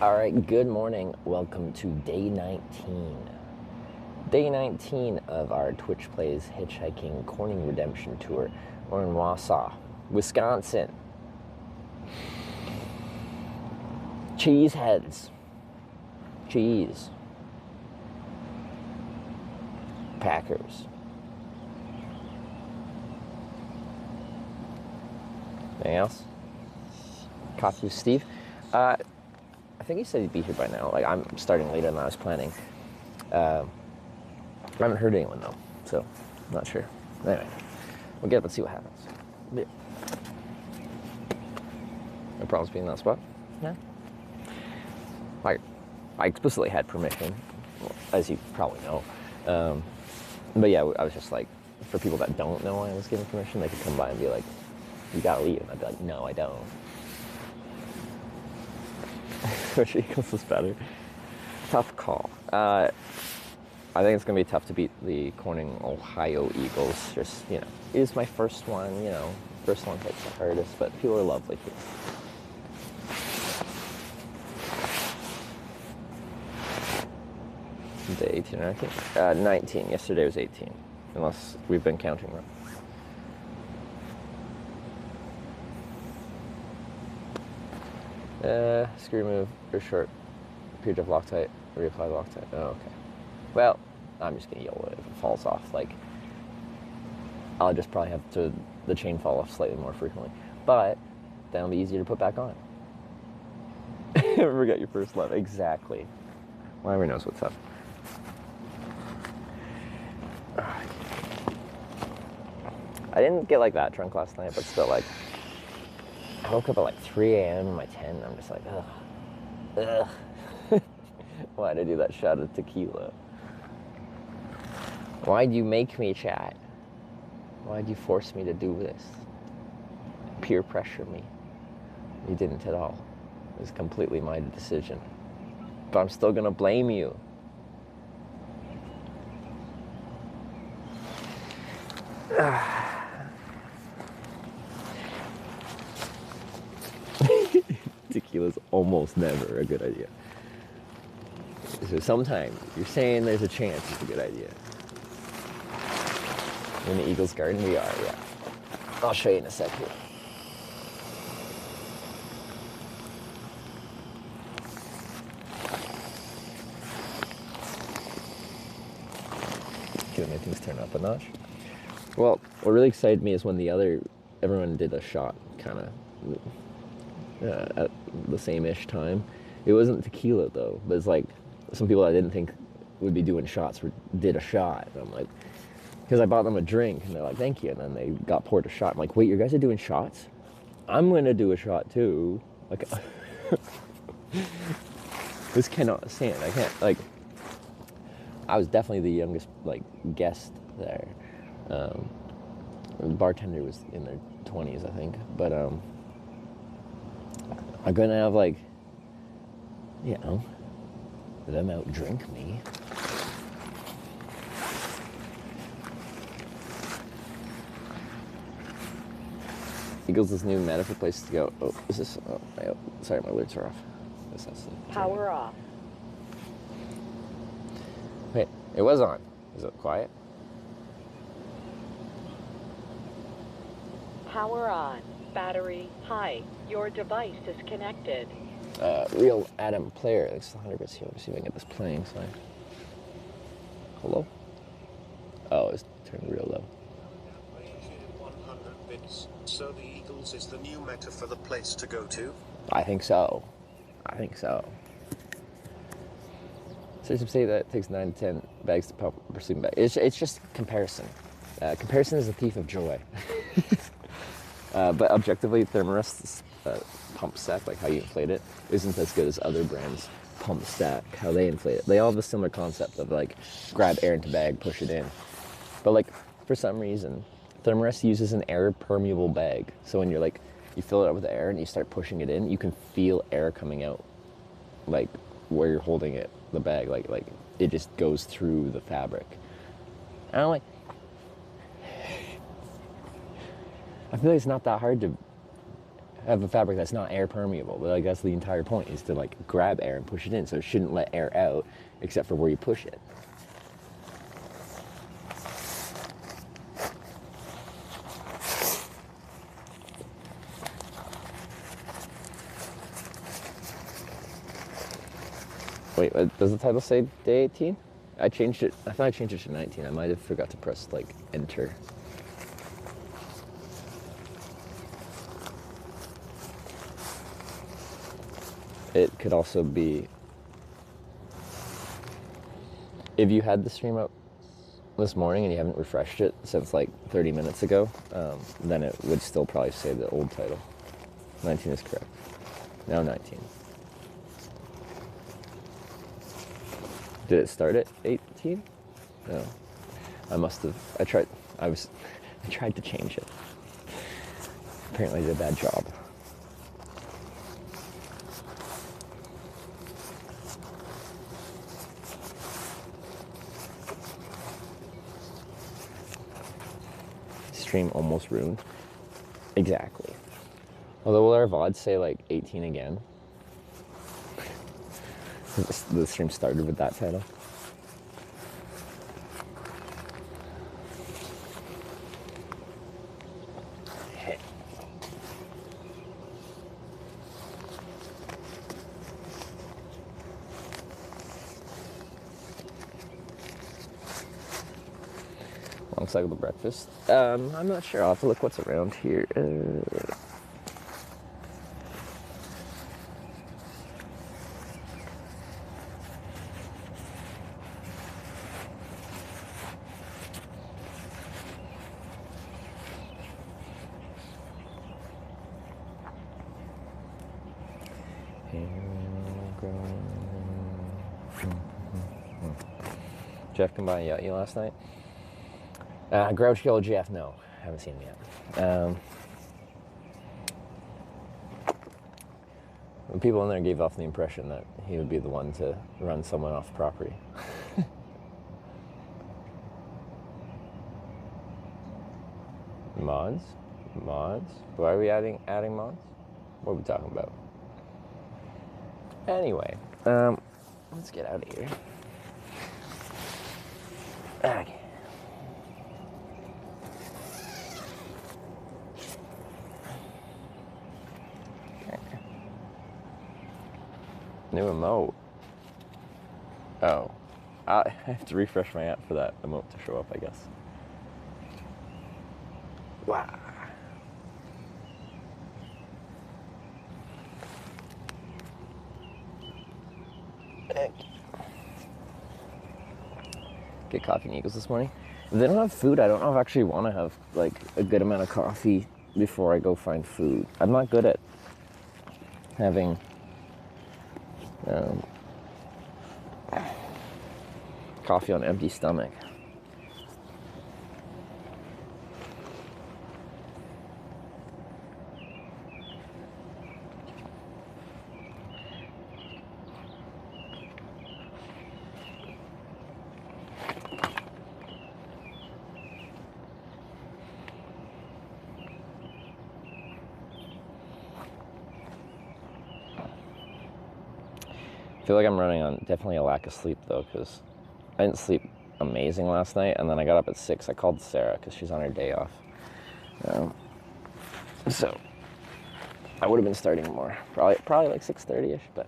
All right, good morning. Welcome to day 19. Day 19 of our Twitch Plays Hitchhiking Corning Redemption Tour. We're in Wausau, Wisconsin. Cheese heads. Cheese. Packers. Anything else? Coffee with Steve. I think he said he'd be here by now. Like, I'm starting later than I was planning. I haven't heard anyone though, so I'm not sure. Anyway, we'll get up and see what happens. Yeah. No problems being in that spot? Yeah. I explicitly had permission, as you probably know. But yeah, I was just like, for people that don't know I was given permission, they could come by and be like, you gotta leave. And I'd be like, no, I don't. Which Eagles is better? Tough call. I think it's going to be tough to beat the Corning, Ohio Eagles. Just, it is my first one, First one hits the hardest, but people are lovely here. Day 18 or 19? 19. Yesterday was 18. Unless we've been counting wrong. Screw move, or short. Period of Loctite, reapply Loctite. Oh, okay. Well, I'm just gonna yell if it falls off. Like, I'll just probably have the chain fall off slightly more frequently. But then it'll be easier to put back on. Forget your first love. Exactly. Well, everyone knows what's up. I didn't get like that drunk last night, but still, like, I woke up at like 3 a.m. in my tent, and I'm just like, ugh. Why'd I do that shot of tequila? Why'd you make me, chat? Why'd you force me to do this? Peer pressure me. You didn't at all. It was completely my decision. But I'm still gonna blame you. Tequila's almost never a good idea. So sometimes you're saying there's a chance it's a good idea. In the Eagles Garden, we are, yeah. I'll show you in a sec here. Gonna make things turn up a notch. Well, what really excited me is when everyone did a shot, kind of, at the same-ish time. It wasn't tequila, though, but it's like, some people I didn't think would be doing shots did a shot. And I'm like, because I bought them a drink, and they're like, thank you, and then they got poured a shot. I'm like, wait, you guys are doing shots? I'm gonna do a shot, too. Like, this cannot stand. I can't, like, I was definitely the youngest, like, guest there. The bartender was in their 20s, I think, but, I'm gonna have, like, them out drink me. Eagles is new meta for places to go. Oh, is this? Oh, sorry, my alerts are off. Power off. Wait, it was on. Is it quiet? Power on. Battery high. Your device is connected. Real Adam player. It's 100 here. Let's see if I can get this playing. So, hello? Oh, it's turned real low. 100 bits. So the Eagles is the new meta for the place to go to? I think so. So some say that it takes 9 to 10 bags to pump a pursuing bag. It's just comparison. Comparison is a thief of joy. But objectively, Thermarest's pump stack, like how you inflate it, isn't as good as other brands' pump stack, how they inflate it. They all have a similar concept of like grab air into bag, push it in. But like for some reason, Thermarest uses an air permeable bag. So when you fill it up with air and you start pushing it in, you can feel air coming out, like where you're holding it, the bag, like it just goes through the fabric. And I'm like, I feel like it's not that hard to have a fabric that's not air permeable. But like that's the entire point, is to like grab air and push it in. So it shouldn't let air out except for where you push it. Wait, does the title say day 18? I changed it. I thought I changed it to 19. I might have forgot to press like enter. It could also be, if you had the stream up this morning and you haven't refreshed it since like 30 minutes ago, then it would still probably say the old title. 19 is correct. Now 19. Did it start at 18? No. I must have. I tried to change it. Apparently I did a bad job. Stream almost ruined. Exactly. Although will our VODs say like 18 again? The stream started with that title. Long cycle to breakfast. I'm not sure. I'll have to look what's around here. Jeff come by and yell at you last night? Grouchy old Jeff, no. Haven't seen him yet. The people in there gave off the impression that he would be the one to run someone off the property. Mods? Mods? Why are we adding mods? What are we talking about? Anyway, let's get out of here. Okay. New emote. Oh. I have to refresh my app for that emote to show up, I guess. Wow. Get coffee and Eagles this morning. If they don't have food, I don't know if I actually want to have like a good amount of coffee before I go find food. I'm not good at having coffee on an empty stomach. I feel like I'm running on definitely a lack of sleep though, because I didn't sleep amazing last night, and then I got up at 6. I called Sarah because she's on her day off. So I would have been starting more, probably like 6:30ish, but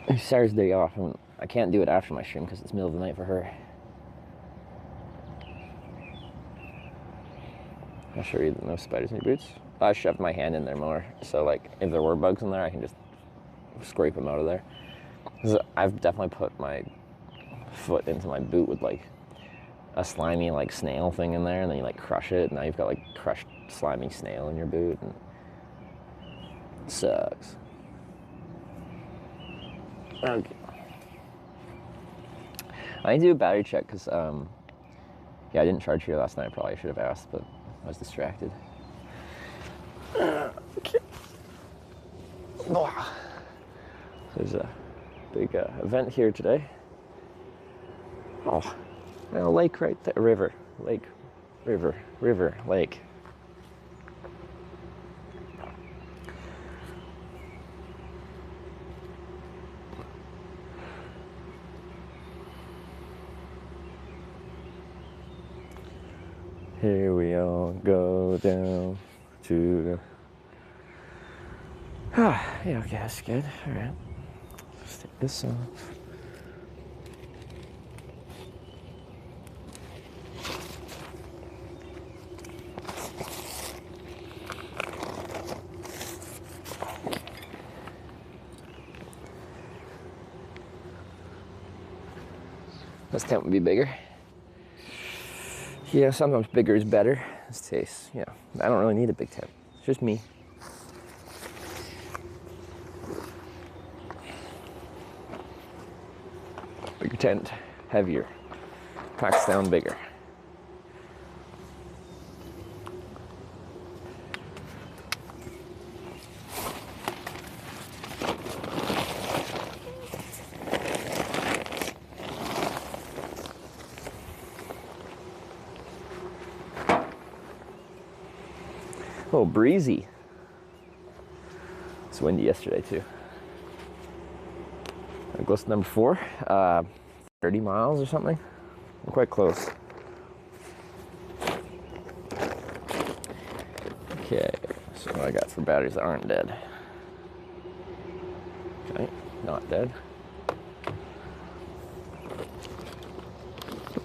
it's Sarah's day off, and I can't do it after my stream because it's middle of the night for her. I'll show you no spiders in your boots. I shoved my hand in there more, so like if there were bugs in there, I can just scrape them out of there. I've definitely put my foot into my boot with like a slimy like snail thing in there, and then you like crush it, and now you've got like crushed slimy snail in your boot, and it sucks. Okay. I need to do a battery check because yeah, I didn't charge here last night. I probably should have asked, but I was distracted. Okay. There's a big event here today. Oh, a lake right there. River, lake, river, lake. Here we all go down to the... yeah, okay, that's good. All right. Let's take this off. This tent would be bigger. Yeah, sometimes bigger is better. This tastes, yeah. I don't really need a big tent. It's just me. Bigger tent, heavier. Packs down bigger. A little breezy. It's windy yesterday too. Close to number 4, 30 miles or something. I'm quite close. Okay, so what I got for batteries that aren't dead. Okay, not dead.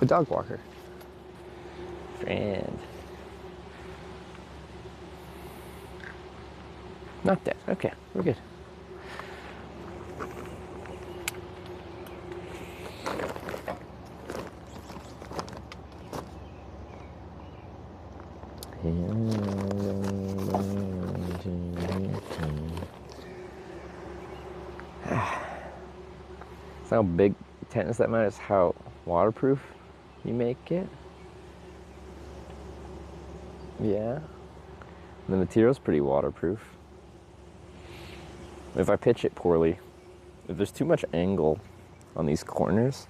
A dog walker. Friend. Not dead. Okay, we're good. It's how big tent is that matters, how waterproof you make it. Yeah. The material's pretty waterproof. If I pitch it poorly, if there's too much angle on these corners,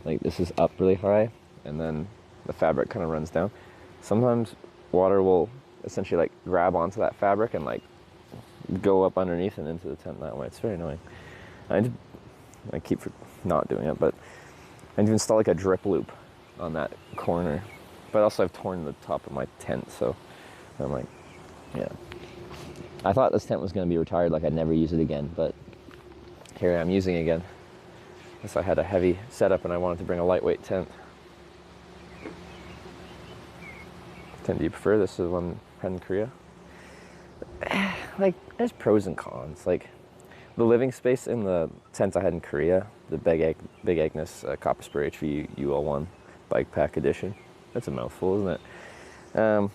like this is up really high and then the fabric kind of runs down, sometimes water will essentially like grab onto that fabric and like go up underneath and into the tent that way. It's very annoying. I keep not doing it, but I need to install like a drip loop on that corner. But also I've torn the top of my tent, so I'm like, yeah. I thought this tent was going to be retired, like I'd never use it again, but here I am using it again. So I had a heavy setup and I wanted to bring a lightweight tent. Tent do you prefer? This is the one I had in Korea. Like, there's pros and cons. Like, the living space in the tent I had in Korea, the Big Agnes Copper Spur HV UL1 Bike Pack Edition. That's a mouthful, isn't it?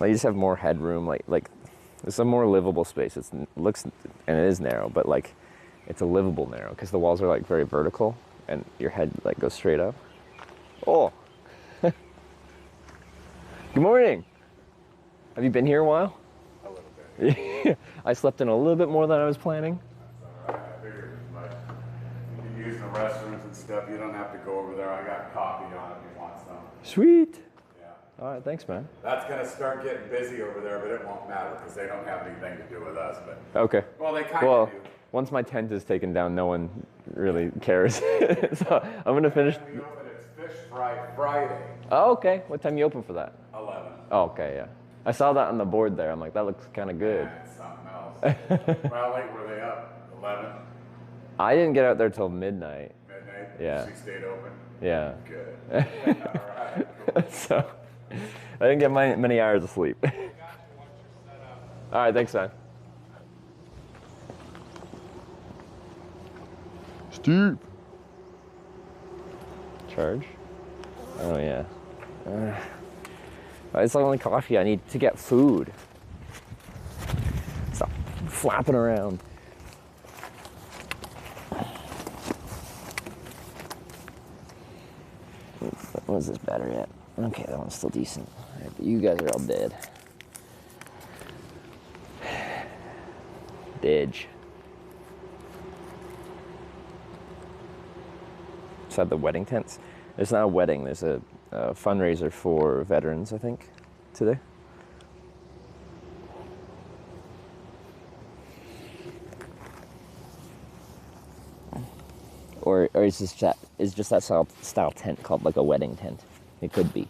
Like, you just have more headroom. Like it's a more livable space. It looks, and it is narrow, but like it's a livable narrow because the walls are like very vertical and your head like goes straight up. Oh, good morning. Have you been here a while? A little bit. I slept in a little bit more than I was planning. That's all right. I figured as much. You can use the restrooms and stuff. You don't have to go over there. I got coffee on if you want some. Sweet. Yeah. All right, thanks, man. That's going to start getting busy over there, but it won't matter because they don't have anything to do with us. But Okay. well, they kind of do. Once my tent is taken down, no one really cares. So I'm gonna finish. We open it's Fish Fry Friday. Oh, okay. What time you open for that? 11. Oh, okay, yeah. I saw that on the board there. I'm like, that looks kind of good. Yeah, it's something else. Well, late were they up? 11? I didn't get out there till midnight. Midnight? Yeah. She stayed open? Yeah. Good. All right. Cool. So I didn't get many hours of sleep. All right, thanks, man. Steve. Charge? Oh, yeah. It's the only coffee I need to get food. Stop flapping around. What's this battery at? Okay, that one's still decent. All right, but you guys are all dead. Didge. Inside the wedding tents. There's not a wedding, there's a fundraiser for veterans, I think, today. Or is just that style tent called like a wedding tent? It could be.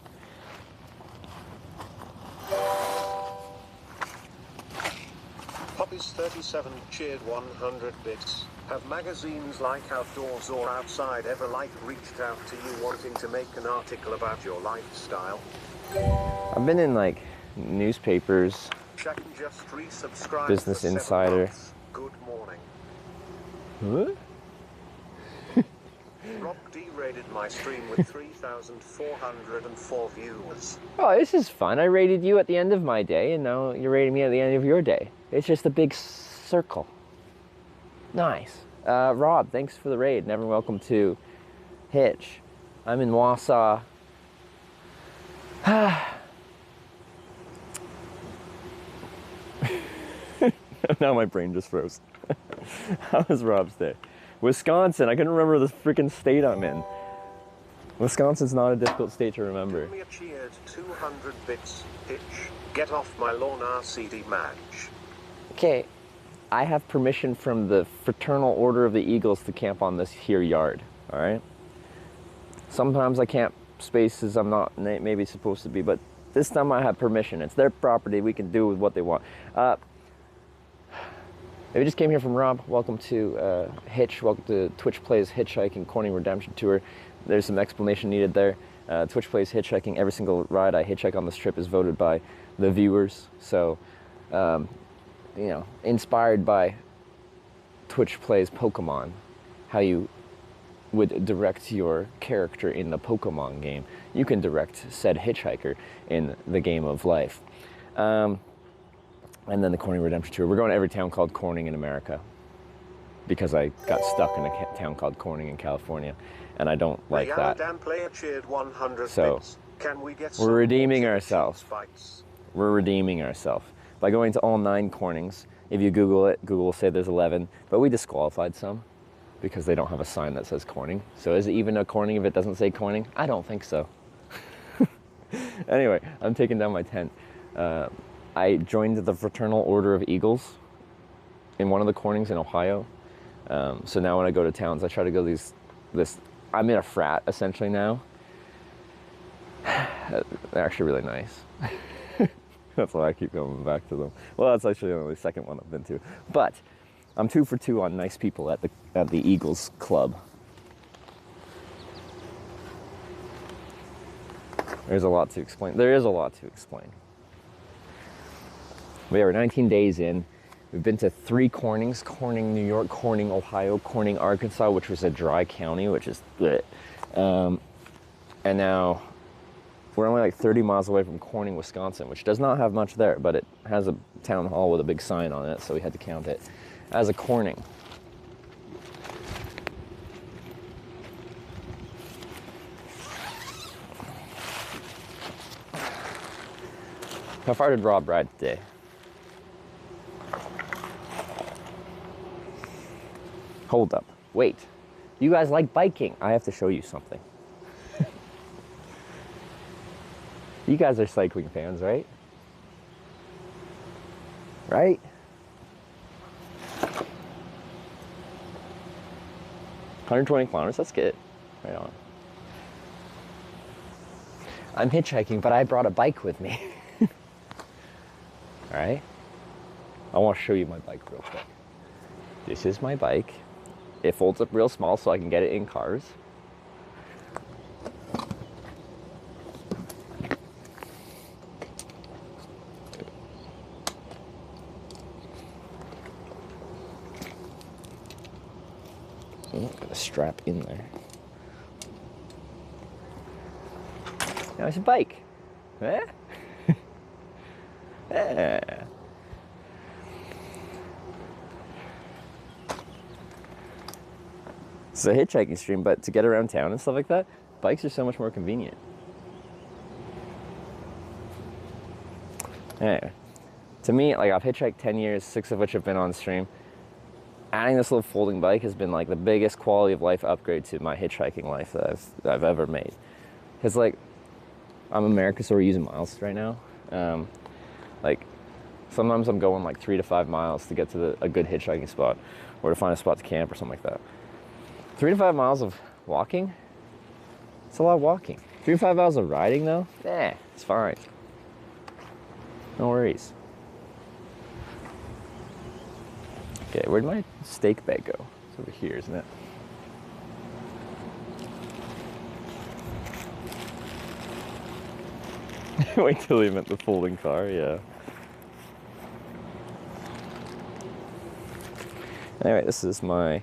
Poppies37 cheered 100 bits. Have magazines like Outdoors or Outside ever reached out to you wanting to make an article about your lifestyle? I've been in like newspapers, Check and just resubscribe Business for 7 Insider. months. Good morning. What? Rob D rated my stream with 3,404 viewers. Oh, this is fun. I rated you at the end of my day, and now you're rating me at the end of your day. It's just a big circle. Nice. Rob, thanks for the raid. Never welcome to Hitch. I'm in Wausau. Now my brain just froze. How was Rob's day? Wisconsin. I couldn't remember the freaking state I'm in. Wisconsin's not a difficult state to remember. Give me a cheered 200 bits. Hitch. Get off my lawn RCD match. Okay, I have permission from the Fraternal Order of the Eagles to camp on this here yard, all right? Sometimes I camp spaces I'm not maybe supposed to be, but this time I have permission. It's their property. We can do with what they want. If you just came here from Rob, welcome to Hitch. Welcome to Twitch Plays Hitchhiking Corning Redemption Tour. There's some explanation needed there. Twitch Plays Hitchhiking. Every single ride I hitchhike on this trip is voted by the viewers. So, you know, inspired by Twitch Plays Pokemon, how you would direct your character in the Pokemon game, you can direct said hitchhiker in the game of life. And then the Corning Redemption Tour. We're going to every town called Corning in America because I got stuck in a town called Corning in California, and I don't like that. Dan player cheered 100 So, bits. Can we get we're some redeeming more ourselves. fights? We're redeeming ourselves by going to all 9 Cornings. If you Google it, Google will say there's 11, but we disqualified some because they don't have a sign that says Corning. So is it even a Corning if it doesn't say Corning? I don't think so. Anyway, I'm taking down my tent. I joined the Fraternal Order of Eagles in one of the Cornings in Ohio. So now when I go to towns, I try to go I'm in a frat essentially now. They're actually really nice. That's why I keep going back to them. Well, that's actually only the second one I've been to. But I'm 2 for 2 on nice people at the Eagles Club. There's a lot to explain. There is a lot to explain. We are 19 days in. We've been to 3 Cornings: Corning, New York; Corning, Ohio; Corning, Arkansas, which was a dry county, which is good. And now we're only like 30 miles away from Corning, Wisconsin, which does not have much there, but it has a town hall with a big sign on it, so we had to count it as a Corning. How far did Rob ride today? Hold up. Wait. You guys like biking? I have to show you something. You guys are cycling fans, right? Right? $120 kilometers, that's good. Right on. I'm hitchhiking, but I brought a bike with me. All right? I want to show you my bike real quick. This is my bike. It folds up real small so I can get it in cars. Got a strap in there. Now it's a bike. Eh? Yeah. It's a hitchhiking stream, but to get around town and stuff like that, bikes are so much more convenient. Anyway, to me, like, I've hitchhiked 10 years, 6 of which have been on stream. Adding this little folding bike has been like the biggest quality of life upgrade to my hitchhiking life that I've ever made. Because, like, I'm America, so we're using miles right now. Like, sometimes I'm going like 3 to 5 miles to get to a good hitchhiking spot or to find a spot to camp or something like that. 3 to 5 miles of walking, it's a lot of walking. 3 to 5 hours of riding though? It's fine. No worries. Okay, where'd my steak bag go? It's over here, isn't it? Wait till he meant the folding car, yeah. Anyway, this is my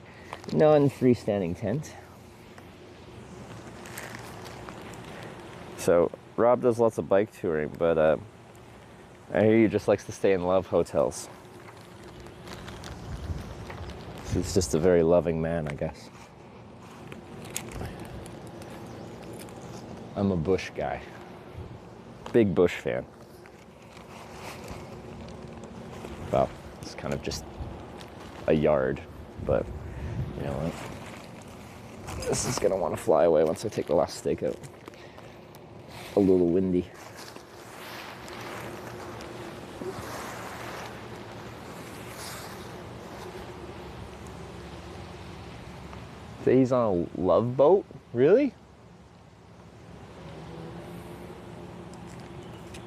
non-freestanding tent. So, Rob does lots of bike touring, but I hear he just likes to stay in love hotels. So he's just a very loving man, I guess. I'm a Bush guy. Big Bush fan. Well, it's kind of just a yard, but you know what? This is gonna want to fly away once I take the last steak out. A little windy. So he's on a love boat? Really?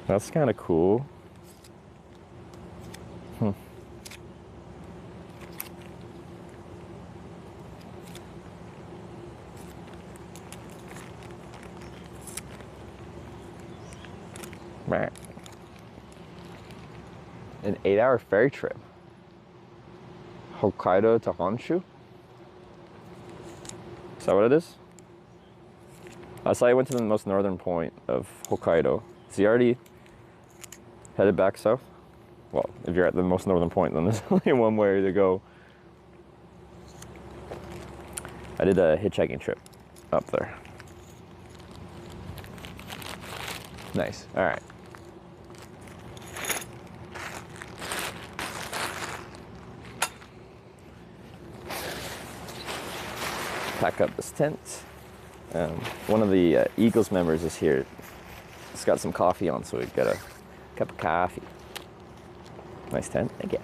That's kind of cool. Right. An 8-hour ferry trip. Hokkaido to Honshu? Is that what it is? I saw he went to the most northern point of Hokkaido. Is he already headed back south? Well, if you're at the most northern point, then there's only one way to go. I did a hitchhiking trip up there. Nice. All right. Pack up this tent. One of the Eagles members is here. It's got some coffee on, so we got a cup of coffee. Nice tent. Thank you.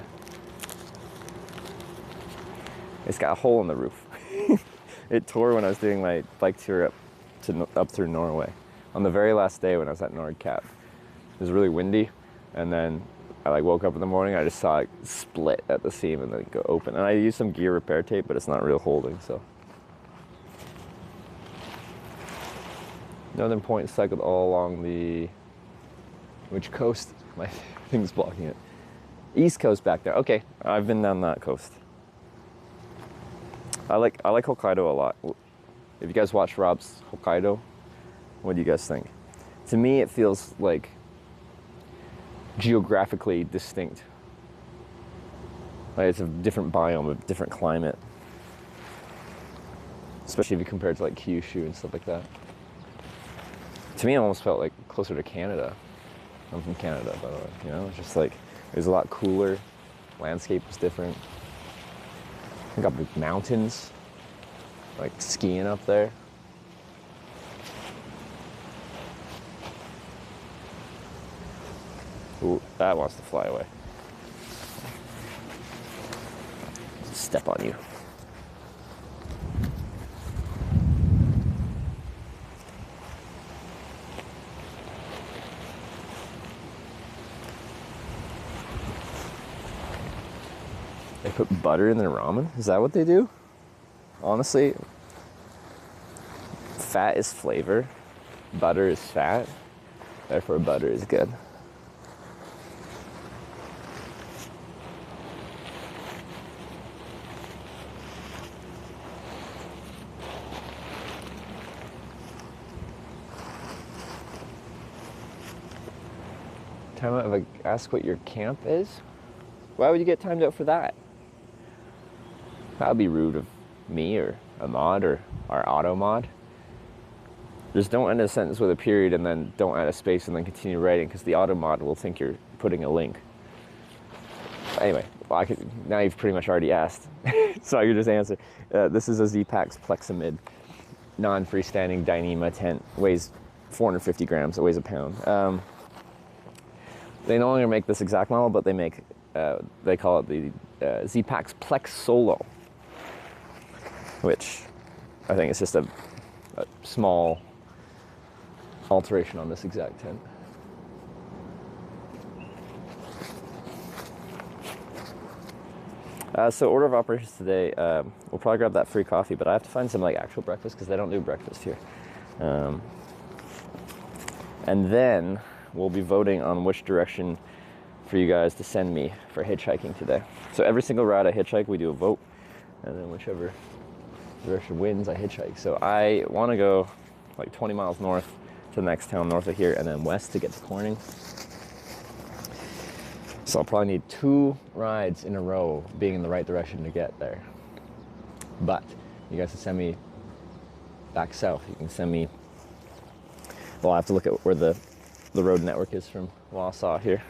It's got a hole in the roof. It tore when I was doing my bike tour up through Norway. On the very last day when I was at Nordkapp, it was really windy, and then I woke up in the morning. I just saw it split at the seam and then go open. And I used some gear repair tape, but it's not real holding. So northern point cycled all along the which coast? My thing's blocking it. East coast back there. Okay, I've been down that coast. I like Hokkaido a lot. If you guys watch Rob's Hokkaido, what do you guys think? To me, it feels like geographically distinct. Like it's a different biome, a different climate. Especially if you compare it to like Kyushu and stuff like that. To me, it almost felt like closer to Canada. I'm from Canada, by the way. You know, it's just like it was a lot cooler. Landscape was different. I got big mountains, like skiing up there. Ooh, that wants to fly away. Step on you. They put butter in their ramen? Is that what they do? Honestly, fat is flavor, butter is fat, therefore butter is good. Time out, if I ask what your camp is? Why would you get timed out for that? That would be rude of me or Ahmad or our auto mod. Just don't end a sentence with a period and then don't add a space and then continue writing, because the auto mod will think you're putting a link. Anyway, well, now you've pretty much already asked, so I could just answer. This is a Z-Pax Plexamid non-freestanding Dyneema tent. Weighs 450 grams. It weighs a pound. They no longer make this exact model, but they make, they call it the Z-Pax Plex Solo, which I think is just a small alteration on this exact tent. So order of operations today, we'll probably grab that free coffee, but I have to find some like actual breakfast because they don't do breakfast here. And then we'll be voting on which direction for you guys to send me for hitchhiking today. So every single ride I hitchhike, we do a vote, and then whichever direction wins, I hitchhike. So I want to go like 20 miles north to the next town north of here, and then west to get to Corning. So I'll probably need 2 rides in a row being in the right direction to get there. But you guys can send me back south. You can send me, well, I have to look at where the road network is from Wausau here.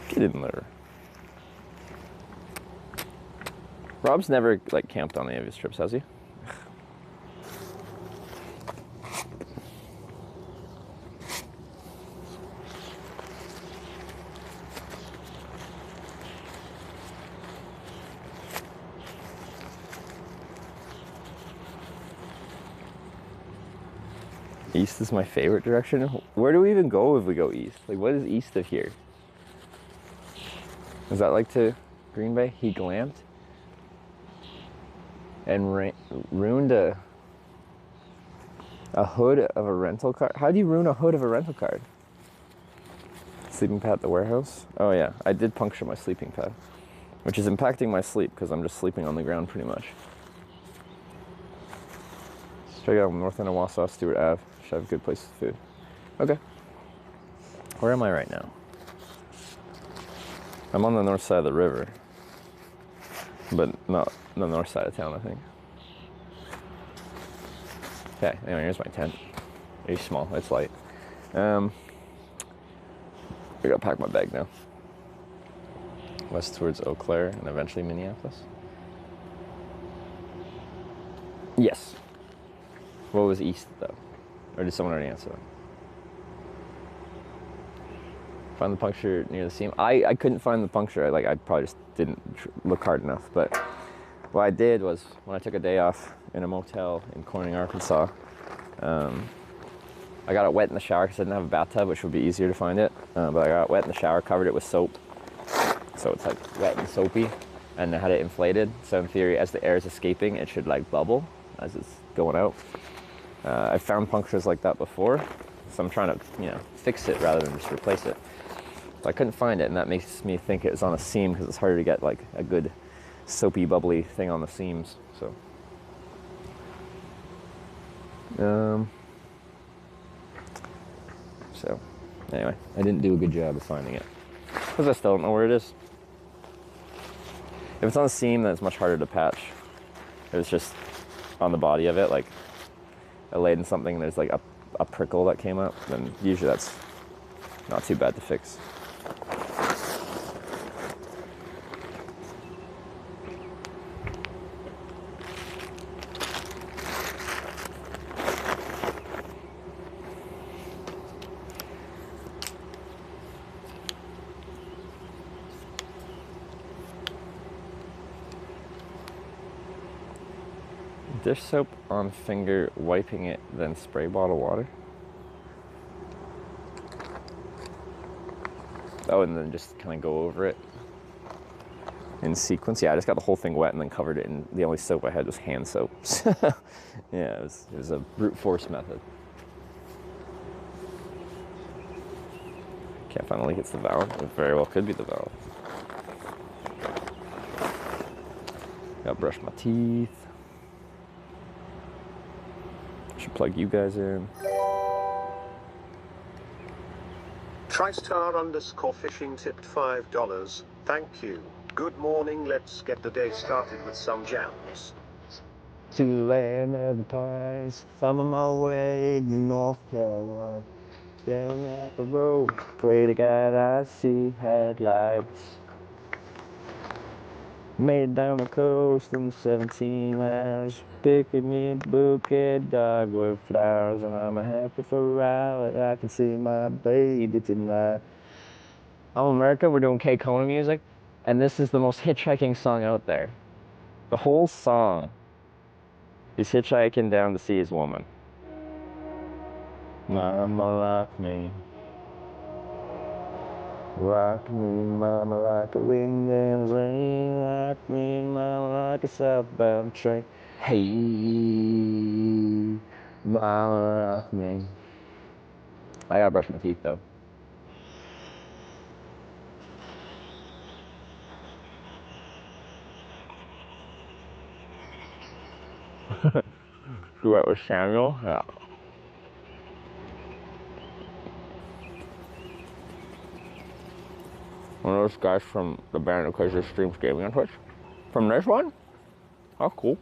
Get in there. Rob's never like camped on any of his trips, has he? East is my favorite direction. Where do we even go if we go east? Like, what is east of here? Is that like to Green Bay? He glamped and ruined a hood of a rental car. How do you ruin a hood of a rental car? Sleeping pad at the warehouse? Oh yeah, I did puncture my sleeping pad, which is impacting my sleep because I'm just sleeping on the ground pretty much. Let's check out north end of Wausau, Stewart Ave. Should have a good place for food. Okay. Where am I right now? I'm on the north side of the river, but not the north side of town, I think. Okay, anyway, here's my tent. It's small, it's light. I gotta pack my bag now. West towards Eau Claire and eventually Minneapolis. Yes. What was east though? Or did someone already answer that? Find the puncture near the seam. I couldn't find the puncture. I probably just didn't look hard enough. But what I did was when I took a day off in a motel in Corning, Arkansas, I got it wet in the shower because I didn't have a bathtub, which would be easier to find it. But I got it wet in the shower, covered it with soap, so it's like wet and soapy, and I had it inflated. So in theory, as the air is escaping, it should like bubble as it's going out. I've found punctures like that before, so I'm trying to fix it rather than just replace it. So I couldn't find it, and that makes me think it was on a seam because it's harder to get like a good soapy, bubbly thing on the seams. So, anyway, I didn't do a good job of finding it because I still don't know where it is. If it's on a seam, then it's much harder to patch. If it's just on the body of it, like I laid in something and there's like a prickle that came up, then usually that's not too bad to fix. Dish soap on finger, wiping it, then spray bottle water. Oh, and then just kind of go over it in sequence. Yeah, I just got the whole thing wet and then covered it, and the only soap I had was hand soap. Yeah, it was a brute force method. Can't find a leak, it's the valve. It very well could be the valve. Gotta brush my teeth. Should plug you guys in. TriStar_fishing tipped $5. Thank you. Good morning. Let's get the day started with some jams. To the land of the pines, I'm on my way to North Carolina. Down at the road, pray to God I see headlights. Made it down the coast in 17 miles, picking me a bouquet of dogwood flowers, and I'm happy for a ride. I can see my baby tonight. I'm America. We're doing K Kona music, and this is the most hitchhiking song out there. The whole song is hitchhiking down to see his woman. Mama like me. Rock me, mama, like a wind and rain. Rock me, mama, like a southbound train. Hey, mama, rock me. I gotta brush my teeth though. Do that with Samuel? Yeah. One of those guys from the band who plays this streams gaming on Twitch. From this one? Oh, cool.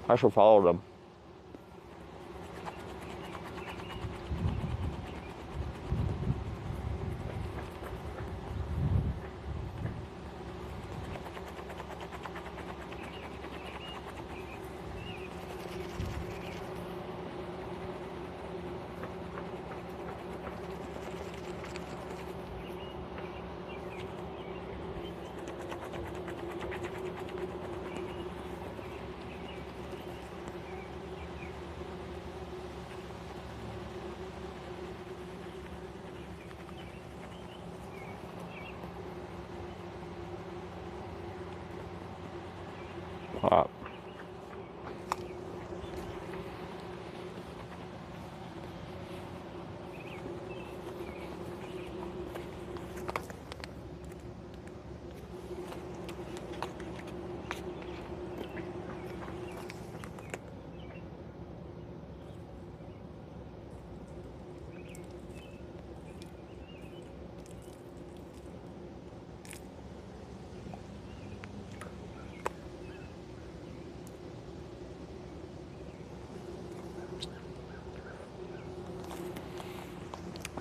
I should follow them. Wow.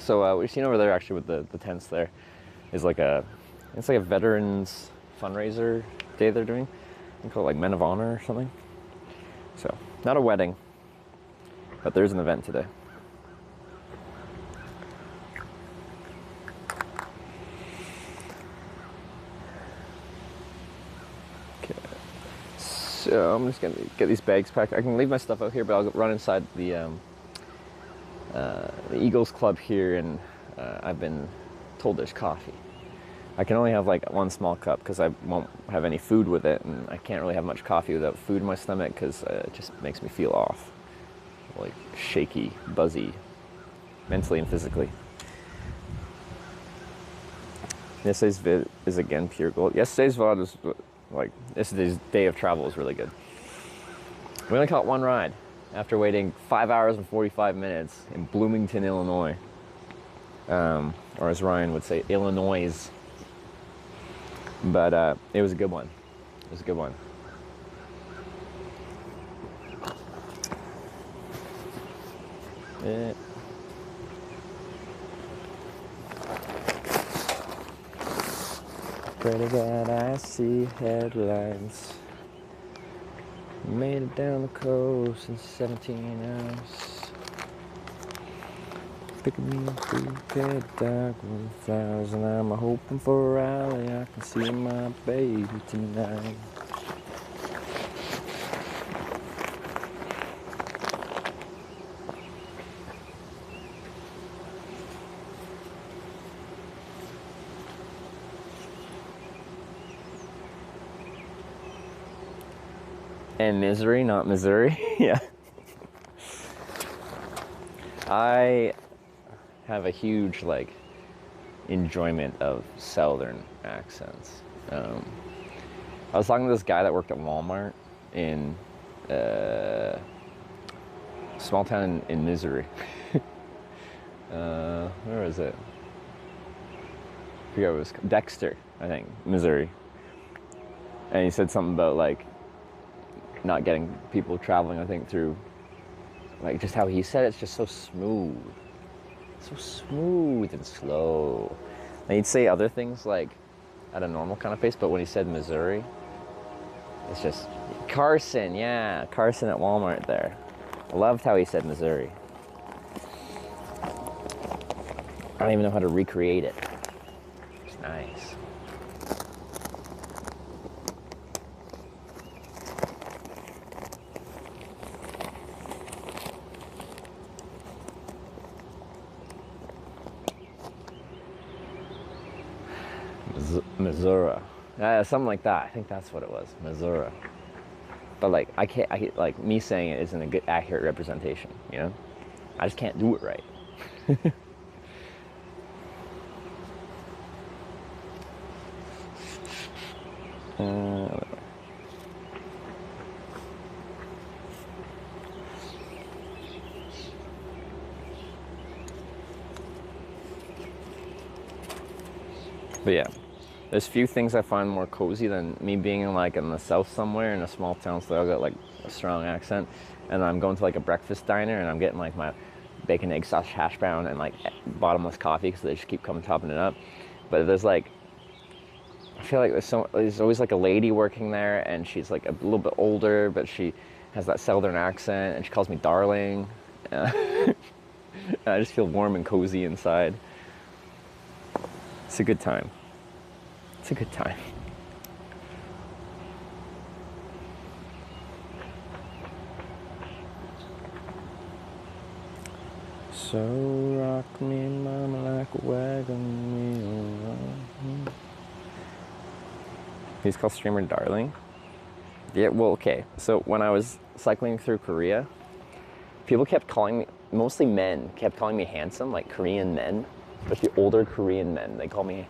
So what you've seen over there, actually, with the tents there, is like it's like a veterans fundraiser day they're doing. They call it like Men of Honor or something. So not a wedding, but there's an event today. Okay. So I'm just gonna get these bags packed. I can leave my stuff out here, but I'll run inside the Eagles Club here, and I've been told there's coffee. I can only have like one small cup because I won't have any food with it, and I can't really have much coffee without food in my stomach because it just makes me feel off, like shaky, buzzy, mentally and physically. Yesterday's vid is again pure gold. Yesterday's VOD was like, yesterday's day of travel was really good. We only caught one ride after waiting 5 hours and 45 minutes in Bloomington, Illinois. Or as Ryan would say, Illinois. But it was a good one. It was a good one. Pray to God I see headlines. Made it down the coast in 17 hours. Picking me up bouquet of dogwood flowers, and I'm hoping for a rally. I can see my baby tonight. And misery, not Missouri. Yeah. I have a huge enjoyment of Southern accents. I was talking to this guy that worked at Walmart in small town in Missouri. Where is it? I forget what it was. Dexter, I think, Missouri. And he said something about not getting people traveling, I think, through, like, just how he said it's just so smooth. So smooth and slow. And he'd say other things, like, at a normal kind of pace, but when he said Missouri, it's just, Carson, yeah, Carson at Walmart there. I loved how he said Missouri. I don't even know how to recreate it. It's nice. Missouri. Something like that. I think that's what it was. Missouri. But like, like, me saying it isn't a good, accurate representation, you know? I just can't do it right. But yeah, there's few things I find more cozy than me being in, like, in the south somewhere in a small town, so I've got like a strong accent, and I'm going to like a breakfast diner and I'm getting like my bacon, egg, sausage, hash brown, and like bottomless coffee because they just keep coming topping it up. But there's like, I feel like there's always like a lady working there, and she's like a little bit older, but she has that southern accent, and she calls me darling. I just feel warm and cozy inside. It's a good time. It's a good time. So rock me, mama, like a wagon wheel. He's called Streamer Darling. Yeah, well, okay. So when I was cycling through Korea, people kept calling me, mostly men, kept calling me handsome, like Korean men, especially older Korean men. They call me,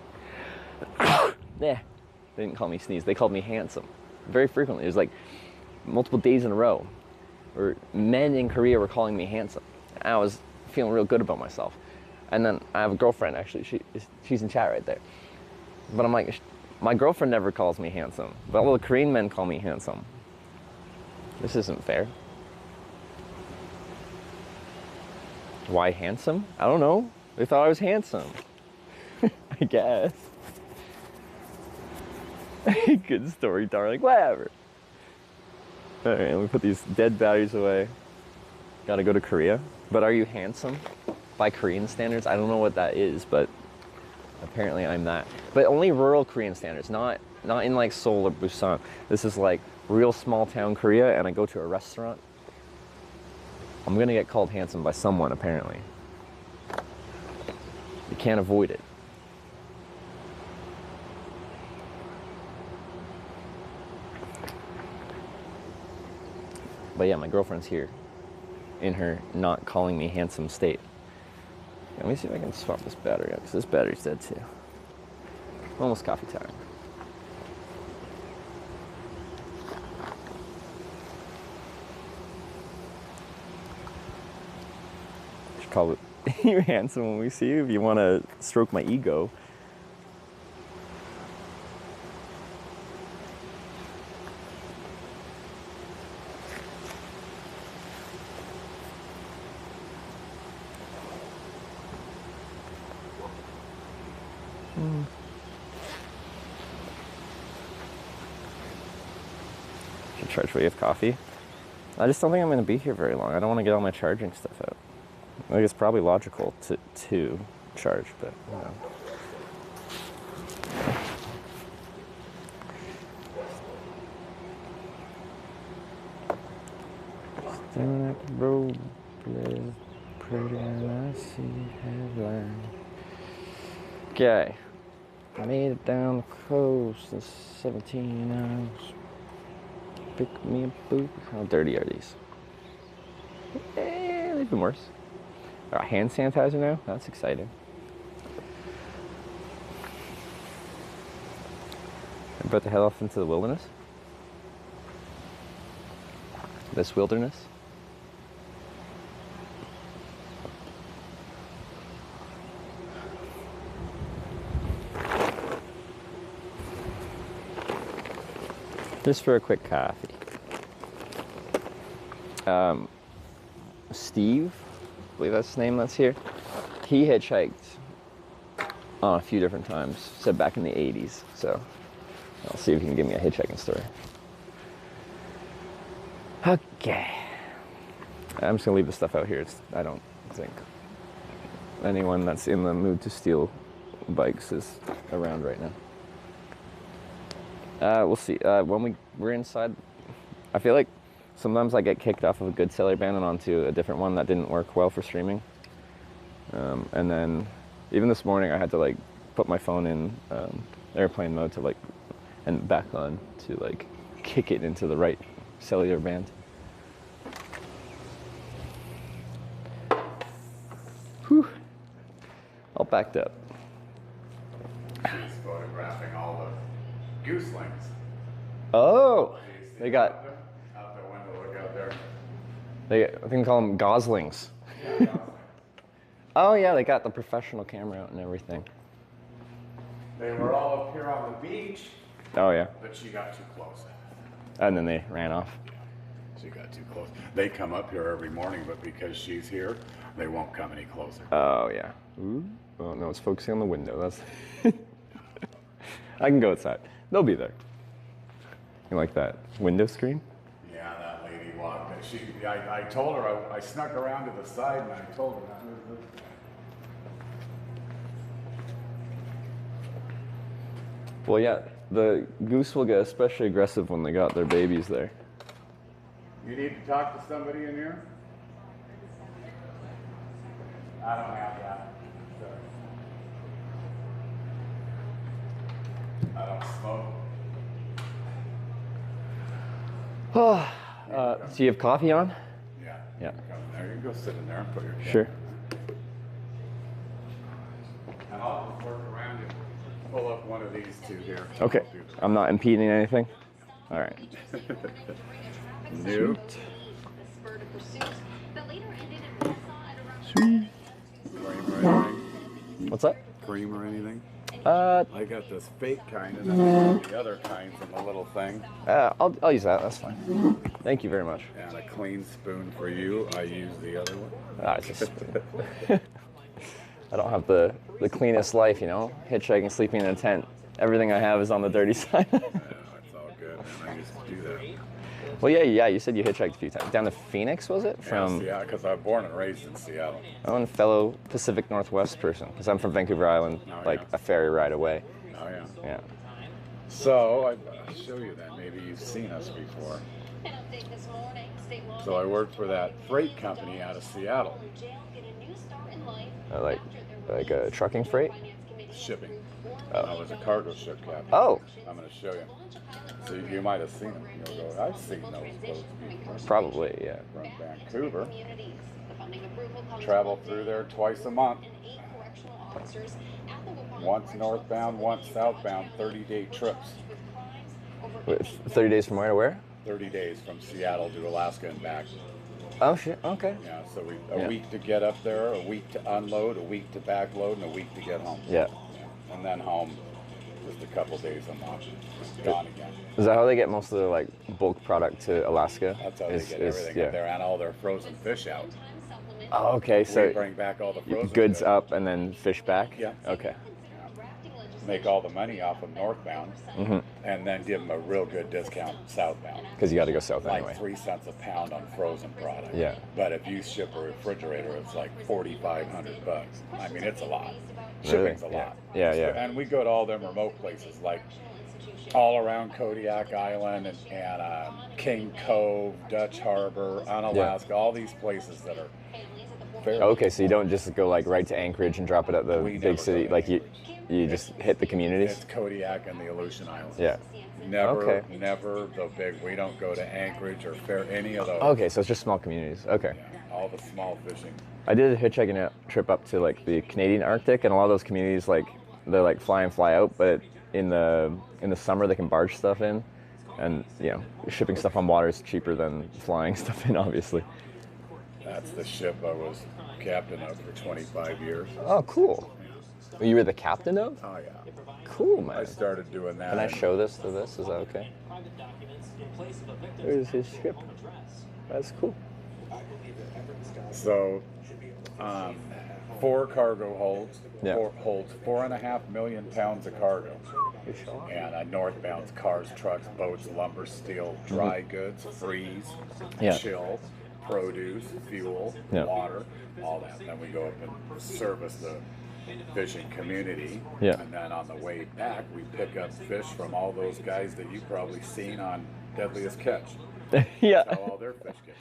yeah, they didn't call me sneeze, they called me handsome very frequently. It was like multiple days in a row where men in Korea were calling me handsome. I was feeling real good about myself. And then I have a girlfriend, actually, she's in chat right there. But I'm like, my girlfriend never calls me handsome, but all the Korean men call me handsome. This isn't fair. Why handsome? I don't know. They thought I was handsome. I guess. Good story, darling. Whatever. Alright, let me put these dead batteries away. Gotta go to Korea. But are you handsome? By Korean standards? I don't know what that is, but apparently I'm that. But only rural Korean standards, not in like Seoul or Busan. This is like real small town Korea, and I go to a restaurant. I'm gonna get called handsome by someone, apparently. You can't avoid it. But yeah, my girlfriend's here in her not calling me handsome state. Let me see if I can swap this battery out, because this battery's dead too. Almost coffee time. Should call it you handsome when we see you if you want to stroke my ego. Should charge while you have coffee. I just don't think I'm going to be here very long. I don't want to get all my charging stuff out. I think it's probably logical to charge, but you know. Standing at the road, pretty and I see headline. Okay. I made it down the coast in 17 hours. Pick me a boot. How dirty are these? They've been worse. Hand sanitizer now? That's exciting. I'm about to head off into the wilderness. This wilderness. Just for a quick coffee. Steve, I believe that's his name. That's here. He hitchhiked on a few different times. Said back in the '80s. So I'll see if he can give me a hitchhiking story. Okay. I'm just gonna leave the stuff out here. I don't think anyone that's in the mood to steal bikes is around right now. We'll see. When we're inside, I feel like sometimes I get kicked off of a good seller band and onto a different one that didn't work well for streaming. And then even this morning I had to like put my phone in airplane mode to like and back on to like kick it into the right cellular band. Whew. All backed up. She's photographing all the gooselings. Oh, they got. Out the window, look out there. I think they call them goslings. Yeah, Oh yeah, they got the professional camera out and everything. they were all up here on the beach, Oh yeah, but she got too close. and then they ran off. She got too close. They come up here every morning, but because she's here, they won't come any closer. Oh yeah. Ooh. Oh no, it's focusing on the window. That's. I can go outside. They'll be there. You like that window screen? Yeah, that lady walked. I told her, I snuck around to the side and I told her that. Well, yeah. The goose will get especially aggressive when they got their babies there. You need to talk to somebody in here? I don't have that. Sorry. I don't smoke. So you have coffee on? Yeah. Yeah. Come there. You can go sit in there and put your camera Sure. in there. And I'll just work around you. Pull up one of these two here. Okay. I'm not impeding anything. All right. New. Sweet. Cream or anything? What's that? Cream or anything? Uh, I got this fake kind and then I got the other kinds in the little thing. I'll use that. That's fine. Thank you very much. And a clean spoon for you. I use the other one. It's just. I don't have the cleanest life, you know. Hitchhiking, sleeping in a tent. Everything I have is on the dirty side. Yeah, it's all good. Man. I used to do that. Well, yeah. You said you hitchhiked a few times. Down to Phoenix, was it? Yeah, because I was born and raised in Seattle. I'm a fellow Pacific Northwest person because I'm from Vancouver Island, Oh, like yeah. a ferry ride away. Oh yeah. Yeah. So I'll show you that. Maybe you've seen us before. So I worked for that freight company out of Seattle, Like a trucking freight. shipping. I was a cargo ship captain. Oh, I'm going to show you. So you might have seen them. You'll go, I've seen those boats before. probably, yeah. From Vancouver. Travel through there twice a month. Once northbound, once southbound, 30-day trips. Wait, 30 days from where to where? 30 days from Seattle to Alaska and back. Oh shit. Okay. Yeah, so Yeah. a week to get up there, a week to unload, a week to backload, and a week to get home. Yeah. And then home just a couple days a month. Gone again. Is that how they get most of their like bulk product to Alaska? That's how they get everything yeah. up there and all their frozen fish out. Oh, okay. We So bring back all the frozen goods fish. up and then fish back. Yeah. Okay. Make all the money off of northbound, and then give them a real good discount southbound. Because you got to go south Like anyway. 3 cents a pound on frozen product. Yeah. But if you ship a refrigerator, it's like $4,500. I mean, it's a lot. Really? Shipping's a lot. Yeah, yeah. And we go to all them remote places, like all around Kodiak Island and King Cove, Dutch Harbor, on Alaska, all these places that are fairly Okay, so you don't just go like right to Anchorage and drop it at the We never big city. go to Like you Anchorage. just hit the communities. It's Kodiak and the Aleutian Islands. Yeah. Never, Okay. never the big. We don't go to Anchorage or Fair, any of those. Okay, so it's just small communities. Okay. Yeah, all the small fishing. I did a hitchhiking trip up to like the Canadian Arctic, and a lot of those communities like they're like fly in, fly out, but in the summer they can barge stuff in, and you know shipping stuff on water is cheaper than flying stuff in, obviously. That's the ship I was captain of for 25 years. Oh, cool. You were the captain of? Oh yeah. Cool, I man. started doing that. Can I show this to this? Is that okay? There's his ship. That's cool. So, 4 cargo holds. Yeah. Holds 4.5 million pounds of cargo. And northbound cars, trucks, boats, lumber, steel, dry goods, freeze, Yeah. chill, produce, fuel, Yeah. water, all that. Then we go up and service the fishing community. Yeah. And then on the way back, we pick up fish from all those guys that you've probably seen on Deadliest Catch. Yeah. That's how all their fish gets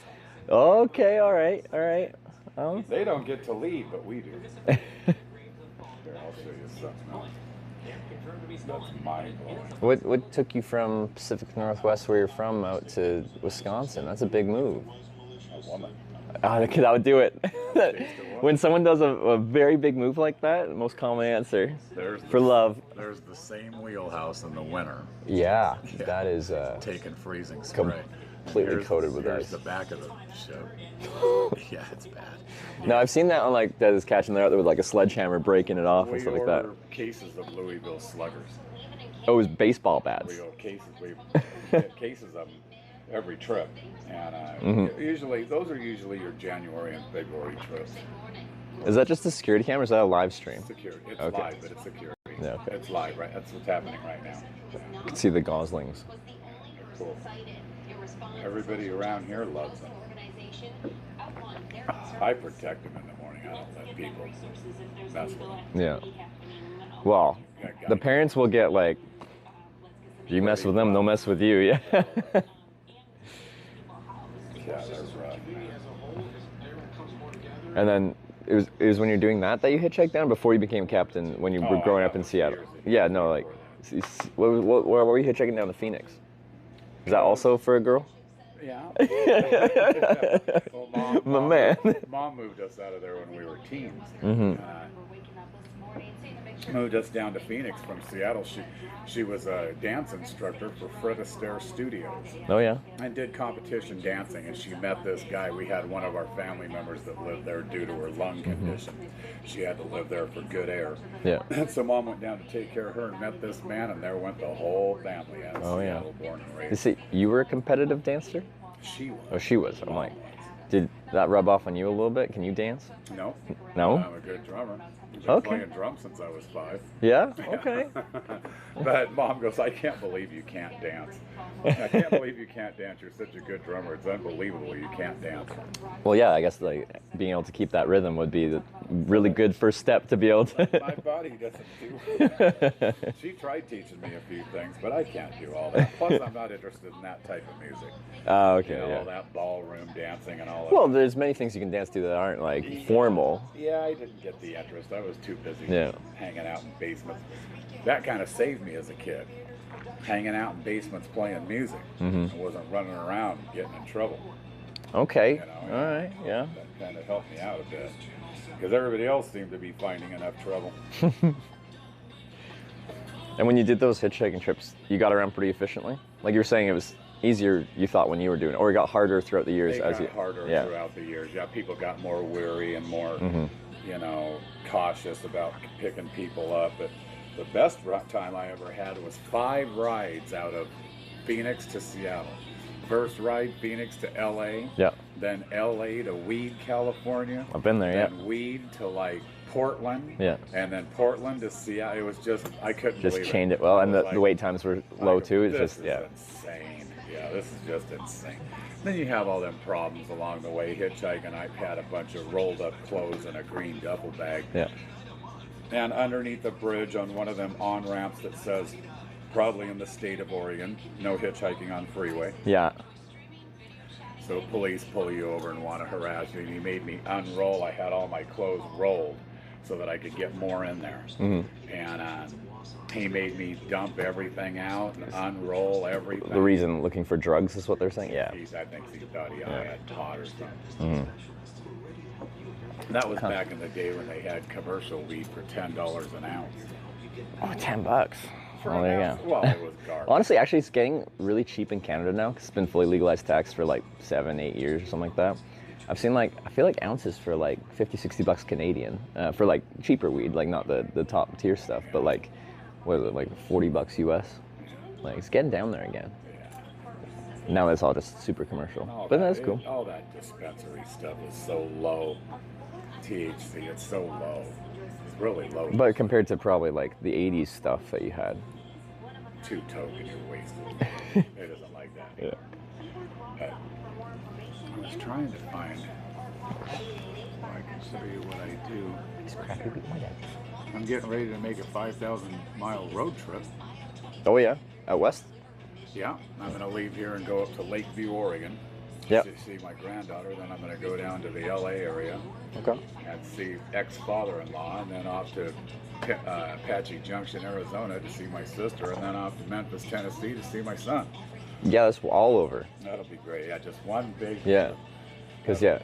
home. Okay, all right. They don't get to lead, but we do. Here, I'll show you something else. That's mind-blowing. What took you from Pacific Northwest, where you're from, out to Wisconsin? That's a big move. A woman. Oh, that would do it. When someone does a very big move like that, the most common answer for love. There's the same wheelhouse in the winter. Yeah, that is Taking freezing spray. completely coated with here's ice. the back of the ship. Yeah, it's bad. No, I've seen that on like that is catching there out there with like a sledgehammer breaking it off and We stuff like that. order cases of Louisville Sluggers. Oh, it was baseball bats. We get cases of them every trip, and usually those are usually your January and February trips. Is that just a security camera or is that a live stream? Security. It's Okay. live, but it's security. Yeah, okay. It's live, right? That's what's happening right now. You can see the goslings. Cool. Everybody around here loves them. I protect them in the morning. I don't let people mess with them. Yeah. Well, the parents will get like, you mess with them, they'll mess with you. Yeah. Yeah, they're rough. And then it was when you're doing that you hitchhiked down before you became captain when you were growing up in Seattle. Yeah, no, like, where were you hitchhiking down to Phoenix? Is that also for a girl? Yeah. Well, My man. Mom moved us out of there when we were teens. Mm-hmm. Moved us down to Phoenix from Seattle. She was a dance instructor for Fred Astaire Studios. Oh yeah. And did competition dancing, and she met this guy. We had one of our family members that lived there due to her lung condition. She had to live there for good air. Yeah. And so Mom went down to take care of her and met this man, and there went the whole family. Out of Oh, yeah. Seattle, born and You raised. see, you were a competitive dancer? She was. Oh, she was. I'm like, did that rub off on you a little bit? Can you dance? No. No? I'm a good drummer. I've been Okay. playing drums since I was 5. Yeah. Okay. But Mom goes, I can't believe you can't dance. I can't believe you can't dance. You're such a good drummer. It's unbelievable you can't dance. Well, yeah. I guess like being able to keep that rhythm would be the really good first step to be able to. My body doesn't do it. She tried teaching me a few things, but I can't do all that. Plus, I'm not interested in that type of music. Oh, okay. You know, Yeah. all that ballroom dancing and all that. Well, there's many things you can dance to that aren't like formal. Yeah, I didn't get the interest. I was too busy hanging out in basements. That kind of saved me as a kid. Hanging out in basements playing music. I wasn't running around and getting in trouble. Okay. You know, All right. Yeah. That kind of helped me out a bit. Because everybody else seemed to be finding enough trouble. And when you did those hitchhiking trips, you got around pretty efficiently. Like you were saying, it was easier you thought when you were doing it, or it got harder throughout the years It as got you. harder Yeah. throughout the years. Yeah, people got more weary and more, you know, cautious about picking people up. But the best time I ever had was 5 rides out of Phoenix to Seattle. First ride, Phoenix to LA. Yeah. Then LA to Weed, California. I've been there. Then Weed to like Portland. Yeah. And then Portland to Seattle. It was just, I couldn't Just believe it. chained it well, I and was the like, wait times were low too. It's this just is yeah. insane. Yeah, this is just insane. Then you have all them problems along the way. Hitchhiking, I had a bunch of rolled up clothes in a green duffel bag. Yeah. And underneath the bridge on one of them on ramps that says, probably in the state of Oregon, no hitchhiking on freeway. Yeah. So police pull you over and want to harass you. And he made me unroll. I had all my clothes rolled so that I could get more in there. And he made me dump everything out and unroll everything. The reason looking for drugs is what they're saying. Yeah. I think he thought I had pot or something. That was back in the day when they had commercial weed for $10 an ounce. Oh, $10. Oh, there you go. Well, it was garbage. Honestly, actually, it's getting really cheap in Canada now because it's been fully legalized tax for like 7-8 years or something like that. I've seen I feel like ounces for like $50-$60 Canadian for like cheaper weed, like not the top tier stuff, but like, what is it, like $40 US? Like it's getting down there again. Now it's all just super commercial. All But that- that's cool. All that dispensary stuff is so low. THC, it's so low. It's really low. But compared to probably like the 80s stuff that you had. Too token, you're wasted. It isn't like that. Yeah. But I was trying to find. I can show you what I do. It's crappy beat my dad. I'm getting ready to make a 5,000-mile road trip. Oh yeah, out west. Yeah, I'm going to leave here and go up to Lakeview, Oregon. Yep. To see my granddaughter. Then I'm going to go down to the LA area Okay. and see ex-father-in-law, and then off to Apache Junction, Arizona to see my sister, and then off to Memphis, Tennessee to see my son. Yeah, that's all over. That'll be great. Yeah, just one big. Yeah. Because yeah,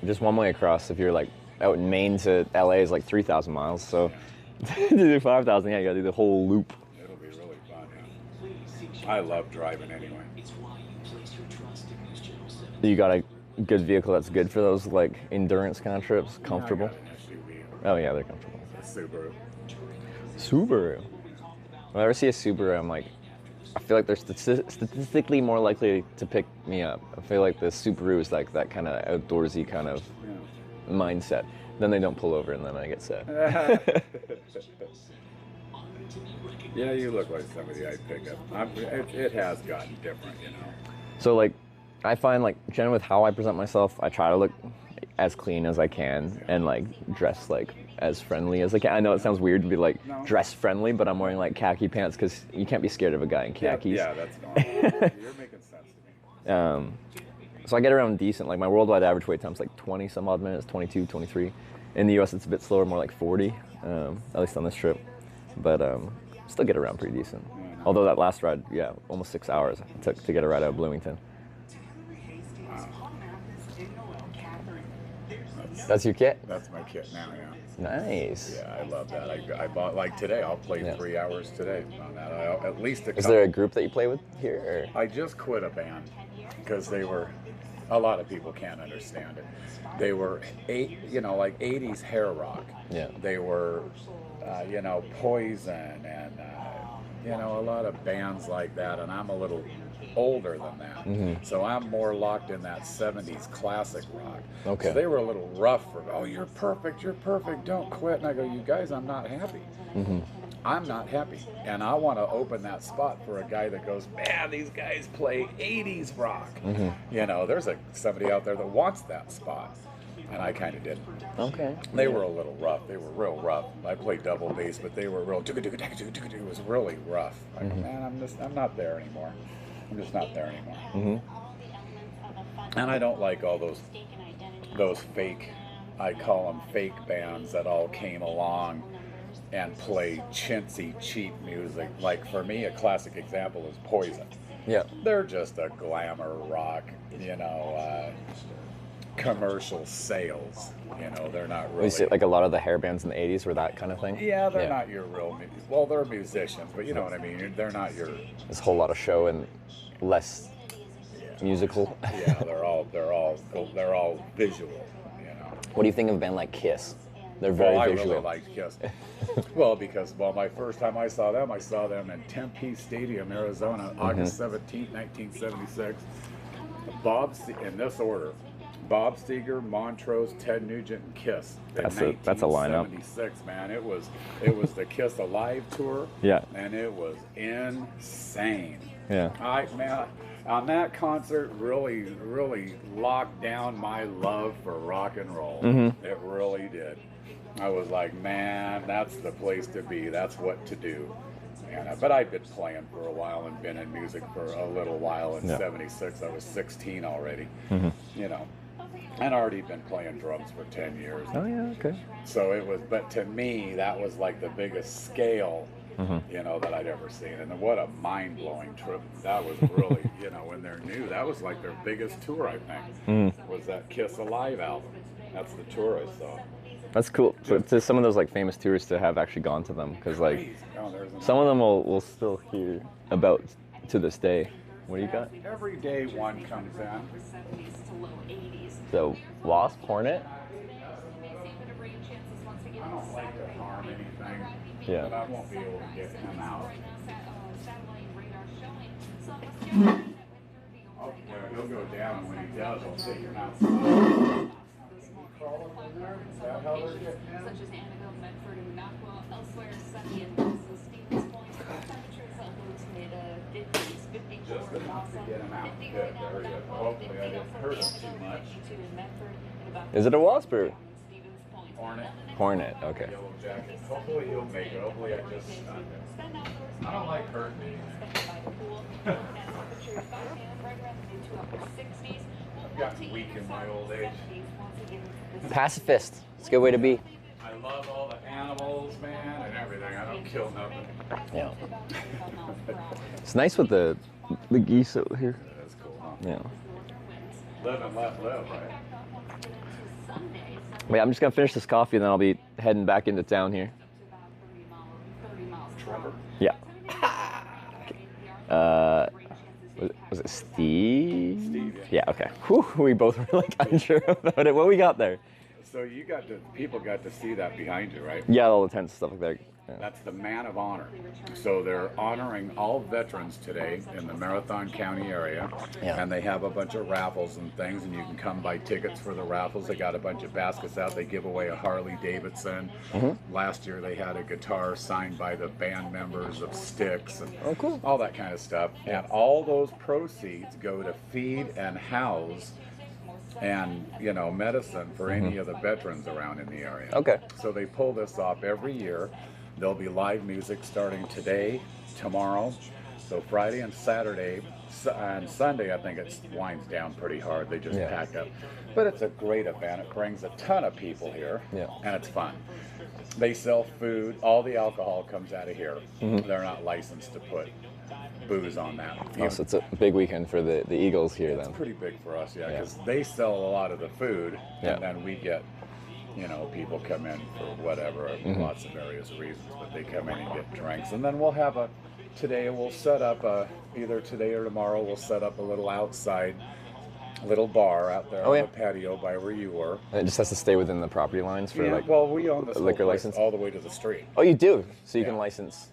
just one way across. If you're like out in Maine to LA is like 3,000 miles. So to do 5,000, yeah, you gotta do the whole loop. It'll be really fun. Yeah. I love driving anyway. You got a good vehicle that's good for those like endurance kind of trips, comfortable. I got an SUV. Oh yeah, they're comfortable. It's a Subaru. Subaru. When I ever see a Subaru, I'm like, I feel like they're statistically more likely to pick me up. I feel like the Subaru is like that kind of outdoorsy kind of Yeah. mindset. Then they don't pull over, and then I get sad. Yeah, you look like somebody I'd pick up. It has gotten different, you know. So like, I find like generally with how I present myself, I try to look as clean as I can and like dress like as friendly as I can. I know it sounds weird to be like No. dress friendly, but I'm wearing like khaki pants because you can't be scared of a guy in khakis. Yeah, that's normal. You're making sense to me. So I get around decent. Like my worldwide average wait time's like 20 some odd minutes, 22, 23. In the US it's a bit slower, more like 40, at least on this trip. But still get around pretty decent. Yeah. Although that last ride, yeah, almost 6 hours it took to get a ride out of Bloomington. That's your kit? That's my kit now, yeah. Nice. Yeah, I love that. I bought, like today, I'll play Yeah. 3 hours today on that. At least a Is couple. there a group that you play with here? Or? I just quit a band because they were, a lot of people can't understand it. They were, like 80s hair rock. Yeah. They were, Poison and, a lot of bands like that. And I'm a little older than that. Mm-hmm. So I'm more locked in that 70s classic rock. Okay. So they were a little rough for, oh, you're perfect, don't quit. And I go, you guys, I'm not happy. Mm-hmm. I'm not happy. And I want to open that spot for a guy that goes, man, these guys play 80s rock. Mm-hmm. There's somebody out there that wants that spot. And I kind of didn't. Okay. They were a little rough. They were real rough. I played double bass, but they were real, it was really rough. I go, man, I'm not there anymore. I'm just not there anymore. Mm-hmm. And I don't like all those fake, I call them fake bands that all came along and played chintzy, cheap music. Like for me, a classic example is Poison. Yeah. They're just a glamour rock, commercial sales. They're not really. You see, like a lot of the hair bands in the 80s were that kind of thing? Yeah, they're not your real. Well, they're musicians, but you know what I mean. They're not your. There's a whole lot of show and less musical. Yeah, they're all visual. What do you think of a band like Kiss? They're very I visual. really liked Kiss. Well, because my first time I saw them in Tempe Stadium, Arizona, August 17th, 1976. In this order: Bob Seger, Montrose, Ted Nugent, and Kiss. That's a lineup. 1976, man. It was the Kiss Alive tour. Yeah. And it was insane. Yeah. On that concert, really, really locked down my love for rock and roll. Mm-hmm. It really did. I was like, man, that's the place to be. That's what to do. But I'd been playing for a while and been in music for a little while. In '76, I was 16 already. Mm-hmm. And already been playing drums for 10 years. Oh yeah, okay. So it was, but to me, that was like the biggest scale, that I'd ever seen. And what a mind-blowing trip. That was really, when they're new, that was like their biggest tour, I think, was that Kiss Alive album. That's the tour I saw. That's cool. So to some of those like famous tours to have actually gone to them, because like Crazy. some of them we'll still hear about to this day. What do you got? Every day one comes in. So Wasp, Hornet. I don't like to harm anything, Yeah. but I won't be able to get him out. Oh, yeah, he'll go down, and when he does, he'll take your mouth. Crawl over there? Is that how they're getting in? Such as Annabelle, Medford, and Nockwell. Elsewhere, sunny and Russell, Stevens Point. Temperatures at lows mid-50s, 54 Just in enough to Wausau, get him out. 50 Good, right now there in you go. Nockwell, Hopefully I 50 didn't from hurt him too Annabelle, much. 52 in Medford, and about Is it a wasp or 50 in Stevens Point. Hornet. hornet? Okay. Yellow jacket. Hopefully he'll make it. Hopefully I just stunned him. Spend outdoors. I don't like hurting anything. Spend by the pool. Looking at temperatures by hand, right around the mid to upper 60s. I've gotten weak in my old age. Pacifist. It's a good way to be. I love all the animals, man, and everything. I don't kill nothing. Yeah. It's nice with the geese out here. That's cool, huh? Yeah. Live and let live, right? Wait, I'm just gonna finish this coffee and then I'll be heading back into town here. Trevor. Yeah. Was it Steve? Steve, Yeah. Okay. Whew, we both were like unsure about it. What we got there? So people got to see that behind you, right? Yeah, all the tents and stuff like that. Yeah. That's the Man of Honor. So they're honoring all veterans today in the Marathon County area. Yeah. And they have a bunch of raffles and things, and you can come buy tickets for the raffles. They got a bunch of baskets out. They give away a Harley Davidson. Mm-hmm. Last year they had a guitar signed by the band members of Styx and Oh, cool. all that kind of stuff. And all those proceeds go to feed and house and medicine for any of the veterans around in the area. Okay. So they pull this off every year. There'll be live music starting today, tomorrow, so Friday and Saturday. On Sunday, I think it winds down pretty hard. They just Yeah. pack up. But it's a great event. It brings a ton of people here, Yeah. and it's fun. They sell food. All the alcohol comes out of here. Mm-hmm. They're not licensed to put booze on that. Oh, so it's a big weekend for the Eagles here It's then. pretty big for us, yeah, Yeah. because they sell a lot of the food, Yeah. and then we get, people come in for whatever, Mm-hmm. lots of various reasons, but they come in and get drinks, and then we'll set up either today or tomorrow, we'll set up a little outside, little bar out there Oh, on yeah. the patio by where you were. And it just has to stay within the property lines for Yeah, like. well, we own this liquor whole place license? all the way to the street. Oh, you do. So you Yeah. can license.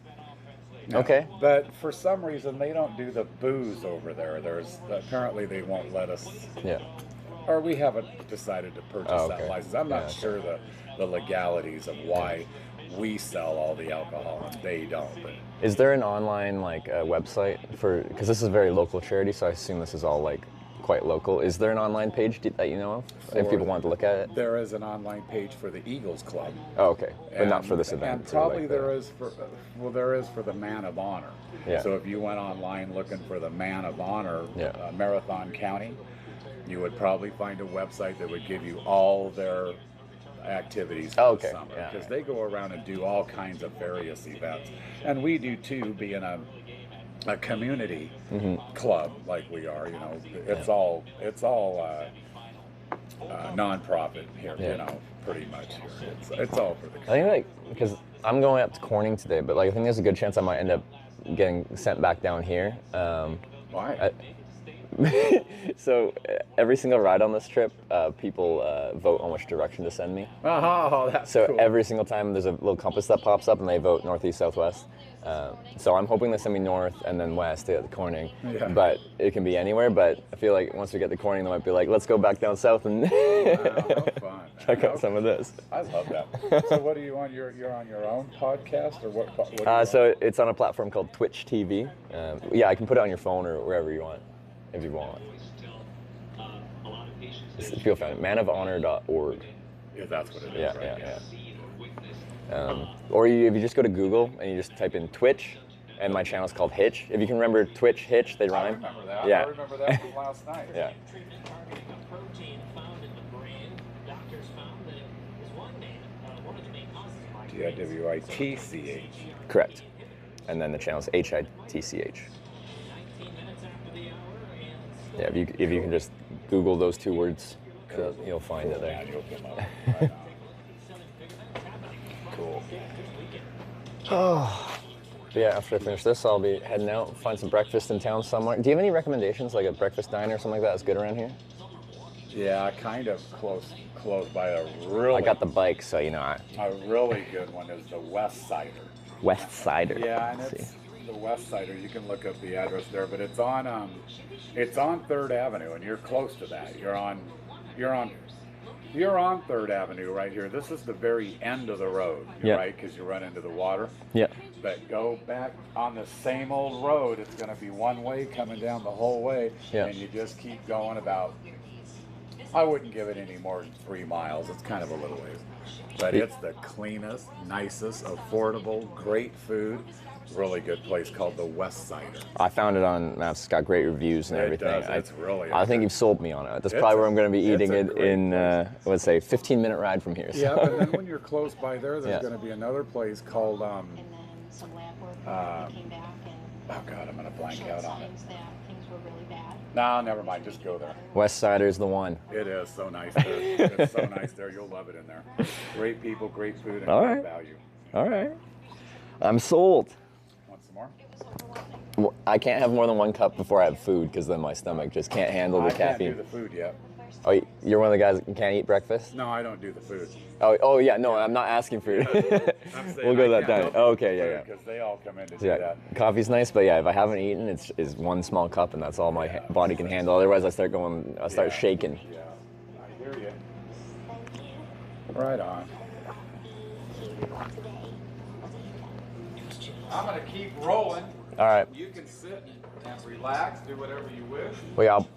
No. Okay. But for some reason, they don't do the booze over there. Apparently they won't let us. Yeah. Or we haven't decided to purchase Oh, that okay. license. I'm not Yeah, sure the legalities of why we sell all the alcohol and they don't. But Is there an online website for? Because this is a very local charity, so I assume this is all like quite local. Is there an online page that you know of? If For- people want to look at it. there is an online page for the Eagles Club. Oh, okay. But not And- for this event. And or probably like there is for the Man of Honor. Yeah. So if you went online looking for the Man of Honor, Yeah. Marathon County, you would probably find a website that would give you all their activities for Oh, the okay. summer, Yeah. because they go around and do all kinds of various events, and we do too, being a community club like we are. It's all non-profit here. Yeah. Pretty much here. It's all for the I think because I'm going up to Corning today, but I think there's a good chance I might end up getting sent back down here. Why? So every single ride on this trip, people vote on which direction to send me. Oh, that's So cool. every single time there's a little compass that pops up and they vote northeast, southwest. So I'm hoping they send me north and then west to get to Corning. Yeah. But it can be anywhere. But I feel like once we get to Corning, they might be like, let's go back down south and How fun. check out some of this. I love that. So what are you on? You're on your own podcast, or what are you on? So it's on a platform called Twitch TV. Yeah, I can put it on your phone or wherever you want, if you want. If you'll find it, manofhonor.org. Yeah, that's what it is. Yeah, right? yeah. Or if you just go to Google and you just type in Twitch, and my channel's called Hitch. If you can remember Twitch, Hitch, they I rhyme. remember that. Yeah. I remember that from last night. Yeah. TIWITCH. Correct. And then the channel's HITCH. Yeah, if you can just Google those two words, you'll find it there. And you'll come up. Right on. Cool. But yeah, after I finish this, I'll be heading out, find some breakfast in town somewhere. Do you have any recommendations, like a breakfast diner or something like that that's good around here? Yeah, kind of close by a really. I got the bike, so you know, A really good one is the West Sider. West Sider. Yeah, and Let's it's see. the West Sider. You can look up the address there, but it's on 3rd Avenue, and you're close to that. You're on 3rd Avenue right here. This is the very end of the road, Yeah. right? Because you run into the water. Yeah. But go back on the same old road. It's going to be one way coming down the whole way, Yeah. and you just keep going about. I wouldn't give it any more than 3 miles. It's kind of a little ways. But it's the cleanest, nicest, affordable, great food, really good place called the West Sider. I found it on maps. It's got great reviews and It everything. does. It's really I think good. you've sold me on it. That's It's probably a- where I'm going to be it's eating a it great in, let's say, 15-minute ride from here. So. Yeah, but then when you're close by there, there's Yeah. going to be another place called, And then some lab work came back and oh God, I'm going to blank showed out on it. signs that things were really bad. No, never mind. Just go there. West Sider's the one. It is so nice there. It's so nice there. You'll love it in there. Great people, great food, and All great right. value. All right. I'm sold. Want some more? Well, I can't have more than 1 cup before I have food because then my stomach just can't handle the I can't do caffeine. the food yet. Oh, you're one of the guys that can't eat breakfast? No, I don't do the food. Oh yeah, no, I'm not asking for you. We'll go that time. Oh, okay, yeah. Because they all come in to do Yeah, that. coffee's nice, but yeah, if I haven't eaten, it's 1 small cup, and that's all my body can handle. Otherwise, I start Yeah. shaking. Yeah, I hear you. Right on. I'm gonna keep rolling. All right. You can sit and relax, do whatever you wish. Well, yeah, I'll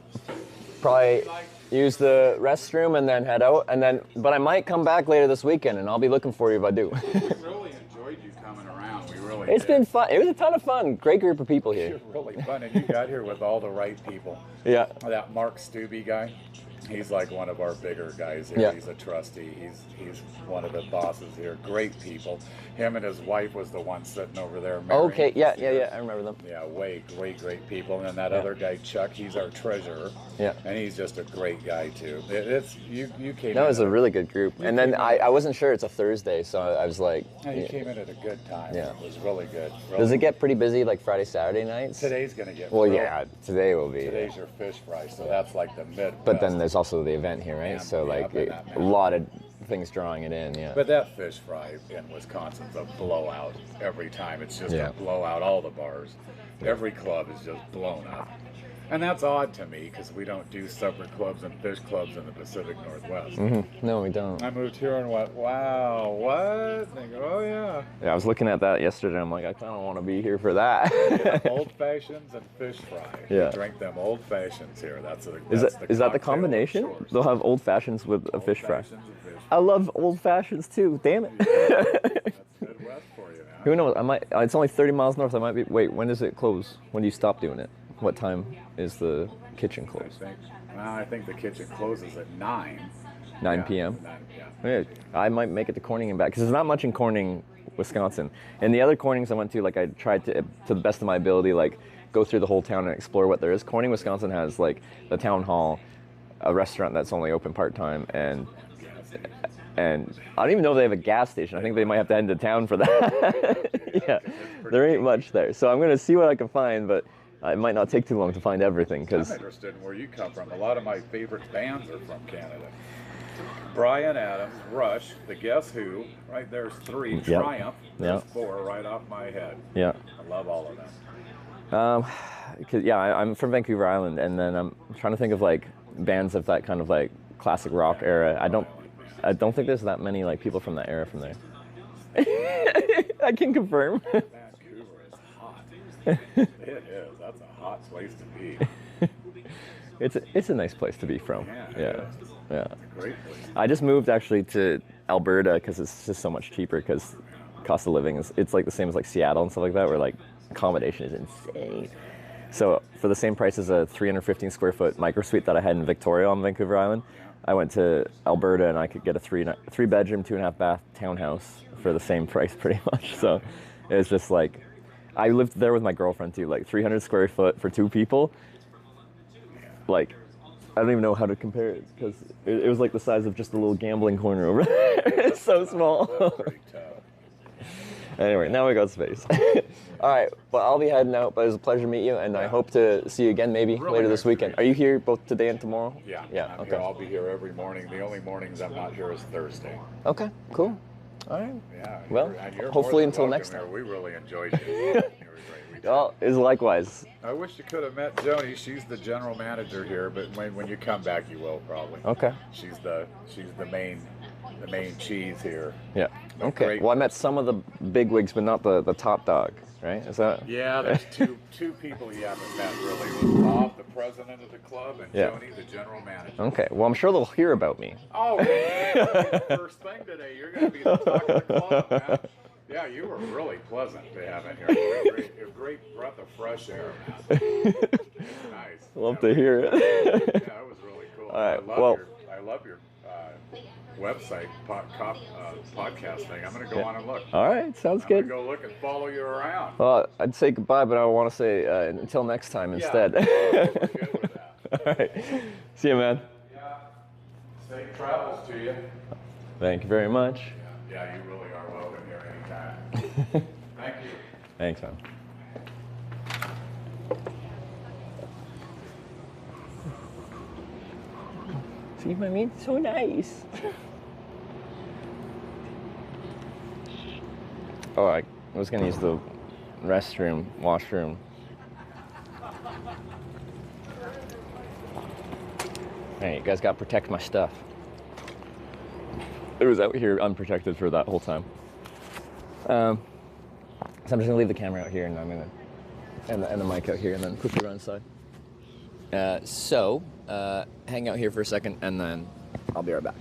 probably use the restroom and then head out, but I might come back later this weekend, and I'll be looking for you if I do. We really enjoyed you coming around. We really It's did. been fun. It was a ton of fun. Great group of people here. You're really fun, and you got here with all the right people. Yeah. That Mark Stubbe guy, he's like one of our bigger guys here. Yeah. He's a trustee. He's one of the bosses here. Great people. Him and his wife was the one sitting over there. Mary. Okay. Yeah. I remember them. Yeah, great people. And then that other guy, Chuck, he's our treasurer. Yeah. And he's just a great guy too. It's you came. That in was at a really good group. And then came in- I wasn't sure it's a Thursday, so I was like, You came in at a good time. Yeah. It was really good. does it get pretty busy like Friday, Saturday nights? Today's gonna get. Well, real- yeah, today will be. Today's your fish fry, so that's like the Midwest. But then there's also the event here, right? Yeah, So yeah, like up in that a mountain. lot of things drawing it in, yeah. But that fish fry in Wisconsin's a blowout every time. It's just Yeah. a blowout. All the bars, every club is just blown up. And that's odd to me because we don't do supper clubs and fish clubs in the Pacific Northwest. No, we don't. I moved here and went, wow, what? And they go, oh yeah. Yeah, I was looking at that yesterday. I'm like, I kind of want to be here for that. Old fashions and fish fry. Yeah. We drink them old fashions here. That's the Is that the cocktail of combination? shores. They'll have old fashions with a fish fry. Old fashions and fish I love old fashions too. Damn it. That's Midwest for you now. Who knows? I might. It's only 30 miles north. I might be. Wait, when does it close? When do you stop doing it? What time is the kitchen closed? I think the kitchen closes at 9. 9 Yeah, p.m. 9, yeah. Yeah, I might make it to Corning and back because there's not much in Corning, Wisconsin. And the other Cornings I went to, like I tried to the best of my ability, like go through the whole town and explore what there is. Corning, Wisconsin has like the town hall, a restaurant that's only open part-time, and I don't even know if they have a gas station. I think they might have to head into town for that. Yeah, there ain't much there. So I'm gonna see what I can find, but it might not take too long to find everything I'm because interested in where you come from. A lot of my favorite bands are from Canada. Bryan Adams, Rush, The Guess Who, right there's 3. Yep. Triumph, there's Yep. 4 right off my head. yeah. I love all of them. Cause yeah, I'm from Vancouver Island, and then I'm trying to think of like bands of that kind of like classic rock era. I don't think there's that many like people from that era from there. I can confirm. Vancouver is hot. It is. That's a hot place to be. It's a nice place to be from. Yeah, Yeah. Great place. I just moved actually to Alberta because it's just so much cheaper. Because cost of living it's like the same as like Seattle and stuff like that, where like accommodation is insane. So for the same price as a 315 square foot micro suite that I had in Victoria on Vancouver Island, I went to Alberta and I could get a three bedroom, 2.5 bath townhouse for the same price pretty much. So it was just like, I lived there with my girlfriend too, like 300 square foot for 2 people. Like, I don't even know how to compare it because it was like the size of just a little gambling corner over there. It's so small. That's pretty tough. Anyway, now we got space. All right, well, I'll be heading out, but it was a pleasure to meet you, and I hope to see you again maybe Really later nice this to weekend. meet Are you here both today and tomorrow? Yeah. Yeah, I'm okay. here. I'll be here every morning. The only mornings I'm not here is Thursday. Okay, cool. All right. Yeah. Well, and you're hopefully more than until welcome next here. time. We really enjoyed you. You were great. We did. Well, is likewise. I wish you could have met Joni. She's the general manager here, but when you come back, you will probably. Okay. She's the main cheese here. Yeah. But Okay. great Well, I met person. some of the big wigs, but not the top dog, right? Is that? Yeah, there's two people you haven't met really. It was Bob, the president of the club, and Yeah. Joni, the general manager. Okay. Well, I'm sure they'll hear about me. Oh, man, that'll be the first thing today. You're going to be the talk of the club, man. Yeah, you were really pleasant to have in here. You're a great breath of fresh air, man. It's nice. Love to hear it. Yeah, it was really cool. All right, I love your website podcast thing. I'm going to go on and look. All right. Sounds I'm good. going to go look and follow you around. Well, I'd say goodbye, but I want to say until next time instead. Yeah, we're good with that. All right. See you, man. Yeah. Safe travels to you. Thank you very much. Yeah, you really are welcome here anytime. Thank you. Thanks, man. See what I mean? So nice. Oh, I was gonna use the washroom. Hey, you guys gotta protect my stuff. It was out here unprotected for that whole time. So I'm just gonna leave the camera out here, and I'm gonna and the mic out here, and then quickly run inside. Hang out here for a second, and then I'll be right back.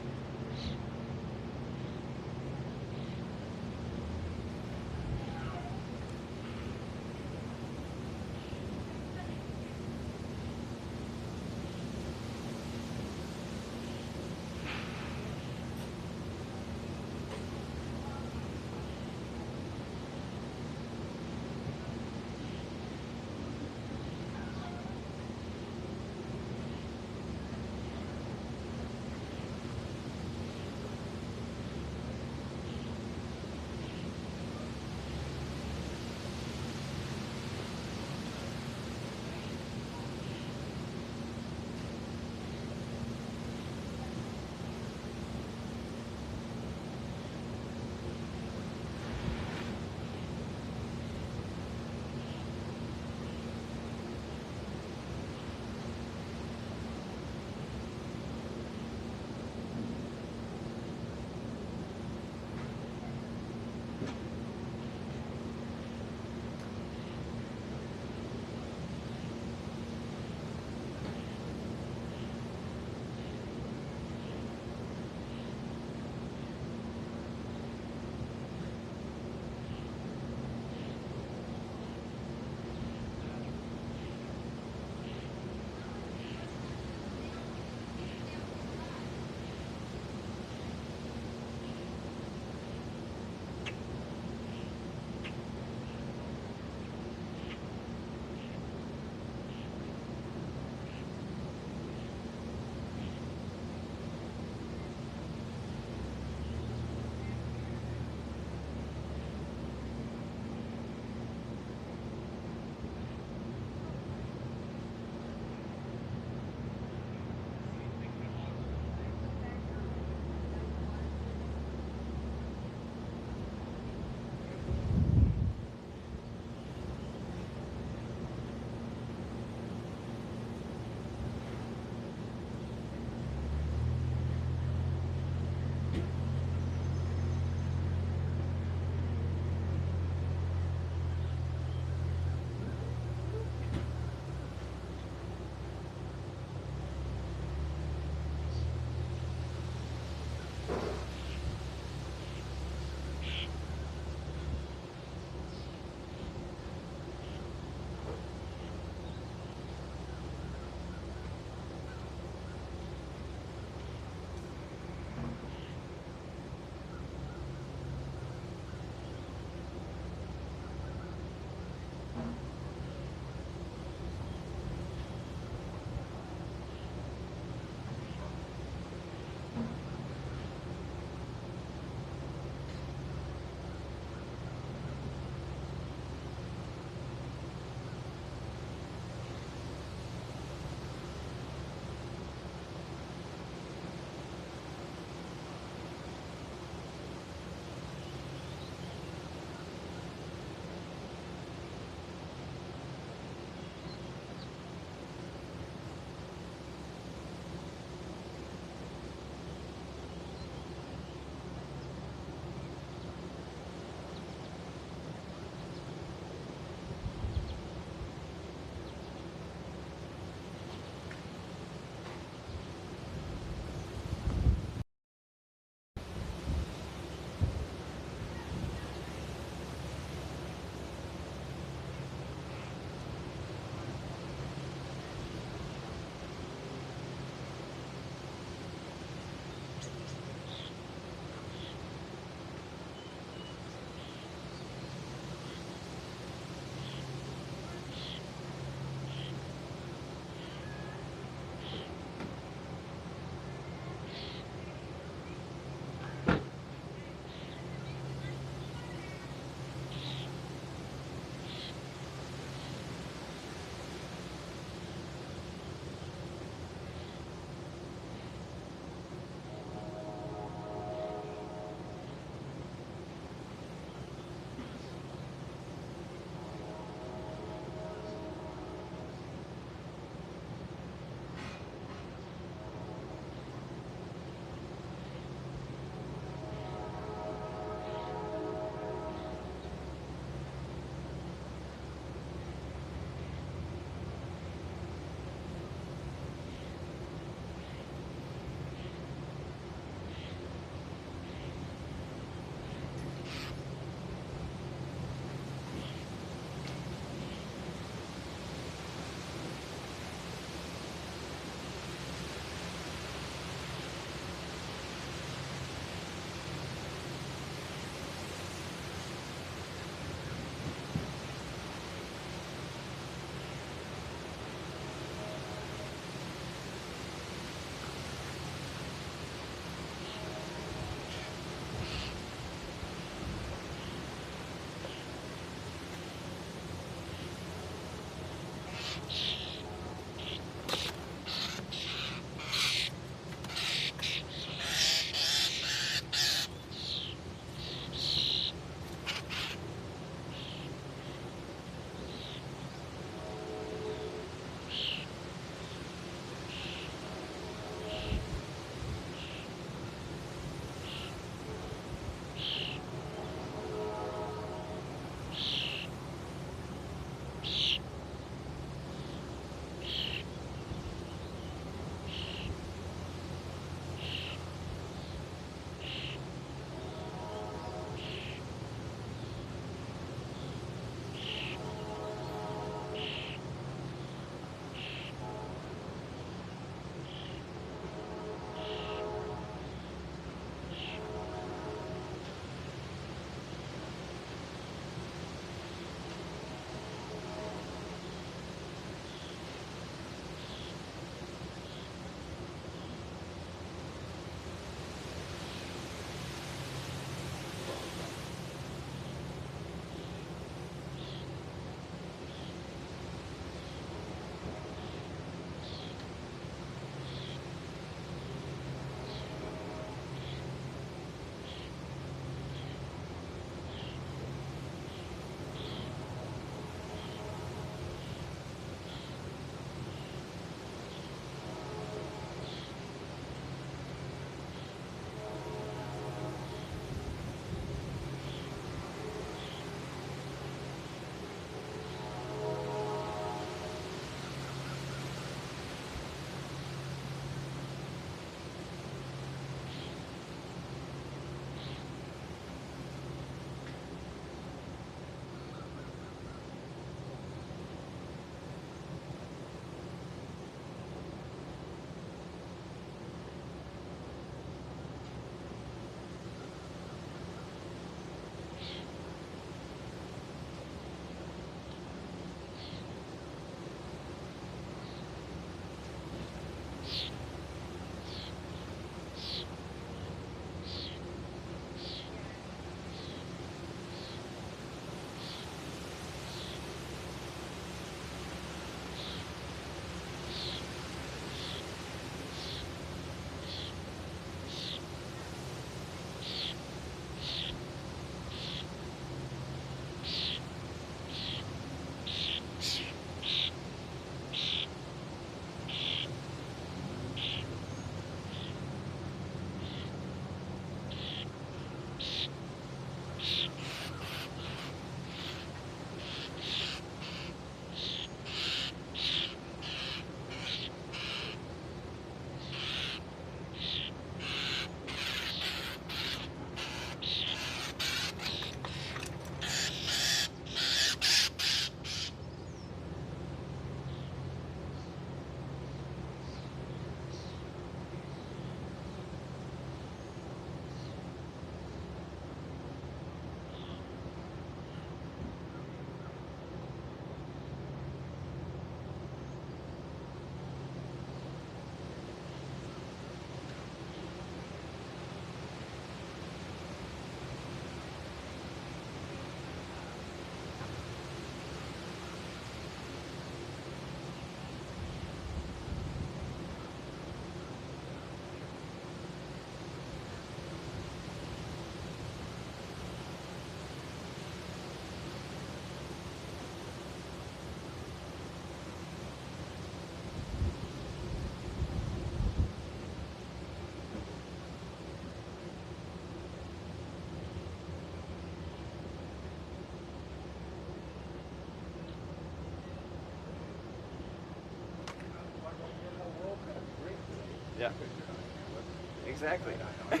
Yeah. Exactly. I've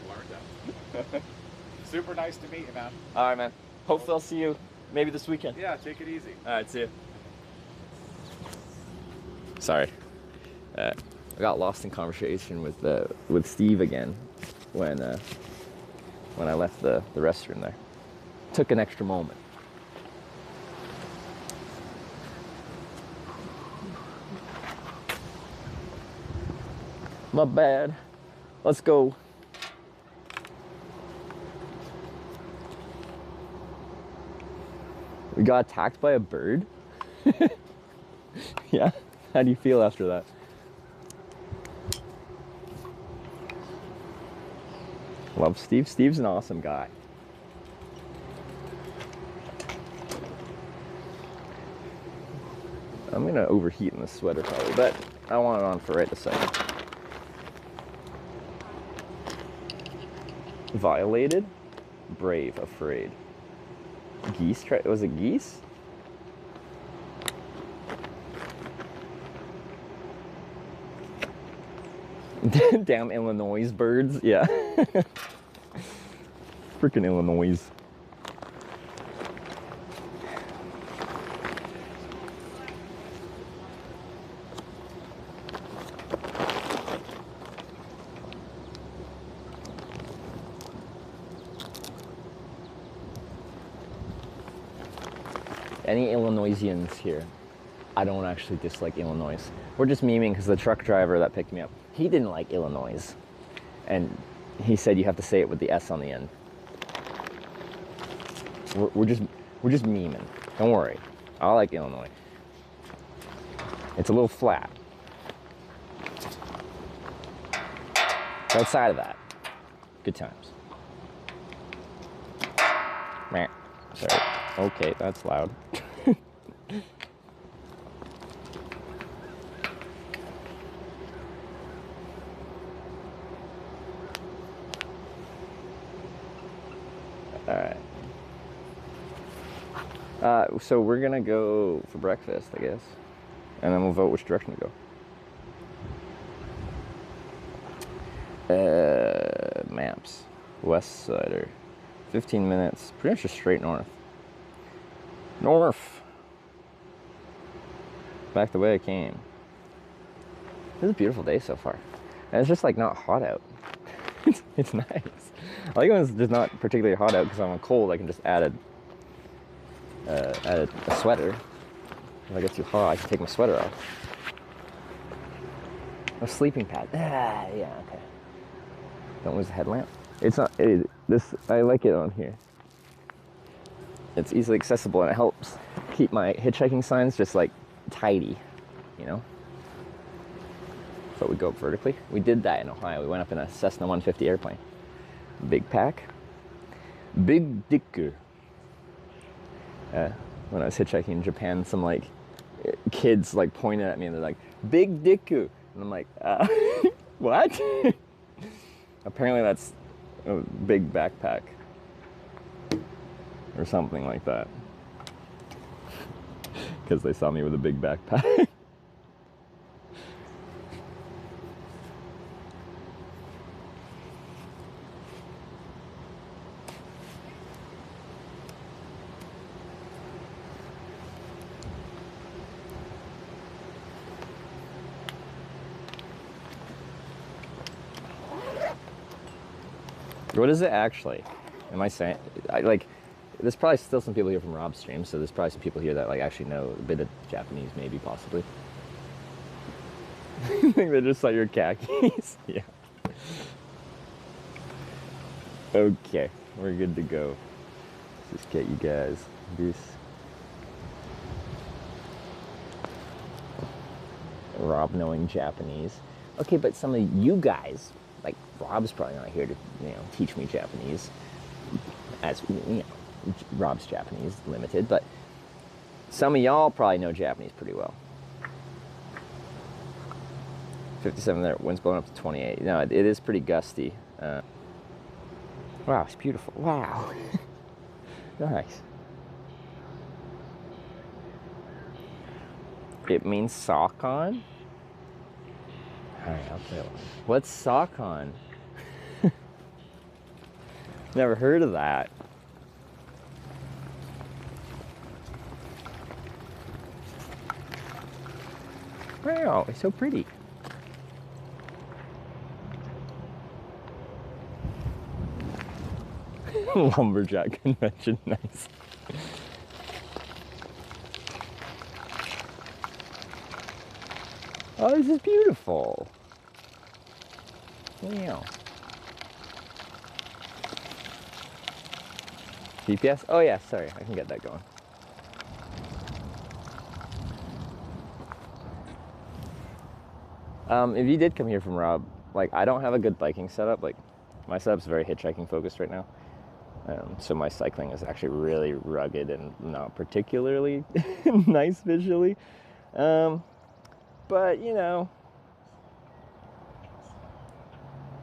learned that. Super nice to meet you, man. All right, man. Hopefully I'll see you maybe this weekend. Yeah, take it easy. All right, see you. Sorry. I got lost in conversation with Steve again when I left the restroom there. Took an extra moment. My bad. Let's go. We got attacked by a bird? Yeah? How do you feel after that? Love Steve. Steve's an awesome guy. I'm gonna overheat in this sweater probably, but I want it on for right a second. Violated, brave, afraid. Geese, was it geese? Damn Illinois birds, yeah. Freaking Illinois. Any Illinoisians here? I don't actually dislike Illinois. We're just memeing because the truck driver that picked me up, he didn't like Illinois. And he said you have to say it with the S on the end. We're just memeing. Don't worry. I like Illinois. It's a little flat. Outside of that, good times. Meh. Sorry. Okay, that's loud. Alright. So we're gonna go for breakfast, I guess. And then we'll vote which direction to go. Maps. West Sider. 15 minutes. Pretty much just straight north. North! Back the way I came. This is a beautiful day so far. And it's just like not hot out. It's nice. I like when it's just not particularly hot out because I'm cold. I can just add a sweater. If I get too hot, I can take my sweater off. A sleeping pad. Ah, yeah, okay. Don't lose the headlamp. It's not. I like it on here. It's easily accessible and it helps keep my hitchhiking signs just like tidy, you know. But we go up vertically. We did that in Ohio. We went up in a Cessna 150 airplane. Big pack. Big dicker. When I was hitchhiking in Japan, some like kids like pointed at me and they're like, "Big dicker," and I'm like, what? Apparently that's a big backpack or something like that, because they saw me with a big backpack. What is it actually? Am I saying, there's probably still some people here from Rob's stream, so there's probably some people here that like actually know a bit of Japanese, maybe, possibly. I think they just saw your khakis. Yeah. Okay, we're good to go. Let's just get you guys this. Rob knowing Japanese. Okay, but some of you guys, like Rob's probably not here to, teach me Japanese, as Rob's Japanese limited, but some of y'all probably know Japanese pretty well. 57 there, wind's blowing up to 28. No, it is pretty gusty. Wow, it's beautiful. Wow. Nice. It means sock on? Alright, I'll play along. What's Sockon? Never heard of that. Wow, it's so pretty. Lumberjack convention, nice. Oh, this is beautiful. Wow. GPS? Oh yeah, sorry, I can get that going. If you did come here from Rob, like I don't have a good biking setup. Like my setup's very hitchhiking focused right now. So my cycling is actually really rugged and not particularly nice visually. But you know,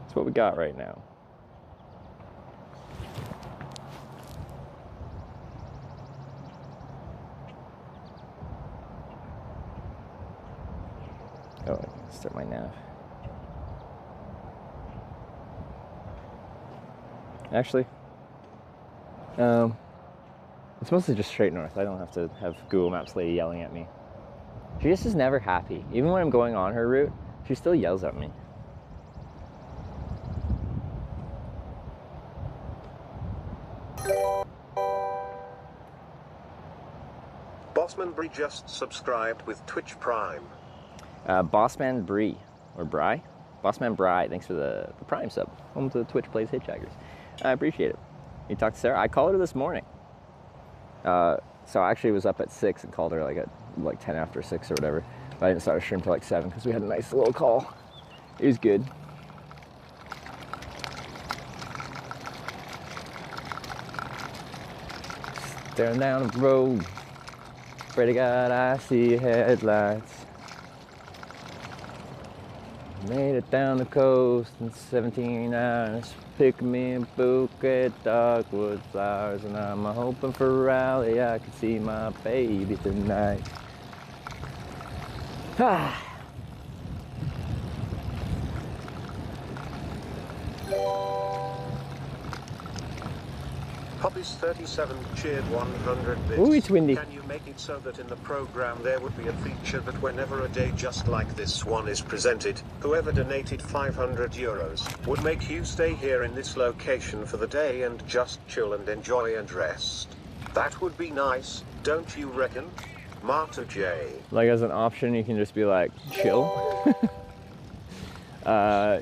it's what we got right now. Oh, I can start my nav. Actually, it's mostly just straight north. I don't have to have Google Maps lady yelling at me. She just is never happy. Even when I'm going on her route, she still yells at me. Bossman Bree just subscribed with Twitch Prime. Bossman Bree, or Bry? Bossman Bry, thanks for the Prime sub. Home to Twitch Plays Hitchhikers. I appreciate it. You talked to Sarah? I called her this morning. So I actually was up at 6 and called her like at 10 after 6 or whatever. But I didn't start a stream till like 7 because we had a nice little call. It was good. Staring down the road. Pray to God I see headlights. Made it down the coast in 17 hours. Pick me a bouquet of dogwood flowers, and I'm hoping for a rally. I can see my baby tonight. Ah. Hobbies37 cheered 100 bits. Ooh, it's windy. Can you make it so that in the program there would be a feature that whenever a day just like this one is presented, whoever donated 500 euros would make you stay here in this location for the day and just chill and enjoy and rest? That would be nice, don't you reckon? Marta J. Like as an option, you can just be like, chill. Why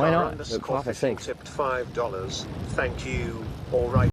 not? For profit's sake. Tipped $5. Thank you. All right.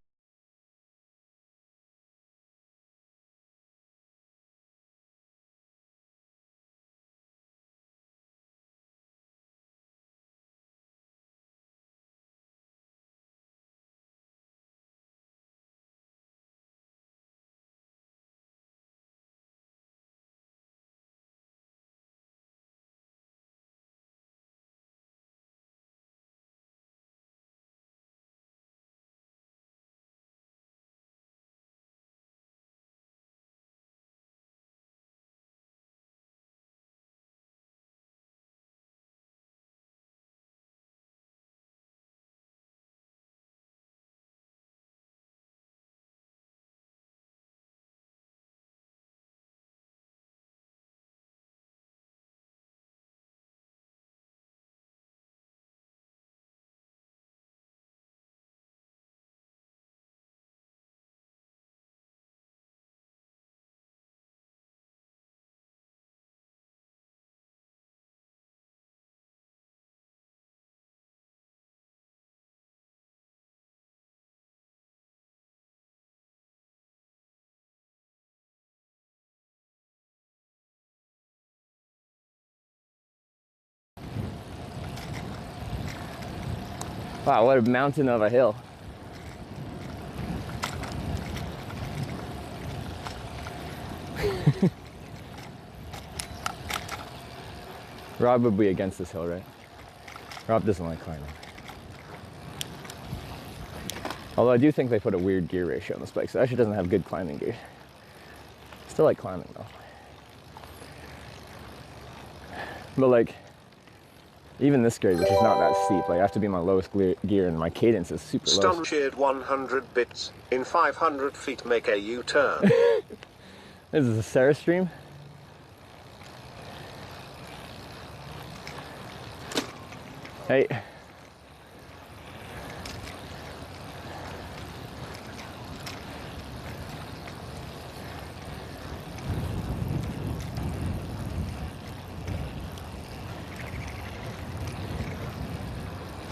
Wow, what a mountain of a hill. Rob would be against this hill, right? Rob doesn't like climbing. Although I do think they put a weird gear ratio on this bike, so it actually doesn't have good climbing gear. Still like climbing though. But like, Even this grade, which is not that steep, like I have to be in my lowest gear and my cadence is super low. Stun cheered 100 bits. In 500 feet, make a U-turn. This is a Sarah stream. Hey.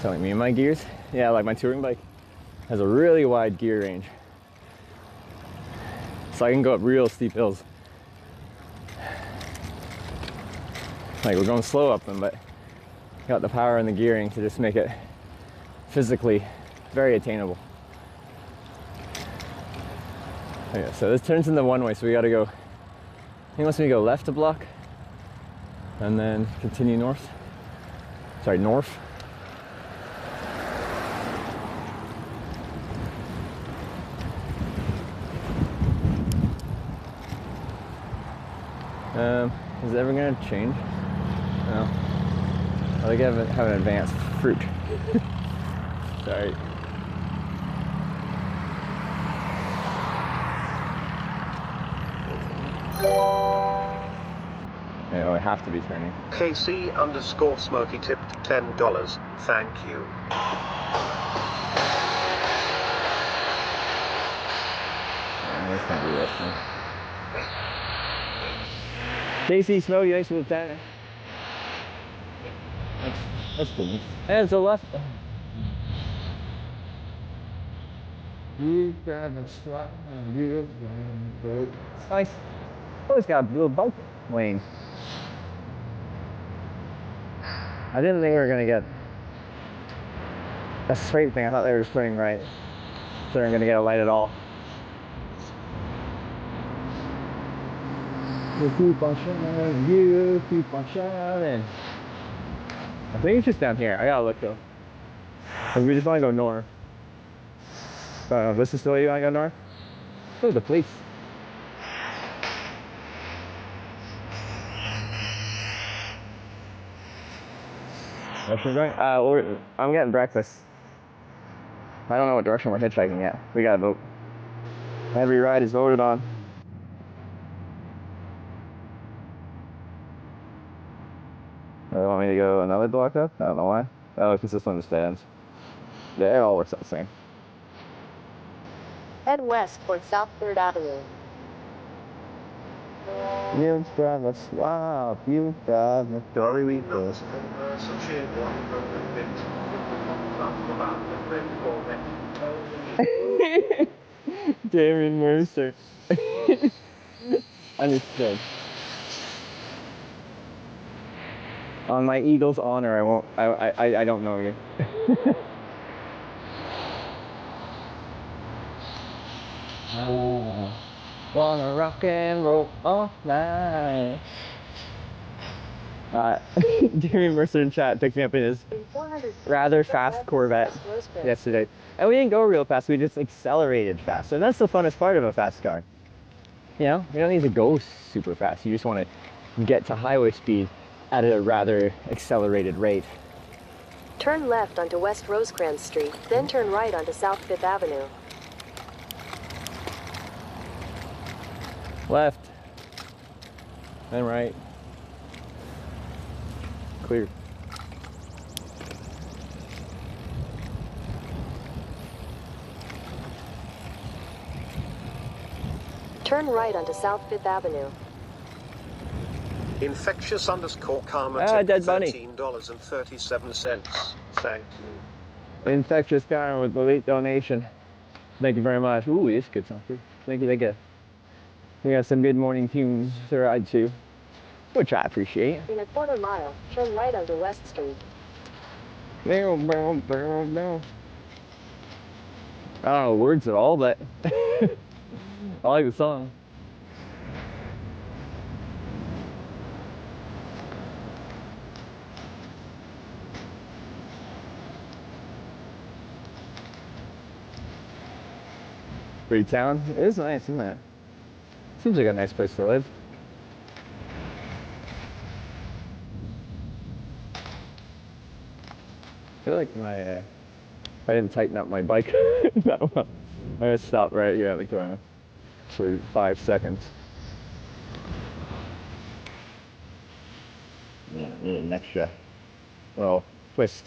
Telling me my gears? Yeah, like my touring bike has a really wide gear range. So I can go up real steep hills. Like we're going slow up them, but got the power and the gearing to just make it physically very attainable. Okay, so this turns into one way, so we gotta go, he wants me to go left to block and then continue north. Sorry, north. Is it ever gonna change? No. I think I have an advanced fruit. Sorry. Yeah, I have to be turning. KC_Smoky tipped $10. Thank you. I can't do that. JC Smokey, thanks for the 10. That's cool. And so left. You got a spot. It's nice. Oh, it's got a little bike lane. I didn't think we were gonna get a straight thing. I thought they were putting right. So they're gonna get a light at all. You keep on shining, you keep on shining. I think it's just down here. I gotta look though. We just wanna go north. This is still you wanna go north? Oh, the police. Direction we're going? I'm getting breakfast. I don't know what direction we're hitchhiking yet. We gotta vote. Every ride is voted on. They want me to go another block up? I don't know why. Oh, because this one stands. Yeah, it all works out the same. Head west toward South 3rd Avenue. You drive us wild, you drive us story we go. Damien Mercer. Understood. On my Eagles honor, I won't. I don't know you. Wanna rock and roll all night. Damien Mercer in chat picked me up in his rather fast Corvette yesterday. And we didn't go real fast, we just accelerated fast. And that's the funnest part of a fast car. You know, you don't need to go super fast. You just want to get to highway speed at a rather accelerated rate. Turn left onto West Rosecrans Street, then turn right onto South 5th Avenue. Left. Then right. Clear. Turn right onto South 5th Avenue. Infectious_karma Dead bunny. $13.37. Thank you. Infectious Karen with the late donation. Thank you very much. Ooh, it's good song. Thank you, thank you. We got some good morning tunes to ride to, which I appreciate. In a quarter mile, turn right onto West Street. Barrel, barrel, barrel, barrel. I don't know words at all, but I like the song. Great town. It is nice, isn't it? Seems like a nice place to live. feel like I didn't tighten up my bike that well. I'm gonna stop right here at the corner for 5 seconds. Yeah, need an extra little twist.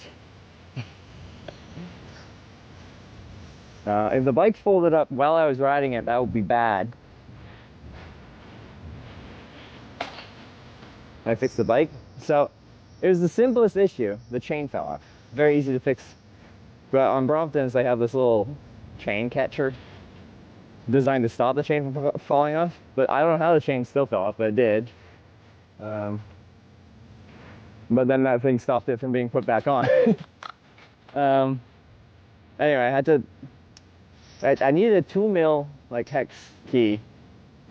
If the bike folded up while I was riding it, that would be bad. I fixed the bike. So it was the simplest issue. The chain fell off. Very easy to fix. But on Bromptons, they have this little chain catcher designed to stop the chain from falling off. But I don't know how the chain still fell off, but it did. But then that thing stopped it from being put back on. Anyway, I needed a 2mm like hex key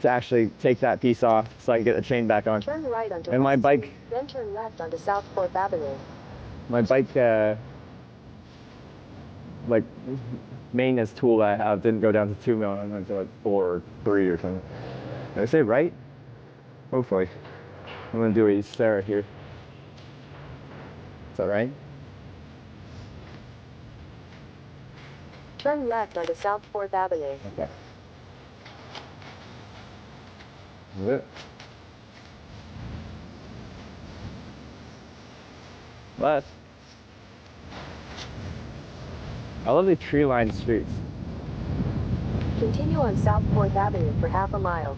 to actually take that piece off so I can get the chain back on. Turn right onto And my West bike, Street, then turn left onto South 4th Avenue. my bike, like maintenance tool that I have didn't go down to 2mm. I went to like 4 or 3 or something. Did I say right? Hopefully. I'm gonna do a Sarah here. Is that right? Turn left onto South 4th Avenue. Okay. Is it? Left. I love the tree-lined streets. Continue on South 4th Avenue for half a mile.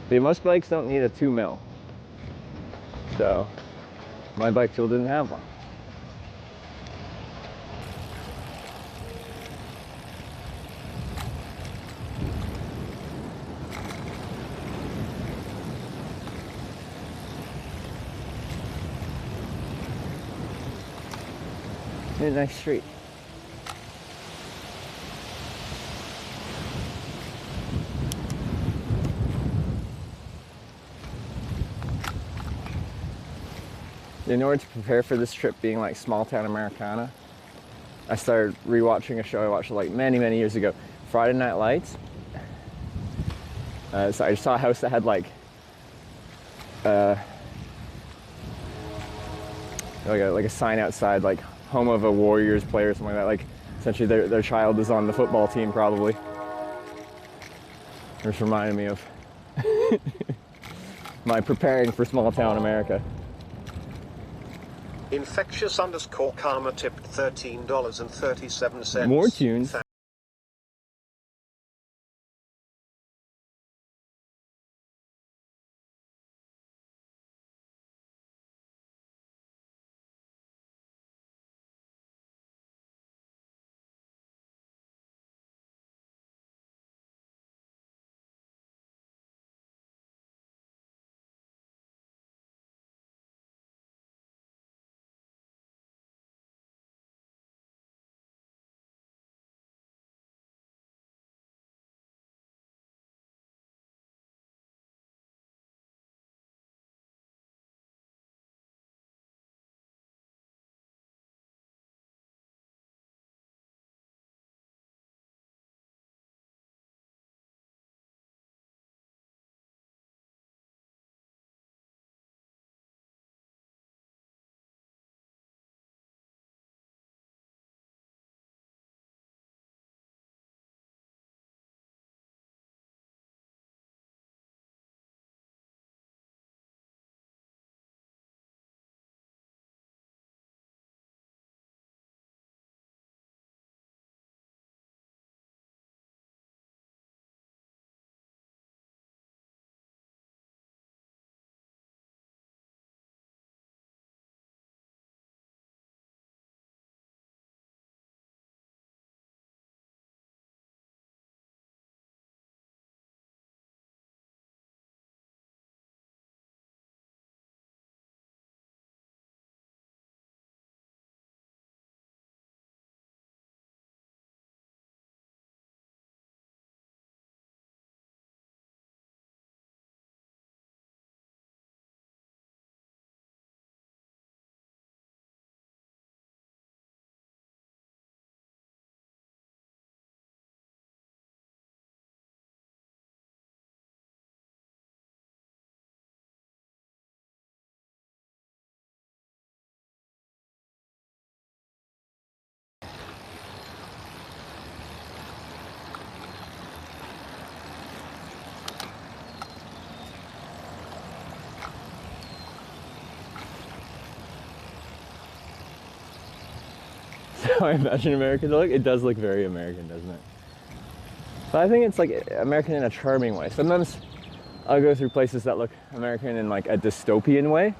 See, most bikes don't need a 2mm. So, my bike still didn't have one. It's a nice street. In order to prepare for this trip being like small town Americana, I started rewatching a show I watched like many years ago, Friday Night Lights. So I saw a house that had like a sign outside, like home of a Warriors player or something like that. Like essentially their child is on the football team probably. Which reminded me of my preparing for small town America. Infectious_karma tipped $13.37. More tunes. how I imagine America to look. It does look very American, doesn't it? But I think it's like American in a charming way. Sometimes I'll go through places that look American in like a dystopian way.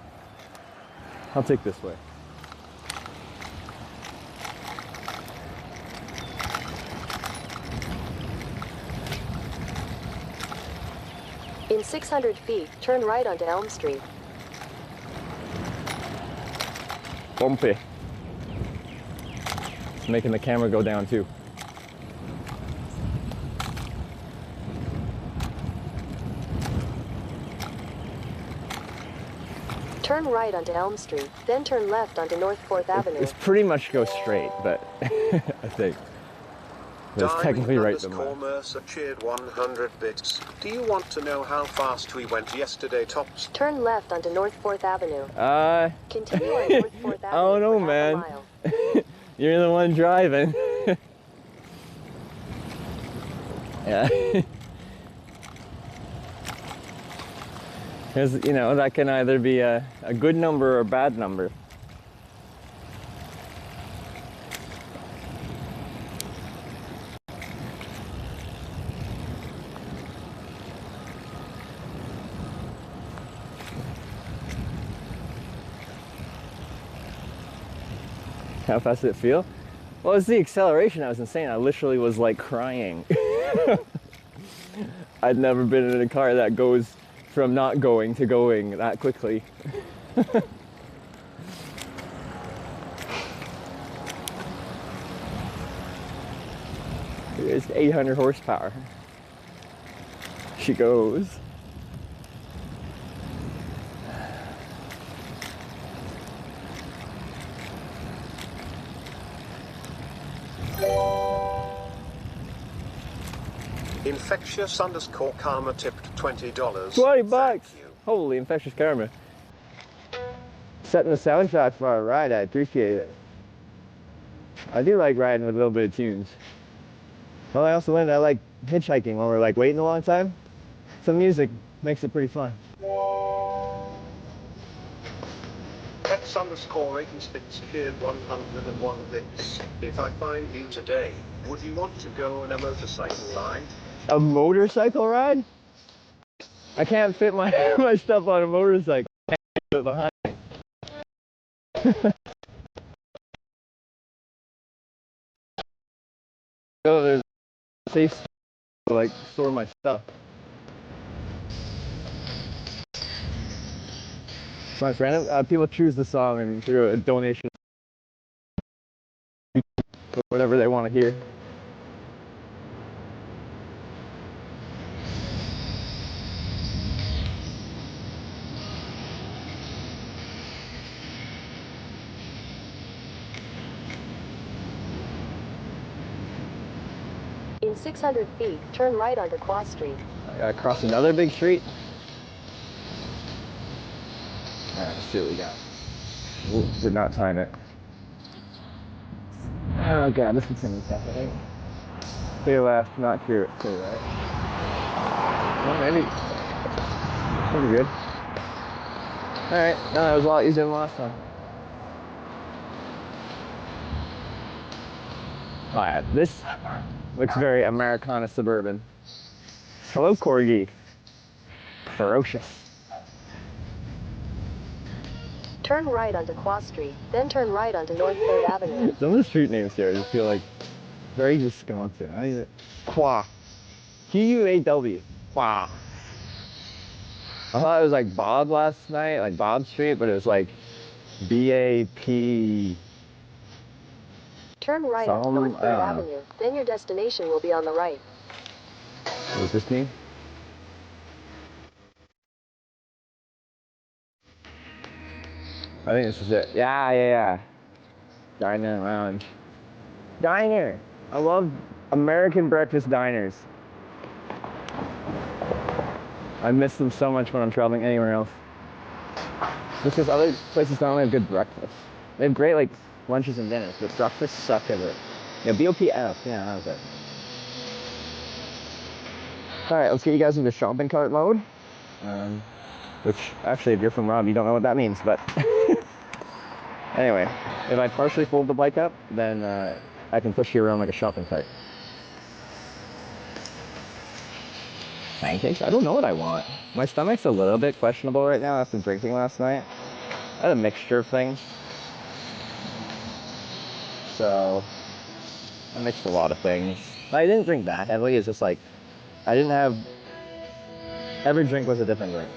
I'll take this way. In 600 feet, turn right onto Elm Street. Bumpy. It's making the camera go down too. Turn right onto Elm Street, then turn left onto North 4th Avenue. It's pretty much go straight, but I think it's technically right to left. Mercer cheered 100 bits. Do you want to know how fast we went yesterday, Tops? Turn left onto North 4th Avenue. Continue on North 4th Avenue. I don't know, for man. half a mile. You're the one driving. Yeah. Because, you know, that can either be a good number or a bad number. How fast did it feel? Well, it's the acceleration. I was insane. I literally was like crying. I'd never been in a car that goes from not going to going that quickly. It's 800 horsepower. She goes. Infectious _ karma tipped $20. 20 bucks! Holy infectious karma. Setting the soundtrack for our ride, I appreciate it. I do like riding with a little bit of tunes. Well, I also learned I like hitchhiking when we're like waiting a long time. Some music makes it pretty fun. Pets _ 86 cheered 101 bits. If I find you today, would you want to go on a motorcycle ride? A motorcycle ride? I can't fit my my stuff on a motorcycle. I can't put it behind. Oh, there's a safe spot to like store my stuff. So my friend, people choose the song and through a donation, whatever they want to hear. In 600 feet, turn right onto Quad Street. I gotta cross another big street. Alright, let's see what we got. Ooh, did not time it. Oh god, this is gonna be tough, I think. Clear left, not clear right. Well, maybe. Pretty good. Alright, no, that was a lot easier than last time. Alright, this looks very Americana suburban. Hello, Corgi. Ferocious. Turn right onto Quad Street, then turn right onto North 3rd Avenue. Some of the street names here I just feel like very Wisconsin. Qua. Q-U-A-W. Qua. I thought it was like Bob last night, like Bob Street, but it was like B-A-P. Turn right onto North 3rd Avenue, then your destination will be on the right. What does this mean? I think this is it. Yeah. Diner Lounge. Diner! I love American breakfast diners. I miss them so much when I'm traveling anywhere else. Just because other places don't have good breakfast. They have great like lunches and dinners, but breakfast suck at it. Yeah, BOPF. Yeah, that was it. Alright, let's get you guys into shopping cart mode. Which, actually, if you're from Rob, you don't know what that means, but... Anyway, if I partially fold the bike up, then I can push you around like a shopping cart. Pancakes? I don't know what I want. My stomach's a little bit questionable right now after drinking last night. I had a mixture of things. So, I mixed a lot of things. I didn't drink that heavily, it's just like, I didn't have... Every drink was a different drink.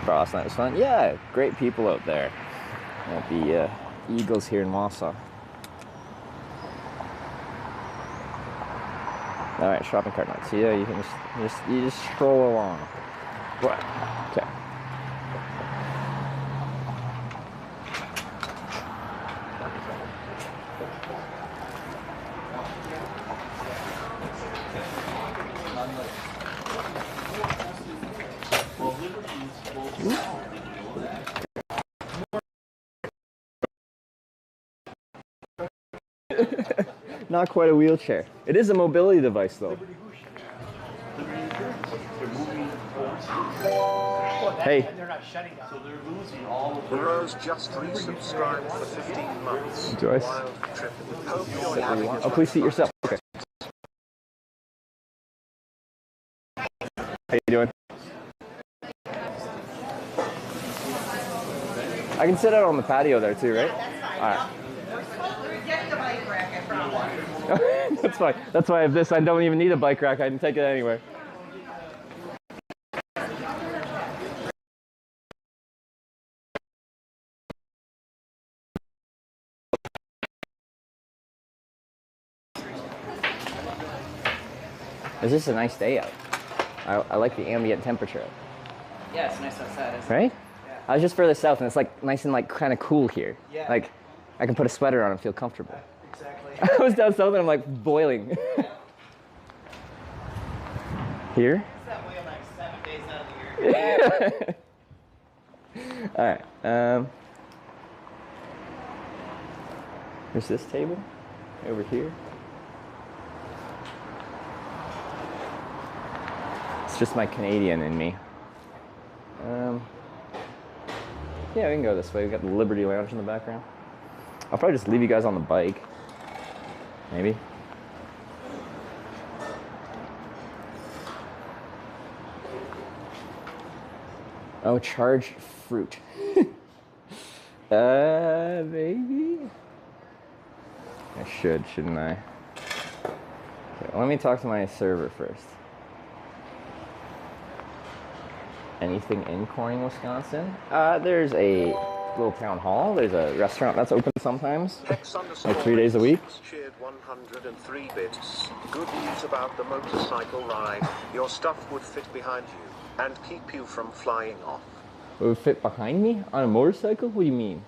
Last night was fun. Yeah, great people out there at the Eagles here in Wausau. All right, shopping cart night. So yeah, you can just stroll along. What? Okay. Not quite a wheelchair. It is a mobility device, though. Hey. Rose just resubscribed for 15 months. Joyce. Wild trip. Hope you're having a Oh, please seat yourself. Okay. How you doing? I can sit out on the patio there too, right? All right. That's fine. That's why I have this. I don't even need a bike rack. I can take it anywhere. It's just a nice day out. I like the ambient temperature. Yeah, it's nice outside, isn't it? Right? Yeah. I was just further south, and it's like nice and like kind of cool here. Yeah. Like I can put a sweater on and feel comfortable. Exactly. I was down south and I'm like boiling. Here? It's that way like 7 days out of the year. All right. There's this table over here. It's just my Canadian in me. Yeah, we can go this way. We got the Liberty Lounge in the background. I'll probably just leave you guys on the bike. Maybe. Oh, charge fruit. Maybe? I should, shouldn't I? Okay, let me talk to my server first. Anything in Corning, Wisconsin? There's a little town hall. There's a restaurant that's open sometimes, like 3 days a week. Cheered 103 bits. Good news about the motorcycle ride. Your stuff would fit behind you and keep you from flying off. It would fit behind me on a motorcycle? What do you mean?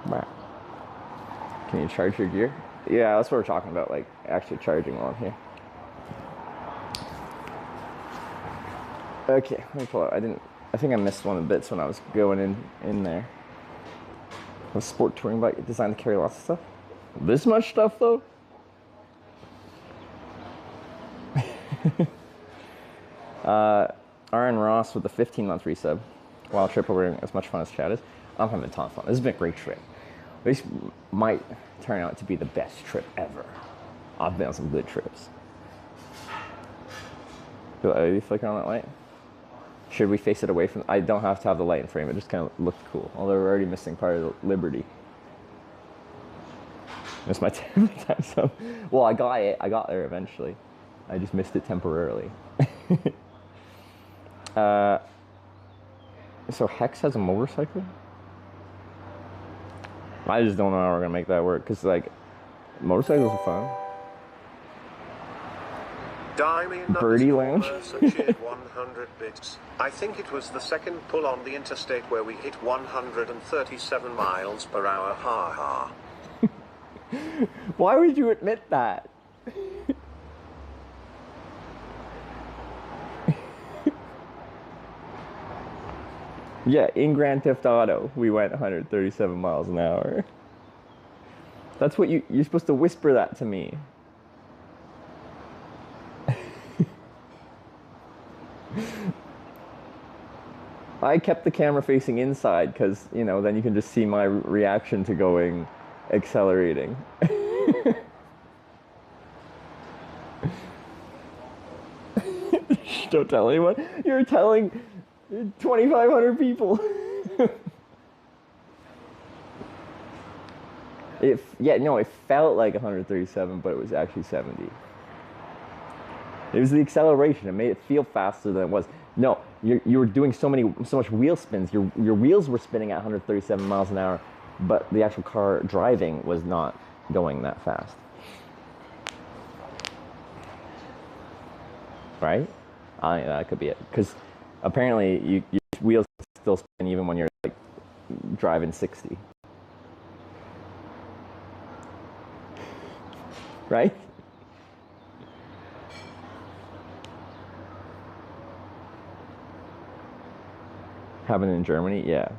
Wow. Can you charge your gear? Yeah, that's what we're talking about, like actually charging on here. Okay, let me pull out. I think I missed one of the bits when I was going in there. A sport touring bike designed to carry lots of stuff. This much stuff though? Aaron Ross with the 15-month resub. Wild trip, we're having as much fun as Chad is. I'm having a ton of fun. This has been a great trip. This might turn out to be the best trip ever. I've been on some good trips. Do you flicker on that light? Should we face it away from? I don't have to have the light in frame. It just kind of looked cool. Although we're already missing part of the Liberty. It's my time zone. Well, I got it. I got there eventually. I just missed it temporarily. So Hex has a motorcycle? I just don't know how we're gonna make that work. Cause like, motorcycles are fun. Birdie Lounge. 100 bits. I think it was the second pull on the interstate where we hit 137 miles per hour. Ha ha. Why would you admit that? Yeah, in Grand Theft Auto, we went 137 miles an hour. That's what you're supposed to whisper that to me. I kept the camera facing inside because, you know, then you can just see my reaction to going accelerating. Don't tell anyone. You're telling 2,500 people. It felt like 137, but it was actually 70. It was the acceleration. It made it feel faster than it was. No, you were doing so much wheel spins. Your wheels were spinning at 137 miles an hour, but the actual car driving was not going that fast. Right? That could be it. Because apparently your wheels still spin even when you're like driving 60. Right? Happened in Germany? Yeah.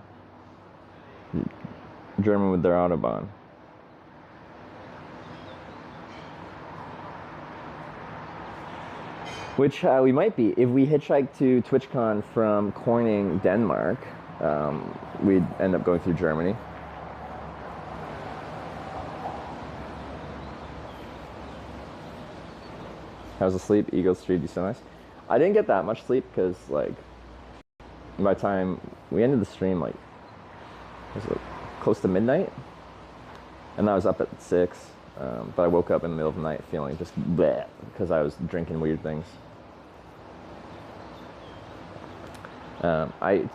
German with their Autobahn. Which we might be. If we hitchhiked to TwitchCon from Corning, Denmark, we'd end up going through Germany. How's the sleep? Eagle Street, you so nice. I didn't get that much sleep because, like, by the time we ended the stream, like, was it close to midnight? And I was up at 6, but I woke up in the middle of the night feeling just bleh because I was drinking weird things. I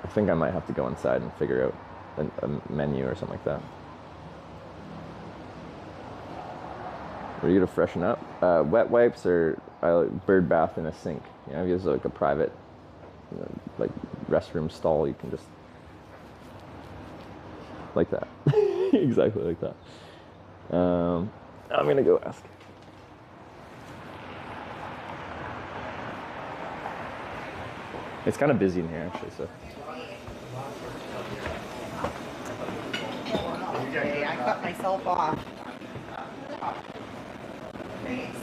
think I might have to go inside and figure out a menu or something like that. Were you to freshen up? Wet wipes or bird bath in a sink. You know, if there's like a private, like restroom stall, you can just like that. Exactly like that. I'm gonna go ask. It's kind of busy in here actually, so. Okay, I cut myself off. Thanks.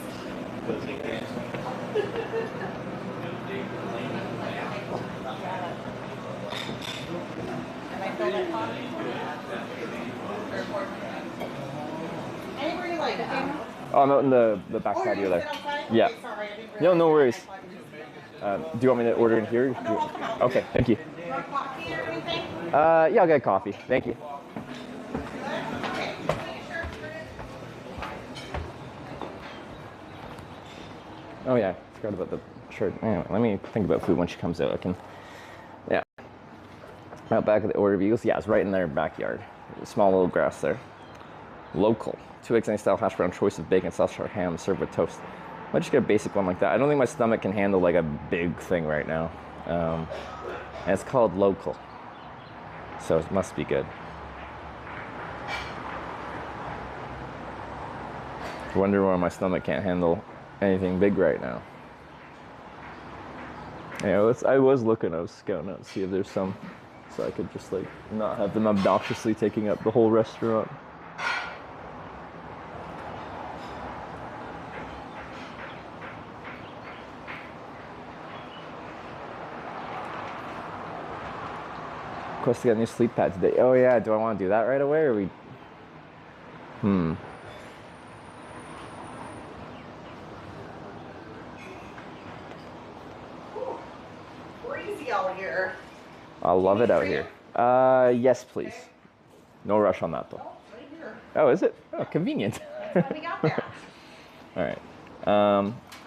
And I filled it up. Anywhere you like, Oh, I'm out in the back patio there. Yeah. Okay, sorry, I didn't No, no worries. realize. Do you want me to order in here? No, I'll come out. Okay, thank you. You want coffee or anything? Yeah, I'll get coffee. Thank you. Okay, sure. Oh yeah, I forgot about the shirt. Anyway, let me think about food when she comes out. I can, yeah. Out back of the Order of Eagles. Yeah, it's right in their backyard. Small little grass there. Local. 2 eggs, any style hash brown, choice of bacon, South Shore ham, served with toast. I might just get a basic one like that. I don't think my stomach can handle like a big thing right now. And it's called local, so it must be good. I wonder why my stomach can't handle anything big right now. Yeah, I was looking, I was scouting out to see if there's some, so I could just like not have them obnoxiously taking up the whole restaurant. Quest to get a new sleep pad today. Oh yeah, do I want to do that right away or we? Crazy out here. I love it out here. Yes, please. No rush on that though. Oh, right here. Oh, is it? Oh, convenient. That's why we got that. All right.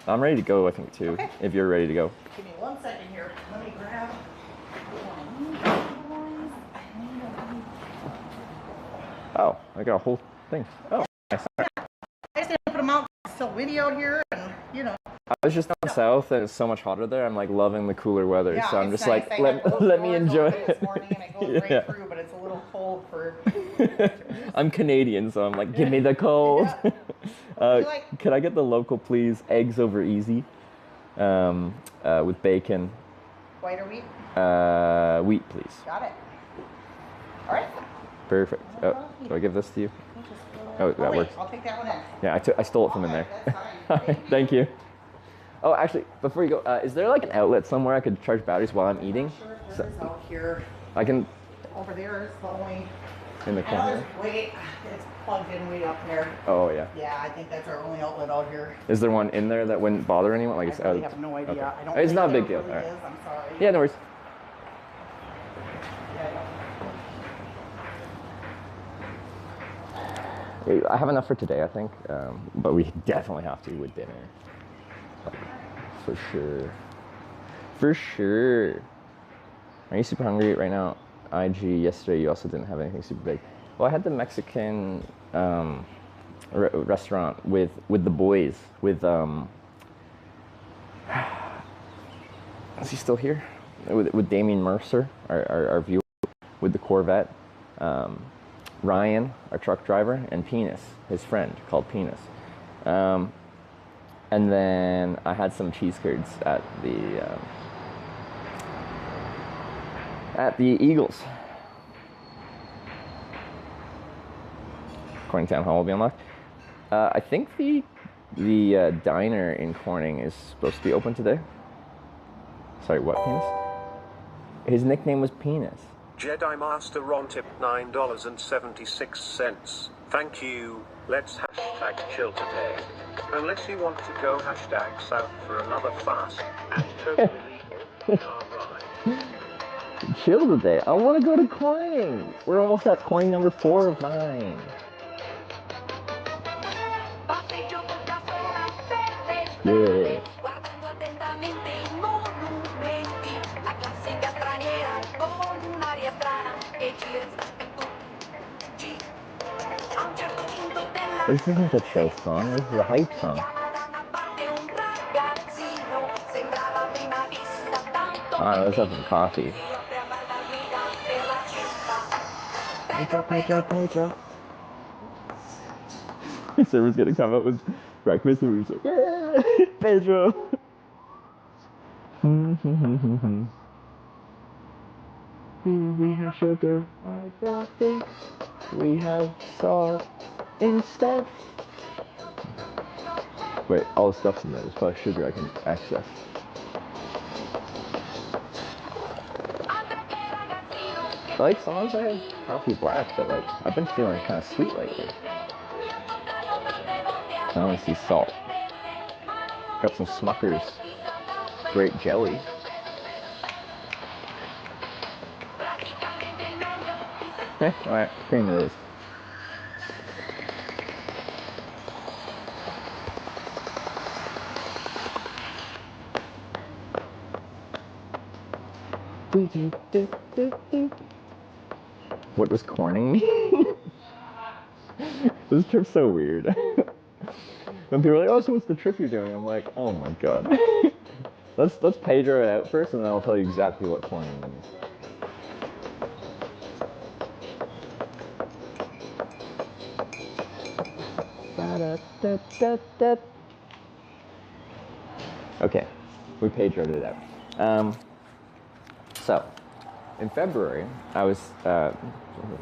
I'm ready to go, I think, too, Okay. if you're ready to go. Give me 1 second here. Let me grab. Oh, I got a whole thing. Oh, nice. I just didn't put them out. Still video here, and you know. I was just down south and it's so much hotter there. I'm like loving the cooler weather, Yeah, so I'm it's just nice. like, I had both let me doors enjoy open it. This morning and it goes Yeah. right through, but it's a little cold for. I'm Canadian, so I'm like, give me the cold. Yeah. Could I get the local, please? Eggs over easy, with bacon. White or wheat? Wheat, please. Got it. All right. Perfect. Oh, do I give this to you? Oh, that wait, works. I'll take that one in. Yeah, I stole it from in Okay, there. that's fine. Thank you. Oh, actually, before you go, is there like an outlet somewhere I could charge batteries while I'm eating? Sure, if there is out here. I can Over there is the only. in the corner. Wait, it's plugged in way up there. Oh yeah. Yeah, I think that's our only outlet out here. Is there one in there that wouldn't bother anyone? Like it's I really out. have no idea. Okay. I don't It's think not a there big deal. really All right. is. I'm sorry. Yeah, no worries. I have enough for today, I think, but we definitely have to with dinner, like, for sure. For sure. Are you super hungry right now? IG, yesterday you also didn't have anything super big. Well, I had the Mexican restaurant with the boys, with is he still here? With Damien Mercer, our viewer, with the Corvette. Ryan, our truck driver, and Penis, his friend, called Penis. And then I had some cheese curds at the Eagles. Corning Town Hall will be unlocked. I think the diner in Corning is supposed to be open today. Sorry, what, Penis? His nickname was Penis. Jedi Master Ron tip $9.76. Thank you. Let's hashtag chill today. Unless you want to go hashtag south for another fast and totally legal. Alright. Chill today. I want to go to Corning. We're almost at Corning number 4 of 9. Yeah. This isn't a chill song, this is a hype song. Alright, let's have some coffee. Pedro. Someone's gonna come up with breakfast and we're just like, yeah, Pedro. We have sugar, I got it. We have salt instead. Wait, all the stuff's in there. There's probably sugar I can access. I like songs I have coffee black, but like I've been feeling kind of sweet lately. I want to see salt. Got some Smucker's grape jelly. Alright, cream it is. What does Corning mean? This trip's so weird. When people are like, oh, so what's the trip you're doing? I'm like, oh my god. Let's Pedro it out first and then I'll tell you exactly what Corning means. Okay, we Pedro'd it out. So, in February, I was,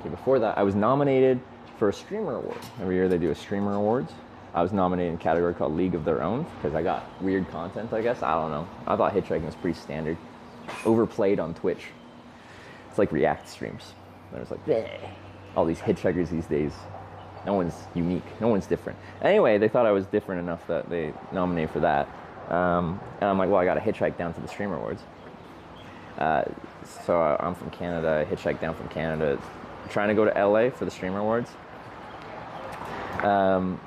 before that, I was nominated for a Streamer Award. Every year they do a Streamer Awards. I was nominated in a category called League of Their Own because I got weird content, I guess. I don't know. I thought hitchhiking was pretty standard. Overplayed on Twitch. It's like React streams. There's like, bleh. All these hitchhikers these days. No one's unique. No one's different. Anyway, they thought I was different enough that they nominated for that. And I'm like, well, I got to hitchhike down to the Streamer Awards. So I'm from Canada. I hitchhiked down from Canada, trying to go to LA for the Streamer Awards. And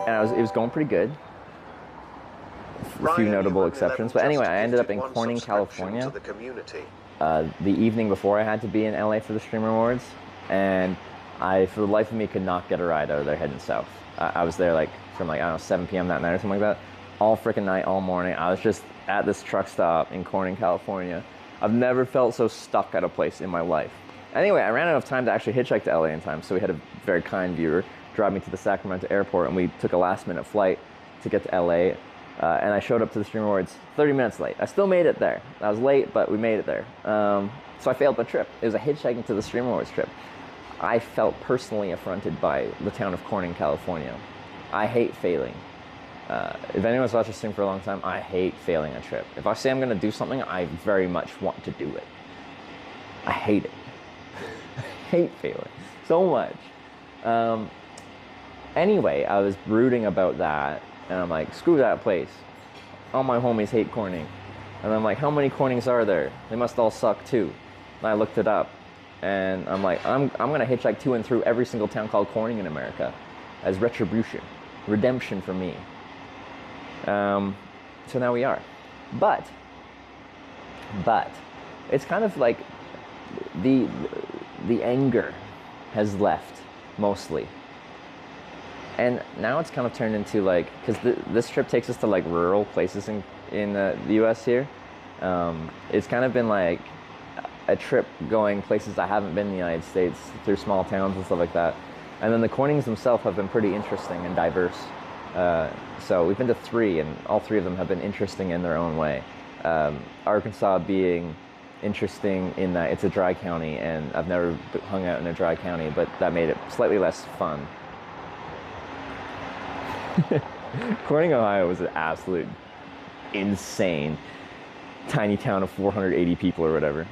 it was going pretty good. A few notable exceptions. But anyway, I ended up in Corning, California. The evening before I had to be in LA for the Streamer Awards. And I, for the life of me, could not get a ride out of there heading south. I was there like from like, I don't know, 7 p.m. that night or something like that. All freaking night, all morning. I was just at this truck stop in Corning, California. I've never felt so stuck at a place in my life. Anyway, I ran out of time to actually hitchhike to LA in time, so we had a very kind viewer drive me to the Sacramento airport, and we took a last-minute flight to get to LA. And I showed up to the Stream Awards 30 minutes late. I still made it there. I was late, but we made it there. So I failed the trip. It was a hitchhiking to the Stream Awards trip. I felt personally affronted by the town of Corning, California. I hate failing. If anyone's watched this stream for a long time, I hate failing a trip. If I say I'm going to do something, I very much want to do it. I hate it. I hate failing so much. Anyway, I was brooding about that, and I'm like, screw that place. All my homies hate Corning. And I'm like, how many Cornings are there? They must all suck too. And I looked it up, and I'm like, I'm going to hitchhike to and through every single town called Corning in America as retribution, redemption for me. So now we are. But, it's kind of like the anger has left, mostly. And now it's kind of turned into like, because this trip takes us to like rural places in the US here. It's kind of been like a trip going places I haven't been in the United States, through small towns and stuff like that. And then the Cornings themselves have been pretty interesting and diverse. So we've been to 3, and all 3 of them have been interesting in their own way. Arkansas being interesting in that it's a dry county, and I've never hung out in a dry county, but that made it slightly less fun. Corning, Ohio was an absolute insane tiny town of 480 people or whatever.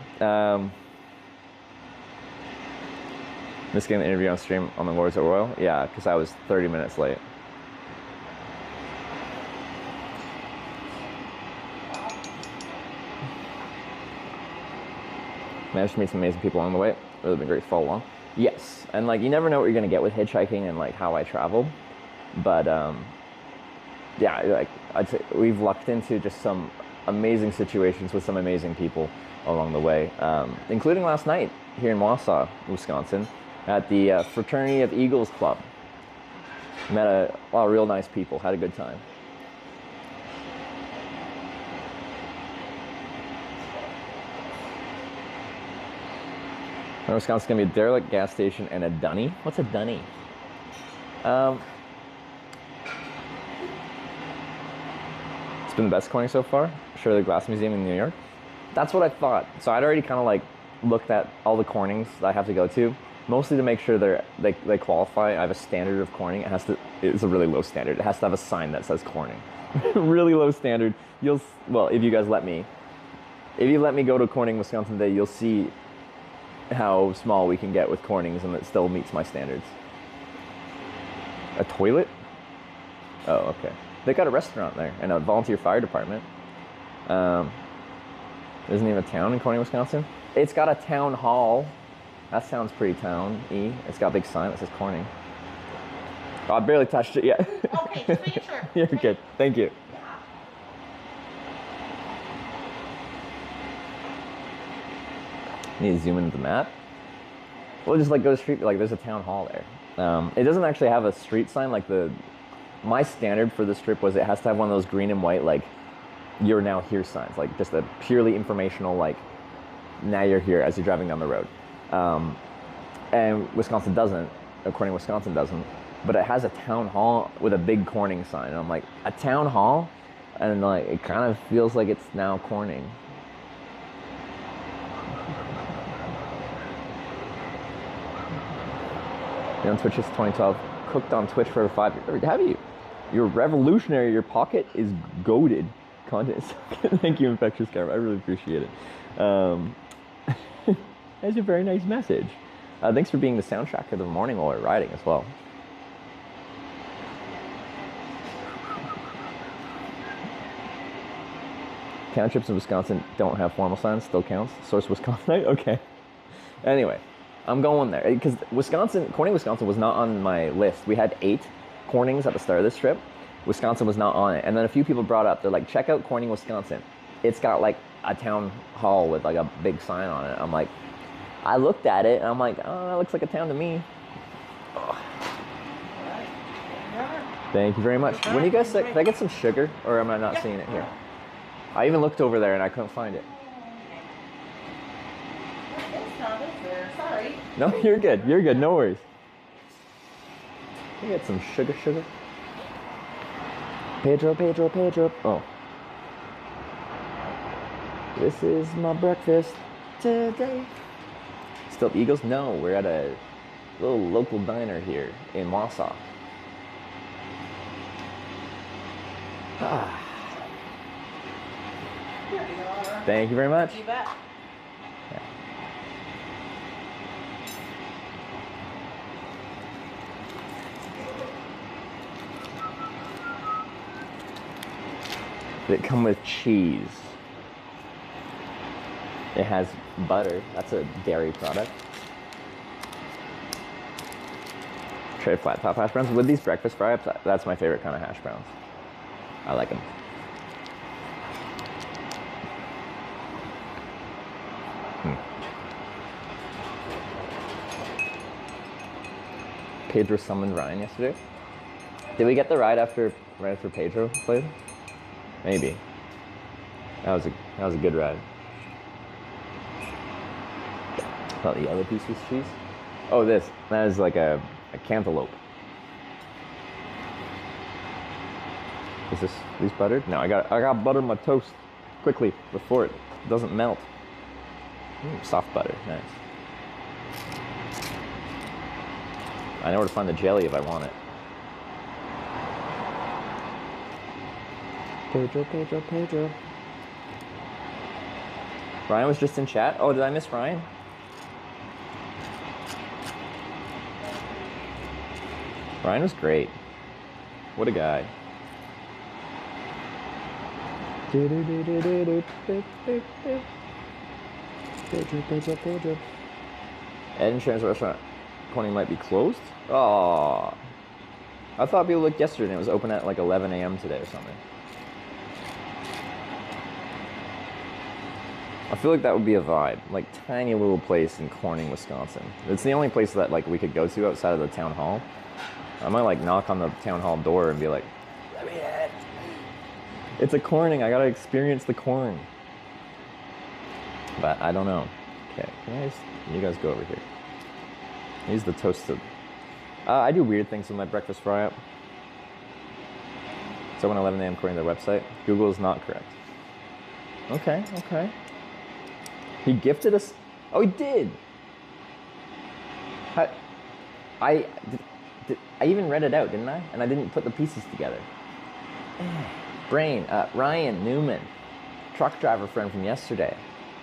Missed getting the interview on stream on the Lords at Royal? Yeah, because I was 30 minutes late. Managed to meet some amazing people along the way. Really been great to follow along. Yes, and like you never know what you're gonna get with hitchhiking and like how I travel, but yeah, like I'd say we've lucked into just some amazing situations with some amazing people along the way, including last night here in Wausau, Wisconsin, at the Fraternity of Eagles Club. Met a lot of real nice people, had a good time. Wisconsin's gonna be a derelict gas station and a dunny. What's a dunny? It's been the best Corning so far. Shirley Glass Museum in New York. That's what I thought. So I'd already kind of like looked at all the Cornings that I have to go to, mostly to make sure they qualify. I have a standard of Corning. It's a really low standard. It has to have a sign that says Corning. Really low standard. Well, if you guys let me. If you let me go to Corning, Wisconsin today, you'll see how small we can get with Cornings, and it still meets my standards. A toilet? Oh, okay. They got a restaurant there and a volunteer fire department. Isn't even a town in Corning, Wisconsin? It's got a town hall. That sounds pretty town-y. It's got a big sign that says Corning. Oh, I barely touched it yet. Okay, just making sure. You're good. Thank you. Need to zoom into the map. We'll just like go to the street, like there's a town hall there. It doesn't actually have a street sign. Like my standard for this trip was it has to have one of those green and white, like you're now here signs, like just a purely informational, like now you're here as you're driving down the road. And Wisconsin doesn't, Corning, Wisconsin doesn't, but it has a town hall with a big Corning sign. And I'm like, a town hall? And like, it kind of feels like it's now Corning. Been on Twitch since 2012. Cooked on Twitch for over 5 years. Have you? You're revolutionary. Your pocket is goated. Content. Thank you, Infectious Camera. I really appreciate it. That's a very nice message. Thanks for being the soundtrack of the morning while we're riding as well. Townships in Wisconsin don't have formal signs. Still counts. Source Wisconsin. Okay. Anyway. I'm going there because Corning, Wisconsin was not on my list. We had 8 Cornings at the start of this trip. Wisconsin was not on it. And then a few people brought up, they're like, check out Corning, Wisconsin. It's got like a town hall with like a big sign on it. I'm like, I looked at it and I'm like, oh, that looks like a town to me. Oh. Thank you very much. When you guys, can I get some sugar or am I not seeing it here? I even looked over there and I couldn't find it. Sorry. No, you're good. You're good. No worries. Can we get some sugar? Pedro, Pedro, Pedro. Oh. This is my breakfast today. Still Eagles? No, we're at a little local diner here in Wausau. Ah. Thank you very much. You bet. Yeah. They come with cheese. It has butter. That's a dairy product. Tray flat top hash browns. With these breakfast fry-ups, that's my favorite kind of hash browns. I like them. Pedro summoned Ryan yesterday. Did we get the ride right after Pedro played? Maybe. That was a good ride. I thought the other piece was cheese. Oh, that is like a cantaloupe. Is these buttered? No, I got butter my toast quickly before it doesn't melt. Soft butter, nice. I know where to find the jelly if I want it. Pedro, Pedro, Pedro. Ryan was just in chat. Oh, did I miss Ryan? Ryan was great. What a guy. Pedro, Pedro, Pedro. Ed and Sharon's restaurant Corning might be closed? Oh, I thought people looked yesterday and it was open at like 11 a.m. today or something. I feel like that would be a vibe. Like tiny little place in Corning, Wisconsin. It's the only place that like we could go to outside of the town hall. I might like knock on the town hall door and be like, let me in. It's a Corning, I gotta experience the corn. But I don't know. Okay, you guys go over here. Use the toasted. I do weird things with my breakfast fry-up. It's open 11 a.m. according to their website. Google is not correct. Okay, okay. He gifted us. Oh, he did. I even read it out, didn't I? And I didn't put the pieces together. Brain, Ryan Newman, truck driver friend from yesterday.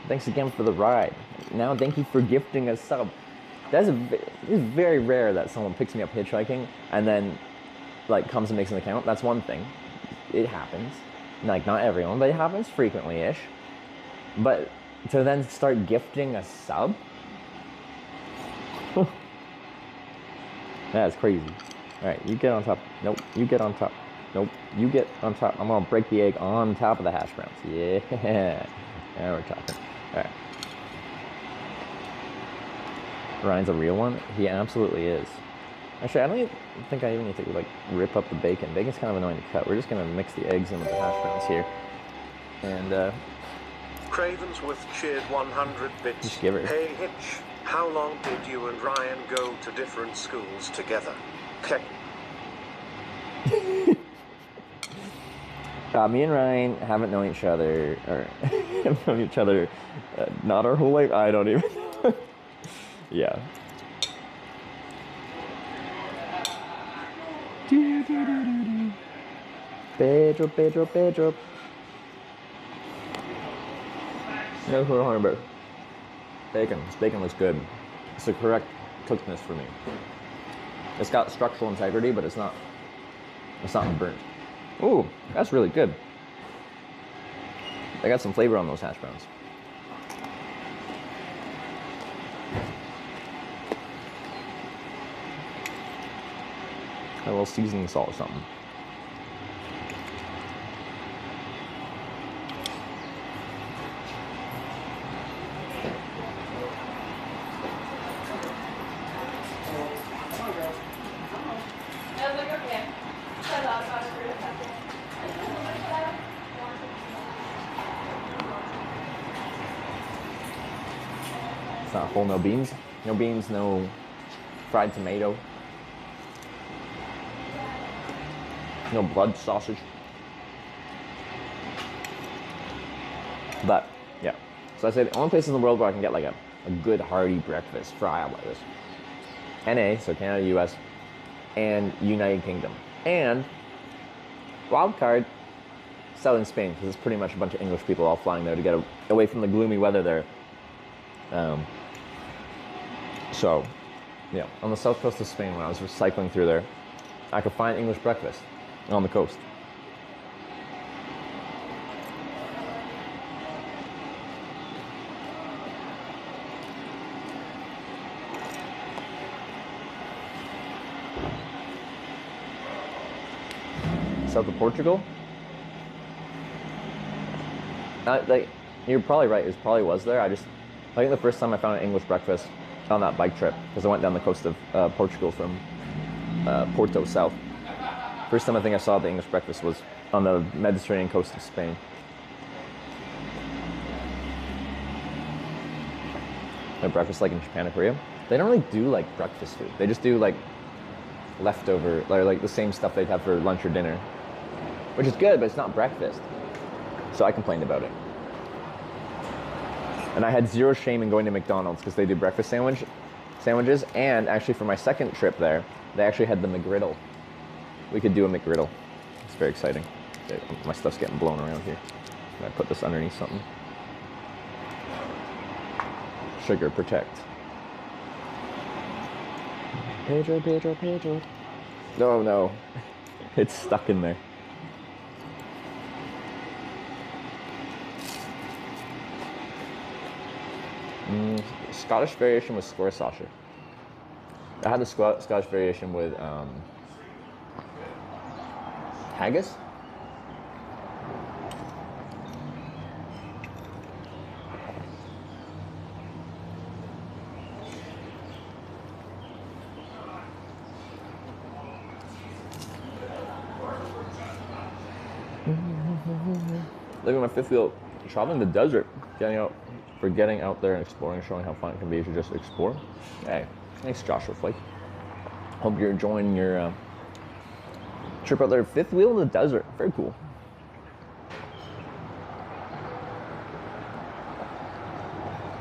Thanks again for the ride. Now thank you for gifting a sub. It's very rare that someone picks me up hitchhiking and then like comes and makes an account. That's one thing. It happens. Like not everyone, but it happens frequently-ish. But to then start gifting a sub? That's crazy. Alright, you get on top. Nope, you get on top. Nope, you get on top. I'm gonna break the egg on top of the hash browns. Yeah. Now we're talking. Alright. Ryan's a real one? He absolutely is. Actually, I don't even think I even need to like rip up the bacon. Bacon's kind of annoying to cut. We're just gonna mix the eggs in with the hash browns here. And Cravensworth cheered 100 bits. Just give her. Hey Hitch, how long did you and Ryan go to different schools together? Okay. Me and Ryan haven't known each other, or have known each other not our whole life. I don't even know. Yeah. Pedro, Pedro, Pedro. No, hold on, bacon. This bacon looks good. It's the correct cookedness for me. It's got structural integrity, but it's not burnt. Ooh, that's really good. I got some flavor on those hash browns. A little seasoning salt or something. It's not whole, no beans. No beans, no fried tomato. No blood sausage. But yeah, so I say the only places in the world where I can get like a good hearty breakfast fry out like this: NA, so Canada, US, and United Kingdom, and wild card, southern Spain, because it's pretty much a bunch of English people all flying there to get away from the gloomy weather there. So, yeah, on the south coast of Spain, when I was cycling through there, I could find English breakfast on the coast. South of Portugal? Like, you're probably right, it probably was there. I think the first time I found an English breakfast on that bike trip, because I went down the coast of Portugal from Porto south. First time I think I saw the English breakfast was on the Mediterranean coast of Spain. Like breakfast like in Japan or Korea, they don't really do like breakfast food. They just do like leftover, like the same stuff they'd have for lunch or dinner, which is good, but it's not breakfast. So I complained about it. And I had zero shame in going to McDonald's because they do breakfast sandwiches. And actually for my second trip there, they actually had the McGriddle. We could do a McGriddle. It's very exciting. My stuff's getting blown around here. I put this underneath something. Sugar protect. Pedro, Pedro, Pedro. No, no. It's stuck in there. Scottish variation with square sausage. I had the Scottish variation with haggis. Living my fifth wheel, traveling the desert, getting out there and exploring, showing how fun it can be to just explore. Hey, thanks Joshua Flake. Hope you're enjoying your trip out there. Fifth wheel in the desert, very cool.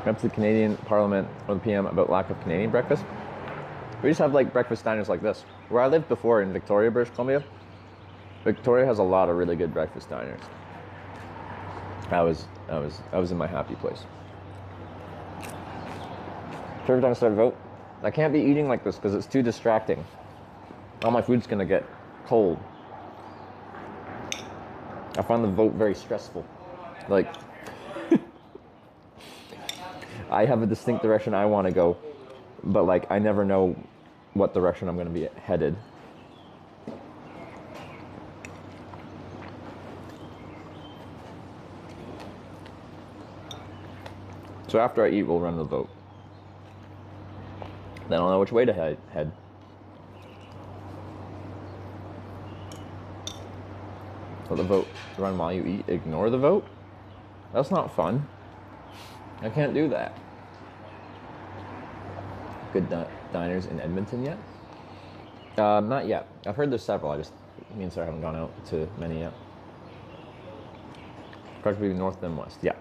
Up to the Canadian Parliament or the PM about lack of Canadian breakfast. We just have like breakfast diners like this. Where I lived before in Victoria, British Columbia, Victoria has a lot of really good breakfast diners. I was in my happy place. Every time I start to vote, I can't be eating like this because it's too distracting. All my food's gonna get cold. I find the vote very stressful. Like, I have a distinct direction I want to go, but like I never know what direction I'm gonna be headed. So after I eat, we'll run the vote. Then I'll know which way to head. Let the vote run while you eat. Ignore the vote? That's not fun. I can't do that. Good diners in Edmonton yet? Not yet. I've heard there's several. Me and Sarah haven't gone out to many yet. Probably north then west. Yeah.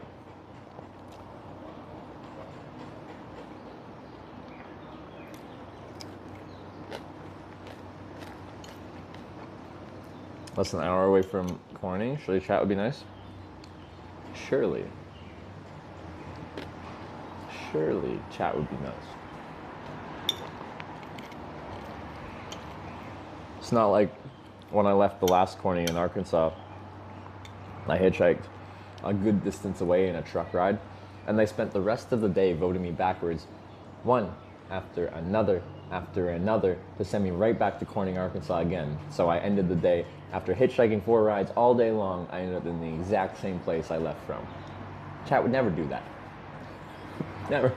Less than an hour away from Corning. Surely chat would be nice. Surely chat would be nice. It's not like when I left the last Corning in Arkansas, I hitchhiked a good distance away in a truck ride, and they spent the rest of the day voting me backwards, one after another, to send me right back to Corning, Arkansas again. So I ended the day, after hitchhiking 4 rides all day long, I ended up in the exact same place I left from. Chat would never do that. Never.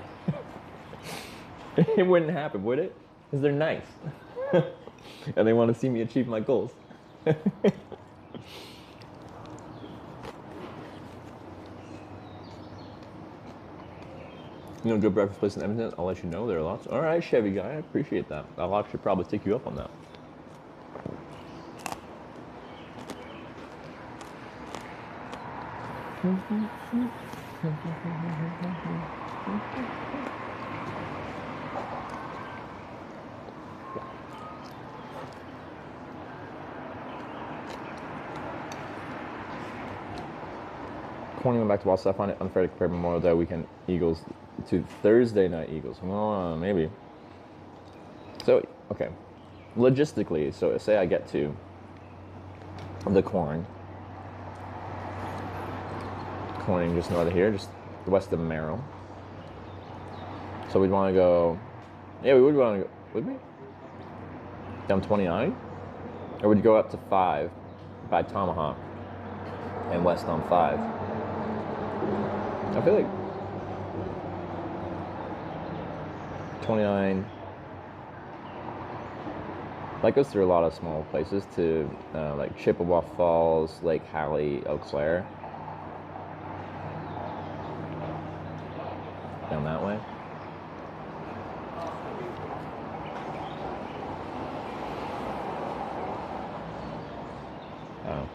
It wouldn't happen, would it? Because they're nice. And they want to see me achieve my goals. You know, good breakfast place in Edmonton? I'll let you know. There are lots. All right, Chevy guy, I appreciate that. I'll actually probably take you up on that. Corning went back to Wausau. I find it unfair to compare Memorial Day weekend Eagles to Thursday night Eagles. Well, maybe. So, okay. Logistically, so say I get to the Corning just north of here, just west of Merrill. So we'd want to go, yeah, we would want to go, would we? Down 29? Or would you go up to 5 by Tomahawk and west on 5? I feel like 29, that goes through a lot of small places to like Chippewa Falls, Lake Hallie, Eau Claire. Down that way. Oh.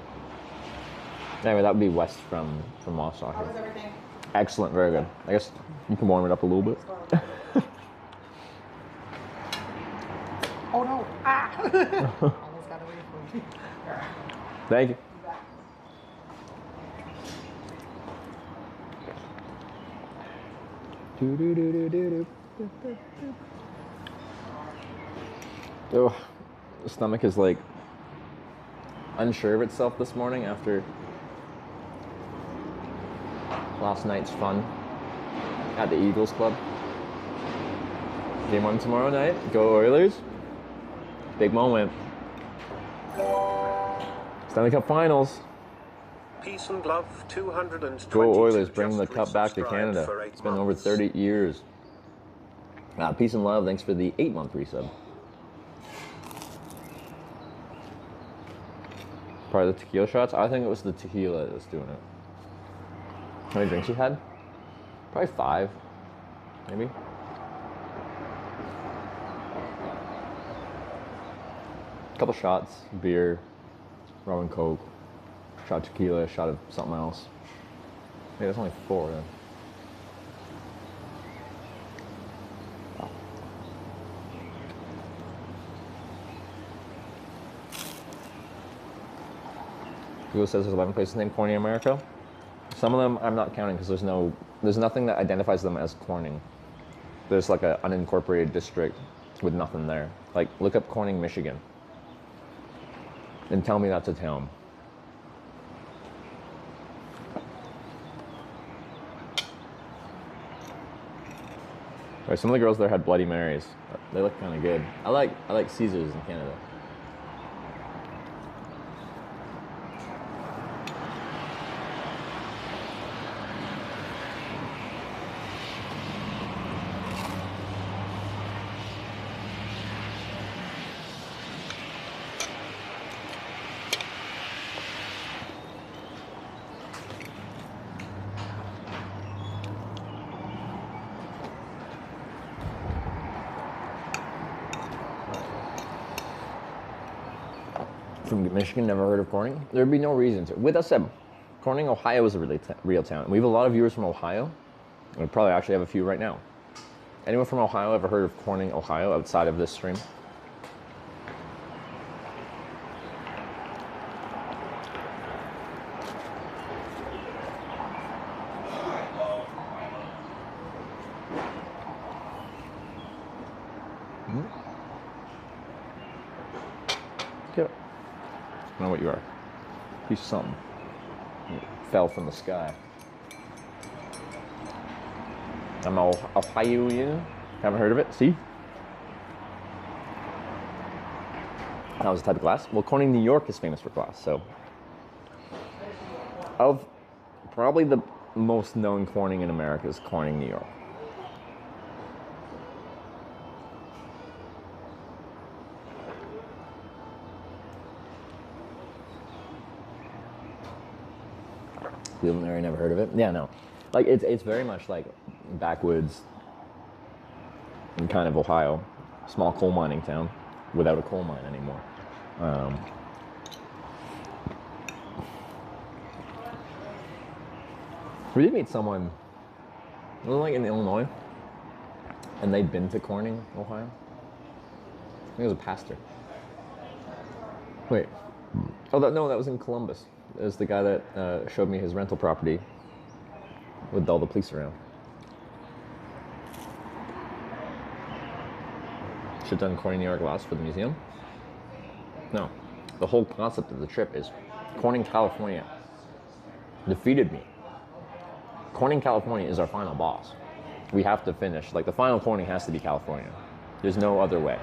Anyway, that would be west from Wausau How was here. everything? Excellent, very good. I guess you can warm it up a little bit. Oh no! Ah! Almost got away from me. Thank you. Oh, the stomach is like unsure of itself this morning after last night's fun at the Eagles Club. Game 1 tomorrow night. Go Oilers. Big moment. Stanley Cup Finals. Peace and love, 222. Go Oilers, bring just the cup back to resubscribed Canada. for 8 It's been over months. 30 years. Peace and love, thanks for the 8-month resub. Probably the tequila shots? I think it was the tequila that's doing it. How many drinks you had? Probably 5, maybe. Couple shots, beer, rum and coke, shot of tequila, shot of something else. Maybe that's only 4 then. Google says there's 11 places named Corning in America. Some of them I'm not counting because there's nothing that identifies them as Corning. There's like an unincorporated district with nothing there. Like look up Corning, Michigan, and tell me that's a town. Right, some of the girls there had Bloody Marys. They look kind of good. I like Caesars in Canada. From Michigan, never heard of Corning. There'd be no reason to. With that said, Corning, Ohio is a really real town. We have a lot of viewers from Ohio. We probably actually have a few right now. Anyone from Ohio ever heard of Corning, Ohio, outside of this stream? Get it. I don't know what you are. Piece of something. You fell from the sky. I'm Ohioan. Haven't heard of it. See? That was a type of glass. Well, Corning, New York is famous for glass. So, of probably the most known Corning in America is Corning, New York. Luminary, never heard of it. Yeah, no. Like, it's very much like backwoods in kind of Ohio. Small coal mining town without a coal mine anymore. We did meet someone, like in Illinois, and they'd been to Corning, Ohio. I think it was a pastor. Wait. Oh, no, that was in Columbus. It was the guy that showed me his rental property with all the police around. Should have done Corning, New York last for the museum. No. The whole concept of the trip is Corning, California defeated me. Corning, California is our final boss. We have to finish. Like, the final Corning has to be California. There's no other way.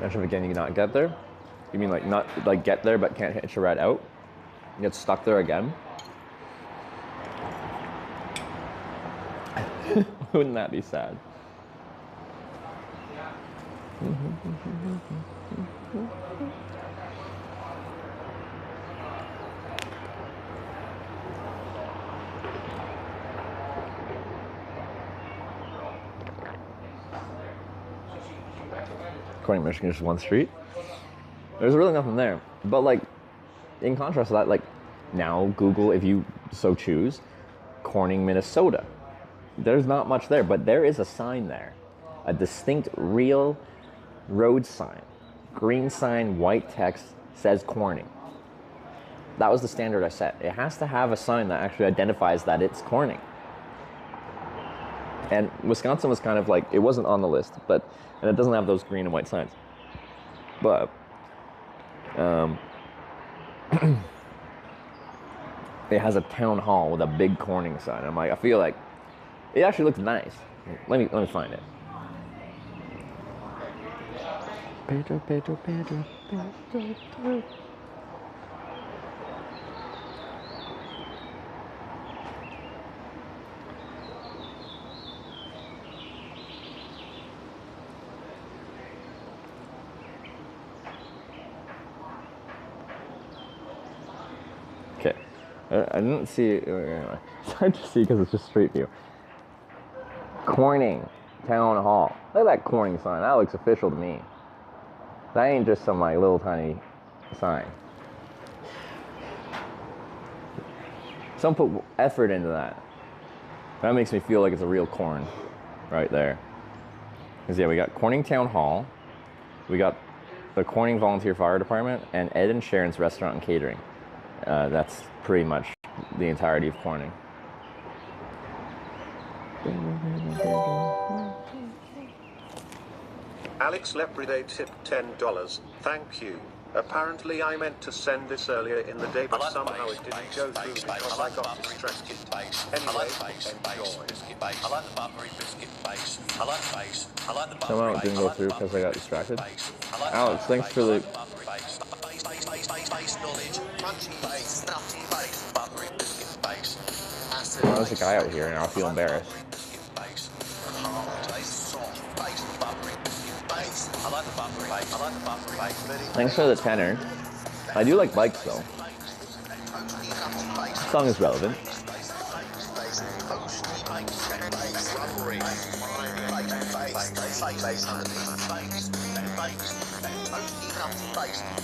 Imagine again you not get there. You mean like not like get there but can't hitch a ride out? You get stuck there again? Wouldn't that be sad? Corning, Michigan is just one street. There's really nothing there. But like, in contrast to that, like now Google, if you so choose, Corning, Minnesota. There's not much there, but there is a sign there. A distinct real road sign. Green sign, white text, says Corning. That was the standard I set. It has to have a sign that actually identifies that it's Corning. And Wisconsin was kind of like, it wasn't on the list, and it doesn't have those green and white signs. But, it has a town hall with a big Corning sign. I'm like, I feel like, it actually looks nice. Let me find it. Pedro, Pedro, Pedro, Pedro, Pedro. Okay, I didn't see it. Anyway, it's hard to see because it's just street view. Corning Town Hall. Look at that Corning sign. That looks official to me. That ain't just some like little tiny sign. Someone put effort into that. That makes me feel like it's a real corn right there. Because yeah, we got Corning Town Hall. We got the Corning Volunteer Fire Department and Ed and Sharon's Restaurant and Catering. That's pretty much the entirety of Corning. Alex Lepride tipped $10. Thank you. Apparently I meant to send this earlier in the day, but somehow it didn't go through because I got distracted. Anyway, enjoy. Somehow it didn't go through because I got distracted. Alex, thanks for the... Well, there's a guy out here and I feel embarrassed. Thanks for the tenor. I do like bikes though. The song is relevant.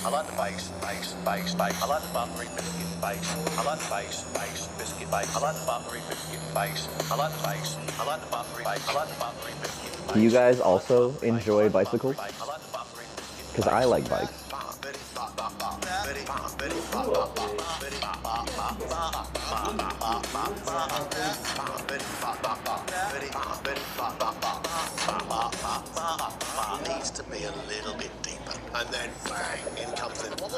I like the base, base. I like the buttery biscuit base. I like the base, biscuit base. I like the buttery biscuit base. I like the base. I like the buttery base. I like the buttery biscuit base. Do you guys also enjoy bicycles? Because I like bikes. Needs to be a little bit deeper, and then bang, in comes the bass.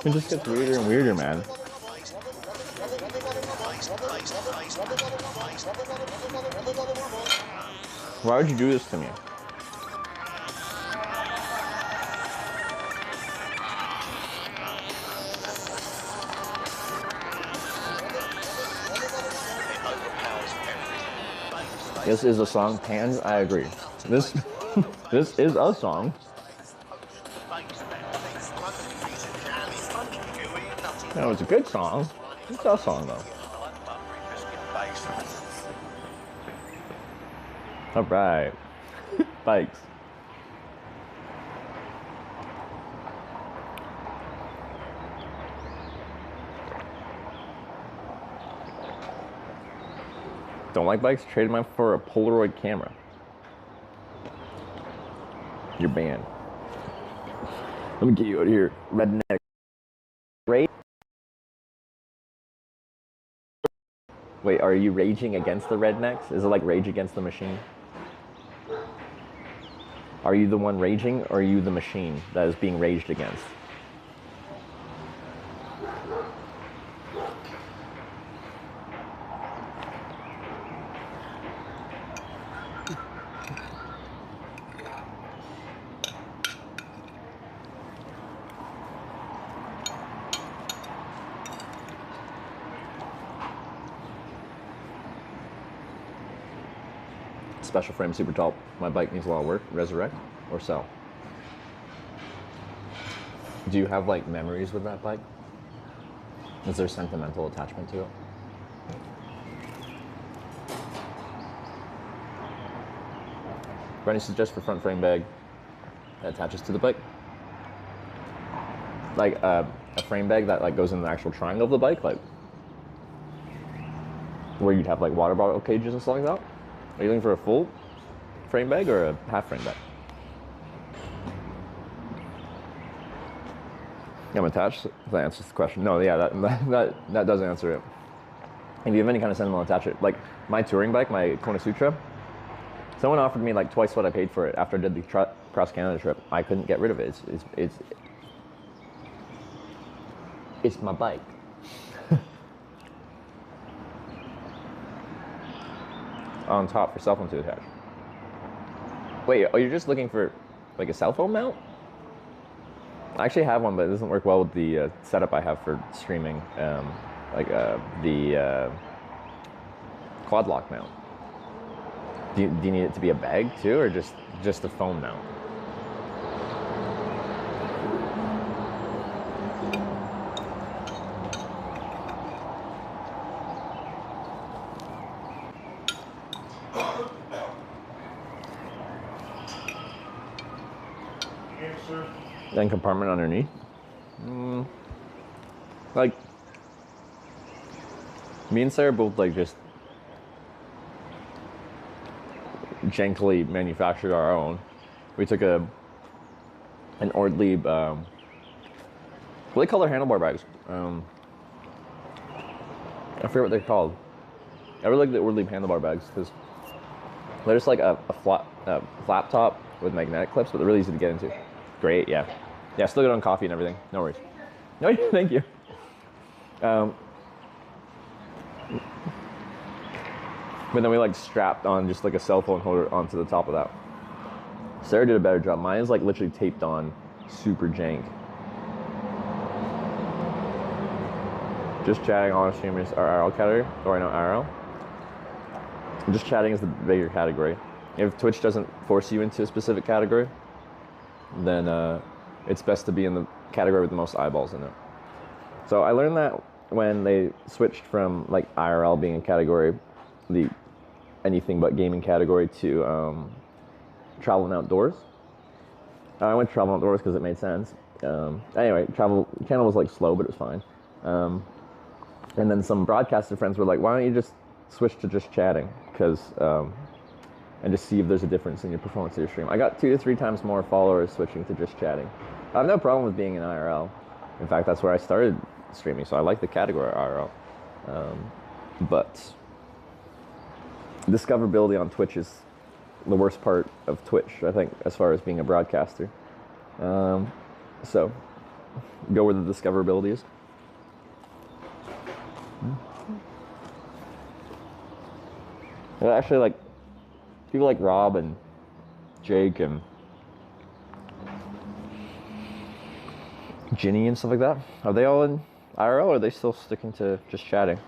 It just gets weirder and weirder, man. Why would you do this to me? This is a song. Pans, I agree. This this is a song. No, it's a good song. It's a song though. All right, bikes. Don't like bikes? Traded mine for a Polaroid camera. You're banned. Let me get you out of here, redneck. Right? Wait, are you raging against the rednecks? Is it like Rage Against the Machine? Are you the one raging, or are you the machine that is being raged against? Special frame, super tall. My bike needs a lot of work. Resurrect or sell? Do you have like memories with that bike? Is there sentimental attachment to it? Any suggestions for front frame bag that attaches to the bike? Like a frame bag that like goes in the actual triangle of the bike, like where you'd have like water bottle cages and stuff like that? Are you looking for a full frame bag or a half frame bag? I'm attached. That answers the question. No, yeah, that does answer it. If you have any kind of sentimental attachment, like my touring bike, my Kona Sutra, someone offered me like twice what I paid for it after I did the cross Canada trip. I couldn't get rid of it. It's my bike. On top for cell phone to attach. Wait, are you just looking for like a cell phone mount? I actually have one, but it doesn't work well with the setup I have for streaming, the quad lock mount. Do you need it to be a bag too, or just a phone mount? Then compartment underneath. Like me and Sarah both like just jankily manufactured our own. We took an Ortlieb, what do they call their handlebar bags? I forget what they're called. I really like the Ortlieb handlebar bags because they're just like a flap top with magnetic clips, but they're really easy to get into. Great, yeah. Yeah, still good on coffee and everything. No worries. No, thank you. But then we like strapped on just like a cell phone holder onto the top of that. Sarah did a better job. Mine is like literally taped on, super jank. Just chatting on stream is our IRL category, or no IRL. Just chatting is the bigger category. If Twitch doesn't force you into a specific category, then it's best to be in the category with the most eyeballs in it. So I learned that when they switched from like IRL being a category, the anything but gaming category, to travel and outdoors. I went to travel and outdoors because it made sense. Anyway, travel channel was like slow, but it was fine. And then some broadcaster friends were like, why don't you just switch to just chatting? Because and just see if there's a difference in your performance of your stream. I got 2 to 3 times more followers switching to just chatting. I have no problem with being in IRL. In fact, that's where I started streaming, so I like the category IRL. But discoverability on Twitch is the worst part of Twitch, I think, as far as being a broadcaster. So, go where the discoverability is. Actually, like, people like Rob and Jake and Ginny and stuff like that, are they all in IRL, or are they still sticking to just chatting?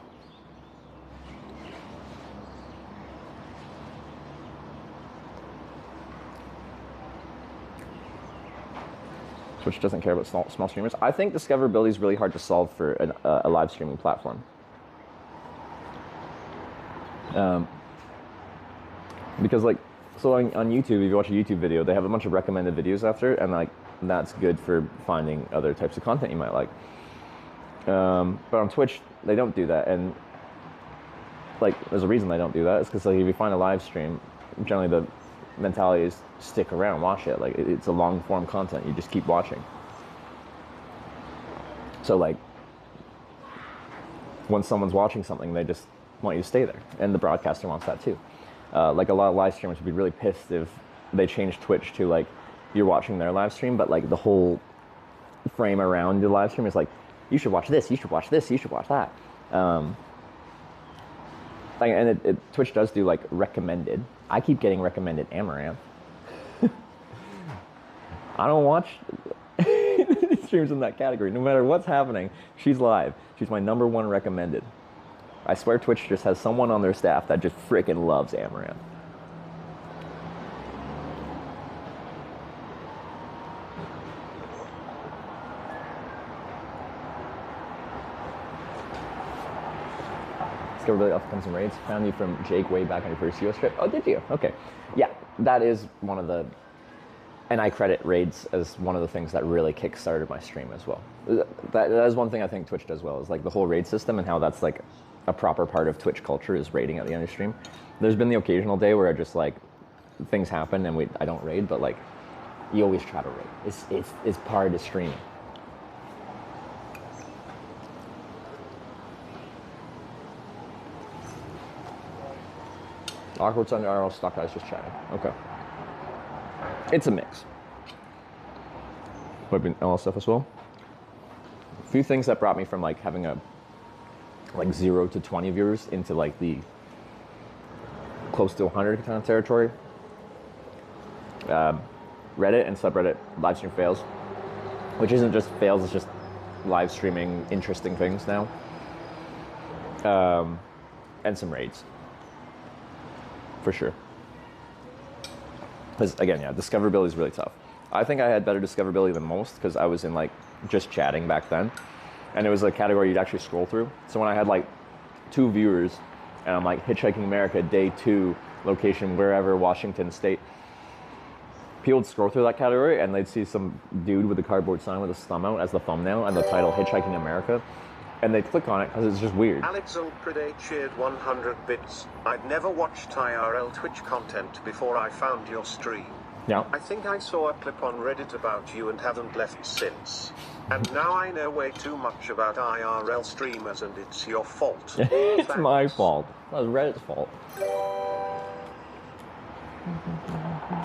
Twitch doesn't care about small streamers. I think discoverability is really hard to solve for a live streaming platform. Because like, so on YouTube, if you watch a YouTube video, they have a bunch of recommended videos after, and like that's good for finding other types of content you might like. But on Twitch, they don't do that, and like there's a reason they don't do that. It's because like if you find a live stream, generally the mentality is stick around, watch it. Like it's a long form content, you just keep watching. So like when someone's watching something, they just want you to stay there, and the broadcaster wants that too. Like a lot of live streamers would be really pissed if they changed Twitch to like you're watching their live stream, but like the whole frame around your live stream is like you should watch this, you should watch this, you should watch that. And Twitch does do like recommended. I keep getting recommended Amaranth. I don't watch streams in that category. No matter what's happening, she's live. She's my #1 recommended. I swear Twitch just has someone on their staff that just freaking loves Amaranth. Discoverability often comes in raids. Found you from Jake way back on your first US trip. Oh, did you? Okay. Yeah, that is one of the... And I credit raids as one of the things that really kickstarted my stream as well. That is one thing I think Twitch does well, is like the whole raid system and how that's like a proper part of Twitch culture is raiding at the end of the stream. There's been the occasional day where I just like things happen and I don't raid, but like you always try to raid. It's part of streaming. Awkward Sunday IRL stock guys just chatting. Okay. It's a mix. But been LL stuff as well. A few things that brought me from like having a like 0 to 20 viewers into like the close to 100 kind of territory. Reddit and subreddit live stream fails, which isn't just fails, it's just live streaming interesting things now. And some raids. For sure. Because again, yeah, discoverability is really tough. I think I had better discoverability than most because I was in like just chatting back then. And it was a category you'd actually scroll through. So when I had like 2 viewers and I'm like Hitchhiking America, day 2, location wherever, Washington State, people would scroll through that category and they'd see some dude with a cardboard sign with his thumb out as the thumbnail and the title Hitchhiking America. And they'd click on it because it's just weird. Alex Ulpride cheered 100 bits. I'd never watched IRL Twitch content before I found your stream. Yeah. I think I saw a clip on Reddit about you and haven't left since. And now I know way too much about IRL streamers and it's your fault. It's my fault. That was Reddit's fault.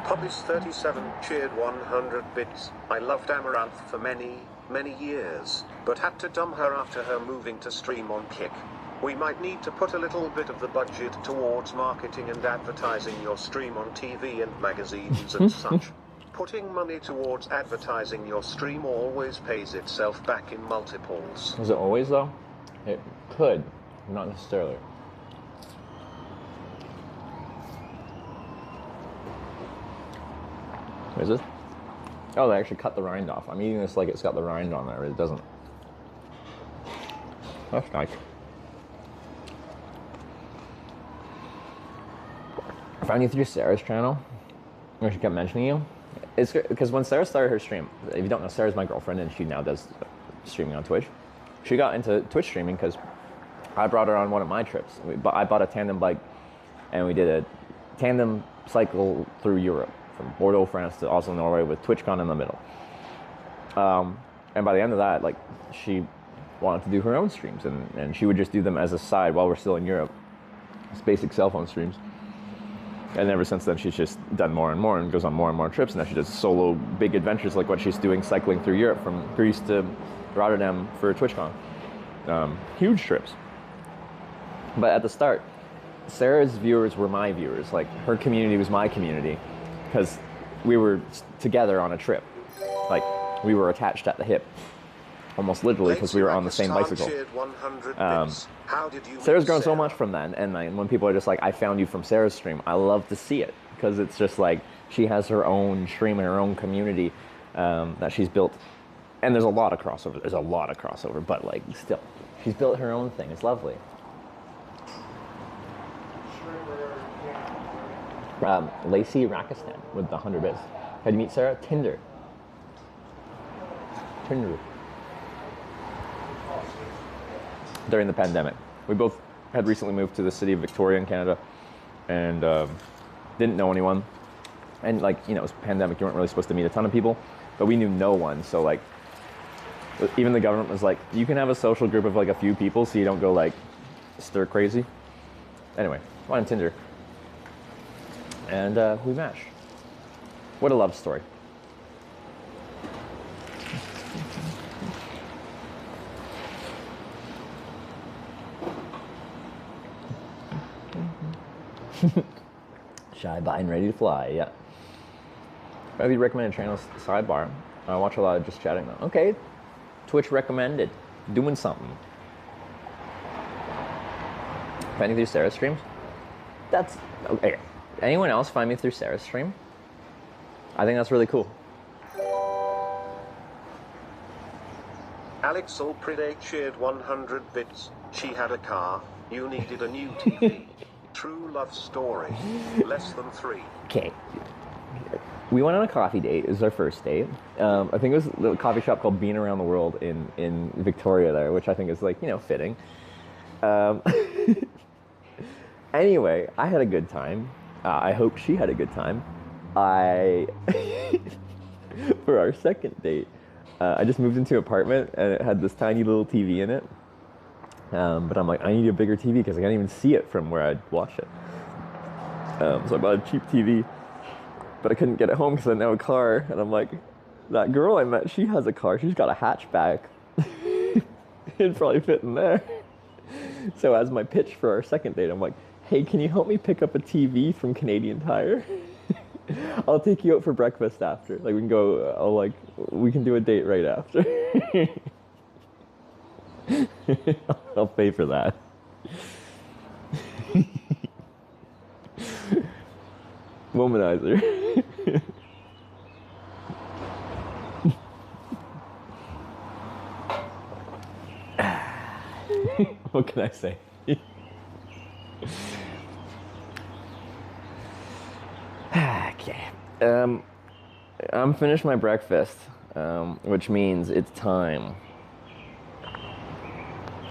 Pubbies37 cheered 100 bits. I loved Amaranth for many years, but had to dump her after her moving to stream on Kick. We might need to put a little bit of the budget towards marketing and advertising your stream on TV and magazines and such. Putting money towards advertising your stream always pays itself back in multiples. Is it always though? It could, not necessarily. What is this? Oh, they actually cut the rind off. I'm eating this like it's got the rind on there, but it doesn't. That's nice. I found you through Sarah's channel, where she kept mentioning you. It's because when Sarah started her stream, if you don't know, Sarah's my girlfriend and she now does streaming on Twitch. She got into Twitch streaming because I brought her on one of my trips. I bought a tandem bike and we did a tandem cycle through Europe. From Bordeaux, France to Oslo, Norway, with TwitchCon in the middle. And by the end of that, like, she wanted to do her own streams, and she would just do them as a side while we're still in Europe. It's basic cell phone streams. And ever since then, she's just done more and more and goes on more and more trips. Now she does solo big adventures like what she's doing, cycling through Europe from Greece to Rotterdam for TwitchCon. Huge trips. But at the start, Sarah's viewers were my viewers. Like, her community was my community. Because we were together on a trip. Like, we were attached at the hip. Almost literally, because we were on the same bicycle. Sarah's grown so much from then, and when people are just like, I found you from Sarah's stream, I love to see it. Because it's just like, she has her own stream and her own community that she's built. And there's a lot of crossover. There's a lot of crossover, but like still, she's built her own thing. It's lovely. Lacey Rakistan with the 100 bits. How'd you meet Sarah? Tinder. During the pandemic. We both had recently moved to the city of Victoria in Canada and didn't know anyone. And like, you know, it was a pandemic, you weren't really supposed to meet a ton of people, but we knew no one. So like, even the government was like, you can have a social group of like a few people so you don't go like stir crazy. Anyway, on Tinder. And we matched. What a love story. Shy by and ready to fly, yeah. Highly recommended channel sidebar. I watch a lot of just chatting though. Okay, Twitch recommended. Doing something. Finding through Sarah's streams? That's okay. Anyone else find me through Sarah's stream? I think that's really cool. Alex Alpride shared 100 bits. She had a car. You needed a new TV. True love story. Less than 3. Okay. We went on a coffee date. It was our first date. I think it was a little coffee shop called Bean Around the World in Victoria there, which I think is like, you know, fitting. Anyway, I had a good time. I hope she had a good time. For our second date, I just moved into an apartment and it had this tiny little TV in it. But I'm like, I need a bigger TV because I can't even see it from where I'd watch it. So I bought a cheap TV, but I couldn't get it home because I didn't have a car. And I'm like, that girl I met, she has a car. She's got a hatchback. It'd probably fit in there. So as my pitch for our second date, I'm like, hey, can you help me pick up a TV from Canadian Tire? I'll take you out for breakfast after. Like we can go, we can do a date right after. I'll pay for that. Womanizer. What can I say? Okay. I'm finished my breakfast, which means it's time.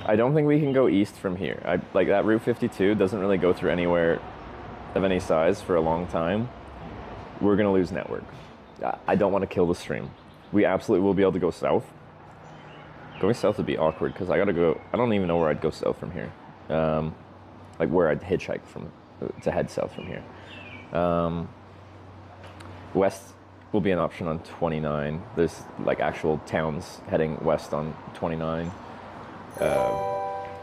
I don't think we can go east from here. Like that Route 52 doesn't really go through anywhere of any size for a long time. We're gonna lose network. I don't want to kill the stream. We absolutely will be able to go south. Going south would be awkward because I gotta go. I don't even know where I'd go south from here. Like where I'd hitchhike from to head south from here. West will be an option on 29. There's like actual towns heading west on 29.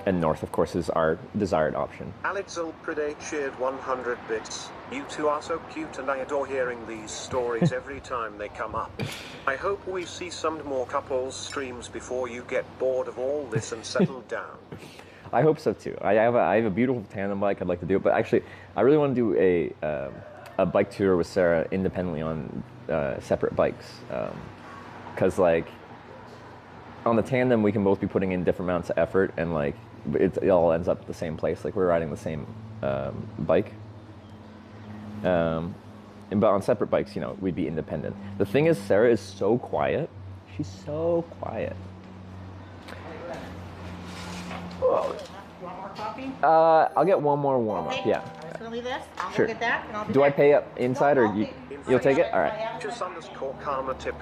And north, of course, is our desired option. Alex Alpride shared 100 bits. You two are so cute and I adore hearing these stories every time they come up. I hope we see some more couples streams before you get bored of all this and settle down. I hope so too. I have a beautiful tandem bike. I'd like to do it, but actually, I really want to do a bike tour with Sarah independently on separate bikes, because like on the tandem we can both be putting in different amounts of effort, and like it all ends up at the same place. Like we're riding the same bike, but on separate bikes, you know, we'd be independent. The thing is, Sarah is so quiet. She's so quiet. You want more coffee? I'll get one more warm up. Okay. Yeah. I'm just gonna leave this. I'll Sure. go get that, and I'll be Do I back. pay up inside, or No, you'll take it? All right. Just underscore karma tip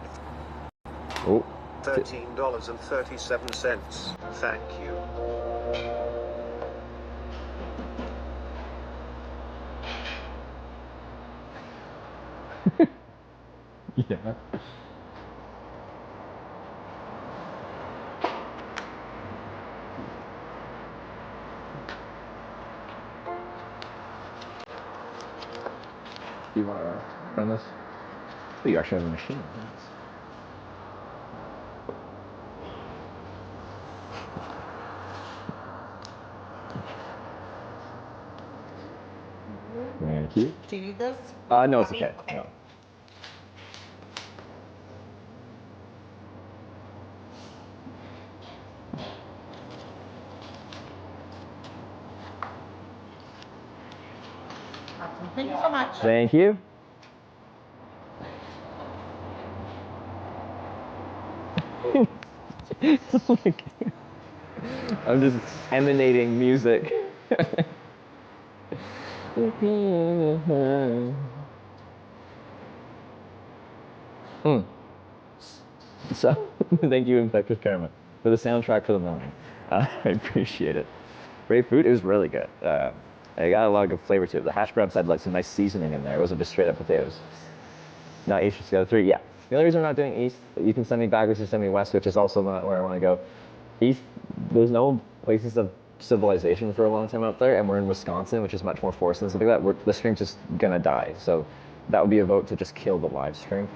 Oh. $13.37. Thank you. Yeah. You want to run this? Oh, you actually have a machine. Thank you. Do you need this? No, it's Coffee? okay. No. Thank you so much. Thank you. I'm just emanating music. So, thank you, Infectious Karma, for the soundtrack for the morning. I appreciate it. Great food. It was really good. I got a lot of good flavor to it. The hash browns had like some nice seasoning in there. It wasn't just straight up potatoes. Now East just got 3. Yeah. The only reason we're not doing East, you can send me backwards or send me west, which is also not where I want to go. East, there's no places of civilization for a long time out there, and we're in Wisconsin, which is much more forest and stuff like that. The stream's just gonna die. So that would be a vote to just kill the live stream,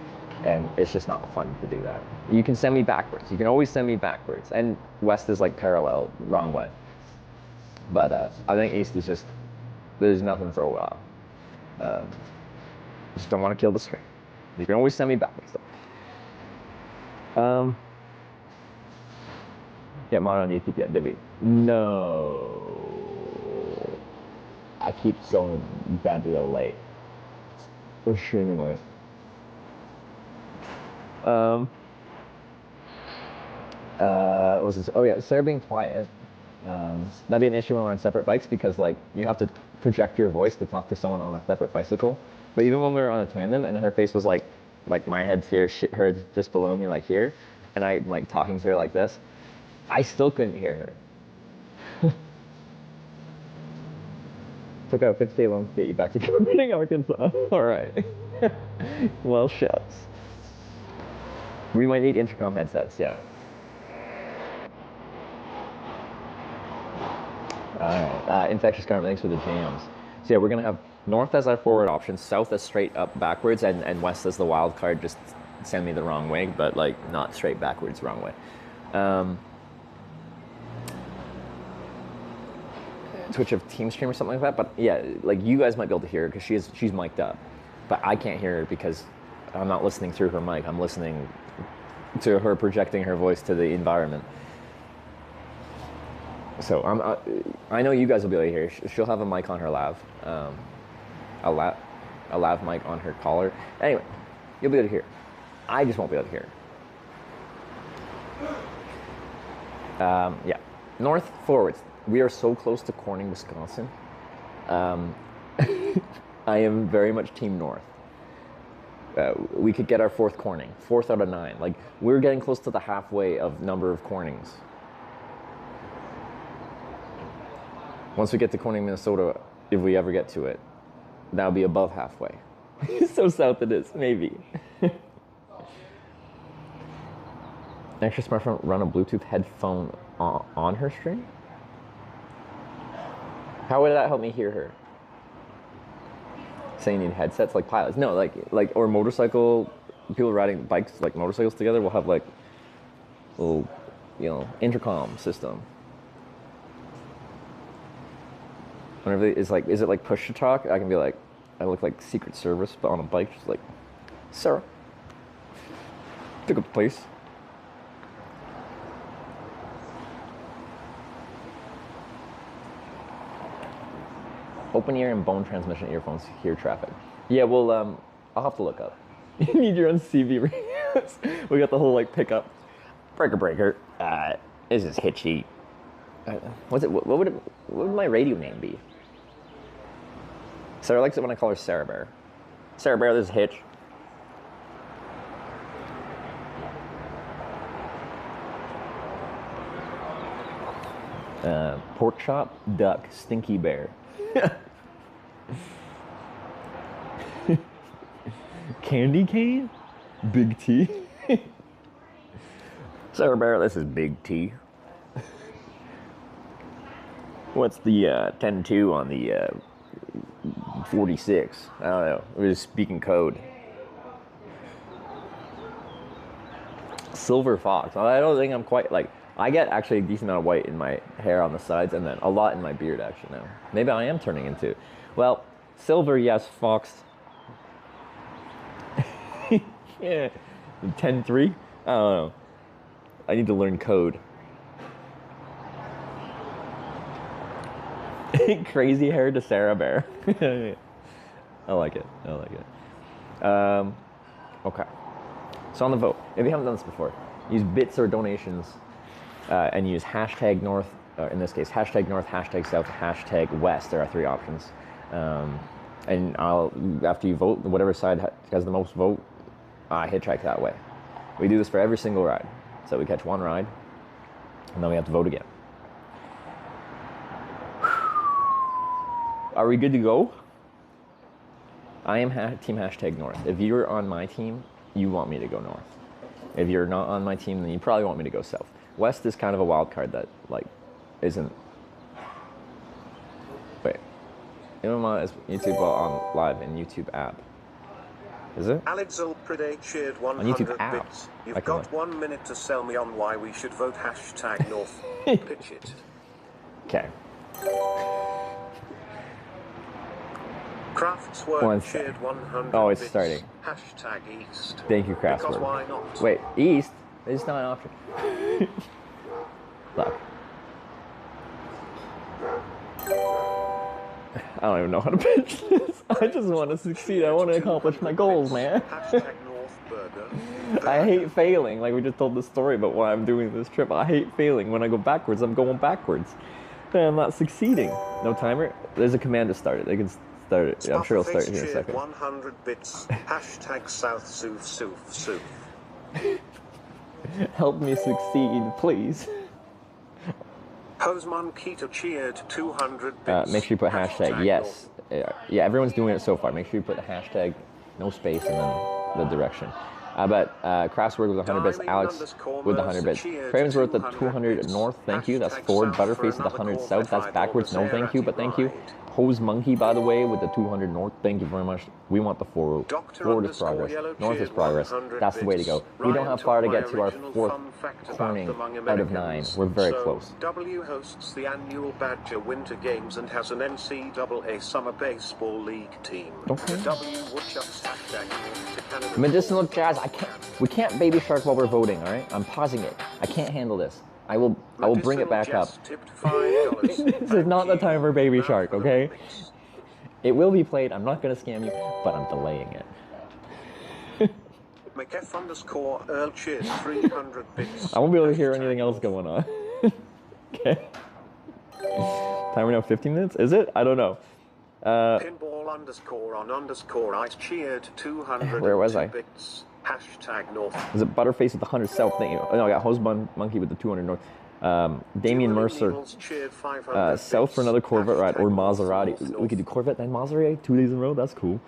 and it's just not fun to do that. You can send me backwards. You can always send me backwards, and west is like parallel, wrong way. But I think East is just, there's nothing for a while. Just don't want to kill the stream. You can always send me backwards though. Yeah, mod on YouTube yet, did we? No. I keep going badly late. We're streaming late. What was this? Oh yeah, Sarah being quiet. That'd be an issue when we're on separate bikes because like you have to project your voice to talk to someone on a separate bicycle. But even when we were on a tandem and her face was like my head's here, her just below me like here, and I like talking to her like this, I still couldn't hear her. Took out 50 loans to get you back to commuting Arkansas. All right. Well, shucks. We might need intercom headsets, yeah. Alright, Infectious Karma, thanks for the jams. So yeah, we're gonna have north as our forward option, south as straight up backwards, and west as the wild card, just send me the wrong way, but like not straight backwards, wrong way. Twitch of Team Stream or something like that, but yeah, like you guys might be able to hear her because she's mic'd up, but I can't hear her because I'm not listening through her mic, I'm listening to her projecting her voice to the environment. So I know you guys will be able to hear. She'll have a mic on her lav, a lav mic on her collar. Anyway, you'll be able to hear. I just won't be able to hear. Yeah, north forwards. We are so close to Corning, Wisconsin. I am very much team north. We could get our 4th Corning, 4th out of 9. Like we're getting close to the halfway of number of Cornings. Once we get to Corning, Minnesota, if we ever get to it, that'll be above halfway. So south it is, maybe. Extra smartphone run a Bluetooth headphone on her stream? How would that help me hear her? Saying you need headsets like pilots? No, like or motorcycle, people riding bikes like motorcycles together will have like little, intercom system. Whenever is it like push to talk? I can be like, I look like Secret Service, but on a bike, just like, sir, took up the place. Open ear and bone transmission earphones hear traffic. Yeah, well, I'll have to look up. You need your own CV radios. We got the whole like pickup, breaker. This is Hitchy. What would my radio name be? Sarah likes it when I call her Sarah Bear. Sarah Bear, this is Hitch. Pork chop, duck, stinky bear. Candy cane, Big T. Sarah Bear, this is Big T. What's the 10-2 on the 46? I don't know. We're just speaking code. Silver fox. I don't think I'm quite like. I get actually a decent amount of white in my hair on the sides, and then a lot in my beard actually now. Maybe I am turning into. Well, silver, yes. Fox. Yeah. 10-3. I don't know. I need to learn code. Crazy hair to Sarah Bear. I like it. I like it. Okay. So on the vote, if you haven't done this before, use bits or donations, and use hashtag North. In this case, hashtag North, hashtag South, hashtag West. There are 3 options. And after you vote, whatever side has the most vote, hitchhike that way. We do this for every single ride. So we catch 1 ride, and then we have to vote again. Are we good to go? I am team hashtag North. If you're on my team, you want me to go North. If you're not on my team, then you probably want me to go South. West is kind of a wild card that, like, isn't... Wait. MMI is YouTube on live in YouTube app. Is it? Alexel Prede cheered On YouTube 100 app. bits. You've got 1 minute to sell me on why we should vote hashtag North. Pitch it. Okay. Craftswork cheered 100 Oh, it's bits. starting. Hashtag East. Thank you, Because Craftswork. why not? Wait, East? It's not an option. Look. I don't even know how to pitch this. I just want to succeed. I want to accomplish my goals, man. Hashtag North Burger. I hate failing. Like we just told the story about why I'm doing this trip. I hate failing. When I go backwards, I'm going backwards. And I'm not succeeding. No timer? There's a command to start it. They can start it. Yeah, I'm sure it'll start here in a second. 100 bits. Hashtag South Soof Soof Soof. Help me succeed, please. Hoseman Keto cheered 200 bits. Make sure you put hashtag yes. Yeah, everyone's doing it so far. Make sure you put the hashtag, no space, and then the direction. But Craftswork with 100 bits, Alex with the 100 bits. Cravens wrote the 200 north, thank you. That's Ford. Butterface with the 100 south, that's backwards, no thank you, but thank you. Hose Monkey, by the way, with the 200 north, thank you very much. We want the forward is progress, north is progress. That's the way to go. We don't have far to get to our 4th corning out of 9. We're very close. W hosts the annual Badger Winter Games and has an NCAA Summer Baseball League team. Okay. The W woodchucks hashtag to Canada. Medicinal Jazz, we can't baby shark while we're voting, all right? I'm pausing it. I can't handle this. I will bring it back up. This is not the time for baby shark, okay? It will be played. I'm not going to scam you, but I'm delaying it. McF_Earl cheered 300 bits. I won't be able to hear anything else going on. Okay. Timer now 15 minutes? Is it? I don't know. Pinball_on_ice cheered 200 Where was I? bits. Hashtag North. Is it Butterface with the 100 south? Thank you. Oh, no, I got Hose Monkey with the 200 north. Damien Mercer. South for another Corvette ride or Maserati. We could do Corvette then Maserati 2 days in a row. That's cool.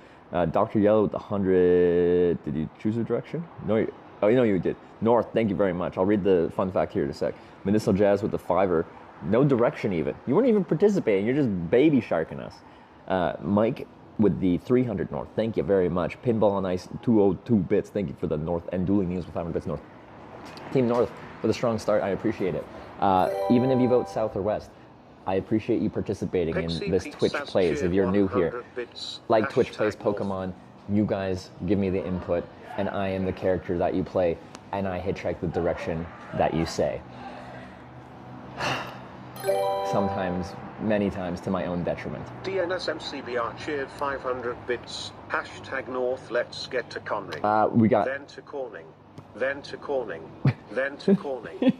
Dr. Yellow with the 100. Did you choose a direction? No. You did. North. Thank you very much. I'll read the fun fact here in a sec. Medicinal Jazz with the 5er. No direction even. You weren't even participating. You're just baby sharking us. Mike with the 300 north. Thank you very much. Pinball on Ice 202 bits. Thank you for the north. And Dueling News with 500 bits north. Team North with a strong start. I appreciate it. Even if you vote south or west, I appreciate you participating in this Twitch Plays. If you're new here, like Twitch Plays Pokemon, you guys give me the input, and I am the character that you play, and I hitchhike the direction that you say. Sometimes, many times, to my own detriment. DNSMCBR cheered 500 bits. Hashtag North, let's get to Corning. We got... Then to Corning. Then to Corning. Then to Corning.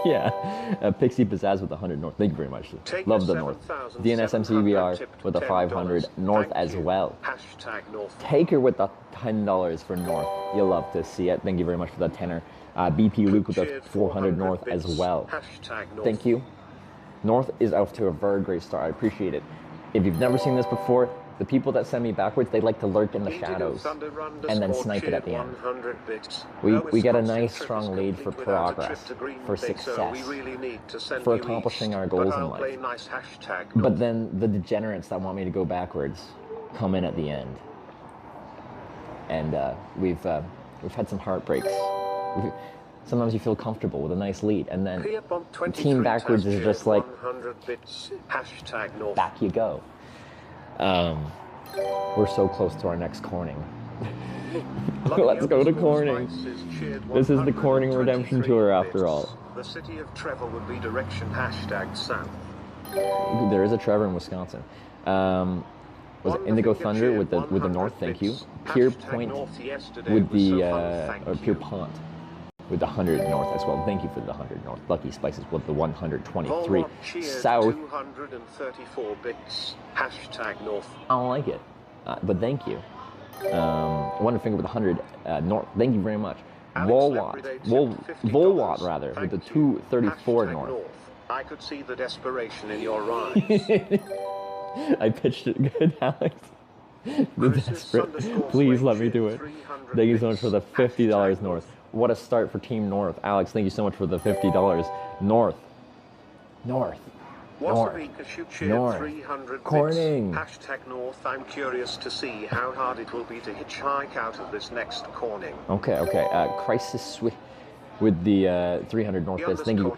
Yeah. Pixie Pizzazz with the 100 north. Thank you very much. Love the north. DNSMCBR with the 500 north as well. Hashtag North. Taker with the $10 for north. You'll love to see it. Thank you very much for the tenner. BP Luke with the 400 north as well. Hashtag North. Thank you. North is off to a very great start. I appreciate it. If you've never seen this before, the people that send me backwards, they like to lurk in the shadows and then snipe it at the end. We get a nice strong lead for progress, for success, for accomplishing our goals in life. But then the degenerates that want me to go backwards come in at the end. And we've had some heartbreaks. Sometimes you feel comfortable with a nice lead, and then team backwards is just like, back you go. We're so close to our next Corning. Let's go to Corning. This is the Corning Redemption Tour after all. The city of Trevor would be direction hashtag south. There is a Trevor in Wisconsin. Was it Indigo Thunder with the north? Thank you. Pier Point with the or Pier Pont with the 100 north as well. Thank you for the 100 north. Lucky Spices with the 123 south. 234 bits. Hashtag north. I don't like it, but thank you. One finger with 100 north. Thank you very much. Volwatt rather with the 234 north. I could see the desperation in your eyes. I pitched it good, Alex. The desperate. Please let me do it. Thank you so much for the $50 north. What a start for Team North. Alex, thank you so much for the $50 north. North. North. Corning. Hashtag north. I'm curious to see how hard it will be to hitchhike out of this next corning. Okay. Crisis with the 300 north bits. Thank you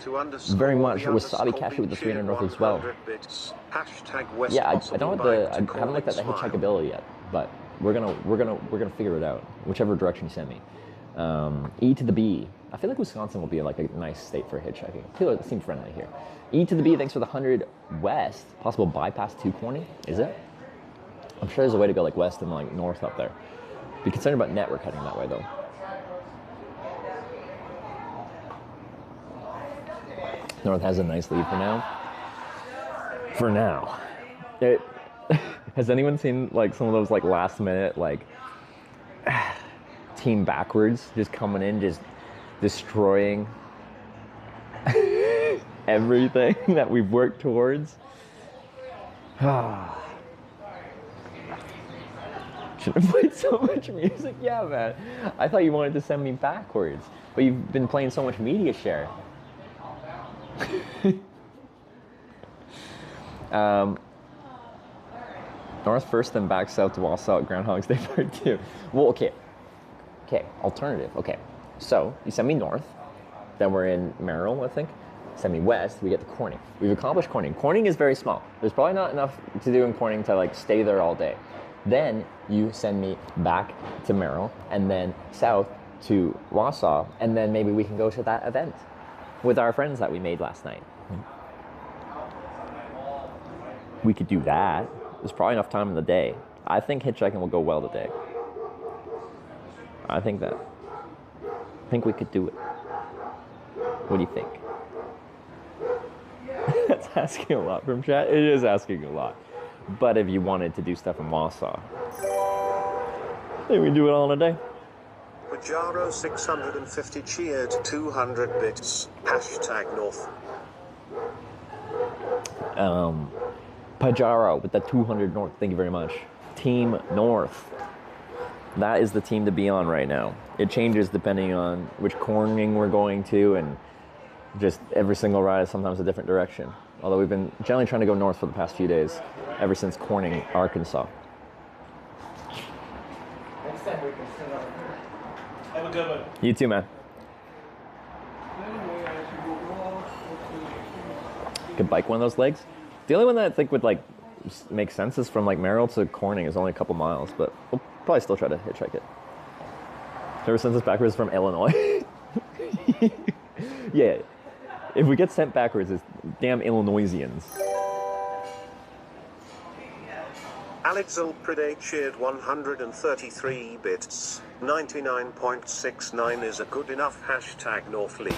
very much. Wasabi Cashew with the 300 north as well. Yeah, I don't have I haven't looked at the hitchhikeability yet, but we're gonna figure it out. Whichever direction you send me. E to the B. I feel like Wisconsin will be like a nice state for hitchhiking. I feel like it seems friendly here. E to the B, thanks for the 100 west. Possible bypass to Corning, is it? I'm sure there's a way to go like west and like north up there. Be concerned about network heading that way though. North has a nice lead for now. For now. Has anyone seen like some of those like last minute like team backwards just coming in, just destroying everything that we've worked towards? Should have played so much music. Yeah, man. I thought you wanted to send me backwards, but you've been playing so much media share. North first, then back south to Wausau at Groundhog's Day Part 2. Well, okay, alternative. Okay, so you send me north, then we're in Merrill, I think. Send me west, we get to Corning. We've accomplished Corning. Corning is very small. There's probably not enough to do in Corning to like stay there all day. Then you send me back to Merrill, and then south to Wausau, and then maybe we can go to that event with our friends that we made last night. We could do that. There's probably enough time in the day. I think hitchhiking will go well today. I think we could do it. What do you think? That's asking a lot from chat. It is asking a lot. But if you wanted to do stuff in Wausau, then we can do it all in a day. Pajaro 650 cheered 200 bits. Hashtag north. Pajaro with the 200 north. Thank you very much. Team North. That is the team to be on right now. It changes depending on which corning we're going to, and just every single ride is sometimes a different direction. Although we've been generally trying to go north for the past few days, ever since Corning, Arkansas. Next time we can sit on. Have a good one. You too, man. Could bike one of those legs. The only one that I think would like make sense is from like Merrill to Corning is only a couple miles, but we'll probably still try to hitchhike it. Ever since it's backwards from Illinois. Yeah, if we get sent backwards, it's damn Illinoisians. Alexel Pride cheered 133 bits. 99.69 is a good enough. Hashtag North League.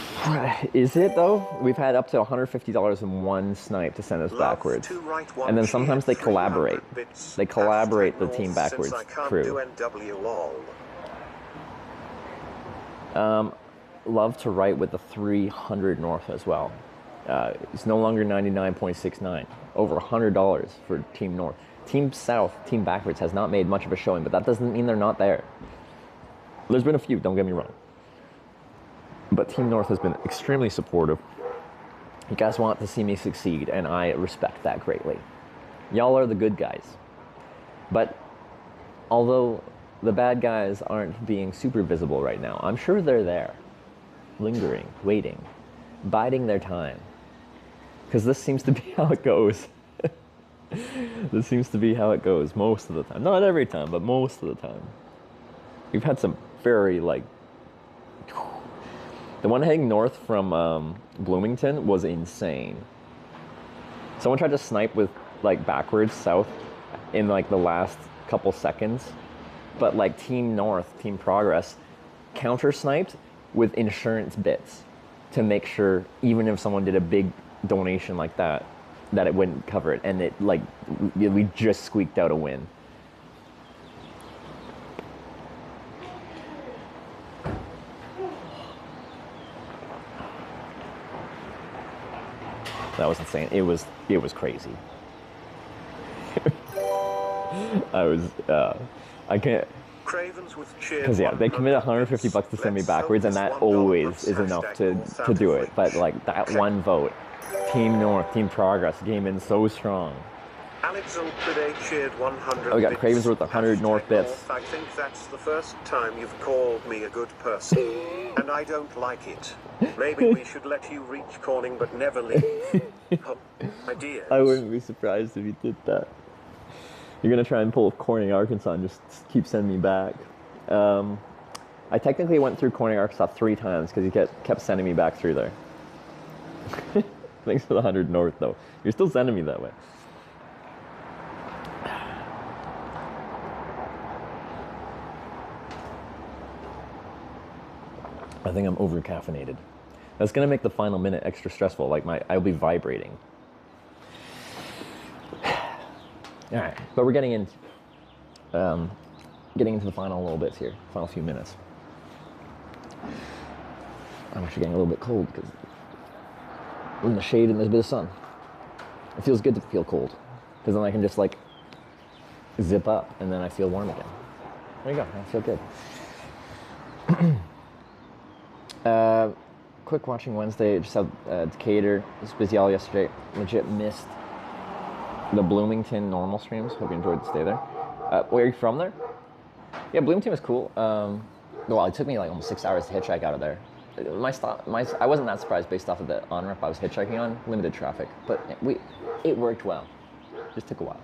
Is it though? We've had up to $150 in one snipe to send us backwards. And then sometimes they collaborate. They collaborate the team backwards crew. Love to write with the 300 north as well. It's no longer 99.69. Over $100 for Team North. Team South, Team Backwards has not made much of a showing, but that doesn't mean they're not there. There's been a few, don't get me wrong. But Team North has been extremely supportive. You guys want to see me succeed, and I respect that greatly. Y'all are the good guys. But although the bad guys aren't being super visible right now, I'm sure they're there. Lingering, waiting, biding their time. Because this seems to be how it goes. This seems to be how it goes most of the time. Not every time, but most of the time. We've had some very, like... The one heading north from Bloomington was insane. Someone tried to snipe with, like, backwards south in like the last couple seconds. But like Team North, Team Progress, counter sniped with insurance bits to make sure even if someone did a big donation like that, that it wouldn't cover it. And it like, we just squeaked out a win. That was insane. It was crazy. I can't. Because yeah, they commit $150 to send me backwards, and that always is enough to do it. But like that one vote, Team North, Team Progress came in so strong. Alexander cheered 100. Oh, we got Cravens worth 100 North bits. I think that's the first time you've called me a good person, and I don't like it. Maybe we should let you reach Corning but never leave. Oh, ideas. I wouldn't be surprised if you did that. You're gonna try and pull Corning, Arkansas, and just keep sending me back. I technically went through Corning, Arkansas 3 times because he kept sending me back through there. Thanks for the 100 North, though. You're still sending me that way. I think I'm over caffeinated. That's gonna make the final minute extra stressful. Like I'll be vibrating. All right, but we're getting into the final little bits here, final few minutes. I'm actually getting a little bit cold because we're in the shade and there's a bit of sun. It feels good to feel cold because then I can just like zip up and then I feel warm again. There you go, I feel good. Quick watching Wednesday, just had Decatur, it was busy all yesterday, legit missed the Bloomington normal streams. Hope you enjoyed the stay there. Where are you from there? Yeah, Bloomington was cool. Well, it took me like almost 6 hours to hitchhike out of there. I wasn't that surprised based off of the on-ramp I was hitchhiking on, limited traffic, but it worked well. Just took a while.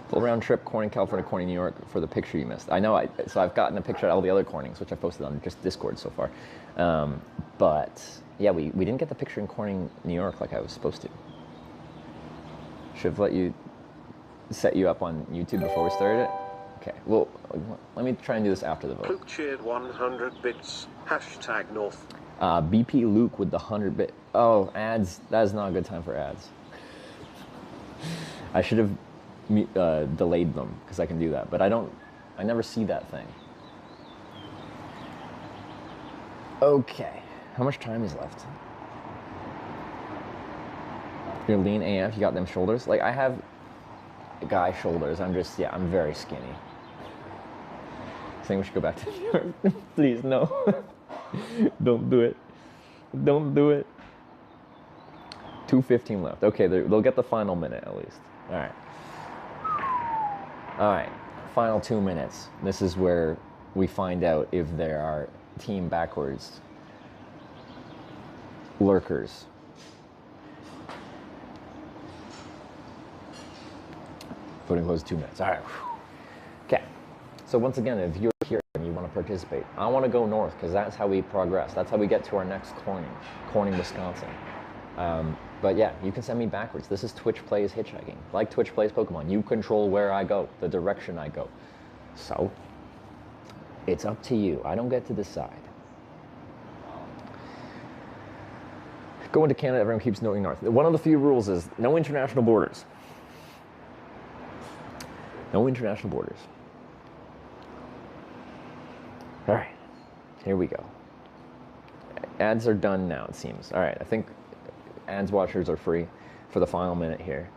Full round trip, Corning, California, Corning, New York for the picture you missed. I know, so I've gotten a picture of all the other Cornings, which I posted on just Discord so far. But yeah, we didn't get the picture in Corning, New York like I was supposed to. Should have set you up on YouTube before we started it. Okay, well, let me try and do this after the vote. Luke cheered 100 bits. Hashtag North. BP Luke with the 100 bit. Oh, ads. That is not a good time for ads. I should have delayed them because I can do that, but I never see that thing. Okay, how much time is left? You're lean AF, you got them shoulders. Like I have guy shoulders, I'm very skinny. Saying we should go back to New York. Please, no. Don't do it. Don't do it. 2:15 left. Okay, they'll get the final minute at least. All right. All right, final 2 minutes. This is where we find out if there are team backwards lurkers. Voting closed 2 minutes. All right. Okay. So once again, if you're here and you want to participate, I want to go north because that's how we progress. That's how we get to our next Corning, Wisconsin. But yeah, you can send me backwards. This is Twitch Plays Hitchhiking. Like Twitch Plays Pokemon, you control where I go, the direction I go. So, it's up to you. I don't get to decide. Going to Canada, everyone keeps going north. One of the few rules is no international borders. No international borders. All right, here we go. Ads are done now, it seems. All right, I think ads watchers are free for the final minute here.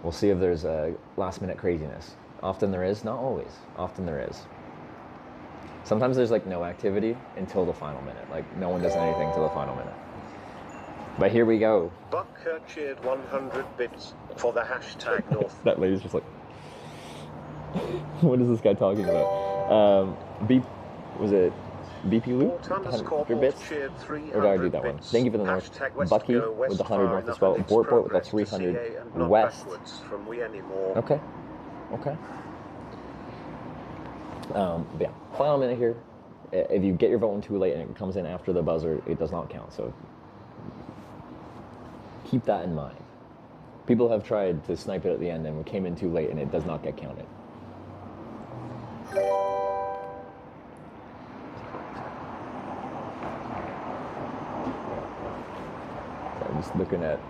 We'll see if there's a last minute craziness. Often there is, not always. Often there is. Sometimes there's like no activity until the final minute. Like no one does anything till the final minute. But here we go. Buck cheered 100 bits for the hashtag North. That lady's just like, what is this guy talking about? Was it BP Loop? 100 bits? Or did I do that one? Thank you for the North. Bucky with the 100 North as well. Bort with the 300 West. Okay. Okay. Yeah, final minute here. If you get your vote in too late and it comes in after the buzzer, it does not count. So keep that in mind. People have tried to snipe it at the end and came in too late, and it does not get counted. So I'm just looking at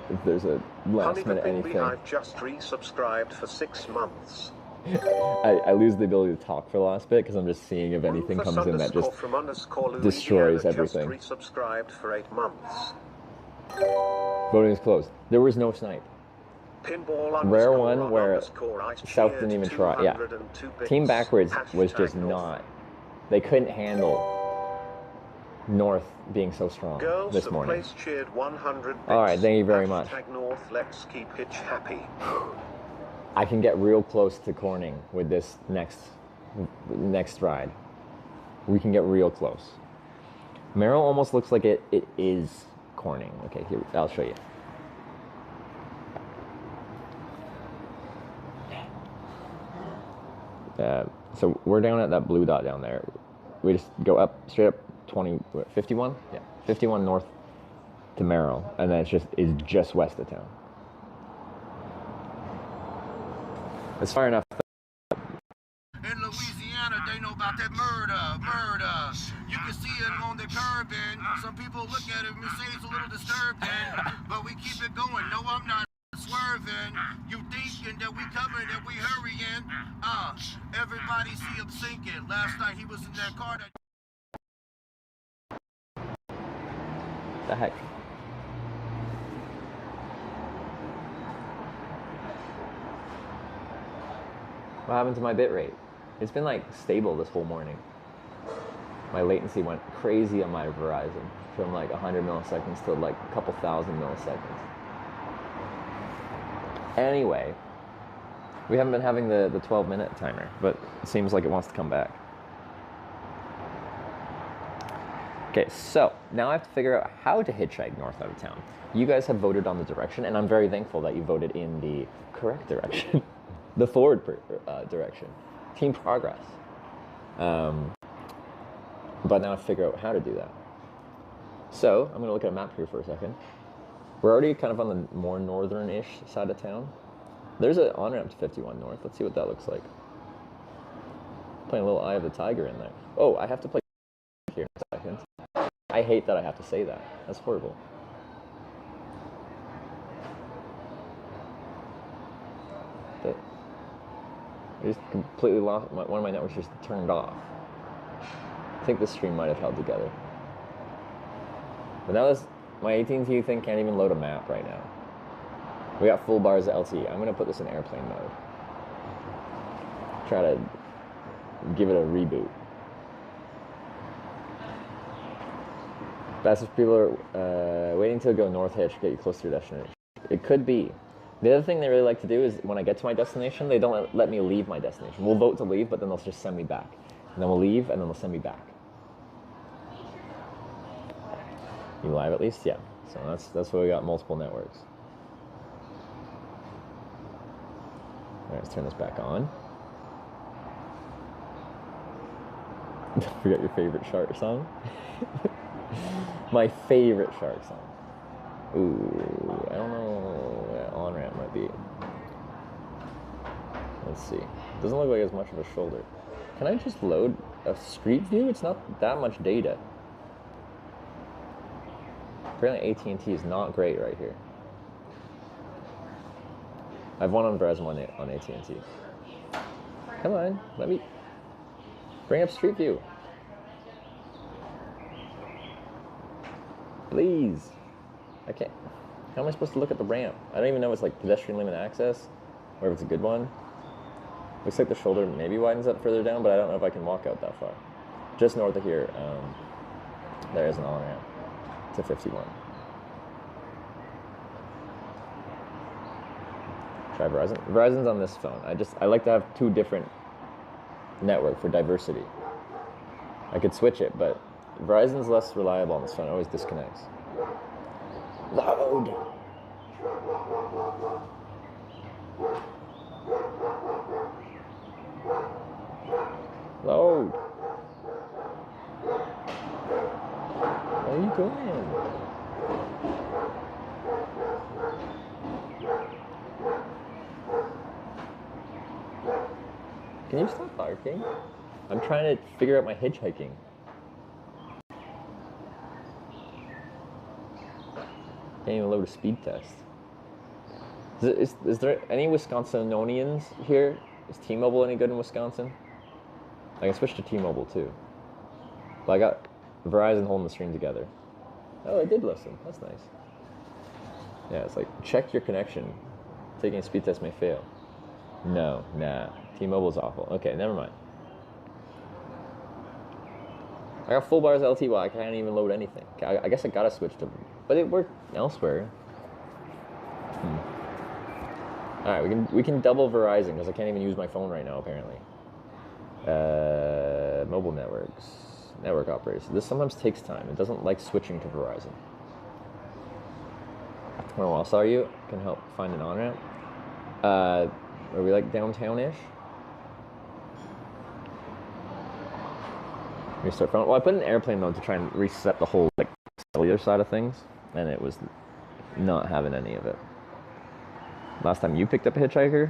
if there's a last minute anything. I've just resubscribed for 6 months. I lose the ability to talk for the last bit because I'm just seeing if anything comes in that just destroys everything. Resubscribed for 8 months. Voting is closed. There was no snipe. Rare one where South didn't even try. Yeah. Team Backwards was just not. They couldn't handle North being so strong this morning. Alright, thank you very much. North, let's keep Hitch happy. I can get real close to Corning with this next ride. We can get real close. Merrill almost looks like it is Corning. Okay, here, I'll show you. So we're down at that blue dot down there. We just go up, straight up 51? Yeah, 51 north to Merrill, and then it's just west of town. It's far enough. In Louisiana, they know about that murder. You can see it on the curb, and some people look at it and say it's a little disturbing, but we keep it going. No, I'm not swerving. You thinking that we coming and we hurrying? Everybody see him sinking. Last night he was in that car. The heck? What happened to my bitrate? It's been like stable this whole morning. My latency went crazy on my Verizon from like 100 milliseconds to like a couple thousand milliseconds. Anyway, we haven't been having the 12-minute timer, but it seems like it wants to come back. Okay, so now I have to figure out how to hitchhike north out of town. You guys have voted on the direction, and I'm very thankful that you voted in the correct direction. The forward direction. Team progress. But now I have to figure out how to do that. So, I'm going to look at a map here for a second. We're already kind of on the more northern-ish side of town. There's an on-ramp to 51 north. Let's see what that looks like. Playing a little Eye of the Tiger in there. Oh, I have to play here in a second. I hate that I have to say that. That's horrible. But I just completely lost, one of my networks just turned off. I think this stream might have held together. But now my AT&T thing can't even load a map right now. We got full bars of LTE. I'm gonna put this in airplane mode. Try to give it a reboot. That's if people are waiting to go north hitch, get you close to your destination. It could be. The other thing they really like to do is when I get to my destination, they don't let me leave my destination. We'll vote to leave, but then they'll just send me back. And then we'll leave, and then they'll send me back. You live at least? Yeah. So that's why we got multiple networks. Alright, let's turn this back on. Don't forget your favorite shark song. My favorite shark song. Ooh, I don't know. Yeah, on-ramp might be. Let's see. Doesn't look like as much of a shoulder. Can I just load a street view? It's not that much data. Apparently AT&T is not great right here. I have one on Verizon, one on AT&T. Come on, let me bring up Street View. Please. I can't. How am I supposed to look at the ramp? I don't even know if it's like pedestrian limit access or if it's a good one. Looks like the shoulder maybe widens up further down, but I don't know if I can walk out that far. Just north of here, there is an on-ramp to 51. Try Verizon. Verizon's on this phone. I like to have two different network for diversity. I could switch it, but Verizon's less reliable on this phone. It always disconnects. Load! Load! What are you doing? Can you stop barking? I'm trying to figure out my hitchhiking. Can't even load a speed test. Is there any Wisconsinonians here? Is T-Mobile any good in Wisconsin? I can switch to T-Mobile too. But I got Verizon holding the stream together. Oh, I did listen. That's nice. Yeah, it's like, check your connection. Taking a speed test may fail. No, nah. T-Mobile's awful. Okay, never mind. I got full bars LTE, I can't even load anything. I guess I gotta switch to, but it worked elsewhere. All right, we can double Verizon because I can't even use my phone right now apparently. Mobile networks, network operators. This sometimes takes time. It doesn't like switching to Verizon. Where else are you? Can help find an on-ramp. Are we like downtown-ish? Restart phone. Well, I put in airplane mode to try and reset the whole like cellular side of things, and it was not having any of it. Last time you picked up a hitchhiker?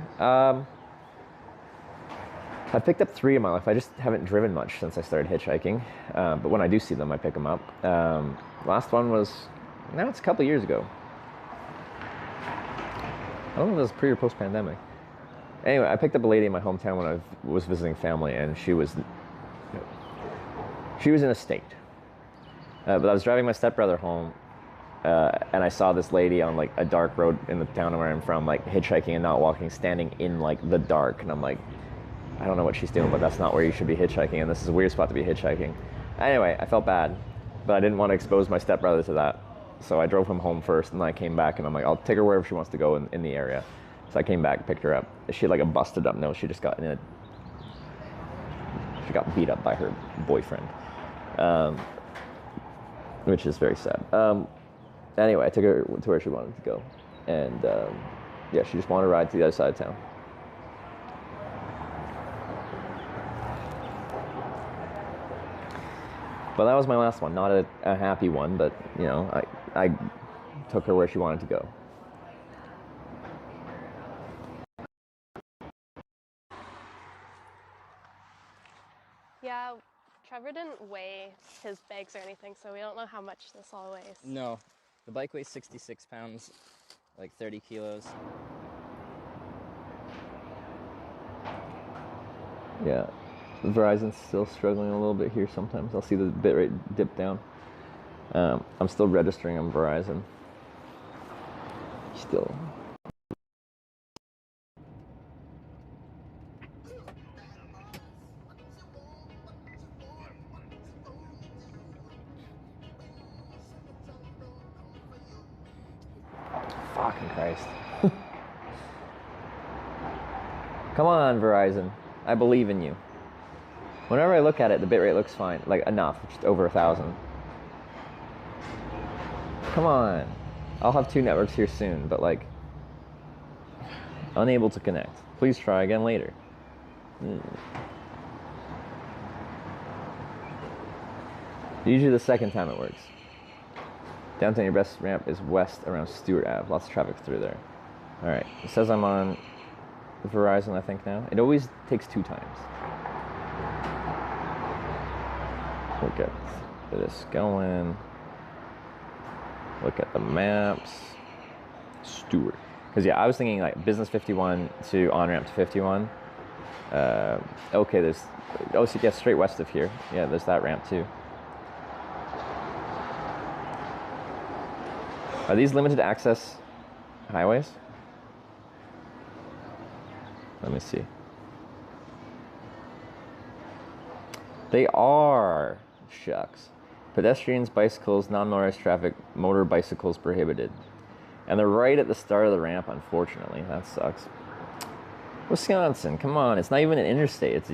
I've picked up 3 in my life. I just haven't driven much since I started hitchhiking. But when I do see them, I pick them up. Last one was, now it's a couple years ago. I don't know if it was pre or post pandemic. Anyway, I picked up a lady in my hometown when I was visiting family, and she was in a state. But I was driving my stepbrother home, and I saw this lady on like a dark road in the town where I'm from, like hitchhiking and not walking, standing in like the dark. And I'm like, I don't know what she's doing, but that's not where you should be hitchhiking, and this is a weird spot to be hitchhiking. Anyway, I felt bad, but I didn't want to expose my stepbrother to that. So I drove him home first, and then I came back, and I'm like, I'll take her wherever she wants to go in the area. So I came back, picked her up. She had like a busted up nose. She just got she got beat up by her boyfriend, which is very sad. Anyway, I took her to where she wanted to go, and yeah, she just wanted to ride to the other side of town. But that was my last one. Not a happy one, but you know, I took her where she wanted to go. Yeah, Trevor didn't weigh his bags or anything, so we don't know how much this all weighs. No, the bike weighs 66 pounds, like 30 kilos. Yeah, Verizon's still struggling a little bit here sometimes. I'll see the bitrate dip down. I'm still registering on Verizon. Still. Fucking Christ. Come on, Verizon. I believe in you. Whenever I look at it, the bitrate looks fine. Like, enough. Just over 1,000. Come on. I'll have 2 networks here soon, but, like, unable to connect. Please try again later. Usually the second time it works. Downtown, your best ramp is west around Stewart Ave. Lots of traffic through there. Alright, it says I'm on Verizon, I think, now. It always takes 2 times. Look at this going. Look at the maps. Stewart. Because, yeah, I was thinking, like, Business 51 to on-ramp to 51. Okay, there's... Oh, so, yeah, straight west of here. Yeah, there's that ramp, too. Are these limited access highways? Let me see. They are. Shucks. Pedestrians, bicycles, non-motorized traffic, motor bicycles prohibited. And they're right at the start of the ramp, unfortunately. That sucks. Wisconsin, come on. It's not even an interstate. It's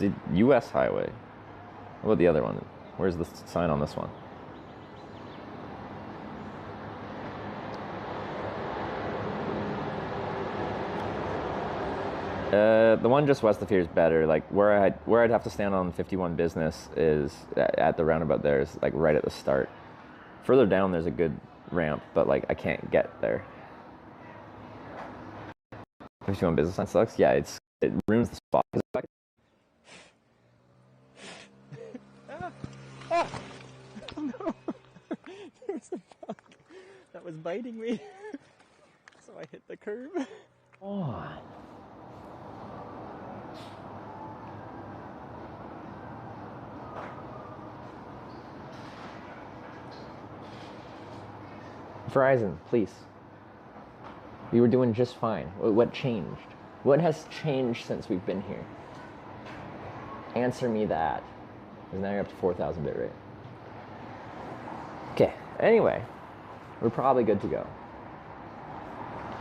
a U.S. highway. What about the other one? Where's the sign on this one? The one just west of here is better. Like where I'd have to stand on 51 Business is at the roundabout there is like right at the start. Further down there's a good ramp, but like I can't get there. 51 Business sign sucks. Yeah, it ruins the spot. no! There was a bug that was biting me. So I hit the curb. Oh. Verizon, please. We were doing just fine. What changed? What has changed since we've been here? Answer me that. Because now you're up to 4,000 bit rate. Okay, anyway. We're probably good to go.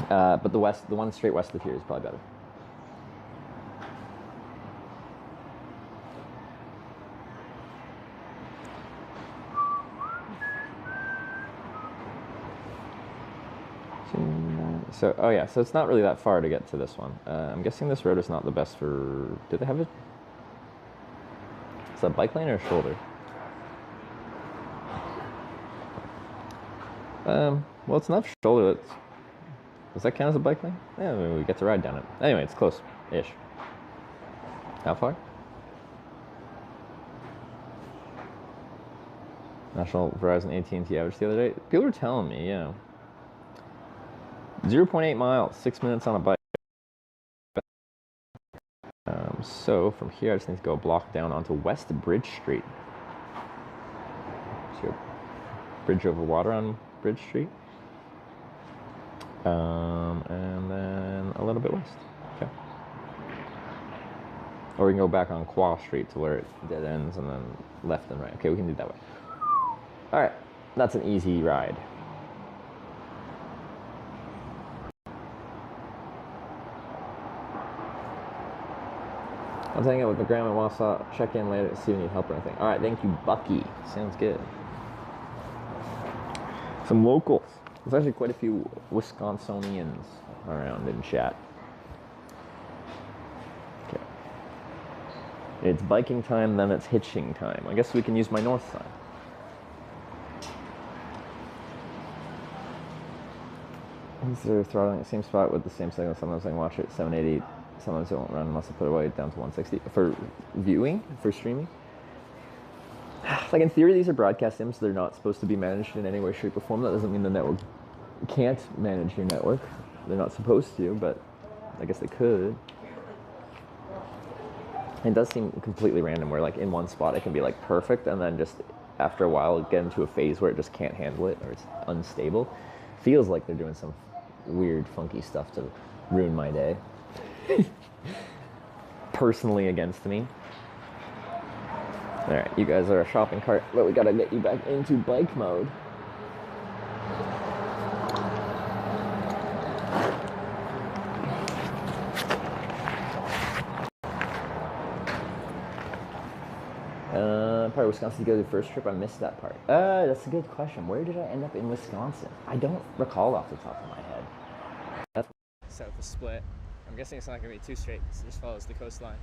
But the one straight west of here is probably better. So, oh yeah, so it's not really that far to get to this one. I'm guessing this road is not the best for... Do they have a... Is that a bike lane or a shoulder? Well, it's enough shoulder. Does that count as a bike lane? Yeah, maybe we get to ride down it. Anyway, it's close-ish. How far? National Verizon AT&T outage the other day. People were telling me, yeah. 0.8 miles, 6 minutes on a bike. So from here, I just need to go a block down onto West Bridge Street. So, bridge over water on Bridge Street. And then a little bit west. Okay. Or we can go back on Qua Street to where it dead ends and then left and right. Okay, we can do it that way. All right, that's an easy ride. I'm hanging out with the grandma in Wausau. Check in later to see if you need help or anything. All right, thank you, Bucky. Sounds good. Some locals. There's actually quite a few Wisconsinians around in chat. Okay. It's biking time, then it's hitching time. I guess we can use my north sign. They're throttling the same spot with the same signal. Sometimes I can watch it at 780. Sometimes it won't run unless I put it way down to 160. For viewing, for streaming. Like in theory, these are broadcast sims. They're not supposed to be managed in any way, shape, or form. That doesn't mean the network can't manage your network. They're not supposed to, but I guess they could. It does seem completely random where like in one spot it can be like perfect and then just after a while get into a phase where it just can't handle it or it's unstable. Feels like they're doing some weird, funky stuff to ruin my day. Personally against me. Alright, you guys are a shopping cart, but we gotta get you back into bike mode. Probably Wisconsin to go to the first trip. I missed that part. That's a good question. Where did I end up in Wisconsin? I don't recall off the top of my head. South of Split. I'm guessing it's not going to be too straight because it just follows the coastline.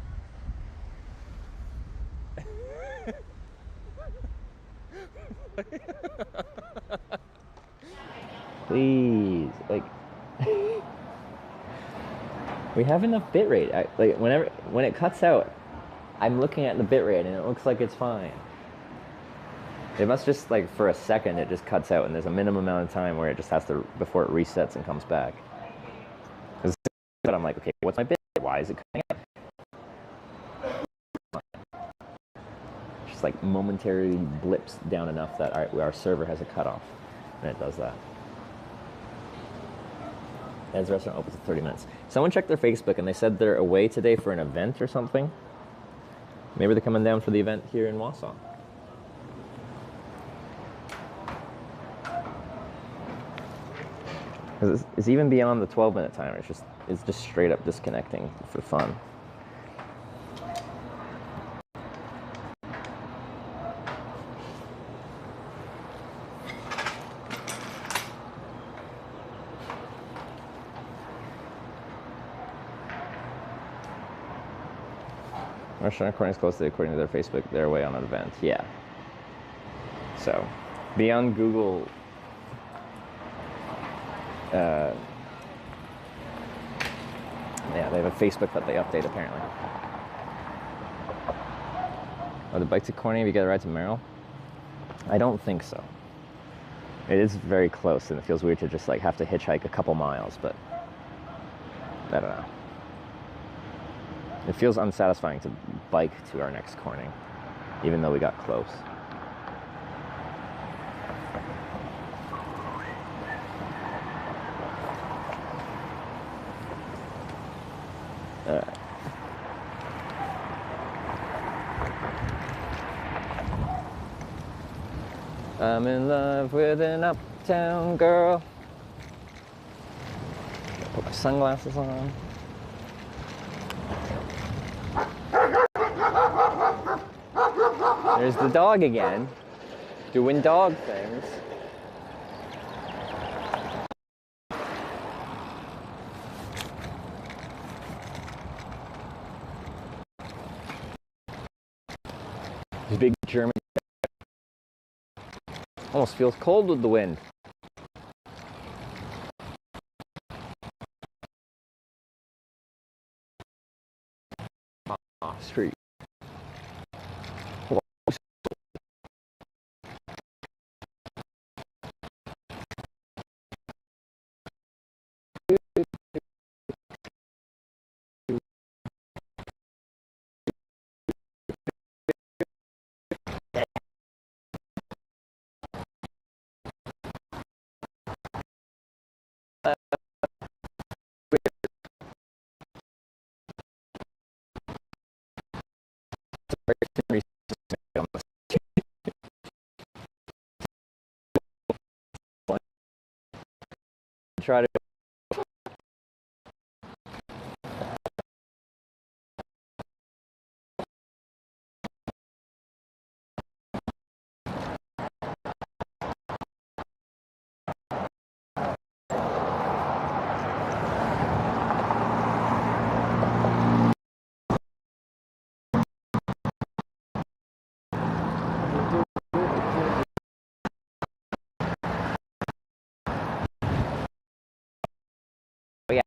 Please, like, we have enough bitrate. Like, when it cuts out, I'm looking at the bitrate and it looks like it's fine. It must just, like, for a second, it just cuts out and there's a minimum amount of time where it just has to, before it resets and comes back. But I'm like, okay, what's my bitrate? Why is it cutting out? Just like momentarily blips down enough that our server has a cutoff, and it does that. As the restaurant opens in 30 minutes. Someone checked their Facebook and they said they're away today for an event or something. Maybe they're coming down for the event here in Wausau. Because it's even beyond the 12-minute timer. It's just straight up disconnecting for fun. Restaurant according to their Facebook, they're away on an event. Yeah. So, beyond Google. Yeah, they have a Facebook that they update apparently. Oh, the bike to Corny, we got a ride to Merrill. I don't think so. It is very close, and it feels weird to just like have to hitchhike a couple miles, but I don't know. It feels unsatisfying to bike to our next corning, even though we got close. I'm in love with an uptown girl. Put my sunglasses on. There's the dog again, doing dog things. This big German almost feels cold with the wind. Street. Try to yeah.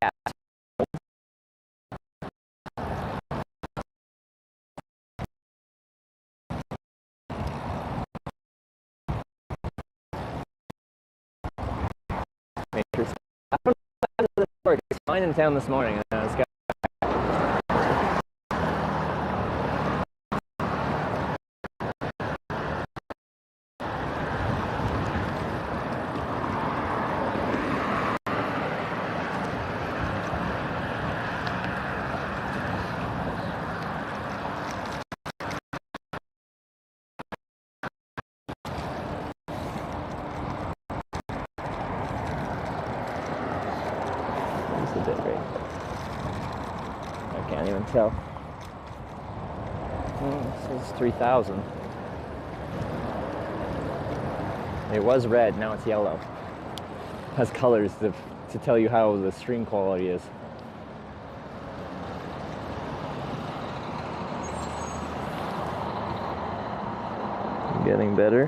I don't know if it's fine in town this morning. It's got the bit rate. I can't even tell. It says 3,000. It was red, now it's yellow. It has colors to tell you how the stream quality is. Getting better.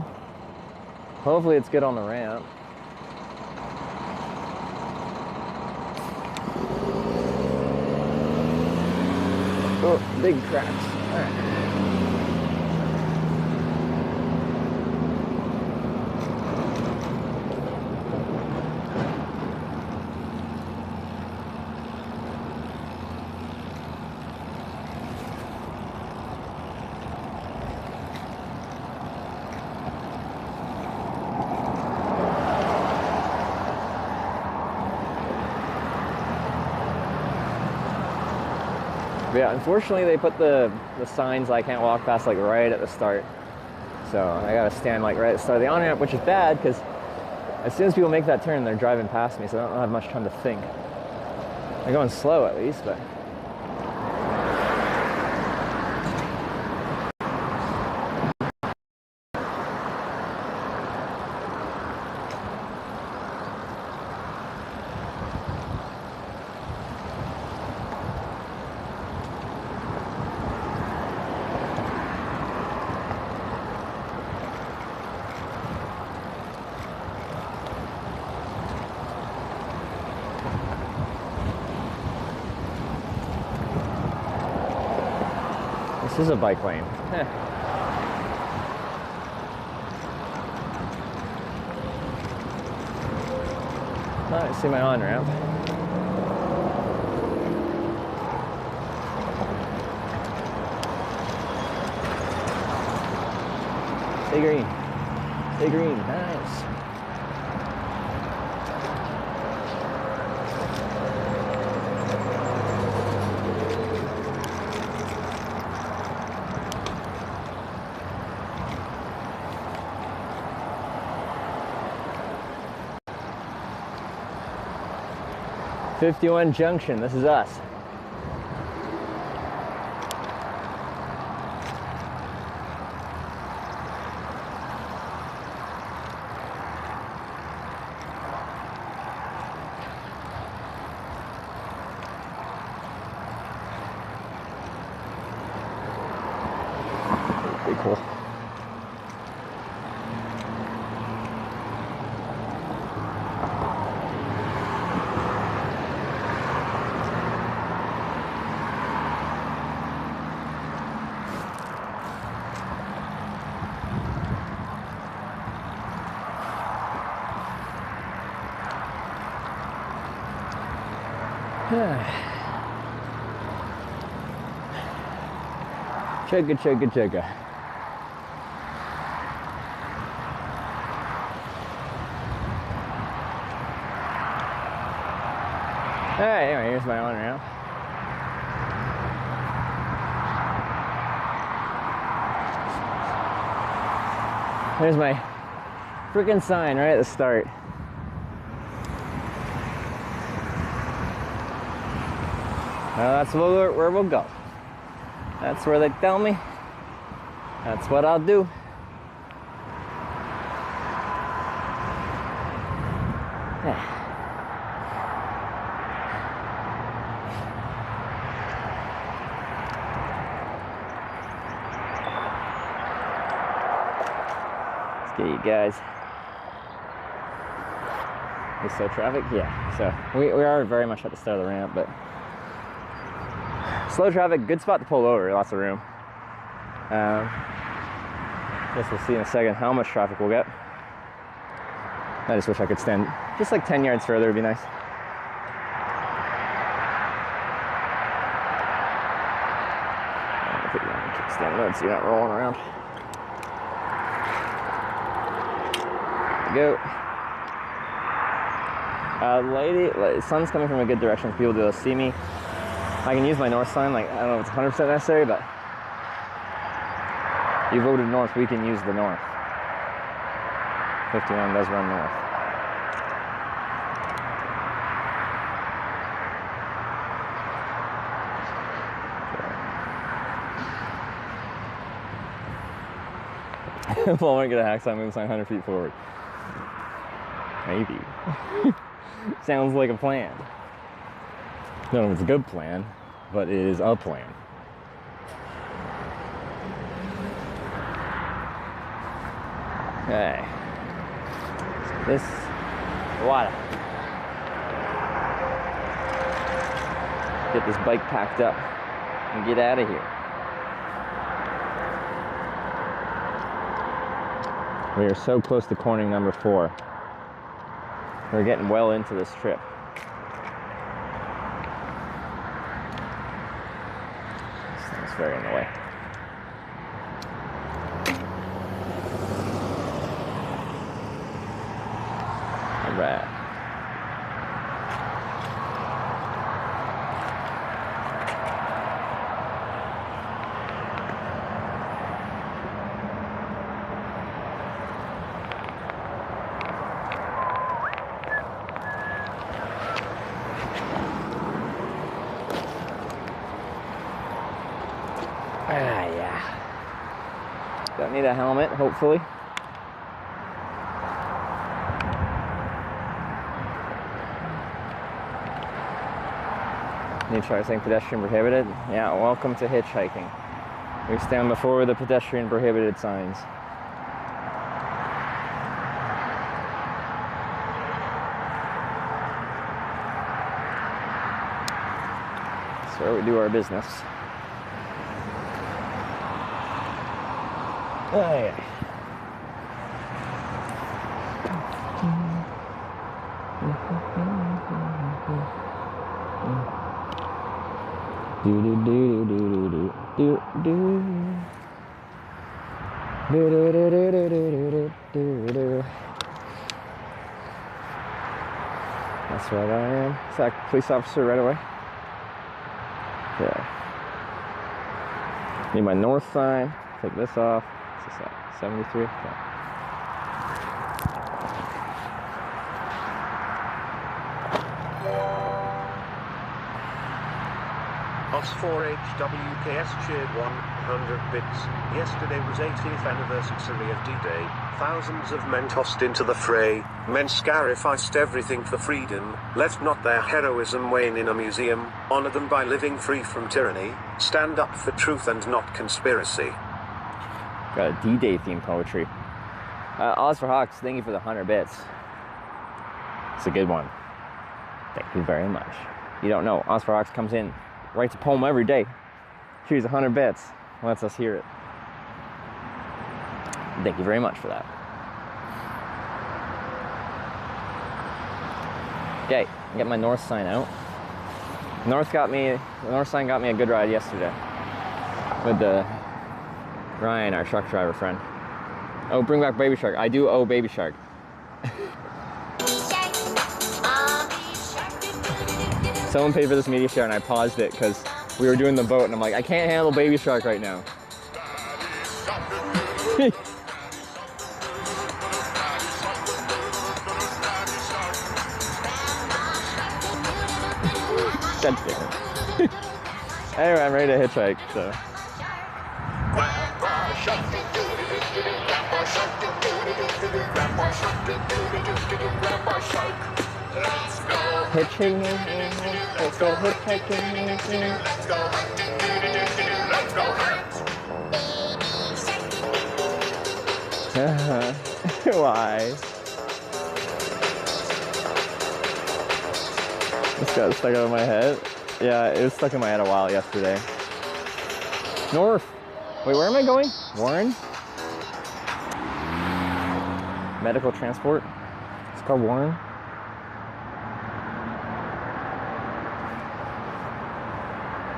Hopefully it's good on the ramp. Oh, big cracks. All right. But yeah, unfortunately they put the signs I can't walk past like right at the start. So I gotta stand like right at the start of the on-ramp, which is bad because as soon as people make that turn, they're driving past me, so I don't have much time to think. They're going slow at least, but this is a bike lane. I see my on-ramp. Stay green. Stay green. Nice. '51 Junction, this is us. Pretty cool. Chugga, chugga, chugga. Alright, anyway, here's my on-ramp. There's my freaking sign right at the start. Well, that's where we'll go. That's where they tell me. That's what I'll do. Yeah. Let's get you guys. Is slow traffic? Yeah. So we are very much at the start of the ramp, but slow traffic, good spot to pull over, lots of room. Guess we'll see in a second how much traffic we'll get. I just wish I could stand just like 10 yards further, would be nice. Put you on kickstand mode so you're not rolling around. There we go. Sun's coming from a good direction for people to be able to see me. I can use my north sign, like, I don't know if it's 100% necessary, but you voted north, we can use the north. 51 does run north. Well, we're gonna hack sign, move sign 100 feet forward. Maybe. Sounds like a plan. I don't know if it's a good plan, but it is a plan. Okay. So this water. Get this bike packed up and get out of here. We are so close to cornering number 4. We're getting well into this trip. This thing's very in the way. All right. Don't need a helmet, hopefully. Need to try saying pedestrian prohibited? Yeah, welcome to hitchhiking. We stand before the pedestrian prohibited signs. That's where we do our business. Oh, yeah. Mm-hmm. Do do do do do do do do. Do do do do do do do do. That's right, I am. Is that police officer right away? Yeah. Need my north sign. Take this off. What's this at? 73? Yeah. OS4HWKS cheered 100 bits. Yesterday was 80th anniversary of D-Day. Thousands of men tossed into the fray. Men sacrificed everything for freedom, left not their heroism weighing in a museum. Honor them by living free from tyranny. Stand up for truth and not conspiracy. Got a D-Day themed poetry. Oz for Hawks, thank you for the 100 bits. It's a good one. Thank you very much. You don't know, Oz for Hawks comes in, writes a poem every day. Choose 100 bits, lets us hear it. Thank you very much for that. Okay, get my north sign out. The north sign got me a good ride yesterday with Ryan, our truck driver friend. Oh, bring back Baby Shark. I do owe Baby Shark. Someone paid for this media share and I paused it because we were doing the boat and I'm like, I can't handle Baby Shark right now. That's different. Anyway, I'm ready to hitchhike, so. Hitchhiking, let's go hitchhiking. Let's go Why? This got stuck out of my head. Yeah, it was stuck in my head a while yesterday. North. Wait, where am I going? Warren? Medical transport? It's called Warren?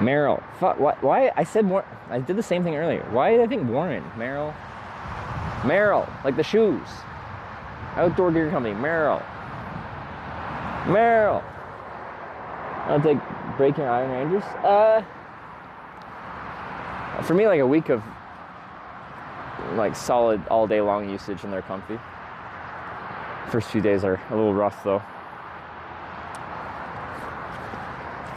Merrill. Fuck, why? I said Warren. I did the same thing earlier. Why did I think Warren? Merrill? Merrill, like the shoes. Outdoor gear company, Merrill. Merrill. I'll take Breaking Iron Rangers. For me, like a week of like solid all day long usage and they're comfy. First few days are a little rough though.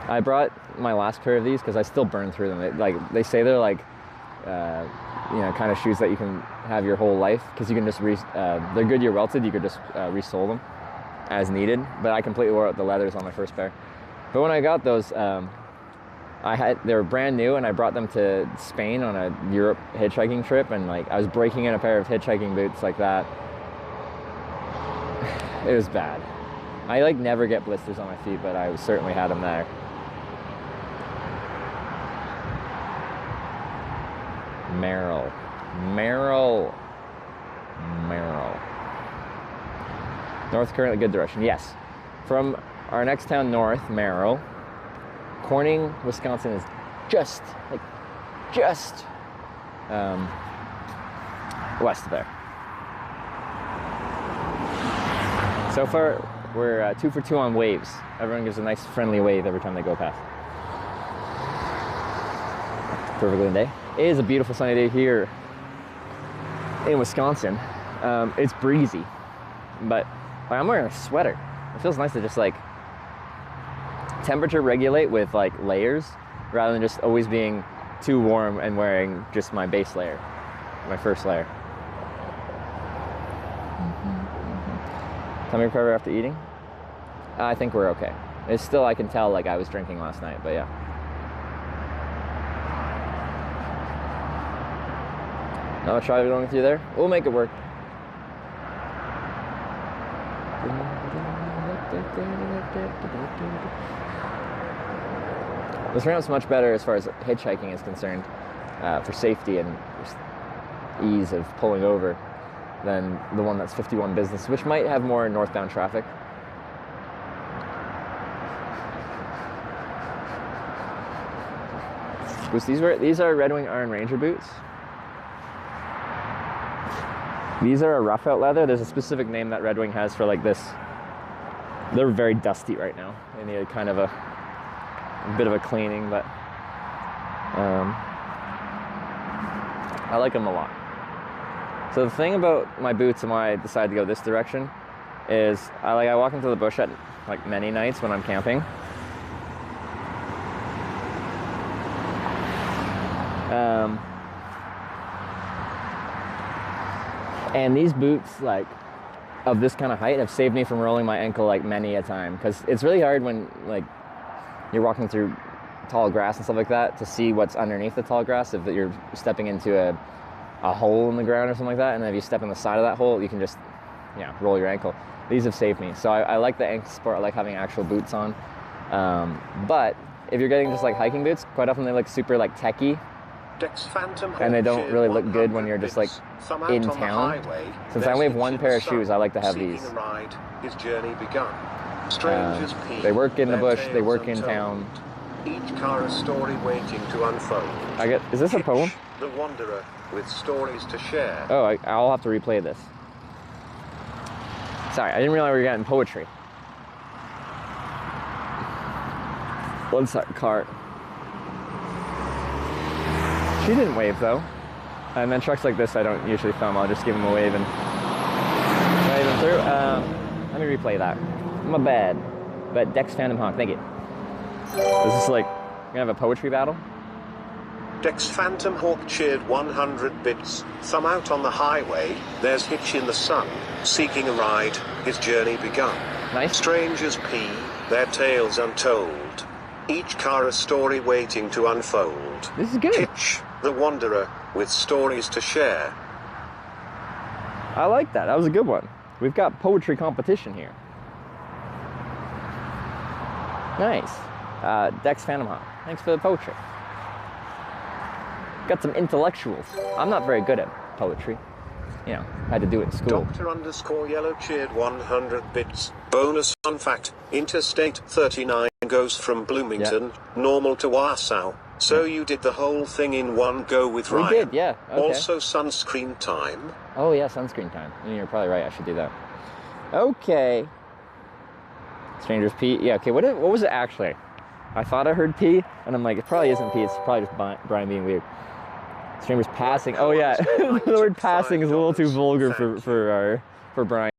I brought my last pair of these because I still burn through them. They say they're like, you know, kind of shoes that you can have your whole life because you can just they're Goodyear welted. You could just resole them as needed. But I completely wore out the leathers on my first pair. But when I got those, they were brand new, and I brought them to Spain on a Europe hitchhiking trip, and like I was breaking in a pair of hitchhiking boots like that. It was bad. I like never get blisters on my feet, but I certainly had them there. Merrill. North currently good direction. Yes. From our next town north, Merrill, Corning, Wisconsin is just west of there. So far, we're 2 for 2 on waves. Everyone gives a nice friendly wave every time they go past. Perfect good day. It is a beautiful sunny day here in Wisconsin. It's breezy, but I'm wearing a sweater. It feels nice to just like temperature regulate with like layers rather than just always being too warm and wearing just my base layer, my first layer. Tummy recovery after eating? I think we're okay. It's still, I can tell like I was drinking last night, but yeah. I'll try going through there. We'll make it work. This ramp's much better as far as hitchhiking is concerned, for safety and ease of pulling over than the one that's 51 business, which might have more northbound traffic. boots. These are Red Wing Iron Ranger boots. These are a rough out leather. There's a specific name that Red Wing has for like this. They're very dusty right now. They need kind of a bit of a cleaning, but I like them a lot. So the thing about my boots and why I decided to go this direction is I walk into the bush at like many nights when I'm camping. And these boots, like, of this kind of height have saved me from rolling my ankle like many a time, because it's really hard when like you're walking through tall grass and stuff like that to see what's underneath the tall grass if you're stepping into a hole in the ground or something like that, and then if you step in the side of that hole, you can just roll your ankle. These have saved me, so I like the ankle sport. I like having actual boots on, but if you're getting just like hiking boots, quite often they look super like techy, and they don't really look good when you're just like in town. Since I only have one pair of shoes, I like to have these. His journey begun. They work in the bush, they work in town. Each car a story waiting to unfold. Is this a poem? The Wanderer with stories to share. Oh, I'll have to replay this. Sorry, I didn't realize we were getting poetry. What's that cart? She didn't wave though. And then trucks like this I don't usually film. I'll just give them a wave and wave them through. Let me replay that. My bad. But Dex Phantom Hawk, thank you. Is this like, we're gonna have a poetry battle? Dex Phantom Hawk cheered 100 bits. Thumb out on the highway, there's Hitch in the sun, seeking a ride, his journey begun. Nice. Strangers pee, their tales untold. Each car a story waiting to unfold. This is good. Hitch, the Wanderer, with stories to share. I like that. That was a good one. We've got poetry competition here. Nice. Dex Phantom Hawk, thanks for the poetry. Got some intellectuals. I'm not very good at poetry. You know, I had to do it in school. Doctor_Yellow cheered 100 bits. Bonus fun fact, Interstate 39 goes from Bloomington, normal to Wausau. So you did the whole thing in one go with Ryan. We did, yeah. Okay. Also sunscreen time. Oh yeah, sunscreen time. You're probably right, I should do that. Okay. Strangers pee. Yeah, okay, what was it actually? I thought I heard pee, and I'm like, it probably isn't pee, it's probably just Brian being weird. Strangers passing. Oh yeah, the word passing is a little too vulgar for Brian.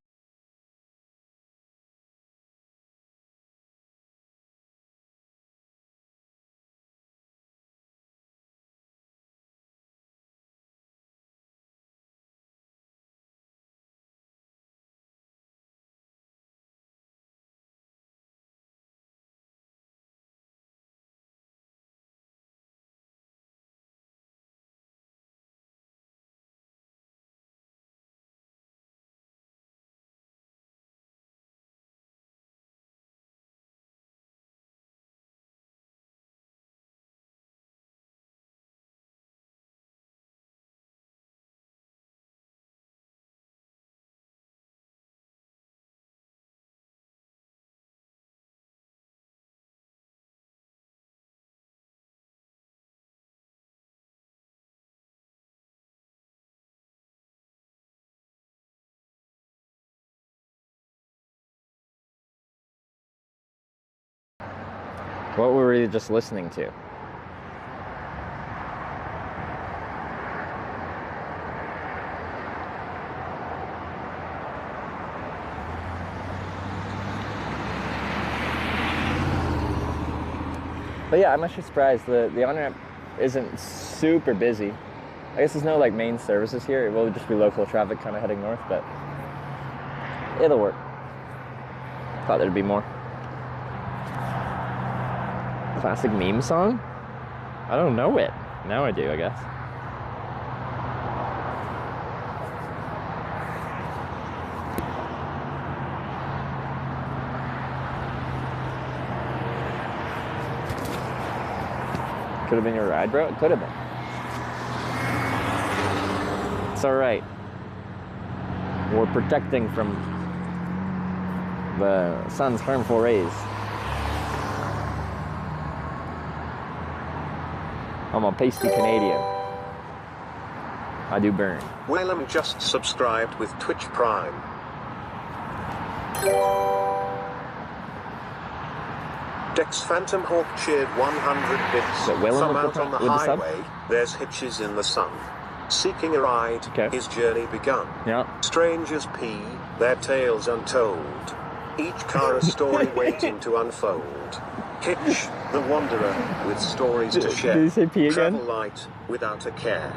What were we just listening to? But yeah, I'm actually surprised the on-ramp isn't super busy. I guess there's no like main services here. It will just be local traffic kind of heading north, but it'll work. Thought there'd be more. Classic meme song? I don't know it. Now I do, I guess. Could have been your ride, bro? It could have been. It's alright. We're protecting from the sun's harmful rays. I'm a pasty Canadian. I do burn. Whalem just subscribed with Twitch Prime. Dex Phantom Hawk cheered 100 bits. So Whalem From with out the on the with the sub? highway, there's hitches in the sun. Seeking a ride, his journey begun. Yeah. Strangers pee, their tales untold. Each car a story waiting to unfold. Hitch, the wanderer, with stories to share. Did you say pee again? Travel light, without a care.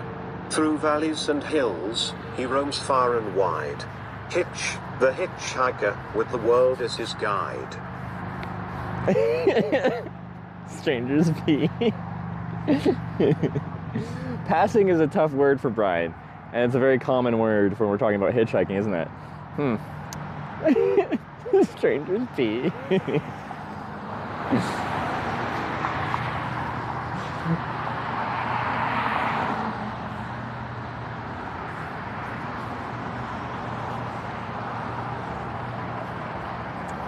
Through valleys and hills, he roams far and wide. Hitch, the hitchhiker, with the world as his guide. Strangers pee. Passing is a tough word for Brian, and it's a very common word when we're talking about hitchhiking, isn't it? Strangers pee.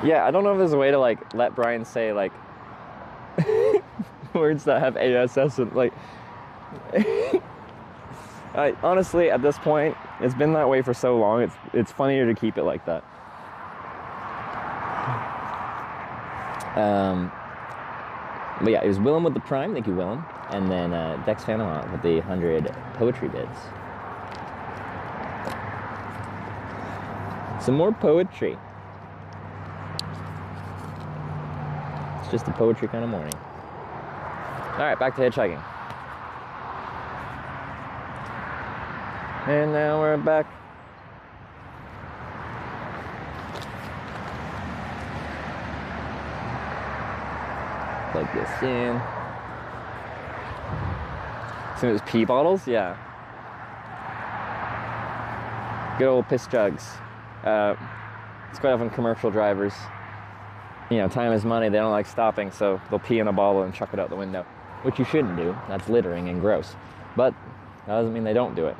Yeah, I don't know if there's a way to like let Brian say like words that have ASS and like honestly at this point it's been that way for so long, it's funnier to keep it like that. But yeah, it was Willem with the Prime, thank you Willem, and then Dex Phantom with the 100 poetry bits. Some more poetry. It's just a poetry kind of morning. All right, back to hitchhiking. And now we're back. Plug this in. Some of those pee bottles, yeah. Good old piss jugs. It's quite often commercial drivers. You know, time is money, they don't like stopping, so they'll pee in a bottle and chuck it out the window. Which you shouldn't do, that's littering and gross. But that doesn't mean they don't do it.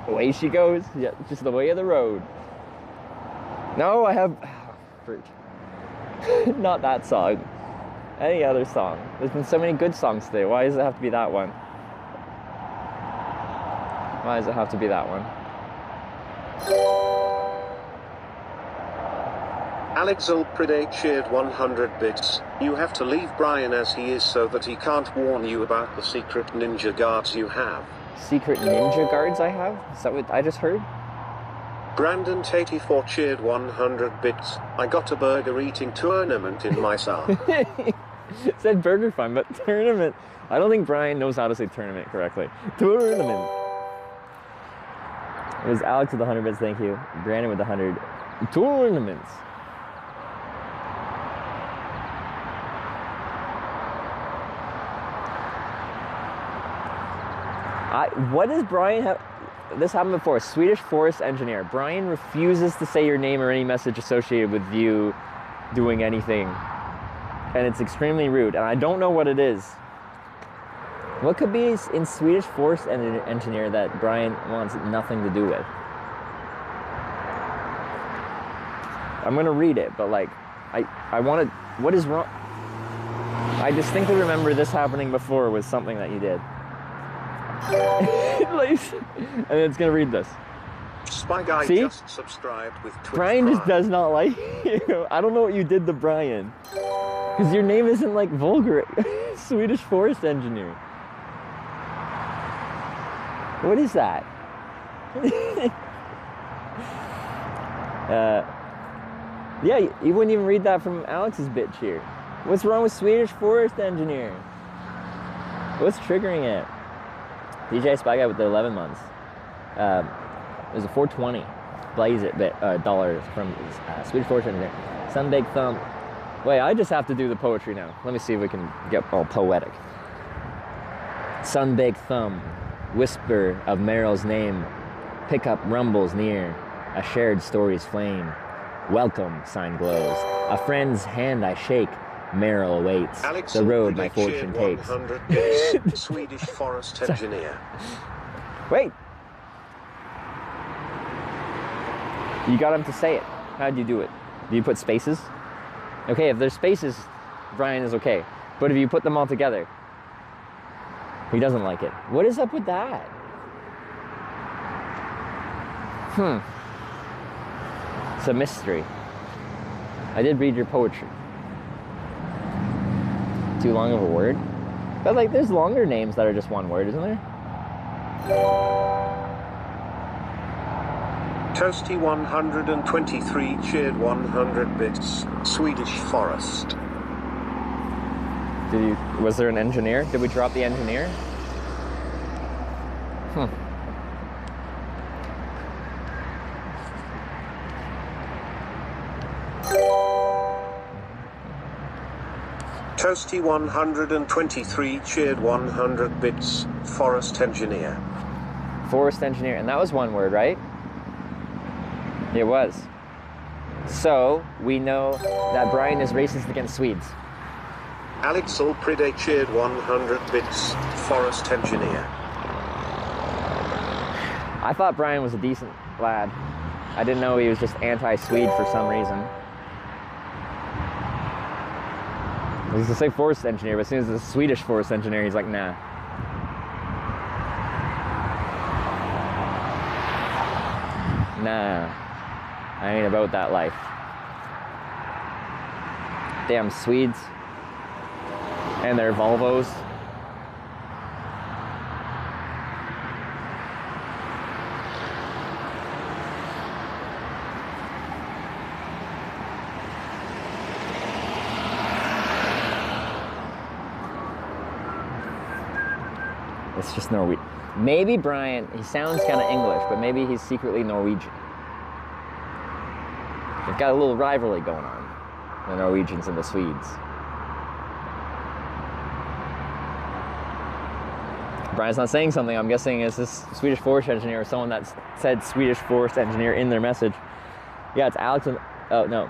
Away she goes, yeah, just the way of the road. No, I have, fruit. Not that song. Any other song. There's been so many good songs today. Why does it have to be that one? Why does it have to be that one? Alex Ulpride cheered 100 bits. You have to leave Brian as he is so that he can't warn you about the secret ninja guards you have. Secret ninja guards I have? Is that what I just heard? Brandon 84 cheered 100 bits. I got a burger eating tournament in my son. It said burger fun, but tournament. I don't think Brian knows how to say tournament correctly. Tournament. It was Alex with the 100 bits, thank you. Brandon with the 100 tournaments. What does Brian have? This happened before. Swedish forest engineer. Brian refuses to say your name or any message associated with you doing anything. And it's extremely rude. And I don't know what it is. What could be in Swedish forest engineer that Brian wants nothing to do with? I'm going to read it, but like, I want to, what is wrong? I distinctly remember this happening before with something that you did. And it's gonna read this. Spy Guy See? just subscribed with Twitch Brian Prime. just does not like you. I don't know what you did to Brian. Because your name isn't like vulgar. Swedish forest engineer. What is that? Yeah, you wouldn't even read that from Alex's bit here. What's wrong with Swedish forest engineer? What's triggering it? DJ Spy Guy with the 11 months. It was a 420. Blaze it bit dollars from Swedish forest engineer. Sun Big Thumb. Wait, I just have to do the poetry now. Let me see if we can get all poetic. Sun Big Thumb. Whisper of Merrill's name. Pickup rumbles near. A shared story's flame. Welcome, sign glows. A friend's hand I shake. Merrill awaits. Alex the road my fortune takes. 100 bits. Swedish forest engineer. Wait! You got him to say it. How'd you do it? Do you put spaces? Okay, if there's spaces, Brian is okay. But if you put them all together, he doesn't like it. What is up with that? It's a mystery. I did read your poetry. Too long of a word? But like, there's longer names that are just one word, isn't there? Toasty 123 cheered 100 bits. Swedish Forest. Was there an engineer? Did we drop the engineer? Toasty 123 cheered 100 bits. Forest engineer. Forest engineer, and that was one word, right? It was. So, we know that Brian is racist against Swedes. Alexel Pride cheered 100 bits. Forest engineer. I thought Brian was a decent lad. I didn't know he was just anti-Swede for some reason. I was gonna say forest engineer, but as soon as it's a Swedish forest engineer, he's like, nah. Nah. I ain't about that life. Damn Swedes. And their Volvos. It's just Norwegian. Maybe Brian, he sounds kind of English, but maybe he's secretly Norwegian. They've got a little rivalry going on, the Norwegians and the Swedes. Brian's not saying something. I'm guessing it's this Swedish forest engineer or someone that said Swedish forest engineer in their message. Yeah, it's Alex and... Oh, no.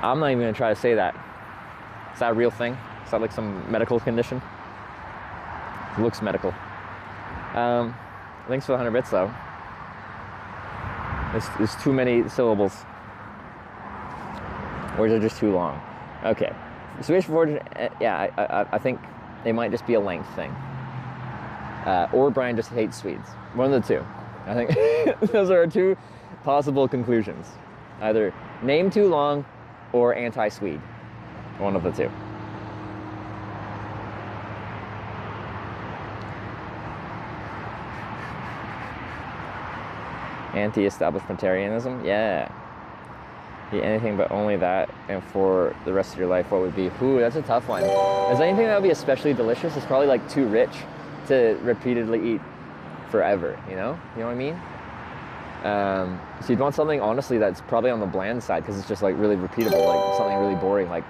I'm not even going to try to say that. Is that a real thing? Is that like some medical condition? It looks medical. Thanks for the 100 bits, though. There's too many syllables. Or is it just too long? Okay. Swedish forest... Yeah, I think they might just be a length thing. Or Brian just hates Swedes. One of the two. I think those are our two possible conclusions. Either name too long or anti-Swede. One of the two. Anti-establishmentarianism? Yeah. Eat anything but only that, and for the rest of your life, what would be? Ooh, that's a tough one. Is anything that would be especially delicious? It's probably like too rich to repeatedly eat forever, you know? You know what I mean? So you'd want something, honestly, that's probably on the bland side, because it's just like really repeatable, like something really boring, like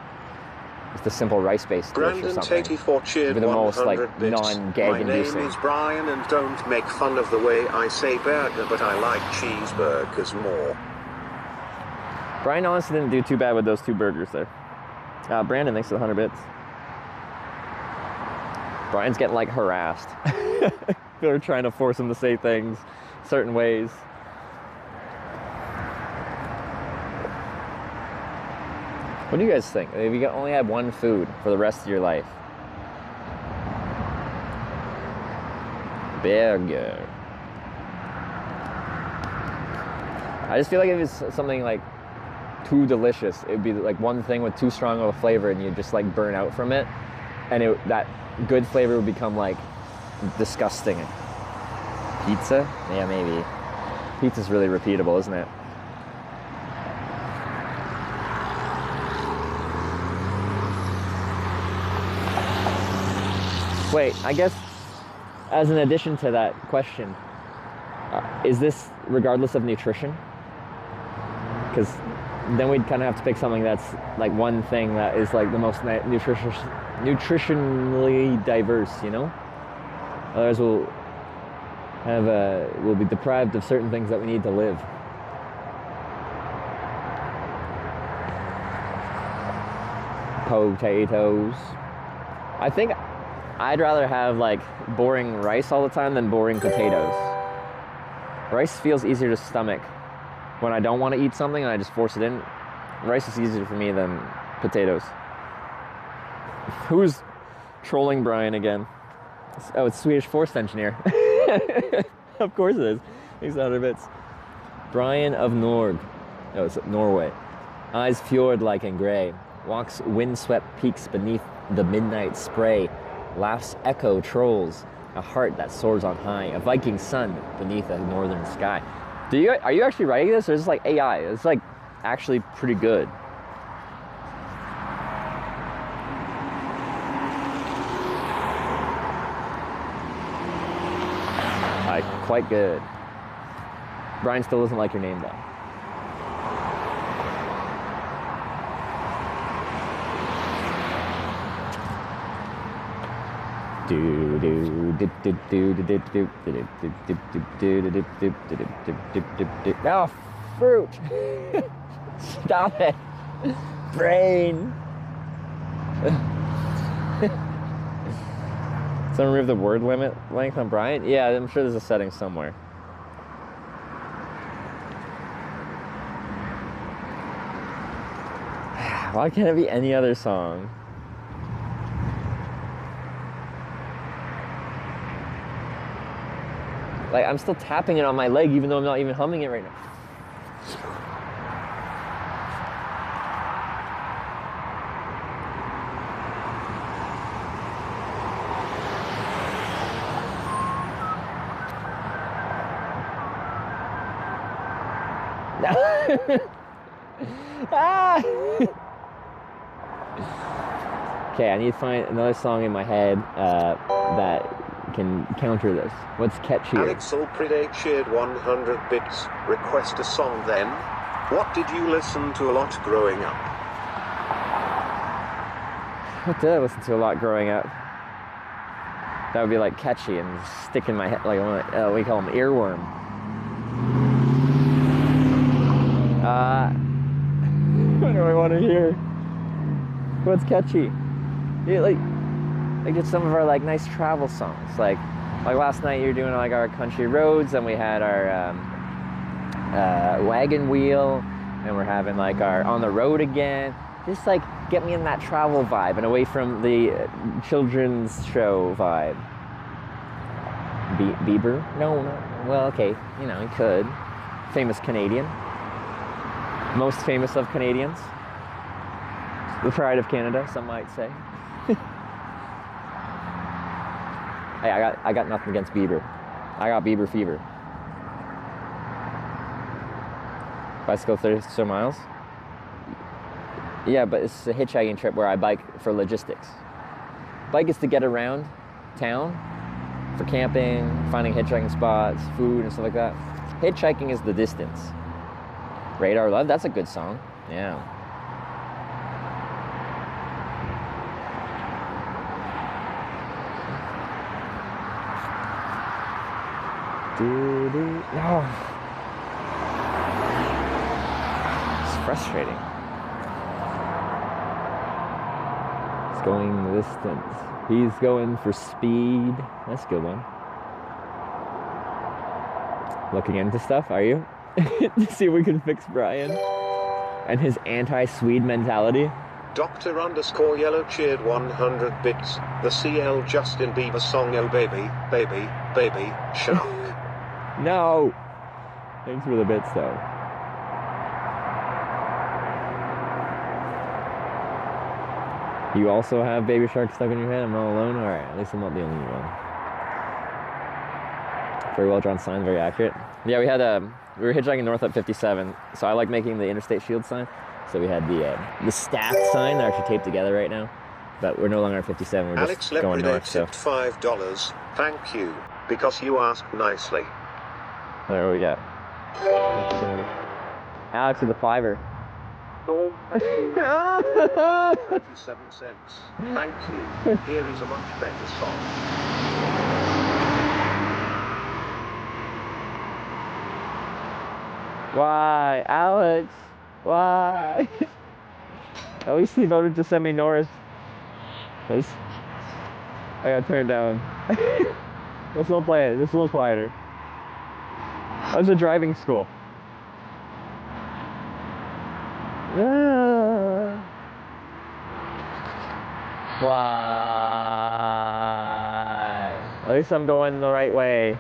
just a simple rice-based dish or something. Brandon84 cheered the most like 100 bits. non-gag My name inducing. is Brian, and don't make fun of the way I say burger, but I like cheeseburgers more. Brian honestly didn't do too bad with those two burgers there. Brandon, thanks for the 100 bits. Brian's getting like harassed. They're trying to force him to say things certain ways. What do you guys think? If you only had one food for the rest of your life? Burger. I just feel like if it's something like too delicious, it would be like one thing with too strong of a flavor and you'd just like burn out from it. And that good flavor would become like disgusting. Pizza? Yeah, maybe. Pizza's really repeatable, isn't it? Wait, I guess as an addition to that question, is this regardless of nutrition? Because then we'd kind of have to pick something that's like one thing that is like the most nutritionally diverse, you know? Otherwise we'll be deprived of certain things that we need to live. Potatoes. I think I'd rather have like boring rice all the time than boring potatoes. Rice feels easier to stomach. When I don't want to eat something and I just force it in, rice is easier for me than potatoes. Who's trolling Brian again? Oh, it's Swedish Forest Engineer. Of course it is. He's out of bits. Brian of Norg. Oh, it's Norway. Eyes fjord-like and gray. Walks windswept peaks beneath the midnight spray. Laughs echo trolls. A heart that soars on high. A Viking sun beneath a northern sky. Are you actually writing this, or is this like AI? It's like actually pretty good. Like, quite good. Brian still doesn't like your name though. Oh, fruit! Stop it! Brain! Someone remove the word limit length on Brian? Yeah, I'm sure there's a setting somewhere. Why can't it be any other song? Like, I'm still tapping it on my leg even though I'm not even humming it right now. Ah! Okay, I need to find another song in my head that can counter this. What's catchier? Alex Alpride cheered 100 bits. Request a song then. What did you listen to a lot growing up? What did I listen to a lot growing up? That would be like catchy and stick in my head, like we call them earworm. What do I want to hear? What's catchy? Yeah, like just some of our like nice travel songs. Like last night you were doing like our country roads, and we had our wagon wheel, and we're having like our on the road again. Just like get me in that travel vibe and away from the children's show vibe. Bieber? No. Well, okay, you know, he could. Famous Canadian. Most famous of Canadians. The pride of Canada, some might say. Hey, I got nothing against Bieber. I got Bieber fever. Bicycle 30 miles? Yeah, but it's a hitchhiking trip where I bike for logistics. Bike is to get around town for camping, finding hitchhiking spots, food and stuff like that. Hitchhiking is the distance. Radar Love, that's a good song. Yeah. No. It's frustrating. It's going the distance. He's going for speed. That's a good one. Looking into stuff, are you? To see if we can fix Brian and his anti-Swede mentality. Dr_Yellow cheered 100 bits. The CL Justin Bieber song, oh baby, baby, baby, shark. No! Thanks for the bits, though. You also have Baby Shark stuck in your head? I'm not alone? Alright, at least I'm not the only one. Very well drawn sign, very accurate. Yeah, we were hitchhiking north at 57, so I like making the interstate shield sign. So we had the stacked sign, they're actually taped together right now. But we're no longer at 57, we're Alex just going north, so. tipped $5. Thank you, because you asked nicely. There we go. Alex with the $5. 27 cents. Thank you. Here is a much better song. Why? Alex? Why? At least he voted to send me Norris. I gotta turn it down. Let's not play it. Just a little quieter. That was a driving school. Why? At least I'm going the right way.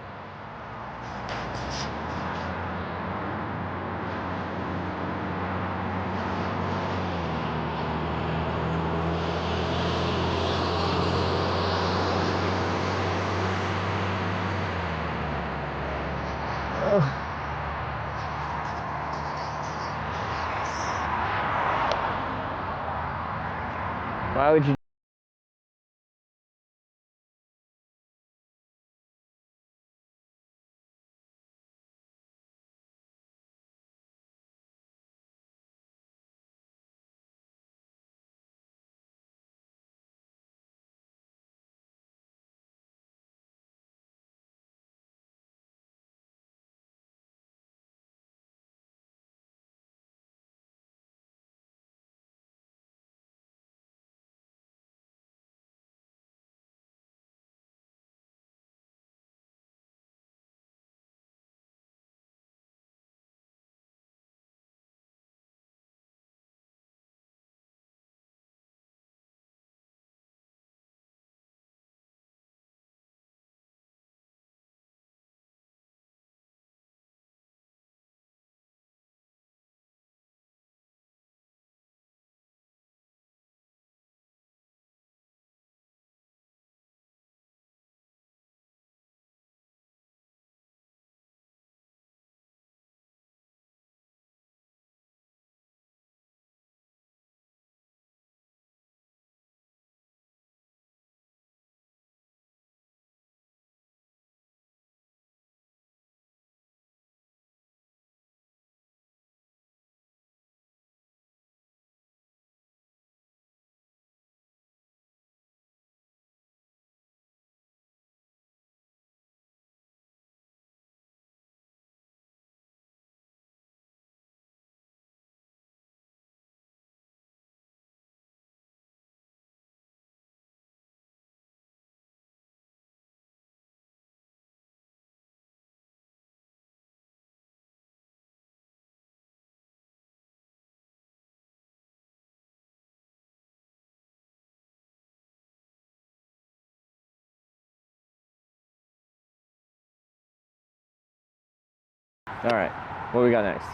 Why would you? All right, what we got next?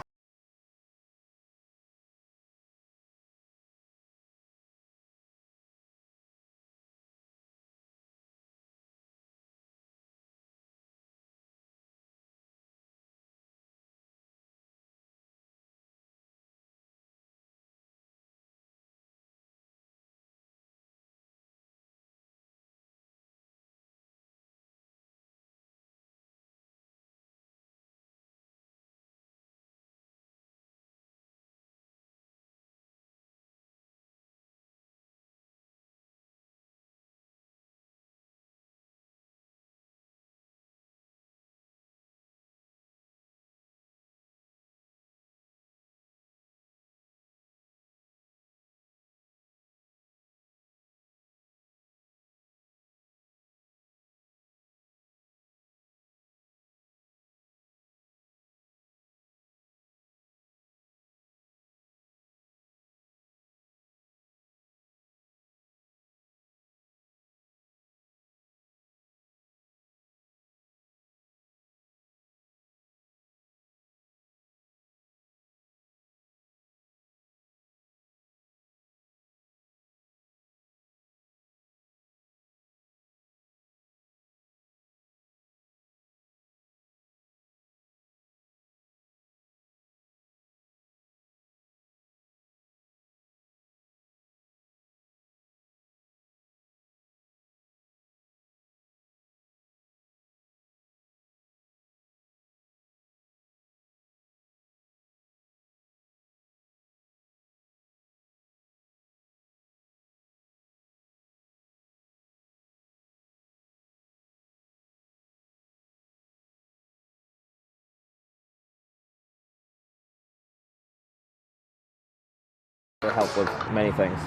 For help with many things.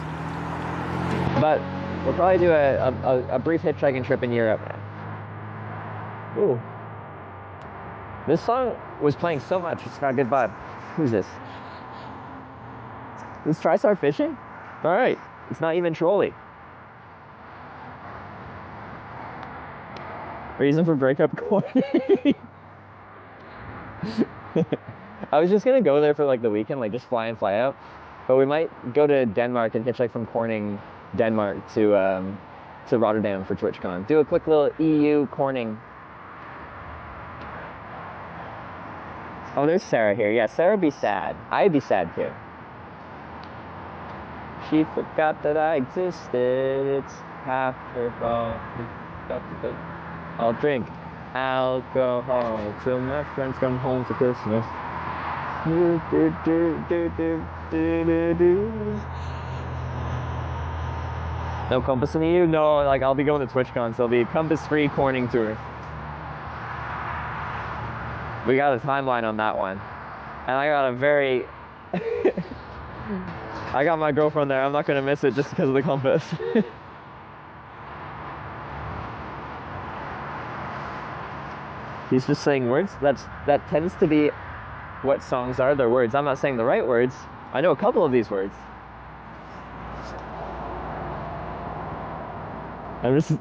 But We'll probably do a brief hitchhiking trip in Europe. Ooh. This song was playing so much, it's got a good vibe. Who's this? Let's try start fishing? Alright, it's not even trolly. Reason for breakup corner. I was just gonna go there for like the weekend, like just fly in, fly out. But we might go to Denmark and hitchhike from Corning, Denmark to Rotterdam for TwitchCon. Do a quick little EU Corning. Oh, there's Sarah here. Yeah, Sarah would be sad. I'd be sad too. She forgot that I existed. It's half her fault. I'll drink alcohol till my friends come home for Christmas. No compass in the EU? No, like I'll be going to TwitchCon, so it'll be compass-free Corning tour. We got a timeline on that one. And I got a very... I got my girlfriend there. I'm not going to miss it just because of the compass. He's just saying words. That tends to be what songs are. They're words. I'm not saying the right words. I know a couple of these words. I'm just...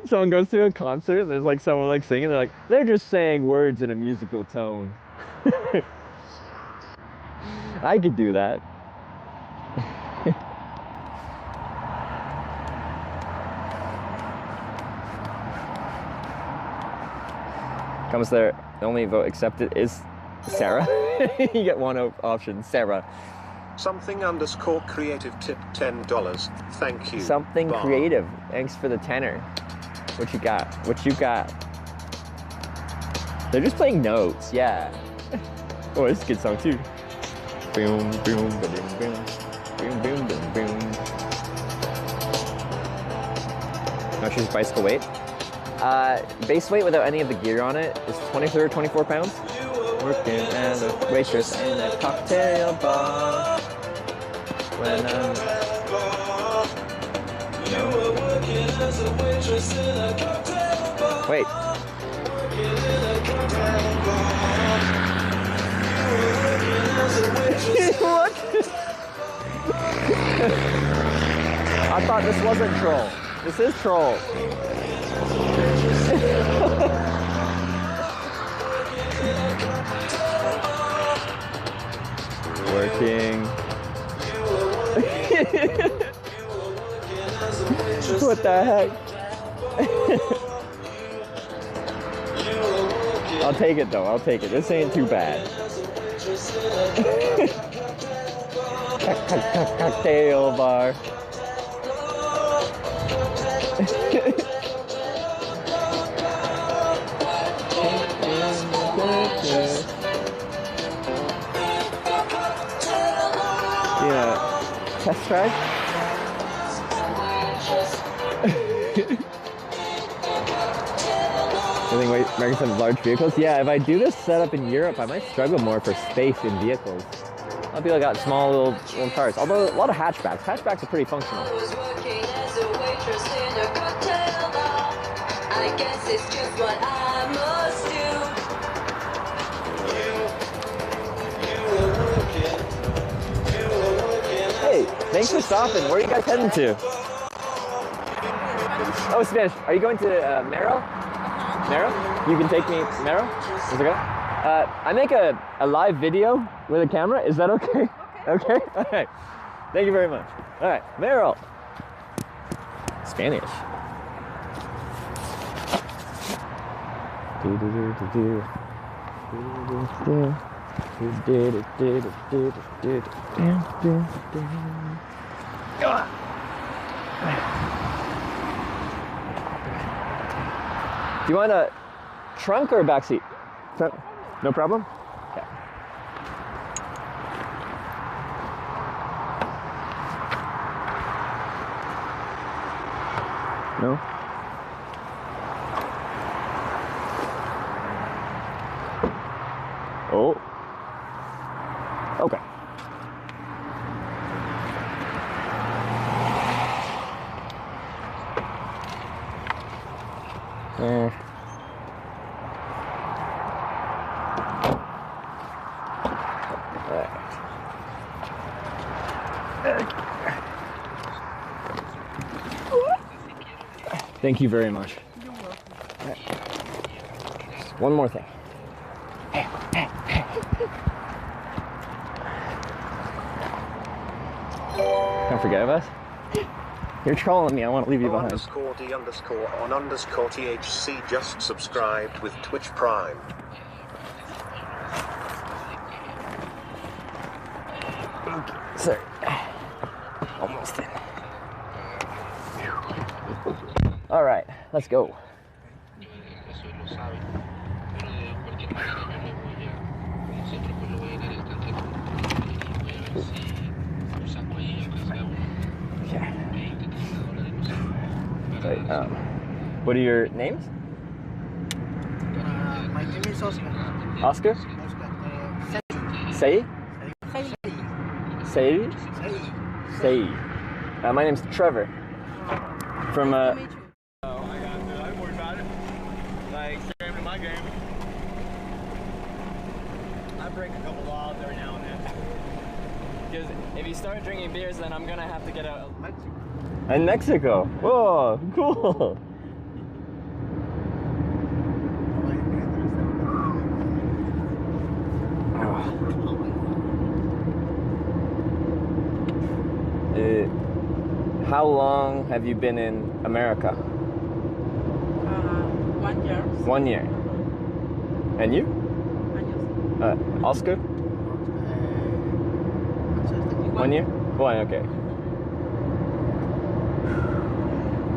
Someone goes to a concert and there's like someone like singing. They're like, they're just saying words in a musical tone. I could do that. Comes there, the only vote accepted is Sarah. You get one option, Sarah. Something _ creative tip $10. Thank you. Something Bob. creative. Thanks for the tenor. What you got? What you got? They're just playing notes, yeah. Oh, this is a good song too. Boom, boom, boom, boom, boom, boom, boom, boom. How much is bicycle weight? Base weight without any of the gear on it is 23 or 24 pounds. Working as a waitress in a cocktail bar. When I'm... No. Wait. What? I thought this wasn't troll. This is troll. Working. What the heck? I'll take it though, I'll take it. This ain't too bad. Cocktail bar. Yeah, test drive. I think Americans have large vehicles. Yeah, if I do this setup in Europe, I might struggle more for space in vehicles. A lot of people got small little cars. Although a lot of hatchbacks. Hatchbacks are pretty functional. I guess it's just what I must do. Hey, thanks for stopping. Where are you guys heading to? Oh, Spanish. Are you going to Merrill? Merrill? You can take me, Merrill? Is it okay? I make a live video with a camera. Is that okay? Okay? All right. Thank you very much. All right, Merrill. Spanish. Do you want a trunk or a back seat? No problem? Okay. No? Oh. Okay. Thank you very much. You're welcome. All right. One more thing. Don't forget of us. You're trolling me. I want to leave you behind. _D_on_THC just subscribed with Twitch Prime. Okay, sorry. Almost in. All right, let's go. Okay. What are your names? My name is Oscar. Oscar? Say? Say? Say. My name's Trevor. From Oh, I got it. I don't worry about it. Like, stay into my game. I break a couple laws every now and then. Because if you start drinking beers, then I'm gonna have to get out of Mexico. In Mexico? Whoa, cool. How long have you been in America? 1 year. 1 year. And you? Oscar? 1 year? One, okay.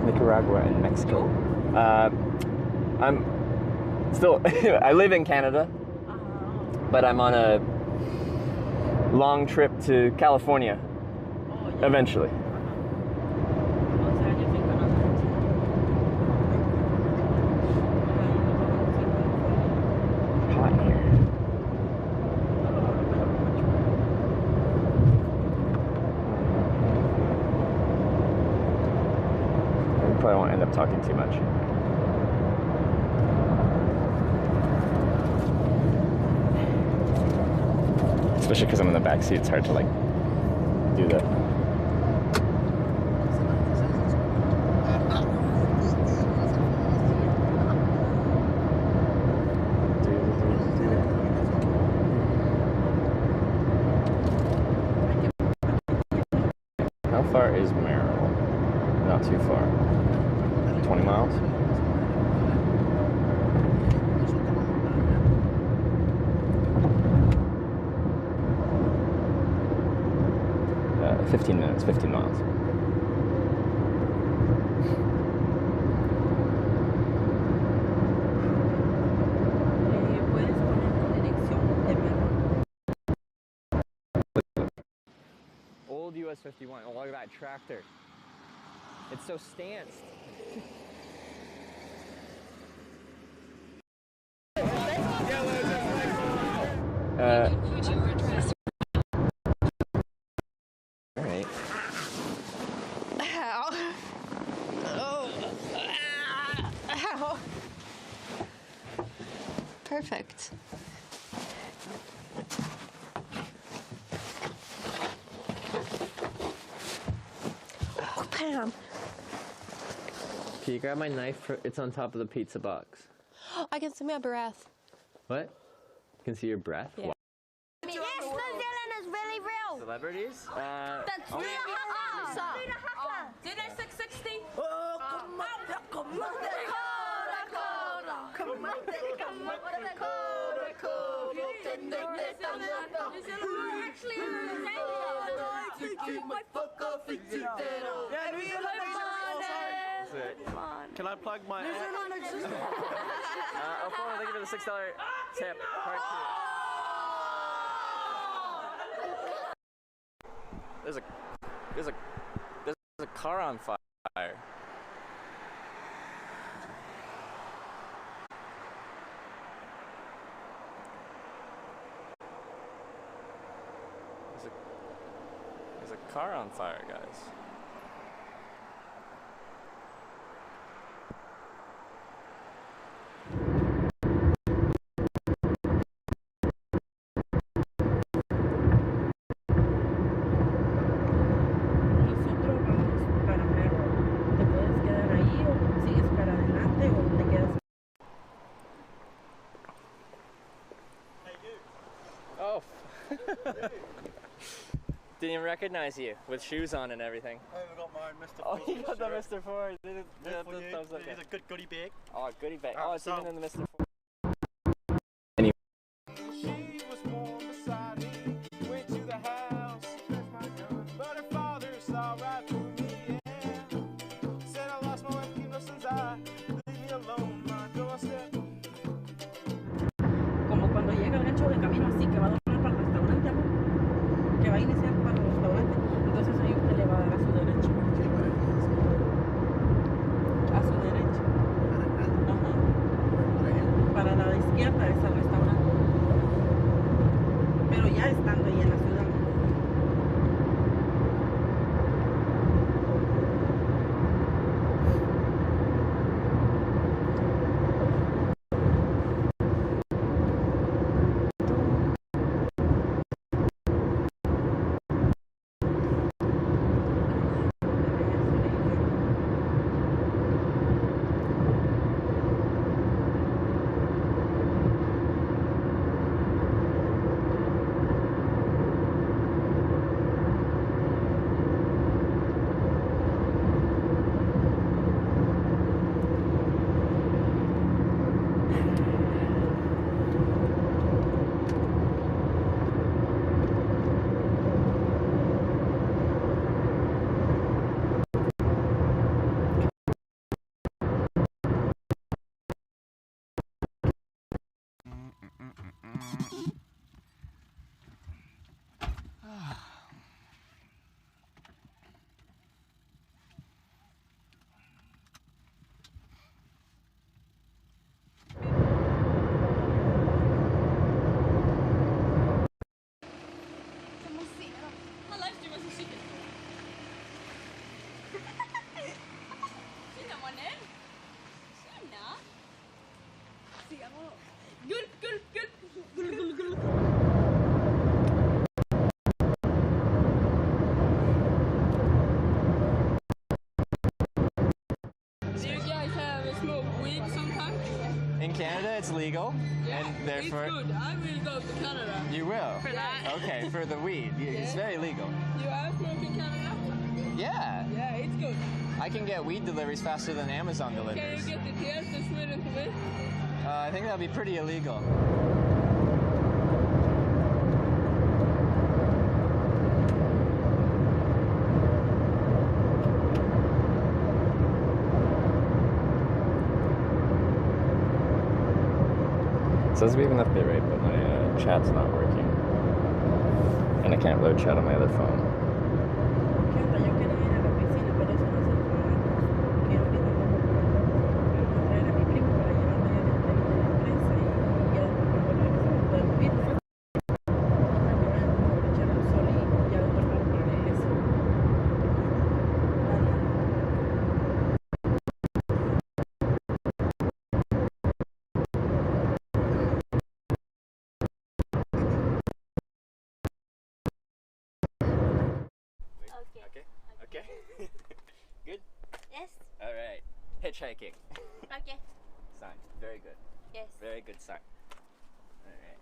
Nicaragua and Mexico. I'm still, I live in Canada, but I'm on a long trip to California eventually. Hot here. Probably won't end up talking too much. Especially because I'm in the back seat, it's hard to like do that. How far is Merrill? Not too far. 20 miles? 15 minutes, 15 miles. Old US 51. Oh, look at that tractor. It's so stanced. Alright. Ow. Oh. Ow. Perfect. Oh, Pam. Can you grab my knife? It's on top of the pizza box. I can see my breath. What? You can see your breath? Yeah. Wow. Yes, New Zealand is really real. Celebrities? That's real. Dinner 660. Can I plug my New Zealand exists. Alfonso, thank you for the $6 tip. Part two. There's a car on fire. There's a car on fire, guys. Nosotros vamos para Merrill. ¿Te puedes quedar ahí o sigues Didn't even recognize you with shoes on and everything. I got my Mr. Oh, Ford you got the shirt. Mr. Ford. Good for you. Thumbs up. It's a good goodie bag. Oh, goodie bag. Oh, it's even in the Mr. Ford. She was born beside me, went to the house, fetched my gun, but her father saw right through me, yeah. Said I lost my wife, keep no since I leave me alone, my doorstep. Como cuando llega el gancho de camino así, que va a doblar para el restaurante, amor, que va a iniciar para el restaurante, entonces ahí usted le va a dar a su derecha. A su derecha. Ajá. Para la izquierda es el restaurante. Pero ya estando ahí en la ciudad. In Canada, it's legal, and therefore It's good. I will go to Canada. you will. For that. Okay, for the weed, it's very legal. You are smoking Canada? Yeah. Yeah, it's good. I can get weed deliveries faster than Amazon Can deliveries. you get the tears to split into this? I think that'd be pretty illegal. It says we have enough bitrate, but my chat's not working. And I can't load chat on my other phone. ¿Qué onda? Yo quería ir a la piscina, pero eso no se puede. Que ahorita no puedo traer a mi primo para llevarlo allá dentro de la empresa y ya después cuando regresamos podemos ir. Aprovechar el sol y ya después vamos para la iglesia. Okay. Good? Yes. All right. Hitchhiking. Okay. Sign. Very good. Yes. Very good sign. All right.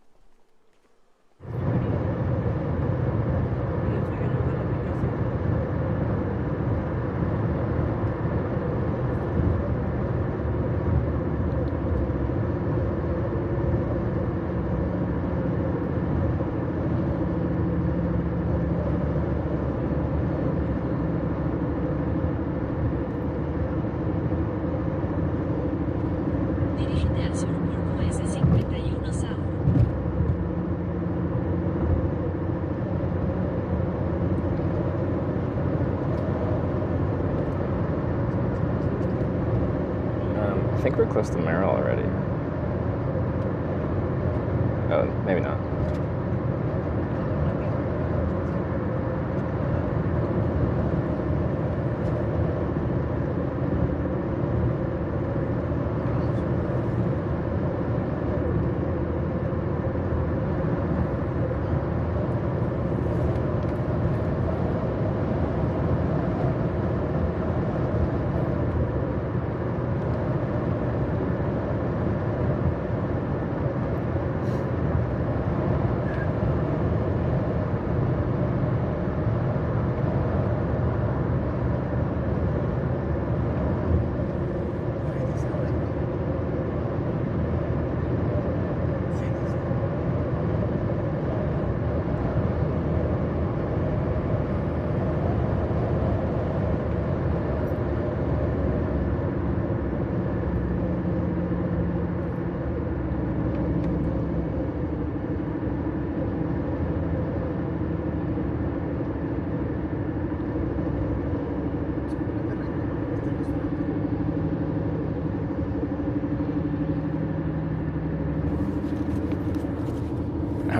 Dirígete al sur por US 51 South. I think we're close to Merrill already. Oh, maybe not.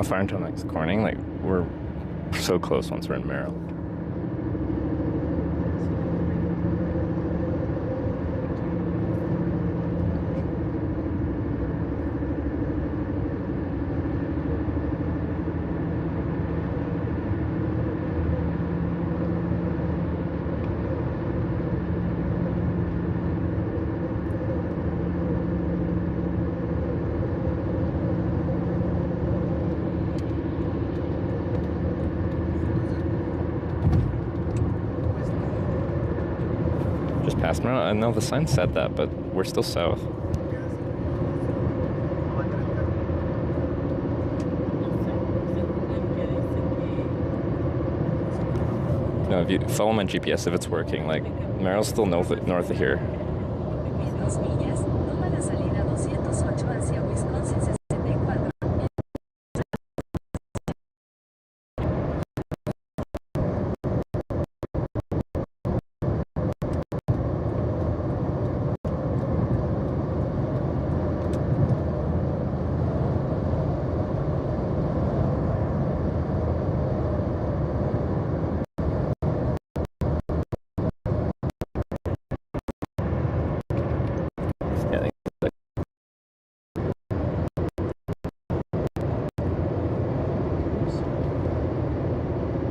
far until next Corning? Like, we're so close once we're in Merrill. Past Merrill? I know the sign said that, but we're still south. No, if you follow my GPS, if it's working, like, Merrill's still north of here.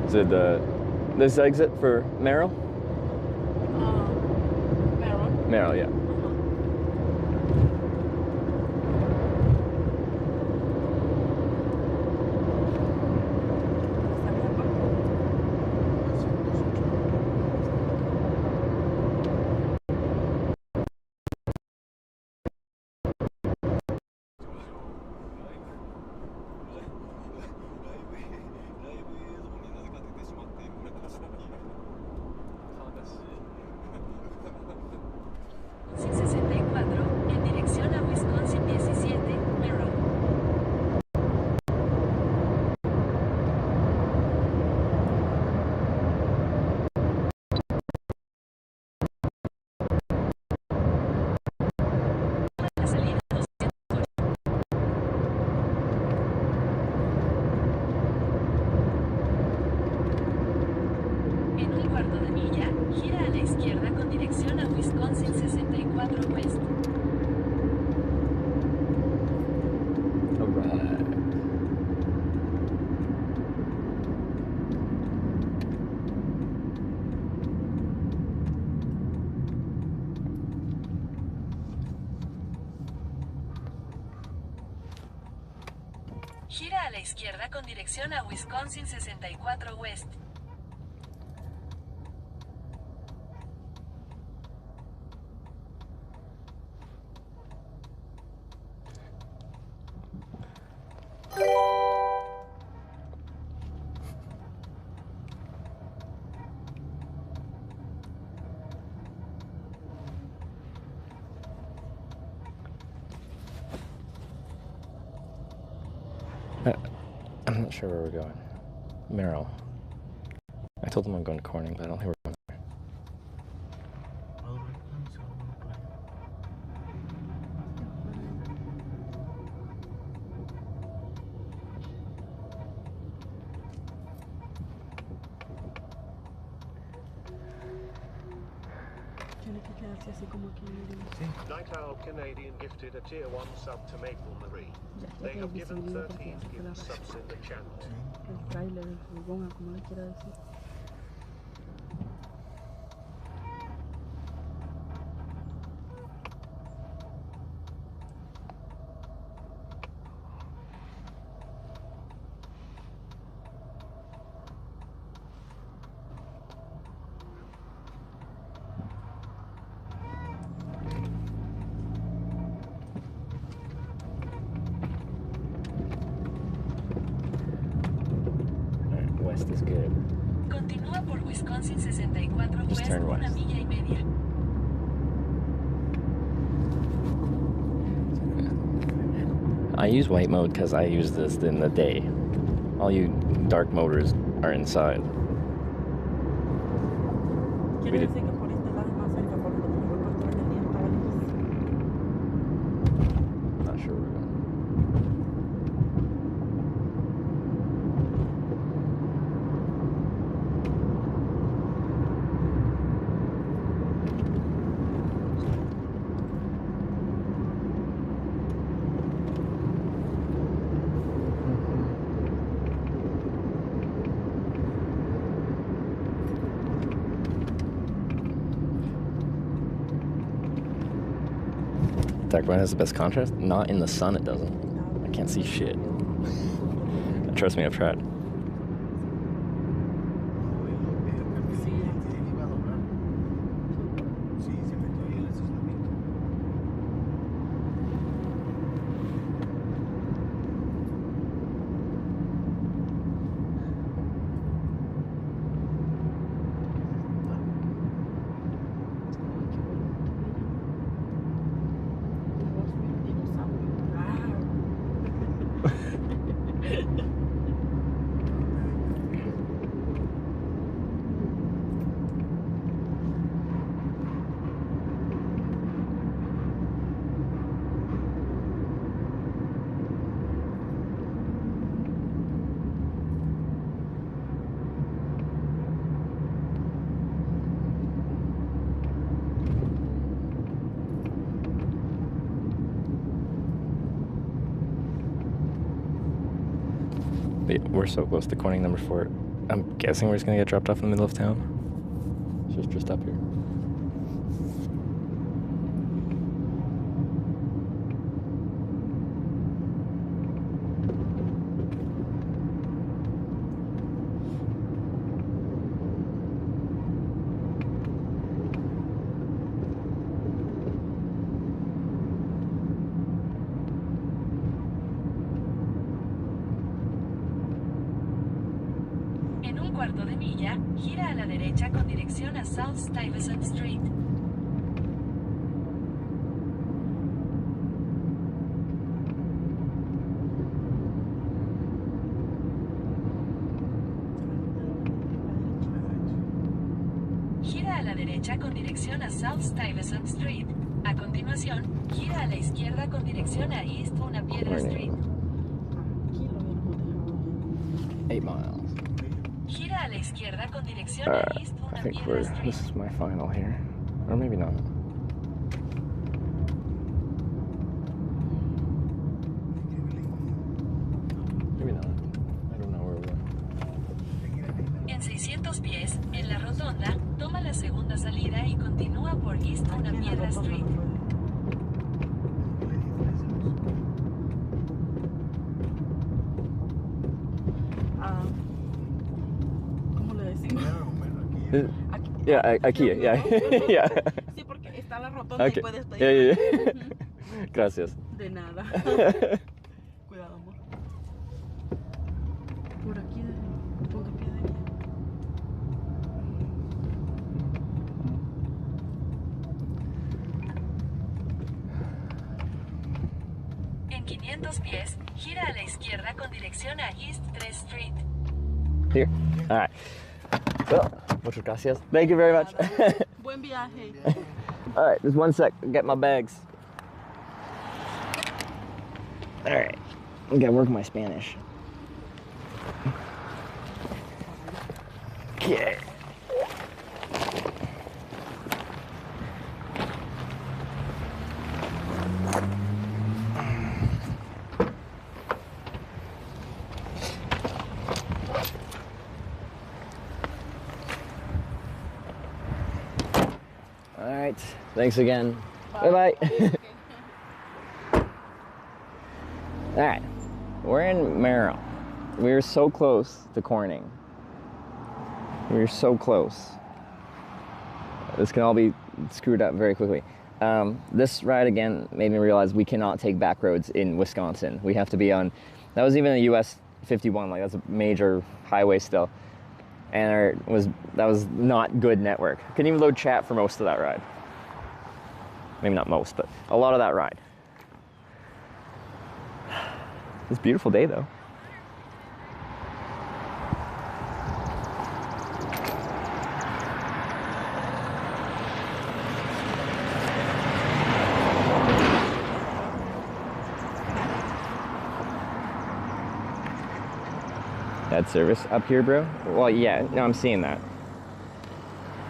Is it this exit for Merrill? Merrill? Merrill, yeah. En dirección a Wisconsin 17, Merrill. La salida 208. En un cuarto de milla, gira a la izquierda con dirección a Wisconsin 64 West. Gira a la izquierda con dirección a Wisconsin 64 West. I'm not sure where we're going. Merrill. I told them I'm going to Corning, but I don't think we're going there. Tiene que quedarse así como aquí. Night Owl Canadian gifted a tier 1 sub to Maple Marie. They have given 13 given subs in the chat. El trailer, el furgón, como le quiera decir. West is good. Continúa por Wisconsin 64 Just West, turn una west. milla y media. I use white mode because I use this in the day. All you dark moders are inside. Quiere decir que por este lado más cerca, por donde me voy a pasar el día, estaba luz. Not sure where we're going. Dark blue has the best contrast? Not in the sun, it doesn't. I can't see shit. Trust me, I've tried. We're so close to corning number 4. I'm guessing we're just gonna get dropped off in the middle of town. It's just up here. En un cuarto de milla, gira a la derecha con dirección a South Stuyvesant Street. Gira a la derecha con dirección a South Stuyvesant Street. A continuación, gira a la izquierda con dirección a East Una Piedra Street. 8 miles. Gira a la izquierda con dirección a East I Una think Piedra Street. this is my final here. Or maybe not. Maybe not. I don't know where we're. En 600 pies, en la rotonda, toma la segunda salida y continúa por East Una Piedra Street. ¿Cómo le decimos? Yeah, aquí, yeah. Yeah. Sí, porque está la rotonda Okay. y puedes pedir. Yeah, yeah, yeah. Gracias. De nada. Cuidado, amor. Por aquí, ponga pie de ella. En 500 pies, gira a la izquierda con dirección a East 3 Street. Here. All right. Well, muchas gracias. Thank you very much. Buen viaje. All right, just one sec. Get my bags. All right. I gotta work my Spanish. Okay. All right. Thanks again. Bye-bye. All right. We're in Merrill. We're so close to Corning. We're so close. This can all be screwed up very quickly. This ride again made me realize we cannot take back roads in Wisconsin. We have to be on, that was even a US 51, like that's a major highway still. And that was not good network. Couldn't even load chat for most of that ride. Maybe not most, but a lot of that ride. It's a beautiful day though. Bad service up here, bro? Well, yeah, no, I'm seeing that.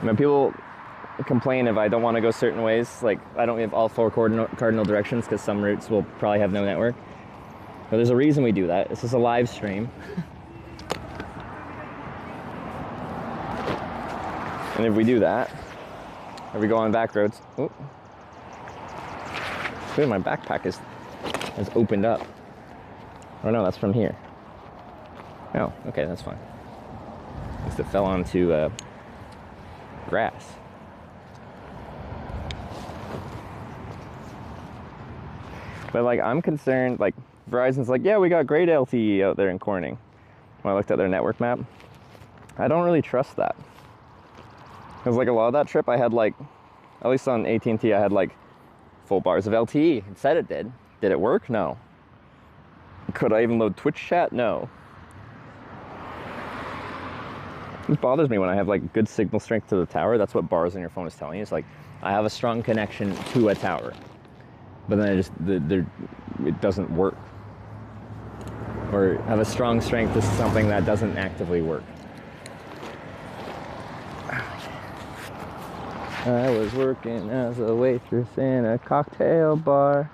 I mean, people complain if I don't want to go certain ways, like I don't have all 4 cardinal directions because some routes will probably have no network. But there's a reason we do that. This is a live stream. And if we do that, or we go on back roads, Dude, my backpack has opened up. Oh no, that's from here. Oh, okay, that's fine. At least it fell onto grass. But like, I'm concerned, like, Verizon's like, yeah, we got great LTE out there in Corning. When I looked at their network map, I don't really trust that. Because like a lot of that trip, I had like, at least on AT&T, I had like full bars of LTE. It said it did. Did it work? No. Could I even load Twitch chat? No. It bothers me when I have like good signal strength to the tower. That's what bars on your phone is telling you. It's like, I have a strong connection to a tower. But then it doesn't work. Or have a strong strength to something that doesn't actively work. I was working as a waitress in a cocktail bar.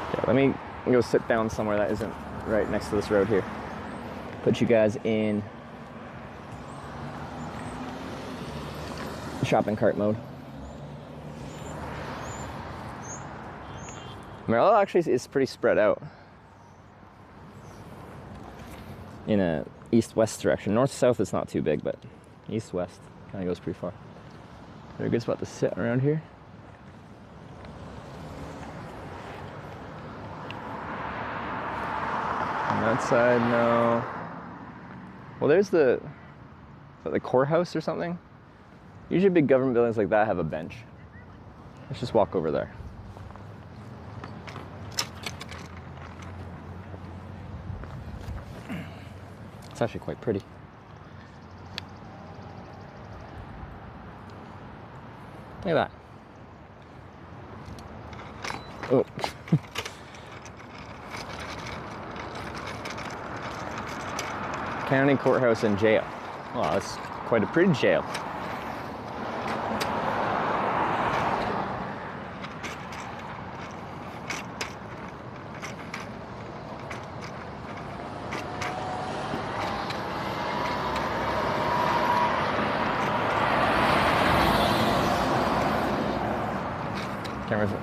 Okay, let me go sit down somewhere that isn't right next to this road here. Put you guys in shopping cart mode. Merrill actually is pretty spread out in a east-west direction. North-south is not too big, but east-west kind of goes pretty far. They're a good spot to sit around here. On that side, no. Well, there's the courthouse or something. Usually big government buildings like that have a bench. Let's just walk over there. It's actually quite pretty. Look at that. Oh. County courthouse and jail. Oh, that's quite a pretty jail.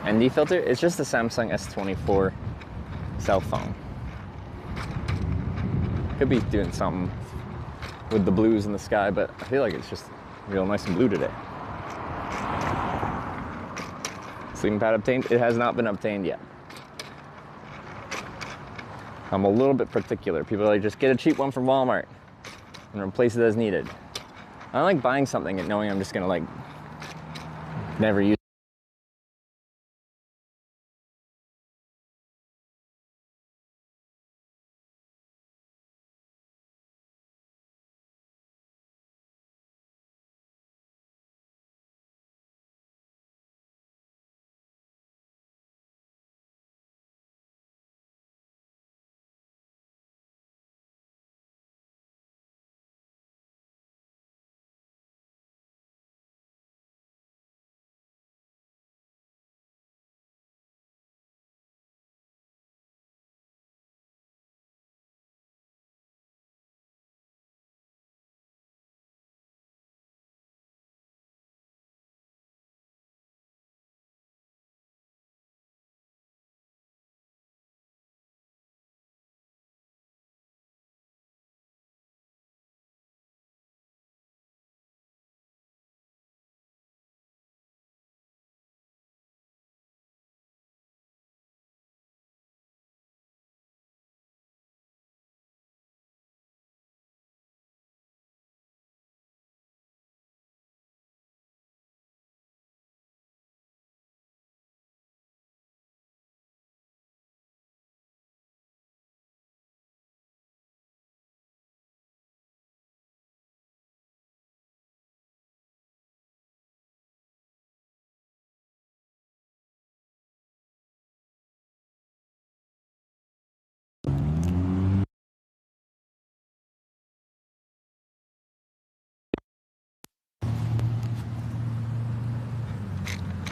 ND filter, it's just a Samsung S24 cell phone. Could be doing something with the blues in the sky, but I feel like it's just real nice and blue today. Sleeping pad obtained? It has not been obtained yet. I'm a little bit particular. People are like, just get a cheap one from Walmart and replace it as needed. I don't like buying something and knowing I'm just gonna like never use it.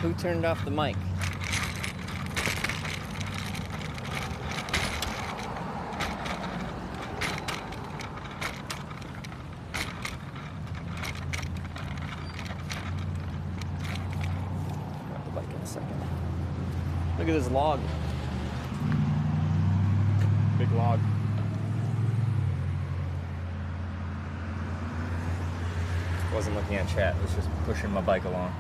Who turned off the mic? Look at this log. Big log. Wasn't looking at chat, was just pushing my bike along.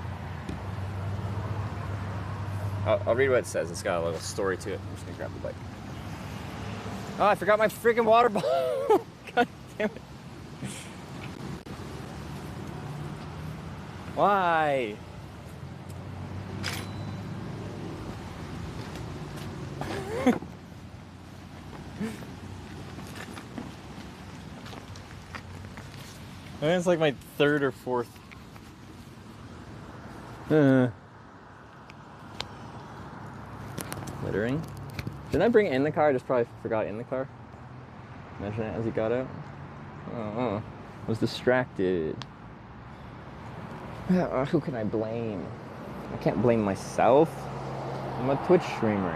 I'll read what it says. It's got a little story to it. I'm just gonna grab the bike. Oh, I forgot my freaking water bottle. God damn it. Why? I think it's like my third or fourth. Littering. Didn't I bring it in the car? I just probably forgot it in the car. Mention it as he got out. Oh, I was distracted. Who can I blame? I can't blame myself. I'm a Twitch streamer.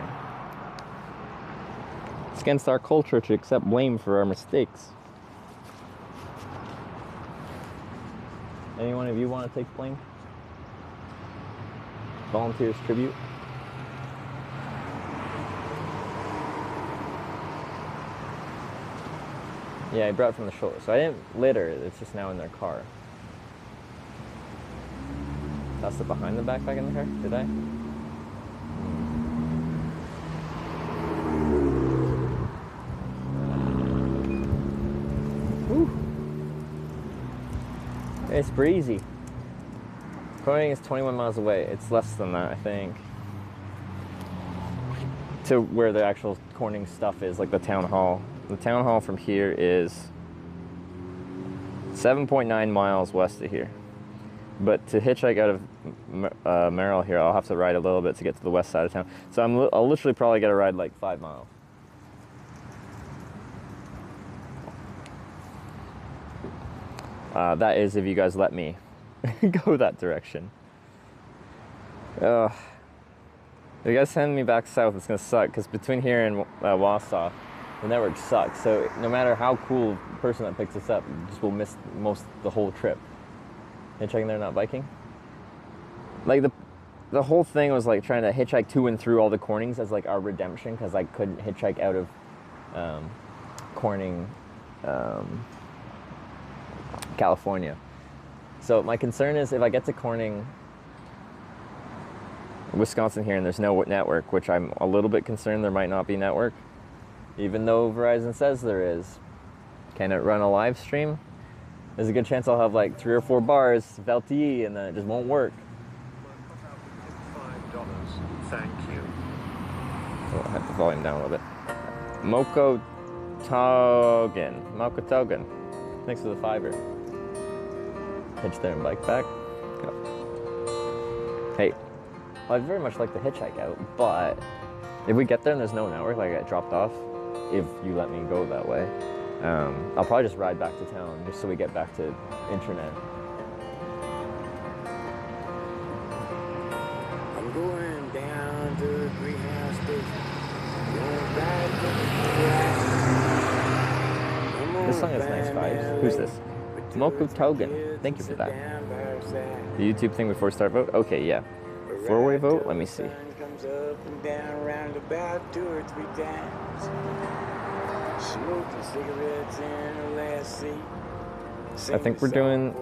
It's against our culture to accept blame for our mistakes. Any one of you want to take blame? Volunteers tribute. Yeah, I brought it from the shoulder. So I didn't litter, it's just now in their car. Tossed it behind the backpack in the car, did I? Whew. It's breezy. Corning is 21 miles away. It's less than that, I think. To where the actual Corning stuff is, like the town hall. The town hall from here is 7.9 miles west of here. But to hitchhike out of Merrill here, I'll have to ride a little bit to get to the west side of town. So I'll literally probably get a ride like 5 miles. That is if you guys let me go that direction. If you guys send me back south, it's gonna suck, because between here and Wausau, the network sucks. So no matter how cool the person that picks us up, just will miss the whole trip. Hitchhiking there, not biking. Like the whole thing was like trying to hitchhike to and through all the Cornings as like our redemption, because I couldn't hitchhike out of Corning, California. So my concern is if I get to Corning, Wisconsin here, and there's no network, which I'm a little bit concerned there might not be network, even though Verizon says there is. Can it run a live stream? There's a good chance I'll have like 3 or 4 bars of LTE and then it just won't work. $5, thank you. Oh, I have the volume down a little bit. Moko Togan. Thanks for the $5. Hitch there and bike back. Go. Hey, well, I'd very much like to hitchhike out, but if we get there and there's no network, like I get dropped off, if you let me go that way, I'll probably just ride back to town just so we get back to internet. I'm going down to the greenhouse station. This song has nice vibes. Who's this? Moko Togan. Thank you for that. The YouTube thing before start vote? Okay, yeah. 4-way vote? Let me see. Comes up and down around about 2 or 3 times. Smoking cigarettes in the last seat. I think we're doing...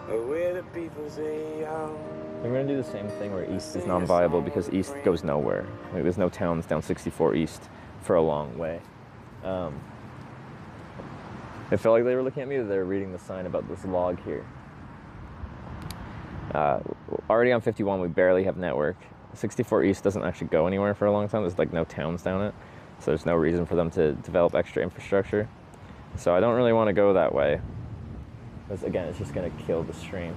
Where the people say, oh. I'm going to do the same thing where east is non-viable because east goes nowhere. Like, there's no towns down 64 east for a long way. It felt like they were looking at me, or they were reading the sign about this log here. Already on 51, we barely have network. 64 east doesn't actually go anywhere for a long time. There's like no towns down it. So there's no reason for them to develop extra infrastructure. So I don't really want to go that way. Because again, it's just going to kill the stream.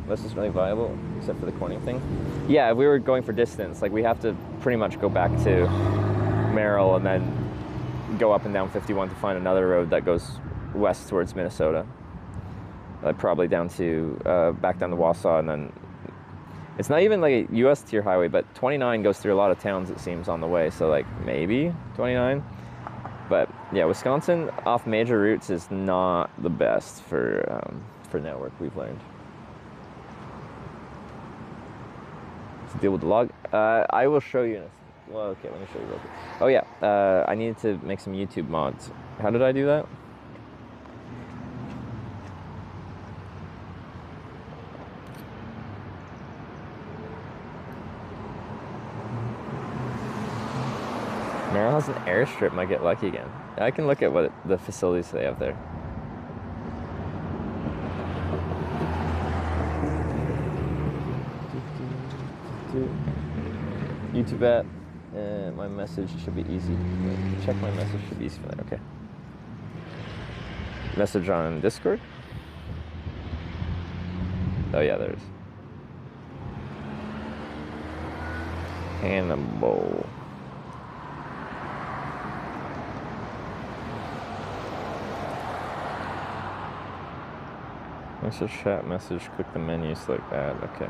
This is really viable, except for the Corning thing. Yeah, if we were going for distance, like we have to pretty much go back to Merrill and then go up and down 51 to find another road that goes west towards Minnesota. Probably down to, back down to Wausau, and then it's not even like a US tier highway, but 29 goes through a lot of towns, it seems, on the way. So like maybe 29, But yeah, Wisconsin off major routes is not the best for network, we've learned. To deal with the log. I will show you. Well, okay, let me show you real quick. Oh yeah, I needed to make some YouTube mods. How did I do that? Merrill has an airstrip, might get lucky again. I can look at what the facilities they have there. YouTube app, and my message should be easy. Check my message, should be easy for that, okay. Message on Discord? Oh yeah, there it is. Hannibal. Message, chat, message, click the menu, select that, okay.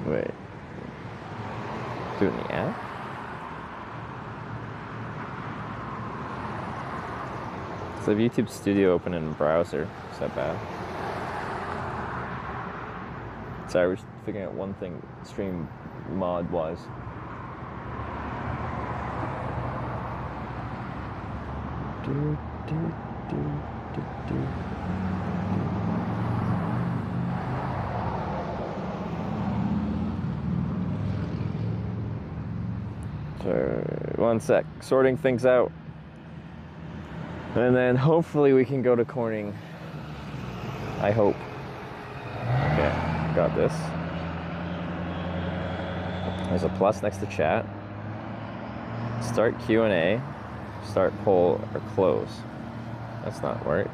Wait. Do it in the app? So I have YouTube Studio open in the browser. Is that bad? Sorry, we're just figuring out one thing, stream mod wise. So, one sec, sorting things out. And then hopefully we can go to Corning. I hope. Okay, got this. There's a plus next to chat. Start Q&A, start poll, or close. That's not work.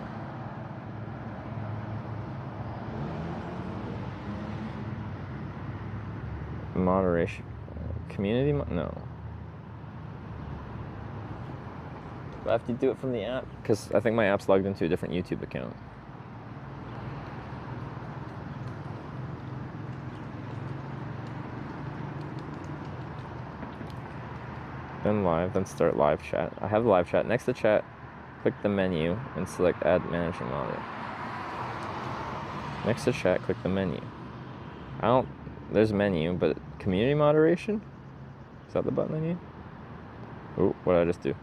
Moderation. Community? No. Do I have to do it from the app? Because I think my app's logged into a different YouTube account. Then live, then start live chat. I have live chat. Next to chat, click the menu and select add managing moderator. Next to chat, click the menu. There's menu, but community moderation? Is that the button I need? Oh, what did I just do?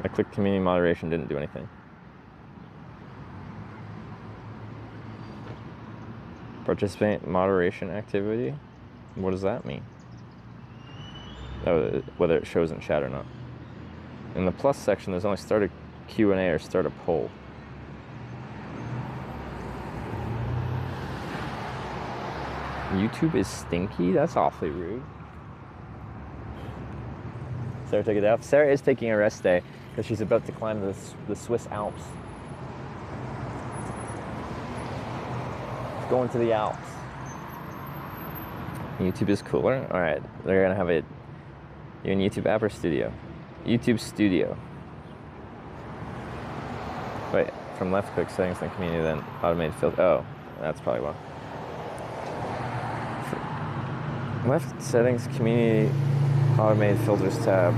I clicked community moderation, didn't do anything. Participate moderation activity? What does that mean? Oh, whether it shows in chat or not. In the plus section, there's only start a Q&A or start a poll. YouTube is stinky? That's awfully rude. Sarah took it out. Sarah is taking a rest day because she's about to climb the Swiss Alps. Going to the Alps. YouTube is cooler. All right, they're gonna have it. You in YouTube app or studio? YouTube Studio. Wait, from left click settings, then community, then automated filter. Oh, that's probably why. Left settings, community, automated filters tab,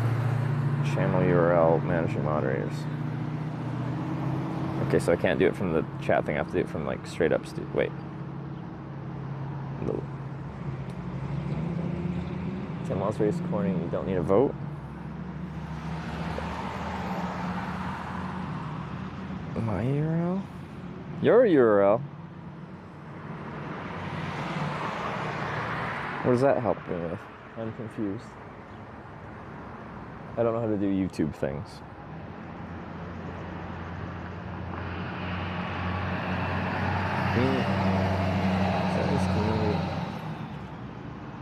channel URL, managing moderators. Okay, so I can't do it from the chat thing. I have to do it from like straight up studio. Wait. No. 10 miles radius Corning, you don't need a vote. My URL? Your URL? What does that help me with? I'm confused. I don't know how to do YouTube things.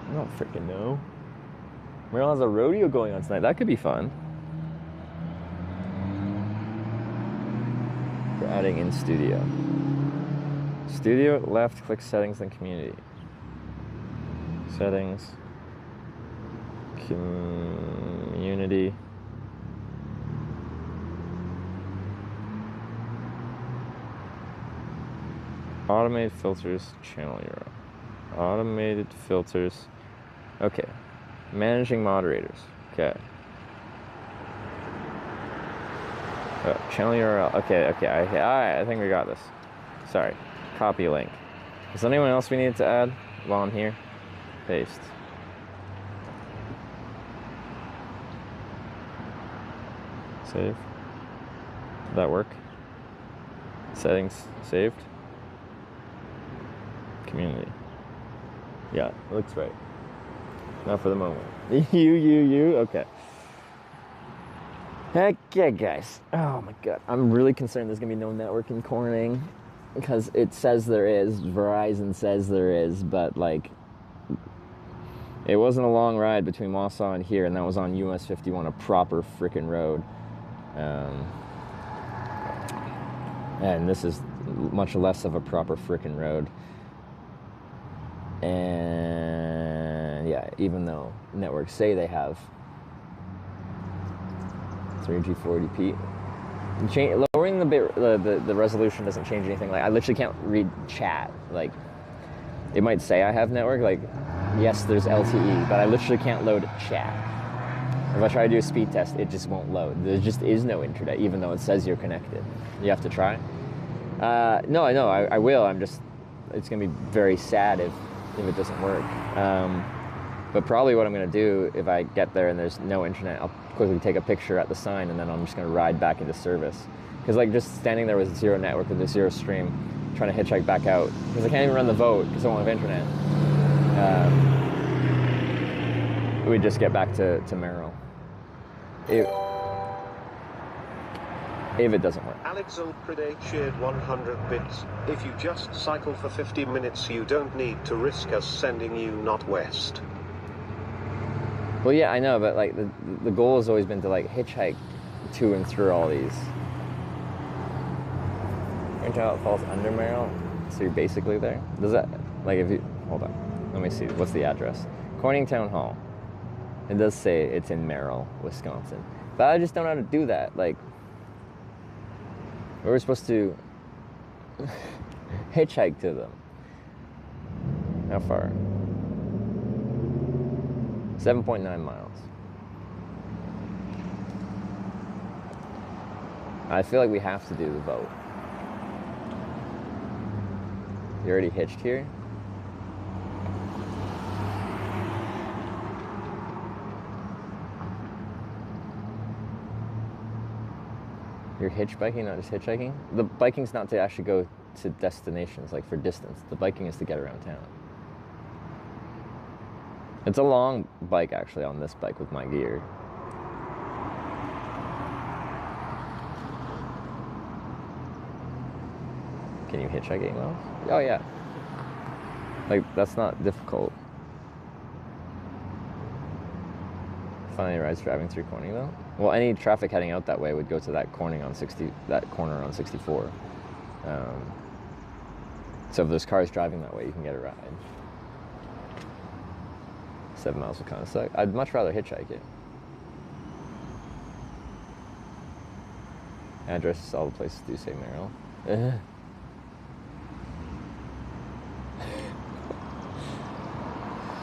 I don't freaking know. Merrill has a rodeo going on tonight. That could be fun. For adding in studio. Studio, left, click settings, then community. Settings. Community. Automated filters, channel URL. Automated filters. Okay. Managing moderators. Okay. Channel URL. Okay. Alright, I think we got this. Sorry. Copy link. Is there anyone else we need to add while I'm here? Paste. Save. Did that work? Settings saved. Community. Yeah, it looks right. Not for the moment. you. Okay. Heck yeah, guys. Oh my god. I'm really concerned there's gonna be no network in Corning. Because it says there is. Verizon says there is. But, like, it wasn't a long ride between Wausau and here. And that was on US 51, a proper freaking road. And this is much less of a proper frickin' road. And yeah, even though networks say they have 3G 480p, lowering the resolution doesn't change anything. Like, I literally can't read chat. Like, it might say I have network. Like, yes, there's LTE, but I literally can't load chat. If I try to do a speed test, it just won't load. There just is no internet, even though it says you're connected. You have to try. No, I know, I will. It's gonna be very sad if it doesn't work. But probably what I'm gonna do if I get there and there's no internet, I'll quickly take a picture at the sign and then I'm just gonna ride back into service. Because like just standing there with zero network with a zero stream, trying to hitchhike back out, because I can't even run the vote because I don't have internet. We just get back to Merrill. If it doesn't work. Alex Ulpride shared 100 bits. If you just cycle for 50 minutes, you don't need to risk us sending you not west. Well, yeah, I know, but like the goal has always been to like hitchhike to and through all these. It falls under Merrill, so you're basically there. Does that, like, if you, hold on, let me see, what's the address? Corning Town Hall. It does say it's in Merrill, Wisconsin. But I just don't know how to do that. Like, we were supposed to hitchhike to them. How far? 7.9 miles. I feel like we have to do the vote. You already hitched here? You're hitchbiking, not just hitchhiking? The biking's not to actually go to destinations, like for distance. The biking is to get around town. It's a long bike, actually, on this bike with my gear. Can you hitchhike 8 miles? Oh, yeah. Like, that's not difficult. Finally rides driving through Corning, though. Well, any traffic heading out that way would go to that corner on 64. So if there's cars driving that way, you can get a ride. 7 miles would kind of suck. I'd much rather hitchhike it. Addresses, all the places do say Merrill.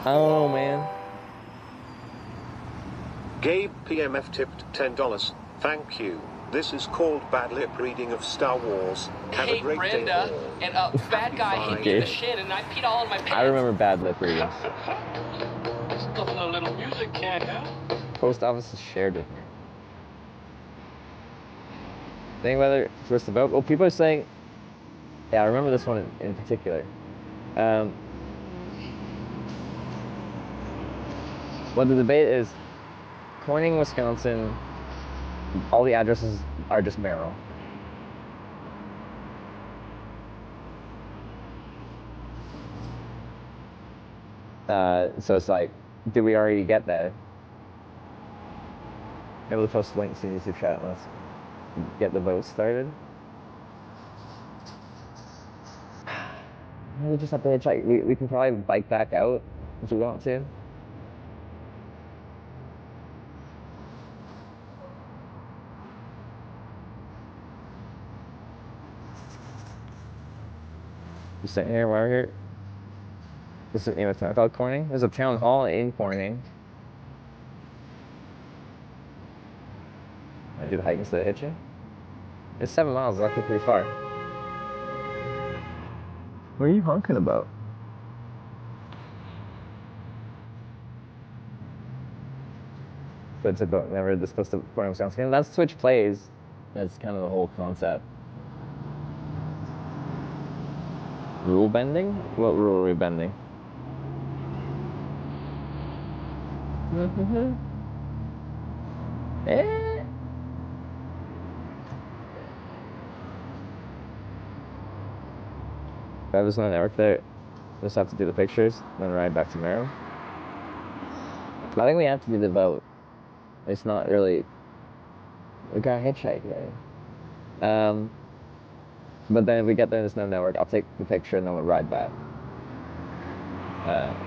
I don't know, man. Gabe PMF tipped $10. Thank you. This is called bad lip reading of Star Wars. Have a great Brenda, day. and a bad guy hit me in the shin, and I peed all in my pants. I remember bad lip reading. Still a little music, can't you? Post office is shared with me. Think whether it's supposed to vote. Well, people are saying, yeah, I remember this one in particular. Well, the debate is Corning, Wisconsin, all the addresses are just Merrill. So it's like, did we already get that? Maybe we'll post links in YouTube chat. Let's get the vote started. We just have to hitchhike. We can probably bike back out if we want to. Just sitting here while we're here. This is it's not called Corning. There's a town hall in Corning. I do the hike instead of hitching. It's 7 miles, it's actually pretty far. What are you honking about? But it's about never this close to Corning, Wisconsin. That's Twitch Plays. That's kind of the whole concept. Rule bending? What rule are we bending? Eh. If I was on a network there, just have to do the pictures, then ride back to Merrill. I think we have to do the vote. It's not really. We got hitchhike, right? But then if we get there and there's no network, I'll take the picture and then we'll ride back.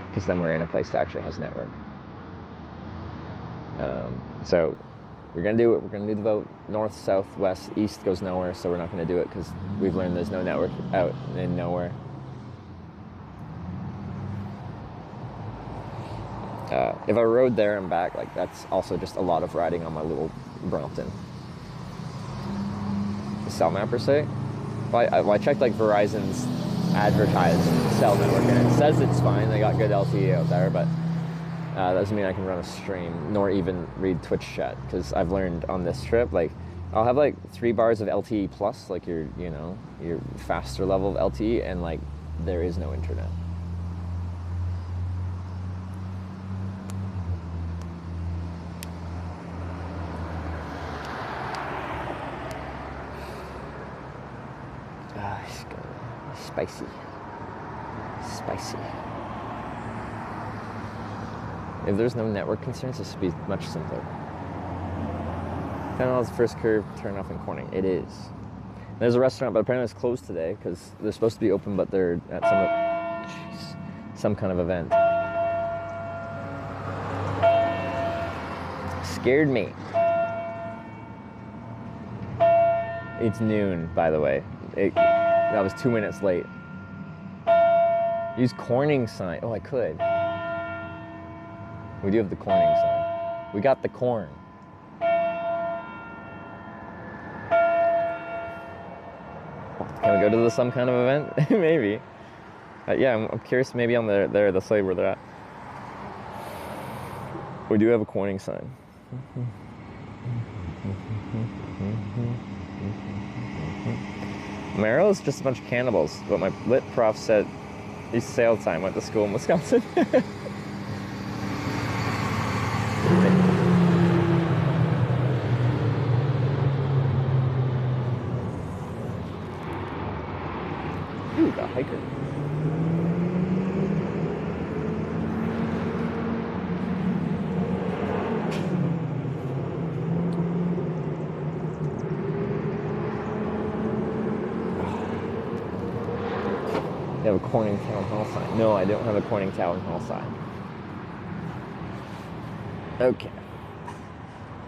Because then we're in a place that actually has network. So we're gonna do it. We're gonna do the vote. North, south, west, east goes nowhere, so we're not gonna do it because we've learned there's no network out in nowhere. If I rode there and back, like that's also just a lot of riding on my little Brompton. The cell map per se. Well, I checked like Verizon's advertised cell network and it says it's fine. They got good LTE out there, but that doesn't mean I can run a stream nor even read Twitch chat because I've learned on this trip like I'll have like 3 bars of LTE plus, like your faster level of LTE, and like there is no internet. Spicy. If there's no network concerns, this would be much simpler. 10 miles first curve, turn off in Corning. It is. There's a restaurant, but apparently it's closed today because they're supposed to be open, but they're at some kind of event. Scared me. It's noon, by the way. I was 2 minutes late. Use Corning sign. Oh, I could. We do have the Corning sign. We got the corn. Can we go to some kind of event? Maybe. Yeah, I'm curious. Maybe on the site where they're at. We do have a Corning sign. Merrill is just a bunch of cannibals, but my lit prof said he's sale time, went to school in Wisconsin. Ooh, got a hiker. You have a Corning Town Hall sign. No, I don't have a Corning Town Hall sign. Okay.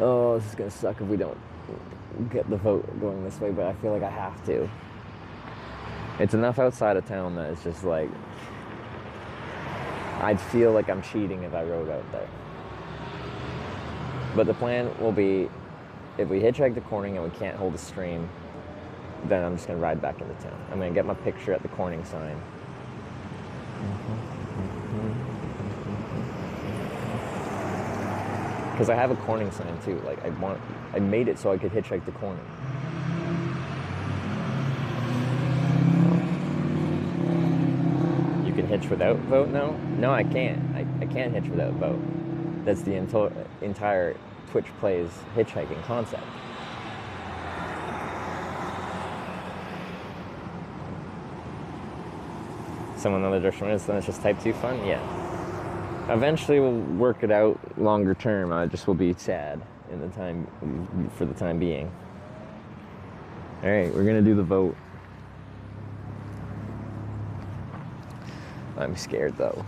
Oh, this is gonna suck if we don't get the vote going this way, but I feel like I have to. It's enough outside of town that it's just like, I'd feel like I'm cheating if I rode out there. But the plan will be, if we hitchhike to Corning and we can't hold a stream, then I'm just gonna ride back into town. I'm gonna get my picture at the Corning sign. Because I have a Corning sign too. Like I made it so I could hitchhike to Corning. You can hitch without vote now? No, I can't. I can't hitch without vote. That's the entire Twitch Plays hitchhiking concept. Someone another direction is, then it's just type 2 fun? Yeah. Eventually we'll work it out longer term. I just will be sad for the time being. Alright, we're gonna do the vote. I'm scared though.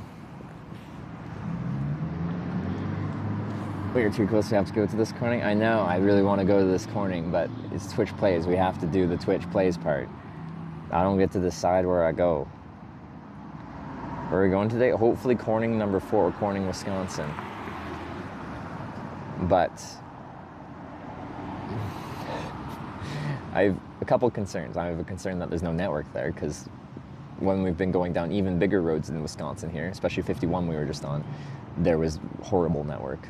We are too close to have to go to this Corning. I know, I really want to go to this Corning, but it's Twitch Plays. We have to do the Twitch Plays part. I don't get to decide where I go. Where are we going today? Hopefully Corning number 4, Corning, Wisconsin. But I have a couple concerns. I have a concern that there's no network there, because when we've been going down even bigger roads in Wisconsin here, especially 51 we were just on, there was horrible network.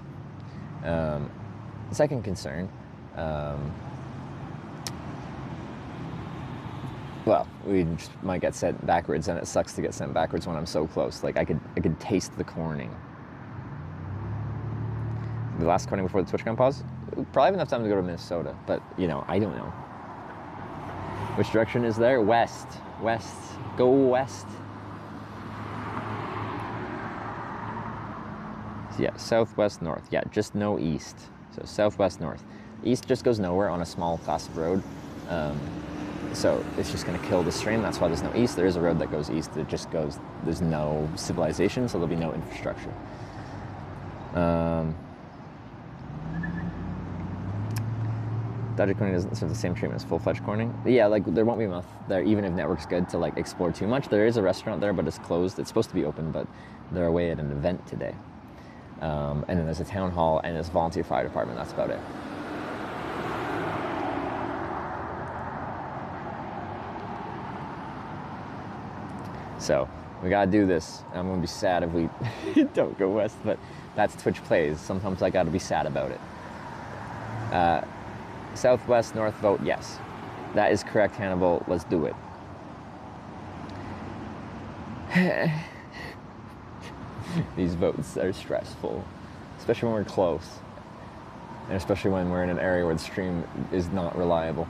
Second concern, well, we just might get sent backwards, and it sucks to get sent backwards when I'm so close. Like I could taste the Corning. The last Corning before the TwitchCon pause, probably have enough time to go to Minnesota, but you know, I don't know. Which direction is there? West, west, go west. So yeah, southwest, north. Yeah, just no east. So southwest, north. East just goes nowhere on a small class of road. So it's just gonna kill the stream. That's why there's no east. There is a road that goes east. It just goes, there's no civilization, so there'll be no infrastructure. Dodger Corning doesn't serve the same treatment as full-fledged Corning. Yeah, like there won't be enough there, even if network's good, to like explore too much. There is a restaurant there, but it's closed. It's supposed to be open, but they're away at an event today. And then there's a town hall and there's a volunteer fire department. That's about it. So we gotta do this. I'm gonna be sad if we don't go west, but that's Twitch Plays. Sometimes I gotta be sad about it. Southwest, north vote, yes. That is correct, Hannibal. Let's do it. These votes are stressful, especially when we're close. And especially when we're in an area where the stream is not reliable.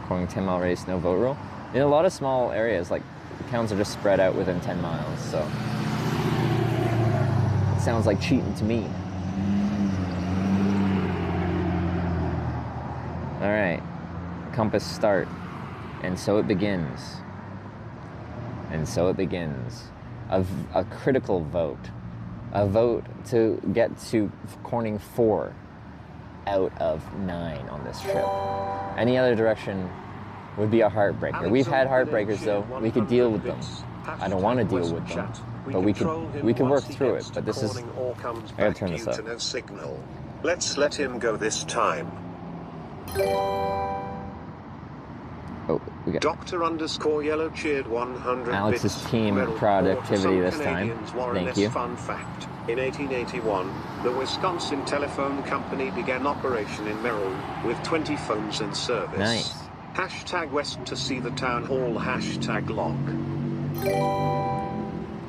Corning 10-mile race, no vote roll. In a lot of small areas, like towns are just spread out within 10 miles, so it sounds like cheating to me. All right, compass start, and so it begins. And so it begins. A critical vote. A vote to get to Corning 4 out of 9 on this trip. Any other direction would be a heartbreaker. We've had heartbreakers though. We could deal with them. I don't want to deal with them, but we could work through it. But this is. I gotta turn this up. No signal. Let's let him go this time. Oh, we got Dr_Yellow cheered 100 Alex's bits. team Merrill productivity Some this time. Canadians wore Thank an you. Fun fact. In 1881, the Wisconsin Telephone Company began operation in Merrill with 20 phones in service. Nice. Hashtag West to see the town hall hashtag log.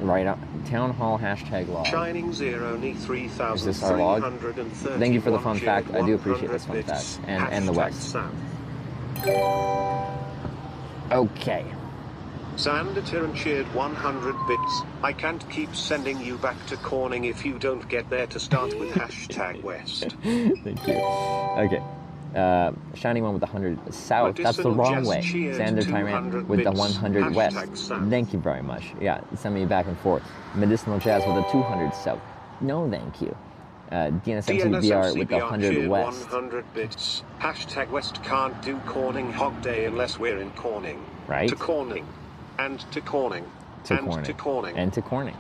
Right up. Town hall hashtag log. Shining 0 ni 3,331. Is this our log? Thank you for the fun fact. I do appreciate this fun fact. And the West. South. Okay. Sanditon cheered 100 bits. I can't keep sending you back to Corning if you don't get there to start with hashtag West. Thank you. Okay. Shining one with the 100 south. That's the wrong way. Xander Tyrant with the 100 west. Thank you very much. Yeah, send me back and forth. Medicinal Jazz with the 200 south. No, thank you. DNSMCBR with the 100 west. 100 bits. Hashtag West can't do Corning Hog Day unless we're in Corning. Right. To Corning. And to Corning. To and Corning. to Corning. And to Corning.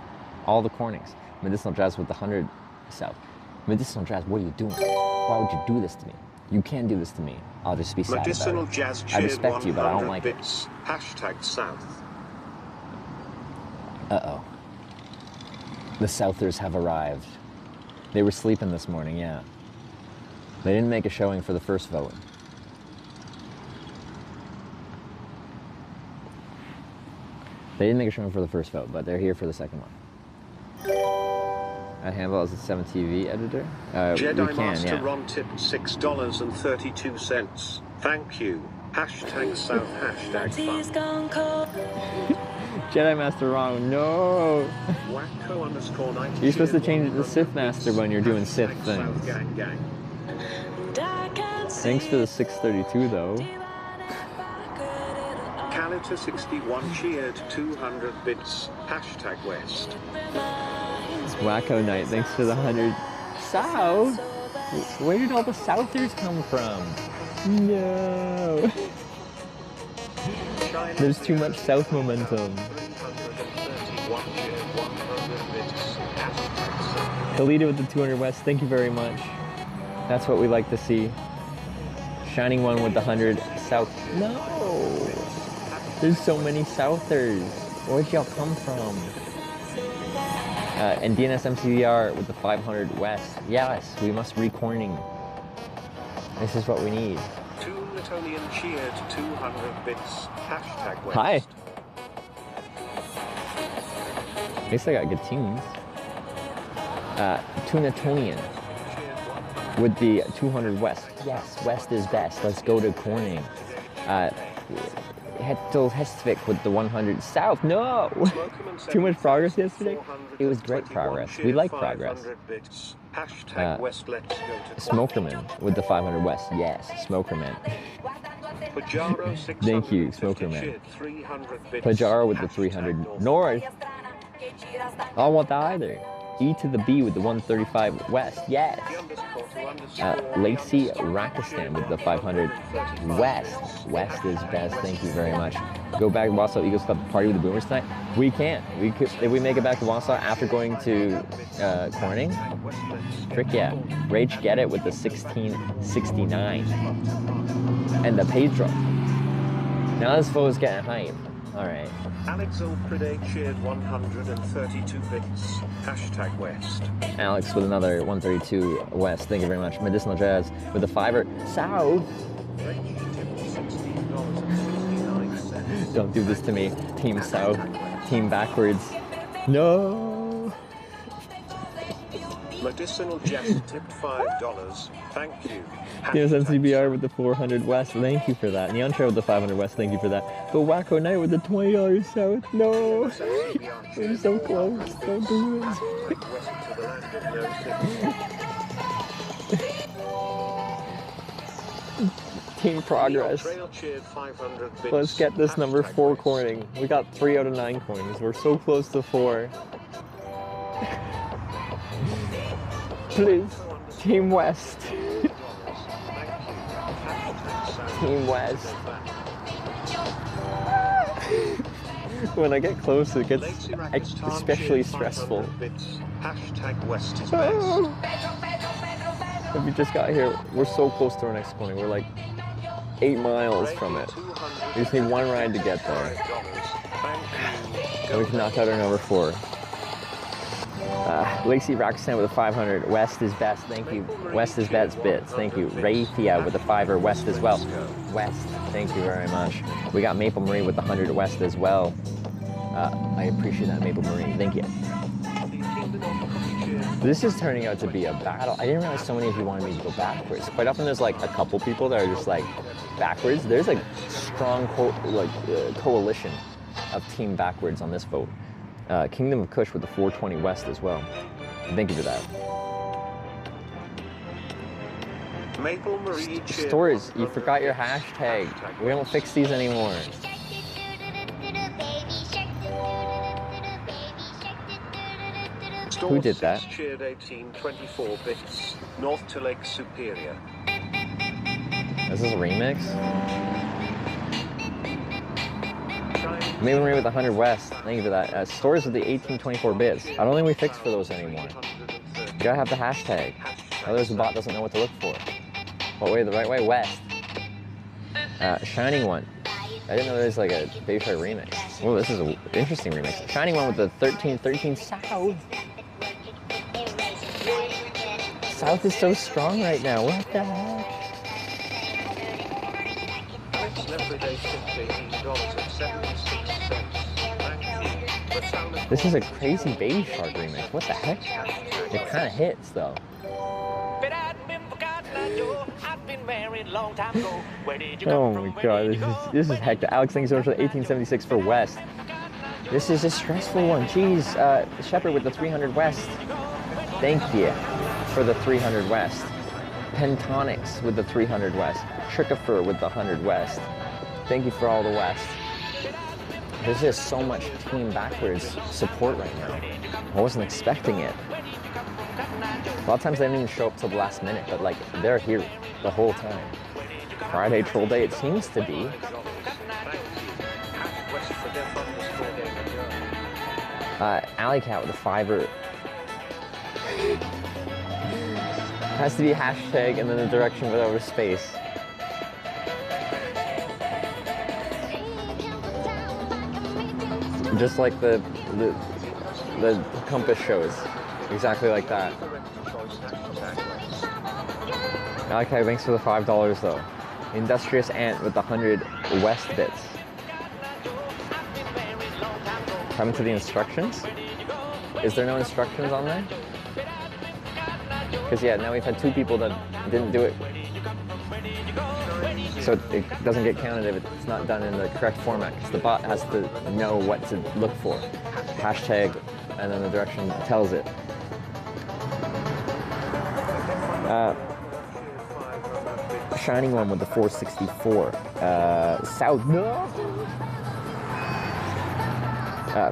All the Cornings. Medicinal Jazz with the 100 south. Medicinal Jazz, what are you doing? Why would you do this to me? You can't do this to me. I'll just be sad Medicinal about it. Jazz I cheered respect you, but I don't 100 like bits. Hashtag South. it. Uh-oh. The Southers have arrived. They were sleeping this morning, yeah. They didn't make a showing for the first vote. They didn't make a showing for the first vote, but they're here for the second one. Hannibal is a 7TV editor? Jedi we can, Master yeah. Ron tipped $6.32. Thank you. Hashtag South. Hashtag fun. Jedi Master Ron, no! Wacko_90. You're supposed to change it to Sith Master when you're doing Sith South things. gang gang. Thanks for the 632 though. Calita61 cheered 200 bits. Hashtag West. Wacko Knight, thanks for the 100 south. Where did all the Southers come from? No. There's too much South momentum. Kalita with the 200 West, thank you very much. That's what we like to see. Shining One with the 100 South. No! There's so many Southers. Where'd y'all come from? And DNS MCVR with the 500 West. Yes, we must recorning. This is what we need. Two Natonian cheered 200 bits. Hashtag West. Hi. At least I got good teams. Tunatonian with the 200 West. Yes, West is best. Let's go to Corning. Hetzel Hestvik with the 100 South. No! Too much progress yesterday? It was great progress. We like progress. Smokerman with the 500 West. Yes, Smokerman. Thank you, Smokerman. Pajaro with the 300 North. I don't want that either. E to the B with the 135 West. Yes. Lacey Rakistan with the 500 West. West is best. Thank you very much. Go back to Wausau Eagles Club party with the Boomers tonight. We can. We could if we make it back to Wausau after going to Corning. Frick yeah. Rage Get It with the 1669 and the Pedro. Now this foe is getting hype. All right. Alex Ulpride cheered 132 bits. Hashtag West. Alex with another 132 West. Thank you very much. Medicinal Jazz with the 5er South. Don't do this to me. Team South. Team backwards. No. Medicinal Jazz tipped $5. Thank you. There's NCBR with the 400 West. Thank you for that. Neon Trail with the 500 West. Thank you for that. But Wacko Knight with the $20 South. No. We're so close. Don't do this. Team progress. Let's get this number 4 coining. We got 3 out of 9 coins. We're so close to 4. Please. Team West. Team West. When I get close, it gets especially stressful. Hashtag West is best. If we just got here, we're so close to our next corner. We're like 8 miles from it. We just need 1 ride to get there. And we can knock out our number 4. Lacey Rakistan with a 500. West is best. Thank you. West is best bits. Thank you. Raythia with a 5er. West as well. West. Thank you very much. We got Maple Marie with the 100 West as well. I appreciate that, Maple Marie. Thank you. This is turning out to be a battle. I didn't realize so many of you wanted me to go backwards. Quite often there's like a couple people that are just like backwards. There's like strong coalition of team backwards on this vote. Kingdom of Kush with the 420 West as well. Thank you for that. Maple Marie Stories, you forgot your hashtag. We don't fix these anymore. Who did that? Cheered 1824 bits. North to Lake Superior. Is this a remix? Maple Marie with 100 West. Thank you for that. Stories with the 1824 bits. I don't think we fixed for those anymore. You gotta have the hashtag. Otherwise the bot doesn't know what to look for. What way? The right way? West. Shining One. I didn't know there was like a Baby Shark remix. Well, this is an interesting remix. Shining One with the 1313 South. South is so strong right now. What the heck? This is a crazy Baby Shark remix. What the heck? It kind of hits though. Oh my god, this is hectic. Alex, thank you so much for the 1876 for West. This is a stressful one. Jeez, Shepard with the 300 West. Thank you for the 300 West. Pentonix with the 300 West. Trickifer with the 100 West. Thank you for all the West. There's just so much team backwards support right now. I wasn't expecting it. A lot of times they don't even show up till the last minute, but like they're here the whole time. Friday Troll Day, it seems to be. Alley Cat with a $5. Has to be hashtag and then the direction without a space. Just like the compass shows. Exactly like that. Okay, thanks for the $5 though. Industrious Ant with the 100 West bits. Coming to the instructions? Is there no instructions on there? Because yeah, now we've had 2 people that didn't do it. So it doesn't get counted if it's not done in the correct format, because the bot has to know what to look for. Hashtag, and then the direction tells it. Shining one with the 464. South, no!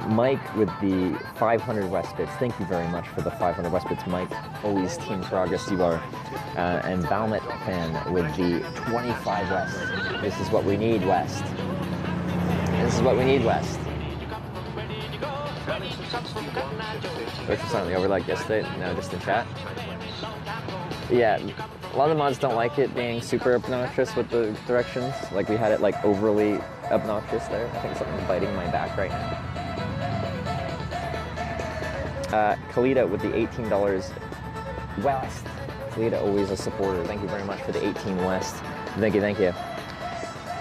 Mike with the 500 West bits. Thank you very much for the 500 West bits, Mike. Always team progress you are. And Valmet fan with the 25 West. This is what we need, West. This is what we need, West. Which was on the overlap yesterday, now just in chat. Yeah, a lot of the mods don't like it being super obnoxious with the directions. Like we had it like overly obnoxious there. I think something's biting my back right now. Kalita with the $18 West. Kalita, always a supporter. Thank you very much for the 18 West. Thank you, thank you.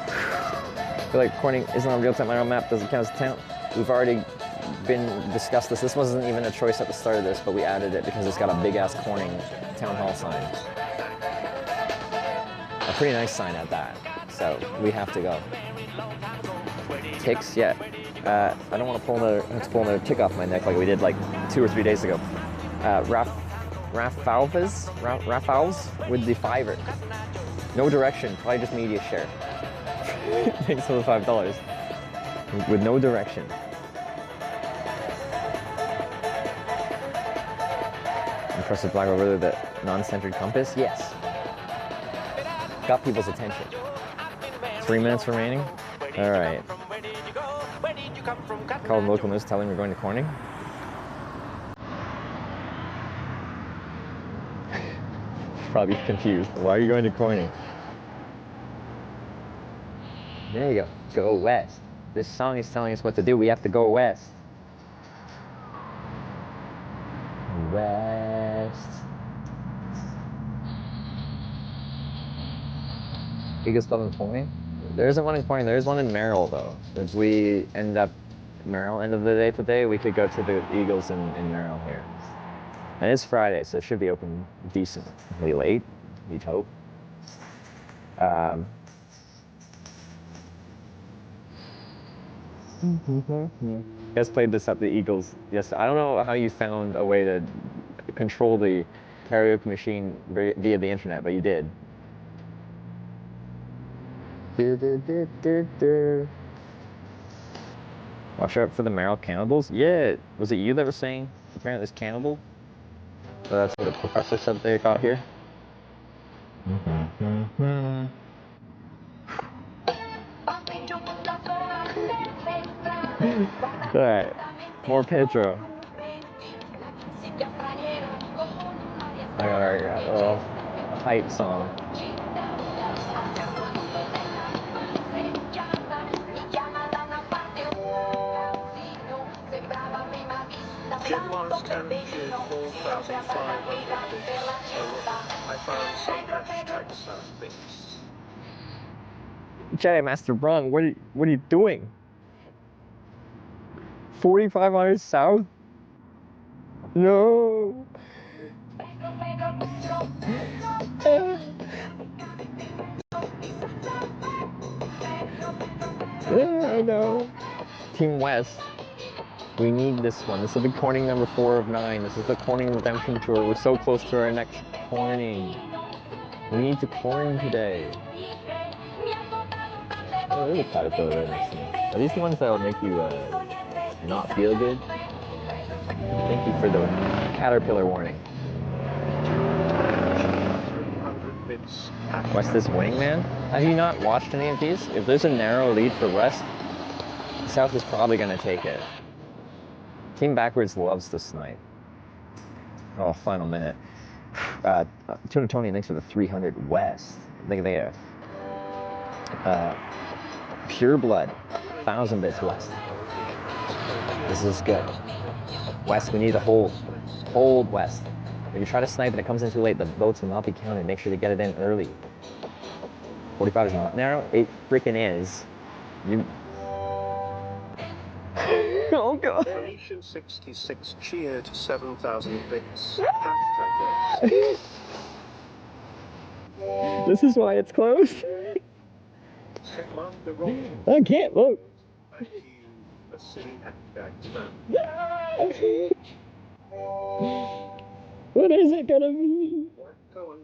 I feel like Corning isn't on real-time iron map. Doesn't count as a town. We've already discussed this. This wasn't even a choice at the start of this, but we added it because it's got a big-ass Corning town hall sign. A pretty nice sign at that. So we have to go. Ticks, yeah. I don't want to pull another tick off my neck like we did like 2 or 3 days ago. Rafals with the $5. No direction, probably just media share. Thanks for the $5. With no direction. Impressive black over the non-centered compass? Yes. Got people's attention. 3 minutes remaining? Alright. Called local news telling we're going to Corning. Probably confused. Why are you going to Corning? There you go. Go west. This song is telling us what to do. We have to go west. West. Biggest club in Corning? There isn't one in Corning. There is one in Merrill though. If we end up Merrill end of the day today, we could go to the Eagles in Merrill here. And it's Friday, so it should be open decently late, we'd hope. You guys played this at the Eagles. Yes, I don't know how you found a way to control the karaoke machine via the internet, but you did. Watch out for the Merrill cannibals. Yeah, was it you that was saying apparently it's cannibal? So that's what the professor said they got here. Alright, more Pedro. I got a little hype song. Jim was 10 June 4,500 bits. I found some hashtag South bits. Jedi Master Brung, what are you doing? 4,500 south? No. No. Team West. We need this one. This will be Corning number 4 of 9. This is the Corning Redemption Tour. We're so close to our next Corning. We need to Corning today. Oh, there's a caterpillar right next to me. Are these the ones that will make you not feel good? Thank you for the caterpillar warning. bits. West is winning, man. Have you not watched any of these? If there's a narrow lead for West, South is probably going to take it. Team Backwards loves to snipe. Oh, final minute. Tuna Tony, thanks for the 300 West. Think they Pure Blood, 1,000 bits West. This is good. West, we need to hold. Hold West. If you try to snipe and it comes in too late, the votes will not be counted. Make sure to get it in early. 45 is not narrow. It freaking is. You. Oh god. Nation 66 cheered 7,000 bits. This is why it's close. I can't vote. What is it gonna be? For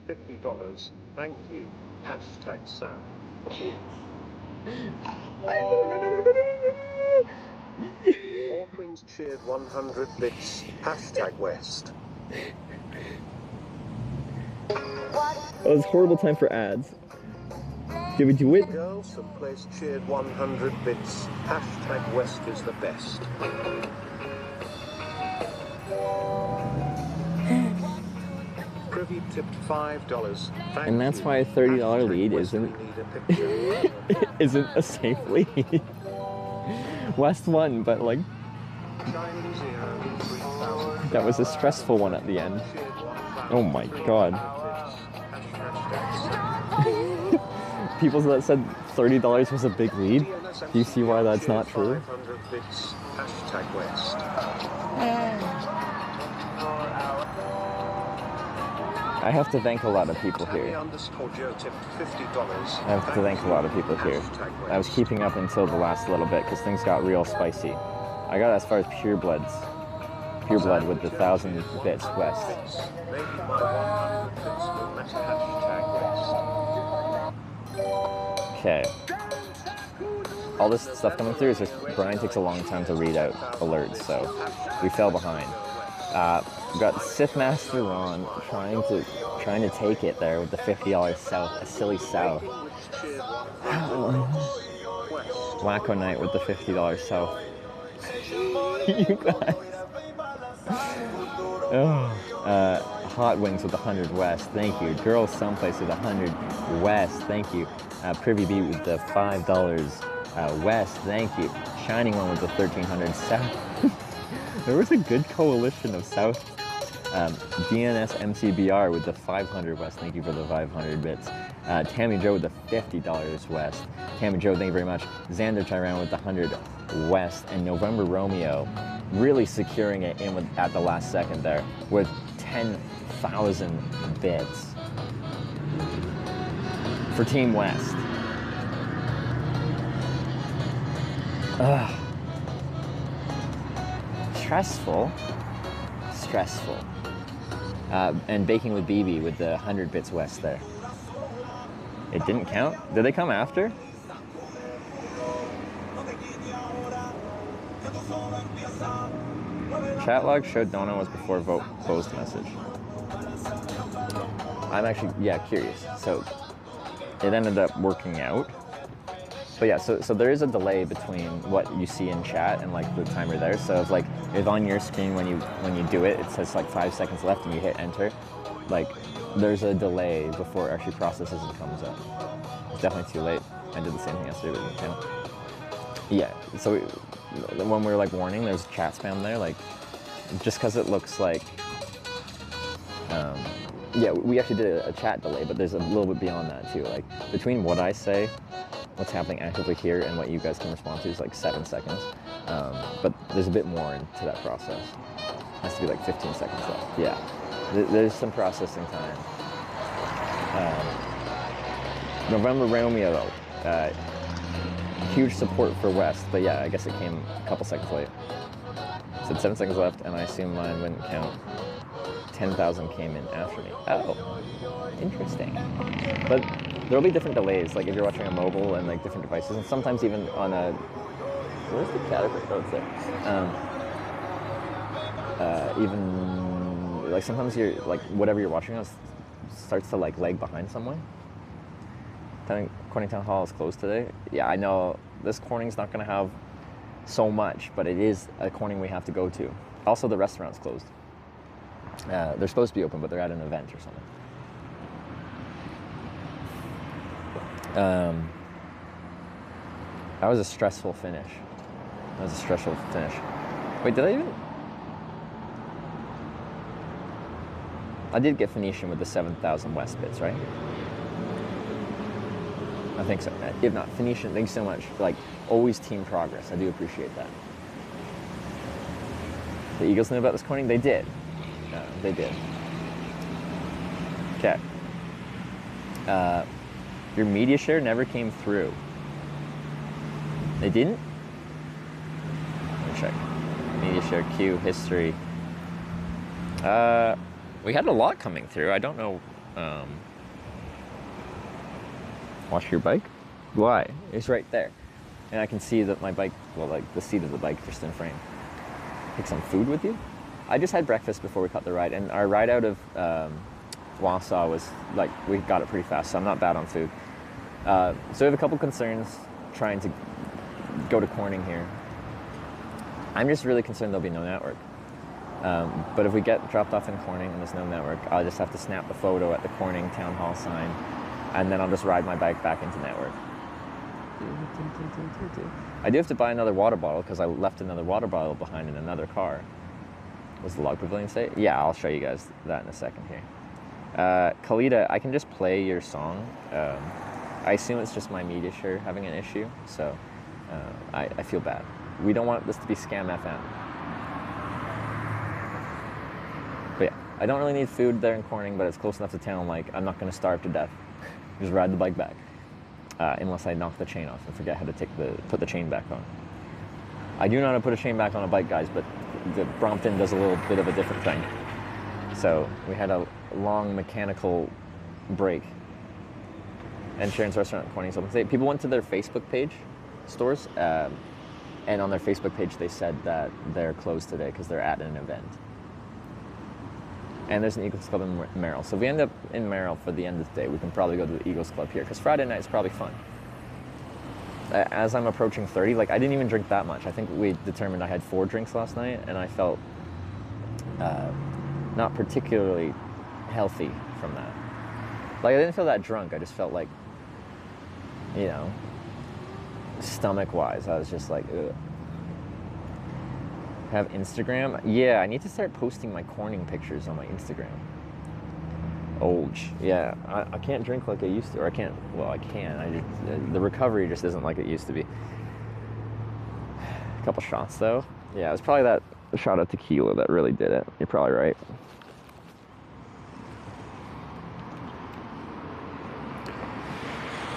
$50. Thank you. Hashtag Sam. All Queens cheered 100 bits. Hashtag West. Oh, it's a horrible time for ads. Give it to it. Girls someplace cheered 100 bits. Hashtag West is the best. Privy tipped $5. And that's why a $30 lead isn't a safe lead. West won, but like that was a stressful one at the end. Oh my god. People that said $30 was a big lead. Do you see why that's not true? Hashtag West. I have to thank a lot of people here. I have to thank a lot of people here. I was keeping up until the last little bit because things got real spicy. I got as far as Pure Blood with the 1,000 bits West. Okay. All this stuff coming through is just Brian takes a long time to read out alerts, so we fell behind. We got Sith Master Ron trying to take it there with the $50 South, a silly South. Wacko Knight with the $50 South. You guys. Oh. Hot Wings with the 100 West, thank you. Girls Someplace with 100 West, thank you. Privy Beat with the $5 West, thank you. Shining One with the 1,300 South. There was a good coalition of South. DNS MCBR with the 500 West, thank you for the 500 bits. Tammy Joe with the $50 West. Tammy Joe, thank you very much. Xander Tyran with the 100 West. And November Romeo really securing it in at the last second there with 10,000 bits for Team West. Stressful. And Baking with BB with the 100 bits West there. It didn't count? Did they come after? Chat log showed Donna was before vote closed message. I'm actually, curious. So it ended up working out. But yeah, so there is a delay between what you see in chat and like the timer there. So it's like if on your screen when you do it, it says like 5 seconds left and you hit enter. Like there's a delay before it actually processes and comes up. It's definitely too late. I did the same thing yesterday, but it didn't count. Yeah, so when we were like warning, there's chat spam there, like just because it looks like, we actually did a chat delay, but there's a little bit beyond that too. Like between what I say, what's happening actively here, and what you guys can respond to is like 7 seconds. But there's a bit more into that process. It has to be like 15 seconds left. Yeah, there's some processing time. November Romeo though, huge support for West, but yeah, I guess it came a couple seconds late. Said 7 seconds left, and I assume mine wouldn't count. 10,000 came in after me. Oh, interesting. But there'll be different delays, like if you're watching a mobile and like different devices, and sometimes even on a, where's the category? Oh, it's there. Even like sometimes you're like whatever you're watching on, starts to like lag behind someone. Corning Town Hall is closed today. Yeah, I know this Corning's not going to have so much, but it is a Corning we have to go to. Also, the restaurant's closed. They're supposed to be open, but they're at an event or something. That was a stressful finish. Wait, did I even? I did get Phoenician with the 7,000 West bits, right? I think so. If not, Phoenician, thanks so much. Like, always team progress. I do appreciate that. The Eagles knew about this Corning? They did. They did. Okay. Your media share never came through. They didn't? Let me check. Media share queue, history. We had a lot coming through. I don't know. Wash your bike? Why? It's right there. And I can see that my bike, well, like the seat of the bike just in frame. Take some food with you? I just had breakfast before we cut the ride, and our ride out of Wausau was, like, we got it pretty fast, so I'm not bad on food. So we have a couple concerns trying to go to Corning here. I'm just really concerned there'll be no network. But if we get dropped off in Corning and there's no network, I'll just have to snap the photo at the Corning Town Hall sign, and then I'll just ride my bike back into network. I do have to buy another water bottle because I left another water bottle behind in another car. Was the log pavilion safe? Yeah, I'll show you guys that in a second here. Khalida, I can just play your song. I assume it's just my media share having an issue, so I feel bad. We don't want this to be Scam FM. But yeah, I don't really need food there in Corning, but it's close enough to town, like, I'm not going to starve to death. Just ride the bike back. Unless I knock the chain off and forget how to put the chain back on. I do know how to put a chain back on a bike, guys, but the Brompton does a little bit of a different thing. So we had a long mechanical break. And Sharon's Restaurant in Corning's open today. People went to their Facebook page, stores, and on their Facebook page they said that they're closed today because they're at an event. And there's an Eagles Club in Merrill. So if we end up in Merrill for the end of the day, we can probably go to the Eagles Club here, because Friday night is probably fun. As I'm approaching 30, like, I didn't even drink that much. I think we determined I had 4 drinks last night, and I felt not particularly healthy from that. Like, I didn't feel that drunk. I just felt like, you know, stomach-wise, I was just like, ugh. Have Instagram? Yeah, I need to start posting my Corning pictures on my Instagram. Yeah, I can't drink like I used to, or I can't, well, I can. The recovery just isn't like it used to be. A couple shots, though. Yeah, it was probably that shot of tequila that really did it. You're probably right.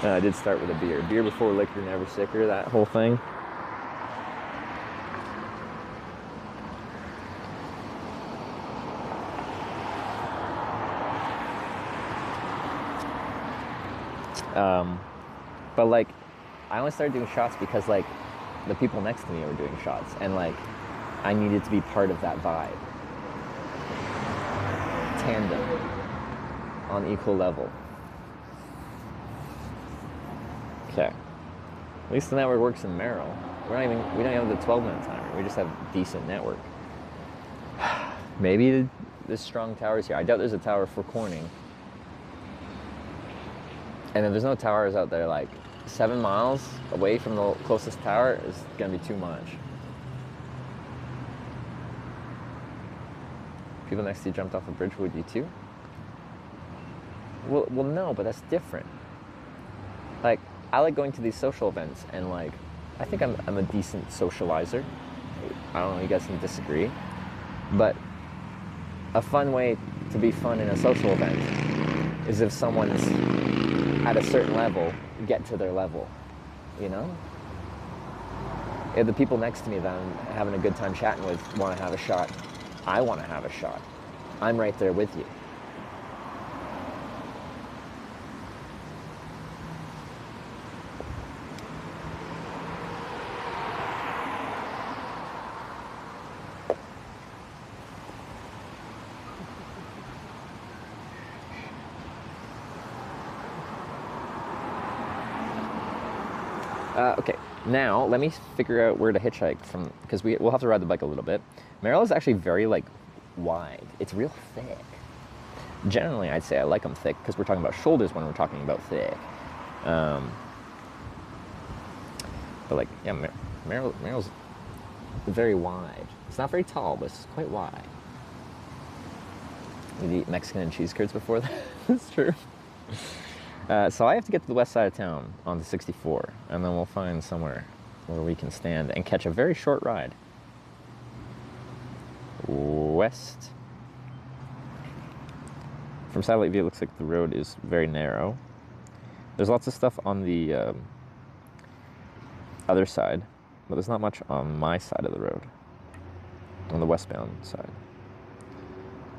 I did start with a beer. Beer before liquor, never sicker, that whole thing. But like, I only started doing shots because like the people next to me were doing shots, and like I needed to be part of that vibe. Tandem on equal level. Okay. At least the network works in Merrill. We don't have the 12-minute timer. We just have decent network. Maybe there's strong towers here. I doubt there's a tower for Corning. And if there's no towers out there, like 7 miles away from the closest tower is gonna be too much. People next to you jumped off a bridge, would you too? Well, no, but that's different. Like, I like going to these social events, and like, I think I'm a decent socializer. I don't know, you guys can disagree. But a fun way to be fun in a social event is if someone's at a certain level, get to their level, you know? If the people next to me that I'm having a good time chatting with want to have a shot, I want to have a shot. I'm right there with you. Okay, now let me figure out where to hitchhike from, because we'll have to ride the bike a little bit. Merrill is actually very like wide. It's real thick. Generally, I'd say I like them thick because we're talking about shoulders when we're talking about thick. But like, yeah, Merrill's very wide. It's not very tall, but it's quite wide. We'd eat Mexican and cheese curds before that. That's true. So I have to get to the west side of town on the 64, and then we'll find somewhere where we can stand and catch a very short ride. West. From satellite view, it looks like the road is very narrow. There's lots of stuff on the other side, but there's not much on my side of the road, on the westbound side.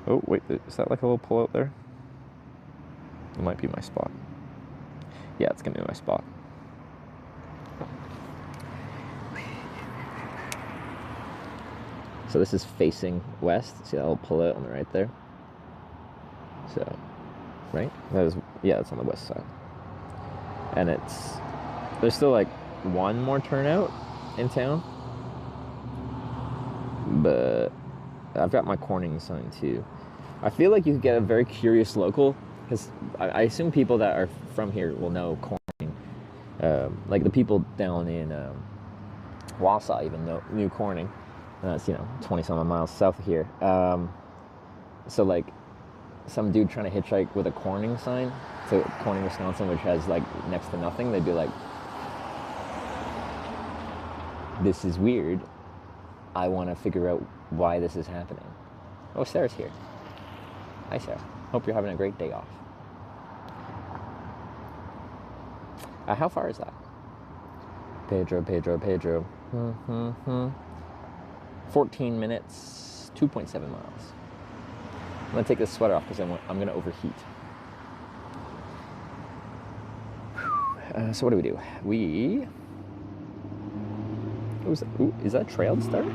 Oh, wait, is that like a little pull out there? It might be my spot. Yeah, it's gonna be my spot. So this is facing west. See that little pull out on the right there? So, right? That is, yeah, it's on the west side. And there's still like one more turnout in town. But I've got my Corning sign too. I feel like you could get a very curious local, because I assume people that are from here will know Corning. Like the people down in Wausau even knew Corning. That's 20-some miles south of here. So like some dude trying to hitchhike with a Corning sign to Corning, Wisconsin, which has like next to nothing, they'd be like, "This is weird. I want to figure out why this is happening." Oh, Sarah's here. Hi, Sarah. Hope you're having a great day off. How far is that? Pedro. 14 minutes, 2.7 miles. I'm gonna take this sweater off because I'm gonna overheat. So what do? Is that a trail to start?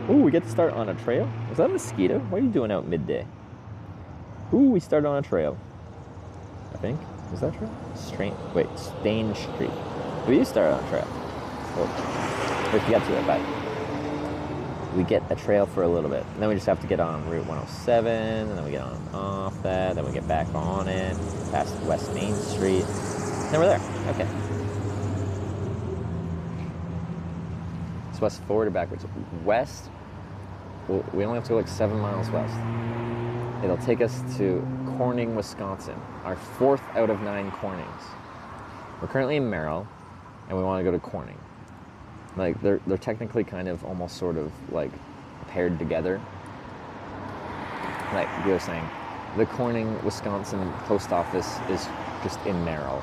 Ooh, we get to start on a trail? Is that a mosquito? What are you doing out midday? Ooh, we started on a trail. I think. Is that a trail? Stain Street. We do start on a trail. Well, we have to get to it, but we get a trail for a little bit. And then we just have to get on Route 107, and then we get on and off that, then we get back on it, past West Main Street. Then we're there. Okay. It's west forward or backwards? West, well, we only have to go like 7 miles west. It'll take us to Corning, Wisconsin, our 4th out of 9 Cornings. We're currently in Merrill, and we want to go to Corning. Like, they're technically kind of almost sort of like paired together. Like you were saying, the Corning, Wisconsin post office is just in Merrill.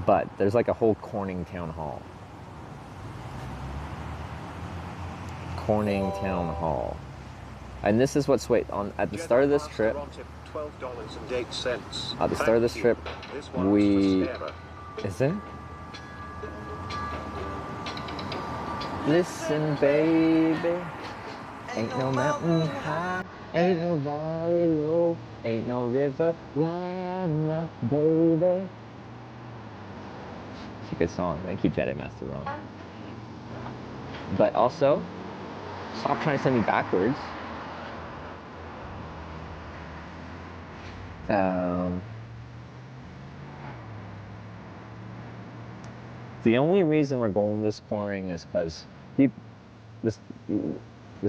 But there's like a whole Corning town hall. Corning Town Hall. And this is what's at the start of this trip. $12.08. At the start of this trip, is it? Listen, baby, ain't no mountain high, ain't no valley low, ain't no river wide enough, baby. It's a good song. I keep Jedi Master wrong. But also, stop trying to send me backwards. The only reason we're going this Corning is because this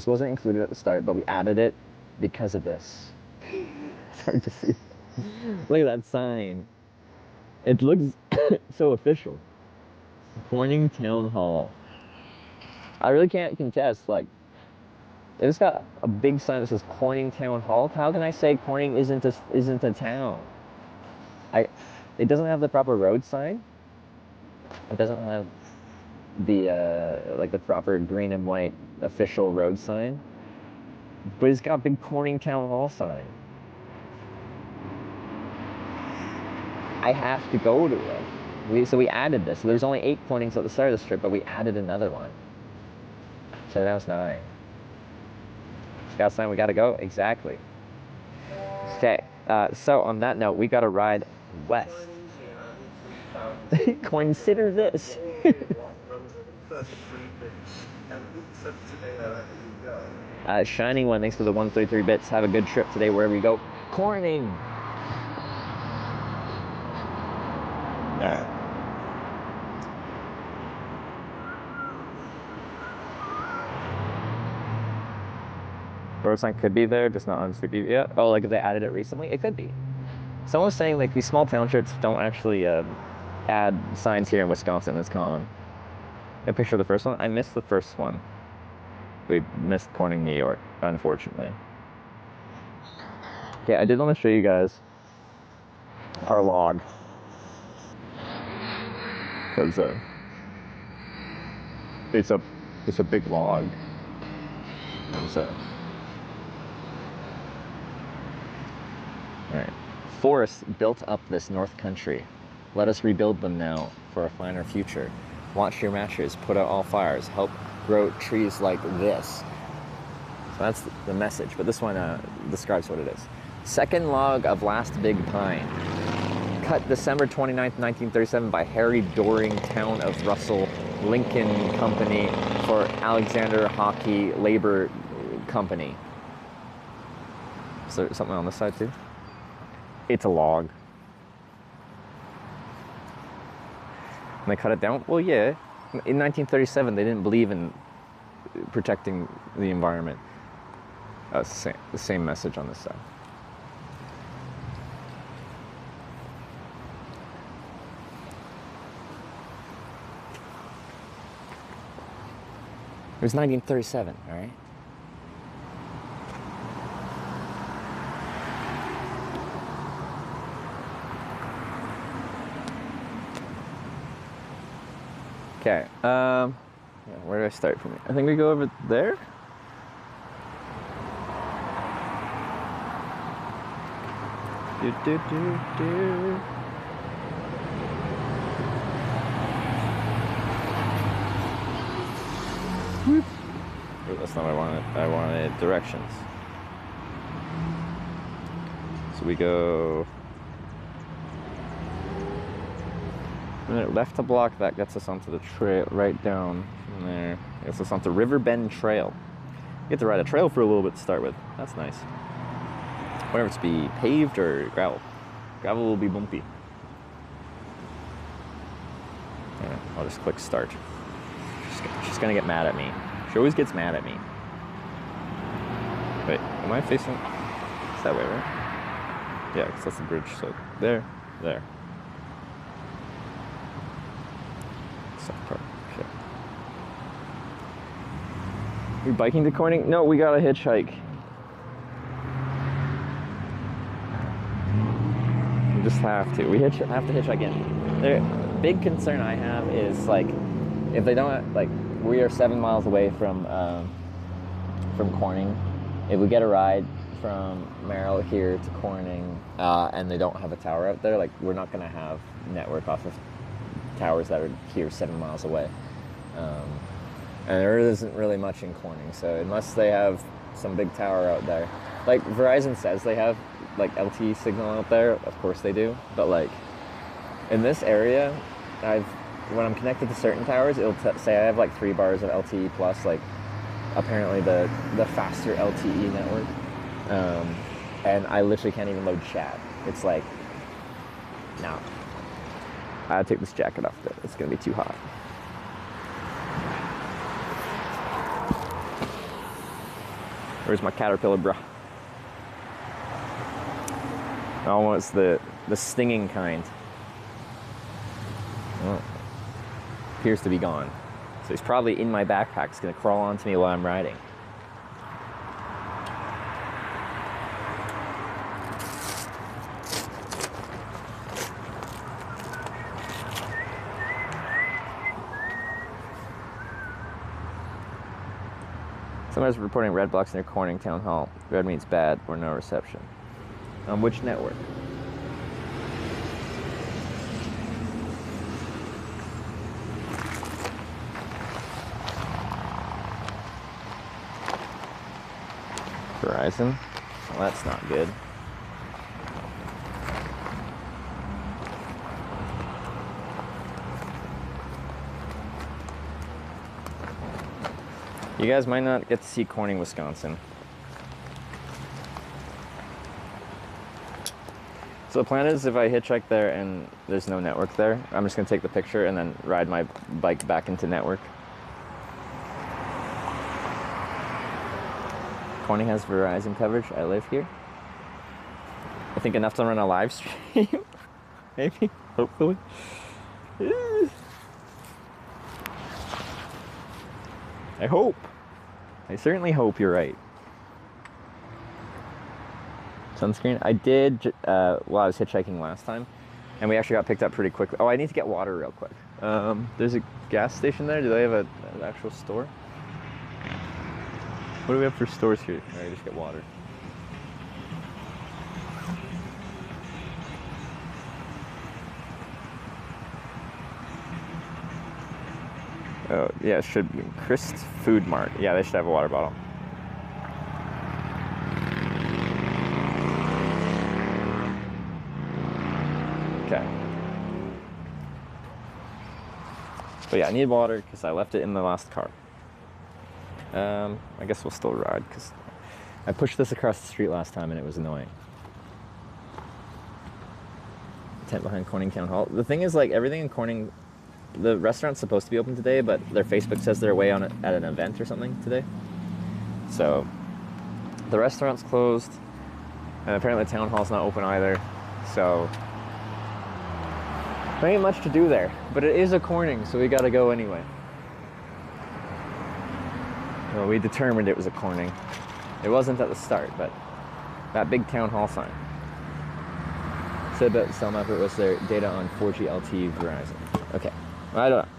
wasn't included at the start, but we added it because of this. It's hard to see. Look at that sign. It looks so official. Corning Town Hall. I really can't contest, like, it's got a big sign that says Corning Town Hall. How can I say Corning isn't a town? It doesn't have the proper road sign. It doesn't have the like the proper green and white official road sign. But it's got a big Corning Town Hall sign. I have to go to it. So we added this. So there's only 8 Cornings at the start of the trip, but we added another one. So that was 9. Scout sign, we gotta go? Exactly. Okay, so on that note, we gotta ride west. Consider this. Shining One, thanks for the 133 bits. Have a good trip today wherever you go. Corning! Alright. Road sign could be there, just not on Street View yet. Oh, like if they added it recently? It could be. Someone was saying like these small townships don't actually add signs here in Wisconsin as common. A picture of the first one? I missed the first one. We missed Corning, New York, unfortunately. Okay, I did want to show you guys our log. Because it's a big log. Alright. Forests built up this North Country. Let us rebuild them now for a finer future. Watch your matches, put out all fires, help grow trees like this. So that's the message, but this one describes what it is. Second log of last big pine. Cut December 29th, 1937 by Harry Doring, Town of Russell, Lincoln Company for Alexander Hockey Labor Company. Is there something on this side too? It's a log. And they cut it down? Well, yeah. In 1937, they didn't believe in protecting the environment. The same message on this side. It was 1937, all right? Okay, yeah, where do I start from here? I think we go over there. Whoop. Oh, that's not what I wanted. I wanted directions. So we go left to block, that gets us onto the trail, right down from there. Gets us onto Riverbend Trail. You get to ride a trail for a little bit to start with. That's nice. Whether it's be paved or gravel. Gravel will be bumpy. Yeah, I'll just click start. She's gonna get mad at me. She always gets mad at me. Wait, am I facing? It's that way, right? Yeah, because that's the bridge. So there. Okay. We biking to Corning? No, we got a hitchhike. We just have to. We have to hitchhike in. The big concern I have is like, if they don't, like, we are 7 miles away from Corning. If we get a ride from Merrill here to Corning and they don't have a tower out there, like, we're not gonna have network off of towers that are here 7 miles away. And there isn't really much in Corning, so unless they have some big tower out there. Like, Verizon says they have, like, LTE signal out there, of course they do, but, like, in this area, when I'm connected to certain towers, it'll say I have, like, 3 bars of LTE plus, like, apparently the faster LTE network, and I literally can't even load chat. It's like, no. I gotta take this jacket off, though. It's gonna be too hot. Where's my Caterpillar bra? Almost the stinging kind. Oh. Appears to be gone. So he's probably in my backpack. He's gonna crawl onto me while I'm riding. Somebody's reporting red blocks near Corning Town Hall. Red means bad or no reception. On which network? Verizon? Well, that's not good. You guys might not get to see Corning, Wisconsin. So the plan is if I hitchhike there and there's no network there, I'm just gonna take the picture and then ride my bike back into network. Corning has Verizon coverage. I live here. I think enough to run a live stream. Maybe, hopefully. I hope. I certainly hope you're right. Sunscreen? I did while I was hitchhiking last time, and we actually got picked up pretty quickly. Oh, I need to get water real quick. There's a gas station there. Do they have an actual store? What do we have for stores here? Alright, just get water. Oh, yeah, it should be Christ Food Mart. Yeah, they should have a water bottle. Okay. But yeah, I need water because I left it in the last car. I guess we'll still ride because I pushed this across the street last time and it was annoying. Tent behind Corning Town Hall. The thing is, like, everything in Corning, the restaurant's supposed to be open today, but their Facebook says they're away on it at an event or something today. So the restaurant's closed, and apparently the town hall's not open either. So there ain't much to do there, but it is a Corning, so we gotta go anyway. Well, we determined it was a Corning. It wasn't at the start, but that big town hall sign said that some effort was their data on 4G LTE Verizon. Okay, well, I don't know.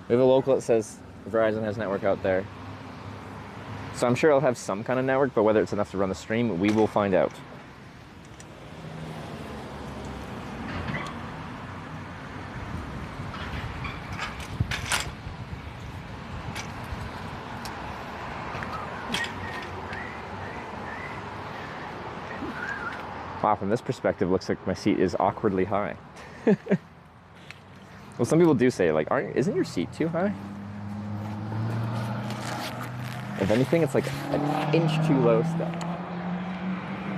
We have a local that says Verizon has network out there. So I'm sure it'll have some kind of network, but whether it's enough to run the stream, we will find out. Wow, from this perspective, looks like my seat is awkwardly high. Well, some people do say, like, isn't your seat too high? If anything, it's like an inch too low still.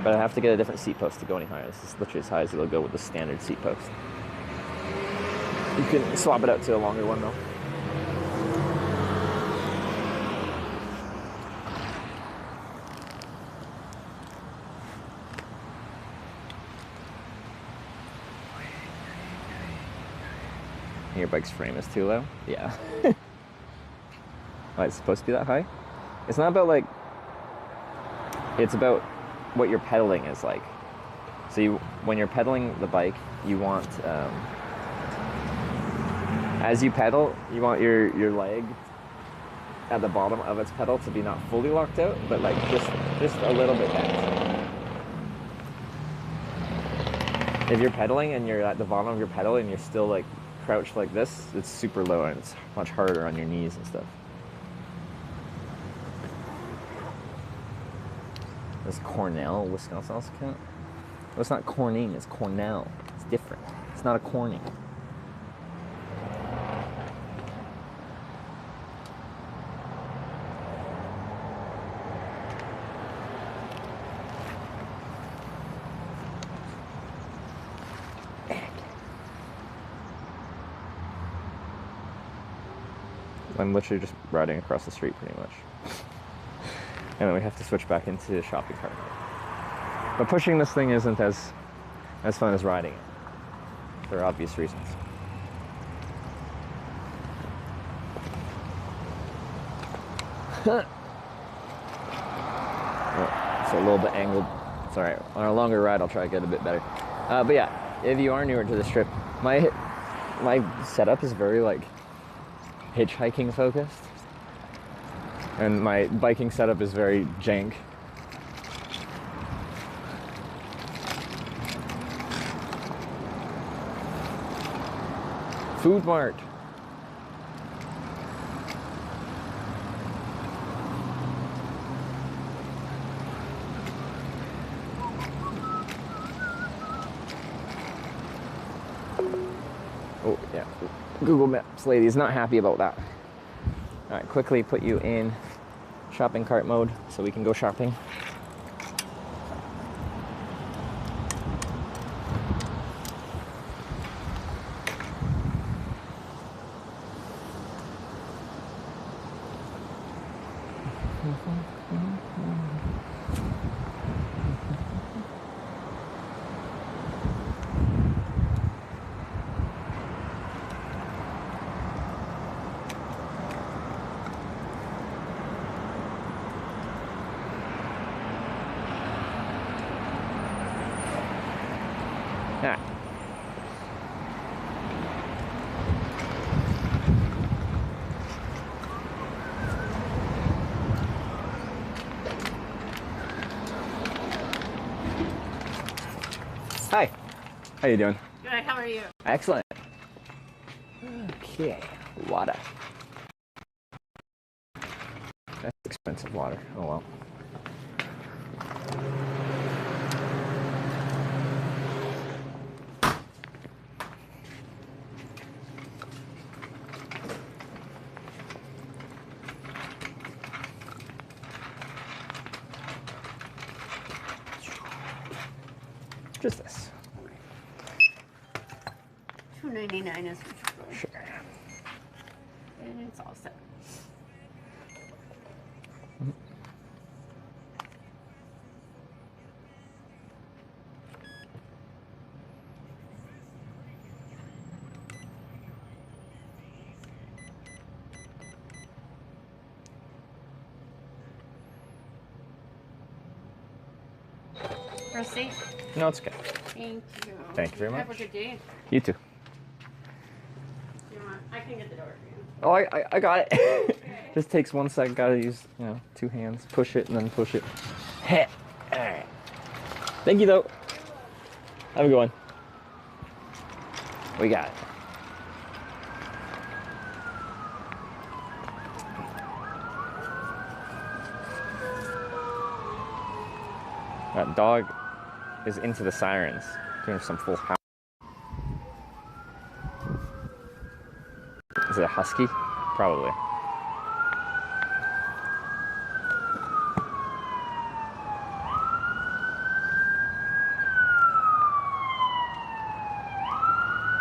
But I have to get a different seat post to go any higher. This is literally as high as it'll go with the standard seat post. You can swap it out to a longer one, though. Your bike's frame is too low? Yeah. Oh, it's supposed to be that high? It's not about, like, it's about what your pedaling is like. So when you're pedaling the bike, you want, as you pedal, you want your leg at the bottom of its pedal to be not fully locked out, but like just a little bit bent. If you're pedaling and you're at the bottom of your pedal and you're still like crouched like this, it's super low and it's much harder on your knees and stuff. Does Cornell, Wisconsin also count? Well, it's not Corning, it's Cornell. It's different. It's not a Corning. I'm literally just riding across the street pretty much. And then we have to switch back into the shopping cart. But pushing this thing isn't as fun as riding it, for obvious reasons. Oh, it's a little bit angled. It's alright. On a longer ride, I'll try to get a bit better. But yeah, if you are newer to this trip, my setup is very like hitchhiking focused. And my biking setup is very jank. Food Mart. Oh, yeah. Google Maps lady is not happy about that. All right, quickly put you in shopping cart mode so we can go shopping. Ah. Hi. How you doing? Good, how are you? Excellent. Okay, water. That's expensive water. Oh well. Just this. $2.99 is Sure. and it's all set. Receipt? No, it's okay. Thank you. Thank you very much. Have a good day. You too. You want, I can get the door for you. Oh, I got it. Just takes 1 second. Gotta use, you know, 2 hands. Push it and then push it. Heh. All right. Thank you, though. Have a good one. We got it. That dog is into the sirens, doing some full house. Is it a husky? Probably.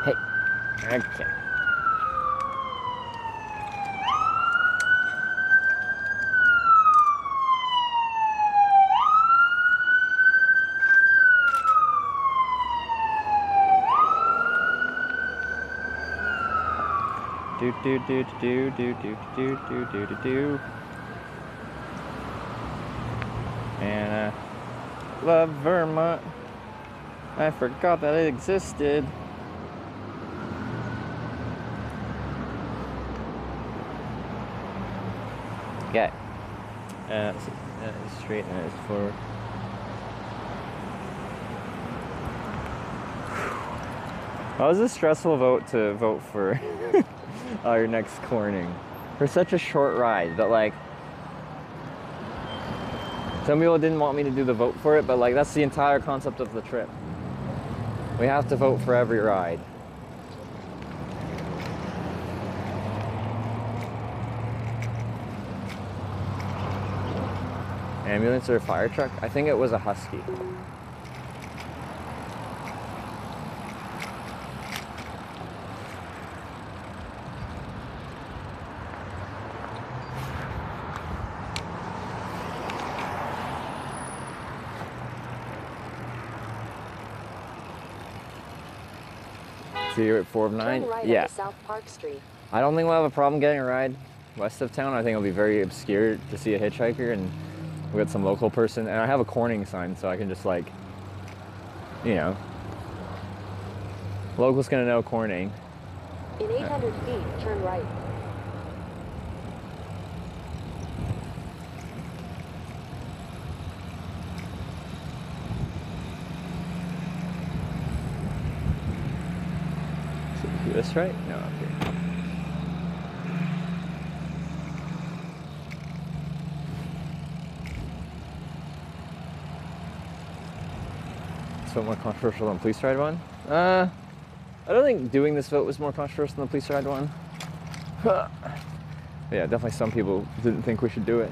Hey. Okay. Do do do do do do do do do do do. And I love Vermont. I forgot that it existed. Okay. Straight and it's forward. That was a stressful vote to vote for our next Corning. For such a short ride, but like, some people didn't want me to do the vote for it, but like, that's the entire concept of the trip. We have to vote for every ride. Ambulance or a fire truck? I think it was a husky. So you're at 4 of 9? Turn right Yeah. onto South Park Street. I don't think we'll have a problem getting a ride west of town. I think it'll be very obscure to see a hitchhiker, and we'll get some local person. And I have a Corning sign, so I can just like, you know, locals gonna know Corning. In 800 feet, turn right. This right? No, up here. It's a bit more controversial than police ride one. I don't think doing this vote was more controversial than the police ride one. Yeah, definitely some people didn't think we should do it.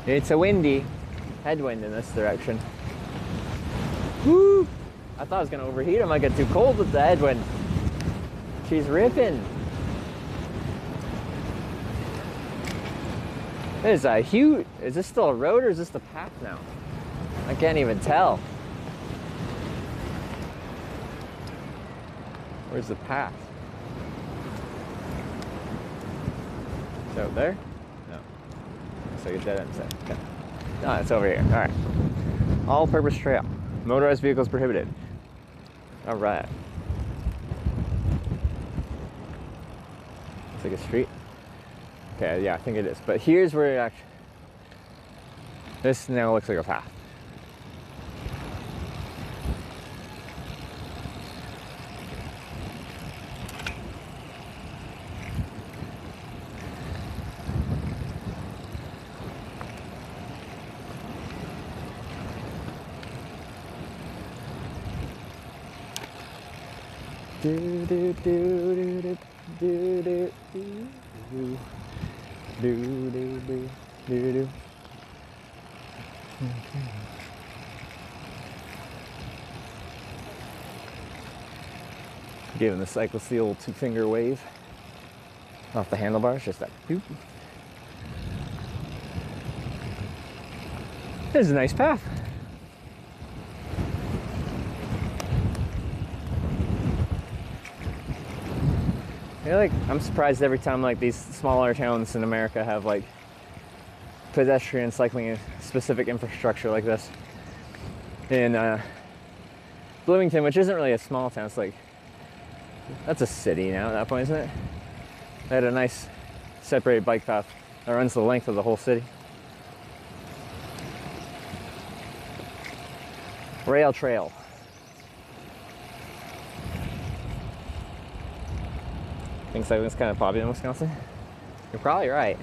It's a windy headwind in this direction. Woo! I thought I was gonna overheat. I might get too cold with the headwind. She's ripping. There's a huge, is this still a road or is this the path now? I can't even tell. Where's the path? Is it out there? No. Looks like a dead end set. Okay. No, it's over here. All right. All-purpose trail. Motorized vehicles prohibited. All right. Looks like a street. Okay, yeah, I think it is. But here's where it actually, this now looks like a path. Do do do do do do do do do do do do do. Giving the cyclist the old two-finger wave off the handlebars, just that. Boop. This is a nice path. Yeah, like, I'm surprised every time like these smaller towns in America have like pedestrian cycling specific infrastructure like this. In Bloomington, which isn't really a small town, it's like, that's a city now at that point, isn't it? They had a nice separated bike path that runs the length of the whole city. Rail trail. Think cycling's kind of popular in Wisconsin? You're probably right.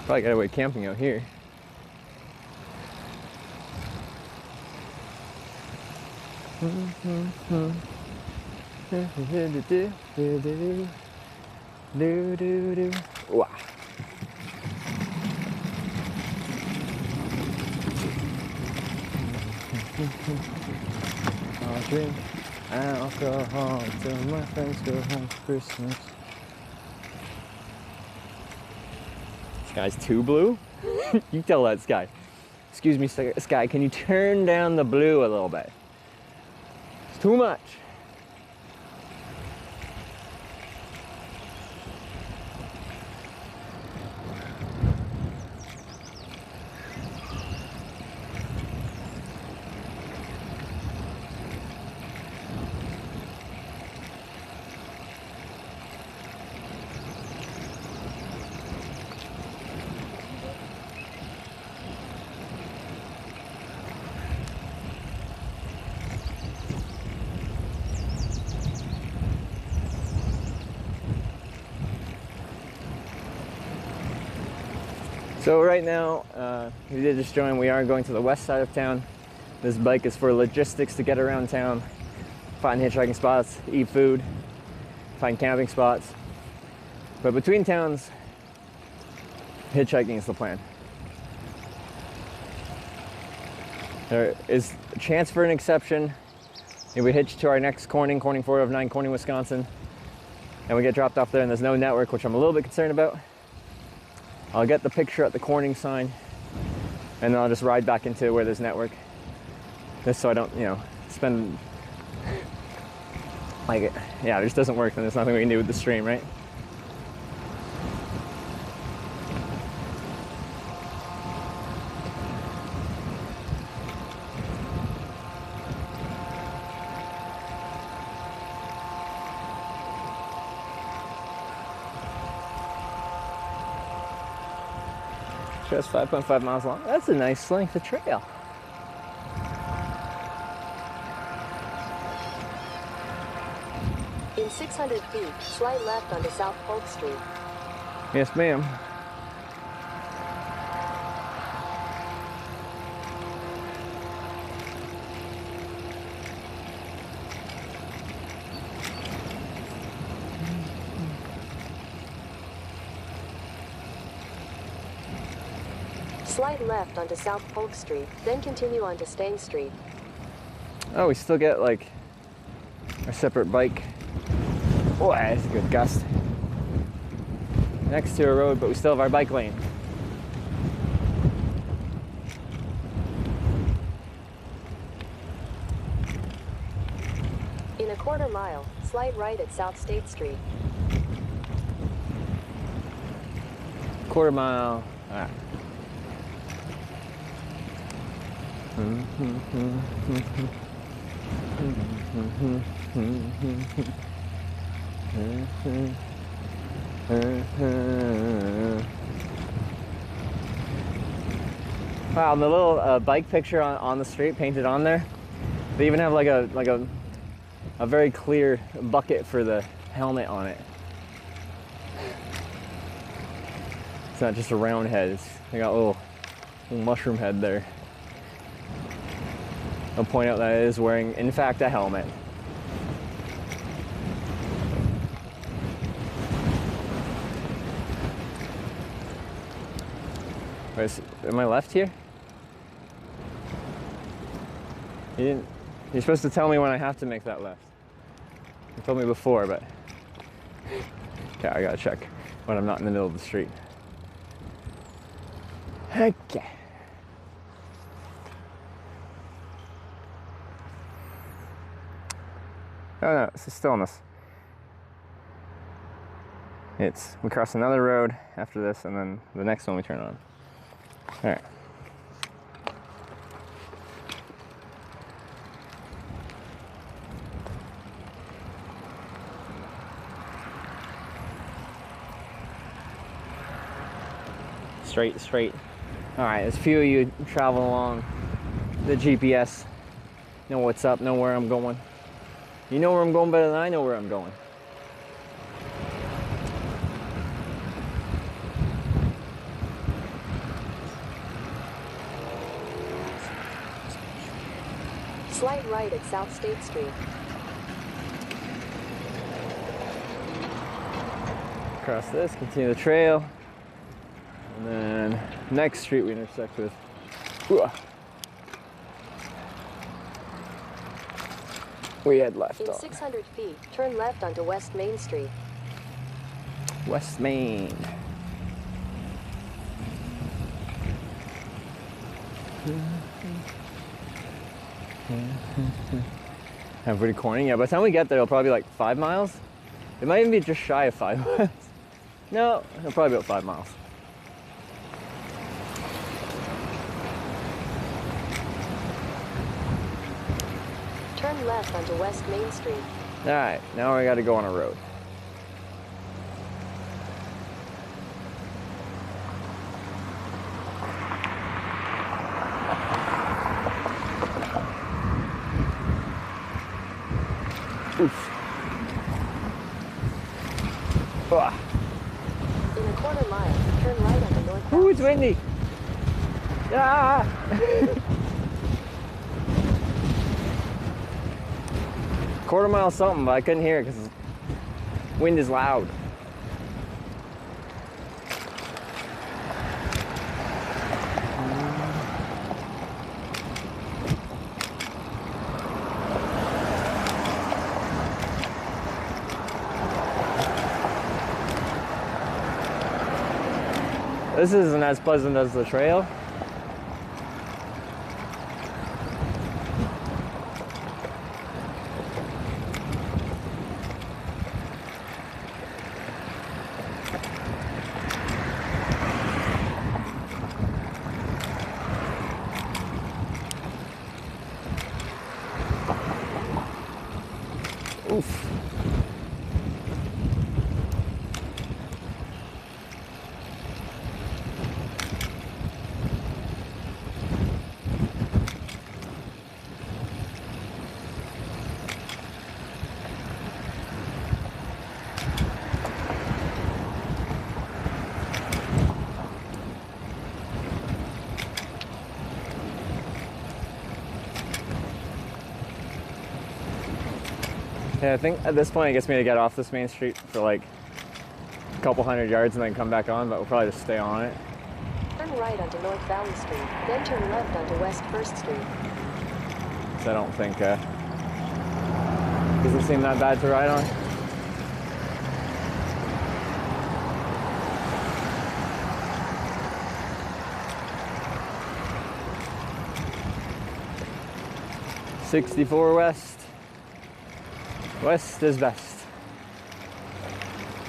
Probably got away camping out here. Wow. I'll drink alcohol until my friends go home for Christmas. This guy's too blue? You tell that Sky. Excuse me, Sky, can you turn down the blue a little bit? It's too much. So right now, if you did just join, we are going to the west side of town. This bike is for logistics to get around town, find hitchhiking spots, eat food, find camping spots. But between towns, hitchhiking is the plan. There is a chance for an exception if we hitch to our next Corning 409 Corning, Wisconsin, and we get dropped off there and there's no network, which I'm a little bit concerned about. I'll get the picture at the Corning sign and then I'll just ride back into where there's network. Just so I don't, you know, spend, like, yeah, it just doesn't work, then there's nothing we can do with the stream, right? Just 5.5 miles long. That's a nice length of trail. In 600 feet, slide left onto South Polk Street. Yes, ma'am. Slide left onto South Polk Street, then continue onto Stang Street. Oh, we still get like a separate bike. Oh, that's a good gust. Next to a road, but we still have our bike lane. In a quarter mile, slide right at South State Street. Quarter mile. All right. Wow, the little bike picture on the street painted on there. They even have like a very clear bucket for the helmet on it. It's not just a round head. They got a little mushroom head there. I'll point out that it is wearing, in fact, a helmet. Wait, am I left here? You're supposed to tell me when I have to make that left. You told me before, but okay, I gotta check when I'm not in the middle of the street. Okay. Oh no, it's stillness. We cross another road after this, and then the next one we turn on. All right. Straight, straight. All right, there's a few of you traveling along the GPS. Know what's up, know where I'm going. You know where I'm going better than I know where I'm going. Slide right at South State Street. Cross this, continue the trail. And then next street we intersect with. Ooh. We head left In on. 600 feet, turn left onto West Main Street. West Main. I'm pretty corny. Yeah, by the time we get there, it'll probably be like 5 miles. It might even be just shy of 5 miles. No, it'll probably be about 5 miles. Turn left onto West Main Street. All right, now we got to go on a road. Oof. Ah. In a quarter mile, turn right onto North. Ooh, it's windy. Ah. Quarter mile something, but I couldn't hear it because wind is loud. This isn't as pleasant as the trail. Oof. Yeah, I think at this point it gets me to get off this main street for like a couple hundred yards and then come back on, but we'll probably just stay on it. Turn Turn right onto North Valley Street, then turn left onto West 1st Street. So I don't think, doesn't seem that bad to ride on. '64 West. West is best.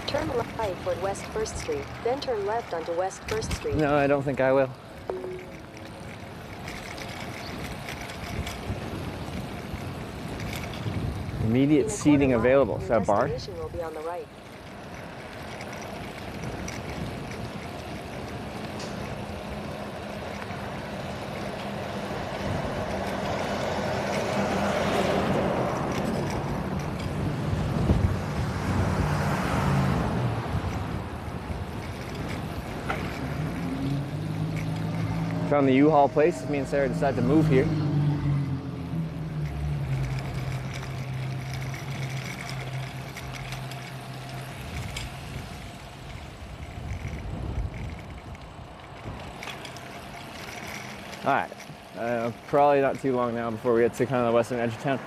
Turn right toward West 1st Street, then turn left onto West 1st Street. No, I don't think I will. Immediate seating available. Is that a bar? Destination will be on the right. Found the U-Haul place. Me and Sarah decided to move here. Alright, probably not too long now before we get to kind of the western edge of town.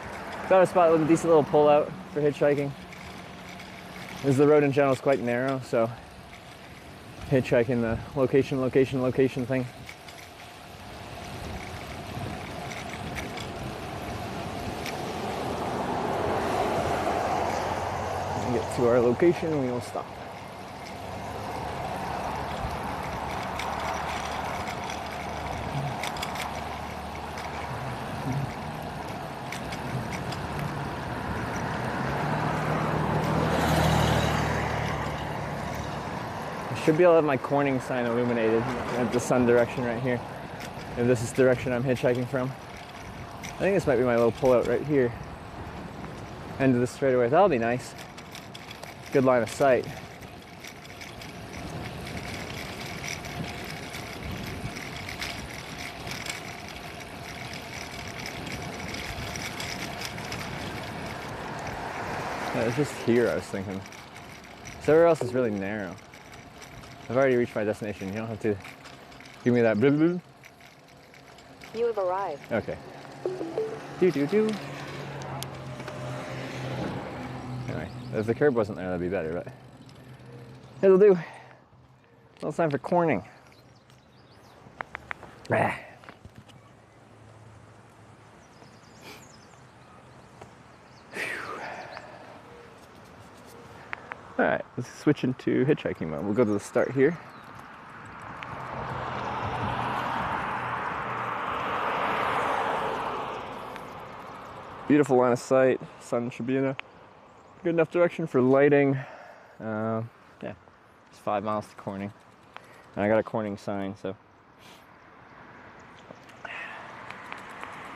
Found a spot with a decent little pull out for hitchhiking. The road in general is quite narrow, so hitchhiking the location thing. When we get to our location, we will stop. Should be able to have my Corning sign illuminated at the sun direction right here. If this is the direction I'm hitchhiking from. I think this might be my little pullout right here. End of the straightaway. That'll be nice. Good line of sight. Yeah, it's just here I was thinking. So everywhere else is really narrow. I've already reached my destination. You don't have to give me that blue blue. You have arrived. Okay. Do. Anyway, if the curb wasn't there, that'd be better, but it'll do. Well, it's time for Corning. Ah. All right, let's switch into hitchhiking mode. We'll go to the start here. Beautiful line of sight. Sun should be in a good enough direction for lighting. Yeah, it's 5 miles to Corning. And I got a Corning sign, so.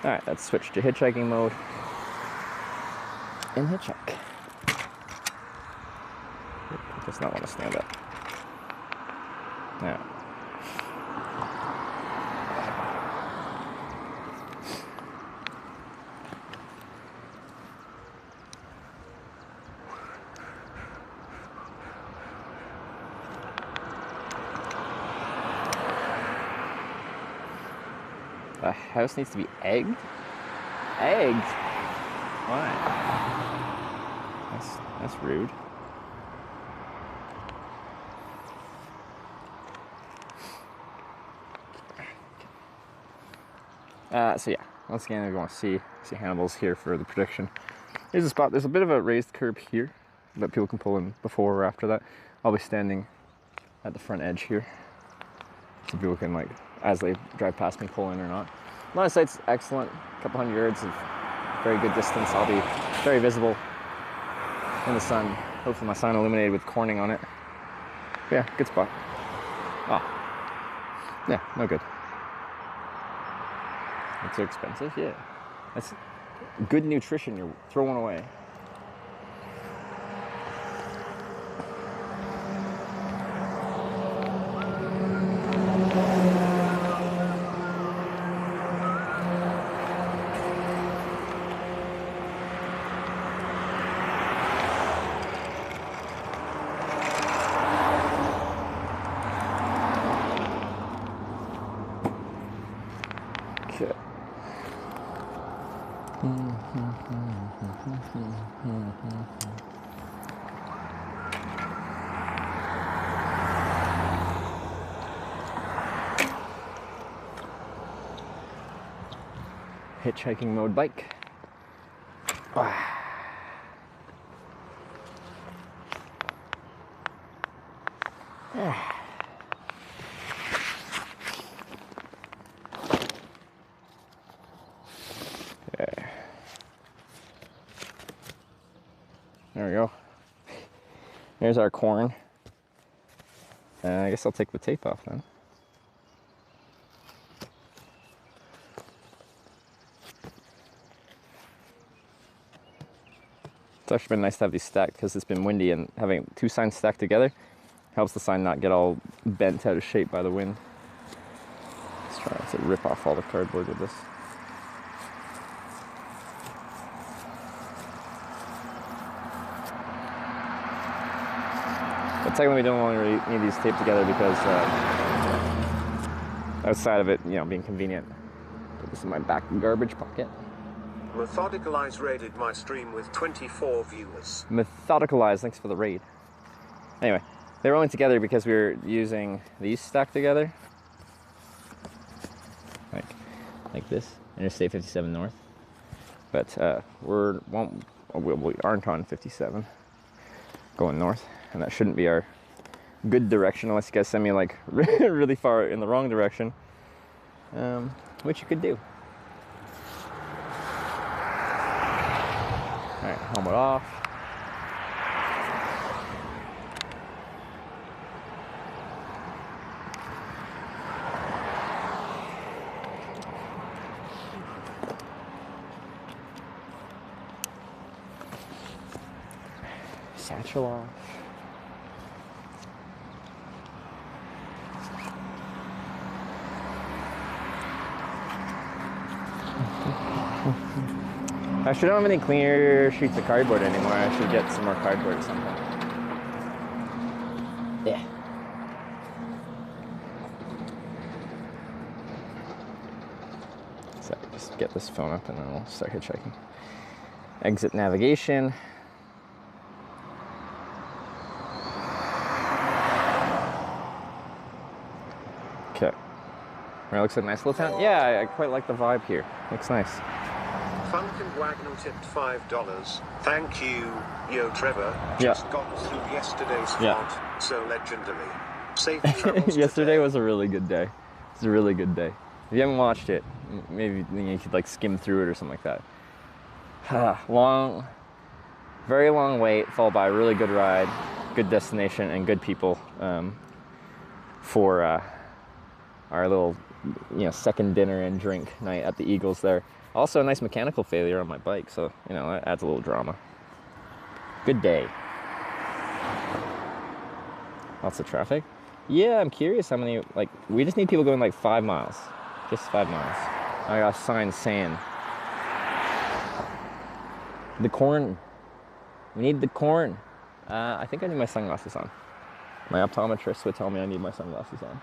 All right, let's switch to hitchhiking mode and hitchhike. Does not want to stand up. Now. The house needs to be egged? Egged? Why? That's rude. So yeah, once again, if you want to see handles here for the prediction. Here's a spot. There's a bit of a raised curb here that people can pull in before or after that. I'll be standing at the front edge here, so people can, like, as they drive past me, pull in or not. Line of sight's excellent. A couple hundred yards of very good distance. I'll be very visible in the sun. Hopefully my sign illuminated with Corning on it. But yeah, good spot. Oh, yeah, no good. It's so expensive, yeah. That's good nutrition you're throwing away. Hitchhiking mode bike. Okay. There we go. There's our corn. I guess I'll take the tape off then. It's actually been nice to have these stacked because it's been windy, and having two signs stacked together helps the sign not get all bent out of shape by the wind. Let's try not to rip off all the cardboard with this. But technically we don't longer need these taped together because outside of it, you know, being convenient. Put this in my back garbage pocket. Methodical Eyes raided my stream with 24 viewers. Methodical Eyes, thanks for the raid. Anyway, they were only together because we were using these stacked together. Like this, Interstate 57 North. But we aren't on 57 going north, and that shouldn't be our good direction unless you guys send me like really far in the wrong direction, which you could do. All right, helmet off. Satchel off. I should don't have any clear sheets of cardboard anymore. I should get some more cardboard or something. Yeah. So just get this phone up and then we'll start hitchhiking. Exit navigation. Okay. Well, looks like a nice little town. Yeah, I quite like the vibe here. Looks nice. Funkin Wagner tipped $5. Thank you, Yo Trevor. Yeah. Just got through yesterday's Yeah. vlog, so legendary. Safe travels. Yesterday was a really good day. It was a really good day. If you haven't watched it, maybe you could like skim through it or something like that. Long, very long wait, followed by a really good ride, good destination, and good people for our little, second dinner and drink night at the Eagles there. Also a nice mechanical failure on my bike, so, that adds a little drama. Good day. Lots of traffic. Yeah, I'm curious how many, we just need people going 5 miles. Just 5 miles. I got a sign saying, the corn. We need the corn. I think I need my sunglasses on. My optometrist would tell me I need my sunglasses on.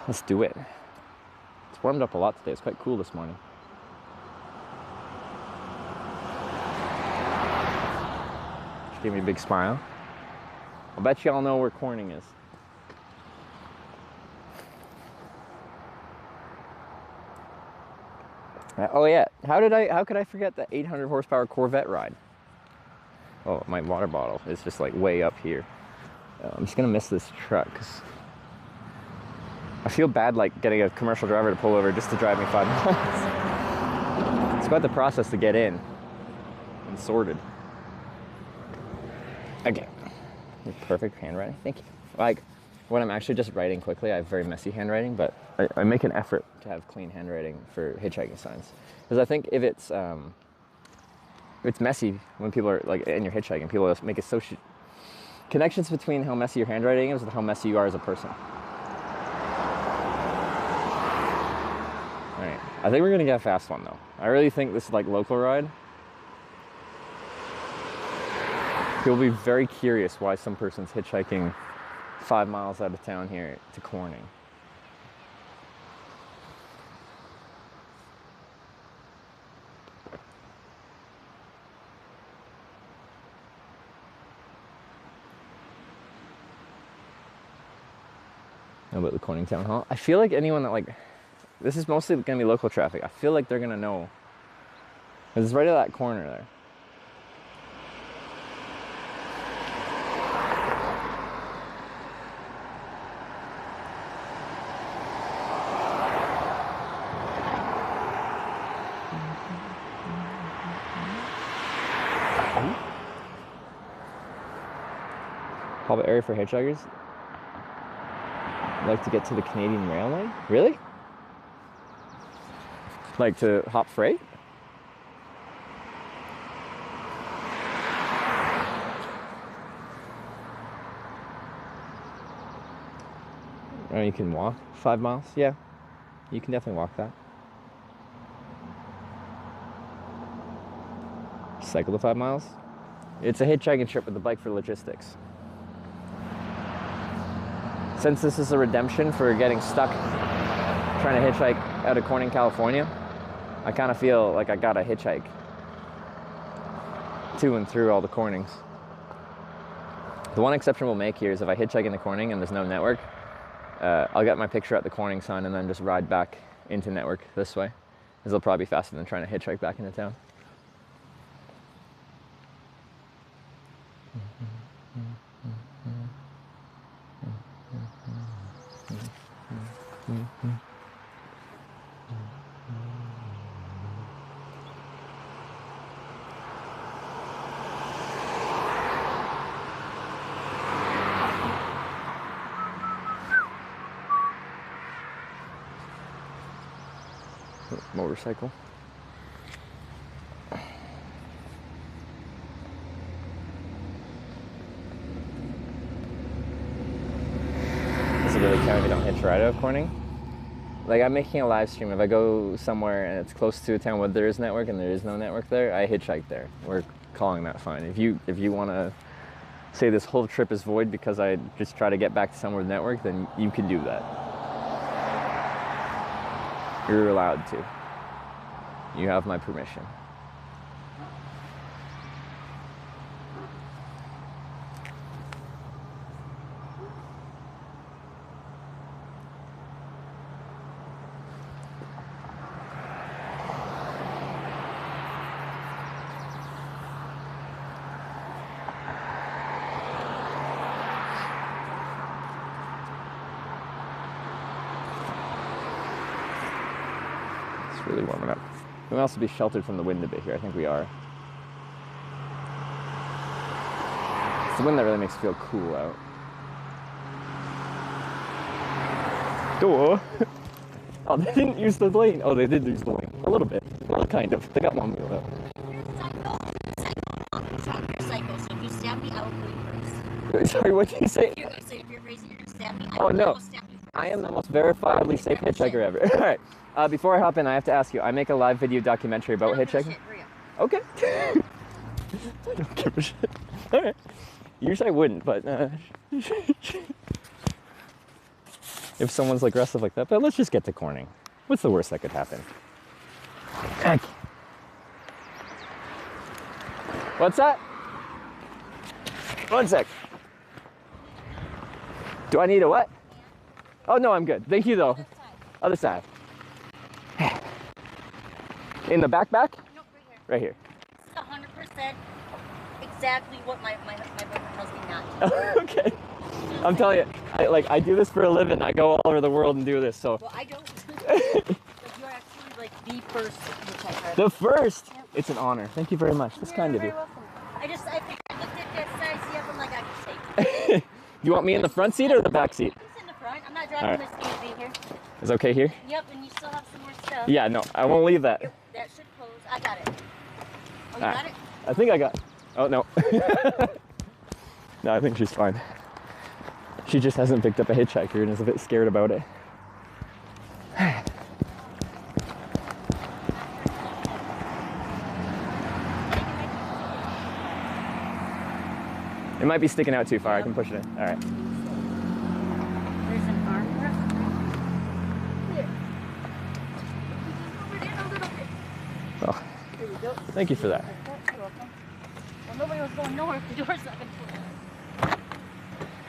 Let's do it. It's warmed up a lot today. It's quite cool this morning. She gave me a big smile. I'll bet you all know where Corning is. Oh yeah, how could I forget the 800 horsepower Corvette ride? Oh, my water bottle is just way up here. I'm just gonna miss this truck because I feel bad getting a commercial driver to pull over just to drive me 5 miles. It's quite the process to get in and sorted. Okay, perfect handwriting, thank you. When I'm actually just writing quickly, I have very messy handwriting, but I make an effort to have clean handwriting for hitchhiking signs. Because I think if it's messy when people are and you're hitchhiking, people make connections between how messy your handwriting is and how messy you are as a person. All right, I think we're gonna get a fast one though. I really think this is local ride. People will be very curious why some person's hitchhiking 5 miles out of town here to Corning. about the Corning Town Hall. I feel like anyone that this is mostly gonna be local traffic. I feel like they're gonna know. 'Cause it's right at that corner there. Public area for hitchhikers. Like to get to the Canadian rail line? Really? Like to hop freight? Or you can walk 5 miles? Yeah, you can definitely walk that. Cycle the 5 miles? It's a hitchhiking trip with the bike for logistics. Since this is a redemption for getting stuck trying to hitchhike out of Corning, California, I kind of feel like I gotta hitchhike to and through all the Cornings. The one exception we'll make here is if I hitchhike into Corning and there's no network, I'll get my picture at the Corning sign and then just ride back into network this way. This will probably be faster than trying to hitchhike back into town. Motorcycle. Does it really count if you don't hitch right out of Corning? Like, I'm making a live stream. If I go somewhere and it's close to a town where there is network and there is no network there, I hitchhike there. We're calling that fine. If you want to say this whole trip is void because I just try to get back to somewhere with network, then you can do that. You're allowed to. You have my permission. It's really warming up. We might also be sheltered from the wind a bit here. I think we are. It's the wind that really makes it feel cool out. Door. Oh, they didn't use the lane. Oh, they did use the lane. A little bit. Well, kind of. They got one wheel out. Sorry, what did you say? Oh, no. I am the most verifiably safe hitchhiker ever. All right. Before I hop in, I have to ask you. I make a live video documentary about hitchhiking. Okay. I don't give a shit. All right. Usually I wouldn't, but if someone's aggressive like that, but let's just get to Corning. What's the worst that could happen? Heck. What's that? One sec. Do I need a what? Oh, no, I'm good. Thank you, though. Other side. In the backpack? Nope, right here. Right here. It's 100% exactly what my boyfriend tells me not to. Okay. I'm telling you, I do this for a living. I go all over the world and do this, so. Well, I don't. Like, you're actually like the first hitchhiker. The first? Yep. It's an honor. Thank you very much. That's kind of you. You're welcome. I looked at that size, yep, I'm like, I can take it. You want me in the front seat or the back seat? It's in the front. I'm not driving this SUV here. Is it okay here? Yep, and you still have some more stuff. Yeah, no, I won't leave that. Yep, that should close. I got it. Oh, you got it? I think I got it. Oh, no. No, I think she's fine. She just hasn't picked up a hitchhiker and is a bit scared about it. It might be sticking out too far. I can push it in. All right. There's an armrest. Here. Over there a little bit. Well, There you go. thank you for that. You're welcome. Well, nobody was going nowhere if the door's not going to close.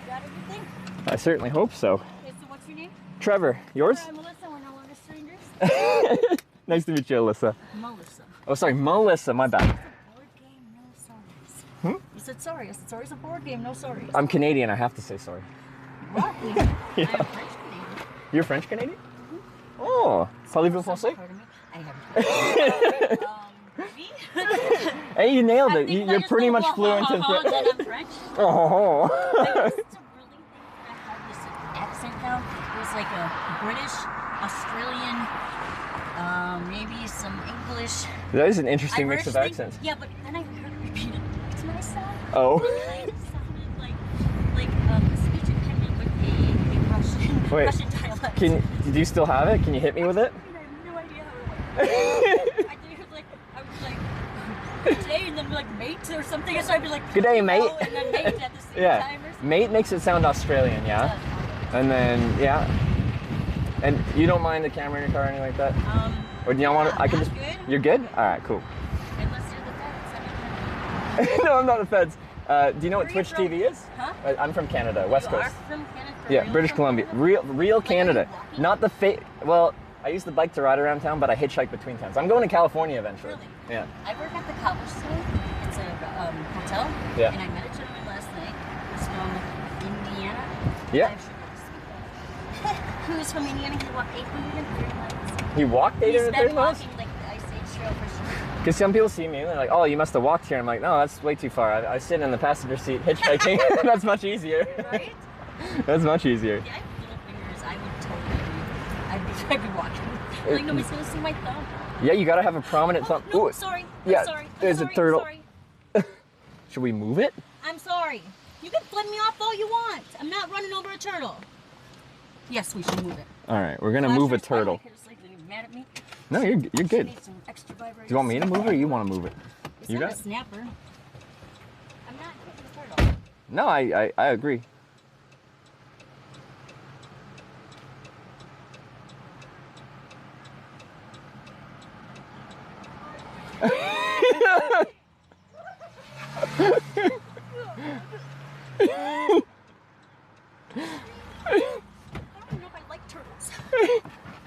Got everything? I certainly hope so. Okay, so what's your name? Trevor, yours? I'm Melissa, we're no longer strangers. Nice to meet you, Alyssa. Melissa. Oh, sorry, Melissa, my bad. Board game, no sorries. Hmm? You said sorry. I said sorry's a board game, no sorries. I'm Canadian, I have to say sorry. What? Yeah. I am French Canadian. You're French Canadian? Oh, parlez-vous français? I have. Maybe? Hey, you nailed I it. think You're just pretty go, much "Well, fluent in then French. I'm French. Oh. I used to really think I had this accent down. It was like a British, Australian, maybe some English. That is an interesting mix Irish of thing. accents. Yeah, but then I heard it repeated to myself. Oh. It sounded like a speech impediment with a Russian, Wait, Russian dialect. do you still have it? Can you hit me with it? I have no idea how it went. I was like, good day, and then like mate or something. So I'd be like, Good day, mate. and then mate at the same Yeah. time or something. Mate makes it sound Australian, yeah? And then, yeah. And you don't mind the camera in your car or anything like that? Or do you want to, I can just, good. You're good? All right, cool. Unless you're the feds, I mean, No, I'm not the feds. Do you know what Where are you Twitch from? TV is? Huh? I'm from Canada, West you Coast. are from Canada? Yeah, British Columbia. Real Canada. Not the well, I use the bike to ride around town, but I hitchhike between towns. I'm going to California eventually. Really? Yeah. I work at the Cobblestone. It's a hotel. Yeah. And I met a gentleman last night who's from Indiana. Yeah. Who's from Indiana? He walked 830 miles. He walked He's 830 been miles? walking like the Ice Age Trail for sure. Because some people see me and they're like, oh, you must have walked here. I'm like, no, that's way too far. I sit in the passenger seat hitchhiking. That's much easier. Right? That's much easier. Yeah, I have little fingers. I would totally I'd be walking. Like nobody's gonna see my thumb. Yeah, you gotta have a prominent thumb. No, Ooh, sorry. Yeah, I'm sorry. there's I'm a turtle. Sorry. Should we move it? I'm sorry. You can flip me off all you want. I'm not running over a turtle. Yes, we should move it. All right, we're gonna move a turtle. You're mad at me? No, you're good. Need some extra Do you want me to move it or you want to move it? It's You not got a it? snapper. I'm not hitting the turtle. No, I agree.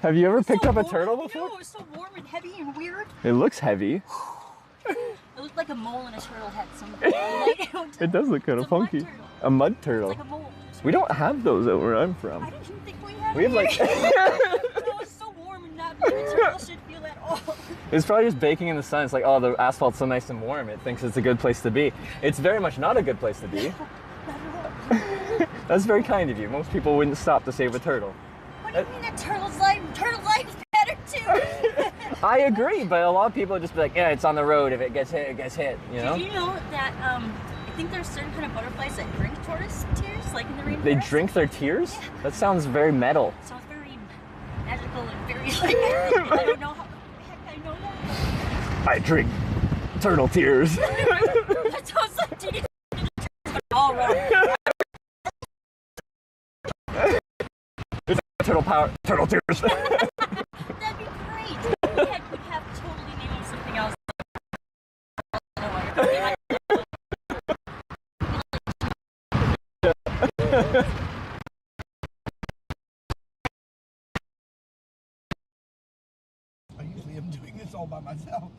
Have you ever picked up a turtle before? No, it's so warm and heavy and weird. It looks heavy. It looked like a mole in a turtle head. Something. It does look kind of funky. A mud turtle. Like a mole. We don't have those out where I'm from. I didn't think we had We have like. No, it's so warm and not a turtle should feel at all. It's probably just baking in the sun. It's like, oh, the asphalt's so nice and warm. It thinks it's a good place to be. It's very much not a good place to be. That's very kind of you. Most people wouldn't stop to save a turtle. What do you mean a turtle's life? Turtle's life is better too. I agree, but a lot of people would just be like, yeah, it's on the road. If it gets hit, it gets hit. You know? Did you know that I think there's certain kind of butterflies that drink tortoise tears, like in the rainforest? They drink their tears? Yeah. That sounds very metal. Sounds very magical and very like I don't know how the heck I know that. I drink turtle tears. That sounds like tears. All wrong. It's turtle power. Turtle tears. That'd be great. We'd have totally named something else. I usually am doing this all by myself.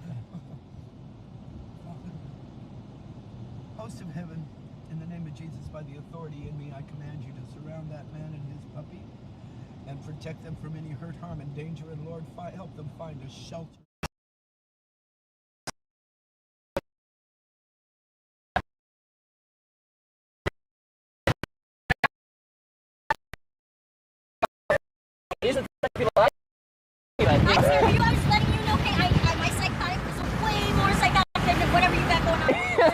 Host of heaven, in the name of Jesus, by the authority in me, I command you to surround that man and his puppy and protect them from any hurt, harm, and danger. And Lord, help them find a shelter. I hear you. I was letting you know. Okay, my psychotic is way more psychotic than whatever you got going on.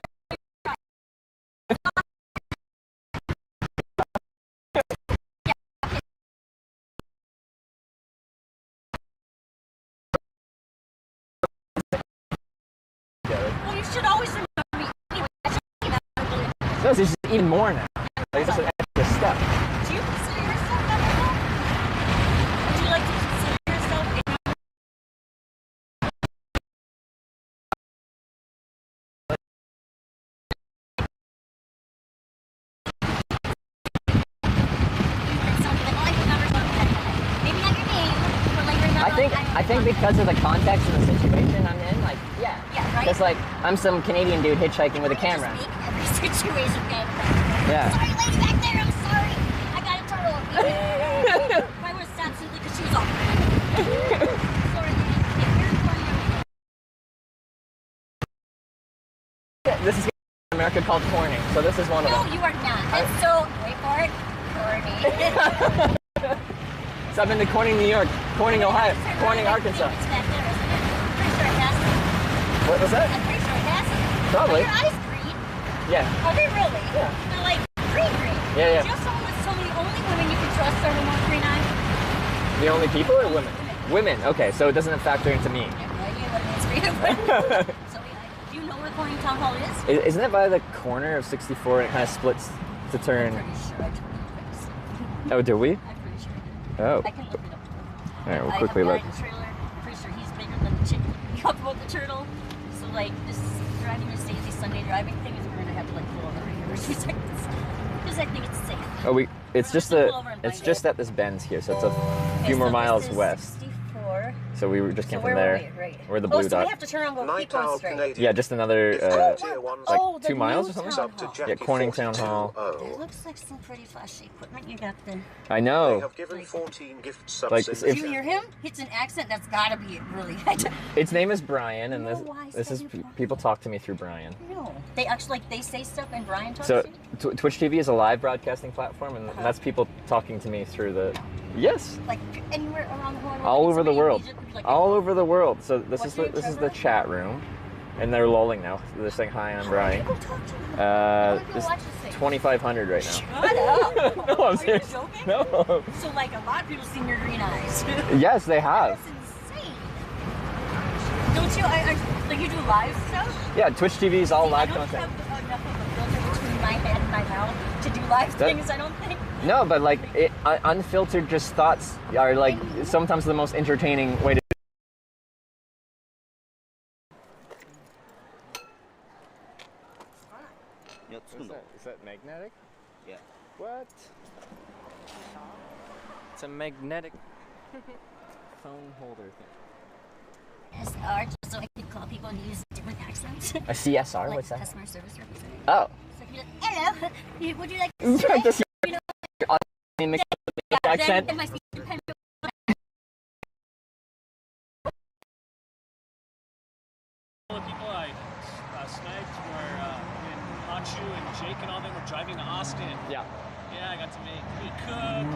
Well, you should always remember me. Anyway, No, it's just even more now. Like, it's just an extra step. do you consider yourself that? Would you like to consider yourself a something like a number one? I think because of the context and the situation I'm in, like, yeah. Yeah, right? It's like, I'm some Canadian dude hitchhiking with a camera. Just make every situation kind of Yeah. Sorry, lady back there, I'm sorry. I got a turtle. I would have stopped simply because she was off. Sorry, lady. If you're funny, This is America called corning, so this is one of no, them. you are not. That's so, wait for it, corny. So I've been to Corning, New York, Corning, Ohio, Corning, Arkansas. It's back there, isn't it? I'm pretty sure it has to. What was that? I'm pretty sure it has to. Probably. Are your eyes green? Yeah. Are they really? Yeah. They're like green. Yeah, yeah. Do you know someone that's told me the only women you can trust are the ones green eyes? The only people or women? Women, okay, so it doesn't factor into me. I have no idea what it means for you. So, do you know where Corning Town Hall is? Isn't it by the corner of 64 and it kind of splits to turn? I'm pretty sure I told you guys. Oh, did we? I'm pretty sure. Oh. I can look it up. Alright, we'll quickly I look. have a trailer. I'm pretty sure he's bigger than the chicken. You talked about the turtle. So like this driving your Stacey Sunday driving thing is we're gonna have to like pull over right here for 2 seconds. Because I think it's safe. Oh, it's just at this bend's here, so it's a few more miles west. 64. So we just came So from where there. were we? Right. We're the blue so dot. we have to turn around and go keep going straight. Yeah, just another like 2 miles or something. Yeah, Corning Town Hall. That looks like some pretty flashy equipment you got there. I know. They have given 14 gift subs Like, in if- Do you hear him? It's an accent that's gotta be it, really. Its name is Brian, and why this say is Brian? people talk to me through Brian. No. They actually like they say stuff and Brian talks So to you? Twitch TV is a live broadcasting platform, and that's people talking to me through the. Yes. Like anywhere around the world. All over the world. Like, All over the world. So this What's is your this is Trevor? the chat room, and they're lolling now. They're saying hi, I'm Brian. People talk to you. It's 2,500 right now. Shut up. No, I'm Are serious. you joking? No. So like a lot of people seen your green eyes. Yes, they have. That's insane. Don't you? Like you do live stuff? Yeah, Twitch TV is all live I don't content. have enough of a filter between my head and my mouth to do live That- things. I don't think. No, but like unfiltered, just thoughts are like sometimes the most entertaining way to. Is that magnetic? Yeah. What? It's a magnetic phone holder thing. SR, just so I can call people and use different accents. A CSR? Like What's that? Customer service representative. Oh. So if you're like, hello, would you like Just to you know, mixed yeah, accent. then my speech depends on All the people I sniped were when Hachu and Jake and all them were driving to Austin. Yeah. Yeah, I got to meet Cook,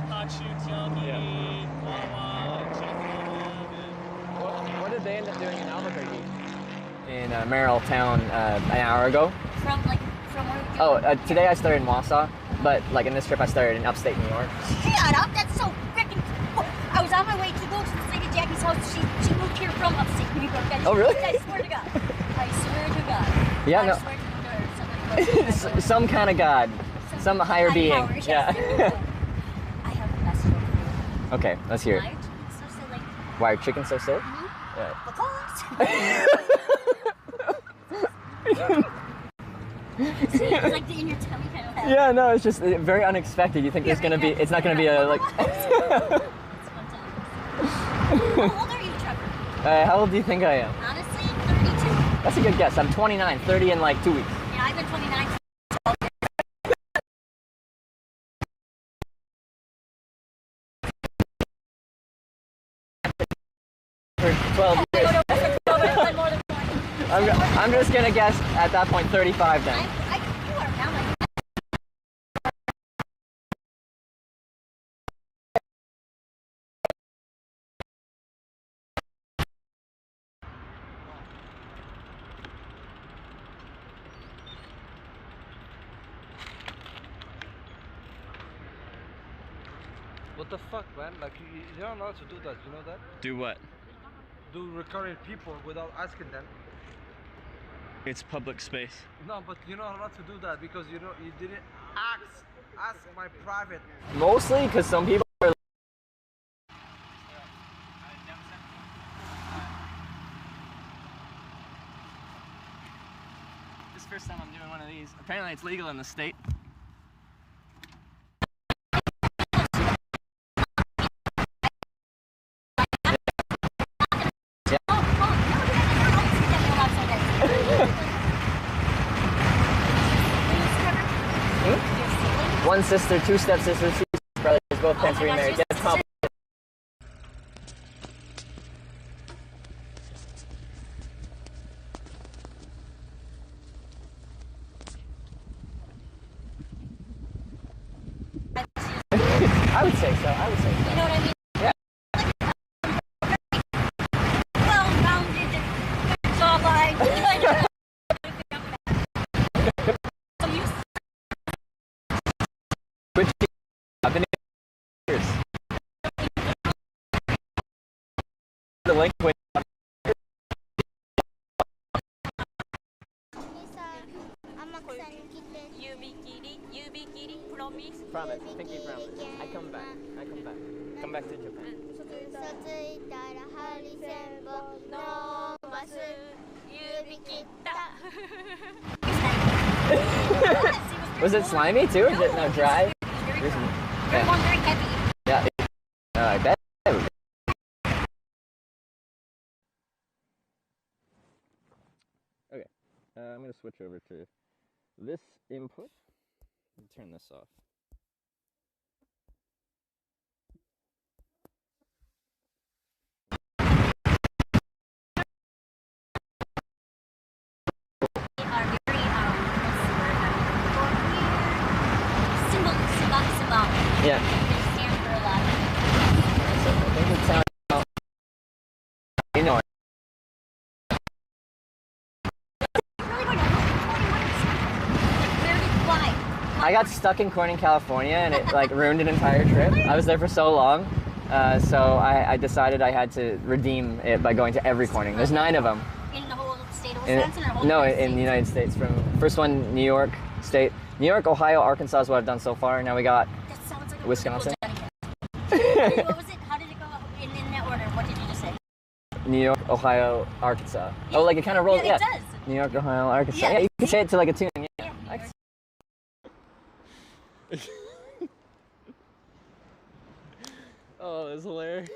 Hachu, Tiagi, Wawa, and Jake and all them. What did they end up doing in Albuquerque? In Merrill town an hour ago. from where you Oh, today I started in Wausau, but like in this trip I started in upstate New York. Shut up, that's so freaking cool. I was on my way to go to Lady Jackie's house. She moved here from upstate New York. Oh, really? I swear to God. I swear to God. Yeah, I no. swear to God, or something like Some kind of god, some higher high being. power, yes. Yeah. I have the best one. Okay, let's hear it. Why are chickens so silly? Why are chickens so sick? Because. See, it's like the in your tummy kind of happens. Yeah, no, it's just very unexpected. You think there's gonna be, it's not gonna be a like. How old are you, Trevor? How old do you think I am? Honestly, 32. That's a good guess. I'm 29, 30 in like 2 weeks. Yeah, I've been 29 for 12 years. I'm just gonna guess at that point 35 then. You are now like. What the fuck, man? Like, you're not allowed to do that, you know that? Do what? Do recording people without asking them. It's public space. No, but you're not allowed to do that because you know you didn't ask my private. Mostly because some people are. This is the first time I'm doing one of these. Apparently it's legal in the state. one sister, two stepsisters, two brothers, both parents Oh my remarried. gosh, That's complicated. I would say so. I would say so. You know what I mean? Yeah. Well-rounded jawline. I've been years. The link with promise, pinky promise. I come back. I come back. Come back to Japan. Was it slimy too, or did it no dry? Very heavy. Yeah. I bet. Okay. I'm gonna switch over to this input and turn this off. Yeah. They stand for a lot. So I think it sounds, you know, I got stuck in Corning, California, and it like ruined an entire trip. I was there for so long, so I decided I had to redeem it by going to every Corning. There's 9 of them. In the whole state of Wisconsin, or whole No, United in the United States. From first one, New York State, New York, Ohio, Arkansas is what I've done so far. Now we got That sounds like a Wisconsin. What was it? How did it go in that order? What did you just say? New York, Ohio, Arkansas. Yeah. Oh, like it kind of rolls. Yeah, it does. New York, Ohio, Arkansas. Yeah, Yeah, you can say it to like a tune. Yeah. Oh, that's hilarious.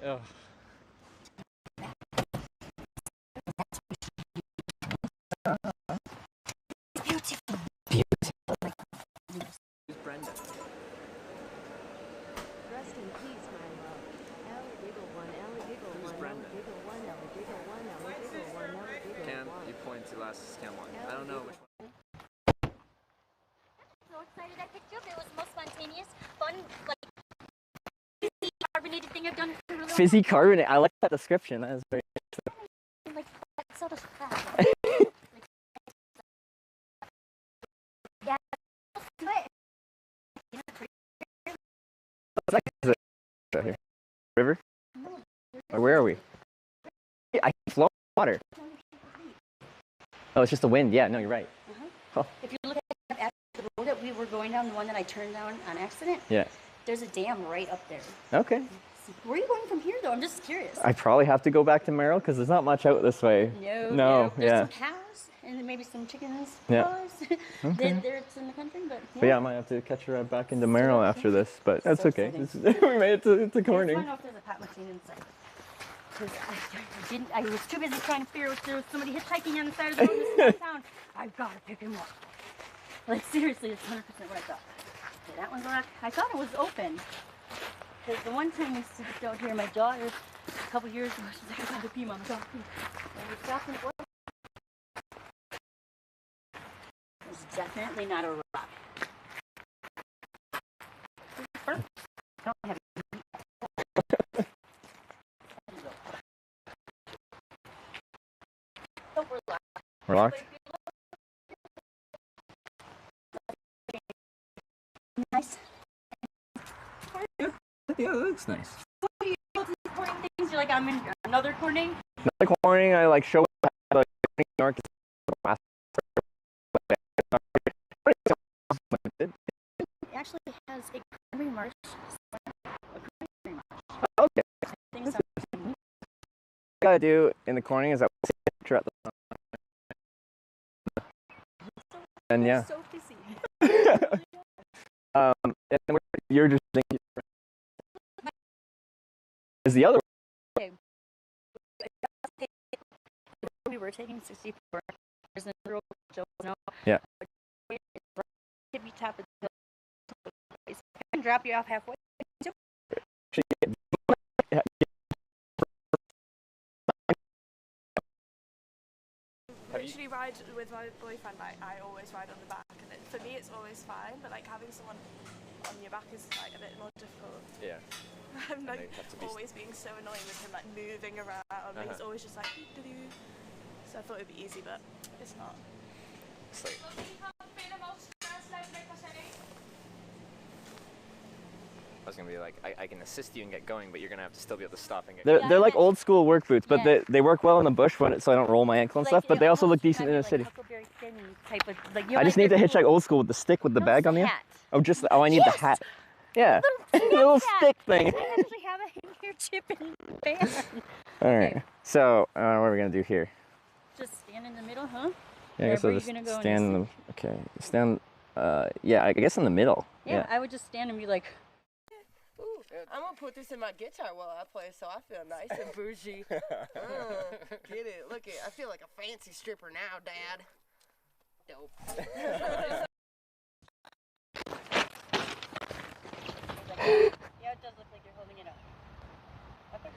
Oh. Beautiful. Who's Brenda? Rest in peace, my love. Ellie giggle one, Ellie giggle Who's one, Brenda? Ellie giggle one, Ellie giggle one, Ellie giggle one, Ellie giggle Cam, one. you point to last Cam one. I don't know which one. So excited I picked you up. It was the most spontaneous, fun, like carbonated thing I've done for a really long Fizzy carbonate. I like that description. That is very time. Like so does crap. Yeah. What's that right here? River? Or where are we? I can flow water. Oh, it's just the wind. Yeah, no, you're right. Oh. If you look at the road that we were going down, the one that I turned down on accident, Yeah. there's a dam right up there. Okay. Where are you going from here, though? I'm just curious. I probably have to go back to Merrill because there's not much out this way. No. There's Yeah. some cows and then maybe some chickens. Yeah. Cows. Okay. There it's in the country, but yeah. But yeah, I might have to catch a ride back into Merrill after this, but that's So okay. exciting. We made it to I just Corning. want to know if there's a pot machine inside. Because I was too busy trying to figure out if there was somebody hitchhiking on the side of the road in this small town. I've got to pick him up. Like, seriously, it's 100% what I thought. Okay, that one's locked. I thought it was open. Because the one time we stopped out here, my daughter, a couple years ago, she's like, I gotta pee, Mom, I gotta pee. And we stopped and it was. It's definitely not a rock. I don't have Oh, we're locked. We're locked? Nice. Yeah, that looks nice. What do you do with these Corning things? You're like, I'm in another Corning? Another Corning, I like show like New York. It actually has a Creamy Marsh. Okay. Things What I gotta do in the Corning is I take a picture at the and yeah. So busy. And then you're just thinking is the other Okay. We were taking 64. There's another through no. Yeah. Tippy top of the hill. I can drop you off halfway. Usually ride with my boyfriend, like I always ride on the back, and for me it's always fine, but like having someone on your back is like a bit more difficult. Yeah. I'm like always being so annoying with him, like moving around. He's always just like doo-doo. So I thought it'd be easy, but it's not. It's like, I was gonna be like, I can assist you and get going, but you're gonna have to still be able to stop and get going. Yeah, They're like old school work boots, but they work well in the bush when so I don't roll my ankle and stuff. But they also look decent in the city. Huckleberry Finn type of, like, I just need to hitchhike old school with the stick with the bag on the end. Oh, I need the hat. Yeah, the little stick thing. You actually have it in your chip in the van. All right. So what are we gonna do here? Just stand in the middle, huh? Yeah, I guess I'll just stand in the. Okay, stand. Yeah, I guess in the middle. Yeah, I would just stand and be like. Ooh, I'm gonna put this in my guitar while I play, so I feel nice and bougie. Get it? Look it. I feel like a fancy stripper now, Dad. Dope. Yeah, it does look like you're holding it up. Okay.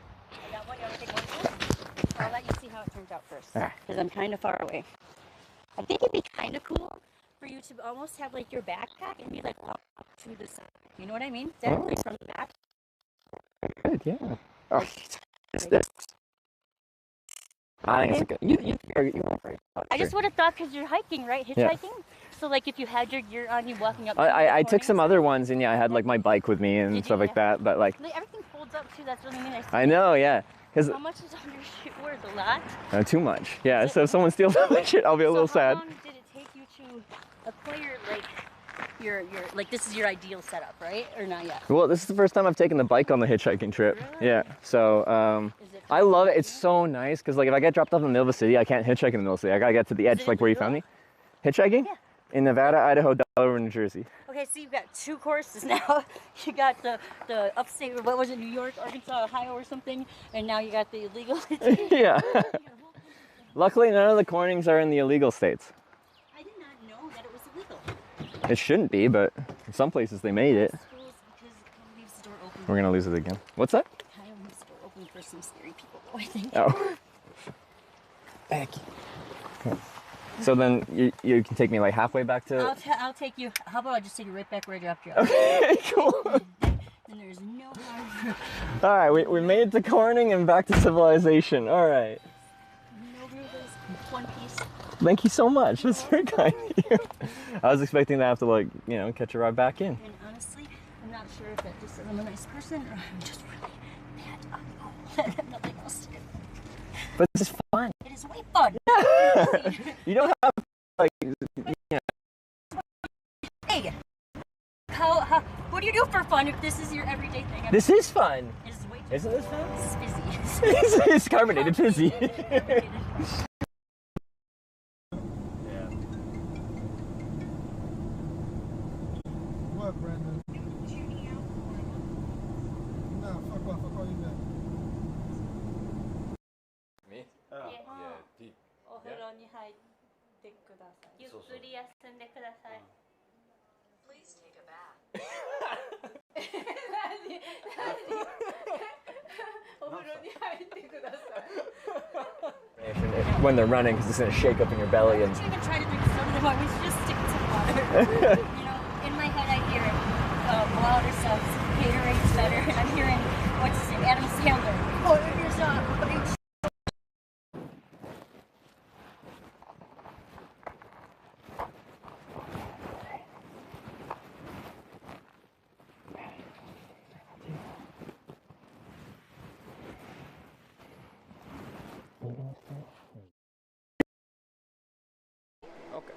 I got one. You want to take one too? I'll let you see how it turns out first, because I'm kind of far away. I think it'd be kind of cool for you to almost have like your backpack and be like up to the side. You know what I mean? Like from the back. Good, yeah. Oh, it's this. I think it's good. You I just would have thought because you're hiking, right? Hitchhiking. Yeah. So like if you had your gear on, you walking up. I took some other ones, and yeah, I had like my bike with me and stuff like that. But like everything folds up too. That's really nice. I know, yeah. How much is on your shit worth? A lot? Too much. Yeah. So if someone steals all my shit, I'll be a little sad. How long did it take you to acquire like your like this is your ideal setup, right? Or not yet? Well, this is the first time I've taken the bike on the hitchhiking trip. Really? Yeah. So I love it. It's so nice because like if I get dropped off in the middle of the city, I can't hitchhike in the middle of the city. I gotta get to the edge, like where you found me. Hitchhiking? Yeah. In Nevada, Idaho, Delaware, New Jersey. Okay, so you've got 2 courses now. You got the upstate, what was it, New York, Arkansas, Ohio or something, and now you got the illegal. Yeah. Luckily, none of the cornings are in the illegal states. I did not know that it was illegal. It shouldn't be, but in some places they made it. We're gonna lose it again. What's that? Kyle leaves the door open for some scary people, I think. Oh. Thank you. So then you can take me like halfway back to. I'll take you. How about I just take you right back where I dropped you off? Okay, cool. And there's no harm. All right, we made it to Corning and back to civilization. All right. No rules, one piece. Thank you so much. That's very kind of you. I was expecting to have to like catch a ride back in. And honestly, I'm not sure if that just says I'm a nice person or I'm just really bad on the I have nothing else to do. But this is fun. It is way fun. You don't have like. Hey, how what do you do for fun if this is your everyday thing? This is fun. Isn't this fun? It's fizzy. It's carbonated fizzy. What, Brandon? Nah, fuck off. I'll call you back. Me? Yeah. Pete. お風呂に入ってください。ゆっくり休んでください。Please take a bath. お風呂に入ってください。When they're running, because it's gonna shake up in your belly and. I'm trying to drink soda. Why we should just stick to water? In my head I hear water sounds Gatorade's better, and I'm hearing what's his name, Adam Sandler. Oh, here's Okay.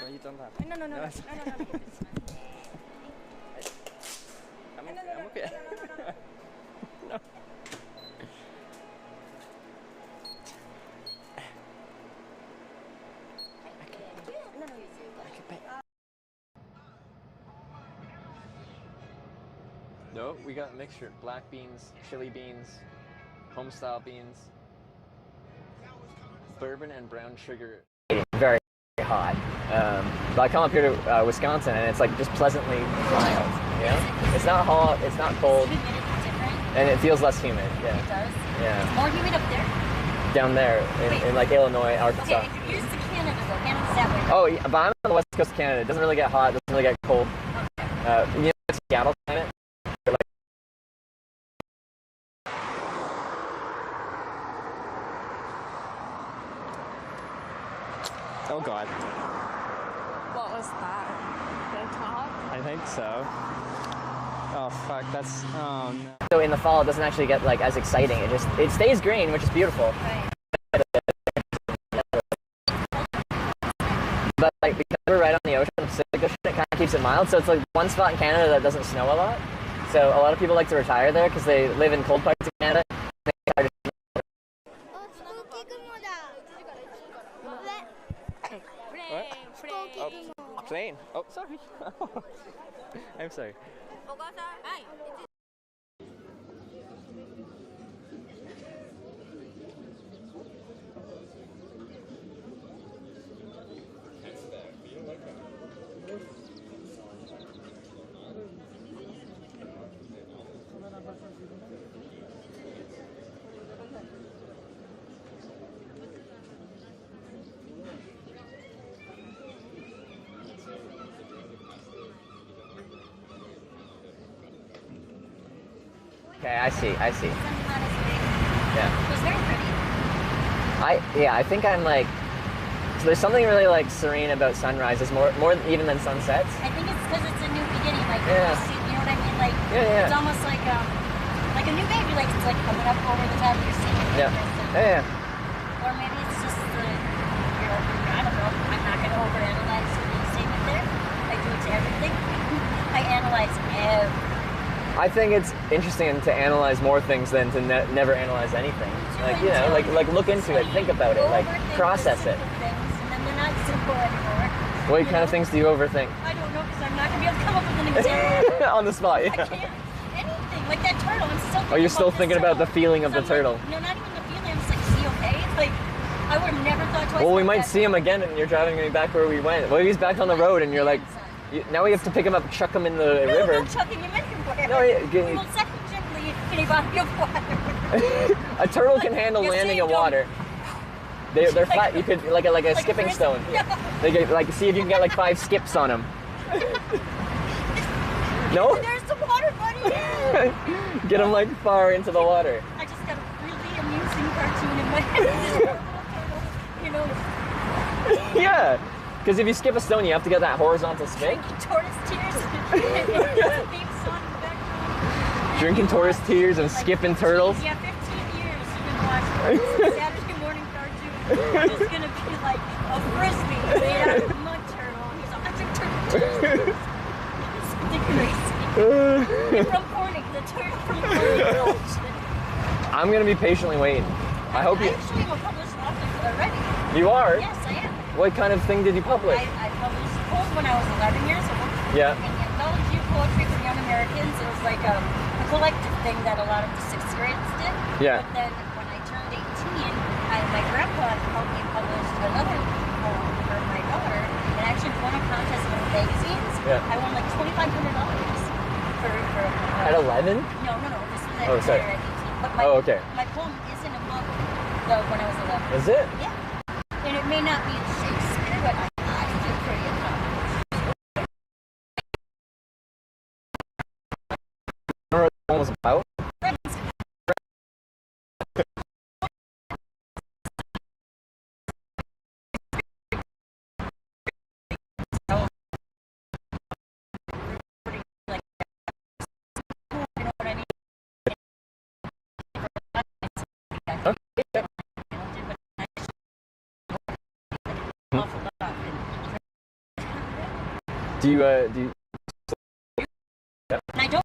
No, you don't have. No. I'm okay. No. I can pay. No, we got a mixture. Black beans, chili beans, home-style beans, bourbon and brown sugar. Very hot. But I come up here to Wisconsin and it's like just pleasantly mild. You know? It's not hot, it's not cold. And it feels less humid. Yeah. It does? Yeah. It's more humid up there? Down there in like Illinois, Arkansas. Okay, here's the Canada though. Canada's that way. Oh, yeah, but I'm on the west coast of Canada. It doesn't really get hot, it doesn't really get cold. You know, it's Seattle climate. Oh God. What was that? The top? I think so. Oh fuck, that's, oh no. So in the fall, it doesn't actually get like as exciting. It stays green, which is beautiful. Right. But like because we're right on the ocean, the Pacific Ocean, it kind of keeps it mild. So it's like one spot in Canada that doesn't snow a lot. So a lot of people like to retire there because they live in cold parts of Canada. Oh, plane. Oh, sorry. I'm sorry. Okay, I see. Yeah. It was very pretty. I think I'm like. So there's something really like serene about sunrises, more even than sunsets. I think it's because it's a new beginning. Like, Yeah. you know what I mean? Like, Yeah. it's almost like a new baby. Like, it's like coming up over the top of your seat. Yeah. Or maybe it's just the, you know, I don't know. I'm not going to overanalyze the statement there. I do it to everything. I analyze everything. I think it's interesting to analyze more things than to never analyze anything. Like, you know, like look into it, think about it, like process it. Things, and then they're not simple anymore. What kind of things do you overthink? I don't know, because I'm not going to be able to come up with an example. On the spot, yeah. I can't. Anything. Like that turtle, I'm still Oh, you're still thinking about the feeling of the turtle. No, not even the feeling. I'm just like, is he okay? It's like, I would have never thought twice. Well, we about might that. see him again and you're driving me back where we went. Well, he's back on the road and you're like, now we have to pick him up, chuck him in the river. No, I'm chucking him anywhere. No, yeah, We will suck him gently in a body of water. A turtle can handle landing in water. They're flat. You could like a skipping stone. They get like see if you can get like 5 skips on them. No? There's the water, buddy. Get them like far into the water. I just got a really amusing cartoon in my head. You know. Yeah. Because if you skip a stone, you have to get that horizontal skip. Tortoise tears. And theme song in the background. Drinking tortoise tears and skipping turtles. Yeah, 15 years you've been watching Saturday morning cartoon. It's gonna be like a frisbee made out of a mud turtle. He's a turtle. It's crazy. From Corning, the turtle from Corning. I'm gonna be patiently waiting. I hope you. I actually am a published author already. You are? Yes, I am. What kind of thing did you publish? I published poems when I was 11 years old. Yeah. In anthology poetry for young Americans. It was like a collective thing that a lot of the 6th graders did. Yeah. But then when I turned 18, my grandpa helped me publish another poem for my daughter. And I actually won a contest in the magazines. Yeah. I won like $2,500 for At 11? No. This was at, Oh, sorry. at 18. But my, Oh, okay. my poem isn't among the when I was 11. Is it? Yeah. And it may not be Shakespeare, but I feel pretty accomplished. Remember what the poem was about? Do you And I don't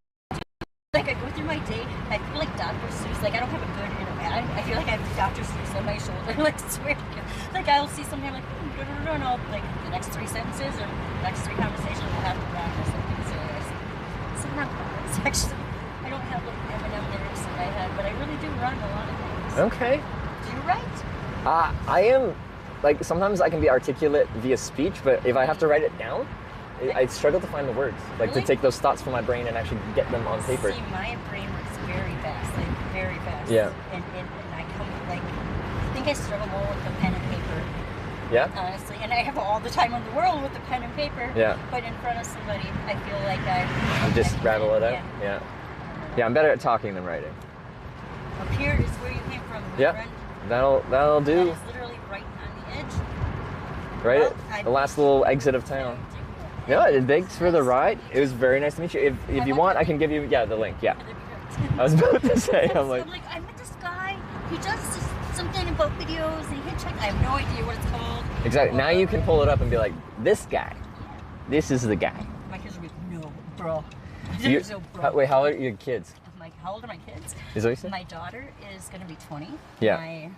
like I go through my day. I feel like Dr. Seuss. Like I don't have a good and a bad. I feel like I have Dr. Seuss on my shoulder. Like swear to God. Like I'll see something I'm like, and I'll like the next 3 sentences or the next 3 conversations will have to practice something. So I see. So not it's actually my head, but I really do run a lot of things. Okay. Do you write? I am, like, sometimes I can be articulate via speech, but if I have to write it down, I struggle to find the words. Like, Really? to take those thoughts from my brain and actually get them on paper. See, my brain works very fast, like very fast. Yeah. And I come, like, I think I struggle more with the pen and paper. Yeah? Honestly, and I have all the time in the world with the pen and paper. Yeah. But in front of somebody, I feel like You just rattle it out? Yeah. Yeah. Yeah, I'm better at talking than writing. Up here is where you came from. my Yeah. friend. That'll do. That is literally right on the edge. Right? Well, The last little exit of town. No, thanks for the ride. It was very nice to meet you. If you want, I can give you, the link. Yeah. I was about to say, I'm like, I met this guy. He does something about videos and he hitchhikes. I have no idea what it's called. exactly. Now you can pull it up and be like, this guy. This is the guy. My kids are like, no, bro. You- There's no bro. wait, how old are your kids? I'm like, how old are my kids? Is that what you said? My daughter is going to be 20. Yeah. My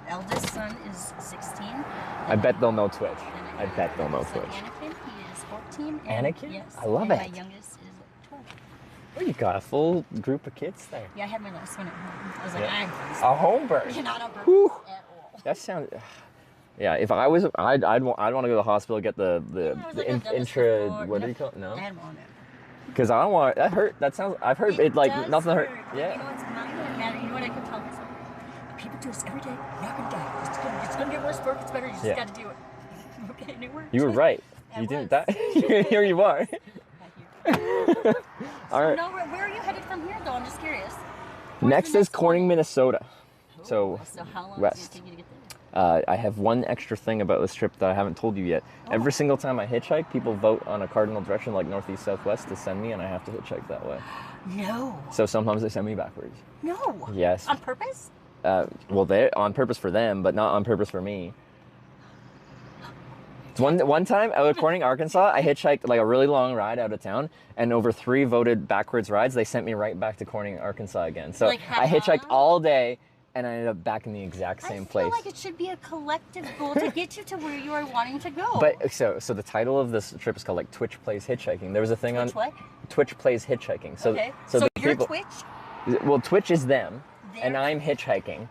eldest son is 16. I bet they'll know Twitch. I bet they'll know So Twitch. Anakin, he is 14. And Anakin? Yes. I love and it. My youngest is 12. Oh, you got a full group of kids there. Yeah, I had my last one at home. I was like, Yeah. A home birth. You're not a birth Whew. at all. That sounds. Yeah, if I was, I'd want to go to the hospital, get the intra. What do you call it? No. Because I don't want. That hurt. That sounds. I've heard it like does nothing hurt. hurt. Yeah. You know what's not matter. You know what I kept telling myself? People do this every day. You're not gonna die. It's gonna get worse before it gets better. You just Yeah. gotta do it. Okay, and it worked. You were right. I You didn't was. die. Here you are. All right. No, where are you headed from here, though? I'm just curious. Next is Corning, Minnesota. So So how long west. does it take you to get there? I have one extra thing about this trip that I haven't told you yet. Every single time I hitchhike, people vote on a cardinal direction like northeast, southwest to send me, and I have to hitchhike that way. No. So sometimes they send me backwards. No. Yes. On purpose? Well, they on purpose for them, but not on purpose for me. One time out of Corning, Arkansas, I hitchhiked like a really long ride out of town, and over 3 voted backwards rides, they sent me right back to Corning, Arkansas again. So Like, I hitchhiked all day, and I ended up back in the exact same I place. feel like it should be a collective goal to get you to where you are wanting to go. But so the title of this trip is called like Twitch Plays Hitchhiking. There was a thing Twitch on what? Twitch Plays Hitchhiking. So okay. so the you're people, Twitch? Well, Twitch is them, and I'm hitchhiking.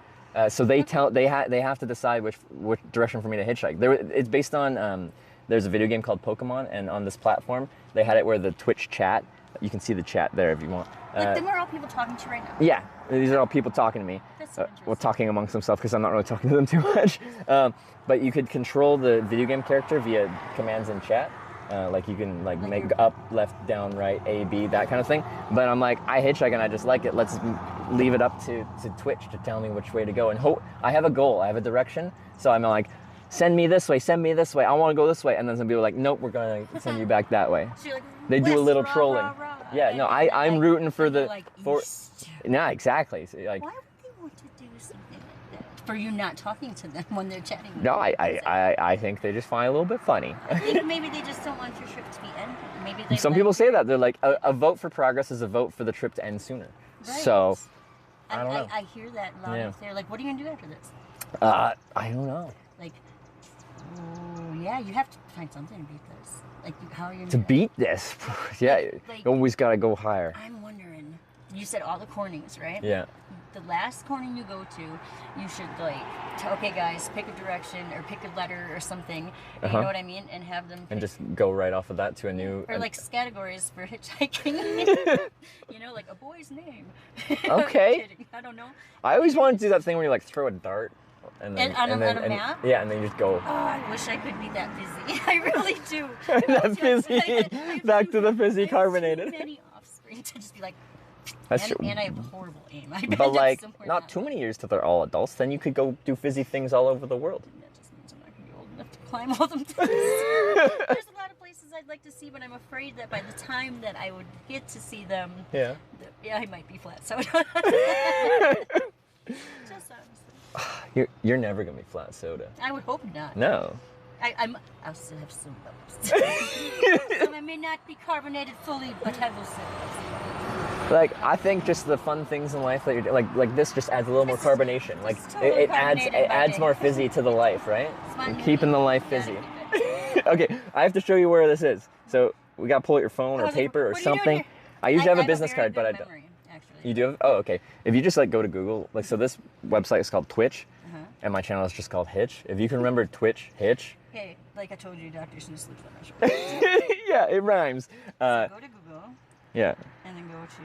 So they have to decide which direction for me to hitchhike. It's based on there's a video game called Pokemon, and on this platform they had it where the Twitch chat. You can see the chat there if you want. Like, then we're all people talking to you right now. Yeah, these are all people talking to me. That's so well, talking amongst themselves because I'm not really talking to them too much. But you could control the video game character via commands in chat. Like you can like make up, left, down, right, A, B, that kind of thing. But I'm like, I hitchhike and I just like it. Let's leave it up to Twitch to tell me which way to go. And I have a goal, I have a direction. So I'm like, send me this way, I want to go this way. And then some people are like, nope, we're going to send you back that way. So you're like, They do a little rah, trolling. rah, rah. Yeah, no, I'm rooting for the like east. No, exactly. So, like, Why would they want to do something like that? For you not talking to them when they're chatting with no, you? I think they just find it a little bit funny. I think maybe they just don't want your trip to be ended. Maybe they Some like- people say that. They're like, a vote for progress is a vote for the trip to end sooner. Right. So, I don't know. I hear that loud Yeah. and clear. Like, what are you gonna do after this? I don't know. Like, oh yeah, you have to find something to beat this. Like, how are you To beat this, yeah, you always got to go higher. I'm wondering. You said all the cornings, right? Yeah. The last corning you go to, you should like, okay guys, pick a direction or pick a letter or something. You know what I mean? And have them. And just go right off of that to a new. Or like categories for hitchhiking. You know, like a boy's name. Okay. Kidding. I don't know. I always wanted to do that thing where you like throw a dart. And And on a map? Yeah, and then you just go. Oh, I wish I could be that busy. I really do. That fizzy. Back to the fizzy carbonated. Too many offspring to just be like. That's and, true. and I have horrible aim. But like, not too many years till they're all adults. Then you could go do fizzy things all over the world. That just means I'm not gonna be old enough to climb all them things. There's a lot of places I'd like to see, but I'm afraid that by the time that I would get to see them, Yeah. I might be flat soda. Just honestly. You're never gonna be flat soda. I would hope not. No. I'll still have some bubbles. So I may not be carbonated fully, but I will still have some bubbles. Like, I think just the fun things in life that you're like this just adds a little more carbonation. Like totally it carbonated by adds day. more fizzy to the life, right? my And new keeping the life fizzy. Okay, I have to show you where this is. So we gotta pull out your phone or paper or what are you doing something. here? I usually have a a business very card, but I good don't. memory, actually. You do have? Oh, okay. If you just like go to Google, like, so this website is called Twitch, and my channel is just called Hitch. If you can remember Twitch, Hitch. Hey, like I told you, Dr. Seuss sleeps on my shoulder. Yeah, it rhymes. So go to Google. Yeah. And then go to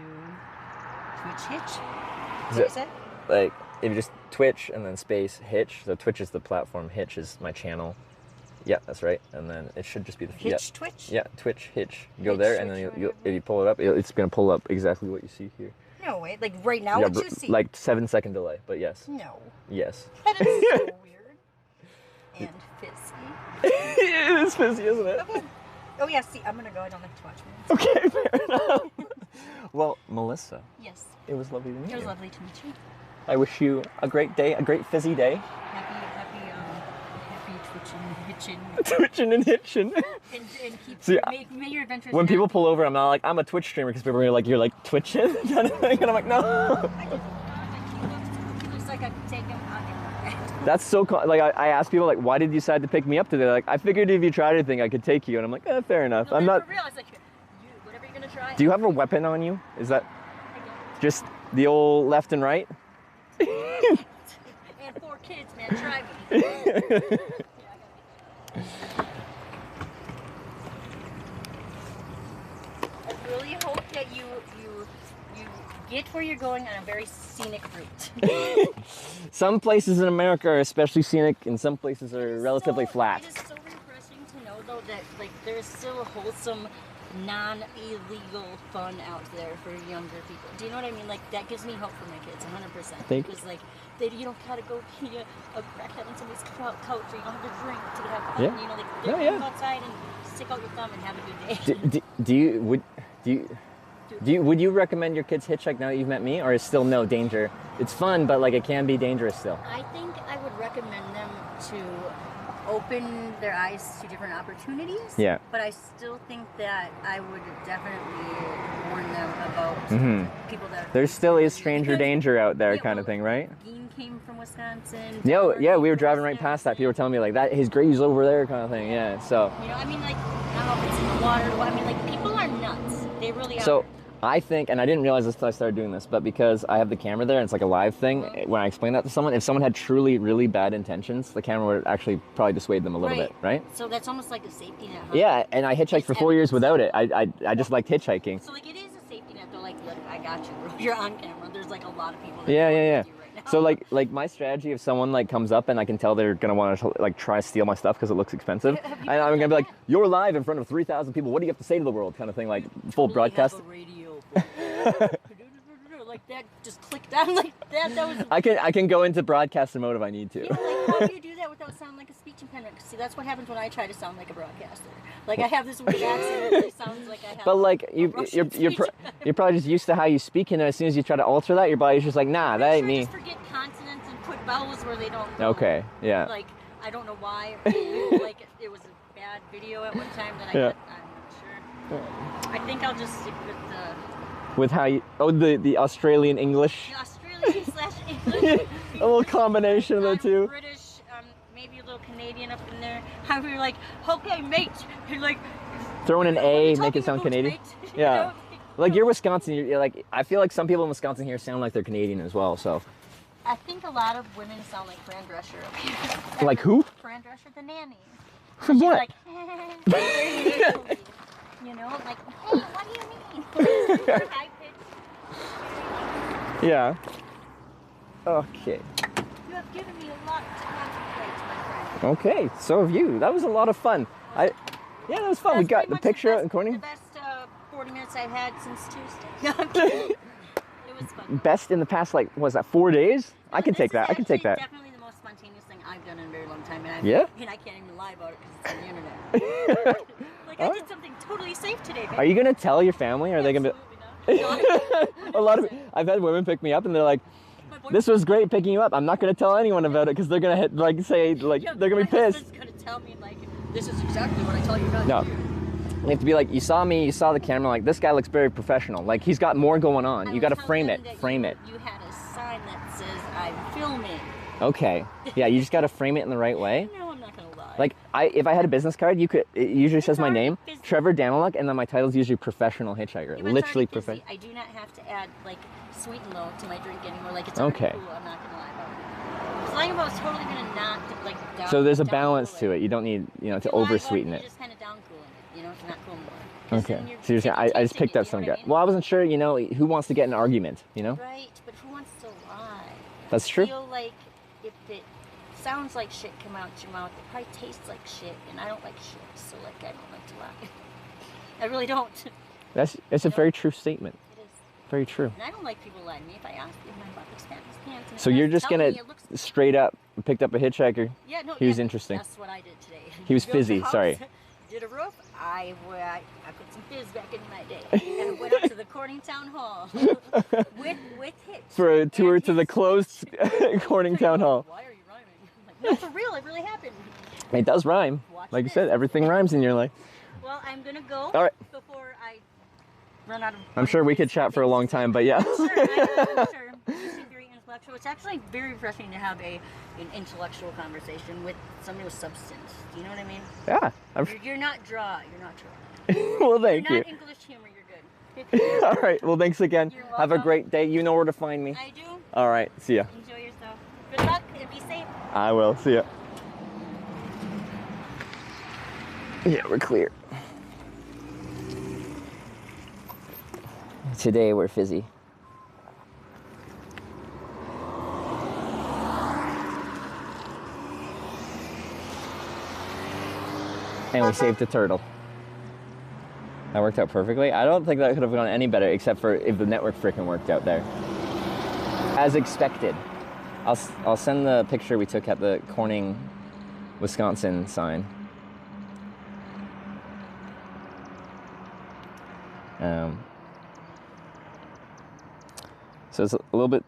Twitch Hitch. Is Is that what you it- said? Like, if you just Twitch and then space Hitch, so Twitch is the platform, Hitch is my channel. Yeah, that's right. And then it should just be the Hitch Twitch? Yeah, Twitch Hitch. Go Hitch, there, and Twitch, then if you pull it up, it's gonna pull up exactly what you see here. No way. Like right now, Yeah, what you see? like 7-second delay, but yes. No. Yes. That is so weird. And fizzy. It is fizzy, isn't it? Okay. Oh yeah, see, I'm gonna go. I don't like to watch movies. Okay, fair enough. Well, Melissa. Yes. It was lovely to meet you. It was lovely to meet you. I wish you a great day, a great fizzy day. Happy twitching, hitching. Twitching and hitching. And keep See, may your adventures. When not- people pull over, I'm not like, I'm a Twitch streamer, because people are like, you're like twitching kind of thing, and I'm like, no. He looks like I could take him on him. That's so cool. Like, I ask people, like, why did you decide to pick me up today? Like, I figured if you tried anything, I could take you. And I'm like, fair enough. No, I'm not. For real, I was like, whatever you're gonna try. Do you have a weapon on you? Is that just the old left and right? And 4 kids, man, try me. I really hope that you get where you're going on a very scenic route. Some places in America are especially scenic, and some places are relatively flat. It is so refreshing to know, though, that like there's still a wholesome, non-illegal fun out there for younger people. Do you know what I mean? Like that gives me hope for my kids, 100%. Thank you. Because like you don't gotta go be a crackhead on somebody's couch, or you don't have to drink to have fun. Yeah. You know, like Yeah, they yeah. can go outside and stick out your thumb and have a good day. Would you recommend your kids hitchhike now that you've met me, or is still no danger? It's fun, but like it can be dangerous still. I think I would recommend them to open their eyes to different opportunities. Yeah. But I still think that I would definitely warn them about people that. There still is stranger danger out there, kind of thing, right? Dean came from Wisconsin. Yeah, we were driving right past that. People were telling me like that his grave's over there, kind of thing. Yeah, so. You know, I mean, like, I don't know if it's in the water. I mean, like, people are nuts. They really are. So I think, and I didn't realize this until I started doing this, but because I have the camera there and it's like a live thing, when I explain that to someone, if someone had truly really bad intentions, the camera would actually probably dissuade them a little bit, right? So that's almost like a safety net. Huh? Yeah, and I hitchhiked for 4 years without it. I just liked hitchhiking. So like it is a safety net. They're like, look, I got you, bro. You're on camera. There's like a lot of people. That Yeah. So like my strategy, if someone like comes up and I can tell they're gonna want to like try to steal my stuff because it looks expensive, and I'm gonna be like, "You're live in front of 3,000 people. What do you have to say to the world?" Kind of thing, like full broadcast. Have a radio. Like that, just click down like that. That was. I can go into broadcaster mode if I need to. You know, like how do you do that without sounding like a speech impediment? See, that's what happens when I try to sound like a broadcaster. Like I have this weird accent that sounds like I have. But like you're probably just used to how you speak, and as soon as you try to alter that, your body's just like, nah, that ain't me. Just forget consonants and put vowels where they don't go. Okay, yeah. Like I don't know why. Like it was a bad video at one time that I Yeah. did. I'm not sure. I think I'll just stick with the. With how you the Australian English. Australian/English. A little combination of the two. British, maybe a little Canadian up in there. How we were like, okay, mate. You're like. Throw in an A, make it sound Canadian. mate? Yeah. Like you're Wisconsin. You're like I feel like some people in Wisconsin here sound like they're Canadian as well. So. I think a lot of women sound like Fran Drescher up here. Like who? Fran Drescher, the nanny. From She's what? like, very usually, you know, like, hey, what do you mean? Very high pitched. Yeah. Okay. You have given me a lot to contemplate, my friend. Okay. So have you. That was a lot of fun. Yeah, that was fun. We got the picture out in Corning. The best 40 minutes I've had since Tuesday. No, I'm kidding. It was fun. Best in the past, like, was that 4 days? I can take that. I can take that. Definitely the most spontaneous thing I've done in a very long time. And I can't even lie about it because it's on the internet. Like, I did something totally safe today, babe. Are you gonna tell your family, or are they gonna be? A lot of I've had women pick me up, and they're like, "This was great picking you up. I'm not gonna tell anyone about it because they're gonna say they're gonna be pissed." My husband's gonna tell me like, this is exactly what I tell you not No. to do. You have to be like, you saw me, you saw the camera, like, this guy looks very professional. Like, he's got more going on. You gotta frame it. Frame it. You had a sign that says, I'm filming. Okay. Yeah, you just gotta frame it in the right way. No, I'm not gonna lie. Like, if I had a business card, you could. It usually says my name, busy. Trevor Daniluk, and then my title is usually professional hitchhiker. Yeah, but it's Literally already busy. professional. I do not have to add like sweet and low to my drink anymore. Like it's already Okay. cool. I'm not gonna lie about it. Because lying about is totally gonna not like down. So there's a down balance cool to it. You don't need, you know, to If you lie about oversweeten You're it. just kind of down cooling it. You know, it's not cool anymore. 'Cause Okay. then you're So you're saying, I just picked up some guy. Well, I wasn't sure. You know, who wants to get in an argument? You know. Right, but who wants to lie? That's true. I feel like if it sounds like shit come out your mouth, it probably tastes like shit, and I don't like shit, so like I don't like to lie. I really don't. It's a very true statement. It is. Very true. And I don't like people lying to me. If I ask if my butt looks fat in his pants, and So if you're I just tell gonna me it looks straight up picked up a hitchhiker. Yeah, no, He was yeah, interesting. That's what I did today. He was Built a fizzy, house, sorry. Did a roof. I put some fizz back in my day. And went up to the Corning Town Hall with Hitch. For a tour to the closed Corning Town Hall. Why are you rhyming? I'm like, no, for real, it really happened. It does rhyme. Like you said, everything rhymes in your life. Well, I'm gonna go. All right. Before I run out of. I'm sure we could chat for a long time, but yeah. I'm sure. I'm sure. You seem very intellectual. It's actually very refreshing to have an intellectual conversation with somebody with substance. Do you know what I mean? Yeah. You're not dry. You're not dry. Well, thank You're you. not English humor. You're good. All right. Well, thanks again. You're Have a welcome. great day. You know where to find me. I do. All right. See ya. Enjoy yourself. Good luck and be safe. I will. See ya. Yeah, we're clear. Today we're fizzy. And we saved a turtle. That worked out perfectly. I don't think that could have gone any better, except for if the network freaking worked out there. As expected. I'll send the picture we took at the Corning, Wisconsin sign. So it's a little bit.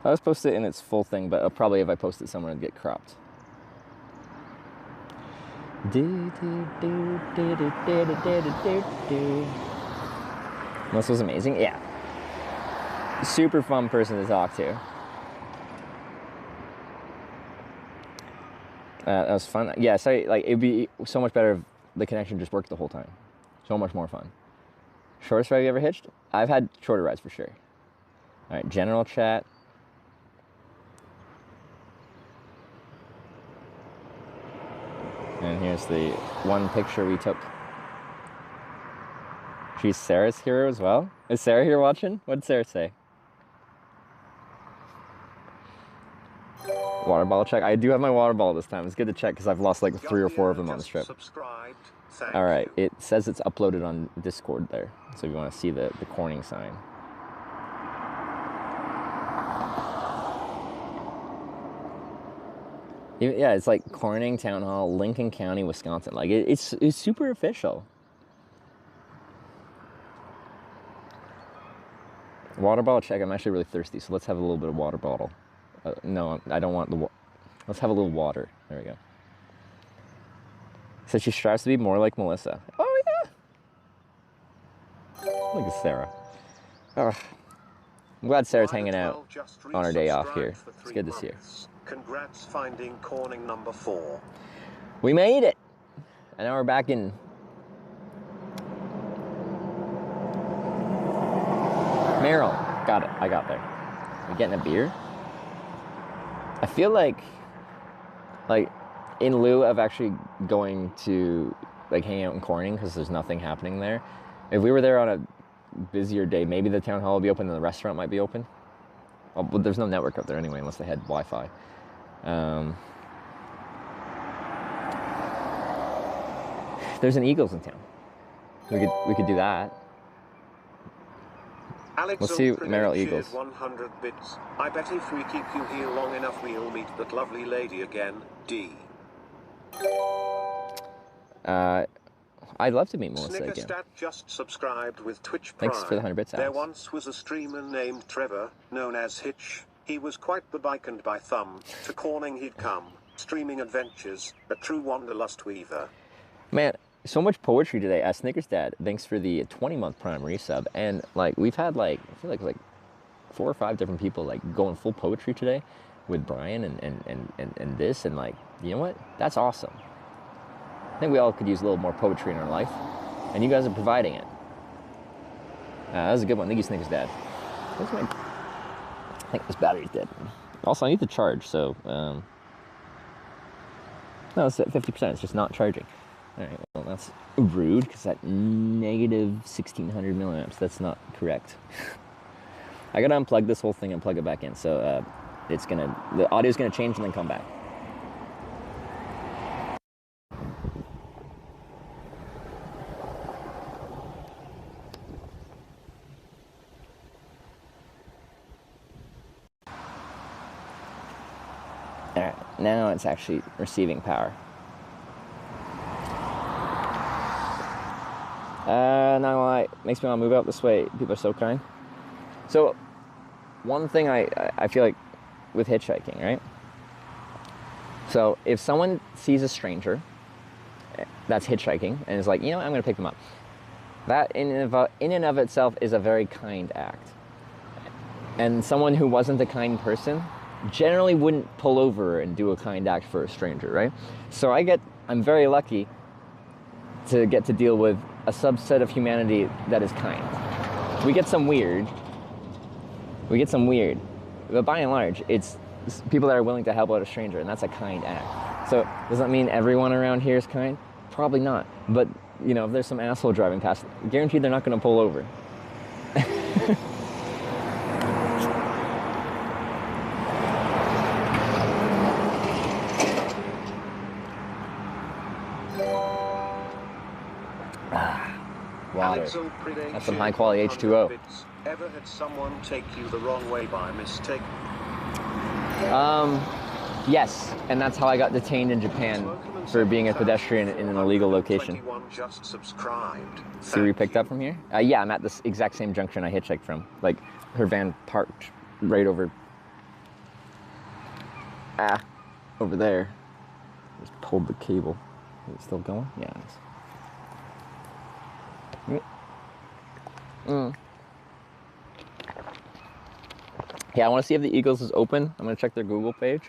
I was posted it in its full thing, but probably if I post it somewhere, it'd get cropped. This was amazing. Yeah. Super fun person to talk to. That was fun. Yeah, so like it'd be so much better if the connection just worked the whole time. So much more fun. Shortest ride you ever hitched? I've had shorter rides for sure. All right, general chat. And here's the one picture we took. She's Sarah's here as well. Is Sarah here watching? What did Sarah say? Water bottle check. I do have my water bottle this time. It's good to check because I've lost like 3 or 4 of them on this trip. All right, it says it's uploaded on Discord there. So if you want to see the Corning sign. Yeah, it's like Corning Town Hall, Lincoln County, Wisconsin. Like it's super official. Water bottle check. I'm actually really thirsty, so let's have a little bit of water bottle. No, I don't want the water. Let's have a little water. There we go. So she strives to be more like Melissa. Oh yeah. Look at Sarah. Oh. I'm glad Sarah's hanging out on her day off here. It's good to see her. Congrats finding Corning number 4. We made it! And now we're back in... Merrill. Got it. I got there. We getting a beer? I feel like in lieu of actually going to like hang out in Corning because there's nothing happening there, if we were there on a busier day, maybe the town hall would be open and the restaurant might be open. Well, but there's no network up there anyway unless they had Wi-Fi. There's an Eagles in town. We could do that. Alex Let's see Ulfred Merrill shared Eagles. 100 bits. I bet if we keep you here long enough, we'll meet that lovely lady again. D. I'd love to meet Melissa again. Snickerstat just subscribed with Twitch Prime. Thanks for the 100 bits, There Alex. once was a streamer named Trevor, known as Hitch. He was quite the bike and by thumb. To Corning he'd come, streaming adventures, a true wanderlust weaver. Man, so much poetry today. Snickers Dad, thanks for the 20-month Prime resub. And like we've had like I feel like 4 or 5 different people like going full poetry today. with Brian and this, and like, you know what? That's awesome. I think we all could use a little more poetry in our life, and you guys are providing it. That was a good one. Thank you, Snickers Dad. I think this battery's dead. Also, I need to charge, so no, it's at 50%. It's just not charging. All right, well, that's rude because that negative 1600 milliamps. That's not correct. I gotta unplug this whole thing and plug it back in. So the audio's gonna change and then come back. All right, now it's actually receiving power. Not gonna lie, makes me want to move out this way. People are so kind. So, one thing I feel like with hitchhiking, right? So, if someone sees a stranger that's hitchhiking and is like, you know, I'm gonna pick them up, that in and of itself is a very kind act. And someone who wasn't a kind person generally wouldn't pull over and do a kind act for a stranger, right? So I'm very lucky to get to deal with a subset of humanity that is kind. We get some weird, but by and large, it's people that are willing to help out a stranger, and that's a kind act. So does that mean everyone around here is kind? Probably not. But you know, if there's some asshole driving past, guaranteed they're not going to pull over. Water. That's some high quality H2O. Ever had someone take you the wrong way by mistake? Yes, and that's how I got detained in Japan for being a pedestrian in an illegal location. Just subscribed. Siri picked up from here? Yeah, I'm at this exact same junction I hitchhiked from. Like, her van parked right over there. Just pulled the cable. Is it still going? Yeah, it is. Yeah, I want to see if the Eagles is open. I'm going to check their Google page.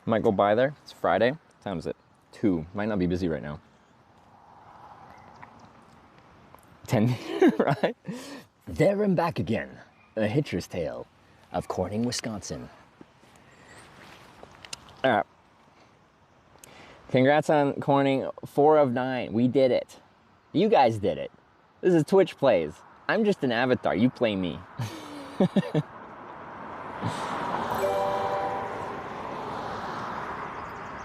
Might go by there. It's Friday. What time is it? 2. Might not be busy right now. 10, right? There and back again. A hitcher's tale of Corning, Wisconsin. All right. Congrats on Corning. 4 of 9. We did it. You guys did it. This is Twitch Plays. I'm just an avatar. You play me.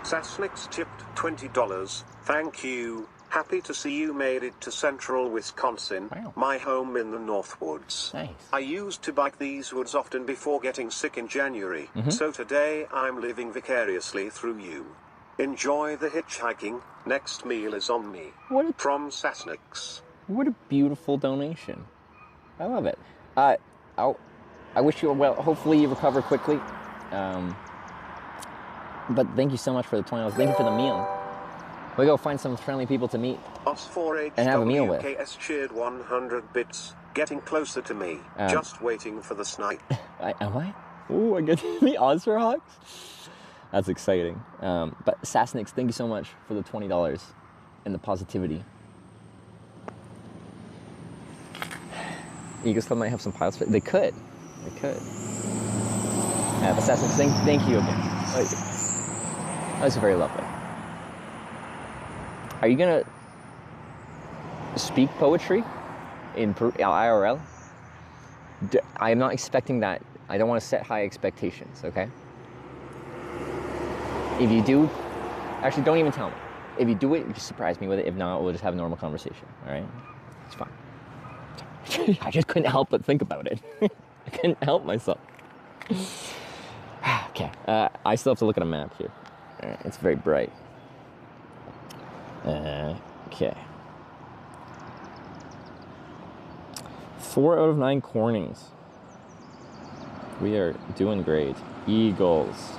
Sasnick's tipped $20. Thank you. Happy to see you made it to central Wisconsin, my home in the Northwoods. Nice. I used to bike these woods often before getting sick in January, so today I'm living vicariously through you. Enjoy the hitchhiking. Next meal is on me. From Sasnick's. What a beautiful donation. I love it. I wish you well. Hopefully you recover quickly. But thank you so much for the $20. Thank you for the meal. We go find some friendly people to meet and have a meal with. OS4HWKS cheered 100 bits. Getting closer to me. Just waiting for the snipe. Am I? Ooh, I get to meet Ozerhawks? That's exciting. But Sasnick's, thank you so much for the $20 and the positivity. Eagles Club might have some pilots. They could. But Sasnick's, thank you again. That's very lovely. Are you gonna speak poetry in IRL? I am not expecting that. I don't want to set high expectations, okay? If you do, actually don't even tell me. If you do it, you just surprise me with it. If not, we'll just have a normal conversation, all right? It's fine. I just couldn't help but think about it. I couldn't help myself. Okay, I still have to look at a map here. It's very bright. Okay. 4 out of 9 Cornings. We are doing great. Eagles.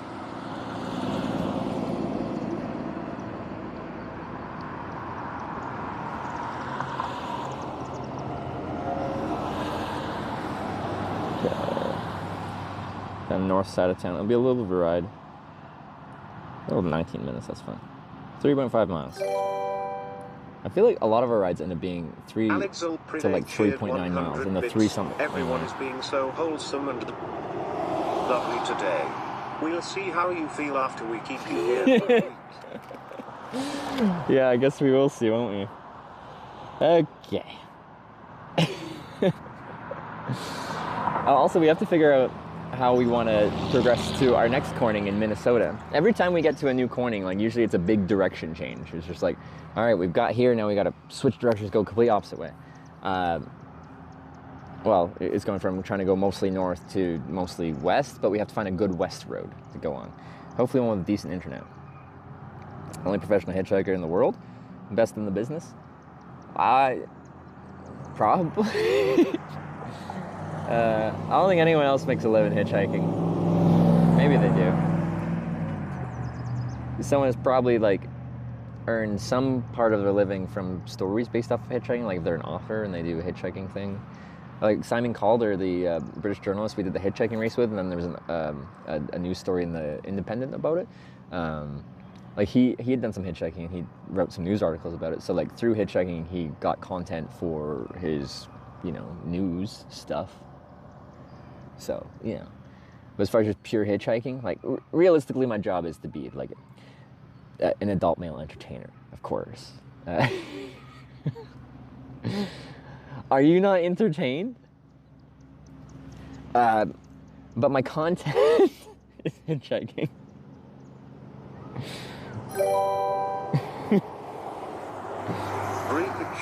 on the north side of town. It'll be a little bit of a ride. A little 19 minutes, that's fine. 3.5 miles. I feel like a lot of our rides end up being 3 to like 3.9 miles, and the 3 something. Everyone is being so wholesome and lovely today. We'll see how you feel after we keep you here for a week. Yeah, I guess we will see, won't we? Okay. Also, we have to figure out how we want to progress to our next corning in Minnesota. Every time we get to a new corning, like usually it's a big direction change. It's just like, all right, we've got here, now we got to switch directions, go complete opposite way. Well, it's going from trying to go mostly north to mostly west, but we have to find a good west road to go on. Hopefully one with decent internet. Only professional hitchhiker in the world, best in the business. Probably. I don't think anyone else makes a living hitchhiking. Maybe they do. Someone has probably like earned some part of their living from stories based off of hitchhiking, like if they're an author and they do a hitchhiking thing. Like Simon Calder, the British journalist we did the hitchhiking race with, and then there was a news story in the Independent about it. Like he had done some hitchhiking and he wrote some news articles about it. So like through hitchhiking, he got content for his, news stuff. So, But as far as just pure hitchhiking, like realistically, my job is to be like an adult male entertainer, of course. Are you not entertained? But my content is hitchhiking.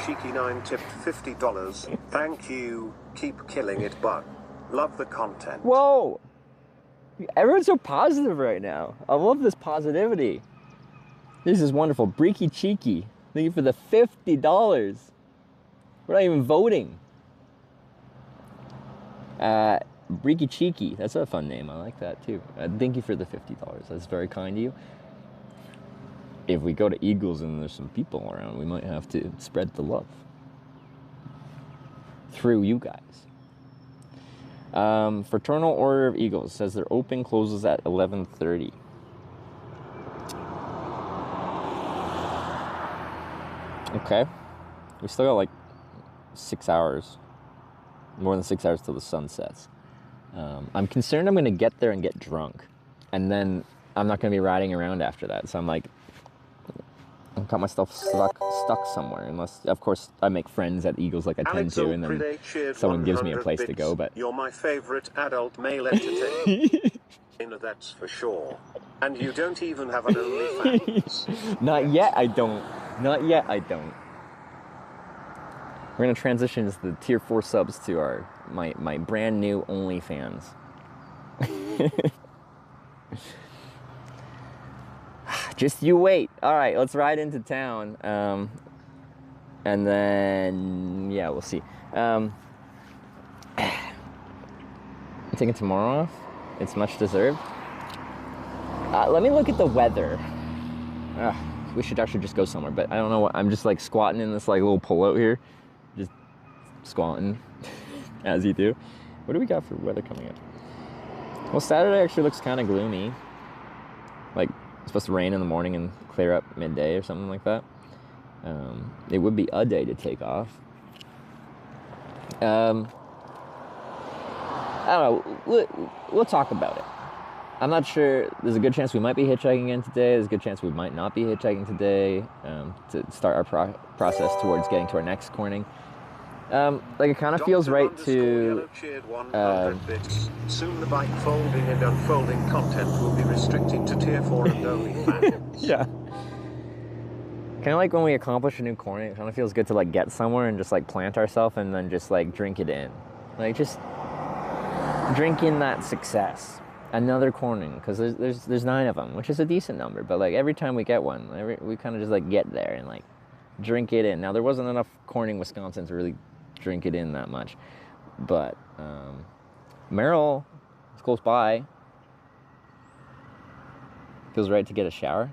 Cheeky9 tipped $50. Thank you. Keep killing it, bud. Love the content. Whoa! Everyone's so positive right now. I love this positivity. This is wonderful. Breaky Cheeky. Thank you for the $50. We're not even voting. Breaky Cheeky. That's a fun name. I like that too. Thank you for the $50. That's very kind of you. If we go to Eagles and there's some people around, we might have to spread the love through you guys. Fraternal Order of Eagles says their open closes at 11:30. Okay, we still got like 6 hours, more than 6 hours till the sun sets. I'm concerned I'm gonna get there and get drunk, and then I'm not gonna be riding around after that. So I'm like, I've got myself stuck somewhere, unless, of course, I make friends at Eagles like I tend to, and then someone gives me a place to go, but... You're my favorite adult male entertainer, that's for sure. And you don't even have an OnlyFans. Not yet, I don't. Not yet, I don't. We're going to transition as the tier 4 subs to my brand new OnlyFans. Just you wait. All right, let's ride into town. And then, yeah, we'll see. I'm taking tomorrow off. It's much deserved. Let me look at the weather. We should actually just go somewhere, but I don't know what. I'm just like squatting in this like little pullout here. Just squatting, as you do. What do we got for weather coming up? Well, Saturday actually looks kind of gloomy. Like, it's supposed to rain in the morning and clear up midday or something like that. It would be a day to take off. I don't know. We'll talk about it. I'm not sure. There's a good chance we might be hitchhiking again today. There's a good chance we might not be hitchhiking today to start our process towards getting to our next corning. Like, it kind of feels right to... Soon the bike folding and unfolding content will be restricted to tier 4 and OnlyFans. Yeah. Kind of like when we accomplish a new corning, it kind of feels good to like get somewhere and just like plant ourselves and then just like drink it in. Like, just drink in that success. Another corning, because there's 9 of them, which is a decent number, but like every time we get one, we kind of just like get there and like drink it in. Now, there wasn't enough Corning, Wisconsin to really drink it in that much, but Merrill is close by. Feels right to get a shower.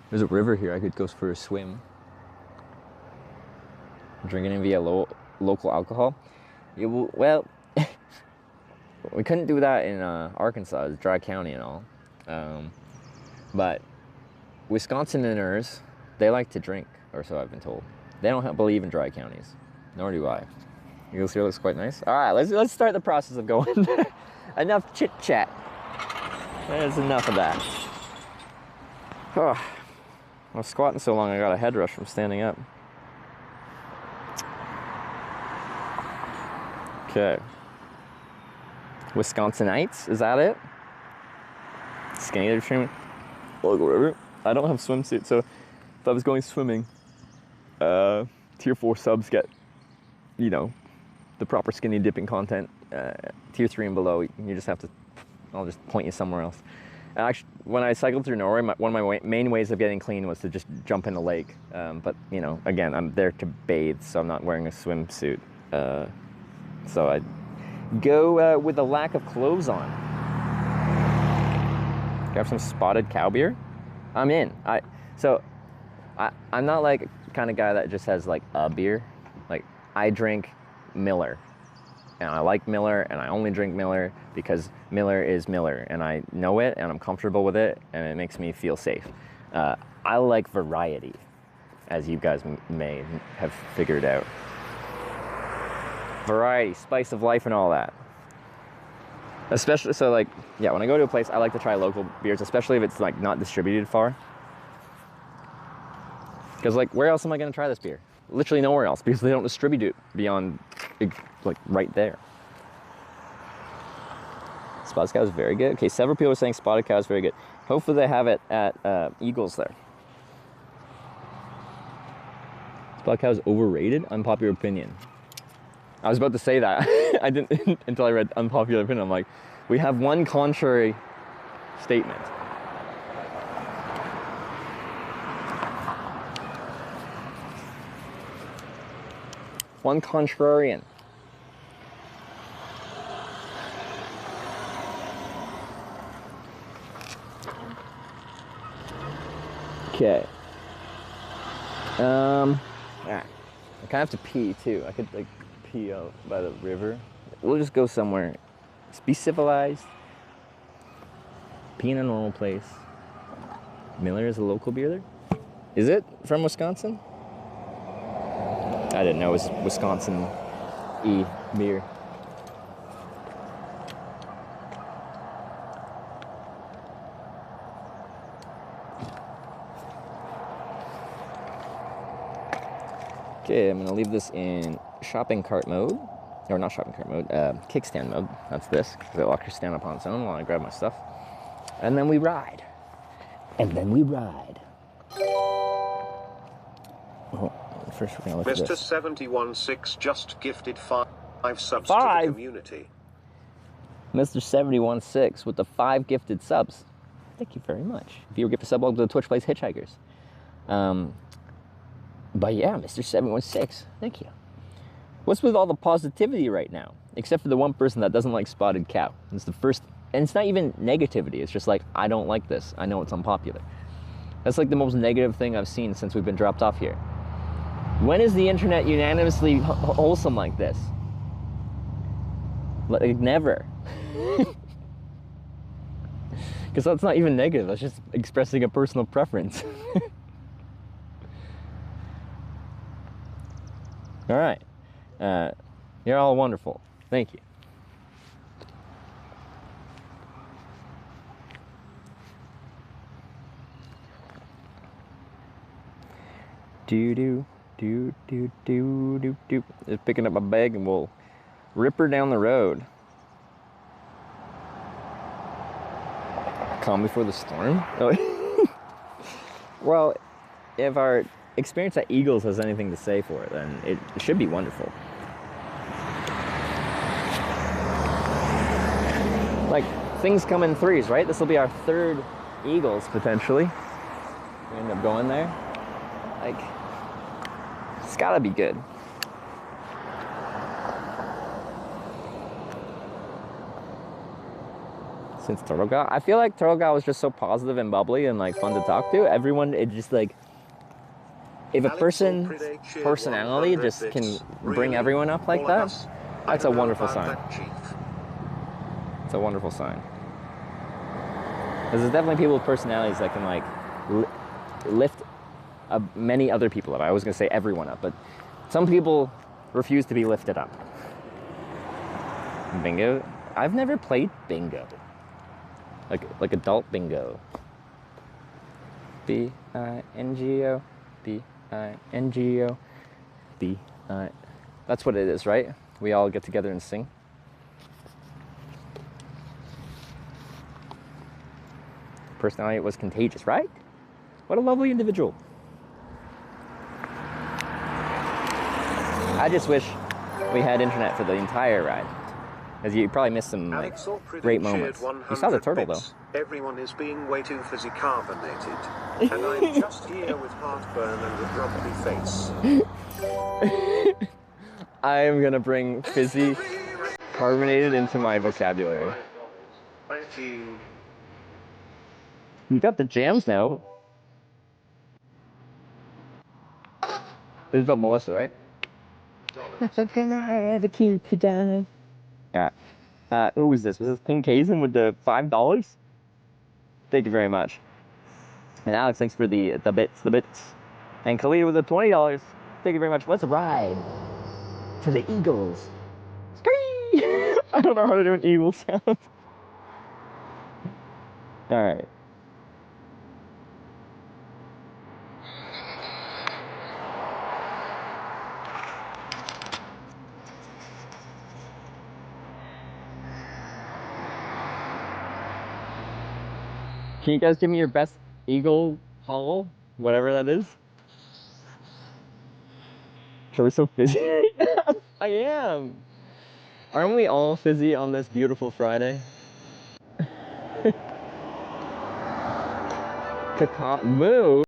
There's a river here. I could go for a swim. Drinking in via local alcohol. Well, we couldn't do that in Arkansas. It's dry county and all. But Wisconsiners, they like to drink, or so I've been told. They don't believe in dry counties, nor do I. Eagles here looks quite nice. All right, let's start the process of going. Enough chit chat. There's enough of that. Oh, I was squatting so long I got a head rush from standing up. Okay. Wisconsinites, is that it? Skinny treatment. Local river. I don't have swimsuit, so if I was going swimming, tier 4 subs get, you know, the proper skinny dipping content. Tier 3 and below, you just have to, I'll just point you somewhere else. Actually, when I cycled through Norway, one of my main ways of getting clean was to just jump in the lake. But, you know, again, I'm there to bathe, so I'm not wearing a swimsuit. So I go with a lack of clothes on. Grab some spotted cow beer. I'm in. I'm not like the kind of guy that just has like a beer. Like, I drink Miller. And I like Miller, and I only drink Miller because Miller is Miller, and I know it, and I'm comfortable with it, and it makes me feel safe. I like variety, as you guys may have figured out. Variety, spice of life, and all that. Especially, so like, yeah, when I go to a place, I like to try local beers, especially if it's like not distributed far. Because like, where else am I going to try this beer? Literally nowhere else, because they don't distribute it beyond, like, right there. Spotted cow is very good. Okay, several people are saying spotted cow is very good. Hopefully they have it at Eagles there. Spotted cow is overrated? Unpopular opinion. I was about to say that. I didn't until I read unpopular opinion. I'm like, we have one contrary statement. One contrarian. Okay. I kind of have to pee too. I could like pee out by the river. We'll just go somewhere. Just be civilized. Pee in a normal place. Miller is a local beer there? Is it from Wisconsin? I didn't know it was Wisconsin-y beer. Okay, I'm gonna leave this in shopping cart mode. Or not shopping cart mode, kickstand mode. That's this, because it locks your stand up on its own while I grab my stuff. And then we ride. And then we ride. Oh. First we're gonna look at Mr. this. 716 just gifted 5 subs to the community. Mr. 716 with the 5 gifted subs. Thank you very much. If you were gifted sub, welcome to the Twitch Plays Hitchhikers. But yeah, Mr. 716, thank you. What's with all the positivity right now? Except for the one person that doesn't like spotted cow. It's the first, and it's not even negativity. It's just like, I don't like this. I know it's unpopular. That's like the most negative thing I've seen since we've been dropped off here. When is the internet unanimously wholesome like this? Like, never. Because that's not even negative, that's just expressing a personal preference. All right. You're all wonderful. Thank you. Do-do. Just picking up my bag and we'll rip her down the road. Calm before the storm? Oh. Well, if our experience at Eagles has anything to say for it, then it should be wonderful. Like, things come in threes, right? This will be our 3rd Eagles, potentially. We end up going there. Like, it's gotta be good. Since Turtlegaw, I feel like Turtlegaw was just so positive and bubbly and like fun to talk to. Everyone, it just like, if a person's personality just can bring everyone up like that, that's a wonderful sign. a wonderful sign. Because there's definitely people with personalities that can like lift many other people up. I was gonna say everyone up, but some people refuse to be lifted up. Bingo? I've never played bingo. Like adult bingo. B-I-N-G-O. B-I-N-G-O. B-I. That's what it is, right? We all get together and sing. Personality was contagious, right? What a lovely individual. I just wish we had internet for the entire ride. Because you probably missed some like, great moments. You saw the turtle though. Everyone is being way too fizzy carbonated. And I'm just here with heartburn and a grumpy face. I am gonna bring fizzy carbonated into my vocabulary. Thank you. You got the jams now. This is about Melissa, right? Yeah. Who was this? Was this Pink Hazen with the $5? Thank you very much. And Alex, thanks for the bits. And Khalid with the $20. Thank you very much. Let's ride to the Eagles. Scree! I don't know how to do an eagle sound. All right. Can you guys give me your best eagle haul? Whatever that is. Are we so fizzy? I am. Aren't we all fizzy on this beautiful Friday? Moo.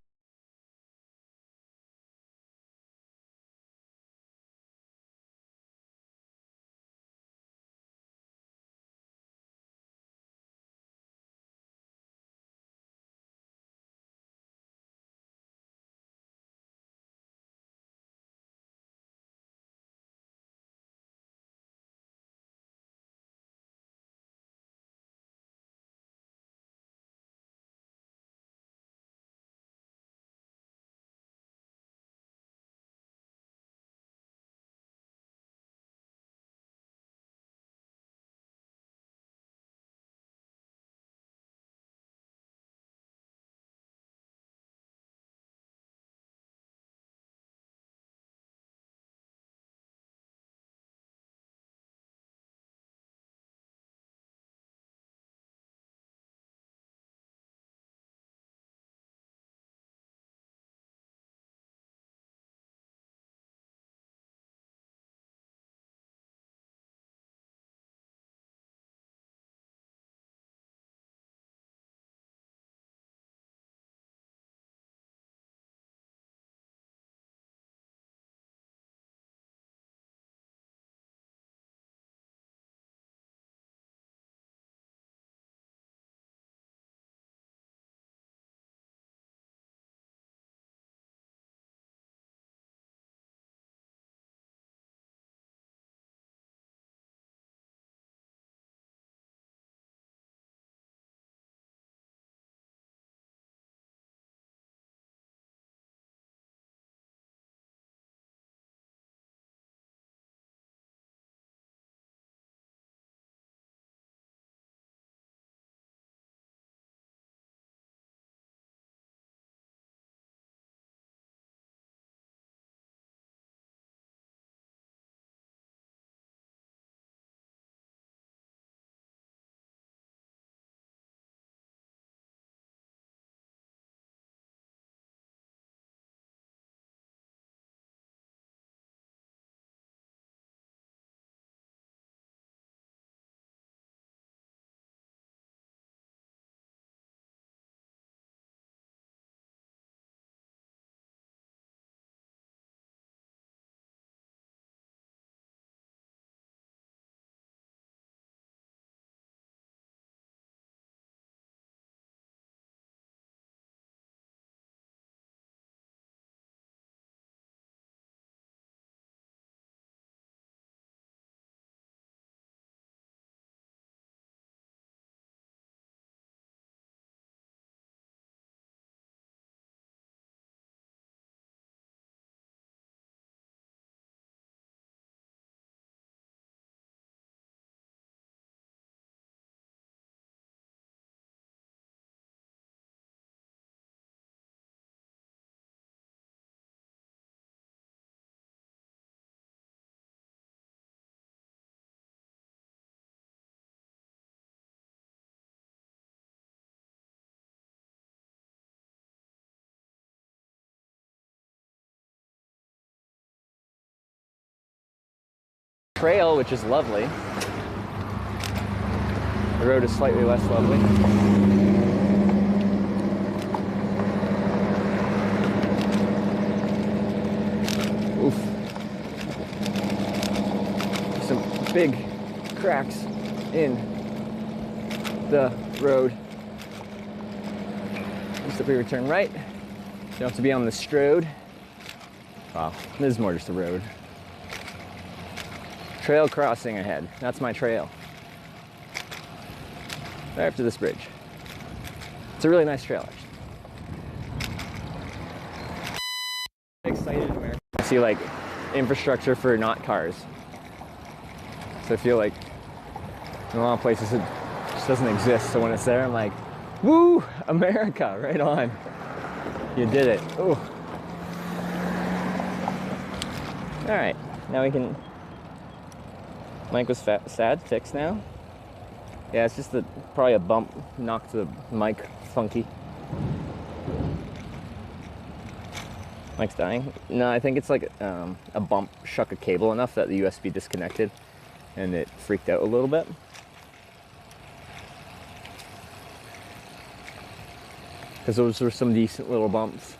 trail, which is lovely. The road is slightly less lovely. Oof. Some big cracks in the road. Just if we return right, you don't have to be on the strode. Wow, this is more just a road. Trail crossing ahead. That's my trail. Right after this bridge. It's a really nice trail, actually. Excited America. I see like infrastructure for not cars. So I feel like in a lot of places it just doesn't exist. So when it's there, I'm like, woo, America, right on. You did it. Ooh. All right, now we can. Mic was sad, fixed now. Yeah, it's just probably a bump knocked the mic funky. Mic's dying. No, I think it's like a bump shook a cable enough that the USB disconnected and it freaked out a little bit. Because those were some decent little bumps.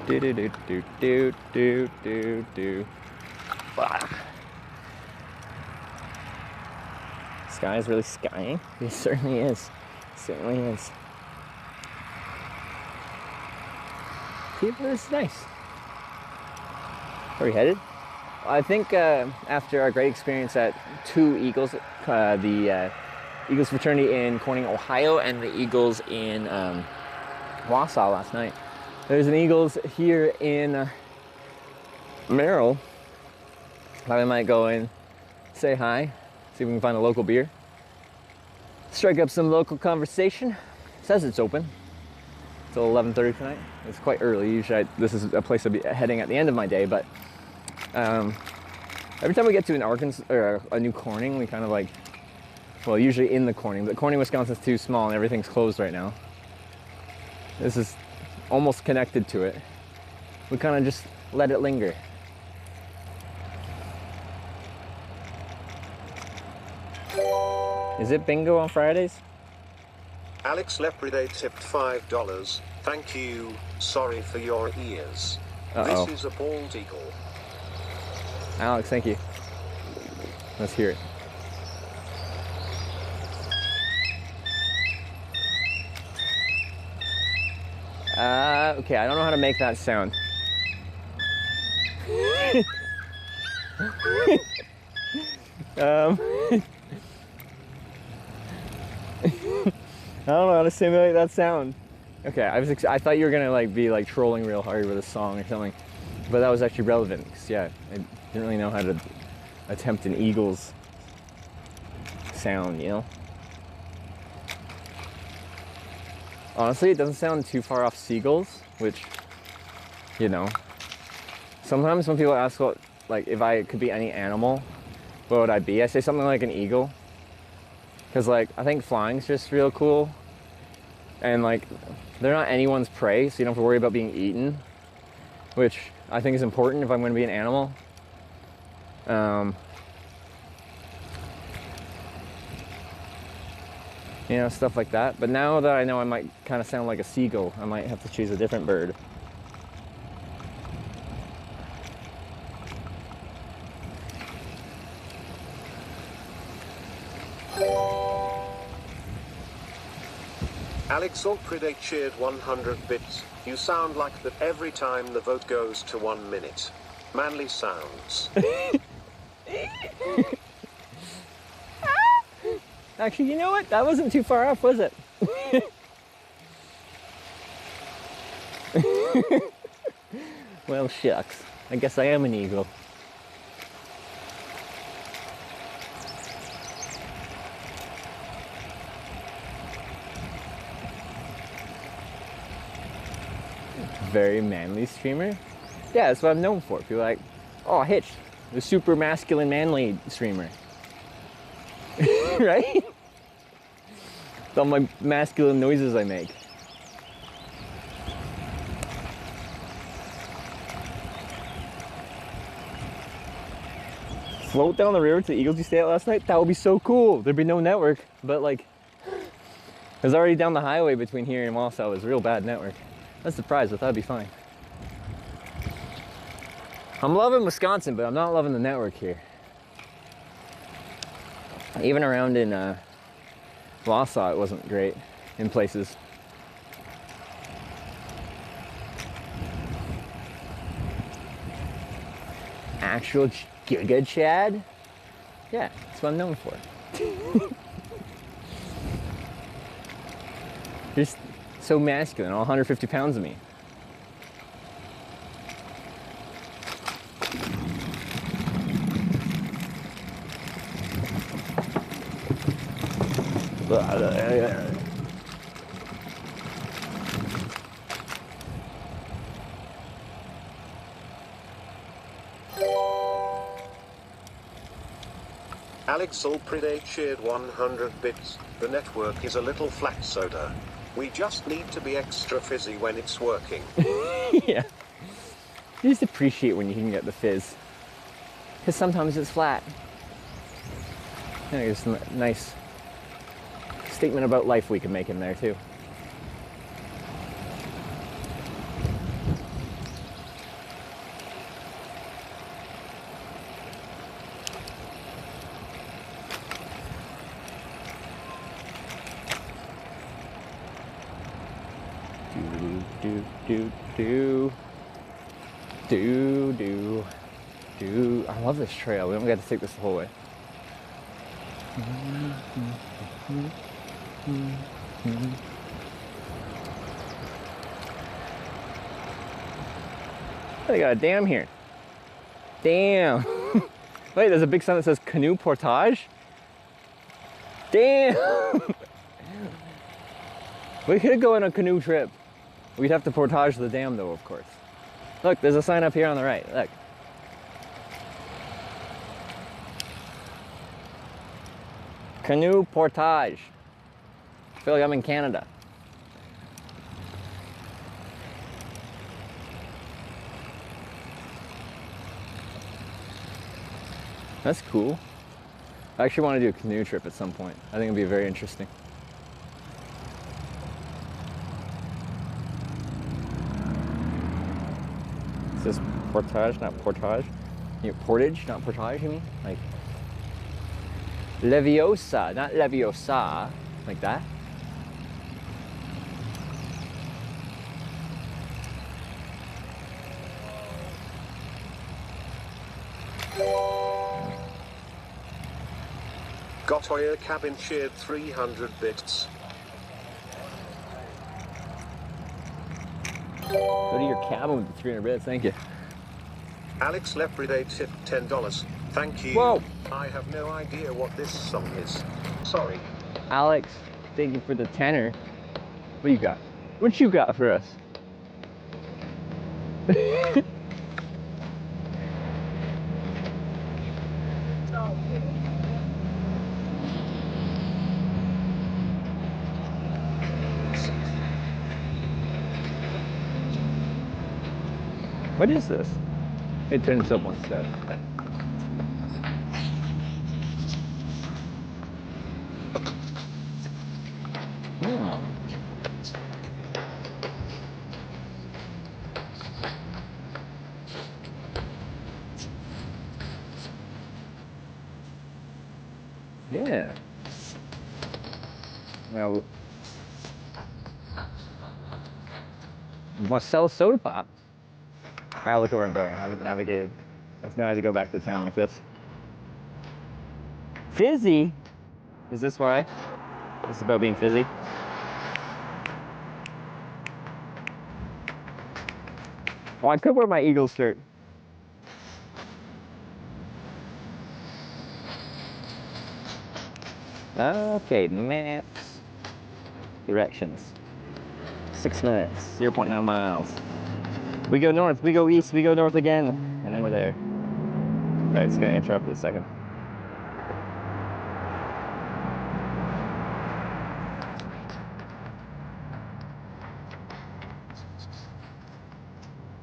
Do do do do do do do do. Sky is really skying. It certainly is. Certainly is. People, it's nice. Where are we headed? I think after our great experience at two Eagles, the Eagles fraternity in Corning, Ohio, and the Eagles in Wausau last night. There's an Eagles here in Merrill. Thought I might go and say hi, see if we can find a local beer. Strike up some local conversation. It says it's open till 11:30 tonight. It's quite early. Usually this is a place I'll be heading at the end of my day, but every time we get to an Arkansas or a new Corning, we kind of like, well, usually in the Corning, but Corning, Wisconsin's too small and everything's closed right now. This is almost connected to it. We kind of just let it linger. Is it bingo on Fridays? Alex Lepride tipped $5. Thank you. Sorry for your ears. Uh-oh. This is a bald eagle. Alex, thank you. Let's hear it. Okay, I don't know how to make that sound. I don't know how to simulate that sound. Okay, I thought you were gonna like be like trolling real hard with a song or something, but that was actually relevant because yeah, I didn't really know how to attempt an Eagles sound, you know. Honestly, it doesn't sound too far off seagulls, which, you know, sometimes when people ask what, like, if I could be any animal, what would I be? I say something like an eagle. Because, like, I think flying's just real cool. And, like, they're not anyone's prey, so you don't have to worry about being eaten. Which I think is important if I'm going to be an animal. You know, stuff like that. But now that I know I might kind of sound like a seagull, I might have to choose a different bird. Alex Lepride cheered 100 bits. You sound like that every time the vote goes to 1 minute. Manly sounds. Actually, you know what? That wasn't too far off, was it? Well, shucks. I guess I am an eagle. Very manly streamer. Yeah, that's what I'm known for. People are like, oh, Hitch, the super masculine manly streamer. Right? It's all my masculine noises I make. Float down the river to the Eagles you stayed at last night? That would be so cool. There'd be no network, but like, it's already down the highway between here and Wausau. It's real bad network. I'm surprised, but that'd be fine. I'm loving Wisconsin, but I'm not loving the network here. Even around in Wausau, it wasn't great in places. Actual Giga Chad? Yeah, that's what I'm known for. You're just so masculine, all 150 pounds of me. Alex Alpride cheered 100 bits. The network is a little flat soda. We just need to be extra fizzy when it's working. Yeah. You just appreciate when you can get the fizz. Because sometimes it's flat. I think it's a nice statement about life we can make in there too. Do. I love this trail. We don't get to take this the whole way. They got a dam here. Damn. Wait, there's a big sign that says canoe portage. Damn. We could go on a canoe trip. We'd have to portage the dam though, of course. Look, there's a sign up here on the right. Look. Canoe portage. I feel like I'm in Canada. That's cool. I actually want to do a canoe trip at some point. I think it'd be very interesting. Is this portage, not portage? Portage, not portage, you mean? Like Leviosa, not Leviosa, like that. Gotoya Cabin cheered 300 bits. Go to your cabin with the 300 bits, thank you. Alex Lepride tipped $10. Thank you. Whoa! I have no idea what this song is. Sorry. Alex, thank you for the tenner. What you got? What you got for us? What is this? It turns up one step. Yeah. Well, Wausau soda pop. I'll look where I'm going. I haven't navigated. Let's know how to go back to town like this. Fizzy? Is this why? This is about being fizzy? Oh, I could wear my Eagles shirt. Okay, maps. Directions. 6 minutes, 0.9 miles. We go north, we go east, we go north again, and then we're there. Alright, it's gonna interrupt in a second.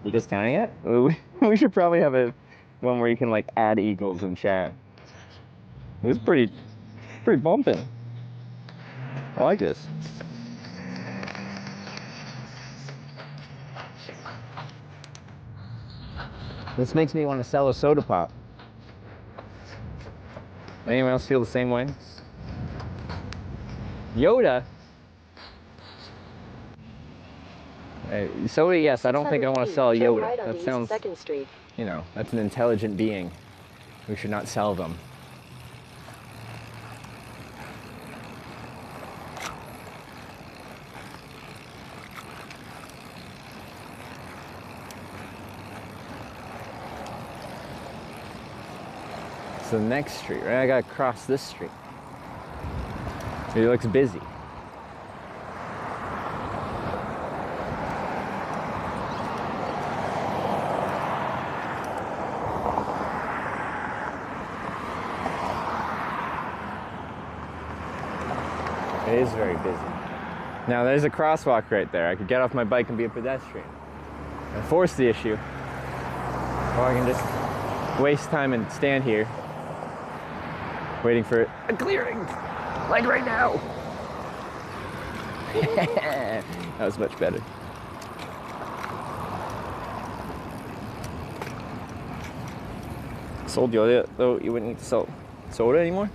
You just counting it? We should probably have a one where you can like add eagles in chat. It was pretty bumping. I like this. This makes me want to sell a soda pop. Anyone else feel the same way? Yoda? Soda, yes, I don't think I want to sell a Yoda. Right That sounds, 2nd Street. you know, that's an intelligent being. We should not sell them. It's the next street, right? I gotta cross this street. It looks busy. It is very busy. Now there's a crosswalk right there. I could get off my bike and be a pedestrian and force the issue. Or I can just waste time and stand here waiting for a clearing, like right now. That was much better. Sold Yoda, though you wouldn't need to sell soda anymore?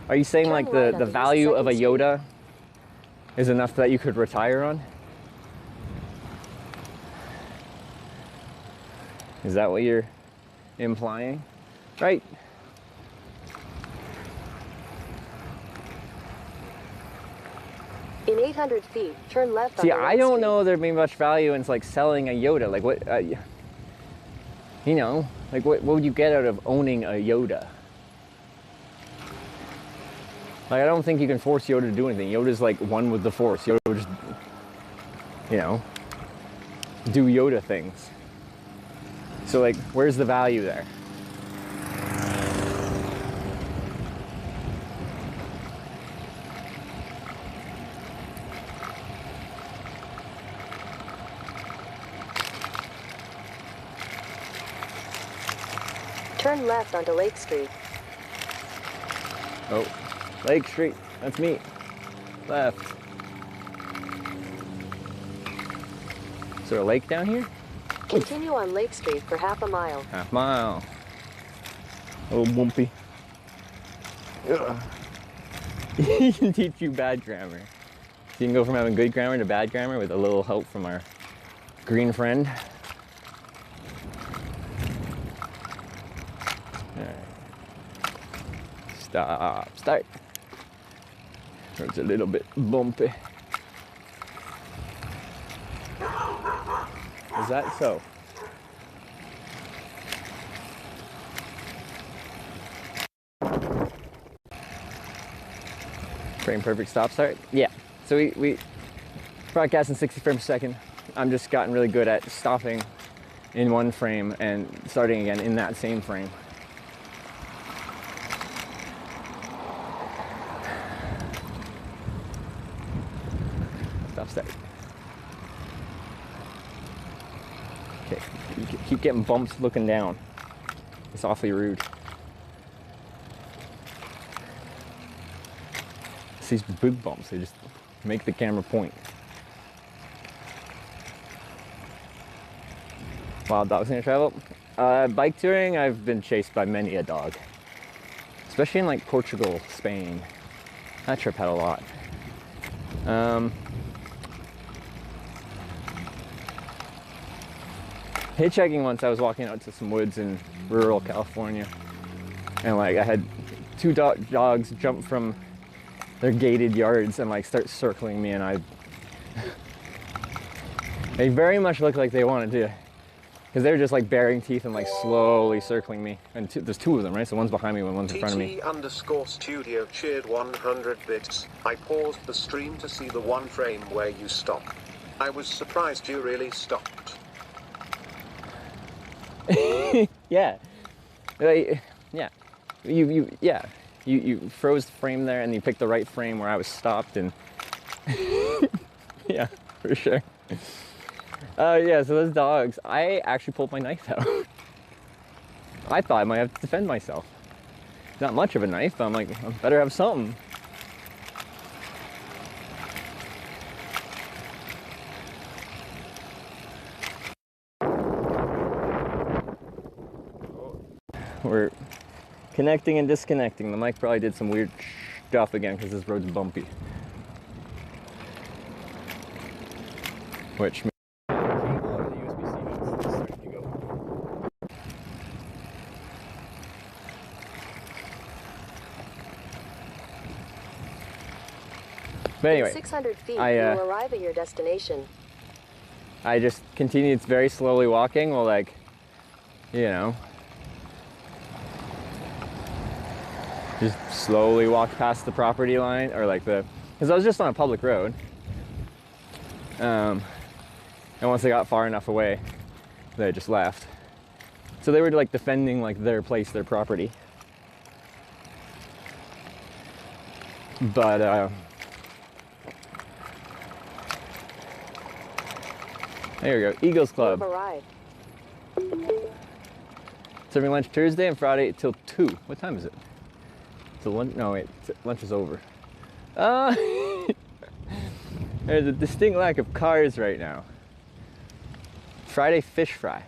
Are you saying like the value of a Yoda is enough that you could retire on? Is that what you're implying? Right? In 800 feet, turn left on See, the I don't know there'd be much value in like selling a Yoda. Like what, you know, like what would you get out of owning a Yoda? Like I don't think you can force Yoda to do anything. Yoda's like one with the Force. Yoda would just, you know, do Yoda things. So like, where's the value there? Turn left onto Lake Street. Oh, Lake Street, that's me. Left. Is there a lake down here? Continue on Lake Street for half a mile. Half mile. Oh, bumpy. He can teach you bad grammar. So you can go from having good grammar to bad grammar with a little help from our green friend. Stop, start. It's a little bit bumpy. Is that so? Frame perfect stop start? Yeah. So we broadcast in 60 frames per second. I'm just gotten really good at stopping in one frame and starting again in that same frame. Stop start. Okay, you keep getting bumps looking down. It's awfully rude. It's these big bumps, they just make the camera point. Wild dogs gonna travel? Bike touring, I've been chased by many a dog. Especially in like Portugal, Spain. That trip had a lot. Hitchhiking once, I was walking out to some woods in rural California, and like I had two dogs jump from their gated yards and like start circling me, and they very much looked like they wanted to, because they were just like baring teeth and like slowly circling me. And there's two of them, right? So one's behind me and one's in front of me. TT_studio cheered 100 bits. I paused the stream to see the one frame where you stopped. I was surprised you really stopped. Yeah. Yeah. You froze the frame there and you picked the right frame where I was stopped and yeah, for sure. Yeah, so those dogs, I actually pulled my knife out. I thought I might have to defend myself. Not much of a knife, but I'm like, I better have something. We're connecting and disconnecting. The mic probably did some weird stuff again because this road's bumpy. Which but anyway, in 600 feet, I, you will arrive at your destination. I just continued very slowly walking while, like, you know, just slowly walked past the property line, or like because I was just on a public road. And once I got far enough away, they just left. So they were like defending like their place, their property. But there we go, Eagles Club. You have arrived. Serving lunch Tuesday and Friday till 2. What time is it? Till lunch? No, wait. Lunch is over. There's a distinct lack of cars right now. Friday fish fry.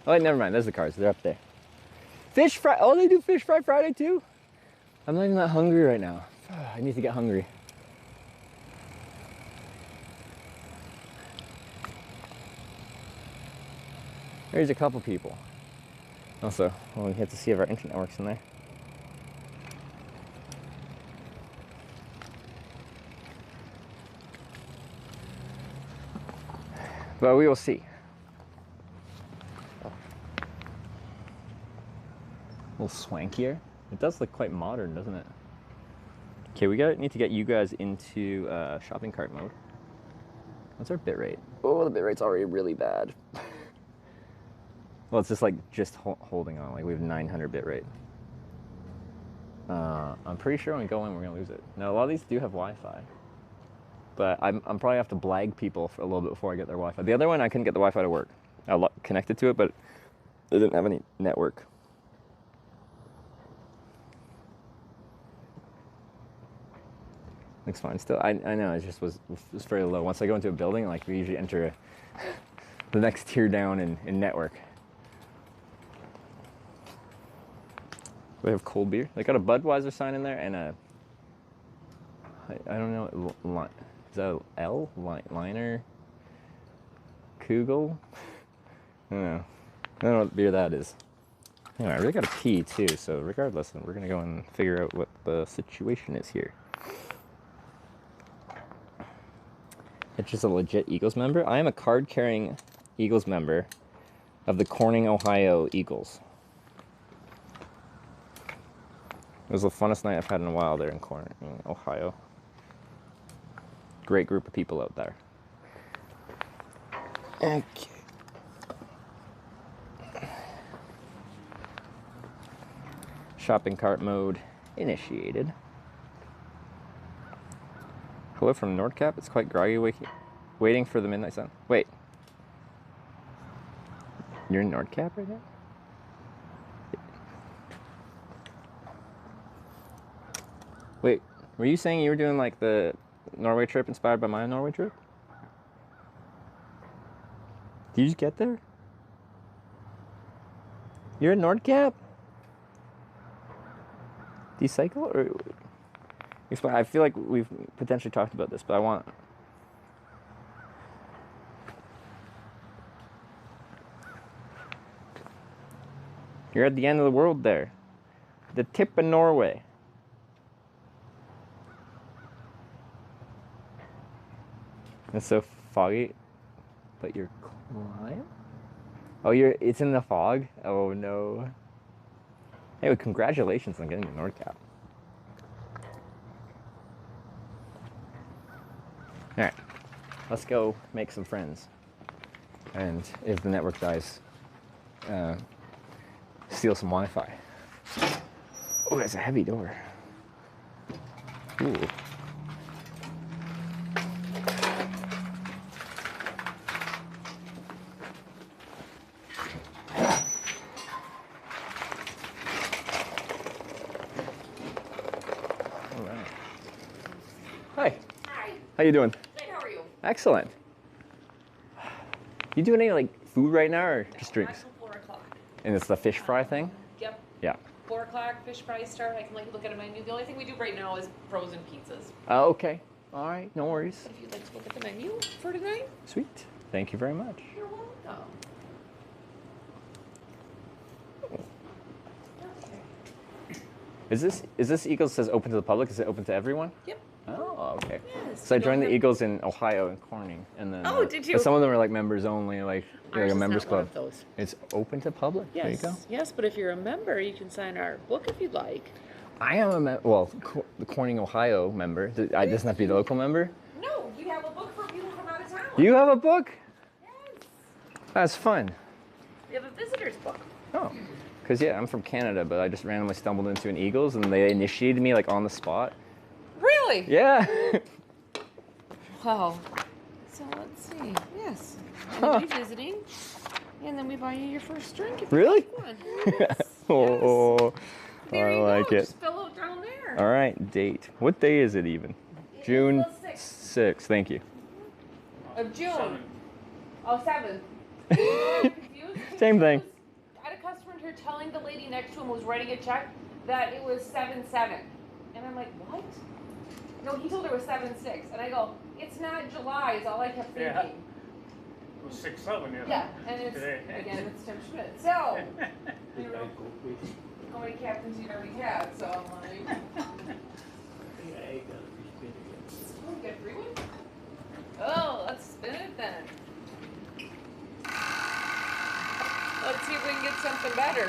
Oh, wait, never mind. There's the cars. They're up there. Fish fry. Oh, they do fish fry Friday too? I'm not even that hungry right now. I need to get hungry. There's a couple people. Also, well, we have to see if our internet works in there. But we will see. A little swankier. It does look quite modern, doesn't it? Okay, we need to get you guys into shopping cart mode. What's our bitrate? Oh, the bitrate's already really bad. Well, it's just like holding on. Like we have 900 bitrate. I'm pretty sure when we go in, we're gonna lose it. Now a lot of these do have Wi-Fi, but I'm probably have to blag people for a little bit before I get their Wi-Fi. The other one, I couldn't get the Wi-Fi to work. I connected to it, but it didn't have any network. Looks fine still. I know it just was very low. Once I go into a building, like we usually enter the next tier down in network. We have cold beer. They got a Budweiser sign in there and a, I don't know, is that a L? Liner? Kugel? I don't know. I don't know what beer that is. Anyway, I really got to pee too, so regardless, we're going to go and figure out what the situation is here. It's just a legit Eagles member. I am a card-carrying Eagles member of the Corning, Ohio Eagles. It was the funnest night I've had in a while there in Corning, Ohio. Great group of people out there. Okay. Shopping cart mode initiated. Hello from Nordcap. It's quite groggy waiting for the midnight sun. Wait. You're in Nordcap right now? Wait, were you saying you were doing like the Norway trip inspired by my Norway trip? Did you just get there? You're in Nordcap? Do you cycle or explain? I feel like we've potentially talked about this, but I want. You're at the end of the world there. The tip of Norway. It's so foggy, but you're climb? Oh, it's in the fog? Oh no. Anyway, congratulations on getting to Nordcap. Alright, let's go make some friends. And if the network dies, steal some Wi-Fi. Oh, that's a heavy door. Ooh. All right. Hi. Hi. How you doing? Good, how are you? Excellent. You doing any like food right now or just drinks? Until 4 o'clock. And it's the fish fry thing? Yep. Yeah. 4 o'clock, fish fries start. I can let you look at a menu. The only thing we do right now is frozen pizzas. Okay. All right. No worries. If you'd like to look at the menu for tonight, Sweet. Thank you very much. you're welcome. Is this Eagles says open to the public? Is it open to everyone? Yep. Oh, okay. Yes, So I you joined don't the have- Eagles in Ohio and Corning, and then Oh, did you? but some of them are like members only, like Ours a is members not one club. of those. It's open to public. Yes. There you go. Yes, but if you're a member, you can sign our book if you'd like. I am the Corning, Ohio member. I doesn't have to be the local member. No, we have a book for people from out of town. You have a book? Yes. That's fun. We have a visitor's book. Oh, because yeah, I'm from Canada, but I just randomly stumbled into an Eagles, and they initiated me like on the spot. Really? Yeah. Wow. So let's see. Yes. Huh. Anybody visiting? And then we buy you your first drink if Really? you like one. Oh, There I you like go. it. Just fill it down there. All right, date. What day is it even? June 6th. Thank you. Of June. Oh, 7th. I'm confused. Same thing. I had a customer here telling the lady next to him who was writing a check that it was 7/7. And I'm like, what? No, he told her it was 7/6. And I go, it's not July, is all I kept thinking. Yeah. It was 6/7, yeah. Yeah, and it's, Today. again, it's Tim Schmidt. So, you know, how many captains you already had, so I'm like, oh, you got a free one? Oh, let's spin it then. Let's see if we can get something better.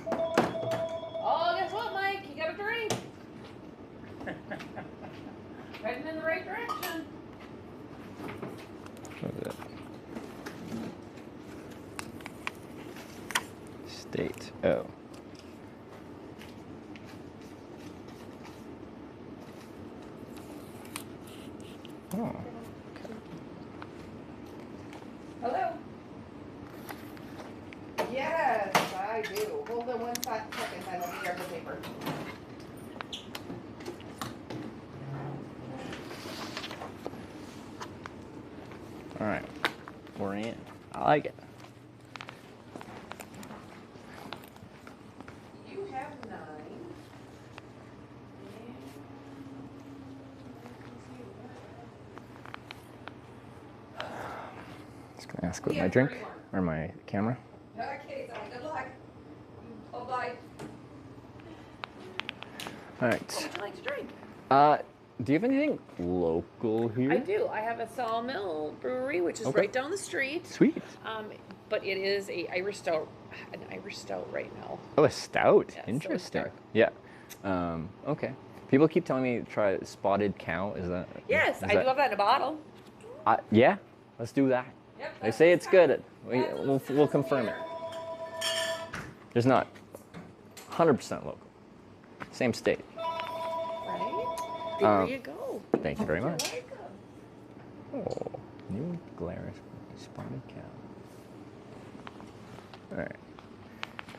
Oh, guess what, Mike? You got a drink. Heading in the right direction. What is it? State. Oh. Oh. Hello? Yes, I do. Hold on 1 second, I will grab the paper. All right. We're in. I like it. You have 9. Just gonna ask what my drink or my camera. Okay, so good luck. Bye-bye. All What right. would you like to drink? Do you have anything local here? I do. I have a Sawmill Brewery, which is Okay. right down the street. Sweet. But it is an Irish stout right now. Oh, a stout. Yeah, so Interesting. dark. Yeah. Okay. People keep telling me to try Spotted Cow. Is that? Yes, is I do have that in a bottle. Yeah. Let's do that. Yep, They say it's good. We'll confirm it. There's not 100% local. Same state. Right? There you go. Thank you very You're much. welcome. Oh, new Glarus Spotted Cow. All right.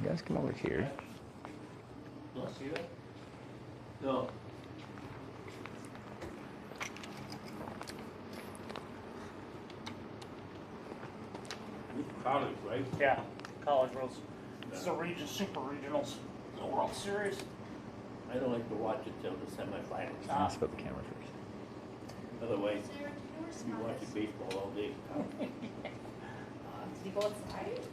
You guys come over here. No, see that? No. College, right? Yeah, College Worlds. This is a region, super regionals, the World Series. I don't like to watch it till the semifinals. Let's put the camera first. Otherwise, you watch baseball all day. Did you go outside? Is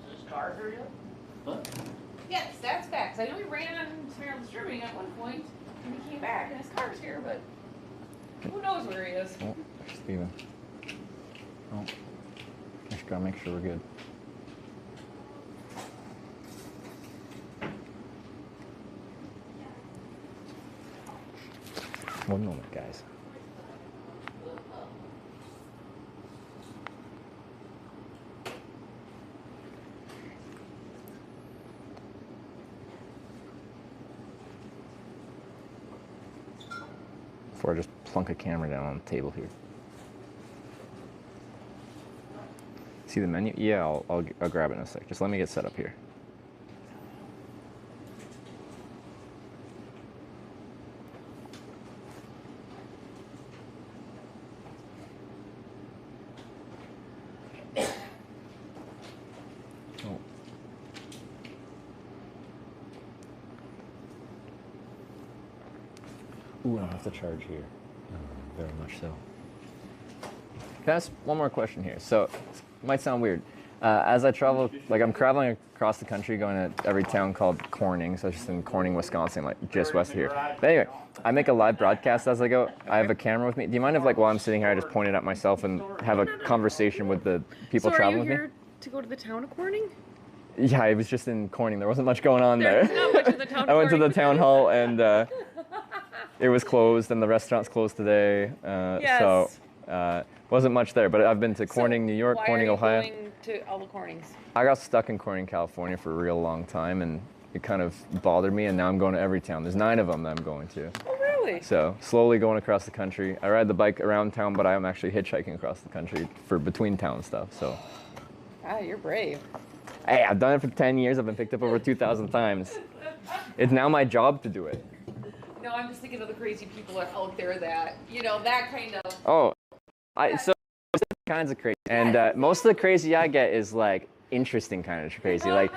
this car here yet? Huh? Yes, that's back. 'Cause I know we ran on Merrill Distributing at one point. And he came back, and his car's here, but who knows where he is? Oh, Steven. Oh, just gotta make sure we're good. One moment, guys. Before I just plunk a camera down on the table here. See the menu? Yeah, I'll grab it in a sec. Just let me get set up here. Oh. Ooh, I'll have to charge here. Very much so. Can I ask one more question here? So, it might sound weird. As I travel, like I'm traveling across the country, going to every town called Corning, so just in Corning, Wisconsin, like just west of here. But anyway, I make a live broadcast as I go. I have a camera with me. Do you mind if, like, while I'm sitting here, I just point it at myself and have a conversation with the people traveling with me? So are you here to go to the town of Corning? Yeah, I was just in Corning. There wasn't much going on There's there. not much in the town of I went to the Corning. town hall and it was closed, and the restaurant's closed today. Yes. So wasn't much there. But I've been to Corning, New York, Corning, Ohio. Why are you going to all the Cornings? I got stuck in Corning, California for a real long time, and it kind of bothered me. And now I'm going to every town. There's 9 of them that I'm going to. Oh, really? So slowly going across the country. I ride the bike around town, but I'm actually hitchhiking across the country for between town stuff. So. Ah, you're brave. Hey, I've done it for 10 years. I've been picked up over 2,000 times. It's now my job to do it. No, I'm just thinking of the crazy people that are out there that, you know, that kind of. Oh, so there's different kinds of crazy, and most of the crazy I get is like interesting kind of crazy. Like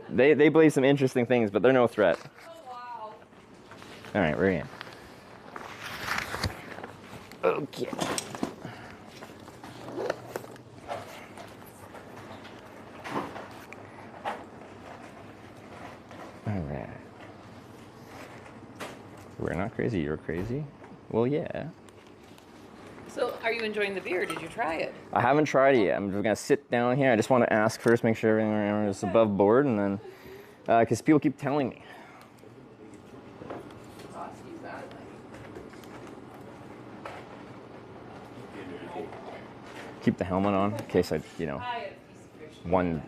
they believe some interesting things, but they're no threat. Oh, wow. All right, we're in. Okay. All right. We're not crazy. You're crazy. Well, yeah. So, are you enjoying the beer? Did you try it? I haven't tried it yet. I'm just gonna sit down here. I just want to ask first, make sure everything is above board, and then, because people keep telling me. Keep the helmet on in case I, you know, one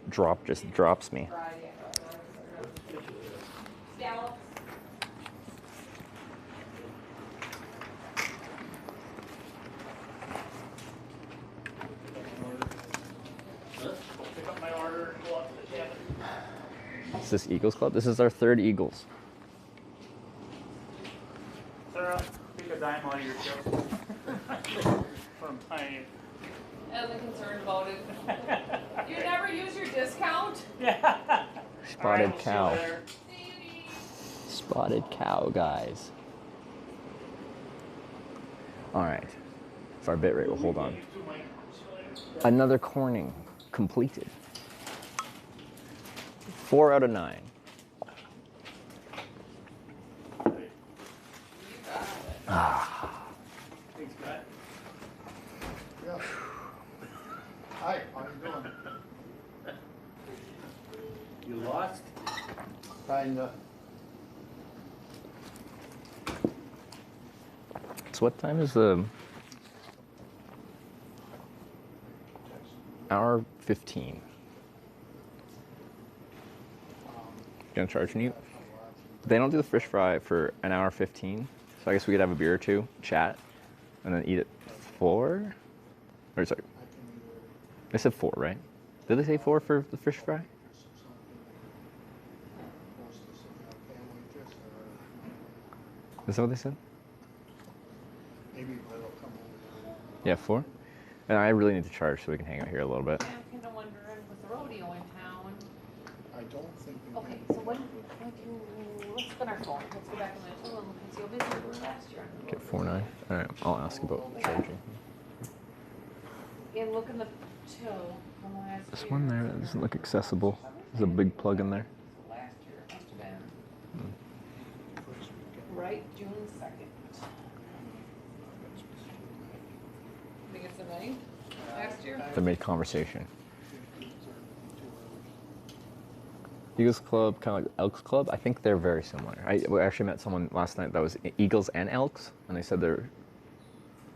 drop just drops me. Is this Eagles Club? This is our 3rd Eagles. Sarah, take a dime out of your show. From my... I wasn't concerned about it. You never use your discount? Yeah. Spotted All right, cow. we'll see you later. Spotted cow, guys. All right. If our bit rate will hold on. Another Corning completed. 4 out of 9. Ah. Thanks, Matt. Yeah. Hi, how you doing? You lost? Kinda. So what time is the hour 15? Gonna charge you? They don't do the fish fry for an hour 15, so I guess we could have a beer or two, chat, and then eat at 4? Or sorry, they said 4, right? Did they say 4 for the fish fry? Is that what they said? Maybe they'll come over. Yeah, 4? And I really need to charge so we can hang out here a little bit. I'm kind of wondering with the rodeo in town. I don't think we Okay, so when let's spin our phone. Let's go back a minute and look and see how busy we were last year. Get 4.9. All right, I'll ask about charging. And look in the till from last This year. one there doesn't look accessible. There's a big plug in there. Last year must have been. right? June 2nd. I think it's the 9th last year. The mid-conversation. Eagles Club, kind of like Elks Club, I think they're very similar. We actually met someone last night that was Eagles and Elks, and they said they're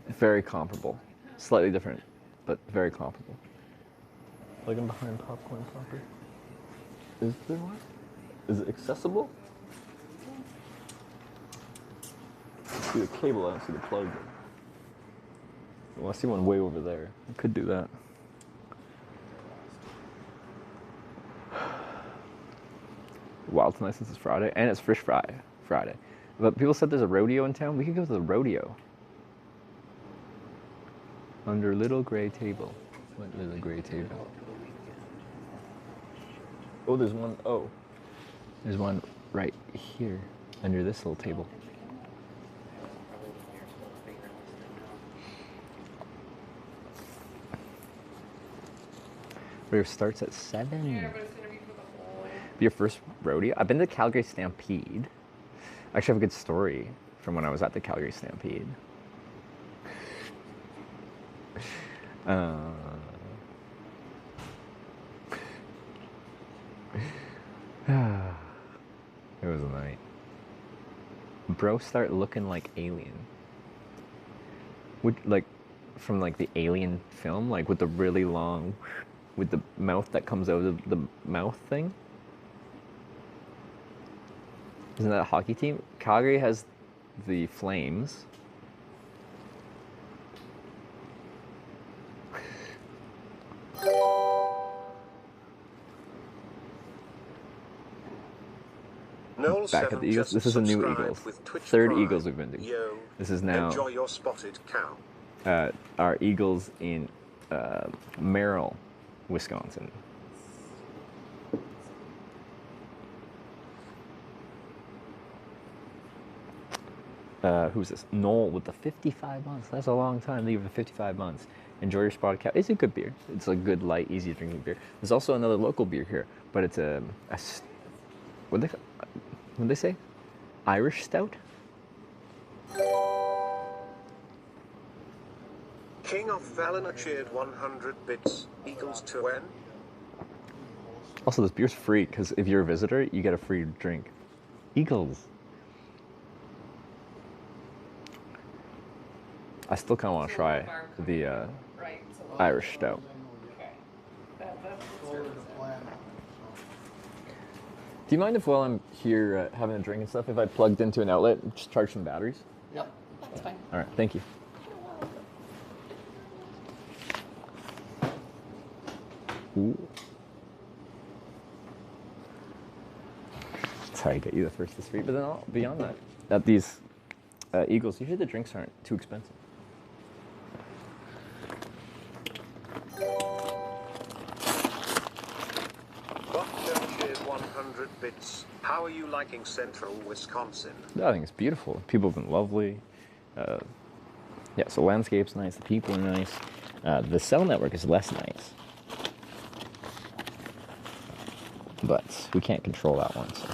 very comparable. Slightly different, but very comparable. Looking behind popcorn soccer. Is there one? Is it accessible? I see the cable, I don't see the plug. Well, I see one way over there. I could do that. Wow, it's nice since it's Friday, and it's Fish Friday. But people said there's a rodeo in town. We could go to the rodeo. Under little gray table. What little gray table? Oh, there's one. Oh, there's one right here under this little table. Rodeo starts at 7. Yeah, but it's gonna be for the whole. Your first rodeo? I've been to Calgary Stampede. I actually have a good story from when I was at the Calgary Stampede. It was a night. Bro start looking like Alien. Like from like the Alien film, like with the really long, with the mouth that comes out of the mouth thing. Isn't that a hockey team? Calgary has the Flames. Back at the Eagles. This is a new Eagles. Third Eagles we've been to. Yo, this is now enjoy your spotted cow. Our Eagles in Merrill, Wisconsin. Who's this? Noel with the 55 months. That's a long time. Leave it 55 months. Enjoy your spotted cow. It's a good beer. It's a good, light, easy drinking beer. There's also another local beer here, but it's what'd they say? Irish stout? King of Valina cheered 100 bits. Eagles to win. Also, this beer's free because if you're a visitor, you get a free drink. Eagles. I still kind of want to try the Irish stout. Do you mind if while I'm here having a drink and stuff, if I plugged into an outlet and just charge some batteries? Yep, that's fine. All right, thank you. Ooh. Sorry to get you the first to street, but then beyond that, at these Eagles, usually the drinks aren't too expensive. Cheered 100 bits. How are you liking central Wisconsin? I think it's beautiful. People have been lovely. Yeah, so landscape's nice, the people are nice. The cell network is less nice. But we can't control that one, so.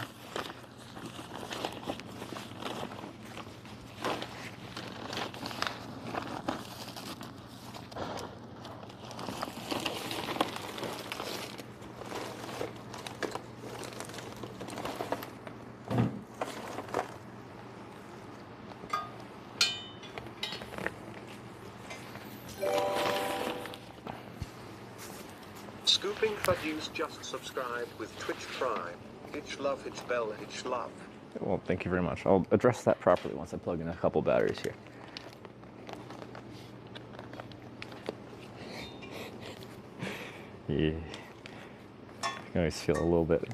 Scooping Fuddies just subscribed with Twitch Prime. Hitch love, hitch bell, hitch love. Well, thank you very much. I'll address that properly once I plug in a couple batteries here. Yeah. I always feel a little bit.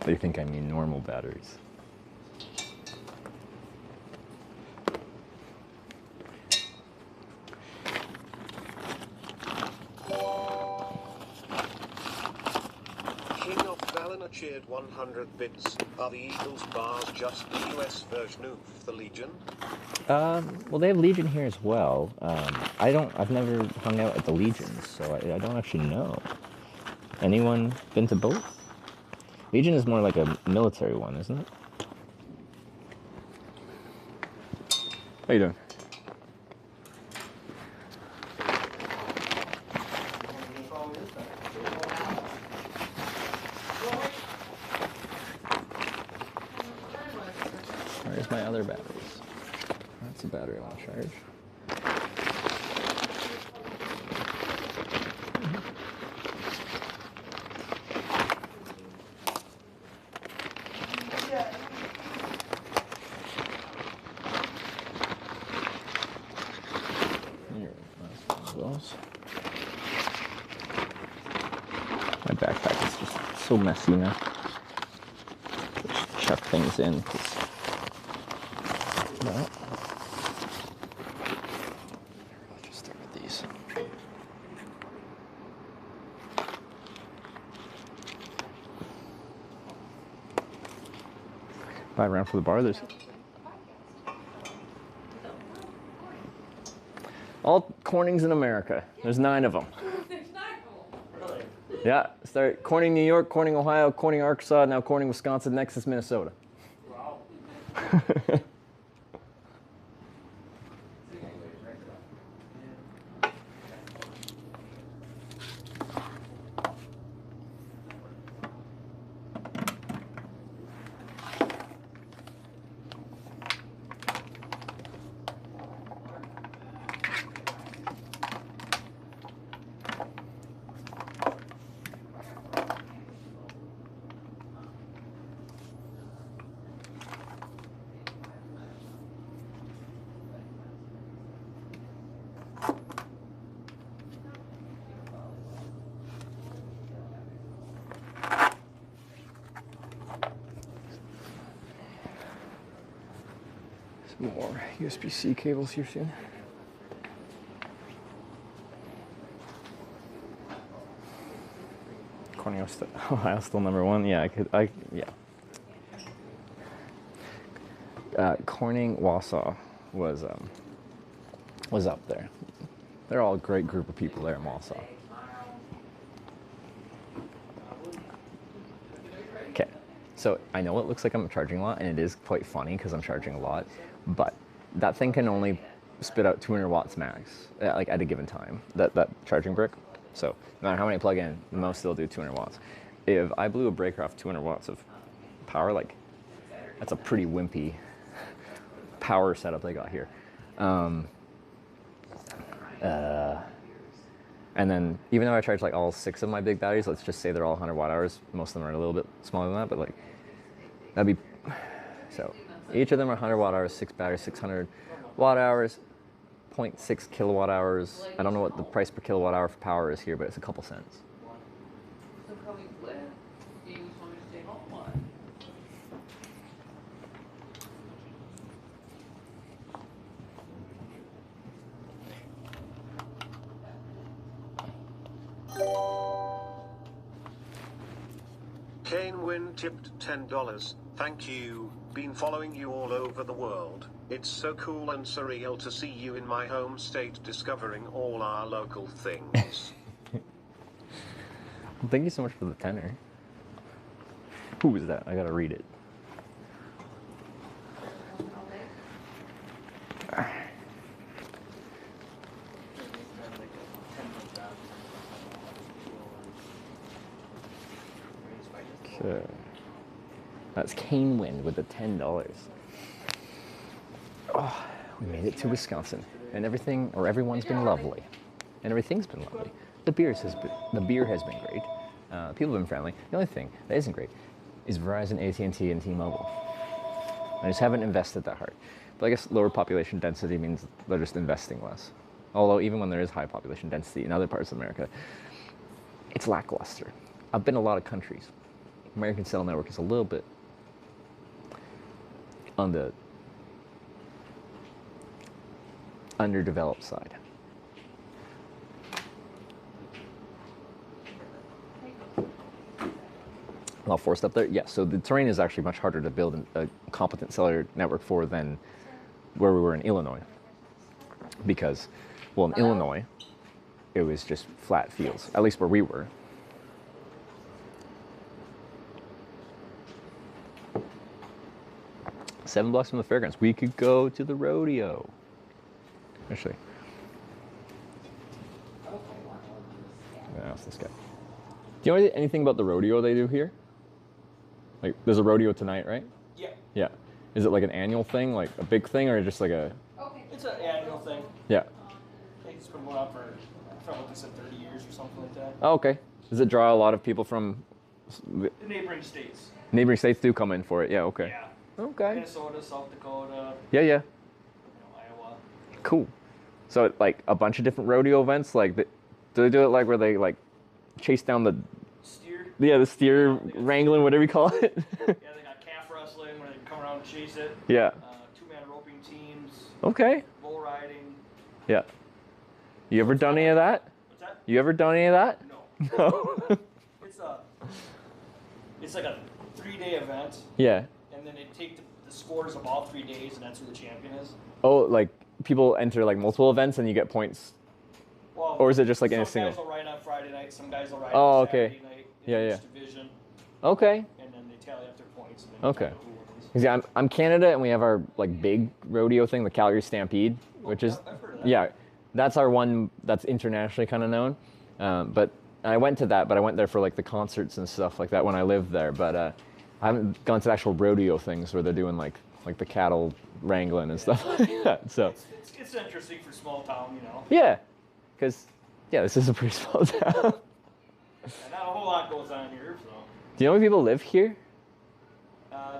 They think I mean normal batteries. Cheered 100 bits. Are the Eagles bars just the US version of the Legion? Well, they have Legion here as well. I've never hung out at the Legions, so I don't actually know. Anyone been to both? Legion is more like a military one, isn't it? How you doing? Where's my other batteries? That's a battery I want to charge. My backpack is just so messy now. Just chuck things in. No. I'll just start with these. Buy around for the bar. There's all Cornings in America. There's 9 of them. Yeah, start Corning, New York, Corning, Ohio, Corning, Arkansas, now Corning, Wisconsin, next is Minnesota. Wow. Some more USB-C cables here soon. Corning, Ohio still #1. Yeah, yeah. Corning, Wausau was up there. They're all a great group of people there in Wausau. Okay, so I know it looks like I'm charging a lot, and it is quite funny because I'm charging a lot, but that thing can only spit out 200 watts max, like at a given time, that charging brick. So no matter how many I plug in, the most it'll do 200 watts. If I blew a breaker off 200 watts of power, like, that's a pretty wimpy power setup they got here. And then even though I charge like all 6 of my big batteries, let's just say they're all 100 watt hours, most of them are a little bit smaller than that, but like, that'd be, so each of them are 100 watt hours, 6 batteries, 600 watt hours, 0.6 kilowatt hours. I don't know what the price per kilowatt hour for power is here, but it's a couple cents. Kane Wynn tipped $10. Thank you. Been following you all over the world. It's so cool and surreal to see you in my home state discovering all our local things. Well, thank you so much for the tenor. Who is that? I gotta read it. Okay. That's Kane Wind with the $10. Oh, we made it to Wisconsin, and everyone's been lovely, and everything's been lovely. The beer has been great. People have been friendly. The only thing that isn't great is Verizon, AT&T, and T-Mobile. I just haven't invested that hard. But I guess lower population density means they're just investing less. Although even when there is high population density in other parts of America, it's lackluster. I've been to a lot of countries. American cell network is a little bit on the underdeveloped side. A lot forced up there? Yes, so the terrain is actually much harder to build a competent cellular network for than where we were in Illinois. Because, well, in Illinois, it was just flat fields, at least where we were. Seven blocks from the fairgrounds. We could go to the rodeo. actually. Yeah, ask this guy. Do you know anything about the rodeo they do here? Like, there's a rodeo tonight, right? Yeah. Yeah. Is it like an annual thing, like a big thing, or just like a? It's an annual thing. Yeah. I think it's been going on for, I forgot what they said, 30 years or something like that. Oh, okay. Does it draw a lot of people from? The neighboring states. Neighboring states do come in for it. Yeah. Okay. Yeah. Okay. Minnesota, South Dakota. Yeah. Yeah. Iowa. Cool. So like a bunch of different rodeo events, like do they do it like where they like chase down the steer? Yeah, the steer wrangling, whatever you call it. Yeah, they got calf wrestling where they come around and chase it. Yeah. Two-man roping teams. Okay. Bull riding. Yeah. You ever done any of that? What's that? You ever done any of that? No. No. It's like a 3-day event. Yeah. And then they take the scores of all 3 days, and that's who the champion is. Oh, like people enter like multiple events and you get points. Well, or is it just like in a some single? guys will ride on Friday night, some guys will ride Oh, on okay. Saturday night Yeah, in yeah. each division, Okay. and then they tally up their points. And then Okay. decide who wins. See, I'm Canada, and we have our like big rodeo thing, the Calgary Stampede, which is I've heard of that. yeah, that's our one that's internationally kind of known. But I went to that, but I went there for like the concerts and stuff like that when I lived there. But I haven't gone to the actual rodeo things where they're doing like the cattle wrangling and stuff like that. So It's interesting for small town, you know. yeah, because yeah, this is a pretty small town. And not a whole lot goes on here, so. Do you know how many people live here?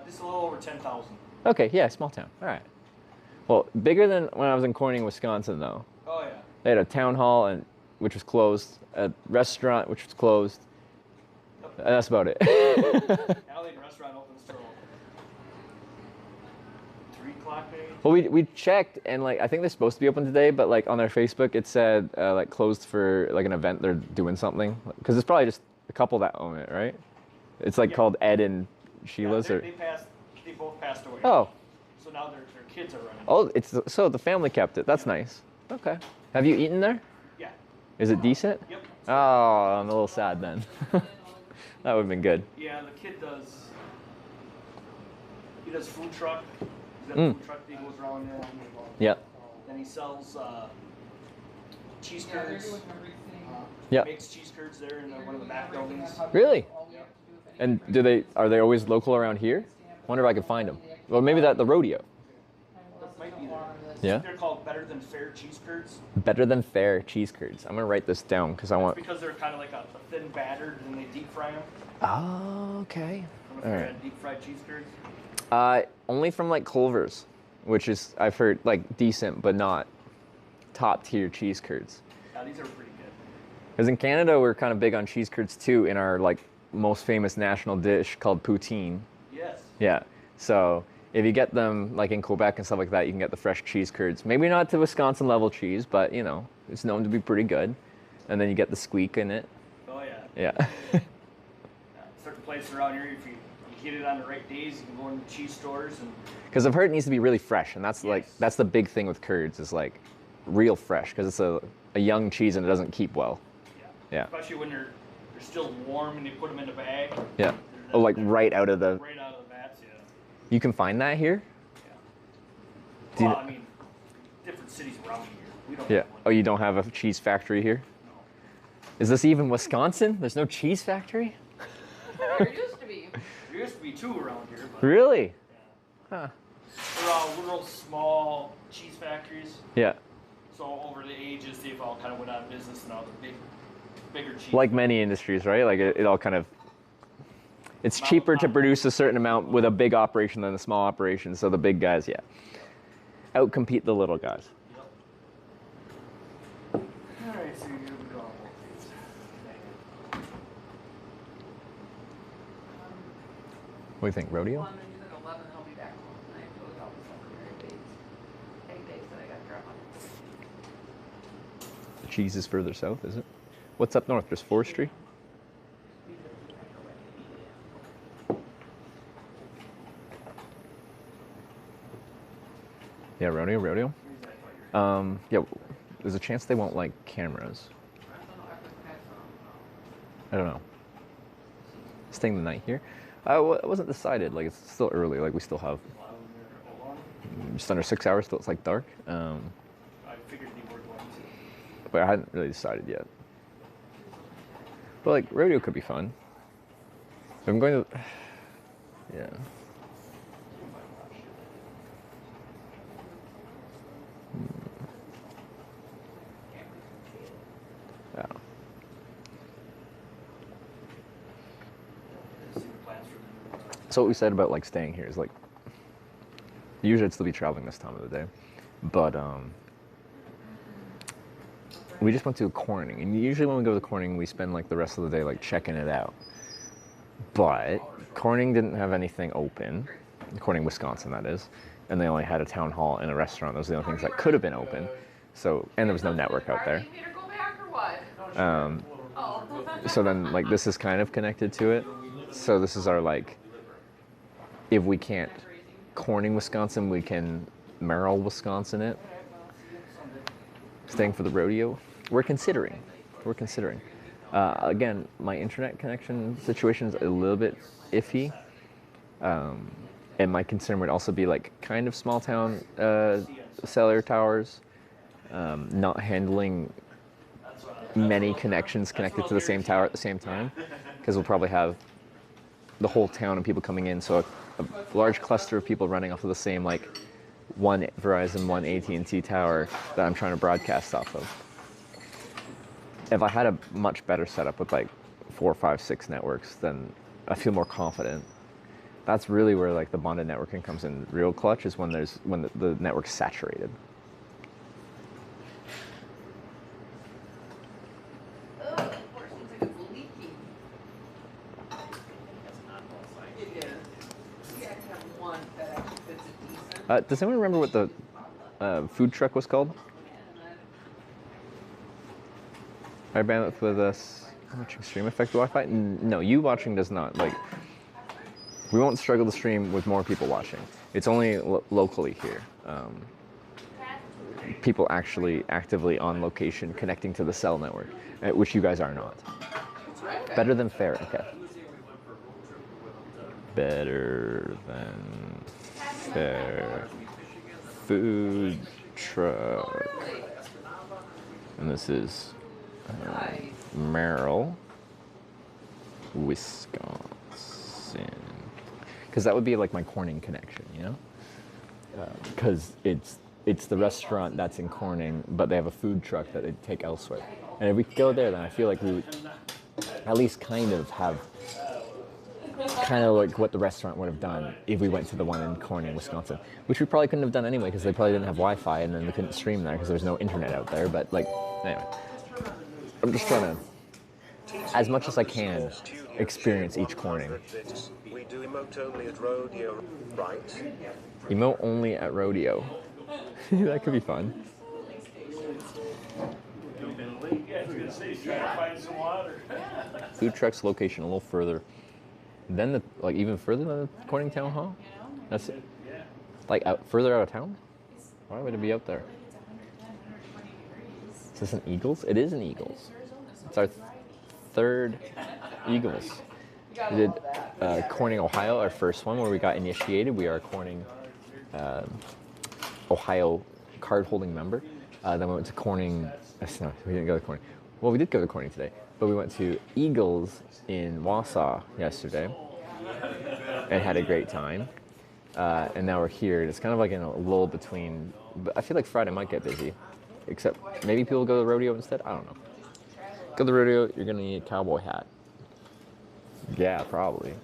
Just a little over 10,000. Okay, yeah, small town. All right. Well, bigger than when I was in Corning, Wisconsin, though. Oh yeah. They had a town hall, which was closed, a restaurant, which was closed. And that's about it. Alley restaurant opens till 3 o'clock maybe. Well, we checked, and like I think they're supposed to be open today, but like on their Facebook it said like closed for like an event. They're doing something because it's probably just a couple that own it, right? It's like called Ed and Sheila's, or They both passed away. oh, So now their kids are running. oh, it's so the family kept it. That's nice. Okay. Have you eaten there? Yeah. Is it decent? Yep. Oh, I'm a little sad then. That would have been good. Yeah, the kid does. He does food truck. He's got a food truck that he goes around there. Yep. Then he sells cheese curds. Yep. Makes cheese curds there in one of the back buildings. Really? And are they always local around here? Wonder if I could find them. Well, maybe the rodeo. Might be there. Yeah. They're called Better Than Fair cheese curds. Better than fair cheese curds. I'm gonna write this down because I want. Because they're kind of like a thin batter, and they deep fry them. Oh, okay. If All you right. had deep fried cheese curds. Only from like Culver's, which is I've heard like decent but not top tier cheese curds. These are pretty good. Because in Canada we're kind of big on cheese curds too. In our like most famous national dish called poutine. Yes. Yeah. So if you get them like in Quebec and stuff like that, you can get the fresh cheese curds. Maybe not to Wisconsin level cheese, but you know it's known to be pretty good. And then you get the squeak in it. Oh yeah. Yeah. Certain places around here, if you get it on the right days, you can go into cheese stores and. Because I've heard it needs to be really fresh, and that's the big thing with curds is like real fresh because it's a young cheese and it doesn't keep well. Yeah. Especially when they're still warm and you put them in a bag. Yeah. Oh, like right out of the. Right out of the vats, yeah. You can find that here. Do you Well, I mean, different cities around here. We don't. Yeah. Have one. Oh, you don't have a cheese factory here? No. Is this even Wisconsin? There's no cheese factory? There used to be. There used to be 2 around here. But Really? Huh. they're all real small cheese factories. Yeah. So over the ages, they've all kind of went out of business, and now they're bigger cheese. Like many industries, right? Like it all kind of. It's cheaper to produce a certain amount with a big operation than a small operation. So the big guys, yeah, outcompete the little guys. All right, so here we go. What do you think, rodeo? Well, I'm gonna do like 11, and I'll be back home tonight. So with all the secondary dates, egg dates that I got to drop on. The cheese is further south, is it? What's up north? There's forestry? Yeah, rodeo. Yeah, there's a chance they won't like cameras. I don't know. Staying the night here? It wasn't decided. Like, it's still early. Like, we still have just under 6 hours till it's like dark. I figured but I hadn't really decided yet. But like rodeo could be fun. If I'm going to, yeah. Yeah. So what we said about like staying here is like, usually I'd still be traveling this time of the day, but we just went to Corning, and usually when we go to Corning, we spend like the rest of the day like checking it out. But Corning didn't have anything open, Corning, Wisconsin, that is, and they only had a town hall and a restaurant. Those are the only things that could have been open. So, and there was no network out there. So then, like, this is kind of connected to it. So this is our like, if we can't Corning, Wisconsin, we can Merrill, Wisconsin it. Staying for the rodeo. We're considering. Again, my internet connection situation is a little bit iffy. And my concern would also be like kind of small town cellular towers, not handling many connections connected to the same tower at the same time, because we'll probably have the whole town and people coming in. So a large cluster of people running off of the same like one Verizon, one AT&T tower that I'm trying to broadcast off of. If I had a much better setup with like 4, 5, 6 networks, then I feel more confident. That's really where like the bonded networking comes in real clutch, is when the network's saturated. Does anyone remember what the food truck was called? High bandwidth with us watching stream affect Wi-Fi? No, you watching does not. Like, we won't struggle to stream with more people watching. It's only locally here. People actually actively on location connecting to the cell network, which you guys are not. Better than fair, okay. Better than fair. Food truck. And this is Merrill, Wisconsin. Because that would be like my Corning connection, you know? Because it's the restaurant that's in Corning, but they have a food truck that they take elsewhere. And if we could go there, then I feel like we would at least kind of have like what the restaurant would have done if we went to the one in Corning, Wisconsin, which we probably couldn't have done anyway because they probably didn't have Wi-Fi, and then we couldn't stream there because there's no internet out there. But like, anyway, I'm just trying to, as much as I can, experience each Corning. We do emote only at rodeo, right? Emote only at rodeo. That could be fun. Food truck's location a little further. Then like even further than the Corning Town Hall? That's like further out of town? Why would it be out there? Is this an Eagles? It is an Eagles. It's our third Eagles. We did Corning, Ohio, our first one where we got initiated. We are a Corning, Ohio card-holding member. Then we went to Corning. No, we didn't go to Corning. Well, we did go to Corning today, but we went to Eagles in Wausau yesterday and had a great time. And now we're here. It's kind of like in a lull between. But I feel like Friday might get busy, except maybe people go to the rodeo instead. I don't know. Go to the rodeo. You're gonna need a cowboy hat. Yeah, probably.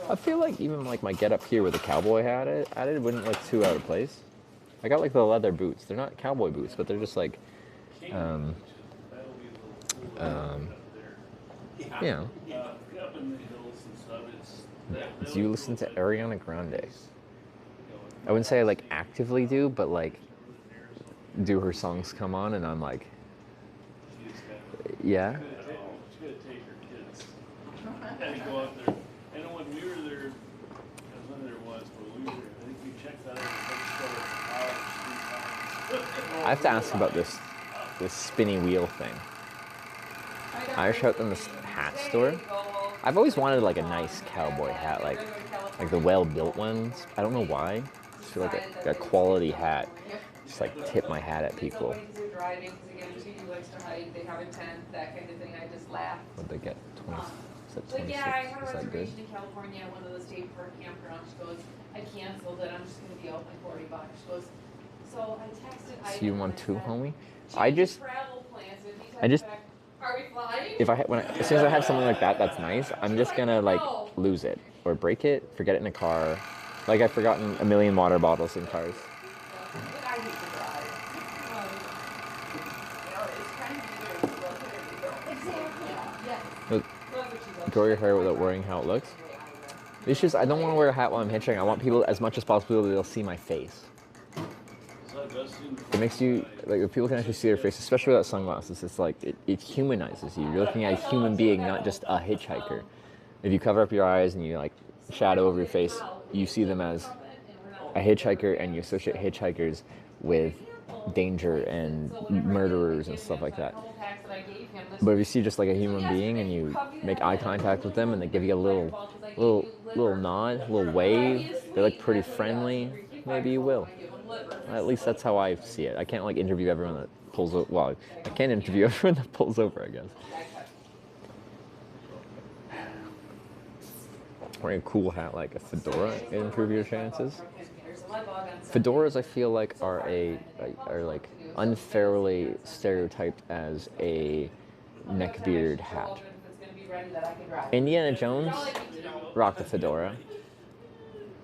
I feel like even like my get up here with a cowboy hat added wouldn't look too out of place. I got like the leather boots. They're not cowboy boots, but they're just like, you know. Do you listen to Ariana Grande? I wouldn't say I like actively do, but like, do her songs come on and I'm like, yeah. And go up there. And when we were there, I was when there was, but we were, I think we checked that out. I have to ask about this spinny wheel thing. I shout them this hat store. I've always wanted like a nice cowboy hat, like the well-built ones. I don't know why. I just feel like a quality hat. Just like tip my hat at people. driving because again, if you likes to hike, they have a tent, that kind of thing. I just laugh. What'd they get? 20. She's like, yeah, I had a Is that good? reservation in California at one of the state park campgrounds. She goes, I canceled it. I'm just going to be out like $40. She goes, so I texted. So you want two, homie? Travel plans. If he texts back, are we flying? If as soon as I have something like that, that's nice. I'm just gonna like lose it or break it, forget it in a car. Like I've forgotten a million water bottles in cars. I hate to drive. It's kind of either exactly. Yeah. Look, grow your hair without worrying how it looks. It's just I don't want to wear a hat while I'm hitchhiking. I want people as much as possible they'll see my face. It makes you like if people can actually see your face, especially without sunglasses. It's like it humanizes you. You're looking at a human being, not just a hitchhiker. If you cover up your eyes and you like shadow over your face, you see them as a hitchhiker, and you associate hitchhikers with danger and murderers and stuff like that. But if you see just like a human being and you make eye contact with them and they give you a little nod, a little wave, they're like pretty friendly, maybe you will. At least that's how I see it. I can't like interview everyone that pulls over. Well, I can't interview everyone that pulls over, I guess. Wearing a cool hat like a fedora can improve your chances. Fedoras, I feel like, are like unfairly stereotyped as a neckbeard hat. Indiana Jones rocked a fedora.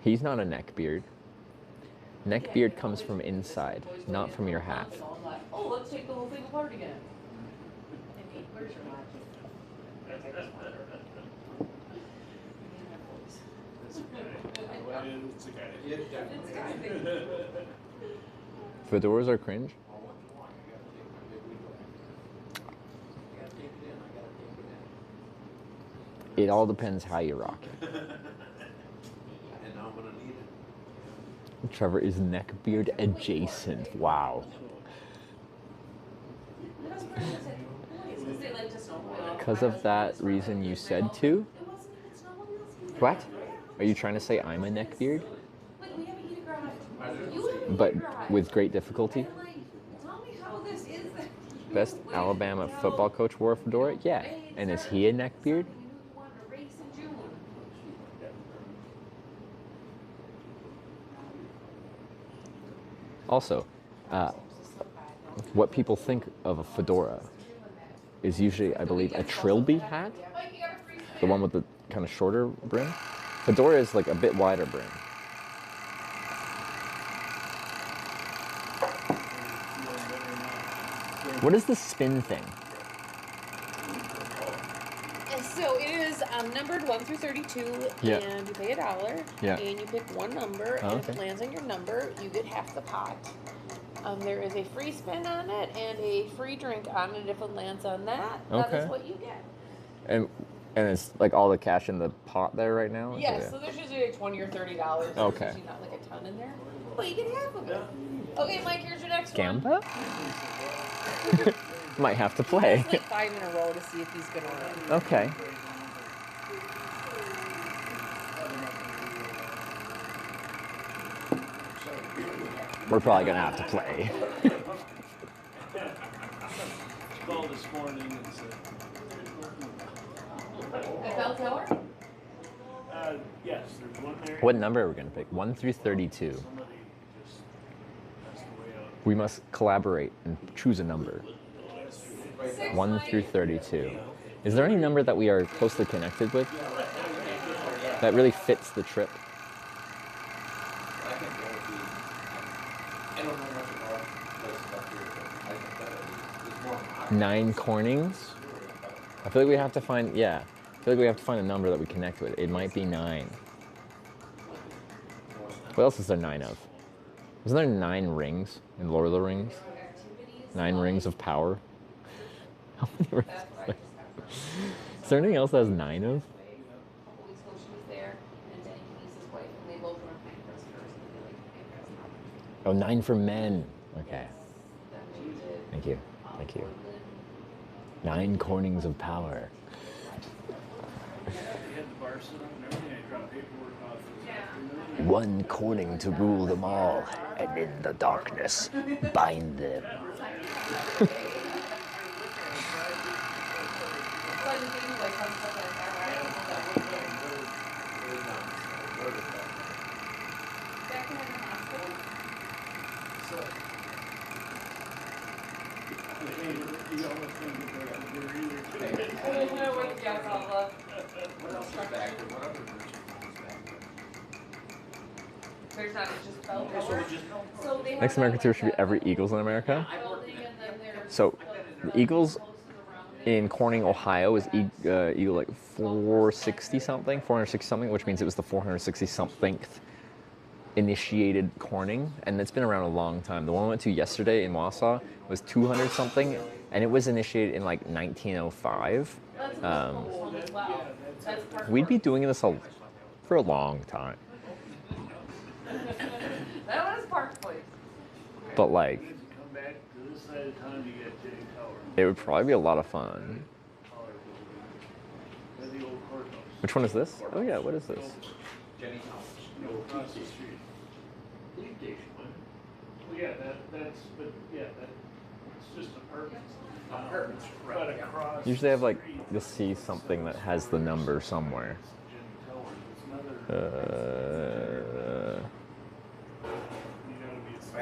He's not a neckbeard. Neckbeard comes from inside, not from your hat. Oh, let's take the whole thing apart again. Fedoras are cringe. It all depends how you rock it. Trevor is neckbeard adjacent. Wow. Because of that reason you said to? What? Are you trying to say I'm a neckbeard? But with great difficulty? Best Alabama football coach wore a fedora? Yeah. And is he a neckbeard? Also, what people think of a fedora is usually, I believe, a trilby hat. The one with the kind of shorter brim. Fedora is like a bit wider brim. What is the spin thing? So it is numbered 1 through 32, Yeah. and you pay $1, Yeah. and you pick one number, Oh, and if okay. it lands on your number, you get half the pot. There is a free spin on it and a free drink on it if it lands on that. That is Okay. what you get. And it's like all the cash in the pot there right now? Yes, Yeah. so there's usually like $20 or $30. Okay. There's usually not like a ton in there. But you get half of it. Okay, Mike, here's your next Gamba? one. Might have to play. It's like 5 in a row to see if he's going to win. Okay. We're probably gonna have to play. Called this morning and said. The bell tower? Yes, there's one there. What number are we gonna pick? 1 through 32. We must collaborate and choose a number. 1 through 32. Is there any number that we are closely connected with that really fits the trip? I don't know much about places up here, but I think that it's more 9 Cornings? I feel like we have to find, yeah. I feel like we have to find a number that we connect with. It might be 9. What else is there 9 of? Isn't there 9 rings in Lord of the Rings? 9 rings of power? How many rings are there? Is there anything else that has 9 of? Oh, 9 for men. Okay. Thank you. Thank you. 9 Cornings of power. had the bar set up and everything. I dropped paperwork off this afternoon. One Corning to rule them all, and in the darkness, bind them. There's not just bell pepper. So they have Next American tour should be every Eagles in America. So the Eagles in Corning, Ohio is Eagle like 460 something, 460 something, which means it was the 460 something initiated Corning, and it's been around a long time. The one we went to yesterday in Wausau was 200 something, and it was initiated in like 1905. We'd be doing this for a long time. That was Park Place. But like, Come back to this side of town to get Jay Tower. it would probably be a lot of fun. Where the old courthouse. Which one is this? Oh yeah, what is this? Jenny's house. No, across the street. Police station. Well, yeah, that's, but yeah, it's just apartments. Apartments, But right. across. Usually I have like, you'll see something that has the number somewhere. So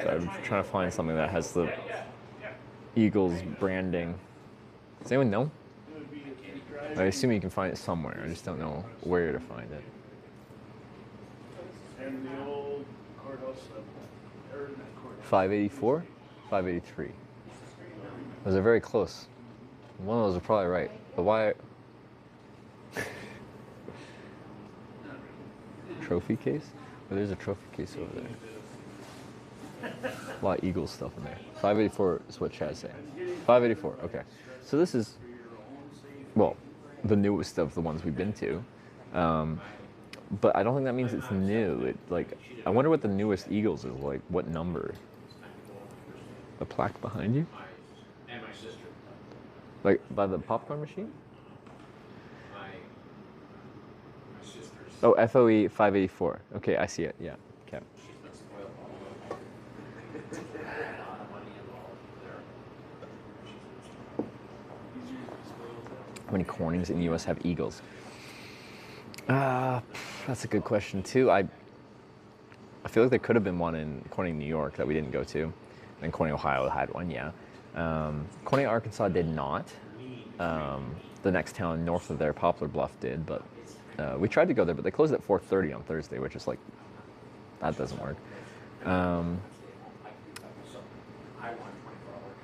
I'm trying to find something that has the Eagles branding. Does anyone know? I assume you can find it somewhere. I just don't know where to find it. And the old courthouse, or not courthouse. 584? 583. Those are very close. One of those are probably right. But why? Trophy case? Oh, there's a trophy case over there. A lot of Eagles stuff in there. 584 is what Chad's saying. 584, okay. So this is, well, the newest of the ones we've been to. But I don't think that means it's new. I wonder what the newest Eagles is like. What number? The plaque behind you? And my sister. Like by the popcorn machine? My sister's. Oh, FOE 584. Okay, I see it. Yeah. Okay. She's been spoiled all over. A lot of money involved there. How many Cornings in the U.S. have Eagles? That's a good question too. I feel like there could have been one in Corning, New York that we didn't go to. And Corning, Ohio had one, yeah. Corning, Arkansas did not. The next town north of there, Poplar Bluff, did, but we tried to go there, but they closed at 4:30 on Thursday, which is like, that doesn't work.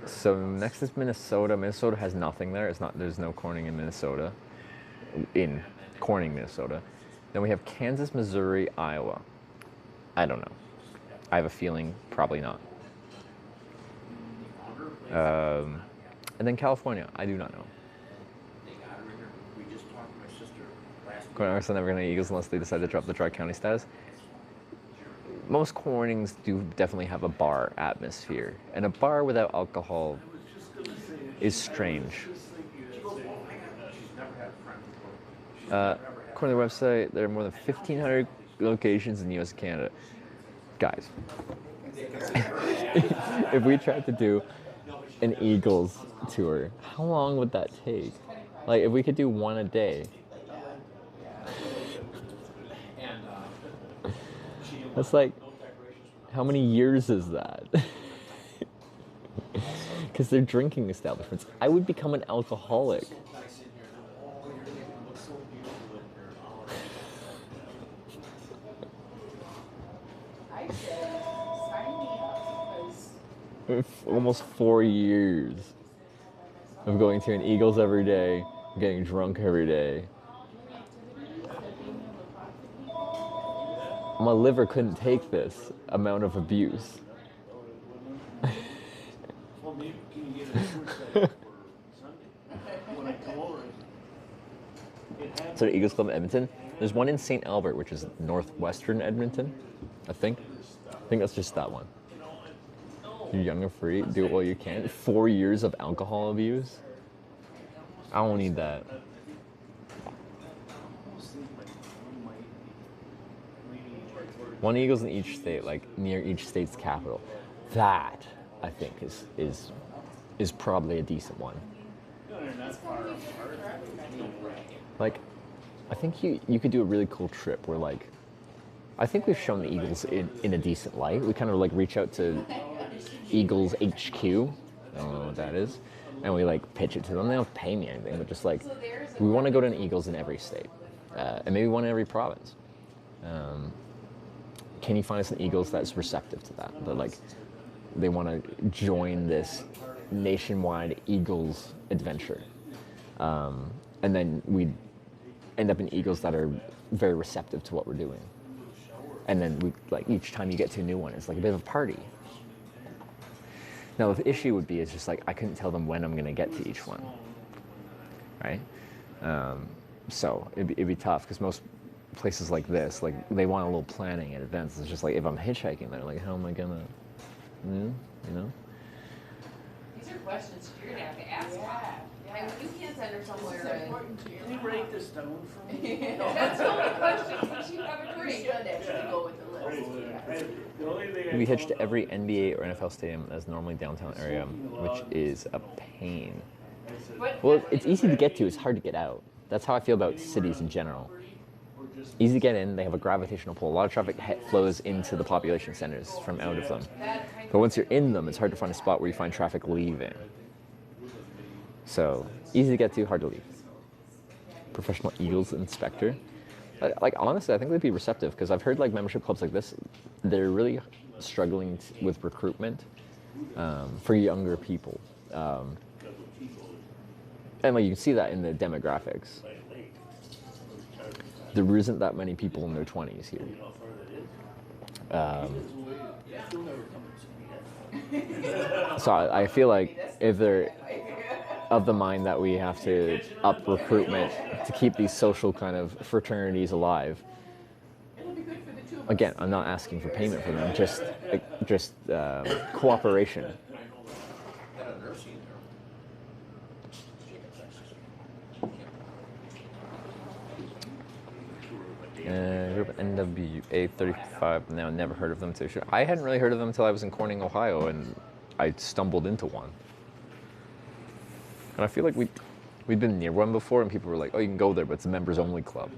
So next is Minnesota. Minnesota has nothing there. There's no Corning in Minnesota. In Corning, Minnesota. Then we have Kansas, Missouri, Iowa. I don't know. I have a feeling probably not. And then California. I do not know. Corning, Arkansas never gonna Eagles unless they decide to drop the Tri-County status. Most Cornings do definitely have a bar atmosphere, and a bar without alcohol is strange. According to the website, there are more than 1,500 locations in the U.S. and Canada. Guys, if we tried to do an Eagles tour, how long would that take? Like, if we could do one a day. That's like, how many years is that? Because they're drinking establishments. I would become an alcoholic. Almost 4 years of going to an Eagles every day, getting drunk every day. My liver couldn't take this amount of abuse. So the Eagles Club in Edmonton. There's one in St. Albert, which is northwestern Edmonton, I think. I think that's just that one. You're young and free, do it while you can. 4 years of alcohol abuse? I don't need that. One eagles in each state, like near each state's capital. That I think is probably a decent one. Like, I think you could do a really cool trip where like, I think we've shown the Eagles in a decent light. We kind of like reach out to Eagles HQ, I don't know what that is, and we like pitch it to them. They don't pay me anything, but just like, we want to go to an Eagles in every state, and maybe one in every province. Can you find us an Eagles that's receptive to that? That like, they want to join this nationwide Eagles adventure, and then we end up in Eagles that are very receptive to what we're doing. And then we, like, each time you get to a new one, it's like a bit of a party. Now the issue would be, it's just like, I couldn't tell them when I'm gonna get to each one, right? So it'd be tough, because most places like this, like, they want a little planning in advance. It's just like, if I'm hitchhiking, they're like, how am I gonna, you know? These are questions you're gonna have to ask. Yeah. Like, you can't send her somewhere. Can you write this down for me? That's the only question that you have a grade. Go with the list. We hitch to every NBA or NFL stadium that's normally downtown area, which is a pain. Well, it's easy to get to, it's hard to get out. That's how I feel about cities in general. Easy to get in, they have a gravitational pull. A lot of traffic flows into the population centers from out of them. But once you're in them, it's hard to find a spot where you find traffic leaving. So, easy to get to, hard to leave. Professional Eagles inspector. Like, honestly, I think they'd be receptive, because I've heard like membership clubs like this, they're really struggling with recruitment for younger people. And like, you can see that in the demographics. There isn't that many people in their 20s here. So I feel like if they're of the mind that we have to up recruitment to keep these social kind of fraternities alive. Again, I'm not asking for payment for them, just cooperation. Group NWA 35. Now, never heard of them too. I hadn't really heard of them until I was in Corning, Ohio, and I stumbled into one. And I feel like we'd been near one before, and people were like, "Oh, you can go there, but it's a members only club."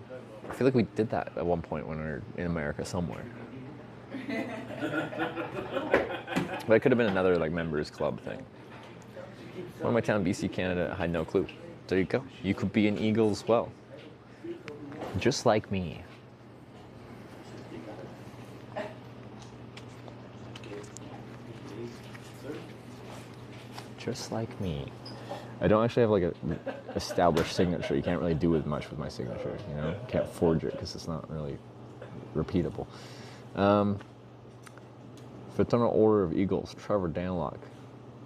I feel like we did that at one point when we were in America somewhere. But it could have been another like members club thing. One of my town, BC, Canada, I had no clue. There you go. You could be an Eagle as well. Just like me. Just like me. I don't actually have like a established signature. You can't really do as much with my signature, you know? You can't forge it because it's not really repeatable. Fraternal Order of Eagles, Trevor Danlock,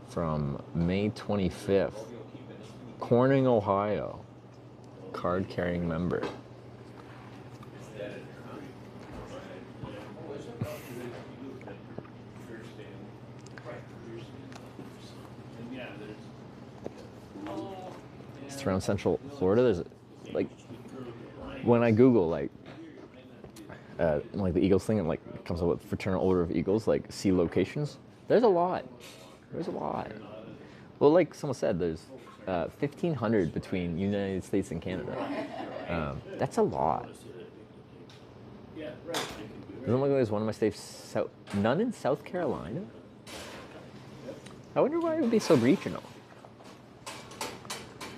from May 25th. Corning, Ohio. Card-carrying member. It's around Central Florida. There's like, when I Google like the Eagles thing, and like it comes up with Fraternal Order of Eagles, like see locations. There's a lot. There's a lot. Well, like someone said, there's 1,500 between United States and Canada. That's a lot. Doesn't look like there's one of my states. None in South Carolina. I wonder why it would be so regional.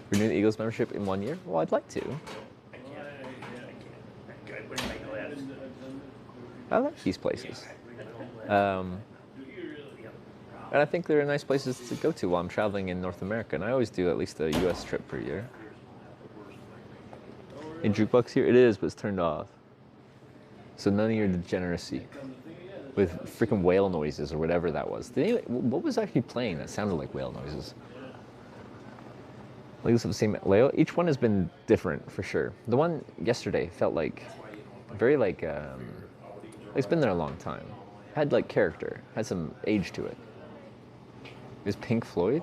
Renew the Eagles membership in 1 year? Well, I'd like to. I like these places. And I think they're nice places to go to while I'm traveling in North America. And I always do at least a US trip per year. In jukebox here? It is, but it's turned off. So none of your degeneracy. With freaking whale noises or whatever that was. What was actually playing that sounded like whale noises? Legos of the same layout. Each one has been different for sure. The one yesterday felt like very like it's been there a long time. Had like character, had some age to it. It was Pink Floyd.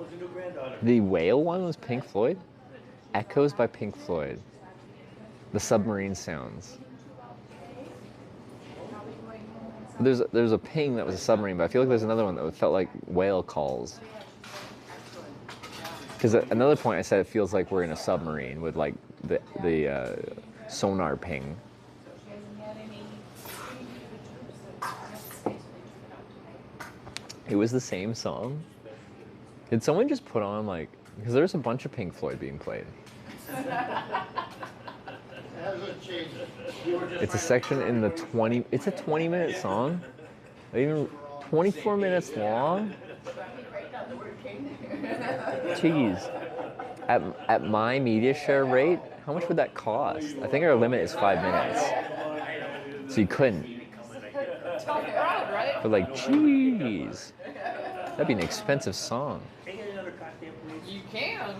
The whale one was Pink Floyd. Echoes by Pink Floyd. The submarine sounds. There's a ping that was a submarine, but I feel like there's another one that felt like whale calls. Because at another point I said it feels like we're in a submarine with like the sonar ping. It was the same song. Did someone just put on like, because there's a bunch of Pink Floyd being played. It's a section in the 20, it's a 20-minute song. Even 24 minutes long. Jeez. At my media share rate, how much would that cost? I think our limit is 5 minutes. So you couldn't. But like, jeez. That'd be an expensive song. You can.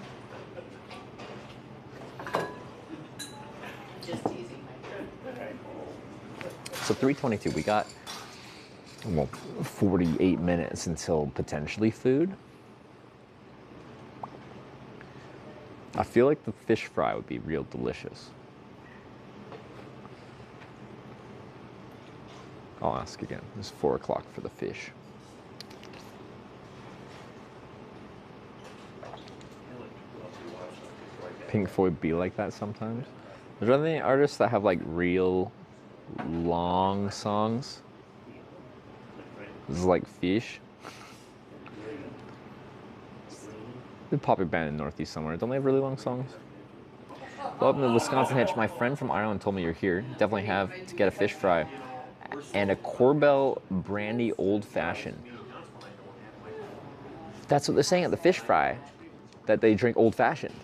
Just teasing. So 3:22, we got, well, 48 minutes until potentially food. I feel like the fish fry would be real delicious. I'll ask again. It's 4 o'clock for the fish. Pink Floyd be like that sometimes. Is there any artists that have like real long songs? This is like Fish. The popular band in Northeast somewhere. Don't they have really long songs? Welcome to Wisconsin Hitch. My friend from Ireland told me you're here. Definitely have to get a fish fry and a Corbel brandy old fashioned. That's what they're saying at the fish fry, that they drink old fashioned.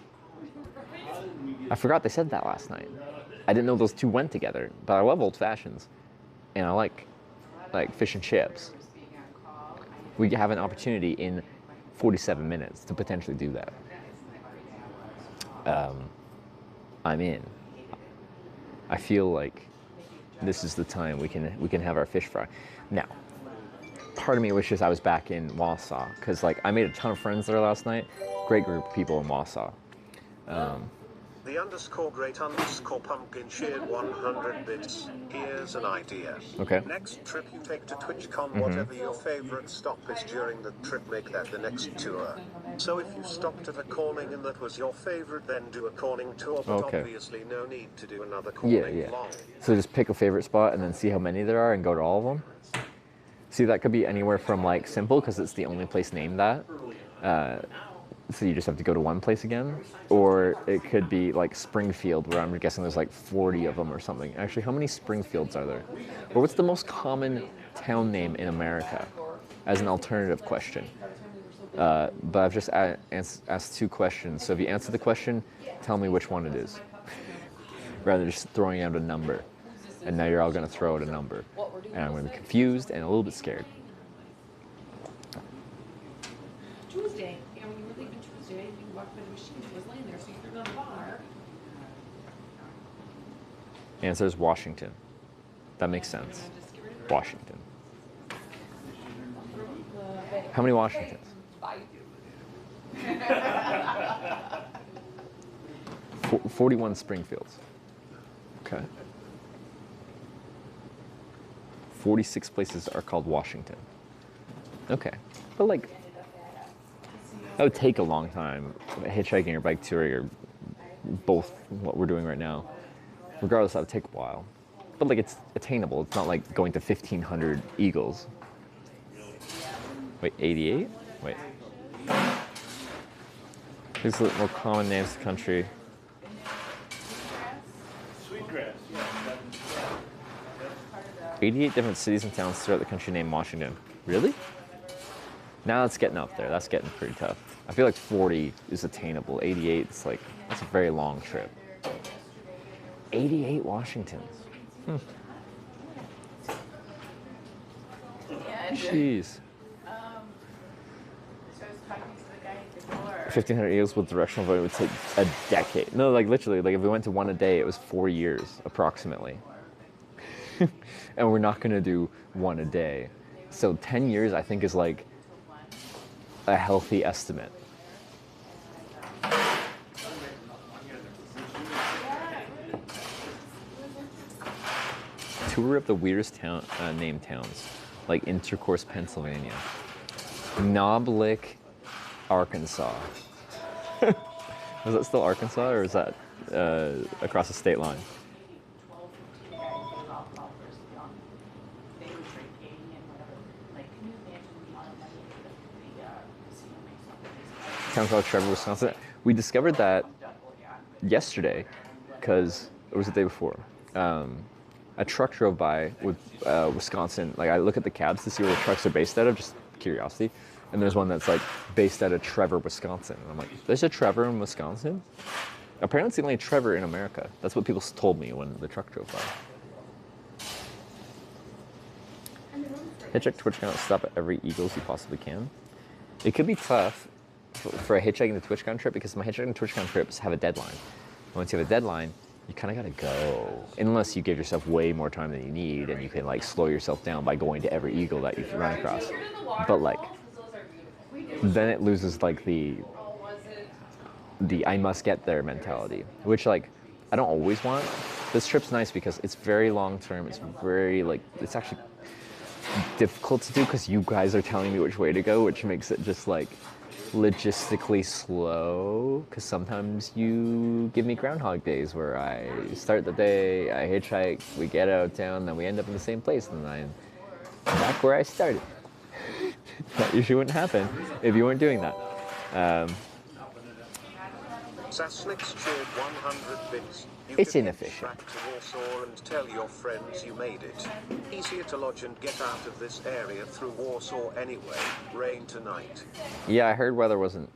I forgot they said that last night. I didn't know those two went together, but I love old fashions, and I like fish and chips. We have an opportunity in 47 minutes to potentially do that. I'm in. I feel like this is the time we can have our fish fry. Now, part of me wishes I was back in Wausau, because like I made a ton of friends there last night. Great group of people in Wausau. The _great_pumpkin shared 100 bits. Here's an idea. Okay. Next trip you take to TwitchCon, whatever your favorite stop is during the trip, make that the next tour. So if you stopped at a corning and that was your favorite, then do a corning tour, but obviously no need to do another corning long. So just pick a favorite spot and then see how many there are and go to all of them? See, that could be anywhere from like Simple, because it's the only place named that. So you just have to go to one place again. Or it could be like Springfield, where I'm guessing there's like 40 of them or something. Actually, how many Springfields are there? Or what's the most common town name in America? As an alternative question. But I've just asked 2 questions. So if you answer the question, tell me which one it is. Rather than just throwing out a number. And now you're all going to throw out a number. And I'm going to be confused and a little bit scared. Tuesday. You know, when you were leaving Tuesday, you walked by the machine. It was laying there, so you threw it on the bar. Answer is Washington. That makes sense. Washington. How many Washingtons? 41 Springfields. Okay. 46 places are called Washington. Okay. But like, that would take a long time. Hitchhiking or bike touring or both what we're doing right now. Regardless, that would take a while. But like, it's attainable. It's not like going to 1,500 Eagles. Wait, 88? Wait. These are the more common names of the country. Sweetgrass, yeah. 88 different cities and towns throughout the country named Washington. Really? Now it's getting up there. That's getting pretty tough. I feel like 40 is attainable. 88 is like, that's a very long trip. 88 Washingtons. Jeez. 1,500 Eagles with directional voting would take a decade. No, like literally, like if we went to one a day, it was 4 years approximately. And we're not gonna do one a day. So 10 years, I think, is like a healthy estimate. tour of the weirdest town named towns, like Intercourse, Pennsylvania, Knoblich, Arkansas. Is that still Arkansas, or is that across the state line? Town called Trevor, Wisconsin. We discovered that yesterday, because it was the day before. A truck drove by with Wisconsin. Like, I look at the cabs to see where the trucks are based out of, just curiosity. And there's one that's like based out of Trevor, Wisconsin. And I'm like, there's a Trevor in Wisconsin? Apparently it's the only Trevor in America. That's what people told me when the truck drove by. Hitchhike Twitch account, stop at every Eagles you possibly can. It could be tough for a hitchhiking to TwitchCon trip, because my hitchhiking to TwitchCon trips have a deadline. Once you have a deadline, you kind of gotta go. Unless you give yourself way more time than you need, and you can like slow yourself down by going to every eagle that you run across. But like, then it loses like the I must get there mentality, which like I don't always want. This trip's nice because it's very long term. It's very like, it's actually difficult to do because you guys are telling me which way to go, which makes it just like logistically slow, because sometimes you give me Groundhog Days where I start the day, I hitchhike, we get out of town, then we end up in the same place, and I'm back where I started. That usually wouldn't happen if you weren't doing that. Sasnick's cheered 100 bits. You It's can inefficient. Back to Warsaw and tell your friends you made it. Easier to lodge and get out of this area through Warsaw anyway. Rain tonight. Yeah, I heard weather wasn't,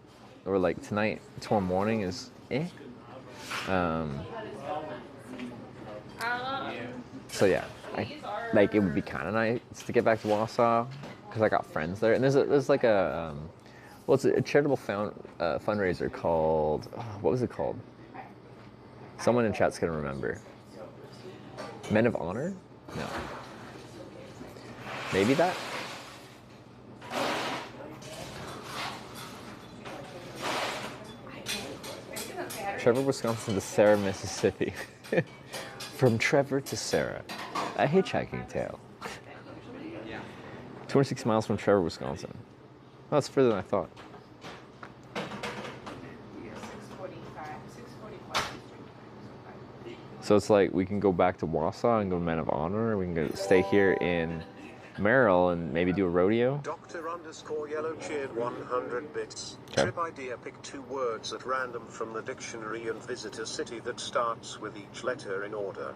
or like tonight, tomorrow morning is eh. So yeah, like it would be kind of nice to get back to Wausau because I got friends there, and there's like a well, it's a charitable fundraiser called, what was it called? Someone in chat's gonna remember. Men of Honor? No. Maybe that? Trevor, Wisconsin to Sarah, Mississippi. From Trevor to Sarah. A hitchhiking tale. 26 miles from Trevor, Wisconsin. Oh, that's further than I thought. So it's like we can go back to Wausau and go to Men of Honor. We can go stay here in Merrill and maybe do a rodeo. Dr_Yellow cheered 100 bits. Okay. Trip idea: pick 2 words at random from the dictionary and visit a city that starts with each letter in order.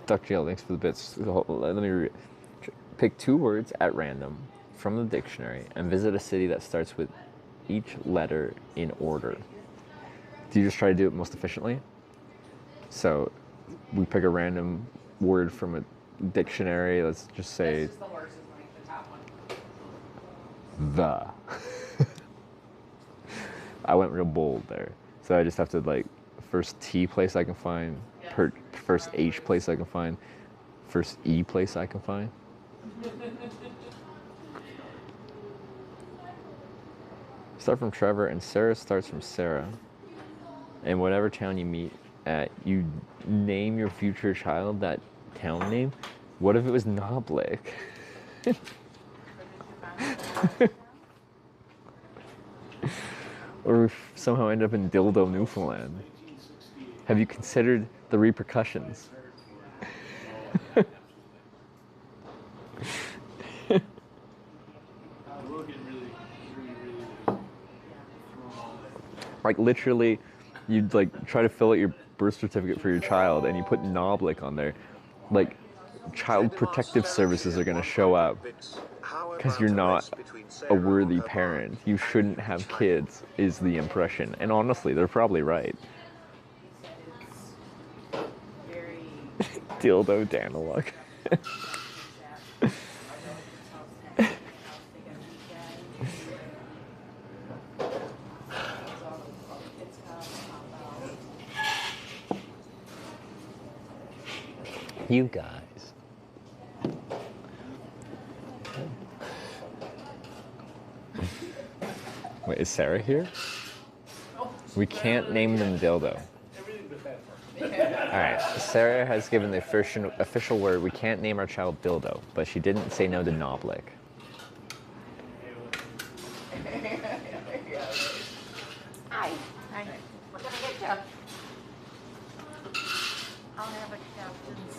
Dr. Yellow, thanks for the bits. Let me read it. Pick 2 words at random from the dictionary and visit a city that starts with each letter in order. Do you just try to do it most efficiently? So we pick a random word from a dictionary. Let's just say the. I went real bold there. So I just have to like, first T place I can find, first H place I can find, first E place I can find. Start from Trevor, and Sarah starts from Sarah. And whatever town you meet at, you name your future child that town name. What if it was Knoblich? Or if somehow end up in Dildo, Newfoundland. Have you considered the repercussions? Like literally, you'd like try to fill out your birth certificate for your child and you put Knoblich on there. Like, Child Protective Services are gonna show up because you're not a worthy parent. You shouldn't have kids, is the impression. And honestly, they're probably right. Dildo Daniluk. You guys. Wait, is Sarah here? We can't name them Dildo. Alright, Sarah has given the official word we can't name our child Dildo, but she didn't say no to Knoblick. Hi. Hi. What can I get you? I'll have a captain's.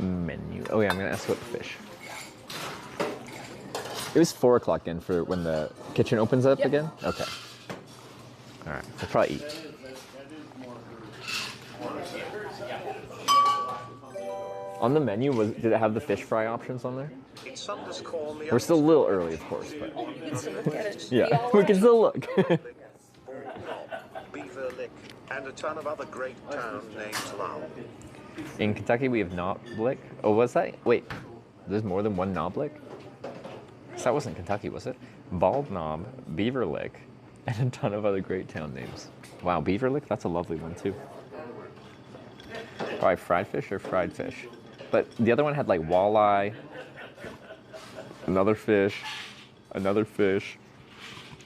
Menu. Oh yeah, I'm gonna ask about the fish. It was 4 o'clock in for when the kitchen opens up again? Okay. Alright, we'll probably eat. On the menu, did it have the fish fry options on there? We're still a little early, of course, but yeah, we can still look. Beaver Lick, and a ton of other great town names Lowell. In Kentucky, we have Knoblick. Oh, was that? Wait, there's more than one Knoblick? So that wasn't Kentucky, was it? Bald Knob, Beaver Lick, and a ton of other great town names. Wow, Beaver Lick, that's a lovely one too. Probably fried fish or fried fish. But the other one had like walleye, another fish.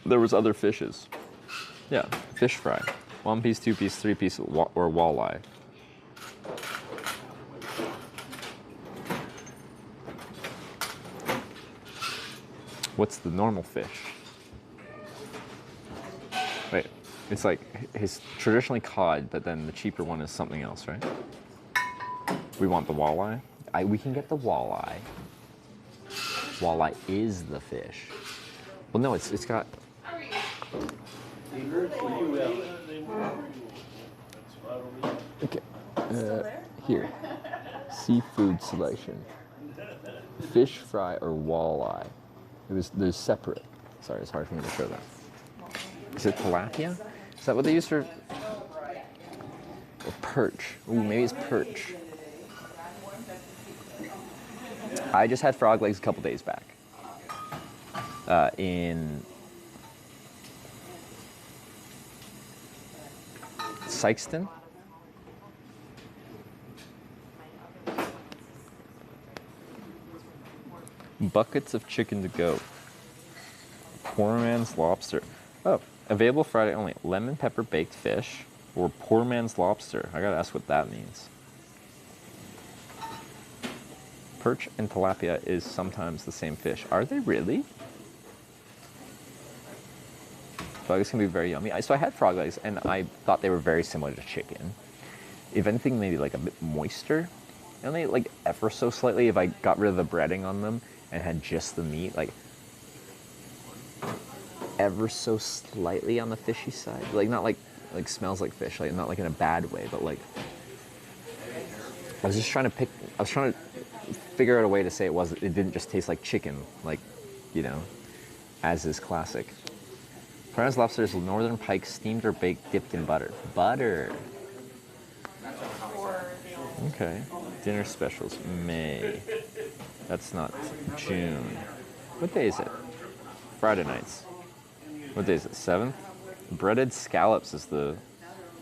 There was other fishes. Yeah, fish fry. 1 piece, 2 piece, 3 piece, or walleye. What's the normal fish? Wait, it's like his traditionally cod, but then the cheaper one is something else, right? We want the walleye. We can get the walleye. Walleye is the fish. Well, no, it's got. Okay. Here. Seafood selection. Fish fry or walleye. There's separate. Sorry, it's hard for me to show that. Is it tilapia? Is that what they use for? Or perch. Ooh, maybe it's perch. I just had frog legs a couple days back. In Sykeston. Buckets of chicken to go. Poor man's lobster. Oh, available Friday only. Lemon pepper baked fish or poor man's lobster. I gotta ask what that means. Perch and tilapia is sometimes the same fish. Are they really? Frog legs can be very yummy. So I had frog legs and I thought they were very similar to chicken. If anything, maybe like a bit moister. Only like ever so slightly if I got rid of the breading on them and had just the meat, like ever so slightly on the fishy side. Like not like smells like fish, like not like in a bad way, but like I was trying to figure out a way to say it didn't just taste like chicken, like, you know, as is classic. Prize lobster is northern pike, steamed or baked, dipped in butter. Butter. Okay. Dinner specials, May. That's not June. What day is it? Friday nights. What day is it? 7th? Breaded scallops is the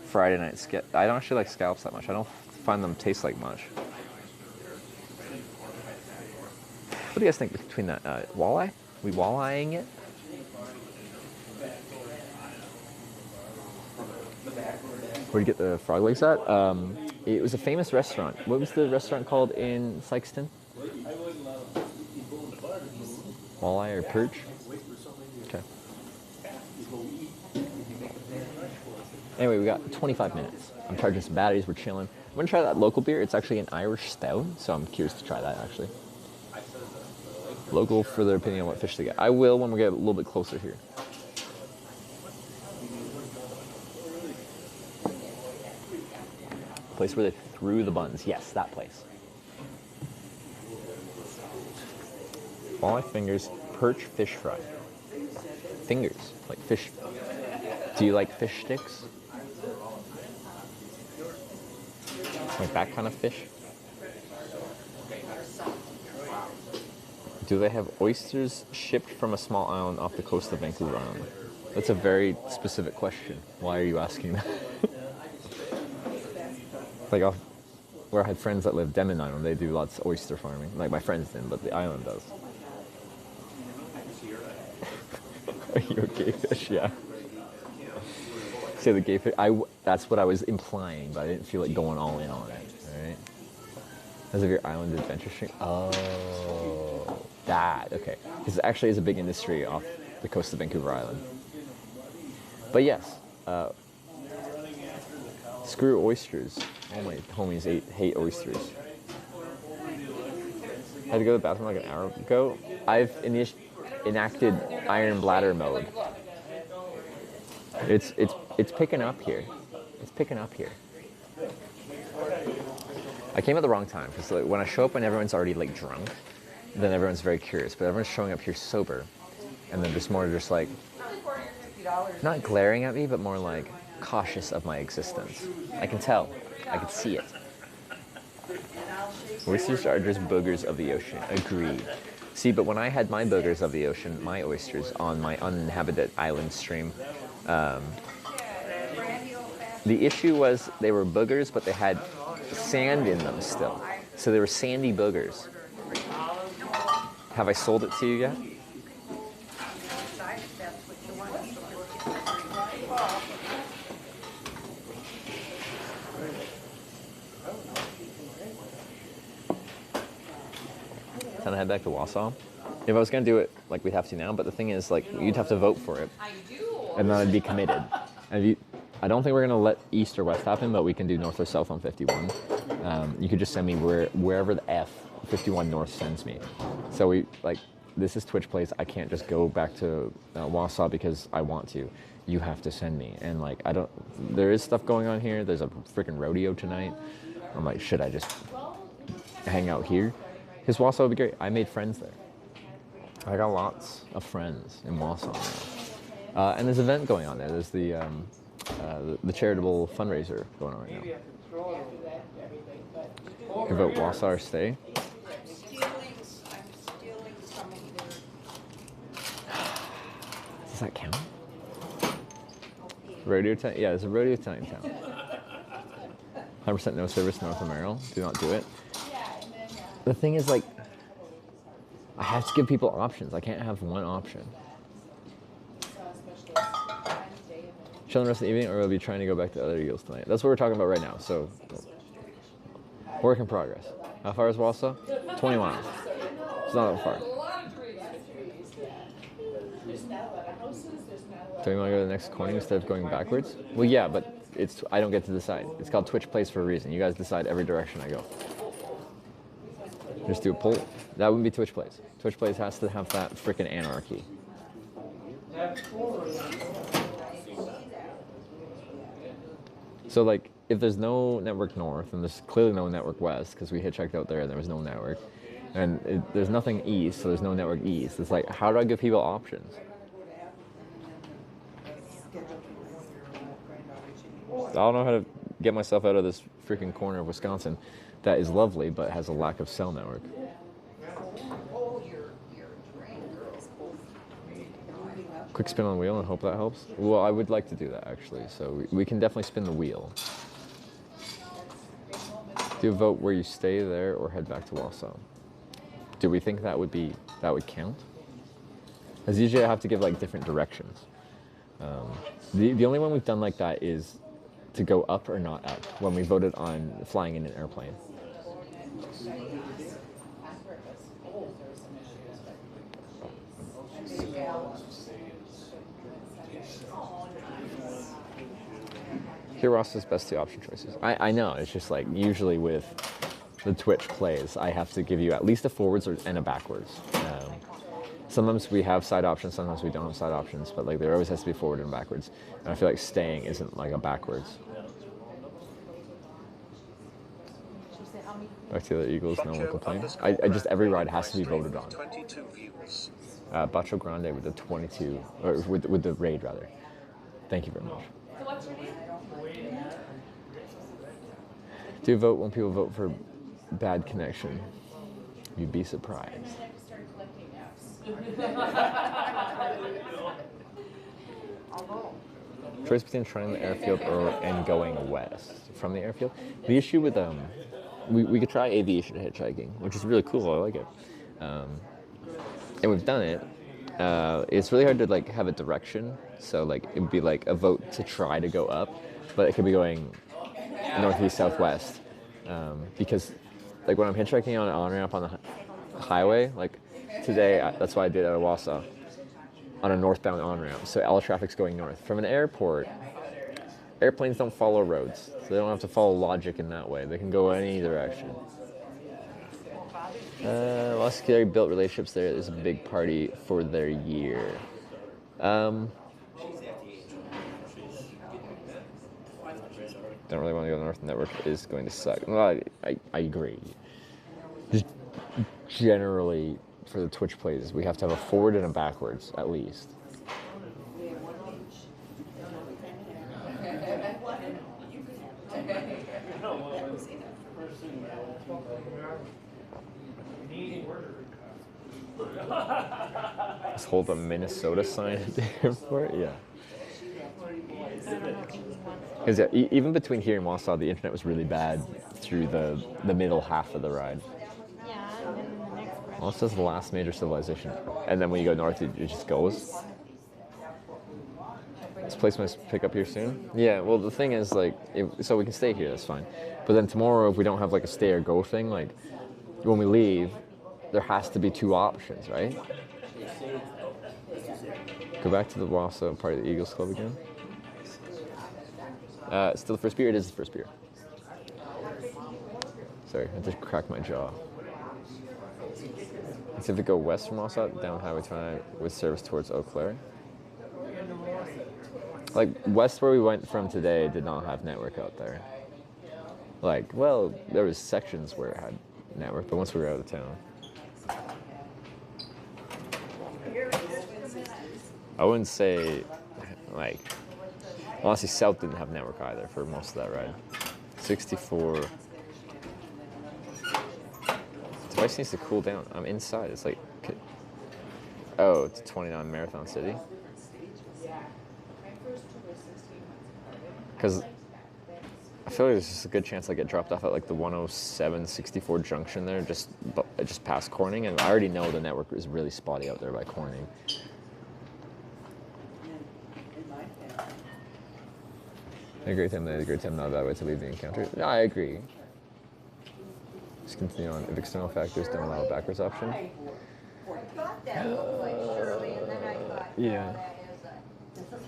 Friday night. I don't actually like scallops that much. I don't find them taste like much. What do you guys think between that? Walleye? We walleyeing it? Where'd you get the frog legs at? It was a famous restaurant. What was the restaurant called in Sykeston? Walleye or perch? Okay. Anyway, we got 25 minutes. I'm charging some batteries, we're chilling. I'm gonna try that local beer. It's actually an Irish stout, so I'm curious to try that actually. Local for their opinion on what fish they get. I will when we get a little bit closer here. Place where they threw the buns. Yes, that place. Walleye fingers, perch fish fry. Fingers, like fish. Do you like fish sticks? Like that kind of fish? Do they have oysters shipped from a small island off the coast of Vancouver Island? That's a very specific question. Why are you asking that? Like where I had friends that live Denman Island, they do lots of oyster farming. Like my friends didn't, but the island does. Are you okay, fish? Yeah. Say the gay fish. That's what I was implying, but I didn't feel like going all in on it. All right. As of your island adventure stream. Oh, that. Okay. Because it actually is a big industry off the coast of Vancouver Island. But yes, screw oysters. All my homies hate oysters. I had to go to the bathroom like an hour ago. I've enacted iron bladder mode. It's picking up here. It's picking up here. I came at the wrong time because like, when I show up when everyone's already like drunk, then everyone's very curious. But everyone's showing up here sober, and then there's more just like not glaring at me, but more like cautious of my existence. I can tell. I can see it. Oysters are just boogers of the ocean. Agreed. See, but when I had my boogers of the ocean, my oysters on my uninhabited island stream, the issue was they were boogers, but they had sand in them still. So they were sandy boogers. Have I sold it to you yet? Time to head back to Wausau. If I was gonna do it, like we'd have to now, but the thing is, like, you'd have to vote for it, and then I'd be committed. And I don't think we're gonna let east or west happen, but we can do north or south on 51. You could just send me wherever the F 51 north sends me. So this is Twitch Plays. I can't just go back to Wausau because I want to. You have to send me, and like there is stuff going on here. There's a freaking rodeo tonight. I'm like, should I just hang out here? Because Wausau would be great. I made friends there. I got lots of friends in Wausau now. And there's an event going on there. There's the charitable fundraiser going on right now. You can vote Wausau or stay. Does that count? Rodeo time? Yeah, there's a rodeo time in town. 100% no service north of Merrill. Do not do it. The thing is, like, I have to give people options. I can't have one option. Chilling the rest of the evening, or we'll be trying to go back to other Eagles tonight. That's what we're talking about right now. So, work in progress. How far is Wausau? 20 miles. It's not that far. Do you want to go to the next corner instead of going backwards? Well, yeah, but I don't get to decide. It's called Twitch Plays for a reason. You guys decide every direction I go. Just do a poll. That wouldn't be Twitch Plays. Twitch Plays has to have that freaking anarchy. So, like, if there's no network north, and there's clearly no network west, because we hitchhiked out there and there was no network, and there's nothing east, so there's no network east. It's like, how do I give people options? I don't know how to get myself out of this freaking corner of Wisconsin that is lovely but has a lack of cell network. Quick spin on the wheel and hope that helps. Well, I would like to do that actually, so we can definitely spin the wheel. Do you vote where you stay there or head back to Wausau? Do we think that would count? As usually I have to give like different directions. The only one we've done like that is to go up or not up when we voted on flying in an airplane. Here Ross is best two option choices. I know, it's just like usually with the Twitch Plays, I have to give you at least a forwards and a backwards. Sometimes we have side options, sometimes we don't have side options, but like there always has to be forward and backwards. And I feel like staying isn't like a backwards. Back to the Eagles, no one complain. I just, every ride has to be voted on. 22 views. Bacho Grande with the 22, or with the raid rather. Thank you very much. So what's your name? Do you vote when people vote for bad connection? You'd be surprised. Choice between trying the airfield and going west from the airfield. The issue with we could try aviation hitchhiking, which is really cool. I like it, and we've done it. it's really hard to like have a direction. So like it'd be like a vote to try to go up, but it could be going northeast, southwest, because like when I'm hitchhiking on an on-ramp on the highway, like today, that's why I did it at Wausau, on a northbound on-ramp. So all traffic's going north. From an airport, airplanes don't follow roads, so they don't have to follow logic in that way. They can go any direction. Lots of scary built relationships there. There's a big party for their year. Don't really want to go north. Network is going to suck. Well, I agree. Just generally, for the Twitch plays, we have to have a forward and a backwards, at least. Let's hold a Minnesota sign at the airport? Yeah. Because yeah, even between here and Wausau, the internet was really bad through the middle half of the ride. Wausau's the last major civilization. And then when you go north, it just goes. This place must pick up here soon? Yeah, well, the thing is, like, so we can stay here, that's fine. But then tomorrow, if we don't have, like, a stay or go thing, like, when we leave, there has to be two options, right? Go back to the Wausau part of the Eagles Club again. Still the first beer? It is the first beer. Sorry, I just cracked my jaw. Let's see if we go west from Wausau, down Highway 29 with service towards Eau Claire. Like, west where we went from today did not have network out there. Like, well, there was sections where it had network, but once we were out of town. I wouldn't say, like, honestly, South didn't have network either for most of that ride. 64. The device needs to cool down. I'm inside. It's like, oh, it's 29 Marathon City. Because I feel like there's just a good chance I get dropped off at like the 107-64 junction there, just past Corning, and I already know the network is really spotty out there by Corning. A great time, a great time, not a bad way to leave the encounter. No, I agree. Just continue on. If external factors don't allow a backwards option. Yeah.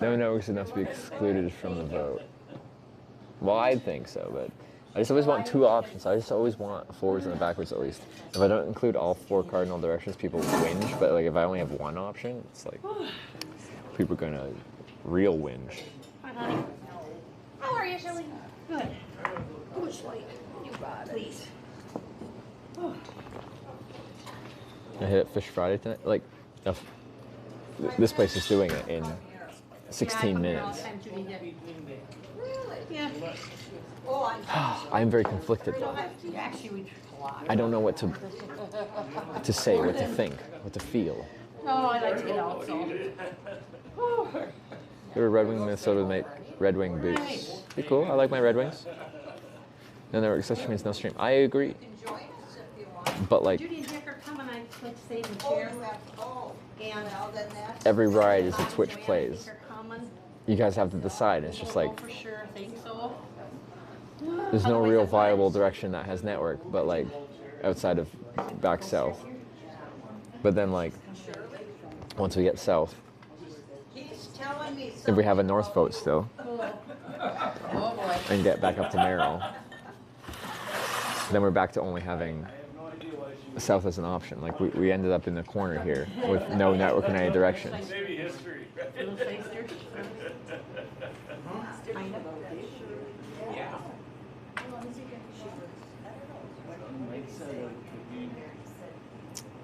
No networks enough to be excluded from the vote. Well, I think so, but I just always want two options. I just always want a forwards and a backwards at least. If I don't include all four cardinal directions, people whinge, but like if I only have one option, it's like people are gonna real whinge. Hi, honey. How are you, Shelly? Good. Go to sleep. You got it. Please. I hit Fish Friday tonight. Like, this place is doing it in 16 minutes. Yeah. I'm very conflicted though. I don't know what to say, what to think, what to feel. Oh, I like to get out, so. Go to Red Wing, Minnesota to make Red Wing boots. Be cool. I like my Red Wings. No network accessory means no stream. I agree. But like, every ride is a Twitch plays. You guys have to decide. It's just like, there's no real viable direction that has network, but like outside of back south. But then like, once we get south, if we have a north vote still, and get back up to Merrill, then we're back to only having south as an option. Like we ended up in the corner here with no network in any directions.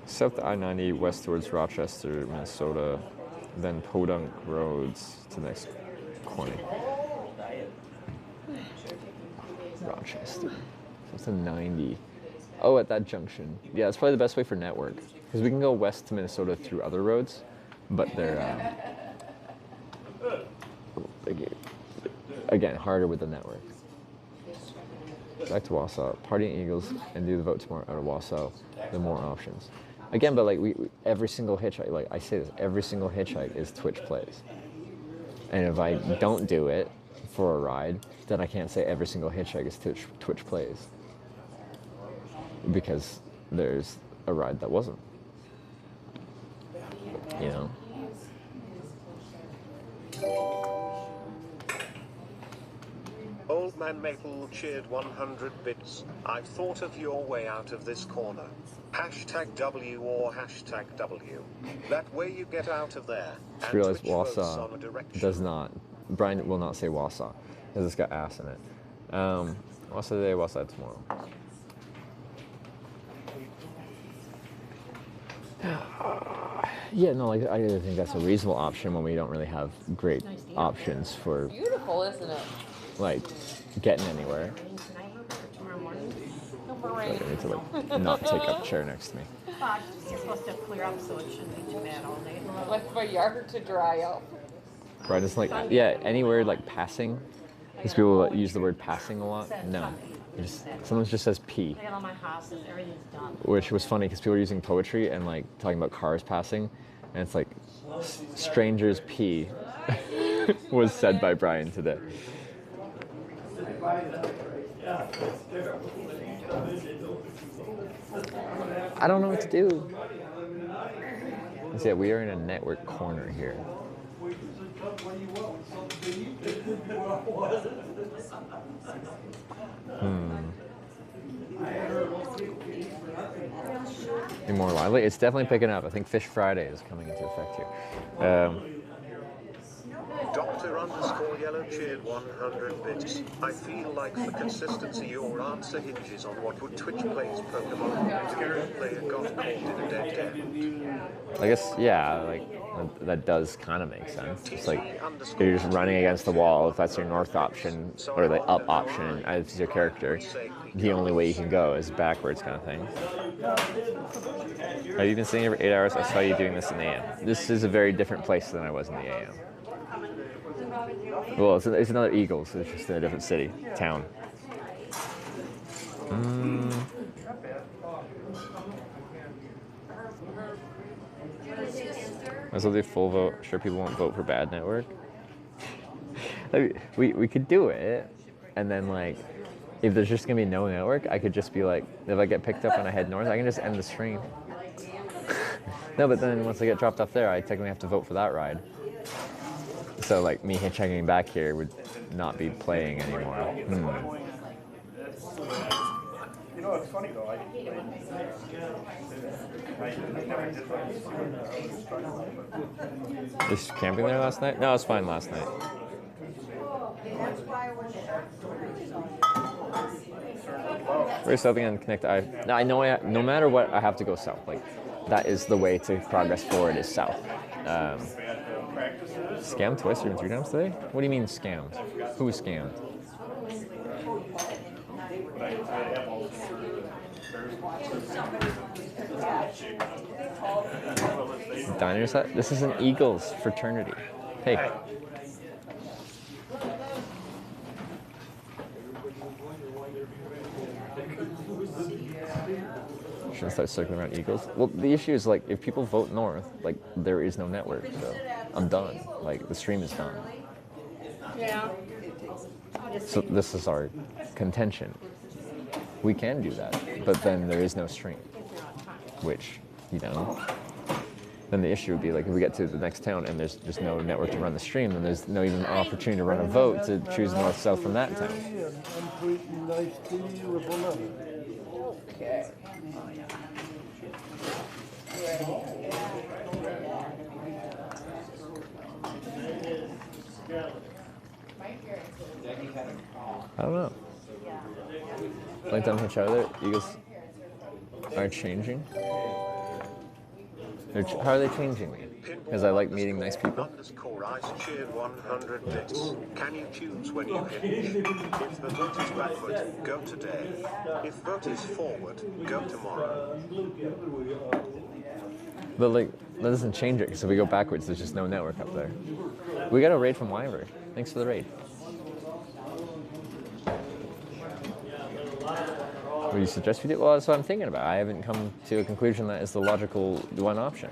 South I-90 west towards Rochester, Minnesota, then Podunk Roads to the next corner. Rochester. That's a 90. Oh, at that junction. Yeah, that's probably the best way for network. Because we can go west to Minnesota through other roads, but they're, again, harder with the network. Back to Wausau. Party in Eagles and do the vote tomorrow out of Wausau. The more options. Again, but like every single hitchhike, like I say this, every single hitchhike is Twitch plays. And if I don't do it for a ride, then I can't say every single hitchhike is Twitch plays. Because there's a ride that wasn't. You know? Old Man Maple cheered 100 bits. I've thought of your way out of this corner. #W or #W. That way you get out of there. Just And realized Twitch votes Wausau on a direction. does not. Brian will not say Wausau because it's got ass in it. Wausau today, Wausau tomorrow. Yeah, no, like I think that's a reasonable option when we don't really have great options for Beautiful, isn't it? like getting anywhere. I need to like not take up a chair next to me. You're supposed to clear up so it shouldn't be too bad all day. Like my yard to dry up. Brian is like, yeah, any word like passing, because people use the word passing a lot. No, someone just says P. I got all my houses, everything's done. Which was funny because people were using poetry and like talking about cars passing, and it's like strangers P was said by Brian today. I don't know what to do. Yeah, we are in a network corner here. Be more lively. It's definitely picking up. I think Fish Friday is coming into effect here. Dr_Yellow cheered 100 bits. I feel like for consistency your answer hinges on what would Twitch plays Pokemon. Do you play a got caught in a dead end? I guess, yeah, like that does kind of make sense. It's like you're just running against the wall. If that's your north option or the up option as your character, the only way you can go is backwards kind of thing. Have you been sitting here for 8 hours? I saw you doing this in the AM. This is a very different place than I was in the AM. Well, it's another Eagles. It's just in a different city, town. Might as well do full vote. Sure, people won't vote for bad network. We could do it, and then like, if there's just gonna be no network, I could just be like, if I get picked up and I head north, I can just end the stream. No, but then once I get dropped off there, I technically have to vote for that ride. So like me hitchhiking back here would not be playing anymore. You know, it's funny though. Just camping there last night? No, it was fine last night. Very southing and connect I. No, I know. No matter what, I have to go south. Like that is the way to progress forward. Is south. Scammed twice or 3 times today? What do you mean scammed? Who scammed? Diners hut? This is an Eagles fraternity. Hey. Shouldn't start circling around Eagles. Well, the issue is like if people vote north, like there is no network, so I'm done. Like the stream is done. Yeah. So this is our contention. We can do that, but then there is no stream, which, you know, then the issue would be like if we get to the next town and there's just no network to run the stream, then there's no even opportunity to run a vote to choose north-south from that town. Okay. I don't know. Like them each other, Eagles are changing. How are they changing me? Because I like meeting nice people. _Ice cheered 100 bits. Can you choose when you hinge? If the vote is backward, go today. If vote is forward, go tomorrow. But like, that doesn't change it, because if we go backwards, there's just no network up there. We got a raid from Wyver. Thanks for the raid. What do you suggest we do? Well, that's what I'm thinking about. I haven't come to a conclusion that is the logical one option.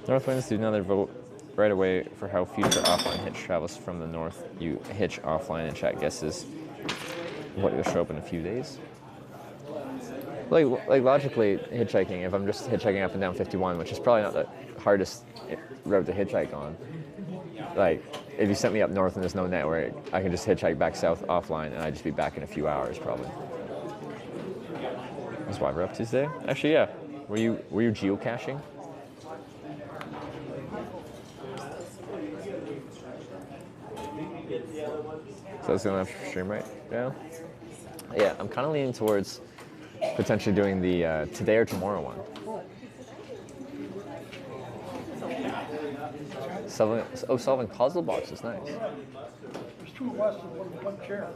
North winds do another vote right away for how future offline hitch travels from the north. You hitch offline and chat guesses what will show up in a few days. Like logically, hitchhiking, if I'm just hitchhiking up and down 51, which is probably not the hardest route to hitchhike on, like, if you sent me up north and there's no network, I can just hitchhike back south offline and I'd just be back in a few hours, probably. That's why we're up to today. Actually, yeah. Were you geocaching? So that's going to stream right now? Yeah, I'm kind of leaning towards potentially doing the today or tomorrow one. Solving puzzle boxes, nice. There's two of us and one chair.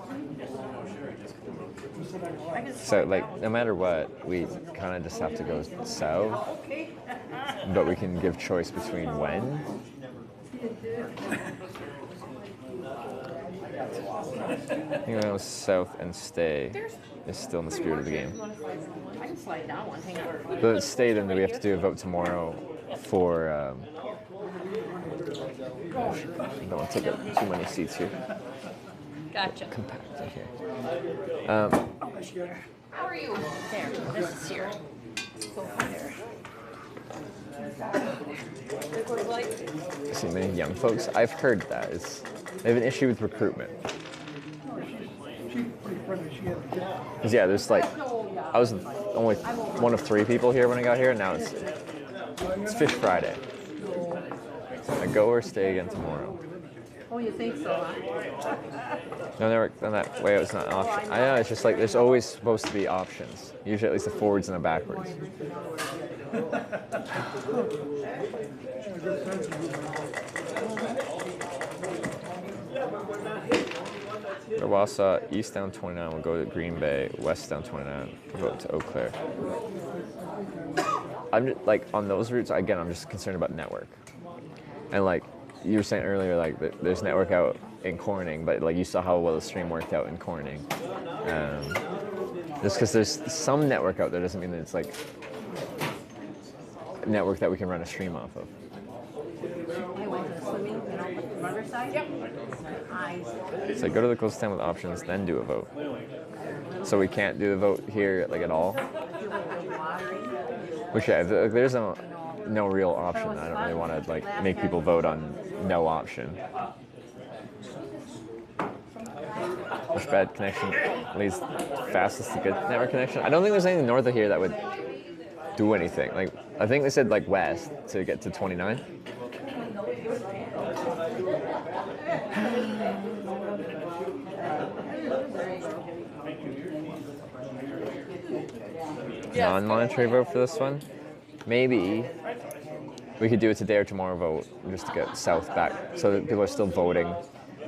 So, like, no matter what, we kind of just have to go south, but we can give choice between when. You know, south and stay is still in the spirit of the game. I can slide down one. Hang on. But stay, then we have to do a vote tomorrow for. I don't want to take up too many seats here. Gotcha. Compact, okay. How are you? There. This is here. Go there. See many young folks. I've heard that they have an issue with recruitment. Cause yeah, there's like I was only one of 3 people here when I got here, and now it's Fish Friday. I go or stay again tomorrow. Oh, you think so? Huh? No, never done that way. It was not an option. I know. It's just like there's always supposed to be options. Usually, at least the forwards and the backwards. The Wausau, east down 29 will go to Green Bay, west down 29 will go to Eau Claire. I'm just, like, on those routes, again, I'm just concerned about network. And like you were saying earlier, like there's network out in Corning, but like you saw how well the stream worked out in Corning. Just because there's some network out there doesn't mean that it's like a network that we can run a stream off of. I went to swimming, with the Riverside. Yep. So go to the closest town with options, then do a vote. So we can't do the vote here like at all. Which yeah, there's no real option. I don't really want to like make people vote on no option. Which bad connection leads fastest to good network connection. I don't think there's anything north of here that would do anything. Like I think they said like west to get to 29. Non-monetary vote for this one. Maybe we could do a today or tomorrow vote just to get south back so that people are still voting.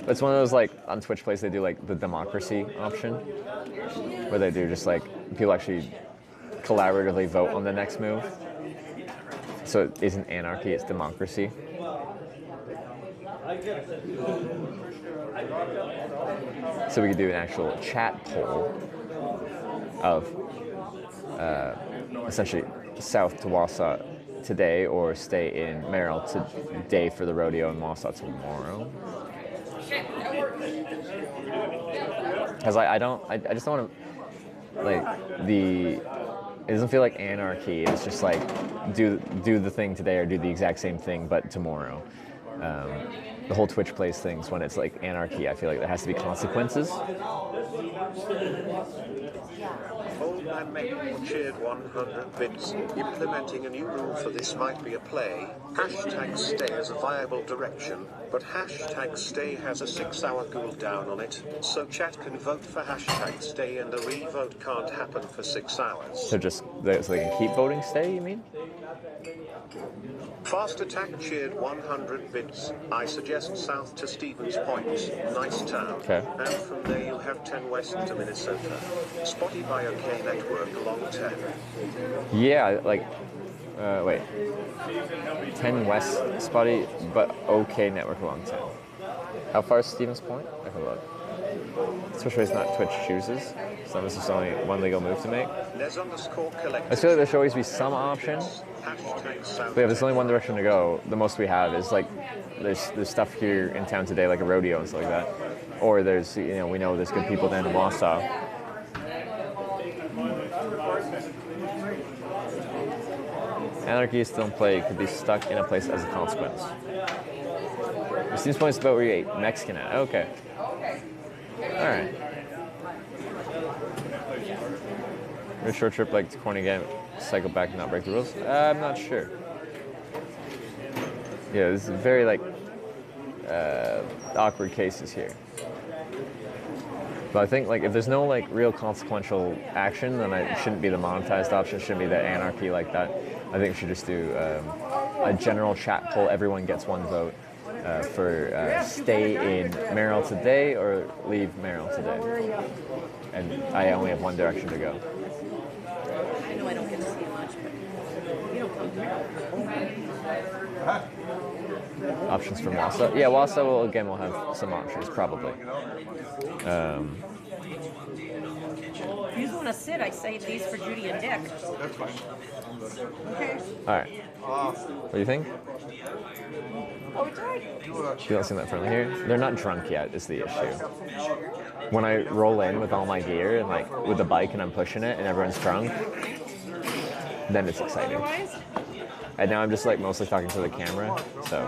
It's one of those like on Twitch plays they do like the democracy option where they do just like people actually collaboratively vote on the next move. So it isn't anarchy, it's democracy. So we could do an actual chat poll of essentially south to Wausau today or stay in Merrill today for the rodeo in Wausau tomorrow. Because I just don't want to, like, it doesn't feel like anarchy. It's just like do the thing today or do the exact same thing but tomorrow. The whole Twitch plays things when it's like anarchy, I feel like there has to be consequences. Old Man Merrill cheered 100 bits. Implementing a new rule for this might be a play. Hashtag stay as a viable direction, but hashtag stay has a 6-hour cooldown on it, so chat can vote for hashtag stay and a re-vote can't happen for 6 hours. So they can keep voting stay, you mean? Fast Attack cheered 100 bits. I suggest south to Stevens Point. Nice town. Okay. And from there you have 10 west to Minnesota. Spotty by OK Network along 10. Yeah, like, wait. 10 west spotty, but OK network along 10. How far is Stevens Point? I can look. Especially if it's not Twitch chooses. So this is only one legal move to make. Les_collector. I feel like there should always be some option. But if there's only one direction to go, the most we have is like there's stuff here in town today, like a rodeo and stuff like that. Or there's, you know, we know there's good people down in Wausau. Anarchy is still in play. Could be stuck in a place as a consequence. It seems points about where you ate Mexican at. Okay. All right. A short trip like to corny again, cycle back and not break the rules? I'm not sure. Yeah, this is very like awkward cases here. But I think like if there's no like real consequential action, then it shouldn't be the monetized option. It shouldn't be the anarchy like that. I think we should just do a general chat poll. Everyone gets one vote for stay in Merrill today or leave Merrill today. And I only have one direction to go. I know I don't get to see much, but you don't come here. Options from Wausau? Yeah, Wausau will have some options, probably. If you want to sit, I say these for Judy and Dick. That's fine. Okay. Alright. What do you think? Oh, we tried. You don't seem that friendly here. They're not drunk yet, is the issue. When I roll in with all my gear and like with the bike and I'm pushing it and everyone's drunk, then it's exciting. And now I'm just like mostly talking to the camera, so.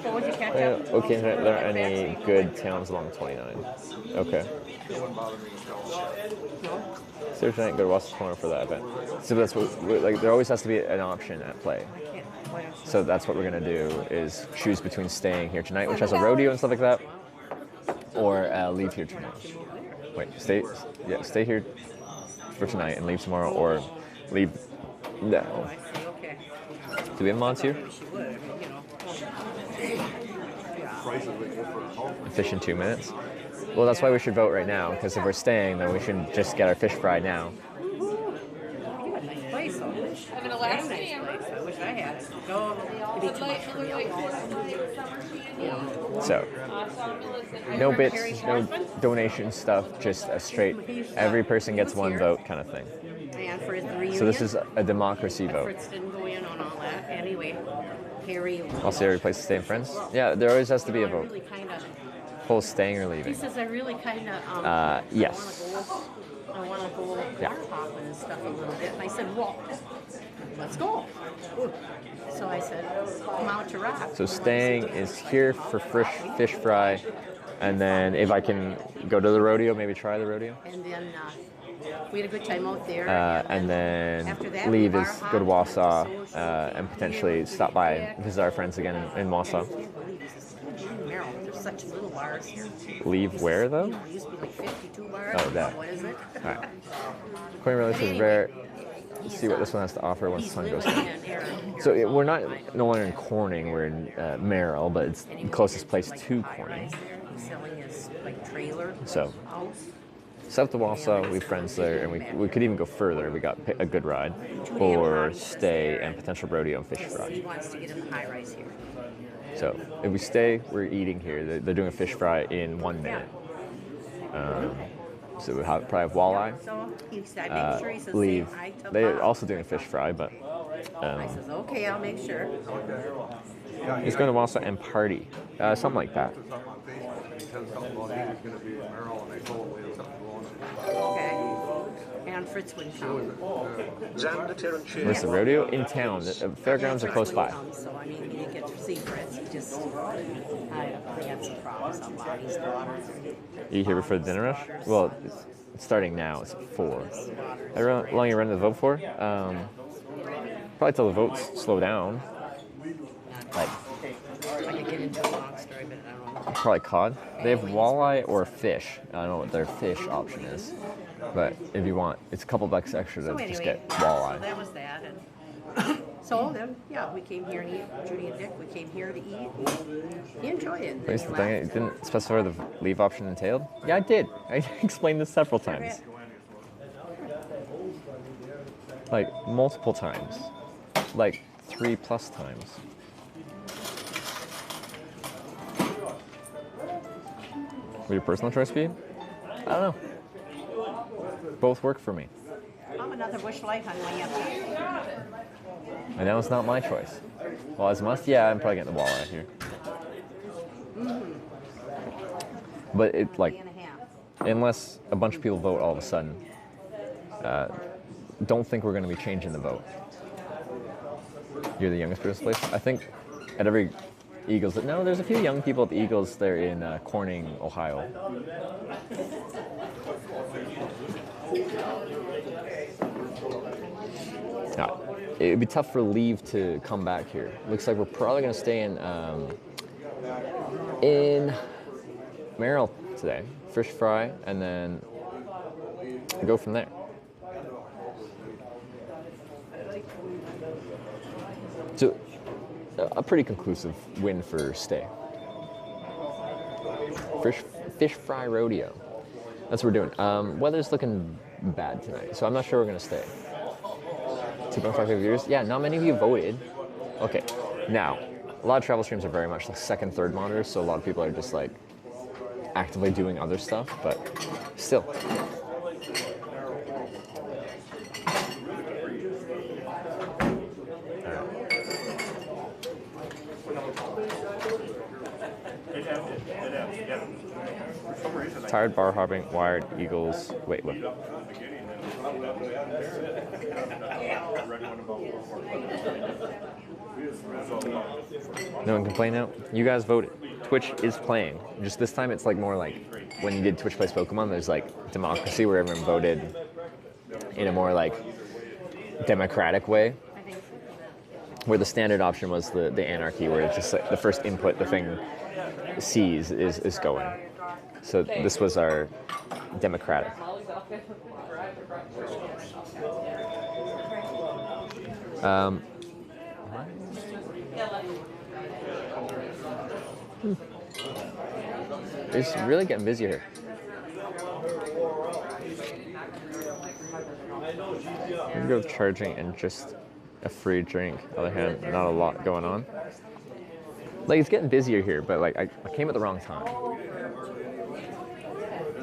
So what'd you catch up? Okay, are there any good towns along 29? Okay. So tonight, go to Wausau Corner for that event. So that's what, like, there always has to be an option at play. So that's what we're gonna do is choose between staying here tonight, which has a rodeo and stuff like that, or leave here tomorrow. Wait, stay here for tonight and leave tomorrow, or leave. No. Do we have mods here? Fish in 2 minutes. Well, that's why we should vote right now, because if we're staying, then we should just get our fish fry now. You got a nice place, though. I'm in a last Nice name. place. I wish I had it. Go. It'd be too much for me. So, no bits, no donation stuff, just a straight, every person gets one vote kind of thing. And for the reunion. So this is a democracy vote. Fritz didn't go in on all that. Anyway, Harry. Also, every place to stay in friends? Yeah, there always has to be a vote. Really kind of. Full staying or He leaving. says I really kind of. Yes. I want to go Yeah. bar hopping and stuff a little bit. And I said, well, let's go. So I said, come out to rock. So staying is here for fish fry, and then if I can go to the rodeo, maybe try the rodeo. And then we had a good time out there. And then after that, leave we is bar go to hopped, Wausau social, and potentially stop by and visit our friends again in Wausau. Merrill, there's such little bars here. Leave where though? There used to be like 52 bars. Oh, that. What is it? All right. Coin relative is rare. Let's see what this one has to offer once the sun goes down. So we're not no longer in Corning, we're in Merrill, but it's the closest place to Corning. He's selling his like trailer. So House. south of Wausau, we have friends there, and we could even go further. We got a good ride, or stay and potential rodeo and fish He fry. wants to get in the high rise here. So if we stay, we're eating here. They're doing a fish fry in 1 minute. So we probably have walleye. So he said, make sure he says, Leave. say hi to They're Bob. also doing a fish fry, but I says, okay, I'll make sure. he's going to Wausau and party, something like that. Okay. And Fritz would come. Where's the rodeo? In town. The fairgrounds are close by. So I mean, you get to see Fritz. He just, he had some problems on bodies. You here before the dinner rush? Well, it's starting now. It's at 4. How long are you running the vote for? Probably till the votes slow down. Like, I could get into a long story, but I don't know. probably cod. They have walleye or fish. I don't know what their fish option is. But if you want, it's a couple bucks extra to just get walleye. So that was that. And so then, yeah, we came here and eat. Judy and Dick, we came here to eat. He enjoyed it. Here's the thing, it didn't specify what the leave option entailed? Yeah, I did. I explained this several times. Like, multiple times. Like, 3+ times. Would your personal choice be? I don't know. Both work for me. I'm another Bush Light on way up here. I know it's not my choice. Well, as a must, yeah, I'm probably getting the walleye here. But it like, unless a bunch of people vote all of a sudden, don't think we're going to be changing the vote. You're the youngest person place. I think at every Eagles. No, there's a few young people at the Eagles there in Corning, Ohio. It'd be tough for Leave to come back here. Looks like we're probably going to stay in Merrill today. Fish fry, and then go from there. So, a pretty conclusive win for Stay. Fish fry rodeo. That's what we're doing. Weather's looking bad tonight, so I'm not sure we're going to stay. 2.5 viewers. Yeah, not many of you voted. Okay, now, a lot of travel streams are very much like second, third monitors, so a lot of people are just like actively doing other stuff, but still. Tired bar hopping, wired, Eagles. Wait, what? No one can play now? You guys voted. Twitch is playing. Just this time it's like more like when you did Twitch Plays Pokemon, there's like democracy where everyone voted in a more like democratic way. Where the standard option was the anarchy, where it's just like the first input the thing sees is going. So this was our democratic. It's really getting busy here. I'm gonna go with charging and just a free drink. On the other hand, not a lot going on. Like, it's getting busier here, but like I came at the wrong time.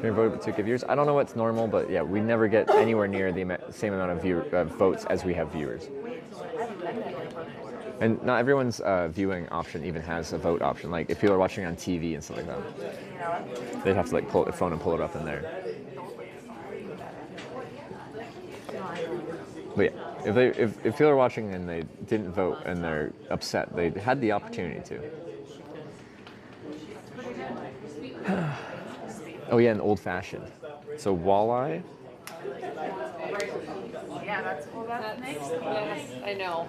We voted with 2K viewers. I don't know what's normal, but yeah, we never get anywhere near the same amount of votes as we have viewers. And not everyone's viewing option even has a vote option. Like, if people are watching on TV and stuff like that, they'd have to like pull out their phone and pull it up in there. But yeah, if people are watching and they didn't vote and they're upset, they had the opportunity to. Oh yeah, an old fashioned. So walleye. Yeah, that's next. Yes, I know.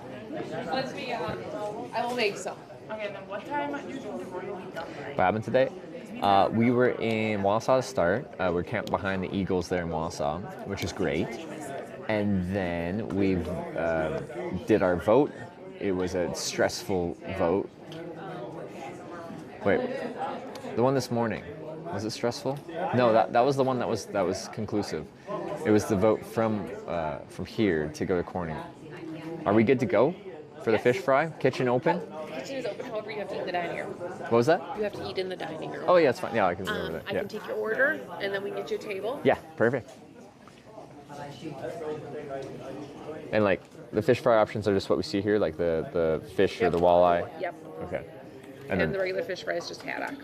Let's be. I will make some. Okay, then what time do you think the Royal will be done by? What happened today? We were in Wausau to start. We're camped behind the Eagles there in Wausau, which is great. And then we did our vote. It was a stressful vote. Wait, the one this morning, was it stressful? No, that was the one that was conclusive. It was the vote from here to go to Corning. Are we good to go for the fish fry? Kitchen open? Kitchen is open, however you have to eat in the dining room. What was that? You have to eat in the dining room. Oh yeah, it's fine. Yeah, I can remember that. I can take your order, and then we get you a table. Yeah, perfect. And like the fish fry options are just what we see here, like the fish or the walleye. Yep. Okay. And then the regular fish fry is just haddock.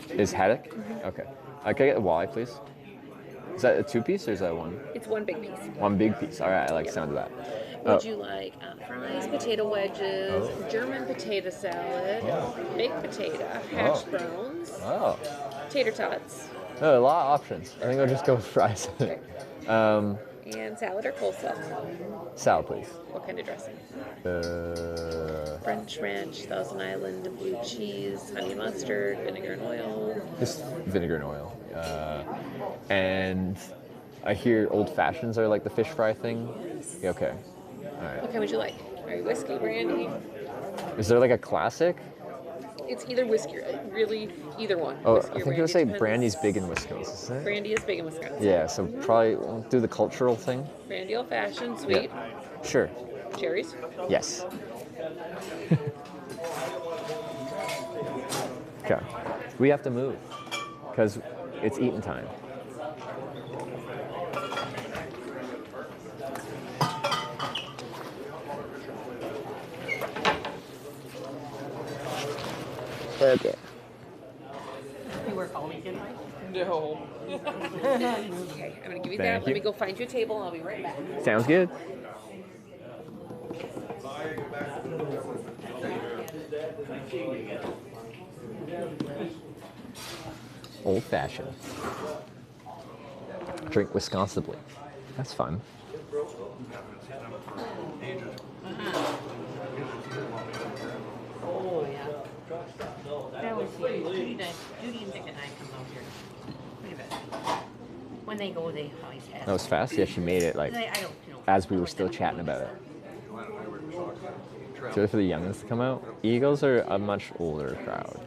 Is haddock? Mm-hmm. Okay. Can I get a walleye, please? Is that a 2-piece or is that one? It's one big piece. One big piece. All right, I like the sound of that. Would you like fries, potato wedges, German potato salad, baked potato, hash browns, tater tots? Oh, a lot of options. I think I'll just go with fries. Okay. And salad or coleslaw? Salad, please. What kind of dressing? French ranch, Thousand Island, blue cheese, honey mustard, vinegar and oil. Just vinegar and oil. And I hear old fashions are like the fish fry thing. Yeah, okay. All right. What kind would you like? Are you whiskey, brandy? Is there like a classic? It's either whiskey, really either one. Oh, Whiskey I think brandy, you would say depends. brandy's big in Wisconsin, isn't it? Brandy is big in Wisconsin. Yeah, so probably we'll do the cultural thing. Brandy old fashioned, sweet. Yeah. Sure. Cherries? Yes. Okay. We have to move because it's eating time. Okay. You work all weekend, right? No. Okay, I'm gonna give you that. Thank Let me you. go find you a table and I'll be right back. Sounds good. Old fashioned. Drink responsibly. That's fun. Oh, yeah. That was Judy and Dick and I come out here. Look at that. When they go, they always have. That was fast. Yeah, she made it like I don't, you know, as we were still chatting about it. So for the youngins to come out, Eagles are a much older crowd.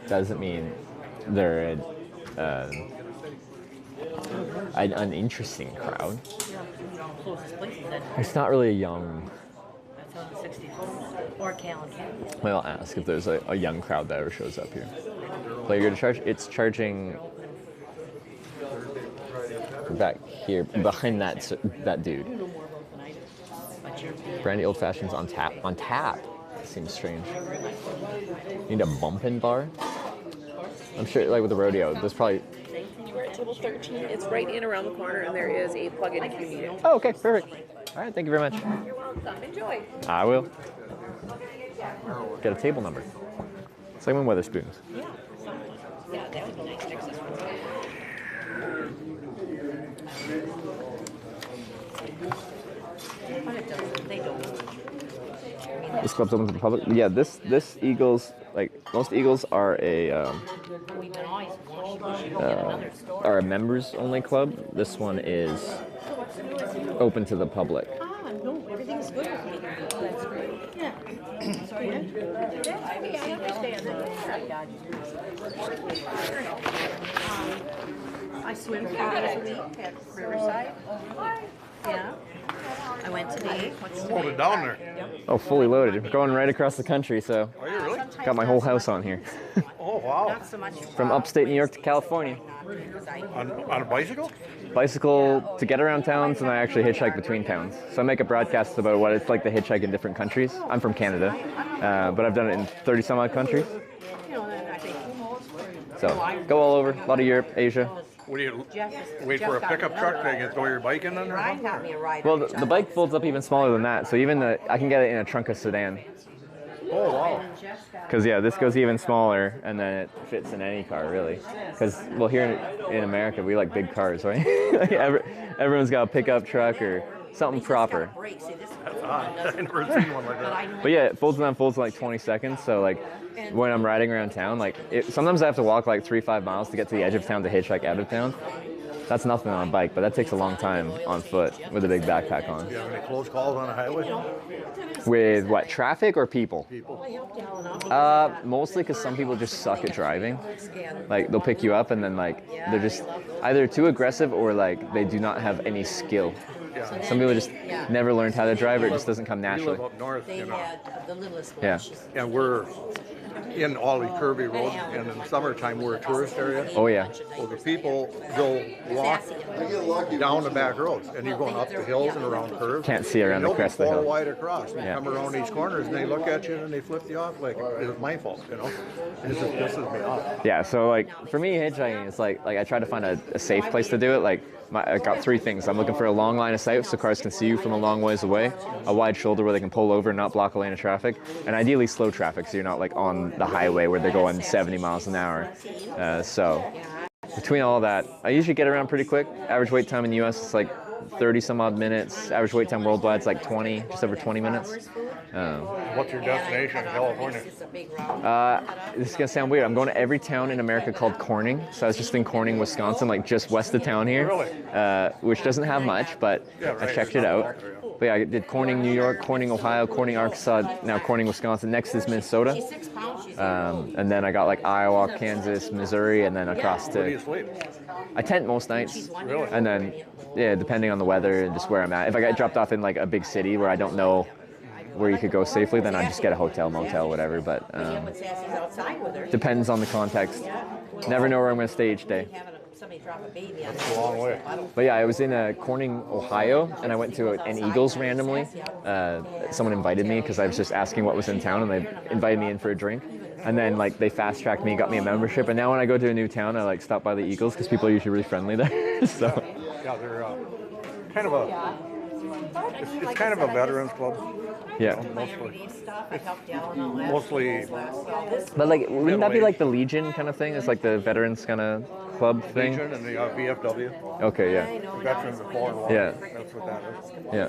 Doesn't mean they're an interesting crowd. closest place is that. It's not really a young. That's on the 64 or Callan. Well, I'll ask if there's a young crowd that ever shows up here. Playground charge? It's charging back here behind that dude. Brandy Old Fashions on tap. On tap. That seems strange. Need a bumpin' bar? I'm sure, like with the rodeo, there's probably. We're at table 13. It's right in around the corner, and there is a plug-in if you need it. Oh, okay, perfect. All right, thank you very much. You're welcome. Enjoy. I will. Get a table number. It's like when Weatherspoons. Yeah. Yeah, that would be nice. Texas one. But it doesn't. They don't. This club's open to the public. Yeah, this Eagles, like most Eagles are We've been always watching. are a members only club. This one is open to the public. No, everything's good with me. That's great. Yeah. Sorry, I understand that. I swim 4 days a week at Riverside. Yeah. I went today. Hold it down there. Oh, fully loaded. We're going right across the country, so Are you really? got my whole house on here. Oh, wow. Not so much From upstate New York to California. On a bicycle? Bicycle to get around towns, and I actually hitchhike between towns. So I make a broadcast about what it's like to hitchhike in different countries. I'm from Canada, but I've done it in 30 some odd countries. So go all over, a lot of Europe, Asia. What do you wait for a pickup truck to throw your bike in there? Ryan got me a ride. Well, the bike folds up even smaller than that, so even I can get it in a trunk of sedan. Oh, wow. Because yeah, this goes even smaller, and then it fits in any car really. Because well, here in America we like big cars, right? Like everyone's got a pickup truck or something proper. That's odd. I've never seen one like that. But yeah, it folds in like 20 seconds. So like when I'm riding around town, like sometimes I have to walk like 3-5 miles to get to the edge of town to hitchhike out of town. That's nothing on a bike, but that takes a long time on foot with a big backpack on. Do you have any close calls on the highway? With what, traffic or people? People. Mostly because some people just suck at driving. Like they'll pick you up and then like they're just either too aggressive or like they do not have any skill. Some people just never learned how to drive, or it just doesn't come naturally. We live up north, you know. The littlest Yeah. And we're in Ollie Kirby Road, and in the summertime we're a tourist area. Oh yeah. Well, the people go walk down the back roads, and you're going up the hills and around curves. Can't see around the crest of the They'll hill. be wide across. And Yeah. you come around these corners, and they look at you, and they flip you off like it's my fault, you know. It just pisses me off. Yeah, so like for me, hitchhiking is like I try to find a safe place to do it. Like I got 3 things. I'm looking for a long line of sight so cars can see you from a long ways away, a wide shoulder where they can pull over and not block a lane of traffic, and ideally slow traffic so you're not like on the highway where they're going 70 miles an hour. So between all that, I usually get around pretty quick. Average wait time in the U.S. is like 30 some odd minutes. Average wait time worldwide is like 20, just over 20 minutes. What's your destination in California? This is gonna sound weird. I'm going to every town in America called Corning. So I was just in Corning, Wisconsin, like just west of town here, which doesn't have much, but I checked it out. But yeah, I did Corning, New York, Corning, Ohio, Corning, Arkansas, now Corning, Wisconsin. Next is Minnesota. And then I got like Iowa, Kansas, Missouri, and then across Where do you to. sleep? I tent most nights. Really? And then, yeah, depending on the weather and just where I'm at. If I get dropped off in like a big city where I don't know where you could go safely, then I just get a hotel, motel, whatever. But depends on the context. Never know where I'm going to stay each day. somebody drop a baby on That's a long way. But yeah, I was in Corning, Ohio, and I went to an Eagles randomly. Someone invited me because I was just asking what was in town, and they invited me in for a drink. And then like they fast-tracked me, got me a membership, and now when I go to a new town, I like stop by the Eagles because people are usually really friendly there. So yeah, they're kind of a it's kind of a veterans club. Yeah. Mostly. But like, wouldn't that be like the Legion kind of thing? It's like the veterans kind of club thing. Legion and the VFW. Okay, yeah. The Veterans of Foreign War. Yeah. That's what that is. Yeah.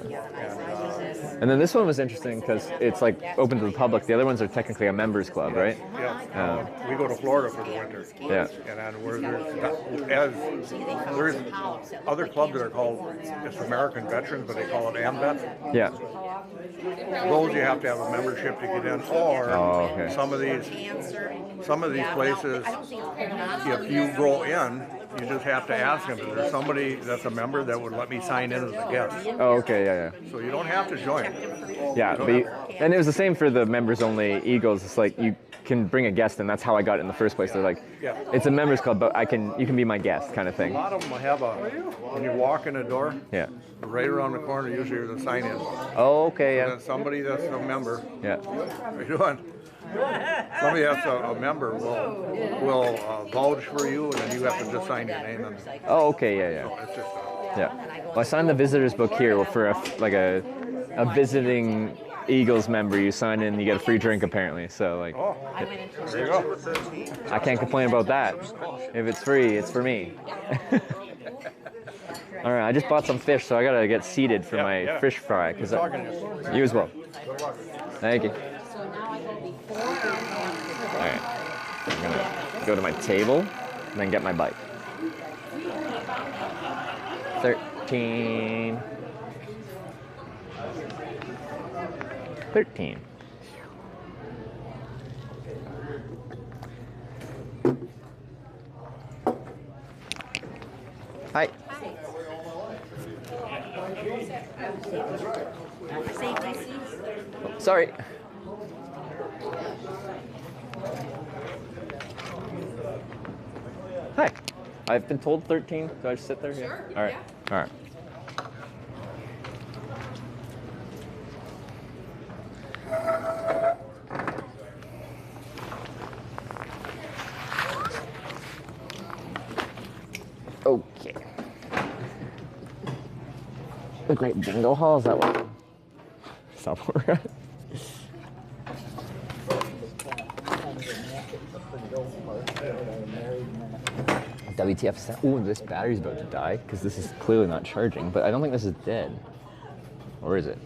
And then this one was interesting because it's like open to the public. The other ones are technically a members club, right? Yeah. We go to Florida for the winter. Yeah. And then there's other clubs that are called it's American Veterans, but they call it AMVET. Yeah. Those you have to have a membership to get in, or some of these places, if you go in, you just have to ask them, is there somebody that's a member that would let me sign in as a guest? Oh, okay, yeah. So you don't have to join. Yeah, and it was the same for the members-only Eagles. It's like you can bring a guest, and that's how I got it in the first place. They're like, it's a members club, but you can be my guest, kind of thing. A lot of them have when you walk in the door, yeah, right around the corner, usually there's a sign in. Oh, okay, yeah. And then somebody that's a member. Yeah. How you doing? Somebody that's a member will vouch for you, and then you have to just sign your name. Oh, okay, yeah. So it's just yeah. Well, I signed the visitors book here for a visiting Eagles member. You sign in, you get a free drink apparently. So like, there you go. I can't complain about that. If it's free, it's for me. All right, I just bought some fish, so I gotta get seated for my fish fry. Cause you as well. Thank you. All right, I'm gonna go to my table and then get my bite. 13. Hi. Oh, sorry. Hi. I've been told 13. Do I just sit there? Sure. All right. All right. Okay. The Great Bingo Hall, is that what? Is that what we're at? WTF? Oh, this battery's about to die because this is clearly not charging, but I don't think this is dead. Or is it?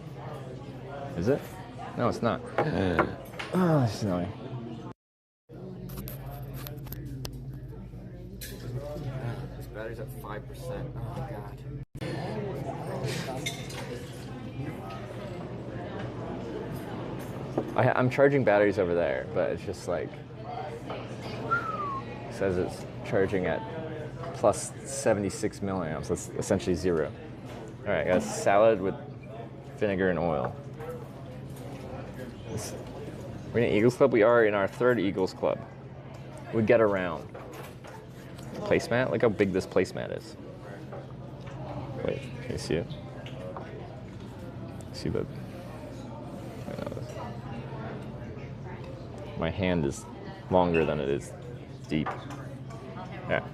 Is it? No, it's not. Oh, this is annoying. This battery's at 5%. Oh, God. I'm charging batteries over there, but it's just like, it says it's charging at plus 76 milliamps. That's essentially zero. All right, I got a salad with vinegar and oil. We're in an Eagles Club. We are in our third Eagles Club. We get around. Placemat? Look how big this placemat is. Wait, can you see it? See the... My hand is longer than it is deep. Yeah.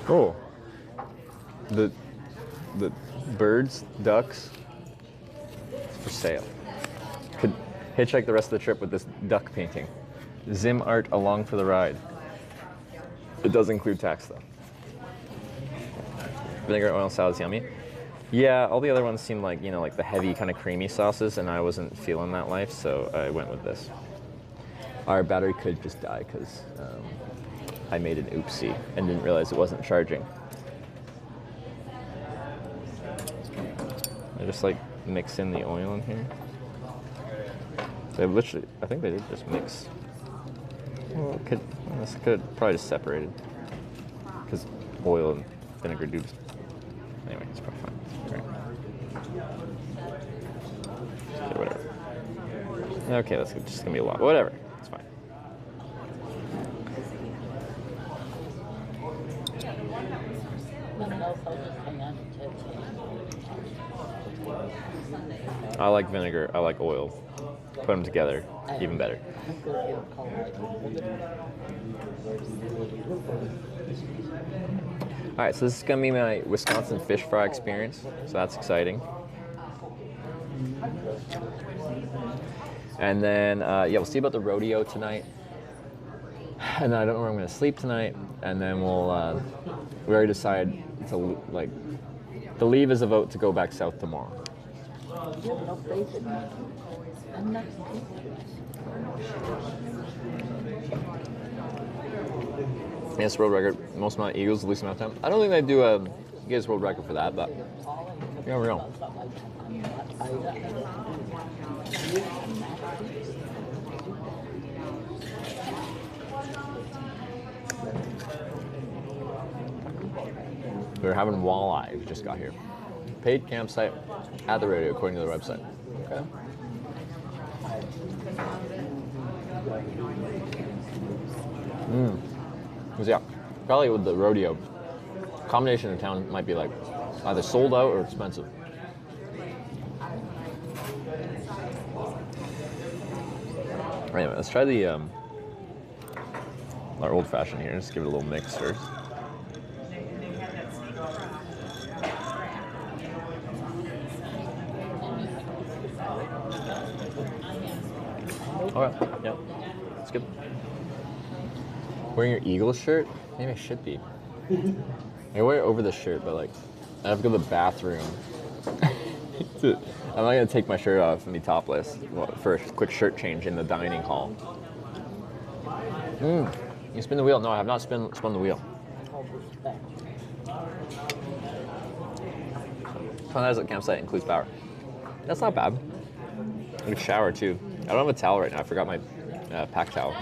Oh. The birds, ducks, for sale. Could hitchhike the rest of the trip with this duck painting. Zim art along for the ride. It does include tax though. Vinegar oil salad's yummy. Yeah, all the other ones seemed like, like the heavy kind of creamy sauces, and I wasn't feeling that life, so I went with this. Our battery could just die because I made an oopsie and didn't realize it wasn't charging. I just like mix in the oil in here. They literally, I think they did just mix. Well, this could probably just separated because oil and vinegar do. Anyway, it's probably fine. Right. Okay, whatever. Okay, that's just gonna be a lot. Whatever, it's fine. I like vinegar. I like oil. Put them together, even better. All right, so this is gonna be my Wisconsin fish fry experience. So that's exciting. And then, yeah, we'll see about the rodeo tonight. And then I don't know where I'm gonna sleep tonight. And then we'll, we already decided to, like, the leave is a vote to go back south tomorrow. Guinness World Record, most amount of eagles, the least amount of time. I don't think they do a Guinness World Record for that, but you never know. We're having walleye. We just got here. Paid campsite at the rodeo, according to the website. Okay. Because yeah, probably with the rodeo, combination in town might be like either sold out or expensive. Anyway, let's try the our old fashioned here. Just give it a little mix first. Okay, yeah, it's good. Wearing your Eagles shirt? Maybe I should be. I wear it over the shirt, but like, I have to go to the bathroom. I'm not gonna take my shirt off and be topless for a quick shirt change in the dining hall. You spin the wheel? No, I have not spun the wheel. Sometimes at campsite includes power. That's not bad. I could shower too. I don't have a towel right now. I forgot my pack towel.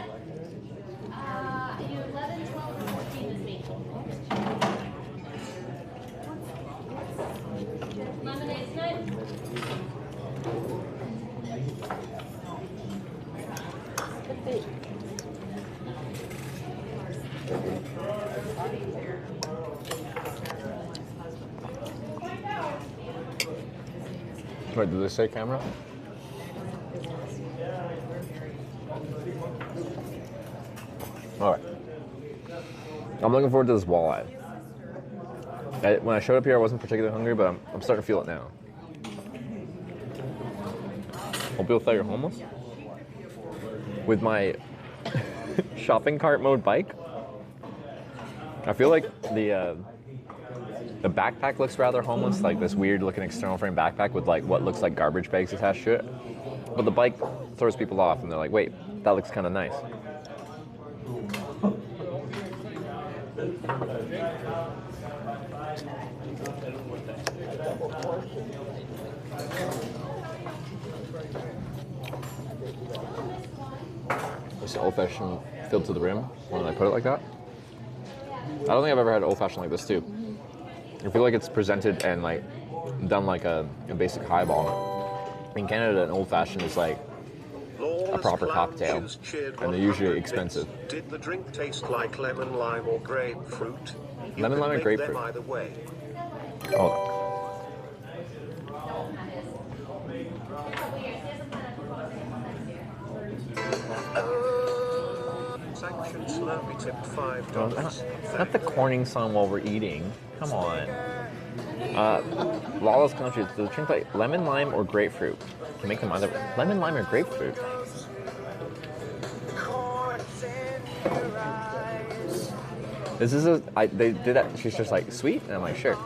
Wait, did they say camera? All right. I'm looking forward to this walleye. When I showed up here, I wasn't particularly hungry, but I'm starting to feel it now. Hope people thought you're homeless. With my shopping cart mode bike, I feel like the backpack looks rather homeless, like this weird looking external frame backpack with like what looks like garbage bags attached to it. But the bike throws people off and they're like, wait, that looks kind of nice. This old-fashioned filled to the rim when I put it like that. I don't think I've ever had old-fashioned like this too. I feel like it's presented and like done like a basic highball. In Canada, an old-fashioned is like a proper cocktail, and they're usually expensive. Did the drink taste like lemon, lime, or grapefruit? Lemon, lime, or grapefruit? Either way. Oh. Sanction slowly tipped $5. Not the Corning song while we're eating. Come on. Lawless Country, does the drink like lemon, lime, or grapefruit? You can make them either lemon, lime, or grapefruit. This is they did that. She's just like, sweet? And I'm like, sure.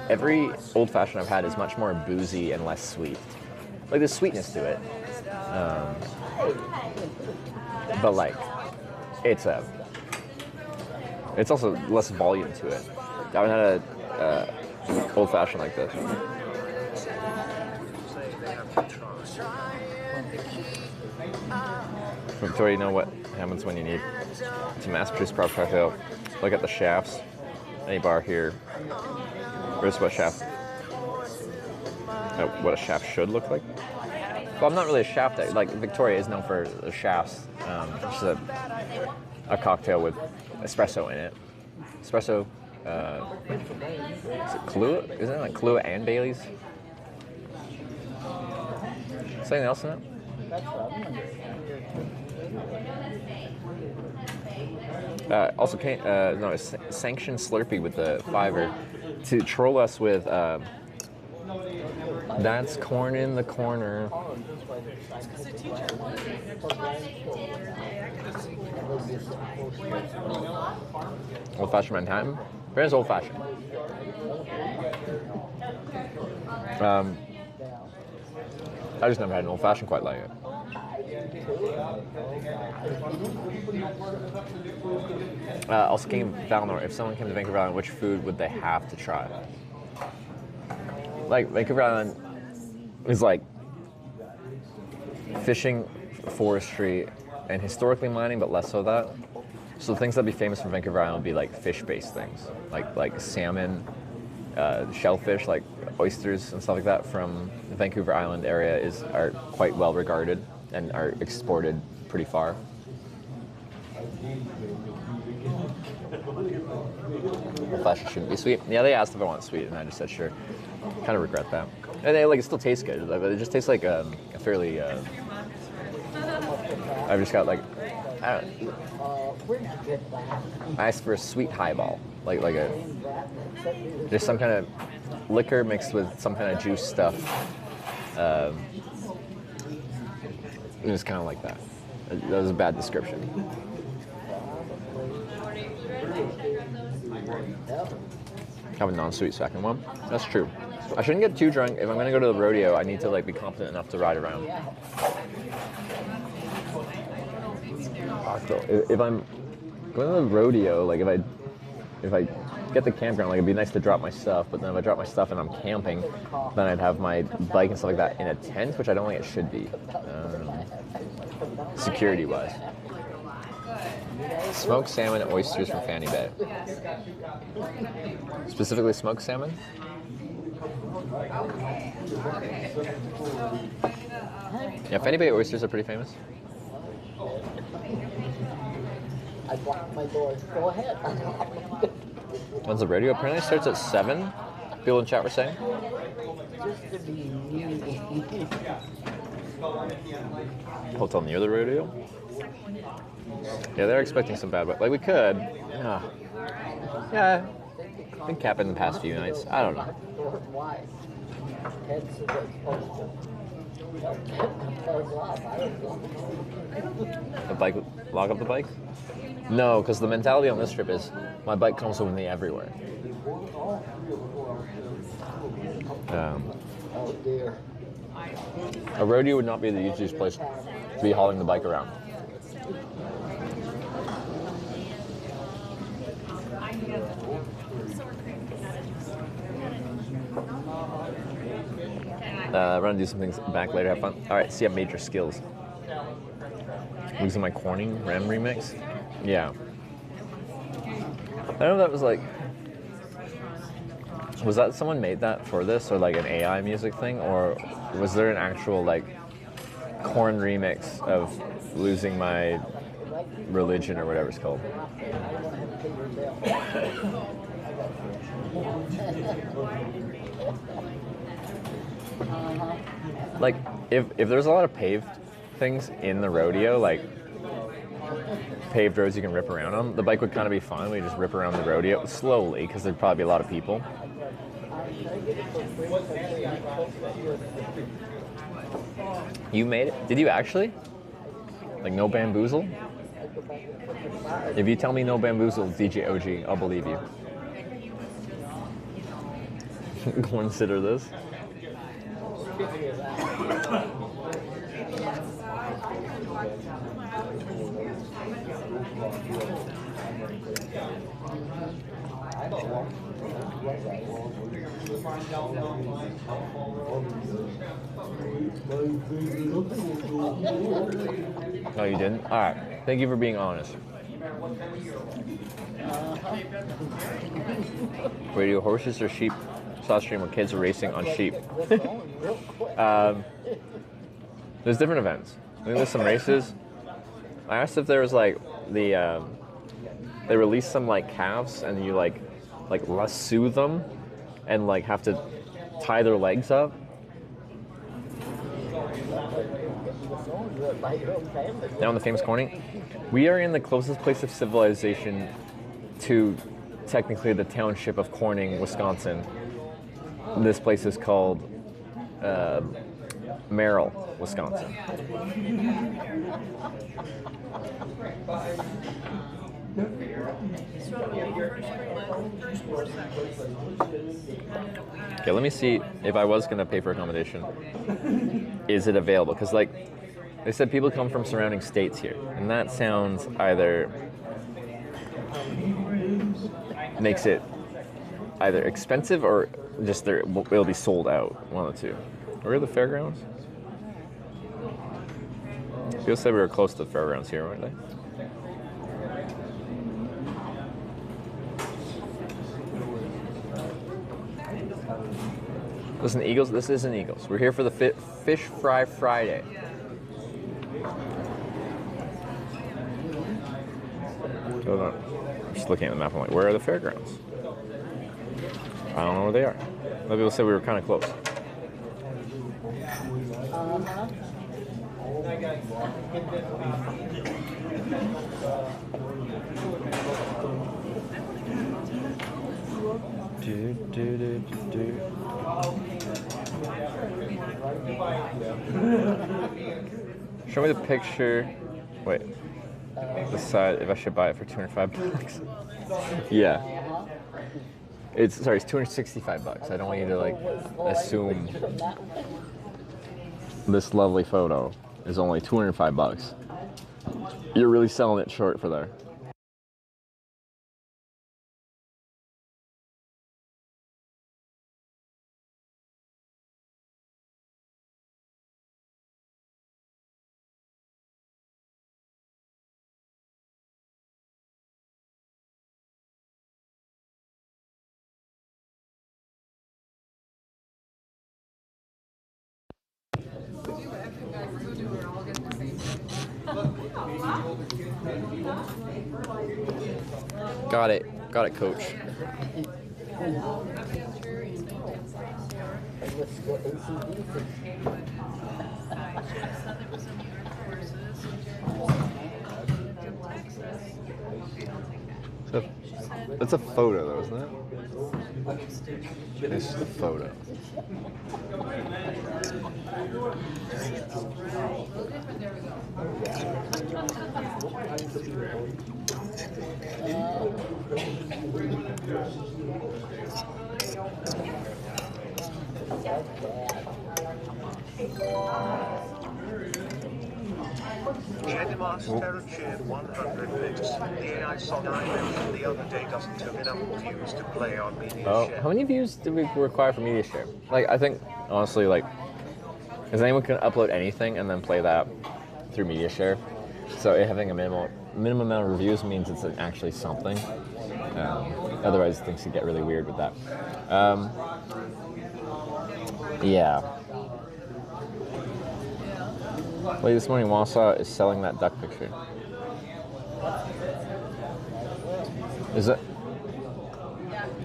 Every old fashioned I've had is much more boozy and less sweet. Like there's sweetness to it. But like, it's also less volume to it. I haven't had a old fashioned like this. Victoria, you know what happens when you need to mass-produce proper cocktail? Look at the shafts. Any bar here. Here's what what a shaft should look like. Well, I'm not really a shaft. Like Victoria is known for the shafts. Which is a cocktail with espresso in it. Espresso. Is it Kahlua? Isn't it like Kahlua and Bailey's? Something else in it? Also, no, it's sanctioned Slurpee with the $5 to troll us with. That's corn in the corner. Old fashioned Manhattan. Very old fashioned. I just never had an old fashioned quite like it. Also, King of Valinor. If someone came to Vancouver Island, which food would they have to try? Like Vancouver Island is like fishing, forestry, and historically mining, but less so that. So the things that'd be famous from Vancouver Island would be like fish-based things, like salmon, shellfish, like oysters and stuff like that from the Vancouver Island area are quite well regarded and are exported pretty far. Old fashioned shouldn't be sweet. Yeah, they asked if I want sweet, and I just said sure. Kind of regret that. And it still tastes good, but it just tastes like a fairly. I've just got like. I asked for a sweet highball, like just some kind of liquor mixed with some kind of juice stuff. It was kind of like that. That was a bad description. Have a non-sweet second one. That's true. I shouldn't get too drunk. If I'm gonna go to the rodeo, I need to be confident enough to ride around. If I'm going to the rodeo, if I get the campground, it'd be nice to drop my stuff. But then if I drop my stuff and I'm camping, then I'd have my bike and stuff like that in a tent, which I don't think it should be, security-wise. Smoked salmon and oysters from Fanny Bay. Specifically smoked salmon? Yeah, Fanny Bay oysters are pretty famous. I blocked my doors. Go ahead. When's the radio? Apparently it starts at 7. People in chat were saying. Just to be Hotel near the rodeo? Yeah, they're expecting some bad weather. We could. Yeah. Been capping the past few nights. I don't know. Why? The bike, lock up the bike? No, because the mentality on this trip is my bike comes with me everywhere. Oh dear. A rodeo would not be the easiest place to be hauling the bike around. I'm gonna do some things back later, have fun. Alright, see, I have major skills. Losing my Corning Rem remix? Yeah. I don't know if that was was that someone made that for this, or an AI music thing, or was there an actual Korn remix of Losing My Religion or whatever it's called? If there's a lot of paved things in the rodeo, paved roads you can rip around on, the bike would kind of be fun. We just rip around the rodeo slowly because there'd probably be a lot of people. You made it? Did you actually? No bamboozle? If you tell me no bamboozle, DJ OG, I'll believe you. Consider this. No, you didn't? All right. Thank you for being honest. Radio horses or sheep? Saw a stream where kids are racing on sheep. There's different events. I think there's some races. I asked if there was they release some calves and you lasso them and have to tie their legs up. Down the famous Corning. We are in the closest place of civilization to technically the township of Corning, Wisconsin. This place is called Merrill, Wisconsin. Okay, let me see if I was going to pay for accommodation. Is it available? Because, like, they said people come from surrounding states here. And that sounds either makes it either expensive or just it'll be sold out. One of the two. Where are the fairgrounds? People said we were close to the fairgrounds here, weren't they? Listen, Eagles, this isn't Eagles. We're here for the Fish Fry Friday. Hold on. I'm just looking at the map. I'm like, where are the fairgrounds? I don't know where they are. Other people said we were kind of close. Show me the picture. Wait. Decide if I should buy it for $205. Yeah. It's 265 $265. I don't want you to like assume this lovely photo is only $205. You're really selling it short for there. Got it, coach. So, that's a photo though, isn't it? It's just a photo. Master cheered 100 bits. The AI song I mentioned the other day doesn't have enough views to play on media share. How many views do we require for media share? Like, I think, honestly, like, because anyone can upload anything and then play that through media share. So having a minimum amount of reviews means it's actually something. Otherwise, things could get really weird with that. Yeah. Late this morning, Wausau is selling that duck picture. Is it?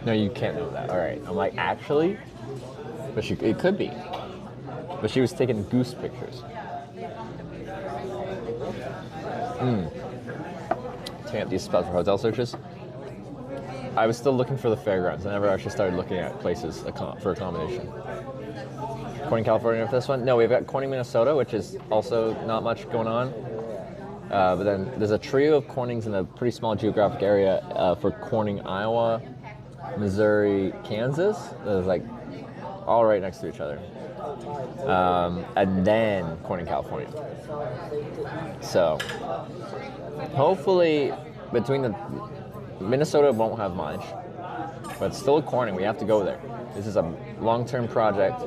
No, you can't know that. All right. I'm like, actually? But it could be. But she was taking goose pictures. Checking out these spots for hotel searches. I was still looking for the fairgrounds. I never actually started looking at places for accommodation. Corning, California for this one? No, we've got Corning, Minnesota, which is also not much going on. But then there's a trio of Cornings in a pretty small geographic area for Corning, Iowa, Missouri, Kansas. There's like all right next to each other. And then Corning, California. So hopefully between the Minnesota won't have much, but still a Corning. We have to go there. This is a long-term project.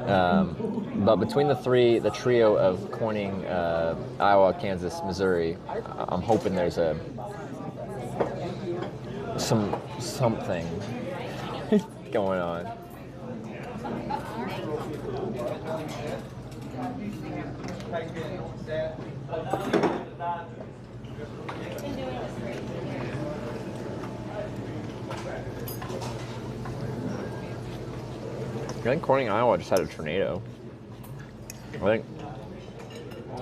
But between the trio of Corning, Iowa, Kansas, Missouri, I'm hoping there's something going on. I think Corning, Iowa just had a tornado. I think,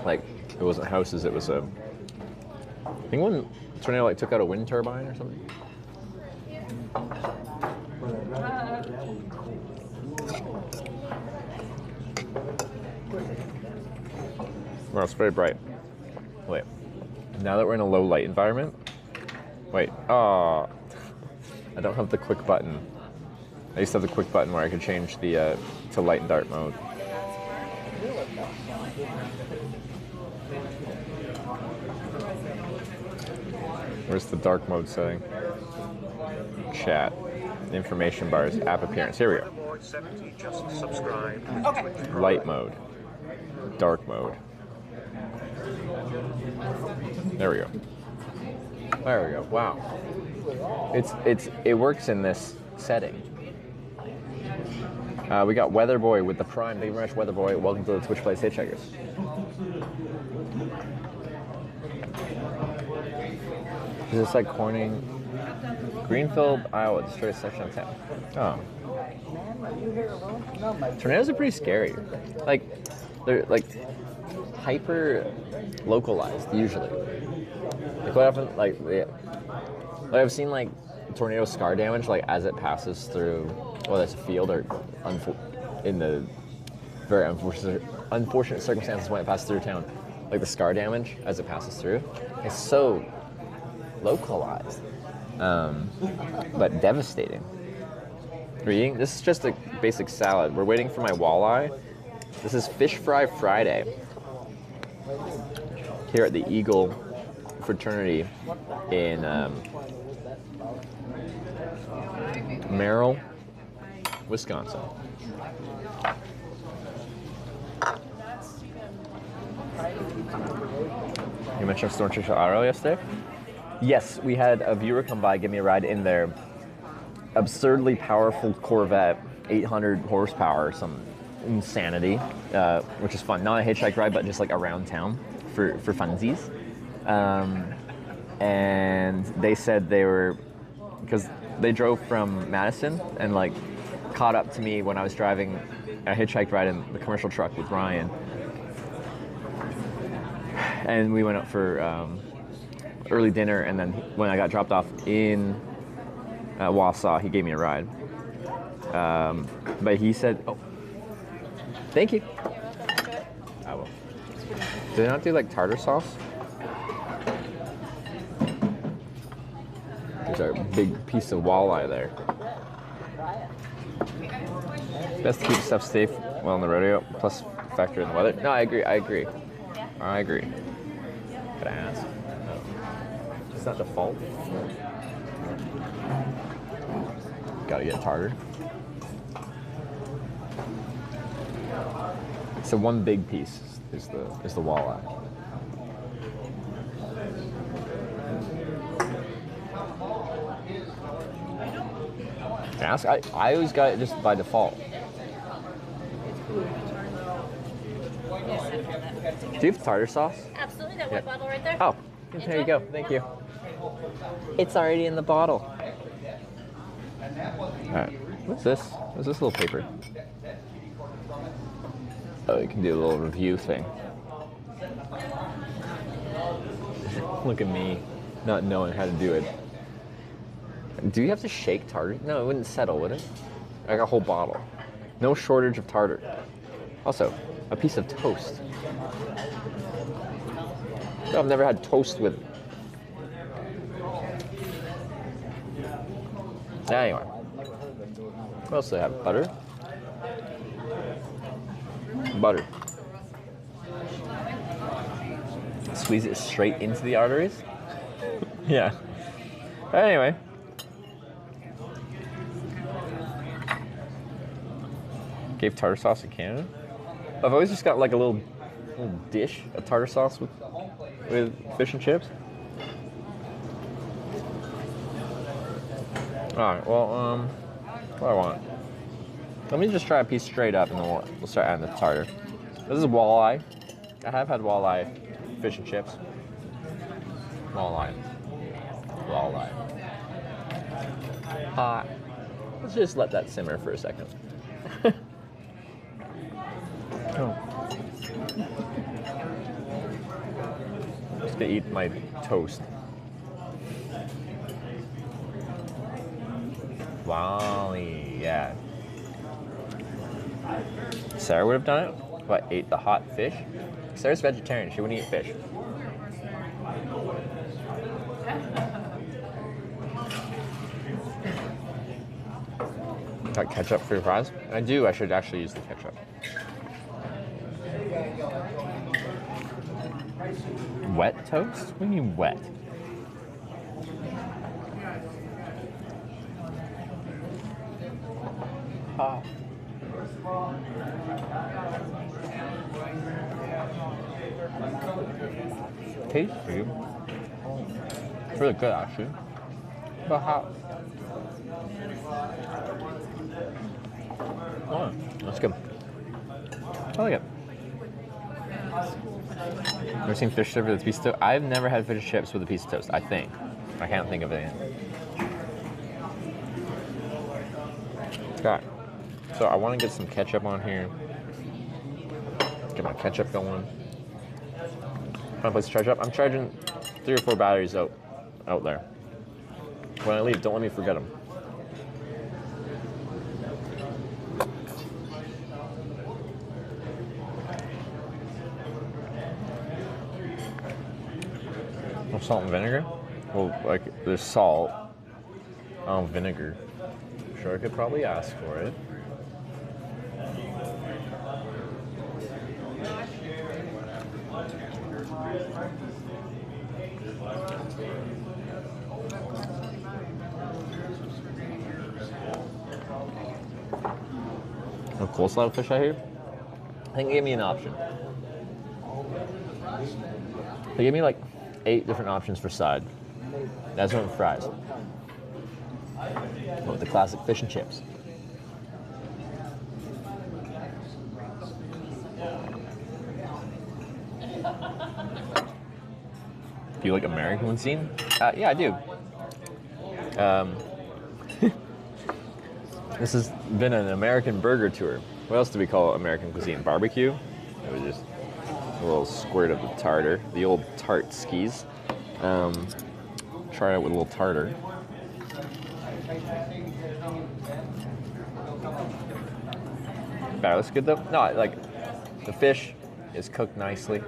like, it wasn't houses, it was a... I think one tornado, like, took out a wind turbine or something. Well, it's very bright. Wait. Now that we're in a low light environment... Wait. Oh. I don't have the quick button. I used to have the quick button where I could change the to light and dark mode. Where's the dark mode setting? Chat. Information bars. App appearance. Here we go. Okay. Light mode. Dark mode. There we go. There we go. Wow. It works in this setting. We got Weatherboy with the Prime. Thank you very much, Weatherboy. Welcome to the Twitch Plays Hitchhikers. Is this like Corning? Greenfield, Iowa, destroys section of town. Oh. Tornadoes are pretty scary. Like, they're like hyper localized usually. Like quite often, like I've seen like tornado scar damage like as it passes through, whether it's a field or in the very unfortunate circumstances when it passes through town. Like the scar damage as it passes through is so localized, but devastating. We're eating. This is just a basic salad. We're waiting for my walleye. This is Fish Fry Friday here at the Eagle Fraternity in Merrill, Wisconsin. You mentioned Storm Churchill Auto yesterday? Yes, we had a viewer come by, give me a ride in their absurdly powerful Corvette, 800 horsepower, some insanity, which is fun. Not a hitchhike ride, but just like around town for funsies. And they said they were, because they drove from Madison and like caught up to me when I was driving a hitchhike ride in the commercial truck with Ryan. And we went up for early dinner, and then when I got dropped off in Wausau, he gave me a ride. But he said, oh, thank you. I will. Do they not do like tartar sauce? There's our big piece of walleye there. Best to keep stuff safe while on the rodeo, plus factor in the weather. No, I agree. Gotta ask. No. It's not default. Gotta get tartar. So one big piece is the walleye. Ask. I always got it just by default. Do you have tartar sauce? Absolutely, that white bottle right there. Oh, there you go. Thank you. It's already in the bottle. All right. What's this? What's this little paper? Oh, you can do a little review thing. Look at me, not knowing how to do it. Do you have to shake tartar? No, it wouldn't settle, would it? I got a whole bottle. No shortage of tartar. Also, a piece of toast. I've never had toast with... Anyway. What else do they have? Butter? Butter. Squeeze it straight into the arteries? Yeah. Anyway. Gave tartar sauce in Canada. I've always just got like a little dish of tartar sauce with fish and chips. Alright, well, what do I want? Let me just try a piece straight up and then we'll start adding the tartar. This is walleye. I have had walleye, fish and chips. Walleye. Hot. Let's just let that simmer for a second. Oh. gonna eat my toast. Wally, yeah. Sarah would have done it. What, ate the hot fish? Sarah's vegetarian. She wouldn't eat fish. Got ketchup for your fries? I do. I should actually use the ketchup. Wet toast? What do you mean wet? Ah. Tasty. It's really good, actually. But hot. Oh, that's good. I like it. Never seen fish chips with a piece of toast? I've never had fish chips with a piece of toast, I think. I can't think of it yet. Got it. So I want to get some ketchup on here. Get my ketchup going. Find a place to charge up. I'm charging 3 or 4 batteries out there. When I leave, don't let me forget them. No salt and vinegar? Well, like, there's salt. Vinegar. Sure, I could probably ask for it. A coleslaw fish out here? I think they gave me an option. They gave me like 8 different options for side. That's one with fries. With the classic fish and chips. Do you like American cuisine? Yeah, I do. This has been an American burger tour. What else do we call American cuisine? Barbecue? It was just a little squirt of the tartar. The old tart skis. Try it with a little tartar. That looks good though. No, like the fish is cooked nicely.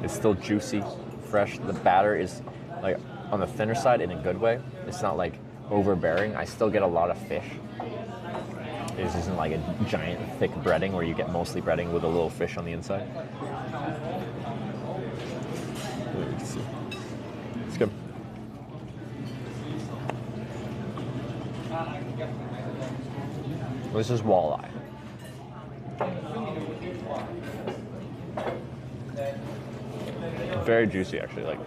It's still juicy, fresh. The batter is like on the thinner side in a good way. It's not like overbearing. I still get a lot of fish. This isn't like a giant thick breading where you get mostly breading with a little fish on the inside. Let's see. It's good. This is walleye. Very juicy, actually. Like,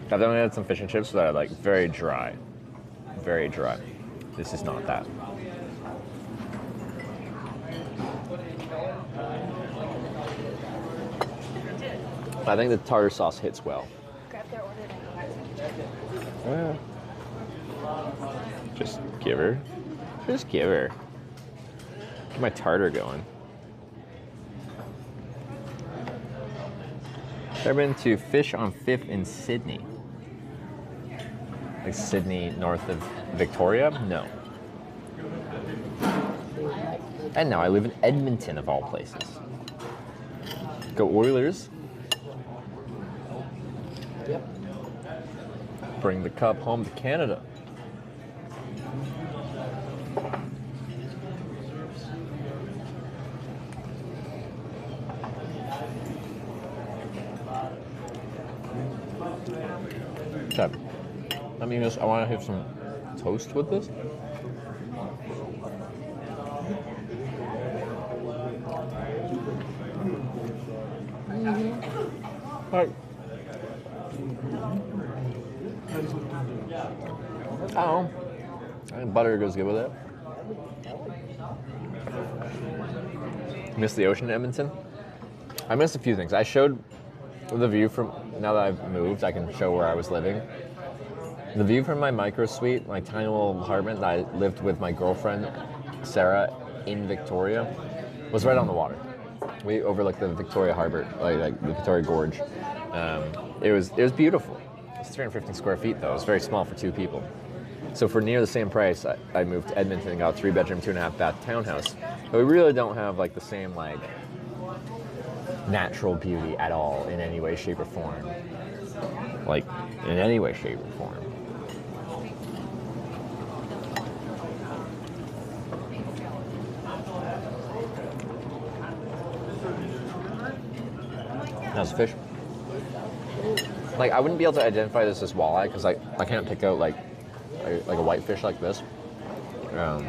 I've definitely had some fish and chips that are like very dry. Very dry. This is not that. I think the tartar sauce hits well. Grab their order. Yeah. Just give her. Just give her. Get my tartar going. Ever been to Fish on 5th in Sydney? Like Sydney, north of Victoria? No. And now I live in Edmonton, of all places. Go Oilers. Yep. Bring the cup home to Canada. Okay. I mean, I want to have some toast with this. All right. Oh, I think butter goes good with it. Miss the ocean in Edmonton? I missed a few things. I showed the view from, now that I've moved, I can show where I was living. The view from my micro suite, my tiny little apartment that I lived with my girlfriend, Sarah, in Victoria, was right on the water. We overlooked the Victoria Harbor, like the Victoria Gorge. It was beautiful. It's 350 square feet though. It's very small for 2 people. So for near the same price, I moved to Edmonton and got a 3-bedroom, 2.5-bath townhouse. But we really don't have like the same like natural beauty at all in any way, shape, or form. Like in any way, shape, or form. How's the fish? Like I wouldn't be able to identify this as walleye because I can't pick out like a white fish like this. To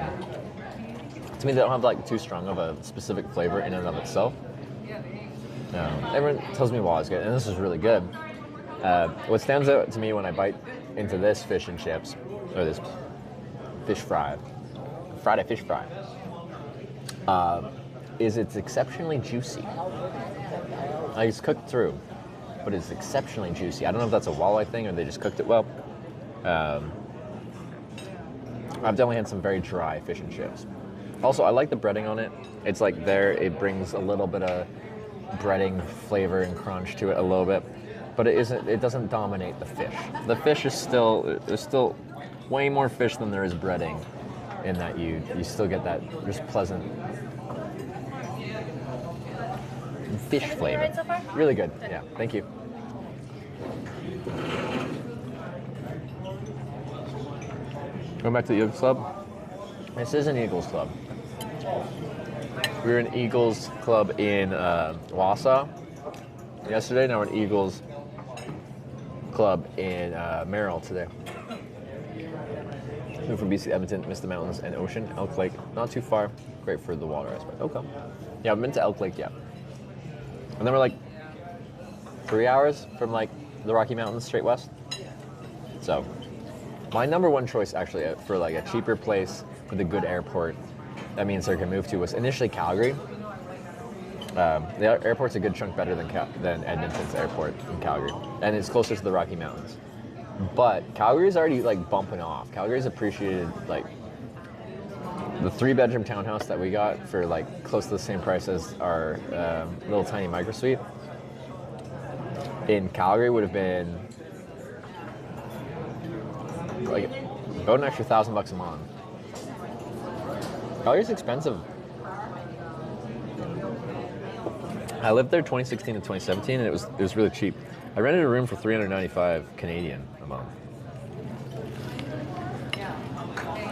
me, they don't have like too strong of a specific flavor in and of itself. Everyone tells me walleye's good, and this is really good. What stands out to me when I bite into this fish and chips, or this fish fry, Friday fish fry, is it's exceptionally juicy. Like it's cooked through, but it's exceptionally juicy. I don't know if that's a walleye thing or they just cooked it well. I've definitely had some very dry fish and chips. Also, I like the breading on it. It's like it brings a little bit of breading flavor and crunch to it a little bit, but it doesn't dominate the fish. The fish there's still way more fish than there is breading, in that you still get that just pleasant fish flavor. Right so far? Really good. Yeah, thank you. Going back to the Eagles Club. This is an Eagles Club. We were in Eagles Club in Wausau yesterday. Now we're in Eagles Club in Merrill today. Moved from BC Edmonton, missed the mountains and ocean. Elk Lake, not too far. Great for the water aspect. Okay. Yeah, I've been to Elk Lake, yeah. And then we're like 3 hours from like the Rocky Mountains straight west. So my number one choice actually for like a cheaper place with a good airport that means I can move to was initially Calgary. The airport's a good chunk better than Edmonton's airport in Calgary, and it's closer to the Rocky Mountains. But Calgary's already like bumping off. Calgary's appreciated like the 3-bedroom townhouse that we got for like close to the same price as our little tiny micro suite. In Calgary would have been like about an extra $1,000 a month. Calgary's expensive. I lived there 2016 to 2017, and it was really cheap. I rented a room for $395 Canadian a month.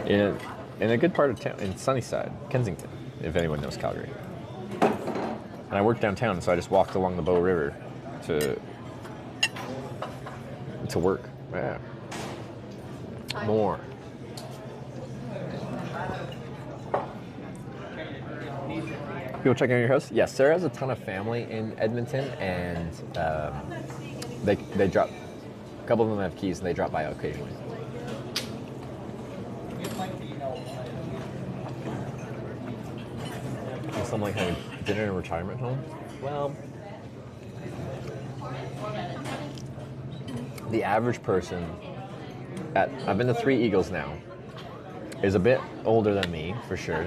In a good part of town, in Sunnyside, Kensington, if anyone knows Calgary. And I worked downtown, so I just walked along the Bow River to work. Yeah. More. People checking out your house? Yes, Sarah has a ton of family in Edmonton, and they drop. A couple of them have keys, and they drop by occasionally. Something like having dinner in a retirement home. Well, the average person I've been to 3 Eagles now, is a bit older than me for sure.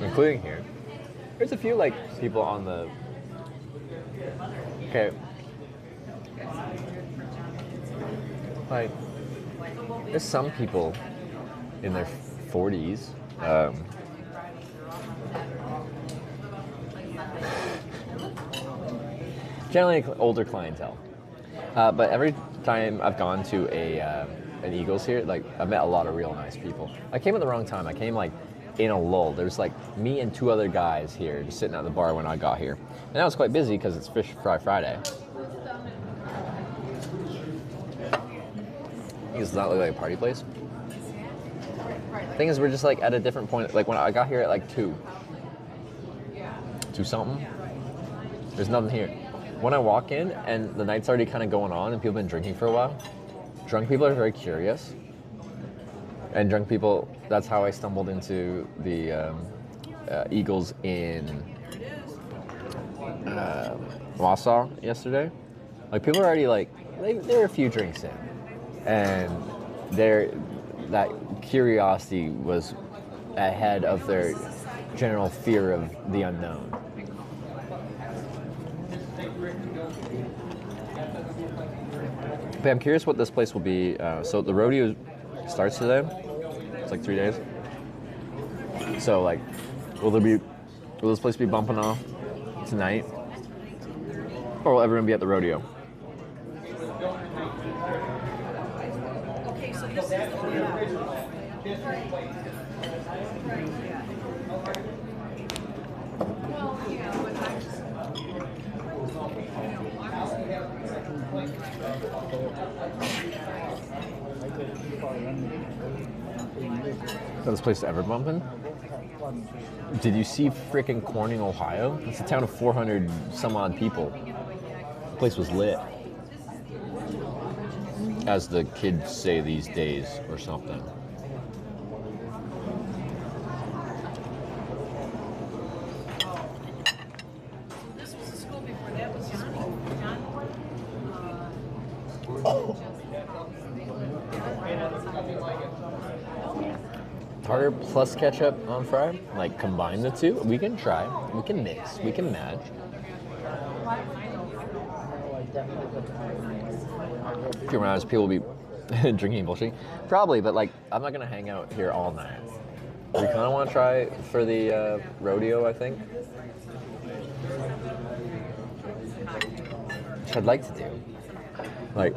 Including here. There's a few like people on the like there's some people in their 40s. Generally older clientele. But every time I've gone to an Eagles here, like I've met a lot of real nice people. I came at the wrong time. I came like in a lull. There's like me and 2 other guys here just sitting at the bar when I got here. And that was quite busy because it's Fish Fry Friday. Does not look like a party place. Thing is, we're just like at a different point. Like when I got here at like 2 something, there's nothing here. When I walk in and the night's already kind of going on and people have been drinking for a while, drunk people are very curious. And drunk people, that's how I stumbled into the Eagles in Wausau yesterday. Like people are already like, they're a few drinks in. And that curiosity was ahead of their general fear of the unknown. But I'm curious what this place will be. So the rodeo starts today. It's like 3 days. So like, will this place be bumping off tonight? Or will everyone be at the rodeo? Okay, so this is the Is this place ever bumping? Did you see frickin' Corning, Ohio? It's a town of 400 some odd people. The place was lit. As the kids say these days, or something. This was a school before that was Johnny. Tartar plus ketchup on fry? Like combine the two? We can try. We can mix. We can match. If you're honest, people will be drinking and bullshitting. Probably, but like, I'm not gonna hang out here all night. We kind of want to try for the rodeo, I think. Which I'd like to do. Like,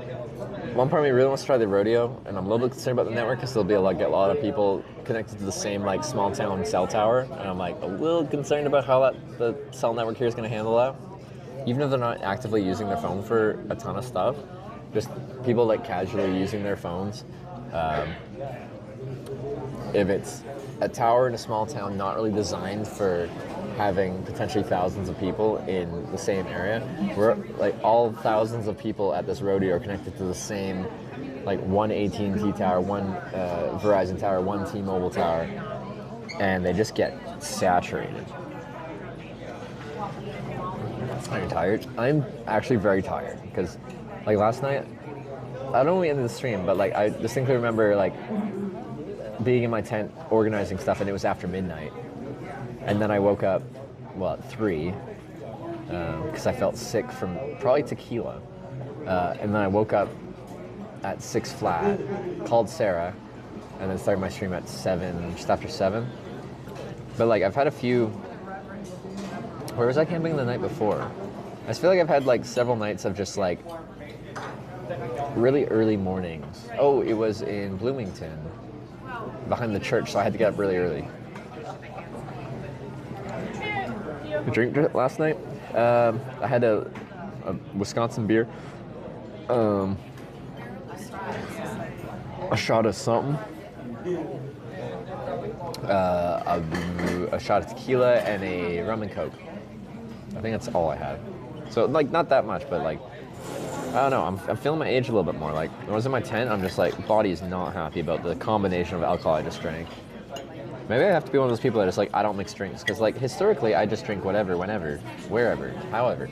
one part of me really wants to try the rodeo, and I'm a little bit concerned about the network because there'll be get a lot of people connected to the same like small town cell tower, and I'm like a little concerned about how the cell network here is going to handle that. Even if they're not actively using their phone for a ton of stuff, just people like casually using their phones. If it's a tower in a small town not really designed for having potentially thousands of people in the same area, where like all thousands of people at this rodeo are connected to the same, like one AT&T tower, one Verizon tower, one T-Mobile tower, and they just get saturated. Are you tired? I'm actually very tired because, like last night, I don't know when we ended the stream, but like I distinctly remember like being in my tent organizing stuff, and it was after midnight, and then I woke up, at 3, because I felt sick from probably tequila, and then I woke up at 6 flat, called Sarah, and then started my stream at 7, just after 7. But like I've had a few. Where was I camping the night before? I just feel like I've had like several nights of just like really early mornings. Oh, it was in Bloomington, behind the church, so I had to get up really early. A drink last night? I had a Wisconsin beer, a shot of something, a shot of tequila, and a rum and coke. I think that's all I had. So like not that much, but like I don't know. I'm feeling my age a little bit more. Like when I was in my tent, I'm just like body is not happy about the combination of alcohol I just drank. Maybe I have to be one of those people that just like I don't mix drinks because like historically I just drink whatever, whenever, wherever, however.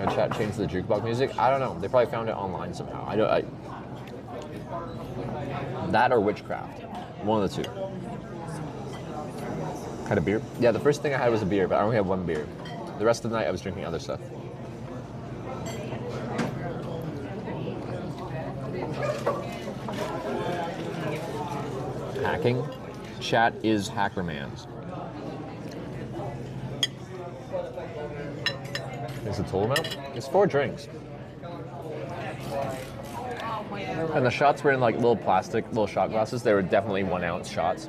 And chat changed the jukebox music. I don't know. They probably found it online somehow. That or witchcraft. One of the two. Had a beer? Yeah, the first thing I had was a beer, but I only had one beer. The rest of the night I was drinking other stuff. Hacking? Chat is Hackerman's. Is the total amount? It's 4 drinks. And the shots were in like little plastic, little shot glasses. They were definitely 1 ounce shots.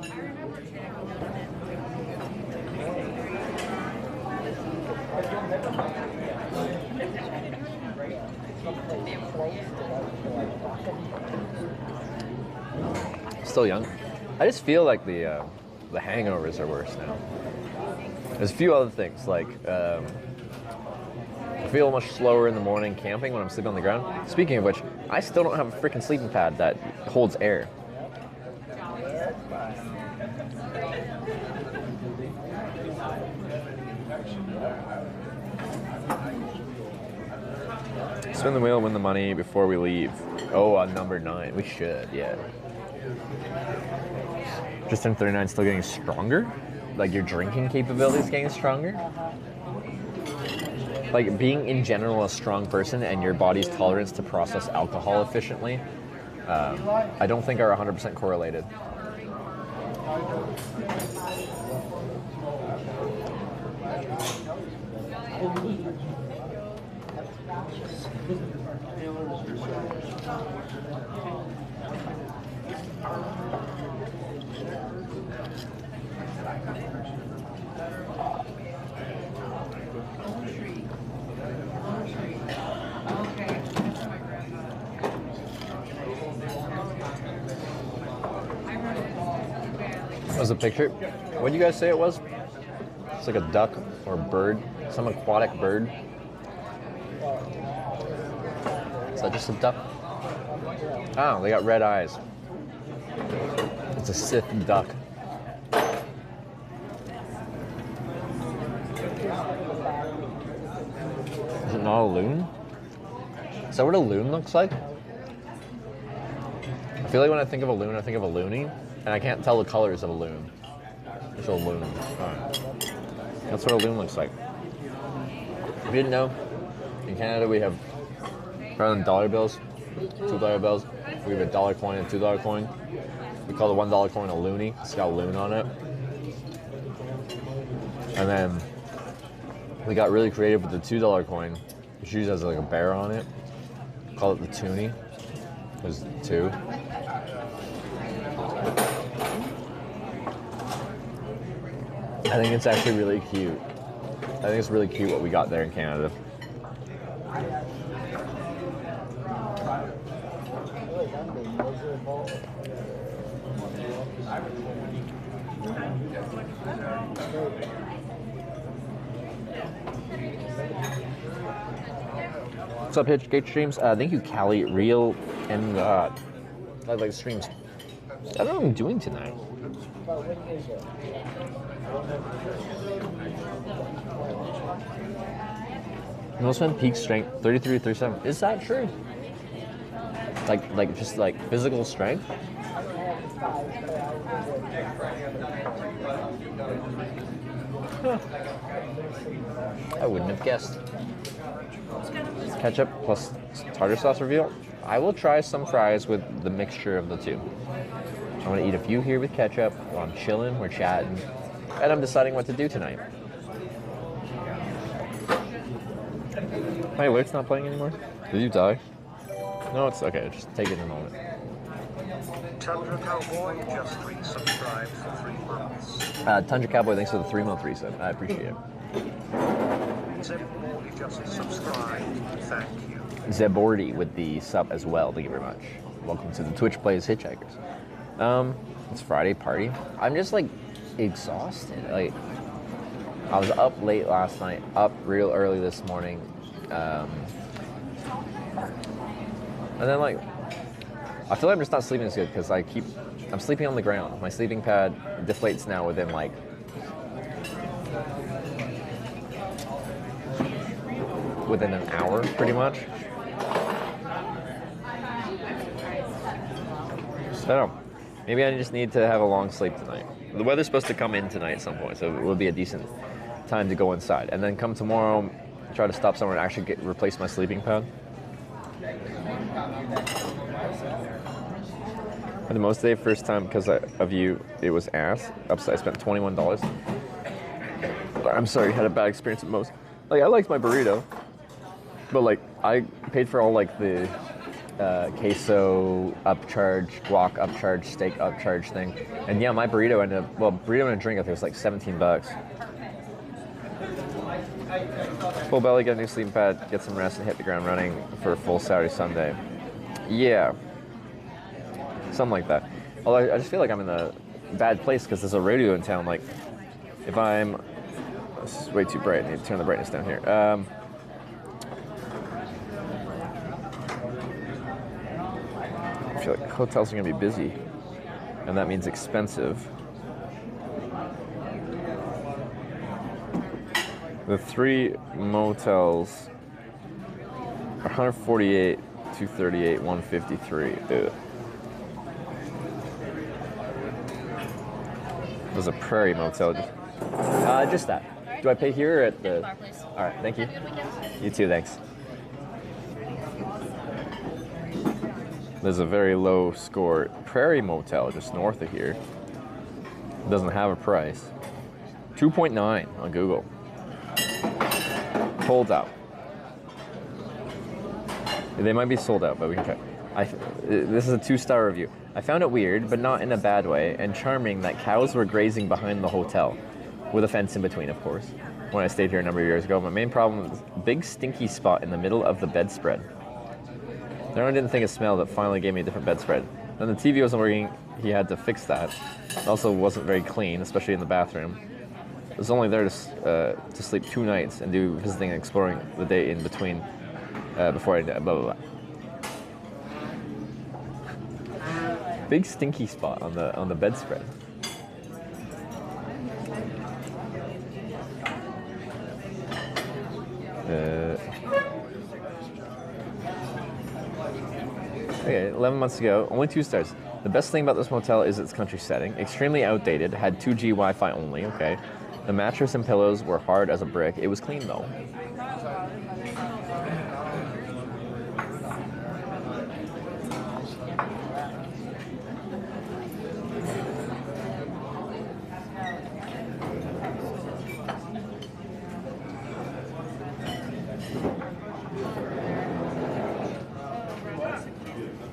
Still young. I just feel like the hangovers are worse now. There's a few other things like I feel much slower in the morning camping when I'm sleeping on the ground. Speaking of which, I still don't have a freaking sleeping pad that holds air. Spin the wheel, win the money before we leave. Oh, on number 9. We should, yeah. Just turned 39, still getting stronger? Like your drinking capabilities getting stronger? Like being in general a strong person and your body's tolerance to process alcohol efficiently, I don't think are 100% correlated. Was a picture? What did you guys say it was? It's like a duck or bird, some aquatic bird. Is that just a duck? Oh, they got red eyes. It's a Sith duck. Is it not a loon? Is that what a loon looks like? I feel like when I think of a loon, I think of a loony, and I can't tell the colors of a loon. It's a loon. That's what a loon looks like. If you didn't know, in Canada we have, rather than dollar bills, $2 bills, we have a dollar coin and $2 coin. We call the $1 coin a loonie. It's got a loon on it. And then we got really creative with the $2 coin, which usually has like a bear on it. We call it the toonie. It was 2. I think it's actually really cute. I think it's really cute what we got there in Canada. What's up, Hitchhiking streams? Thank you, Callie, Real, and I like streams. I don't know what I'm doing tonight. Most peak strength 33 to 37. Is that true? Like just like physical strength? Huh. I wouldn't have guessed. Ketchup plus tartar sauce reveal. I will try some fries with the mixture of the two. I'm gonna eat a few here with ketchup while I'm chilling, we're chatting, and I'm deciding what to do tonight. My alert's not playing anymore? Did you die? No, it's okay, just take it in a moment. Tundra Cowboy just resubscribed for 3 months. Tundra Cowboy, thanks for the 3-month reset. I appreciate it. Zebordy just subscribed. Thank you. Zebordy with the sub as well. Thank you very much. Welcome to the Twitch Plays Hitchhikers. It's Friday party. I'm just like exhausted. Like I was up late last night, up real early this morning, and then like I feel like I'm just not sleeping as good because I'm sleeping on the ground. My sleeping pad deflates now within like within an hour, pretty much. So I don't know. Maybe I just need to have a long sleep tonight. The weather's supposed to come in tonight at some point, so it will be a decent time to go inside. And then come tomorrow, try to stop somewhere and actually replace my sleeping pad. For the most day, first time because of you, it was ass. Upside, I spent $21. I'm sorry, had a bad experience at most. Like, I liked my burrito, but like, I paid for all like the queso upcharge, guac upcharge, steak upcharge thing. And yeah, my burrito ended up, burrito and a drink, I think it was like $17. Full belly, get a new sleeping pad, get some rest, and hit the ground running for a full Saturday, Sunday. Yeah. Something like that. Although I just feel like I'm in a bad place because there's a radio in town. Like, if I'm... This is way too bright. I need to turn the brightness down here. I feel like hotels are going to be busy, and that means expensive. The 3 motels are 148, 238, 153. Ew. There's a Prairie Motel. Just that. Do I pay here or at the? All right, thank you. You too, thanks. There's a very low score Prairie Motel just north of here. It doesn't have a price. 2.9 on Google. Sold out. They might be sold out, but we can check. This is a 2-star review. I found it weird, but not in a bad way, and charming that cows were grazing behind the hotel, with a fence in between, of course. When I stayed here a number of years ago, my main problem was a big stinky spot in the middle of the bedspread. I didn't think it smelled, it finally gave me a different bedspread. Then the TV wasn't working, he had to fix that. It also wasn't very clean, especially in the bathroom. I was only there to sleep 2 nights and do visiting and exploring the day in between before I blah, blah, blah. Big stinky spot on the bedspread. Okay, 11 months ago, only 2 stars. The best thing about this motel is its country setting. Extremely outdated, had 2G Wi-Fi only, okay. The mattress and pillows were hard as a brick. It was clean though.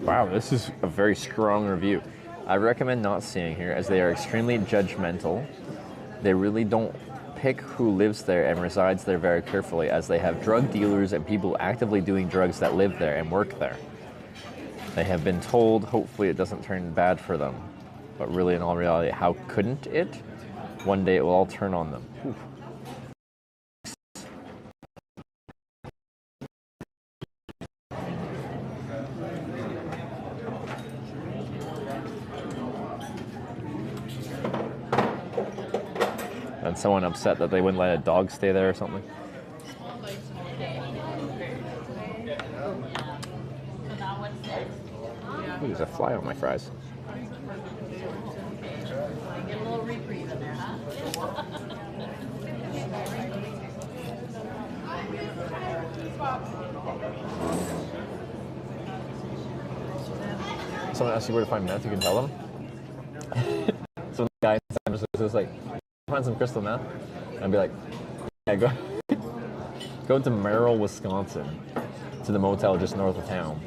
Wow, this is a very strong review. I recommend not staying here as they are extremely judgmental. They really don't pick who lives there and resides there very carefully, as they have drug dealers and people actively doing drugs that live there and work there. They have been told, hopefully it doesn't turn bad for them. But really, in all reality, how couldn't it? One day it will all turn on them. Oof. And someone upset that they wouldn't let a dog stay there or something. Ooh, there's a fly on my fries. Get a little reprieve in there, huh? Someone asks you where to find meth, you can tell them. So the guy was like, find some crystal meth? And I'd be like, yeah, go to Merrill, Wisconsin, to the motel just north of town.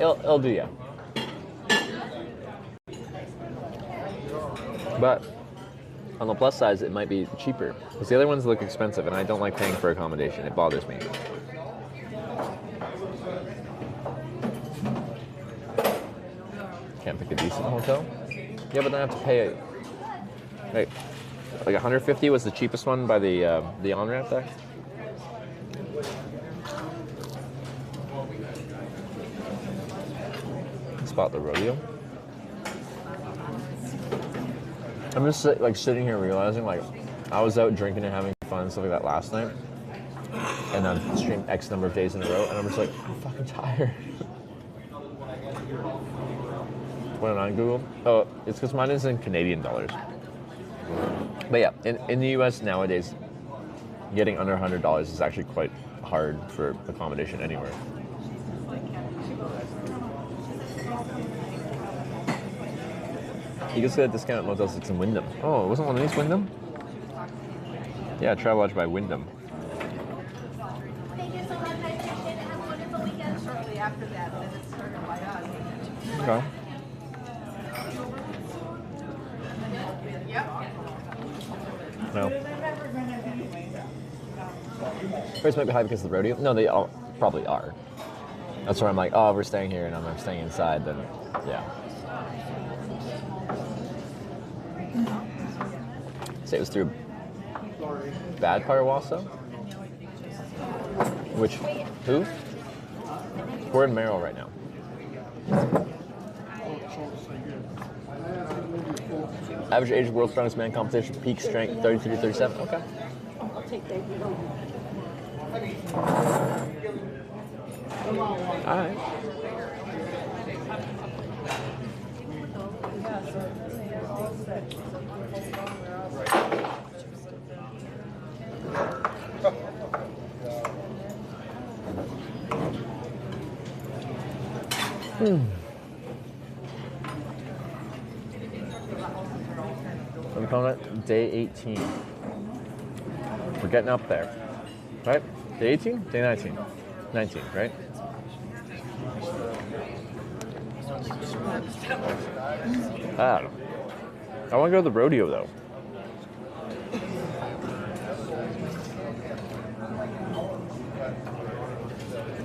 It'll do ya. But on the plus side, it might be cheaper. Because the other ones look expensive, and I don't like paying for accommodation. It bothers me. Can't pick a decent hotel? Yeah, but then I have to pay it. Wait, like 150 was the cheapest one by the on-ramp there? Spot the rodeo. I'm just like sitting here realizing like I was out drinking and having fun and stuff like that last night, and I've streamed X number of days in a row, and I'm just like, I'm fucking tired. Went on Google. Oh, it's because mine is in Canadian dollars. But yeah, in the US nowadays, getting under $100 is actually quite hard for accommodation anywhere. You just get a discount at Motel 6 in Wyndham. Oh, it wasn't one of these Wyndham? Yeah, Travelodge by Wyndham. Thank you so much. I appreciate it. Have a wonderful weekend. Shortly after that, then it's started by us. Okay. Yep. No. Price might be high because of the rodeo. No, they all probably are. That's where I'm like, oh, we're staying here, and I'm staying inside. Then, yeah. Say it was through bad part of Wausau? Which? Who? We're in Merrill right now. Average age of world's strongest man competition, peak strength 33 to 37. Okay. I'll take that. All right. I'm calling it day 18. We're getting up there, right? Day 18? Day 19? 19, right? I don't know. I want to go to the rodeo though.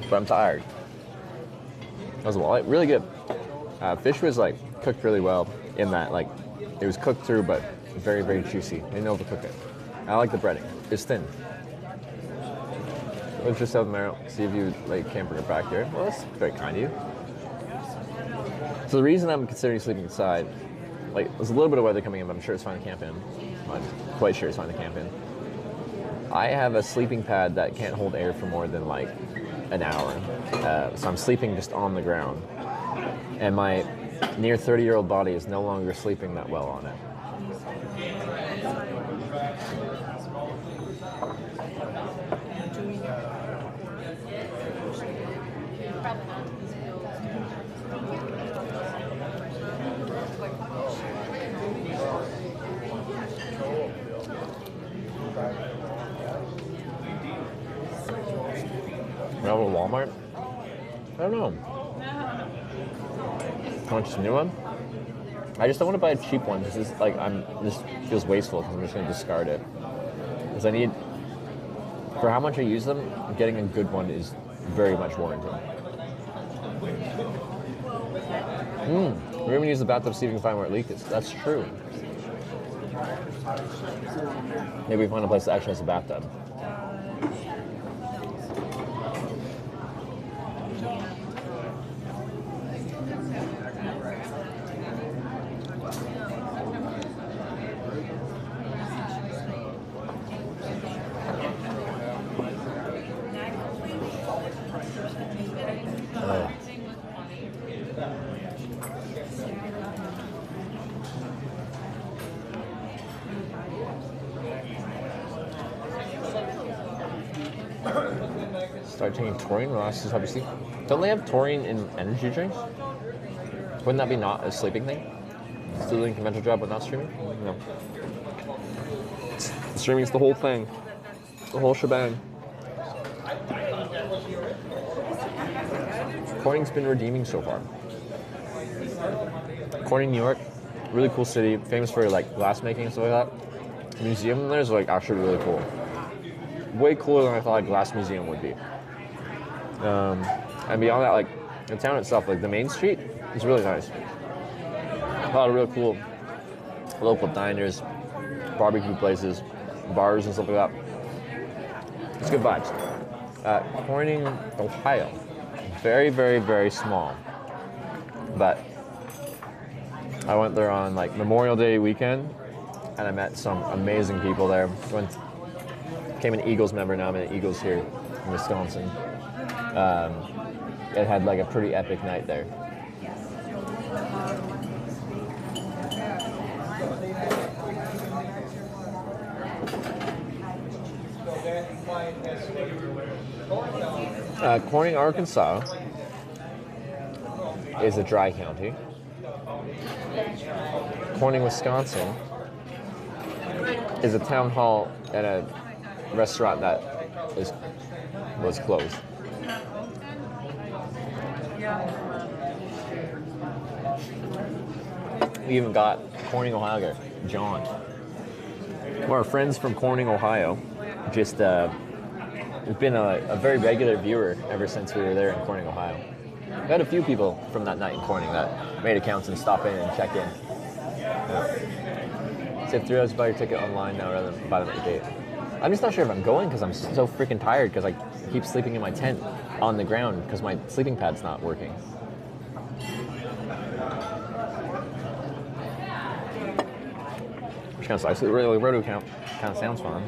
But I'm tired. That was really good. Fish was like cooked really well in that like it was cooked through but very, very juicy. They didn't overcook it. I like the breading. It's thin. Let's just have Merrill see if you like camp in the back here. Well, that's very kind of you. So the reason I'm considering sleeping inside, like there's a little bit of weather coming in, but I'm sure it's fine to camp in. I'm quite sure it's fine to camp in. I have a sleeping pad that can't hold air for more than like an hour. So I'm sleeping just on the ground. And my near 30-year-old body is no longer sleeping that well on it. Go to Walmart? I don't know. Want just a new one? I just don't want to buy a cheap one. This is like this feels wasteful because I'm just going to discard it. Because I need, for how much I use them, getting a good one is very much warranted. We even use the bathtub to see if we can find where it leaked is. That's true. Maybe we find a place that actually has a bathtub. Start taking taurine relaxes, obviously. Don't they have taurine in energy drinks? Wouldn't that be not a sleeping thing? Still doing a conventional job but not streaming? No. Streaming's the whole thing. The whole shebang. Corning's been redeeming so far. Corning, New York, really cool city, famous for like glass making and stuff like that. The museum there is like actually really cool. Way cooler than I thought a glass museum would be. And beyond that, like the town itself, like the main street is really nice. A lot of real cool local diners, barbecue places, bars and stuff like that. It's good vibes. Corning, Ohio. Very, very, very small. But I went there on like Memorial Day weekend and I met some amazing people there. Became an Eagles member, now I'm an Eagles here in Wisconsin. It had like a pretty epic night there. Corning, Arkansas is a dry county. Corning, Wisconsin is a town hall and a restaurant that was closed. We even got Corning, Ohio guy, John. One of our friends from Corning, Ohio, just has been a very regular viewer ever since we were there in Corning, Ohio. We had a few people from that night in Corning that made accounts and stop in and check in. Save $3 to buy your ticket online now rather than buy them at the gate. I'm just not sure if I'm going because I'm so freaking tired because I keep sleeping in my tent on the ground because my sleeping pad's not working. Which kind of sucks. The roto kind of sounds fun.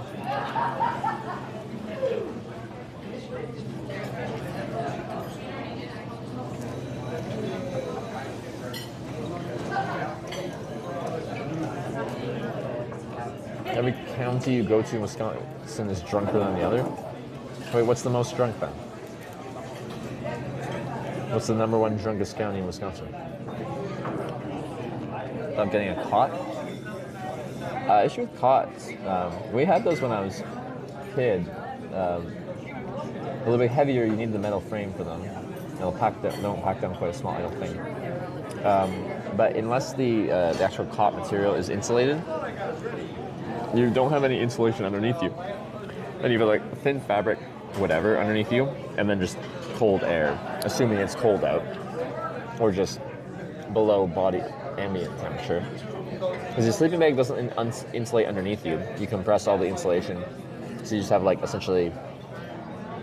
every county you go to in Wisconsin is drunker than the other. Wait, what's the most drunk then? What's the #1 drunkest county in Wisconsin? I'm getting a cot. Issue with cots. We had those when I was a kid. A little bit heavier. You need the metal frame for them. They'll don't pack down quite a small, I don't think. But unless the actual cot material is insulated, you don't have any insulation underneath you. And you have like thin fabric, whatever, underneath you, and then just cold air, assuming it's cold out, or just below body ambient temperature. Because your sleeping bag doesn't insulate underneath you. You compress all the insulation, so you just have like essentially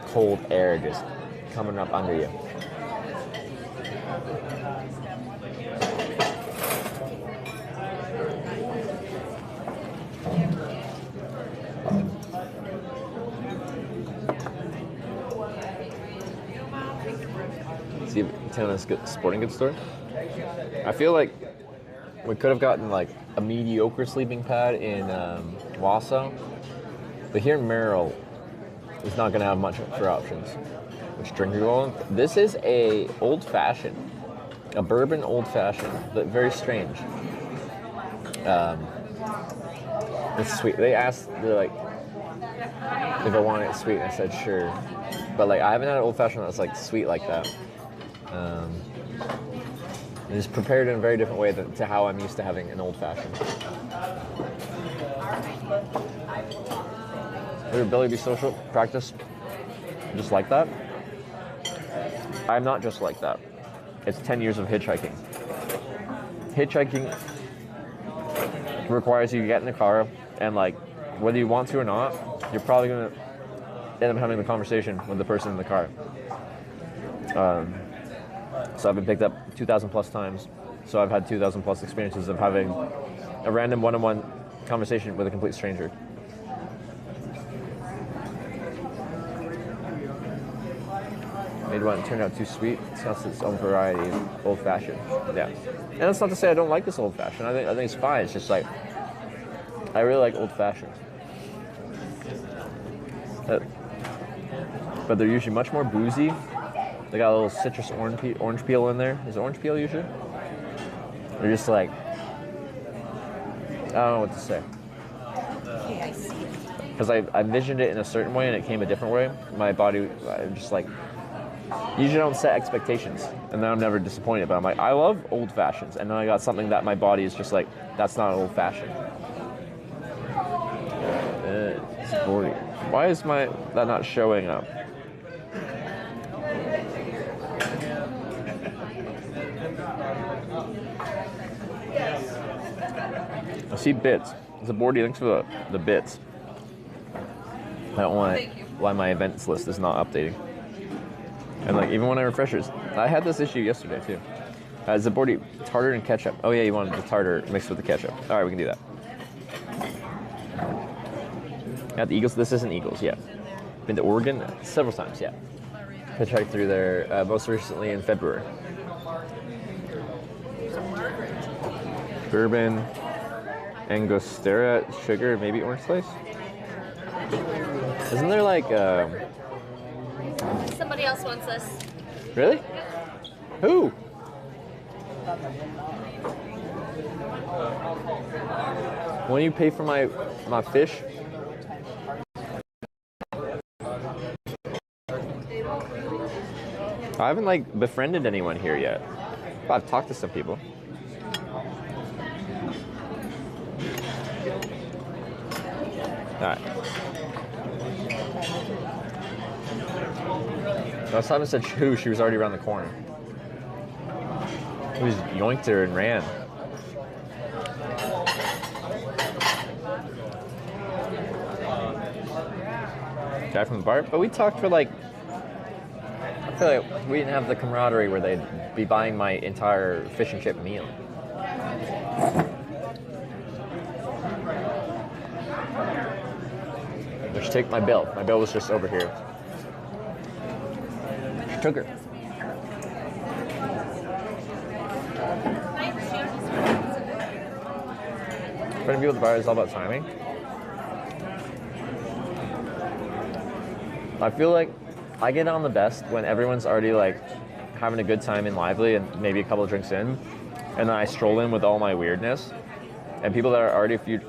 cold air just coming up under you. See, Tana's sporting goods store. I feel like we could have gotten like a mediocre sleeping pad in Wausau, but here in Merrill, it's not going to have much for options. Which drink are you going? This is a old-fashioned, a bourbon old-fashioned, but very strange. It's sweet. They asked, they're like, if I wanted it sweet, and I said sure. But like, I haven't had an old-fashioned that's like sweet like that. It's prepared in a very different way to how I'm used to having an old-fashioned. Your ability to be social, practice, just like that? I'm not just like that. It's 10 years of hitchhiking. Hitchhiking requires you to get in the car, and like, whether you want to or not, you're probably gonna end up having the conversation with the person in the car. So I've been picked up 2,000 plus times. So I've had 2,000 plus experiences of having a random one-on-one conversation with a complete stranger. Made one turned out too sweet. It's got its own variety of old-fashioned. Yeah, and that's not to say I don't like this old-fashioned. I think it's fine. It's just like I really like old-fashioned, but they're usually much more boozy. They got a little citrus orange peel in there. Is it orange peel usually? They're just like, I don't know what to say. Okay, I see. Because I envisioned it in a certain way and it came a different way. My body, I'm just like, usually I don't set expectations and then I'm never disappointed. But I'm like, I love old fashions. And then I got something that my body is just like, that's not old fashioned. It's boring. Why is that not showing up? I see bits. Zabordi, thanks for the bits. I don't want why my events list is not updating. And like even when I refresh it, I had this issue yesterday too. Zabordi, tartar and ketchup. Oh yeah, you wanted the tartar mixed with the ketchup. All right, we can do that. At the Eagles, this isn't Eagles, yeah. Been to Oregon several times, yeah. Hitchhiked through there most recently in February. Bourbon, Angostura, sugar, maybe orange slice? Isn't there like Somebody else wants this. Really? Who? When you pay for my fish? I haven't like befriended anyone here yet. But I've talked to some people. Alright. Last time I said who, she was already around the corner. He was yoinked her and ran. Guy from the bar? But we talked for like, I feel like we didn't have the camaraderie where they'd be buying my entire fish and chip meal. She took my bill. My bill was just over here. She took her. Trying to be with the bar is all about timing. I feel like I get on the best when everyone's already like having a good time and lively and maybe a couple of drinks in, and then I stroll in with all my weirdness, and people that are already a few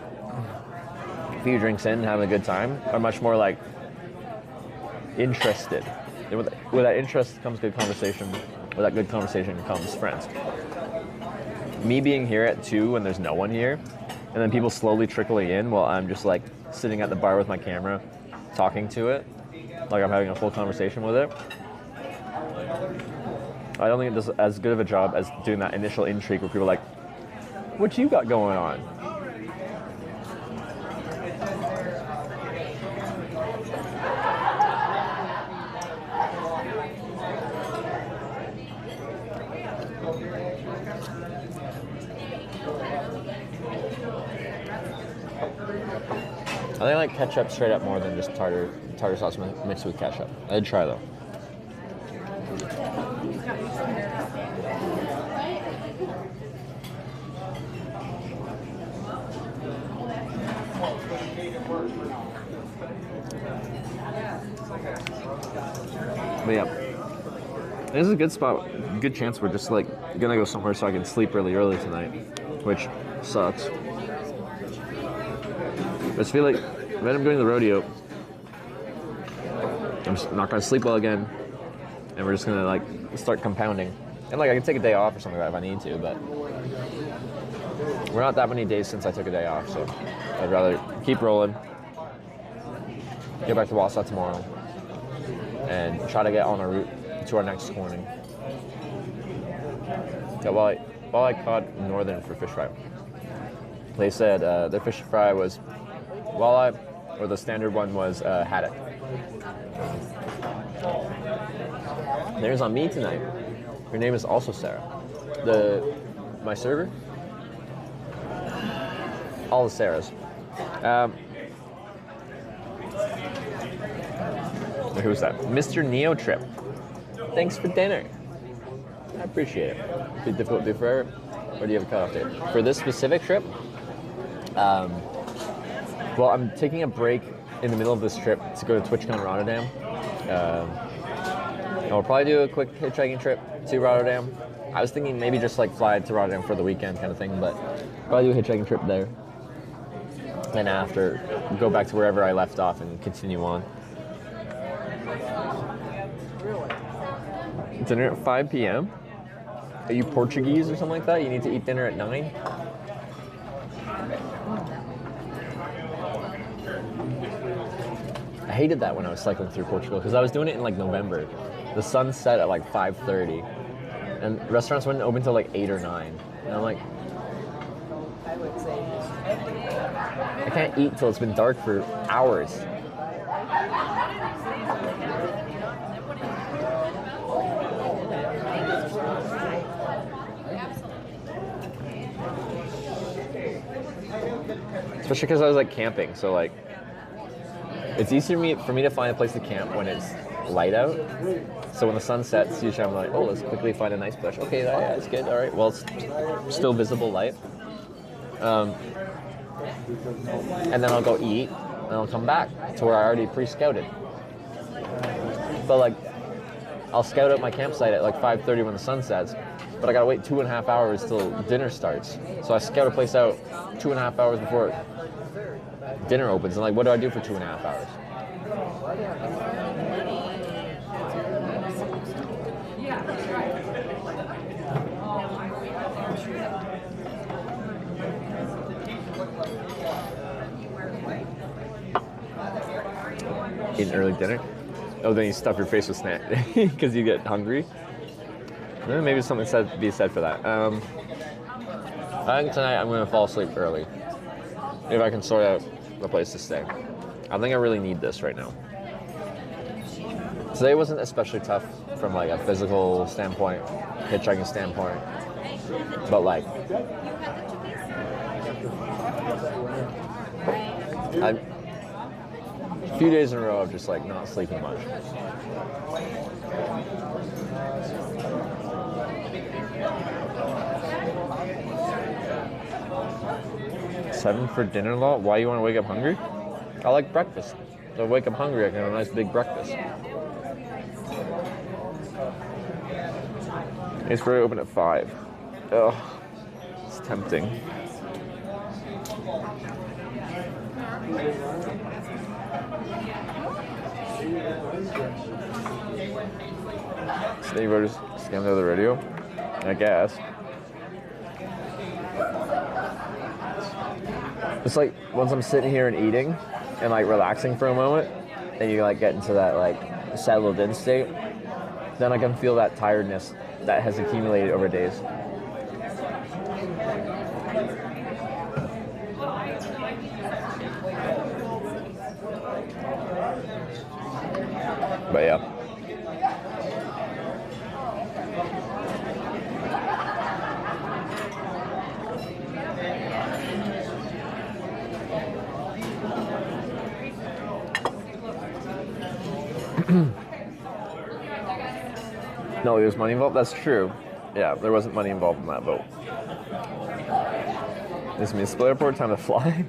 drinks in and having a good time are much more like interested. And with that interest comes good conversation. With that good conversation comes friends. Me being here at 2 when there's no one here, and then people slowly trickling in while I'm just like sitting at the bar with my camera, talking to it, like I'm having a full conversation with it. I don't think it does as good of a job as doing that initial intrigue where people are like, what you got going on? I think I like ketchup straight up more than just tartar sauce mixed with ketchup. I'd try though. But yeah, this is a good spot, good chance we're just like gonna go somewhere so I can sleep really early tonight, which sucks. I just feel like when I'm going to the rodeo, I'm just not gonna sleep well again, and we're just gonna like start compounding. And like I can take a day off or something like that if I need to, but we're not that many days since I took a day off, so I'd rather keep rolling, get back to Wausau tomorrow, and try to get on our route to our next corning. Yeah, while I caught Northern for fish fry, they said their fish fry was walleye, or the standard one was haddock. There's on me tonight. Her name is also Sarah. My server. All the Sarahs. Who's that? Mr. Neo Trip. Thanks for dinner. I appreciate it. Be difficult to do forever, or do you have a cutoff date? For this specific trip, well, I'm taking a break in the middle of this trip to go to TwitchCon Rotterdam. I'll probably do a quick hitchhiking trip to Rotterdam. I was thinking maybe just like fly to Rotterdam for the weekend kind of thing, but probably do a hitchhiking trip there. Then after, go back to wherever I left off and continue on. Dinner at 5 p.m.? Are you Portuguese or something like that? You need to eat dinner at 9? I hated that when I was cycling through Portugal because I was doing it in like November. The sun set at like 5:30 and restaurants wouldn't open until like 8 or 9. And I'm like, I can't eat till it's been dark for hours. Especially because I was like camping, so like it's easier for me to find a place to camp when it's light out. So when the sun sets, usually I'm like, oh, let's quickly find a nice bush. Okay, yeah, it's good. All right, well, it's still visible light. And then I'll go eat, and I'll come back to where I already pre-scouted. But like, I'll scout out my campsite at like 5:30 when the sun sets, but I gotta wait 2.5 hours till dinner starts. So I scout a place out 2.5 hours before dinner opens, and like, what do I do for 2.5 hours? Eat an early dinner? Oh, then you stuff your face with snack because you get hungry. Maybe something to be said for that. I think tonight I'm going to fall asleep early. If I can sort out a place to stay. I think I really need this right now. Today wasn't especially tough from like a physical standpoint, hitchhiking standpoint, but like a few days in a row of just like not sleeping much. $7 for dinner lot? Why you want to wake up hungry? I like breakfast. So I wake up hungry, I can have a nice big breakfast. It's very open at 5. Ugh, it's tempting. Stay voters scam the other radio, I guess. It's like once I'm sitting here and eating and like relaxing for a moment, and you like get into that like settled in state, then I can feel that tiredness that has accumulated over days. But yeah. No, there was money involved? That's true. Yeah, there wasn't money involved in that vote. This municipal airport, time to fly?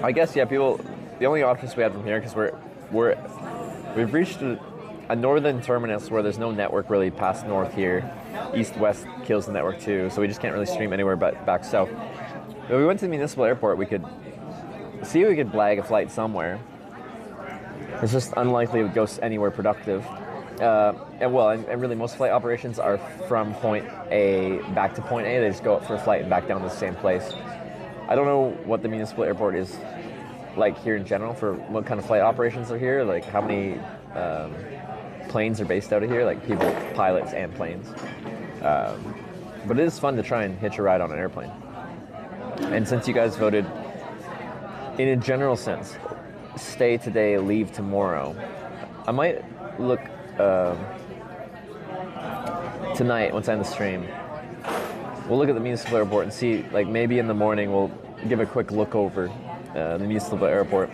I guess, yeah, people, the only options we had from here, because we've reached a northern terminus where there's no network really past north here. East-west kills the network too, so we just can't really stream anywhere but back south. But we went to the municipal airport, we could see if we could blag a flight somewhere. It's just unlikely it would go anywhere productive. And really most flight operations are from point A back to point A. They just go up for a flight and back down to the same place. I don't know what the municipal airport is like here in general for what kind of flight operations are here, like how many planes are based out of here, like people, pilots and planes. But it is fun to try and hitch a ride on an airplane. And since you guys voted, in a general sense, stay today, leave tomorrow, I might look tonight once I end the stream. We'll look at the municipal airport and see, like maybe in the morning we'll give a quick look over the municipal airport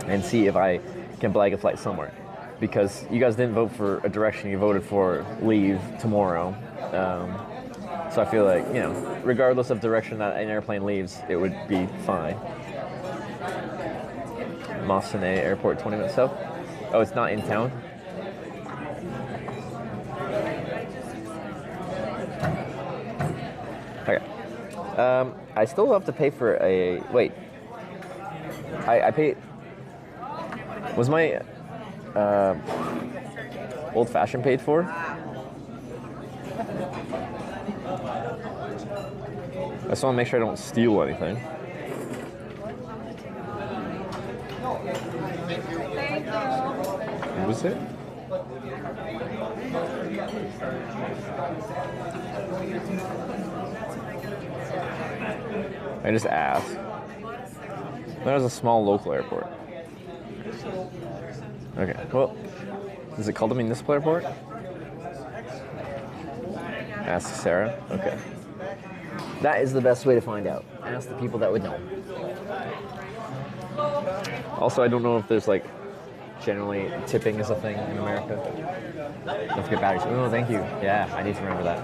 and see if I can blag a flight somewhere. Because you guys didn't vote for a direction, you voted for leave tomorrow. So I feel like, you know, regardless of direction that an airplane leaves, it would be fine. Wausau Airport, 20 minutes south. Oh, it's not in town? Okay. I still have to pay for a... Wait. I paid... Was my old-fashioned paid for? I just want to make sure I don't steal anything. What was it? I just asked. That was a small local airport. Okay, well, is it called a municipal airport? Ask Sarah? Okay. That is the best way to find out. Ask the people that would know. Also, I don't know if there's like generally tipping is a thing in America. Don't forget batteries. Oh, thank you. Yeah, I need to remember that.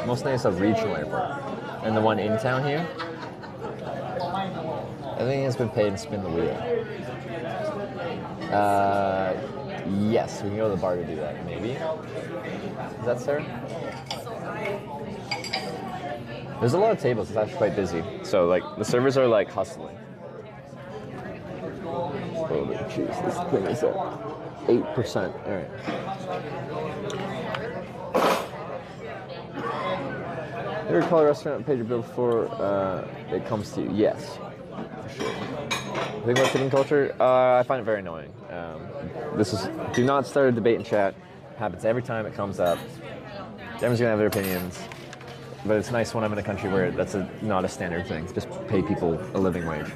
Mostly it's a regional airport. And the one in town here, everything has been paid and spin the wheel. Yes, we can go to the bar to do that, maybe. Is that Sarah? There's a lot of tables, it's actually quite busy. So like the servers are like hustling. Oh jeez, this thing is at 8%. Alright. You ever call a restaurant and pay your bill before it comes to you? Yes, for sure. The thing about tipping culture, I find it very annoying. Do not start a debate in chat. Happens every time it comes up. Everyone's gonna have their opinions. But it's nice when I'm in a country where that's not a standard thing. Just pay people a living wage.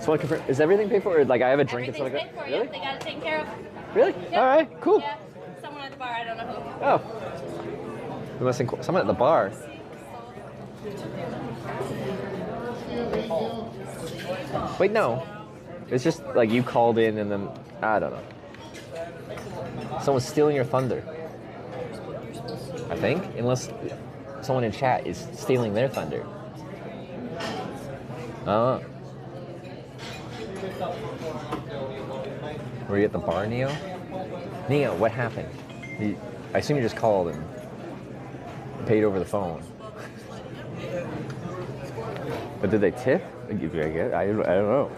So what, is everything paid for? Or like I have a drink and stuff like that? Really? They got it taken care of. Really? Yep. All right, cool. Yeah, someone at the bar, I don't know who. Oh. We must someone at the bar. Wait, no. It's just like you called in and then, I don't know. Someone's stealing your thunder. I think, unless someone in chat is stealing their thunder. Were you at the bar, Neo? Neo, what happened? I assume you just called and paid over the phone. But did they tip? I don't know.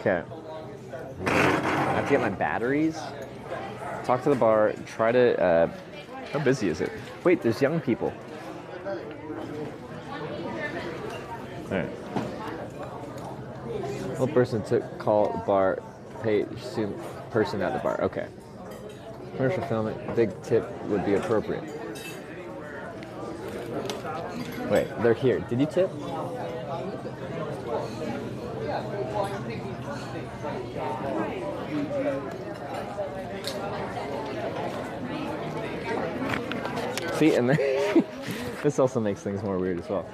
Okay. I have to get my batteries. Talk to the bar. Try to. How busy is it? Wait, there's young people. All right. One person took call at the bar. Pay assume person at the bar. Okay. Commercial filming. Big tip would be appropriate. Wait, they're here. Did you tip? See, and this also makes things more weird as well.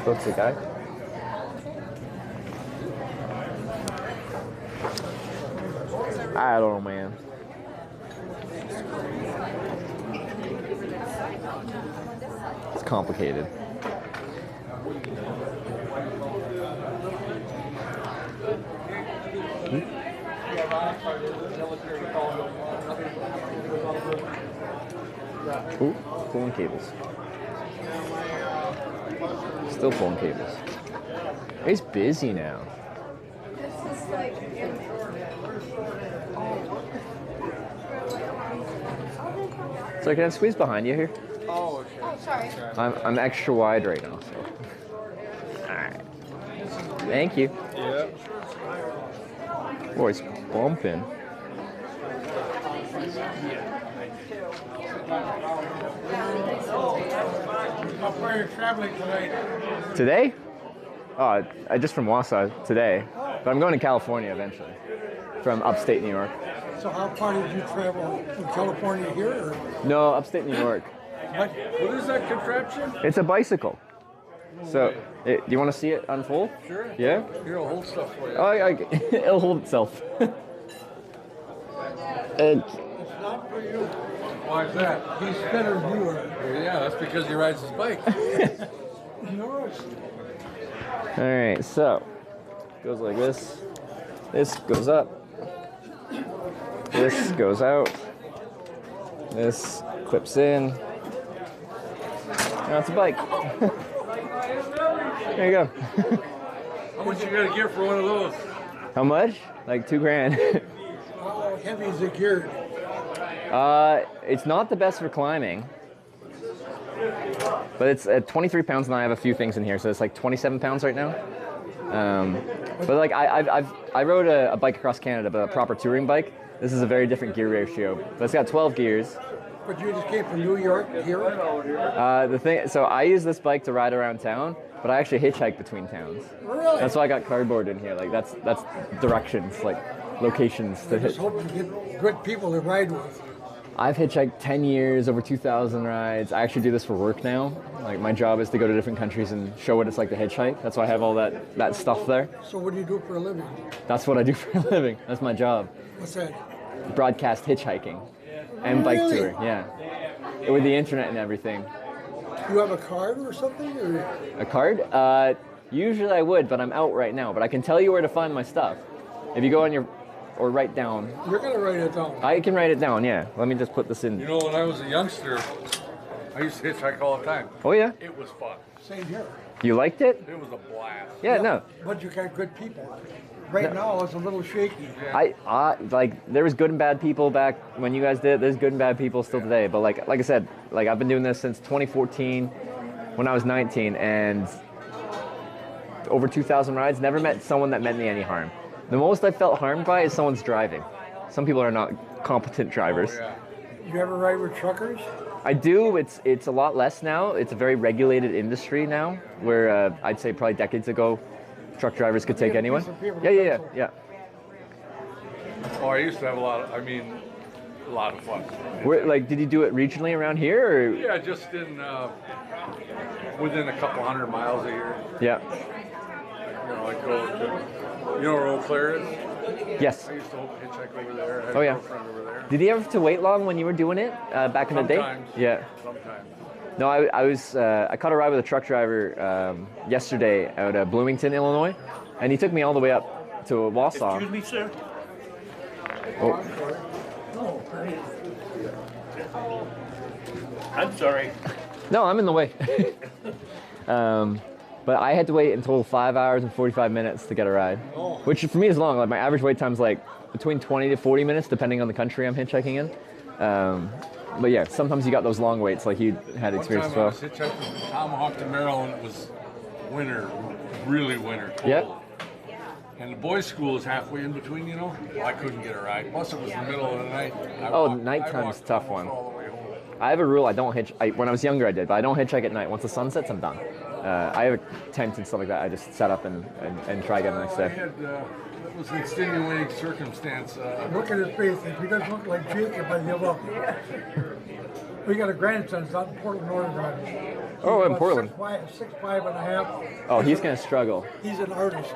Spoke to the guy. I don't know, man. It's complicated. Ooh, pulling cables. Still pulling cables. He's busy now. So can I squeeze behind you here? Oh, okay. Oh, sorry. I'm extra wide right now, so. Alright. Thank you. Yeah. Boy, it's bumping. How far are you traveling tonight? Today? Oh, I just from Wausau today. But I'm going to California eventually. From upstate New York. So how far did you travel from California here? Or? No, upstate New York. What is that contraption? It's a bicycle. So, do you want to see it unfold? Sure. Yeah? Here, I'll hold stuff for you. Oh, it'll hold itself. It's not for you. Why is that? He's better than you are. Well, yeah, that's because he rides his bike. Yours. All right, so goes like this. This goes up. This goes out. This clips in. Now it's a bike. There you go. How much you gotta give for one of those? How much? Like $2,000. How heavy is it geared? It's not the best for climbing, but it's 23 pounds, and I have a few things in here, so it's like 27 pounds right now. But like I rode a bike across Canada, but a proper touring bike. This is a very different gear ratio, but it's got 12 gears. But you just came from New York here? So I use this bike to ride around town, but I actually hitchhike between towns. Really? That's why I got cardboard in here. Like that's directions, like locations to I just hit. hope you get good people to ride with. I've hitchhiked 10 years, over 2,000 rides. I actually do this for work now. Like my job is to go to different countries and show what it's like to hitchhike. That's why I have all that stuff there. So what do you do for a living? That's what I do for a living. That's my job. What's that? Broadcast hitchhiking and bike Really? touring. Yeah, with the internet and everything. Do you have a card or something? Or? A card? Usually I would, but I'm out right now. But I can tell you where to find my stuff. If you go on your, or write down. You're gonna write it down. I can write it down, yeah. Let me just put this in. You know, when I was a youngster, I used to hitchhike all the time. Oh yeah? It was fun. Same here. You liked it? It was a blast. Yeah, no. But you got good people. Right now it's a little shaky. I like there was good and bad people back when you guys did it. There's good and bad people still today. But like I said, like I've been doing this since 2014 when I was 19 and over 2,000 rides. Never met someone that meant me any harm. The most I felt harmed by is someone's driving. Some people are not competent drivers. Oh, yeah. You ever ride with truckers? I do. It's a lot less now. It's a very regulated industry now, where I'd say probably decades ago, truck drivers could take anyone. Yeah. Oh, I used to have a lot of fun. Where, like, did you do it regionally around here, or? Yeah, just in within a couple 100 miles a year. Yeah. You know, like go to, you know where Eau Claire is? Yes. I used to hitchhike over there. I had Oh a yeah. girlfriend over there. Did you ever have to wait long when you were doing it back in the day? Sometimes. Yeah. Sometimes. No, I caught a ride with a truck driver yesterday out of Bloomington, Illinois, and he took me all the way up to Wausau. Excuse me, sir. Oh. I'm sorry. No, I'm in the way. But I had to wait until 5 hours and 45 minutes to get a ride, which for me is long. Like my average wait time is like between 20 to 40 minutes, depending on the country I'm hitchhiking in. But yeah, sometimes you got those long waits, like you had experience as well. I was hitchhiking from Tomahawk to Merrill, and it was winter, really winter. Cold. Yep. And the boys' school is halfway in between, you know. Well, I couldn't get a ride. Plus, it was the middle of the night. Nighttime's a tough one. I have a rule. I don't when I was younger, I did, but I don't hitchhike at night. Once the sun sets, I'm done. I have a tent and stuff like that. I just set up and try again the next day. That was an extenuating circumstance. Look at his face. If he doesn't look like Jacob, I give up. We got a grandson. It's out in Portland, Oregon. Oh, in Portland. 6'5", 6'5". Oh, he's gonna struggle. He's an artist.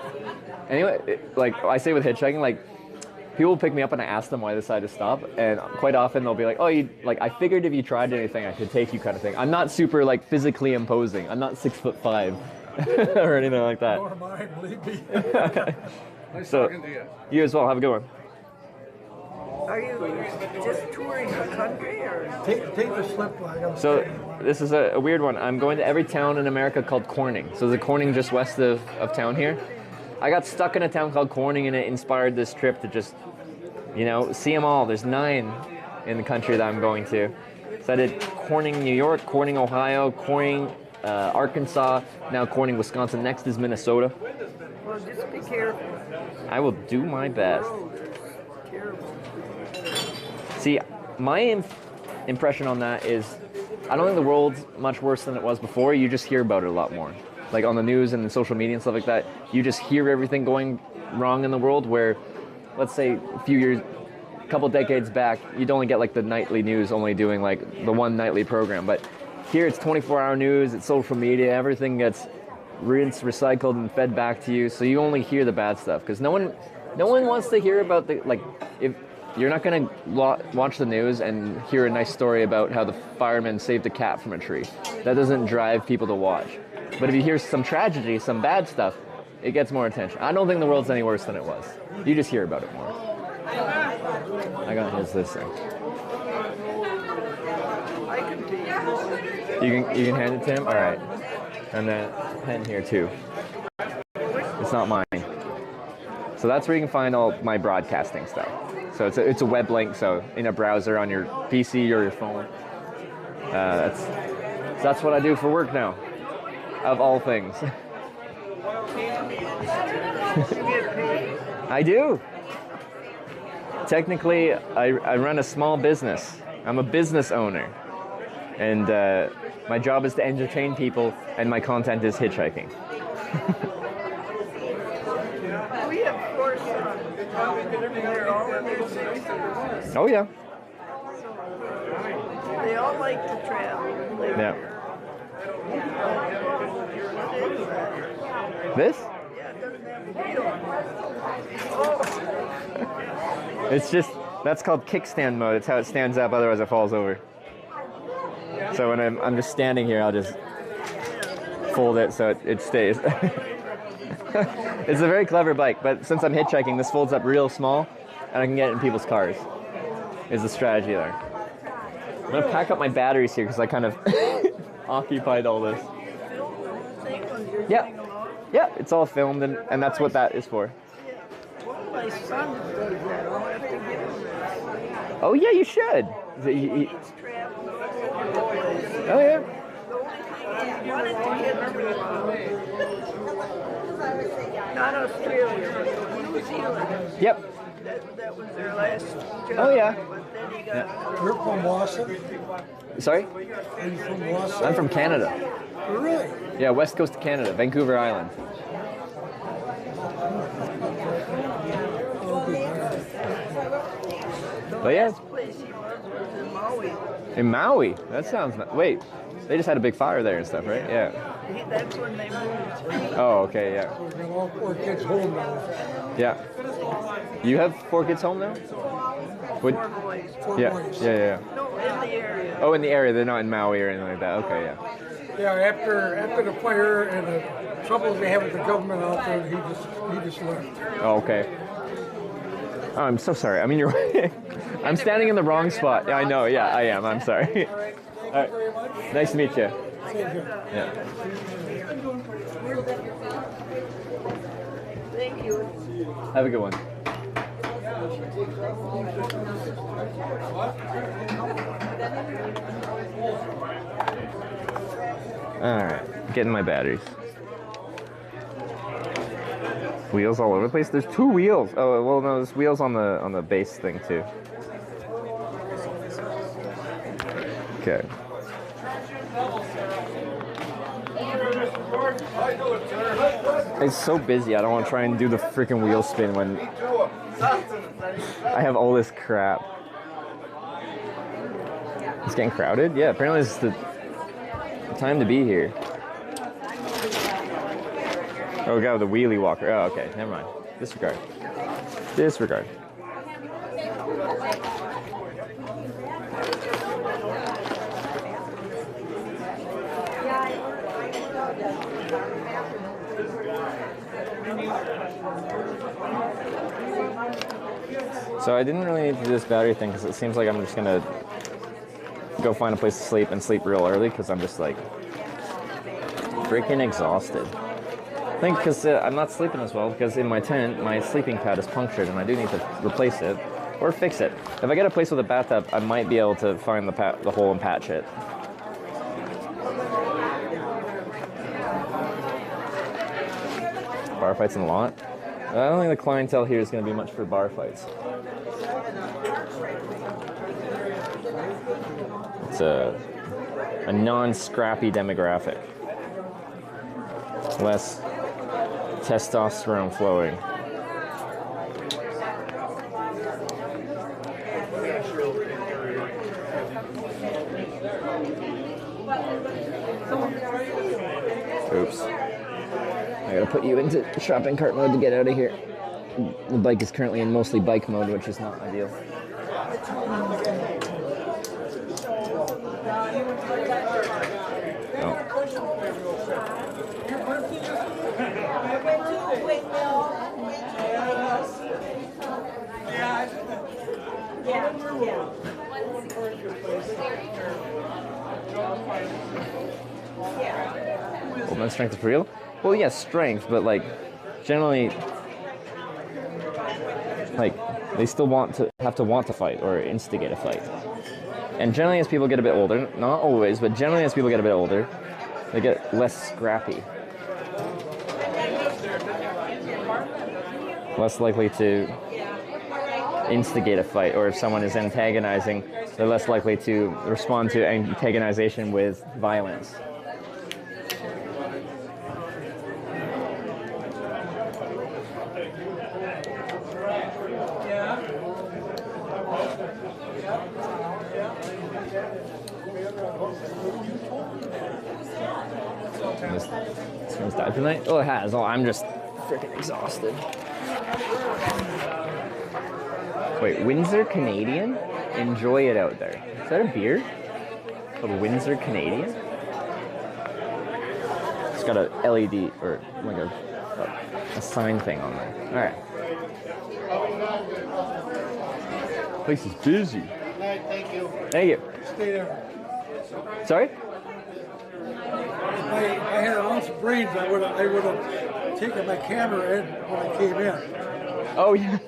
Anyway, like I say with hitchhiking, like people will pick me up and I ask them why they decided to stop, and quite often they'll be like, "Oh, I figured if you tried anything, I could take you," kind of thing. I'm not super like physically imposing. I'm not 6'5" or anything like that. Nor am I, believe me. Nice So, talking to you. you as well. Have a good one. Are you just touring the country, or? Take the slip flag. So this is a weird one. I'm going to every town in America called Corning. So there's a Corning just west of town here. I got stuck in a town called Corning, and it inspired this trip to just, see them all. There's 9 in the country that I'm going to. So I did Corning, New York, Corning, Ohio, Corning, Arkansas, now Corning, Wisconsin. Next is Minnesota. Well, just be careful. I will do my best. See, my impression on that is, I don't think the world's much worse than it was before. You just hear about it a lot more. Like on the news and social media and stuff like that, you just hear everything going wrong in the world, where, let's say a couple decades back, you'd only get like the nightly news, only doing like the one nightly program. But here it's 24-hour news, it's social media, everything gets rinsed, recycled, and fed back to you. So you only hear the bad stuff, because no one wants to hear about if you're not going to watch the news and hear a nice story about how the fireman saved a cat from a tree. That doesn't drive people to watch. But if you hear some tragedy, some bad stuff, it gets more attention. I don't think the world's any worse than it was. You just hear about it more. Here's this thing. You can hand it to him? All right. And then pen here too. It's not mine. So that's where you can find all my broadcasting stuff. So it's a web link, so in a browser on your PC or your phone. That's what I do for work now, of all things. I do. Technically, I run a small business. I'm a business owner. And my job is to entertain people, and my content is hitchhiking. We have 4 sons. They're all in their 60s. Oh, yeah. They all like to travel. Yeah. This? Yeah, it doesn't have a wheel. It's just, that's called kickstand mode. It's how it stands up, otherwise it falls over. So when I'm just standing here, I'll just fold it so it stays. It's a very clever bike, but since I'm hitchhiking, this folds up real small, and I can get it in people's cars, is the strategy there. I'm going to pack up my batteries here, because I kind of occupied all this. Yeah, it's all filmed, and that's what that is for. My son does that. I'll have to get him. Oh yeah, you should. Oh yeah. Not Australia, but New Zealand. Yep. That was their last job. Oh yeah. But then he got. You're from Wausau? Sorry? Are you from Wausau? I'm from Canada. Really? Yeah, west coast of Canada, Vancouver Island. But yeah. The place he was in Maui. In Maui? That sounds nice. Wait, they just had a big fire there and stuff, right? Yeah. That's when they moved. Oh, okay, yeah. We've got all 4 kids home now. Yeah. You have 4 kids home now? What? 4 boys. Yeah, yeah. No, in the area. Oh, in the area. They're not in Maui or anything like that. Okay, yeah. Yeah, after the fire and the troubles they have with the government out there, he just left. Oh, okay. Oh, I'm so sorry. I mean, you're right. I'm standing in the wrong spot. Yeah, I know. Yeah, I am. I'm sorry. All right. Nice to meet you. Yeah. Thank you. Have a good one. All right. Getting my batteries. Wheels all over the place. There's 2 wheels. Oh well, no, there's wheels on the base thing too. Okay. It's so busy. I don't want to try and do the freaking wheel spin when I have all this crap. It's getting crowded. Yeah, apparently it's the time to be here. Oh, God, the wheelie walker. Oh, okay, never mind. Disregard. Disregard. So I didn't really need to do this battery thing because it seems like I'm just gonna go find a place to sleep and sleep real early because I'm just like freaking exhausted. I think because I'm not sleeping as well because in my tent my sleeping pad is punctured and I do need to replace it or fix it. If I get a place with a bathtub, I might be able to find the hole and patch it. Bar fights in the lot? I don't think the clientele here is going to be much for bar fights. It's a non-scrappy demographic. Less testosterone flowing. Oops. I gotta put you into shopping cart mode to get out of here. The bike is currently in mostly bike mode, which is not ideal. Well, no strength for real? Well, yes, strength, but like generally, like they still have to fight or instigate a fight. And generally, as people get a bit older, not always, but generally as people get a bit older, they get less scrappy, less likely to instigate a fight, or if someone is antagonizing, they're less likely to respond to antagonization with violence. This one's died tonight? Oh, it has. Oh, I'm just freaking exhausted. Wait, Windsor Canadian? Enjoy it out there. Is that a beer? Called Windsor Canadian? It's got a LED or like a sign thing on there. Alright. Place is busy. Thank you. Thank you. Stay there. Sorry? If I had an ounce of brains, I would have taken my camera in when I came in. Oh, yeah.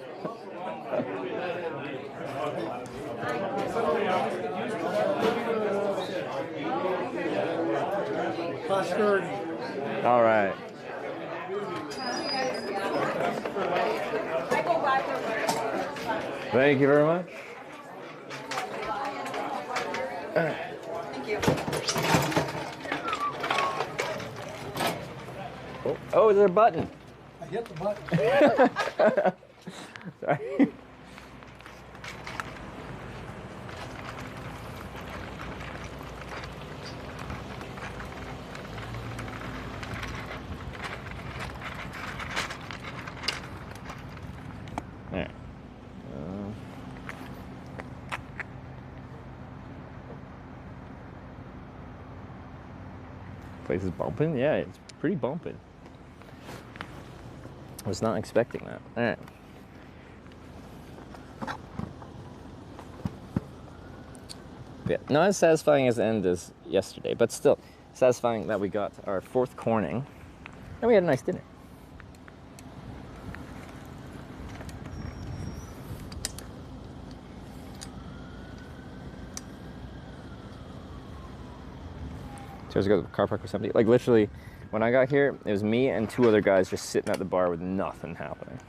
Posterity. All right. Thank you very much. Thank you. Oh, is there a button? I hit the button. Sorry. Place is bumping? Yeah, it's pretty bumping. I was not expecting that. All right. Yeah, not as satisfying as the end as yesterday, but still satisfying that we got our 4th corning and we had a nice dinner. So the car park was empty. Like literally, when I got here, it was me and 2 other guys just sitting at the bar with nothing happening.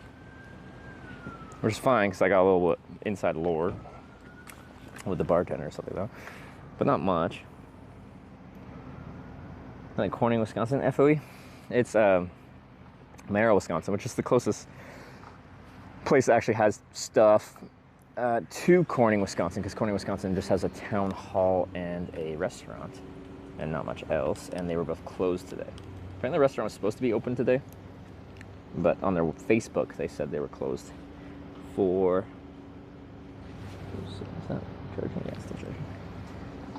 Which is fine, because I got a little inside lore with the bartender or something though. But not much. Like Corning, Wisconsin, FOE. It's Merrill, Wisconsin, which is the closest place that actually has stuff to Corning, Wisconsin, because Corning, Wisconsin just has a town hall and a restaurant and not much else, and they were both closed today. Apparently the restaurant was supposed to be open today, but on their Facebook they said they were closed for... Is that charging? Yeah, still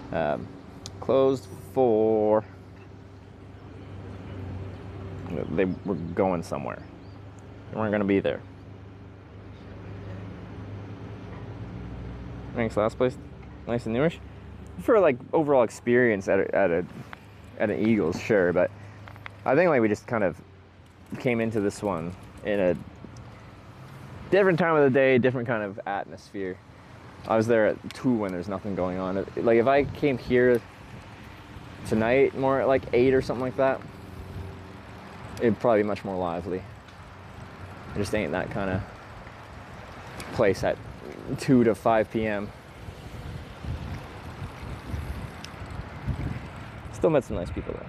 charging. Closed for... They were going somewhere. They weren't going to be there. Thanks, last place. Nice and newish. For like overall experience at an Eagles, sure, but I think like we just kind of came into this one in a different time of the day, different kind of atmosphere. I was there at 2 when there's nothing going on. Like if I came here tonight, more like 8 or something like that, it'd probably be much more lively. It just ain't that kind of place at 2 to 5 p.m. Still met some nice people though.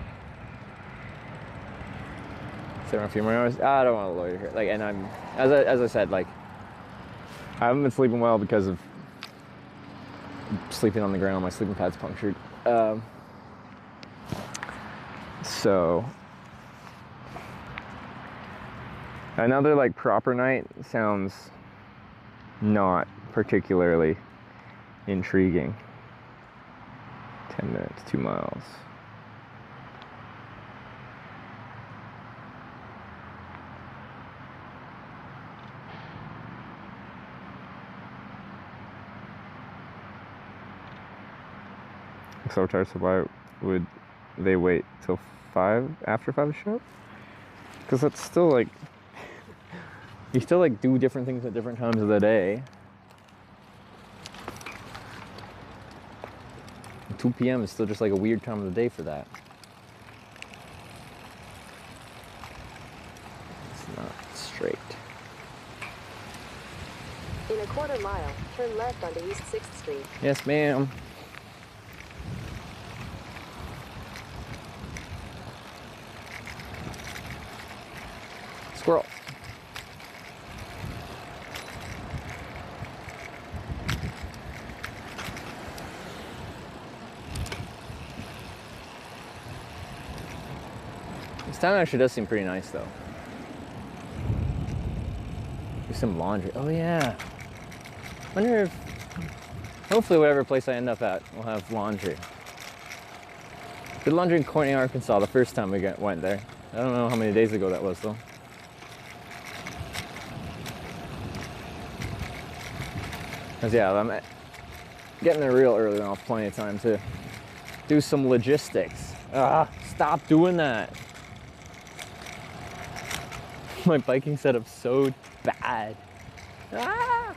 Sit around a few more hours. I don't want to loiter here. Like, and I'm, as I said, like, I haven't been sleeping well because of sleeping on the ground. My sleeping pad's punctured. So another like proper night sounds not particularly intriguing. 10 minutes, 2 miles. So tired, so why would they wait till 5, after 5 to show up? Because that's still like, you still like do different things at different times of the day. 2 p.m. is still just like a weird time of the day for that. It's not straight. In a quarter mile, turn left onto East 6th Street. Yes, ma'am. Squirrel. This town actually does seem pretty nice though. Do some laundry. Oh yeah. Wonder if, hopefully whatever place I end up at will have laundry. Did laundry in Corning, Arkansas the first time we went there. I don't know how many days ago that was though. Cause yeah, I'm getting there real early and I'll have plenty of time to do some logistics. Ah, stop doing that. My biking setup's so bad. Ah!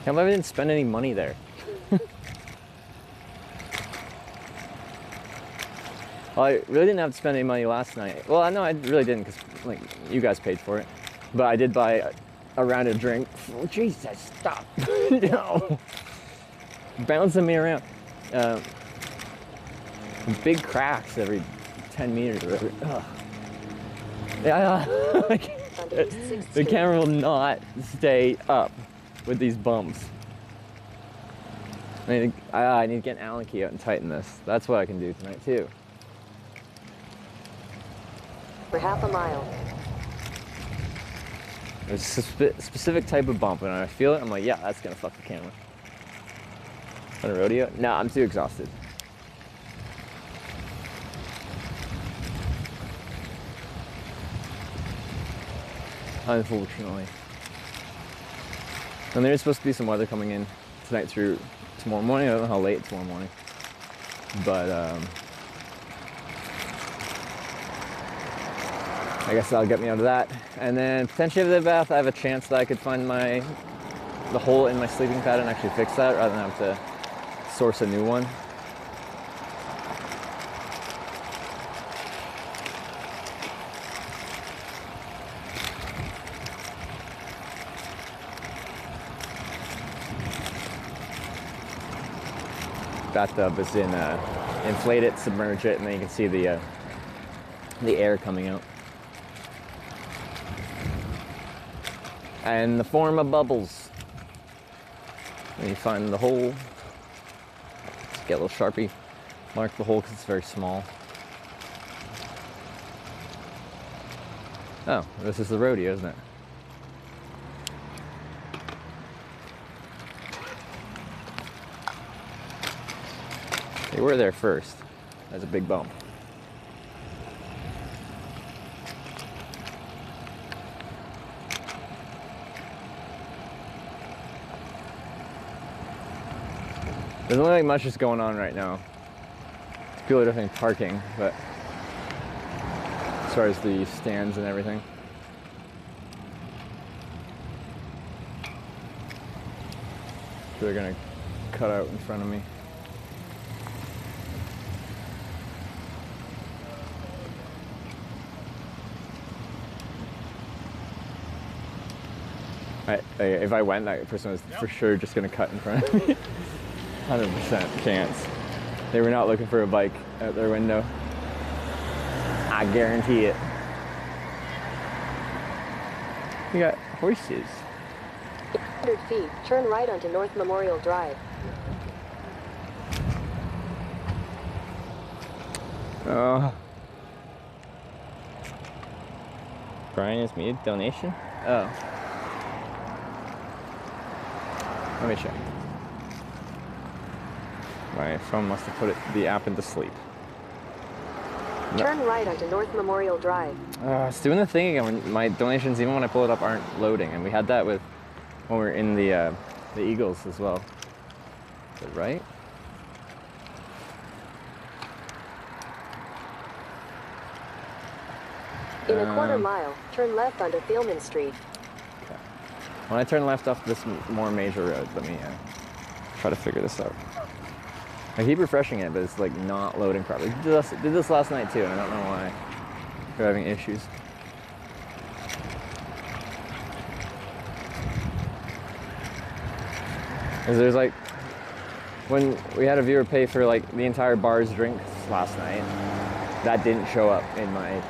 Can't believe I didn't spend any money there. Well, I really didn't have to spend any money last night. Well, no, I really didn't because like you guys paid for it. But I did buy a round of drink. Oh, Jesus, stop. No. Bouncing me around. Big cracks every 10 meters or whatever. Ugh. Yeah, the camera will not stay up with these bumps. I need to get an Allen key out and tighten this. That's what I can do tonight too. For half a mile. There's a specific type of bump, and when I feel it, I'm like, yeah, that's gonna fuck the camera. On a rodeo? No, I'm too exhausted. Unfortunately. And there's supposed to be some weather coming in tonight through tomorrow morning. I don't know how late tomorrow morning. But I guess that'll get me out of that. And then potentially after the bath, I have a chance that I could find the hole in my sleeping pad and actually fix that rather than have to source a new one. Bathtub is in inflate it, submerge it, and then you can see the air coming out. And the form of bubbles. Then you find the hole. Just get a little Sharpie, mark the hole because it's very small. Oh, this is the rodeo, isn't it? They were there first. That's a big bump. There's not like much is going on right now. People are definitely parking, but as far as the stands and everything. They're gonna cut out in front of me. If I went, that person was for sure just gonna cut in front of me. 100% chance. They were not looking for a bike out their window. I guarantee it. We got horses. 100 feet, turn right onto North Memorial Drive. Oh. Brian has made a donation? Oh. Let me check. My phone must have put the app into sleep. Turn right onto North Memorial Drive. It's doing the thing again when my donations, even when I pull it up, aren't loading. And we had that with when we were in the Eagles as well. Is it right? In a quarter mile, turn left onto Thielman Street. Okay. When I turn left off this more major road, let me try to figure this out. I keep refreshing it, but it's like not loading properly. Did this last night too, and I don't know why we're having issues. Because there's like, when we had a viewer pay for like the entire bar's drinks last night, that didn't show up in my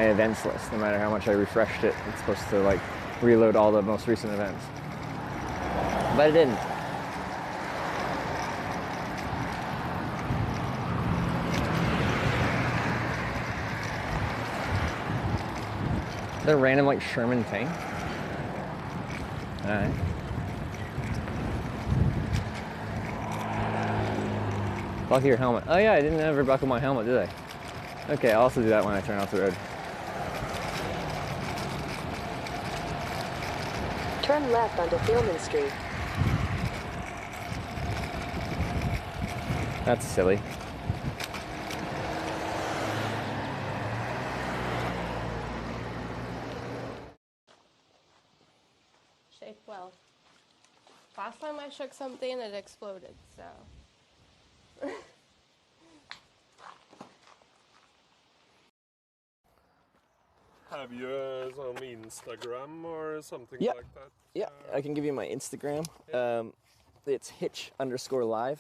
events list. No matter how much I refreshed it, it's supposed to like reload all the most recent events. But it didn't. Is that a random like Sherman thing? Alright. Buckle your helmet. Oh yeah, I didn't ever buckle my helmet, did I? Okay, I'll also do that when I turn off the road. Turn left onto Thielman Street. That's silly. Shake well. Last time I shook something, it exploded, so. Have you some Instagram or something Yeah. like that? Yeah, I can give you my Instagram. It's Hitch_live.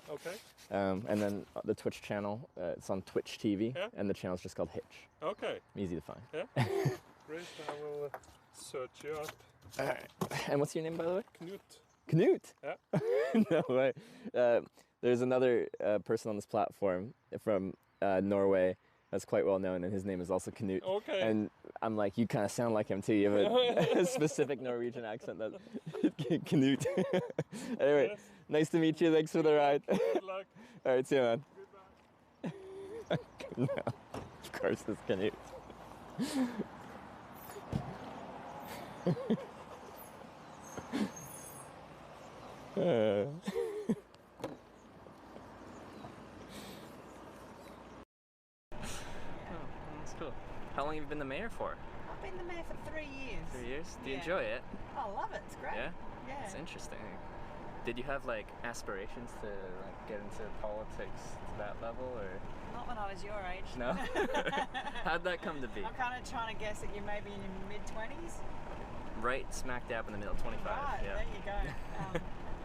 Okay. And then the Twitch channel, it's on Twitch TV, and the channel's just called Hitch. Okay. Easy to find. Yeah. Great. I will search you up. All right. And what's your name, by the way? Knut. Knut? Yeah. No way. There's another person on this platform from Norway that's quite well known, and his name is also Knut. Okay. And I'm like, you kind of sound like him too. You have a specific Norwegian accent. That Knut. Anyway, Yes. nice to meet you. Thanks for the ride. Good luck. All right, see you, man. No, of course it's Knut. That's cool. How long have you been the mayor for? I've been the mayor for 3 years. 3 years? Do you Yeah. enjoy it? I love it. It's great. Yeah? Yeah. It's interesting. Did you have like aspirations to like get into politics to that level, or? Not when I was your age. No? How'd that come to be? I'm kind of trying to guess that you're maybe in your mid-20s. Right smack dab in the middle, 25. Right, yeah. there you go.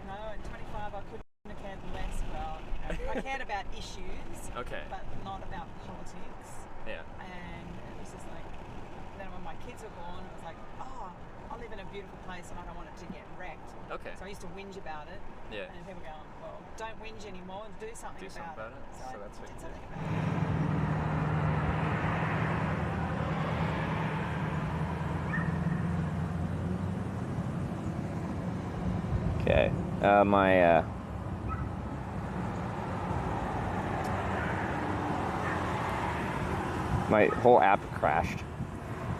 No, at 25 I couldn't have cared less about, I cared about issues, Okay. but not about politics. Yeah. And it was just like, then when my kids were born, it was like, oh, I live in a beautiful place and I don't want it to get wrecked. Okay. So I used to whinge about it. Yeah. And people go, well, don't whinge anymore, do something about it. So that's what did you something did. about it. Okay. My whole app crashed.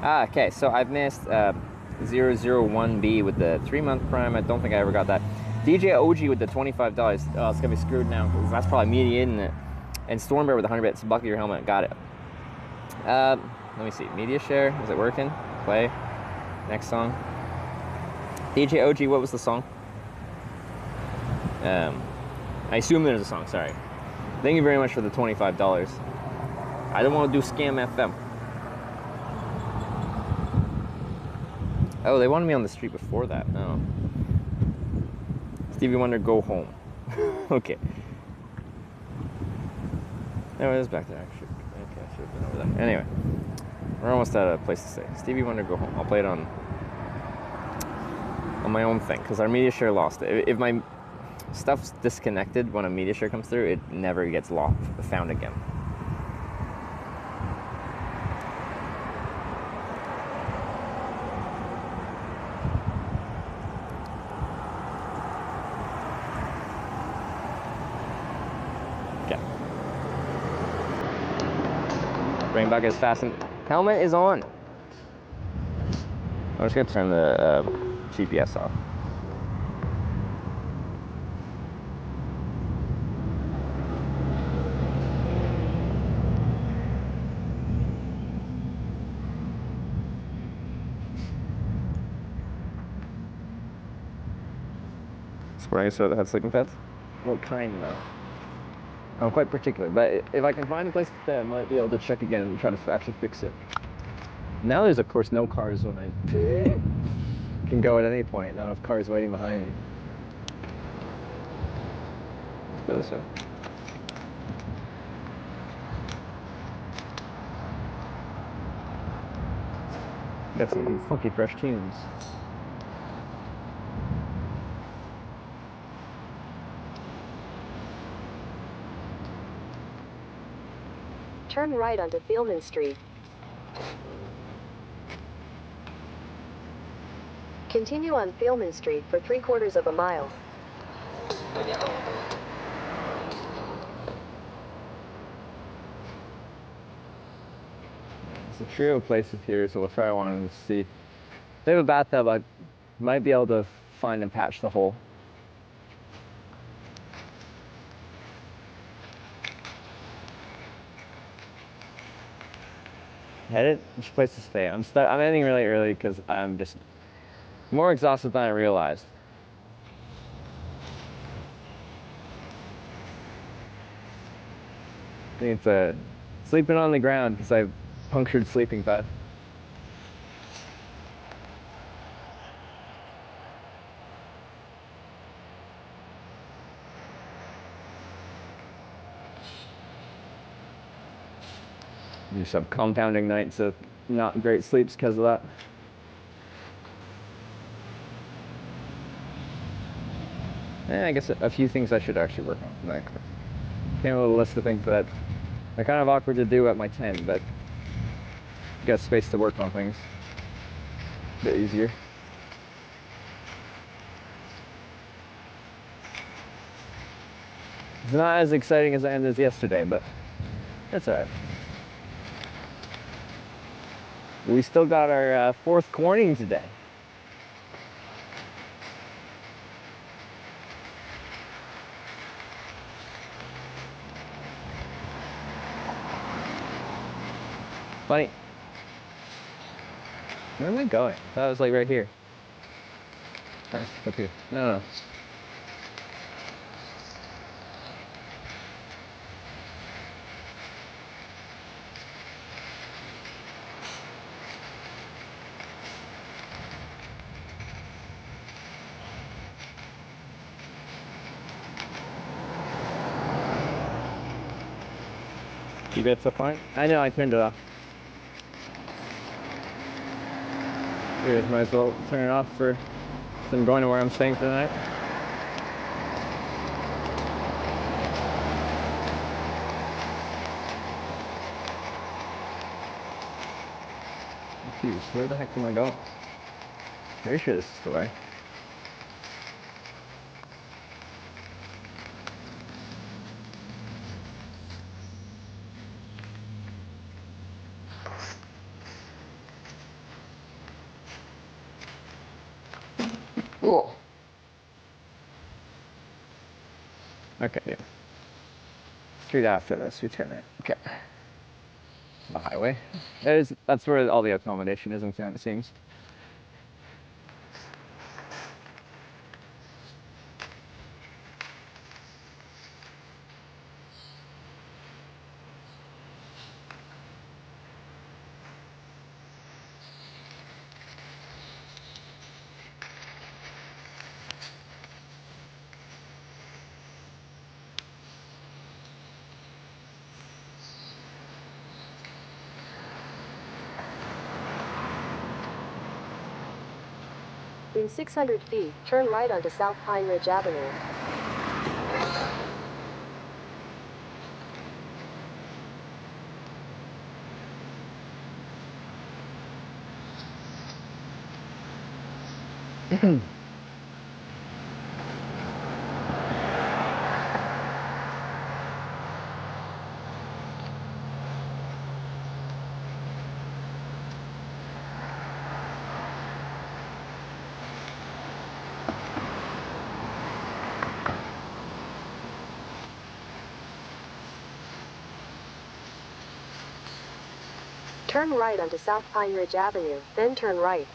Okay, so I've missed 001B with the 3-month prime. I don't think I ever got that. DJ OG with the $25. Oh, it's gonna be screwed now because that's probably media, isn't it? And Stormbear with 100 bits. Bucket your helmet. Got it. Let me see. Media share. Is it working? Play. Next song. DJ OG. What was the song? I assume there's a song. Sorry. Thank you very much for the $25. I don't want to do Scam FM. Oh, they wanted me on the street before that. No. Stevie Wonder, go home. Okay. No, it is back there actually. Okay, I should have been over there. Anyway, we're almost at a place to stay. Stevie Wonder, go home. I'll play it on my own thing because our media share lost it. If my stuff's disconnected when a media share comes through, it never gets found again. Bring back as fast and helmet is on. I'm just gonna turn the GPS off. Spraying so that had sleeping pads? What kind though? I'm quite particular, but if I can find a place to stay, I might be able to check again and try to actually fix it. Now there's of course no cars when I can go at any point. Not enough cars waiting behind me. Let's go this way. Got some funky fresh tunes. Turn right onto Thielman Street. Continue on Thielman Street for 3/4 of a mile. It's a trio of places here, so if I wanted to see. They have a bathtub, I might be able to find and patch the hole. Headed? Which place to stay? I'm ending really early because I'm just more exhausted than I realized. I think it's sleeping on the ground because I punctured sleeping pad. You just have compounding nights of not great sleeps because of that. I guess a few things I should actually work on tonight. Came a little list of things that are kind of awkward to do at my 10, but got space to work on things. A bit easier. It's not as exciting as I ended yesterday, but that's alright. We still got our fourth corning today. Funny. Where am I going? I thought I was like right here. Oh, up here. No. You bet so fine? I know, I turned it off. You guys might as well turn it off for them going to where I'm staying for the night. Confused. Where the heck am I going? Pretty sure this is the way. Cool. Okay, yeah. Straight after this, we turn it. Okay. The highway. That's where all the accommodation is in town, it seems. In 600 feet, turn right onto South Pine Ridge Avenue. Turn right onto South Pine Ridge Avenue, then turn right.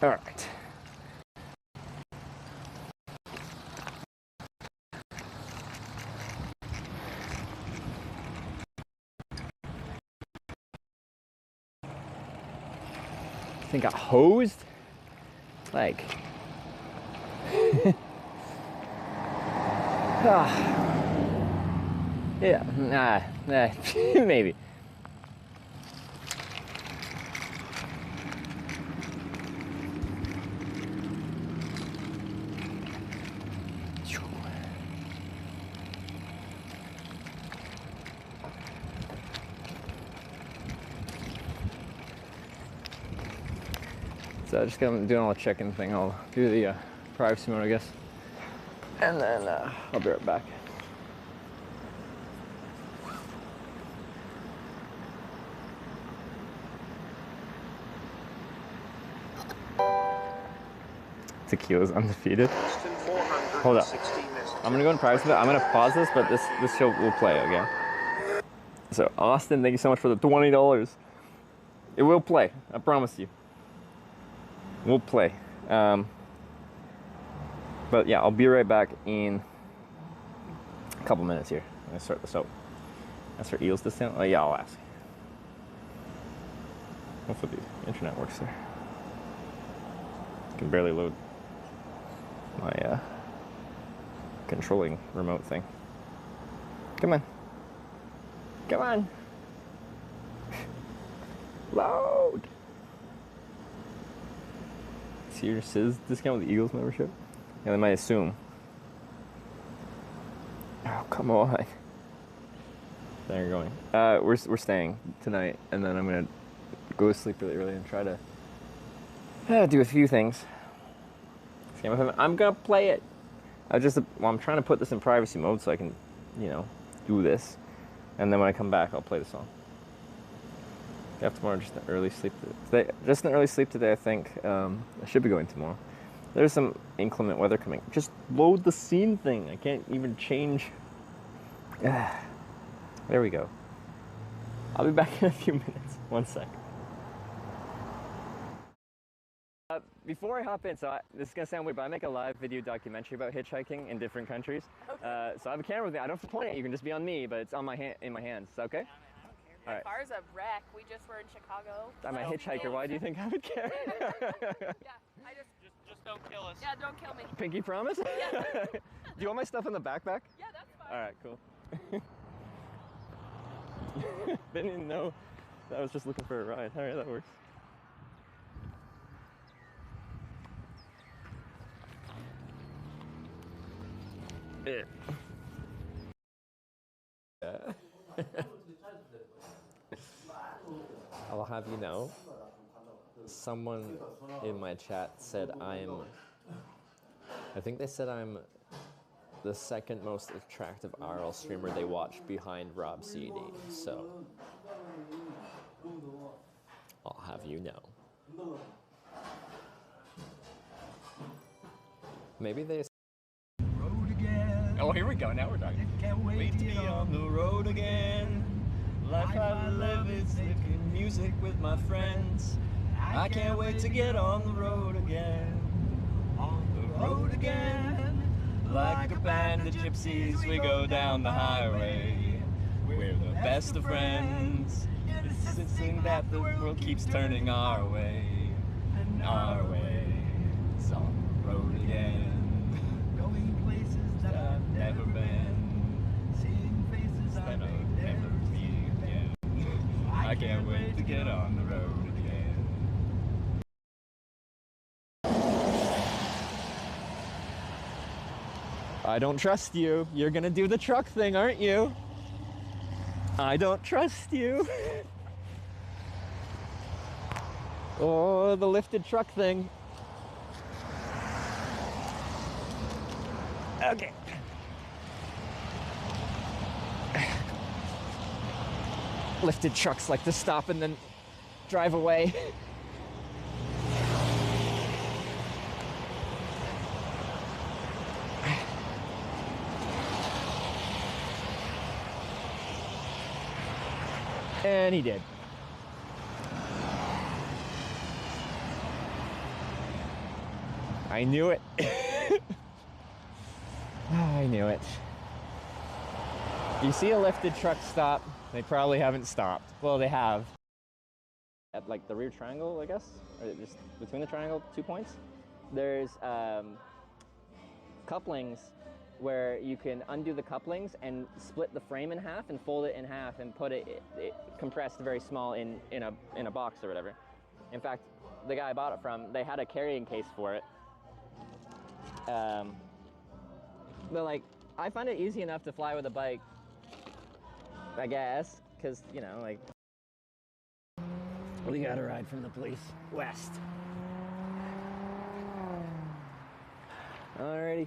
All right. I think I got hosed? Like... yeah, nah, maybe. So just gonna do all the check-in thing. I'll do the privacy mode, I guess, and then I'll be right back. Tequila's undefeated. Hold up. I'm gonna go in privacy mode. I'm gonna pause this, but this show will play again. So Austin, thank you so much for the $20. It will play. I promise you. We'll play. But yeah, I'll be right back in a couple minutes here. I'm gonna start this out. That's for eels discount? Oh yeah, I'll ask. Hopefully the internet works there. I can barely load my controlling remote thing. Come on. Come on. Load! Senior Sis discount with the Eagles membership? Yeah, they might assume. Oh, come on. There you're going. We're staying tonight, and then I'm gonna go to sleep really early and try to do a few things. I'm gonna play it. I'm trying to put this in privacy mode so I can, you know, do this, and then when I come back, I'll play the song. Day after tomorrow, just an early sleep today. Just an early sleep today, I think. I should be going tomorrow. There's some inclement weather coming. Just load the scene thing. I can't even change. There we go. I'll be back in a few minutes. 1 sec. Before I hop in, this is gonna sound weird, but I make a live video documentary about hitchhiking in different countries. Okay. So I have a camera with me. I don't have to point it. You can just be on me, but it's on my in my hands. Is that okay? My car's a wreck. We just were in Chicago. I'm a hitchhiker. Why do you think I would care? Yeah, Just don't kill us. Yeah, don't kill me. Pinky promise? Yeah. Do you want my stuff in the backpack? Yeah, that's fine. All right, cool. Didn't even know. I was just looking for a ride. All right, that works. I'll have you know, someone in my chat said I think they said I'm the second most attractive IRL streamer they watch behind Rob CD, so I'll have you know. Maybe they... Oh, here we go, now we're talking. Can't wait to be on the road again. Life I live is making music with my friends. I can't wait to get on the road again. On the road again. Like a band of gypsies, we go down the highway. We're the best of friends, insisting that the world keeps turning our way. And our way is on the road again. Going places that I've never been. Seeing faces that I'll never see again. I can't wait to get on the road again. I don't trust you. You're gonna do the truck thing, aren't you? I don't trust you. Oh, the lifted truck thing. Okay. Lifted trucks like to stop and then drive away. And he did. I knew it. I knew it. You see a lifted truck stop, they probably haven't stopped. Well, they have. At like the rear triangle, I guess, or just between the triangle, 2 points, there's couplings where you can undo the couplings and split the frame in half and fold it in half and put it compressed very small in a box or whatever. In fact, the guy I bought it from, they had a carrying case for it. But like, I find it easy enough to fly with a bike, I guess, because, you know, like, we got a ride from the police west. Alrighty.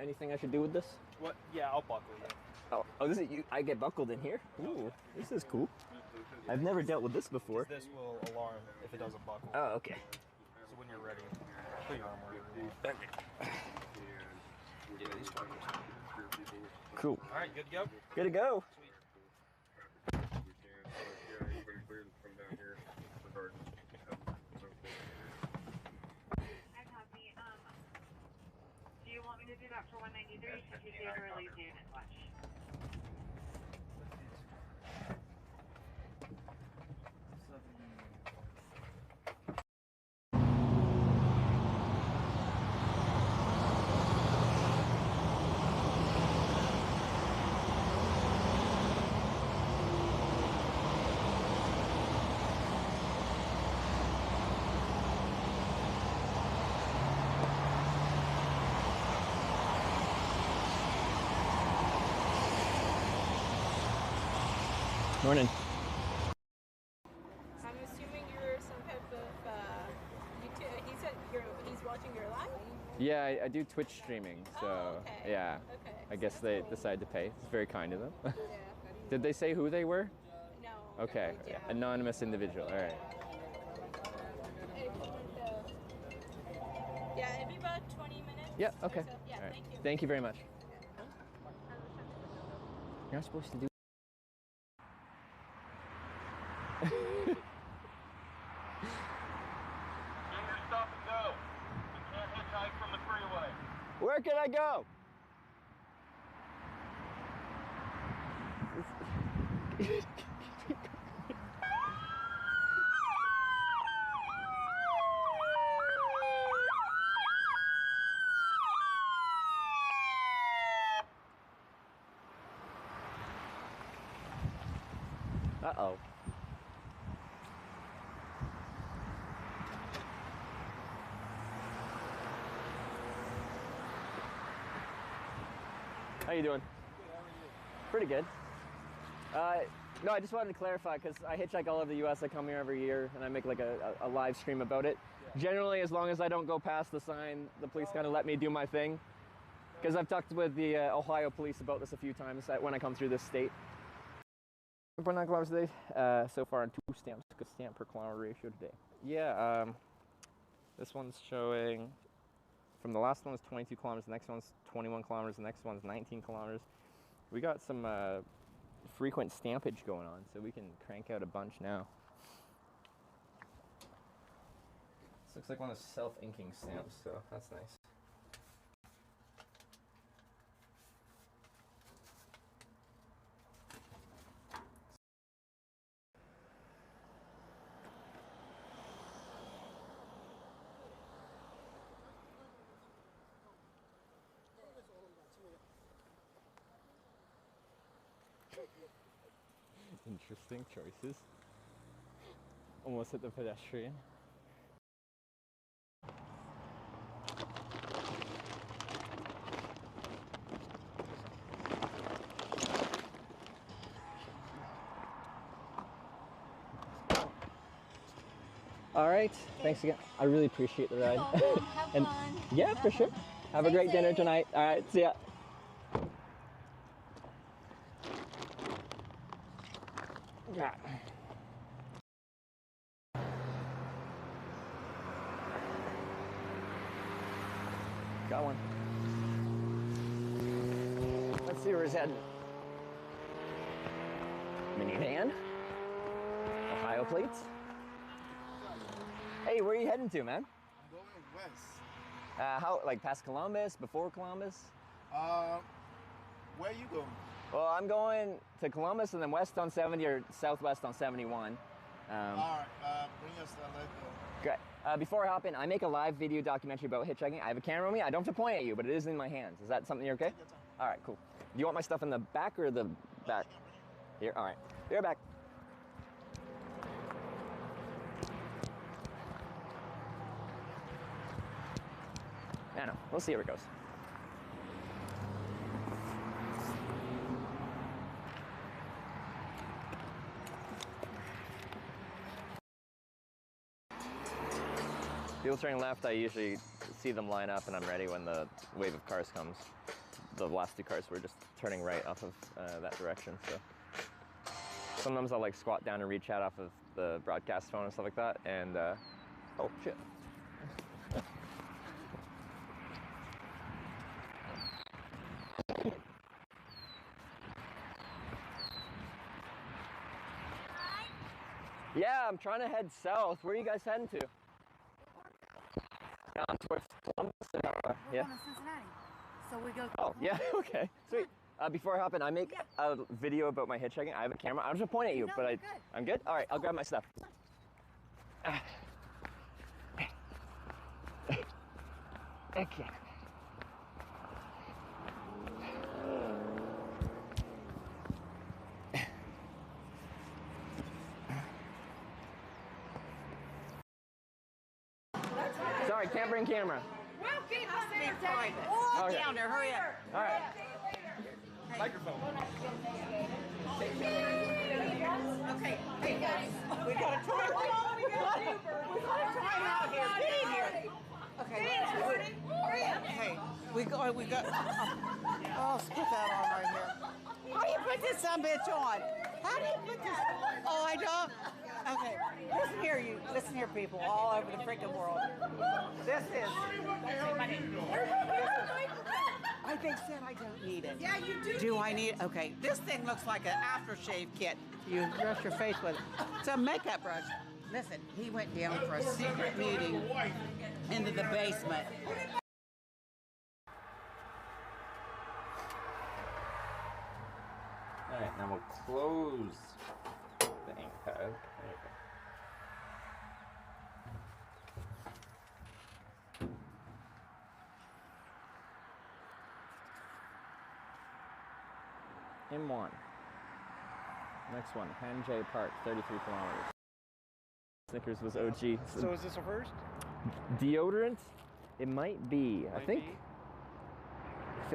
Anything I should do with this? What? Yeah, I'll buckle you. Oh, this is you. I get buckled in here. Ooh, this is cool. I've never dealt with this before. This will alarm if it doesn't buckle. Oh, okay. So when you're ready, put your arm wherever you want. Cool. All right, good to go. Good to go. Do you want me to do that for 193? Should you do it or leave unit watch? Morning. I'm assuming you're some type of he said he's watching your live? Yeah, I do Twitch streaming, so okay. yeah. Okay. I guess they decided to pay. It's very kind of them. Yeah. Did they say who they were? No. Okay, anonymous individual. All right. Yeah, it'd be about 20 minutes. Yeah. Okay. So. Yeah. All right. Thank you. Thank you very much. You're not supposed to do. Stop and go. You can't hitchhike from the freeway. Where can I go? Uh-oh. How you doing? Good, how are you? Pretty good. No, I just wanted to clarify because I hitchhike all over the U.S. I come here every year and I make like a live stream about it. Yeah. Generally, as long as I don't go past the sign, the police kind of let me do my thing. Because I've talked with the Ohio police about this a few times when I come through this state. 2.9 kilometers a day, so far on 2 stamps, good stamp per kilometer ratio today. Yeah, this one's showing, from the last one was 22 kilometers, the next one's 21 kilometers, the next one's 19 kilometers. We got some frequent stampage going on, so we can crank out a bunch now. This looks like one of those self-inking stamps, so that's nice. Interesting choices. Almost hit the pedestrian. All right, thanks again. I really appreciate the ride. Have and fun. Yeah, for sure. Have a great dinner tonight. All right, see ya. Yeah. Got one. Let's see where he's heading. Minivan. Ohio plates. Hey, where are you heading to, man? I'm going west. How, like past Columbus, before Columbus? Where are you going? Well, I'm going to Columbus and then west on 70 or southwest on 71. All right, bring us there, let's go. Great. Before I hop in, I make a live video documentary about hitchhiking. I have a camera with me. I don't have to point at you, but it is in my hands. Is that something you're okay? All right, cool. Do you want my stuff in the back or the back? Here, all right. Be right back. I know. We'll see how it goes. People turning left, I usually see them line up and I'm ready when the wave of cars comes. The last 2 cars were just turning right off of that direction, so. Sometimes I'll like squat down and reach out off of the broadcast phone and stuff like that, and oh shit. Yeah, I'm trying to head south. Where are you guys heading to? Down towards Columbus? We're going to Cincinnati. So we go. Oh, yeah, okay, sweet. Before I hop in, I make a video about my hitchhiking. I have a camera. I'm just point at you, No, but you're good. I'm good? All right, I'll grab my stuff. Okay. Sorry, can't bring camera. We'll keep the center private. Oh, okay. Down there, hurry up. All right. Microphone. Okay, hey guys, we gotta try. We gotta try out here. Get in here. Okay. Hey, we got. Oh, put that on right here. How do you put this bitch on? How do you put this? Oh, I don't. Okay, listen here, people all over the freaking world. This is. They said I don't need it. Yeah, you do. Do I need it? Okay, this thing looks like an aftershave kit. You brush your face with it. It's a makeup brush. Listen, he went down for a secret meeting into the basement. Alright, now we'll close the ink pad. There you go. M1. Next one, Hanjay Park, 33 kilometers. Snickers was OG. So is this a first? Deodorant? It might be. I feel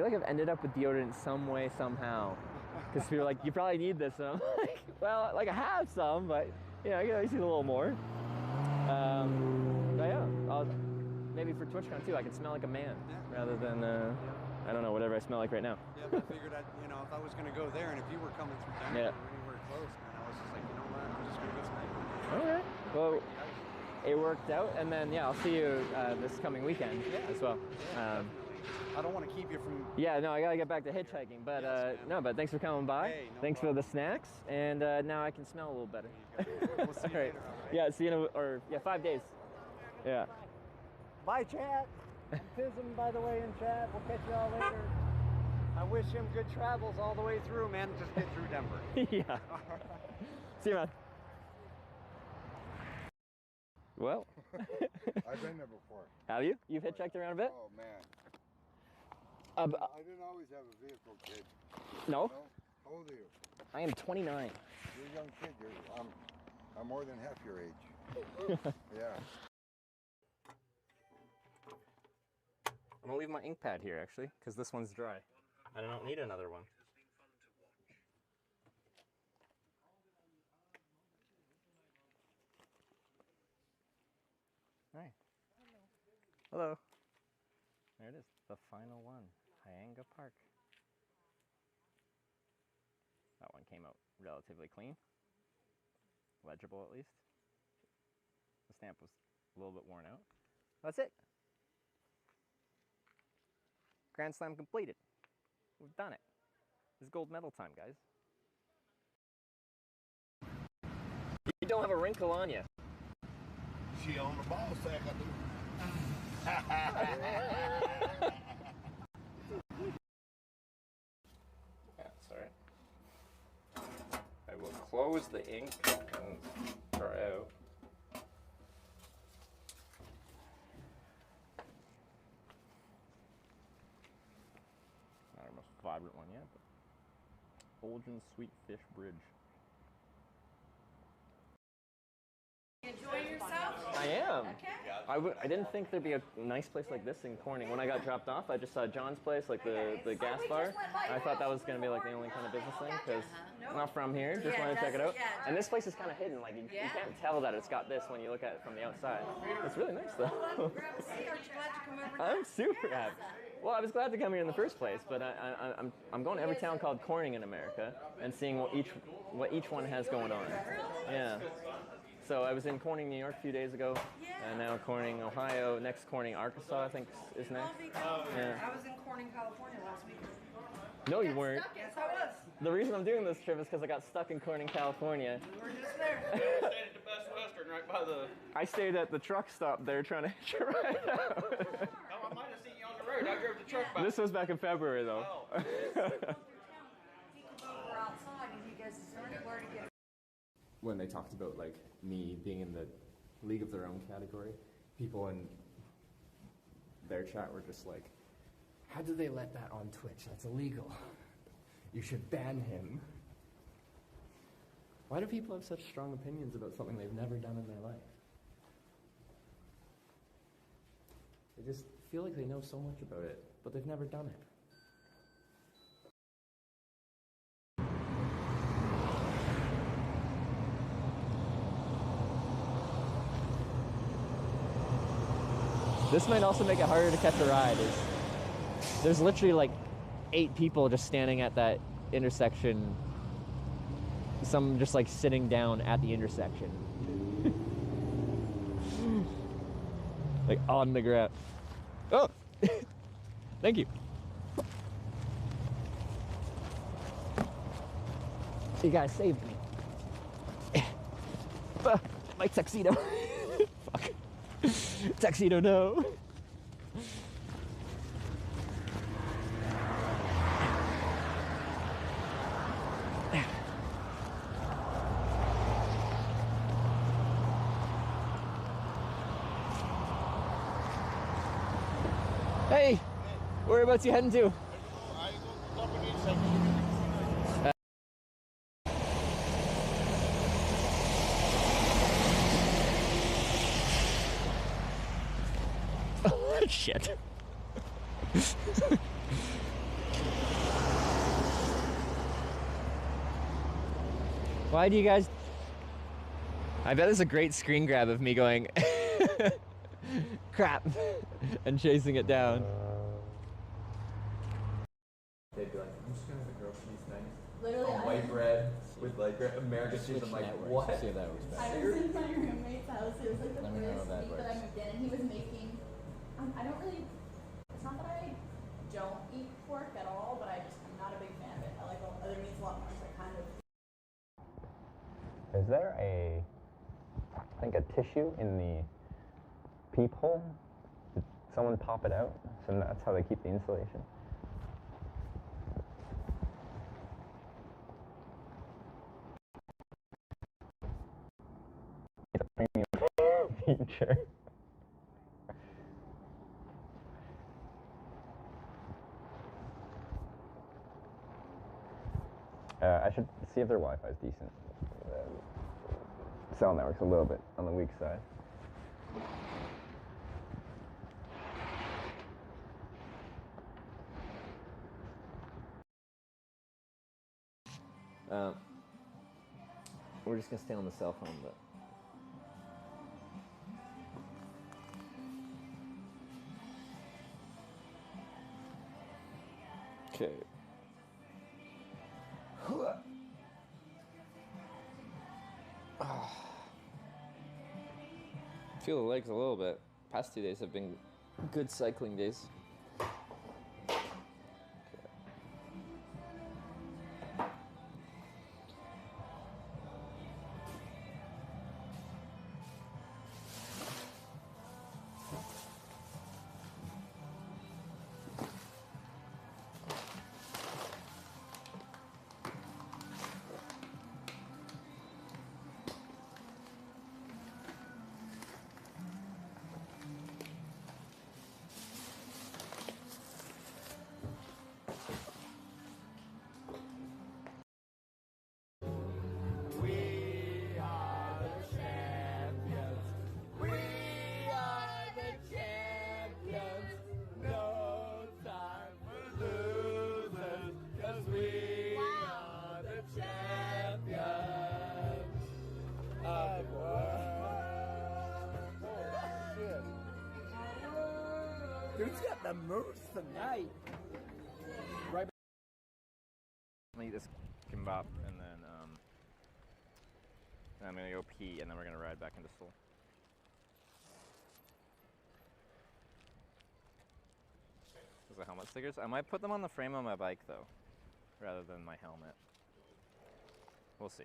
like I've ended up with deodorant some way, somehow. Because people are like, you probably need this. And I'm like, well, like I have some, but you know, I can always use a little more. But yeah, maybe for TwitchCon too, I can smell like a man rather than, I don't know, whatever I smell like right now. Yeah, but I figured if I was going to go there and if you were coming through Denver or anywhere close, man, I was just like, you know what, I'm just going to get some. Okay. Well, it worked out, and then yeah, I'll see you this coming weekend as well. I don't want to keep you from. Yeah, no, I gotta get back to hitchhiking, but no, but thanks for coming by. Hey, no thanks problem. for the snacks, and now I can smell a little better. We'll see you All right. later. Yeah, see you in 5 days. Yeah. Bye, chat. I'm Pism, by the way, in chat. We'll catch you all later. I wish him good travels all the way through, man. Just get through Denver. Yeah. See you, man. Well. I've been there before. Have you? You've hitchhiked around a bit? Oh, man. I didn't always have a vehicle, kid. No? How old are you? I am 29. You're a young kid. I'm more than half your age. Yeah. I'm gonna leave my ink pad here, actually, because this one's dry. I don't need another one. Hi. Hello. There it is, the final one, Hyanga Park. That one came out relatively clean, legible at least. The stamp was a little bit worn out. That's it. Grand Slam completed. We've done it. It's gold medal time, guys. You don't have a wrinkle on you. She on the ball sack, I do. That's alright. I will close the ink and dry out. Not our most vibrant one yet, but Olgen Sweet Fish Bridge. Enjoying yourself? I am. Okay. I didn't think there'd be a nice place like this in Corning. When I got dropped off, I just saw John's place, like the gas bar. I thought that was going to be like the only kind of business thing, because I'm not from here, just wanted to check it out. And this place is kind of hidden, like you can't tell that it's got this when you look at it from the outside. It's really nice though. I'm super happy. Well, I was glad to come here in the first place, but I'm going to every town called Corning in America and seeing what each one has going on. Yeah. So I was in Corning, New York a few days ago, and now Corning, Ohio. Next Corning, Arkansas, I think is next. Yeah. I was in Corning, California last week. No, you weren't. Yes, I was. The reason I'm doing this trip is because I got stuck in Corning, California. We're just there. I stayed at the Best Western right by the... I stayed at the truck stop there trying to hitch a ride out. I might have seen you on the road. I drove the truck by. This was back in February, though. When they talked about like me being in the league of their own category, people in their chat were just like, how do they let that on Twitch? That's illegal. You should ban him. Why do people have such strong opinions about something they've never done in their life? They just feel like they know so much about it, but they've never done it. This might also make it harder to catch a ride. There's literally like 8 people just standing at that intersection. Some just like sitting down at the intersection. Like on the ground. Oh! Thank you. You guys saved me. My tuxedo. Fuck. Tuxedo, no. Hey, whereabouts you heading to? Oh, shit. Why do you guys... I bet there's a great screen grab of me going... crap, and chasing it down. They'd be like, I'm just gonna have a girl, she's nice. Literally, white bread with like American cheese. I'm like, what? I was in my roommate's house. It was like the first week that I moved in, and he was making. I don't really. It's not that I don't eat pork at all, but I'm not a big fan of it. I like other meats a lot more, so I kind of. Is there I think a tissue in the peephole? Did someone pop it out? So that's how they keep the insulation. It's a premium feature. I should see if their Wi-Fi is decent. Cell network's a little bit on the weak side. We're just gonna stay on the cell phone, but okay. Feel the legs a little bit. Past 2 days have been good cycling days. Dude's got the moves tonight. Right. I'm gonna eat this kimbap and then I'm gonna go pee and then we're gonna ride back into Seoul. Those are helmet stickers. I might put them on the frame of my bike though, rather than my helmet. We'll see.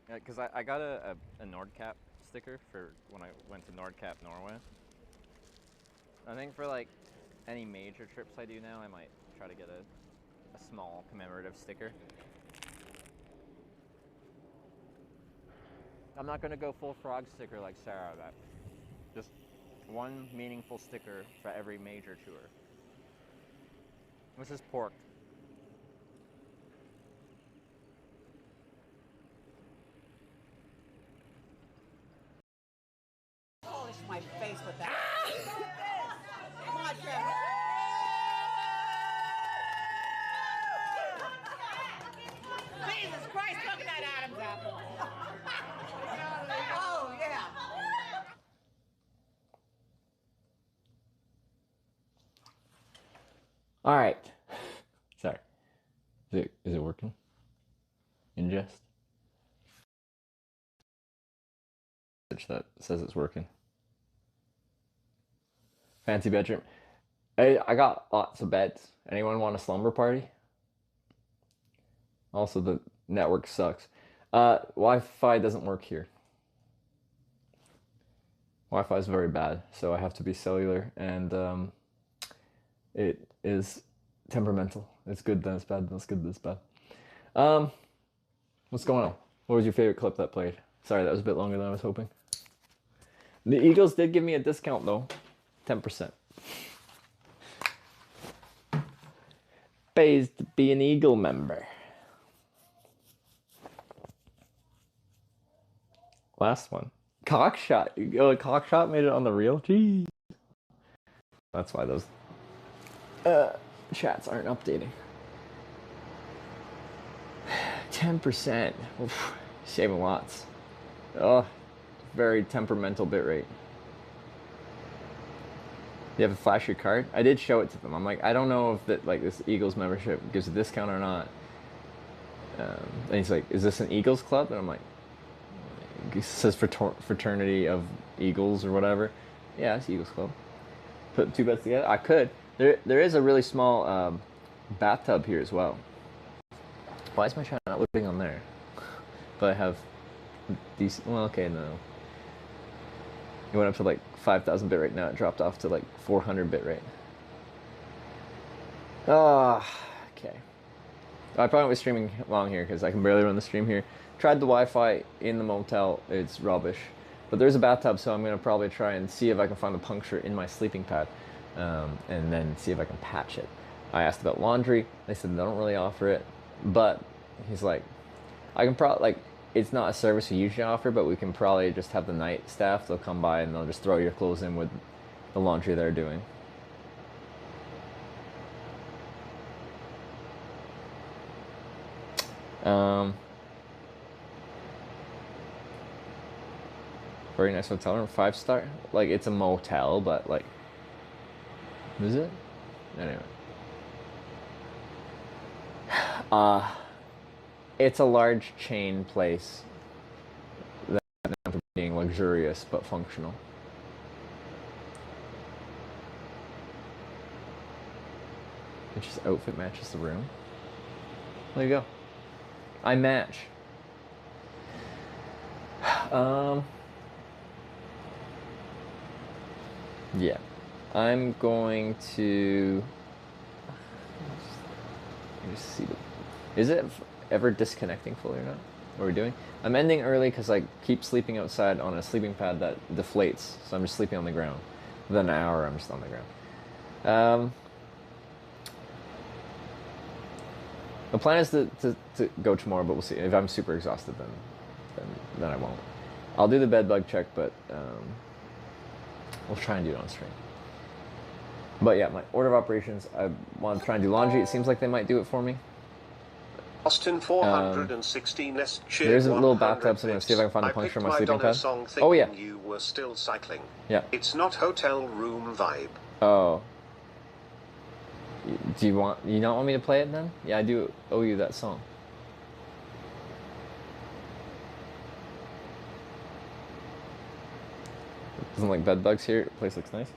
Yeah, because I got a Nordcap sticker for when I went to Nordcap, Norway. I think for like any major trips I do now, I might try to get a small commemorative sticker. I'm not going to go full frog sticker like Sarah, that just one meaningful sticker for every major tour. This is pork. Polish my face with that. Come on, Trevor. All right. Sorry. Is it working? Ingest. That says it's working. Fancy bedroom. I got lots of beds. Anyone want a slumber party? Also, the network sucks. Wi-Fi doesn't work here. Wi-Fi is very bad, so I have to be cellular, and it is temperamental. It's good, then it's bad, then it's good, then it's bad. What's going on? What was your favorite clip that played? Sorry, that was a bit longer than I was hoping. The Eagles did give me a discount, though. 10%. Pays to be an Eagle member. Last one. Cockshot. Oh, Cockshot made it on the reel? Jeez. That's why those chats aren't updating. 10%. Oof, saving lots. Oh, very temperamental bitrate. You have to flash your card? I did show it to them. I'm like, I don't know if that like this Eagles membership gives a discount or not. And he's like, is this an Eagles club? And I'm like, it says fraternity of Eagles or whatever. Yeah, it's Eagles club. Put two bets together. I could. There is a really small bathtub here as well. Why is my channel not loading on there? But I have decent. Well, okay, no. It went up to like 5,000 bitrate. Now it dropped off to like 400 bitrate. Okay. I probably won't be streaming long here because I can barely run the stream here. Tried the Wi-Fi in the motel. It's rubbish. But there's a bathtub, so I'm going to probably try and see if I can find the puncture in my sleeping pad. And then see if I can patch it. I asked about laundry. They said they don't really offer it. But he's like, I can probably, like, it's not a service we usually offer, but we can probably just have the night staff. They'll come by and they'll just throw your clothes in with the laundry they're doing. Very nice hotel room, 5-star. Like, it's a motel, but like, is it? Anyway. It's a large chain place that's known for being luxurious but functional. It just outfit matches the room. There you go. I match. Yeah. I'm going to just see. Is it ever disconnecting fully or not? What are we doing? I'm ending early because I keep sleeping outside on a sleeping pad that deflates. So I'm just sleeping on the ground. Within an hour, I'm just on the ground. The plan is to go tomorrow, but we'll see. If I'm super exhausted, then I won't. I'll do the bed bug check, but we'll try and do it on stream. But yeah, my order of operations, I want to try and do laundry. It seems like they might do it for me. Austin 416 less cheer. There's a little bathtub, so I'm going to see if I can find the puncture in my sleeping pad. Oh yeah. You were still cycling. Yeah. It's not hotel room vibe. Oh. Do you not want me to play it then? Yeah, I do owe you that song. Doesn't like bed bugs here. The place looks nice.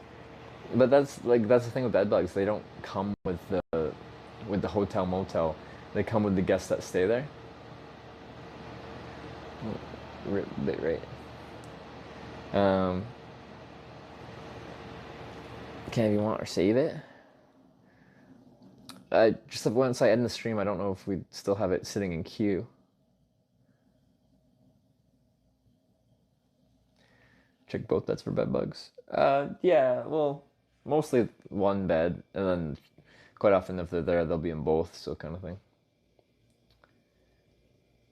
But that's the thing with bed bugs. They don't come with the hotel motel. They come with the guests that stay there. Bit right. Can if you want or save it. Just once I end the stream, I don't know if we still have it sitting in queue. Check both beds for bed bugs. Yeah, well, mostly one bed, and then quite often if they're there, they'll be in both, so kind of thing.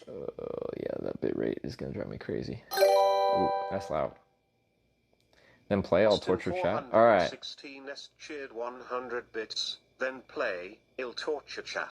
Yeah, that bit rate is gonna drive me crazy. Ooh, that's loud. Then play, I'll torture chat. Alright. 16 less cheered 100 bits. Then play, I'll torture chat.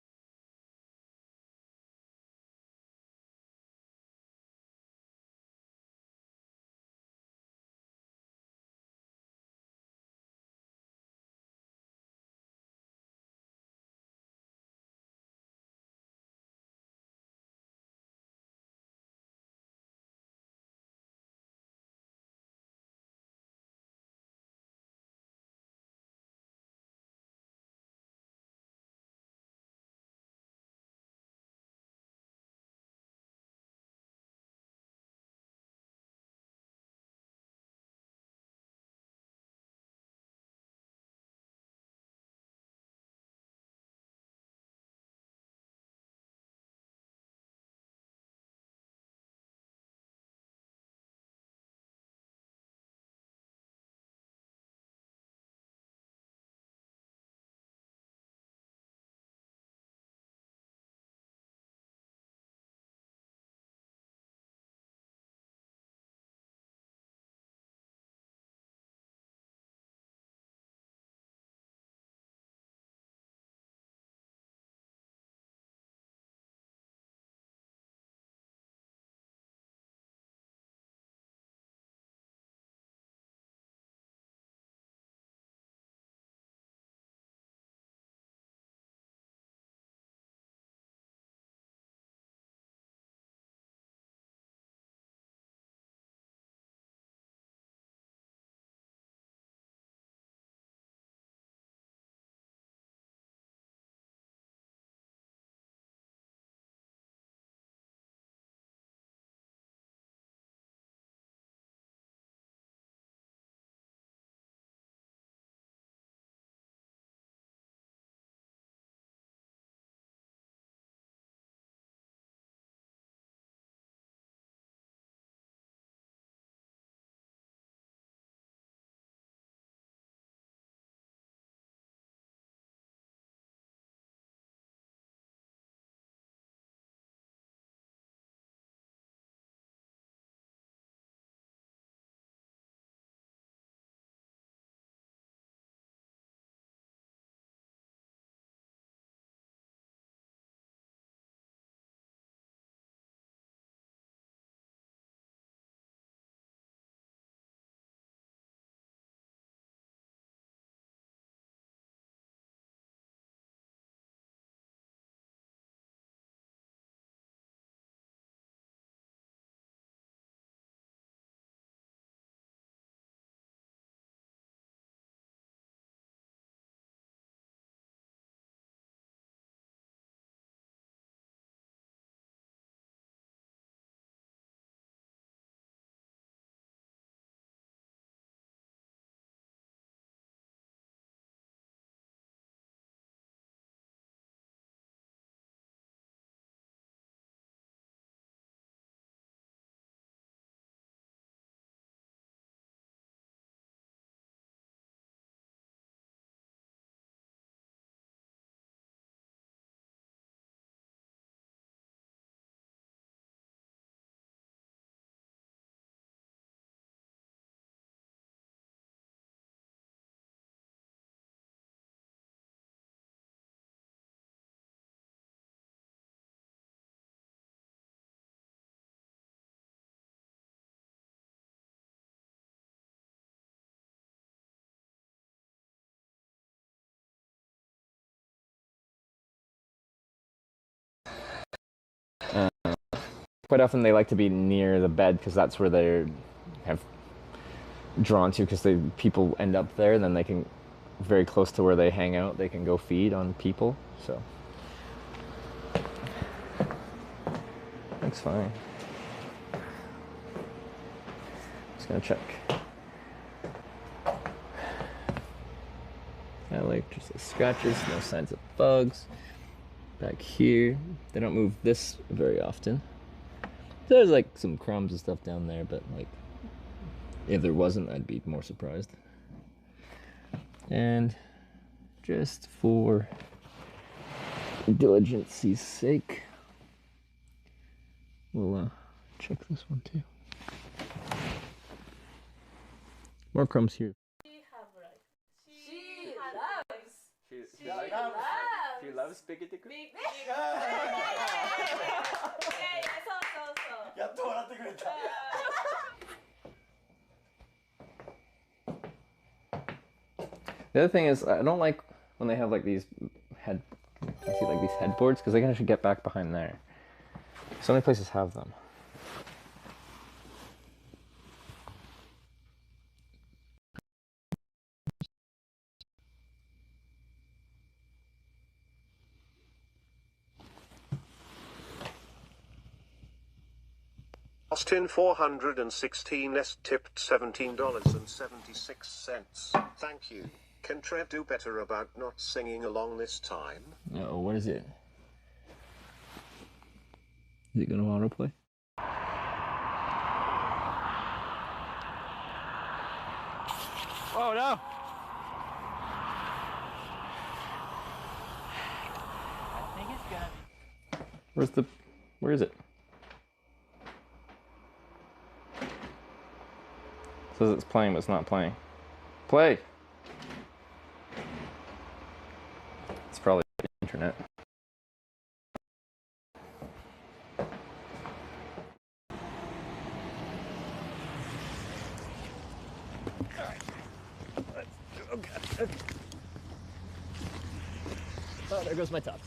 quite often they like to be near the bed because that's where they're have drawn to, because people end up there, and then they can, very close to where they hang out, they can go feed on people. So looks fine. Just gonna check. I like just scratches, no signs of bugs. Back here, they don't move this very often. There's like some crumbs and stuff down there, but like if there wasn't, I'd be more surprised. And just for diligency's sake, we'll check this one too. More crumbs here. She loves spaghetti. The other thing is, I don't like when they have like these these headboards, because they can actually get back behind there. So many places have them. Austin 416S tipped $17.76. Thank you. Can Trev do better about not singing along this time? No, what is it? Is it gonna autoplay? Oh no! I think it's gonna be. Where is it? It says it's playing, but it's not playing. Play! It's probably the internet. Okay. Oh, there goes my tux.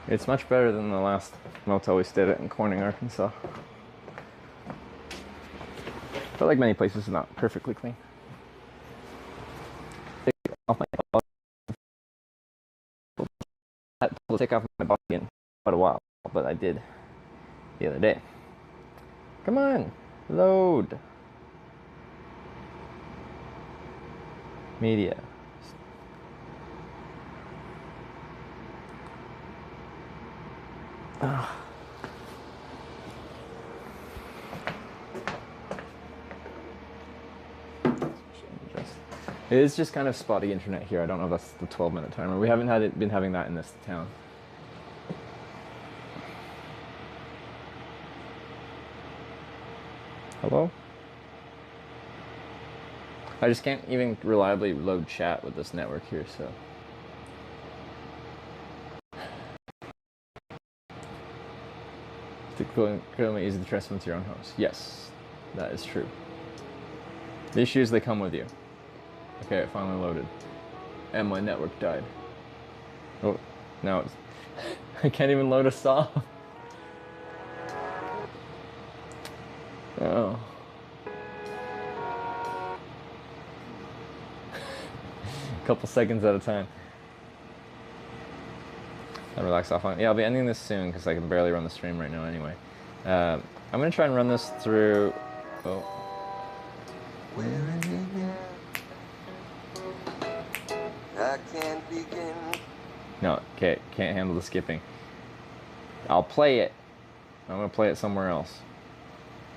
It's much better than the last motel we stayed at in Corning, Arkansas. But like many places, it's not perfectly clean. Take off my body in quite a while, but I did the other day. Come on, load. Media. Oh. It is just kind of spotty internet here. I don't know if that's the 12-minute timer. We haven't been having that in this town. Hello? I just can't even reliably load chat with this network here, so. It's clearly easy to trust with your own host. Yes, that is true. The issue is they come with you. Okay, it finally loaded. And my network died. Oh, now it's... I can't even load a saw. Oh. A couple seconds at a time. I'll relax off on. Yeah, I'll be ending this soon because I can barely run the stream right now anyway. I'm gonna try and run this through. Oh. I can't begin. No, okay, can't handle the skipping. I'll play it. I'm gonna play it somewhere else.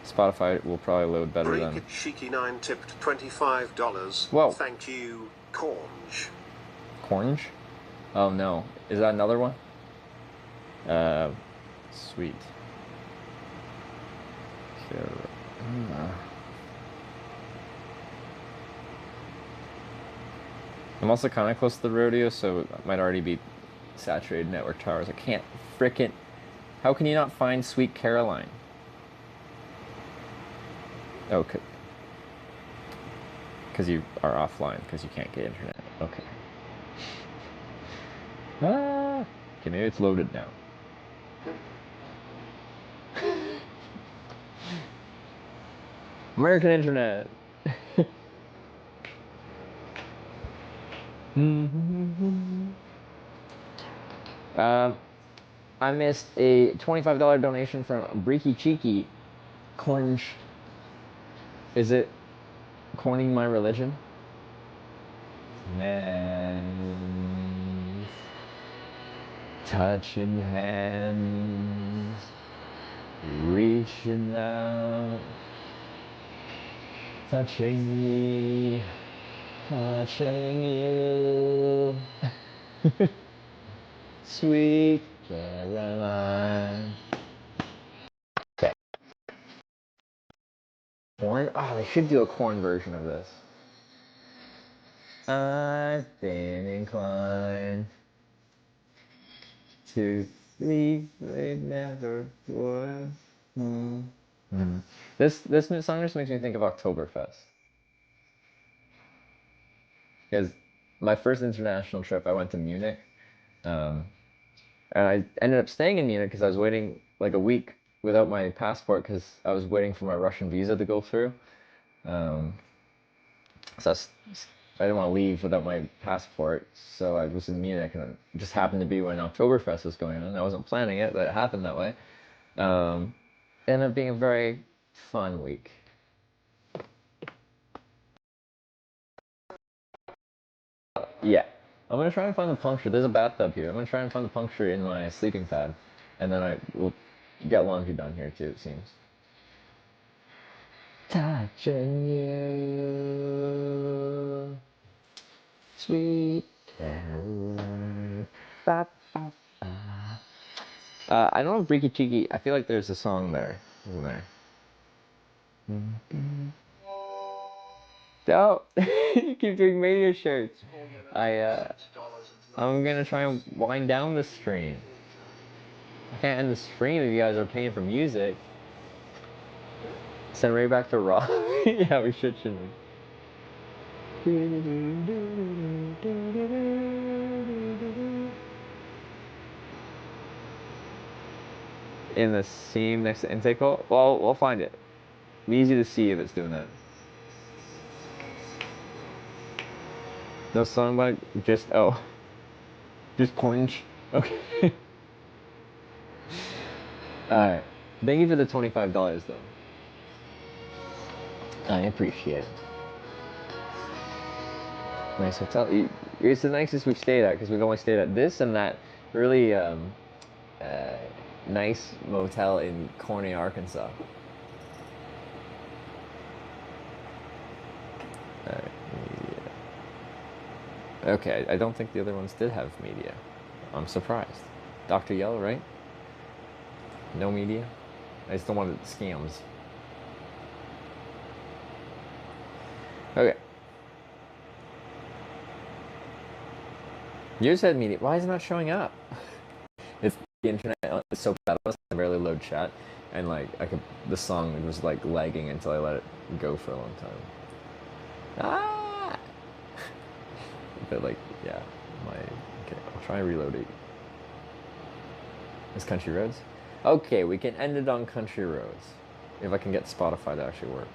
Spotify will probably load better than. Cheeky9 tipped $25. Whoa. Thank you, Cornge. Cornge? Oh no. Is that another one? Sweet. I'm also kind of close to the rodeo, so it might already be saturated network towers. I can't frickin'... How can you not find Sweet Caroline? Okay. Because you are offline, because you can't get internet. Okay. Ah! Okay, maybe it's loaded now. American internet. I missed a $25 donation from Breaky Cheeky. Cringe. Is it coining my religion? Man, touching hands, reaching out, touching me, touching you. Sweet Caroline. Okay. Corn? Oh, they should do a corn version of this. I've been inclined to sleep they never would. This new song just makes me think of Oktoberfest. Because my first international trip, I went to Munich. And I ended up staying in Munich because I was waiting like a week without my passport because I was waiting for my Russian visa to go through. So I didn't want to leave without my passport, so I was in Munich, and it just happened to be when Oktoberfest was going on. I wasn't planning it, but it happened that way. Ended up being a very fun week. Yeah. I'm gonna try and find the puncture. There's a bathtub here. I'm gonna try and find the puncture in my sleeping pad, and then I will get laundry done here too, it seems. Touching you, sweet Caroline. Ba, ba, ba. I don't know if Breaky Cheeky, I feel like there's a song there, isn't there? Oh, you keep doing radio shirts. I'm gonna try and wind down the stream. I can't end the stream if you guys are paying for music. Send right back to Raw. Yeah, we should, shouldn't we? In the seam next to intake hole? Well, we'll find it. It's easy to see if it's doing that. No song by just punch. Okay. Alright. Thank you for the $25 though. I appreciate it. Nice hotel. It's the nicest we've stayed at because we've only stayed at this and that really nice motel in Corning, Arkansas. Okay, I don't think the other ones did have media. I'm surprised. Dr. Yell, right? No media? I just don't want scams. Okay. You said media. Why is it not showing up? It's the internet. It's so bad. I barely load chat, and like the song was like lagging until I let it go for a long time. Ah! But like, yeah, okay. I'll try and reload it. It's Country Roads. Okay, we can end it on Country Roads if I can get Spotify to actually work.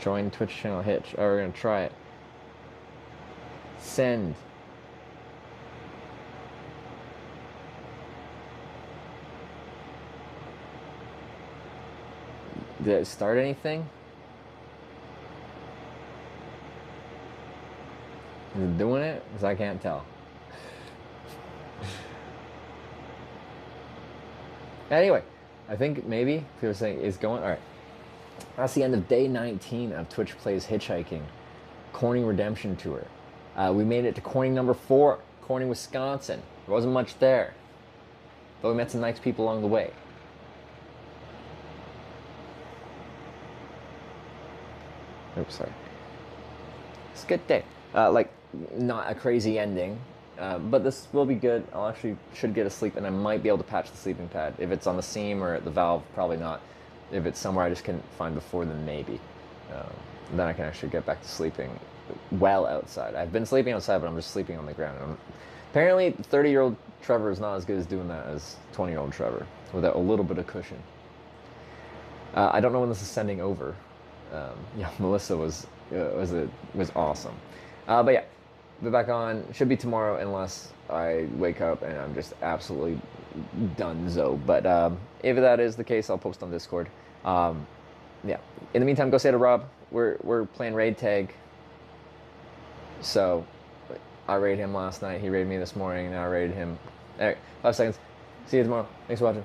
Join Twitch channel Hitch. Oh, we're gonna try it. Send. Did it start anything? Is it doing it? Because I can't tell. Anyway, I think maybe people are saying it's going. All right. That's the end of day 19 of Twitch Plays Hitchhiking, Corning Redemption Tour. We made it to Corning number 4, Corning, Wisconsin. There wasn't much there, but we met some nice people along the way. Oops, sorry. It's a good day. Like, not a crazy ending, but this will be good. I'll actually should get a sleep, and I might be able to patch the sleeping pad. If it's on the seam or at the valve, probably not. If it's somewhere I just couldn't find before, then maybe. Then I can actually get back to sleeping well outside. I've been sleeping outside, but I'm just sleeping on the ground. Apparently, 30-year-old Trevor is not as good as doing that as 20-year-old Trevor, without a little bit of cushion. I don't know when this is sending over. Yeah, Melissa was awesome. But yeah, be back on. Should be tomorrow unless I wake up and I'm just absolutely donezo. But if that is the case, I'll post on Discord. Yeah. In the meantime, go say to Rob. We're playing raid tag. So I raided him last night. He raided me this morning. Now I raided him. All right, 5 seconds. See you tomorrow. Thanks for watching.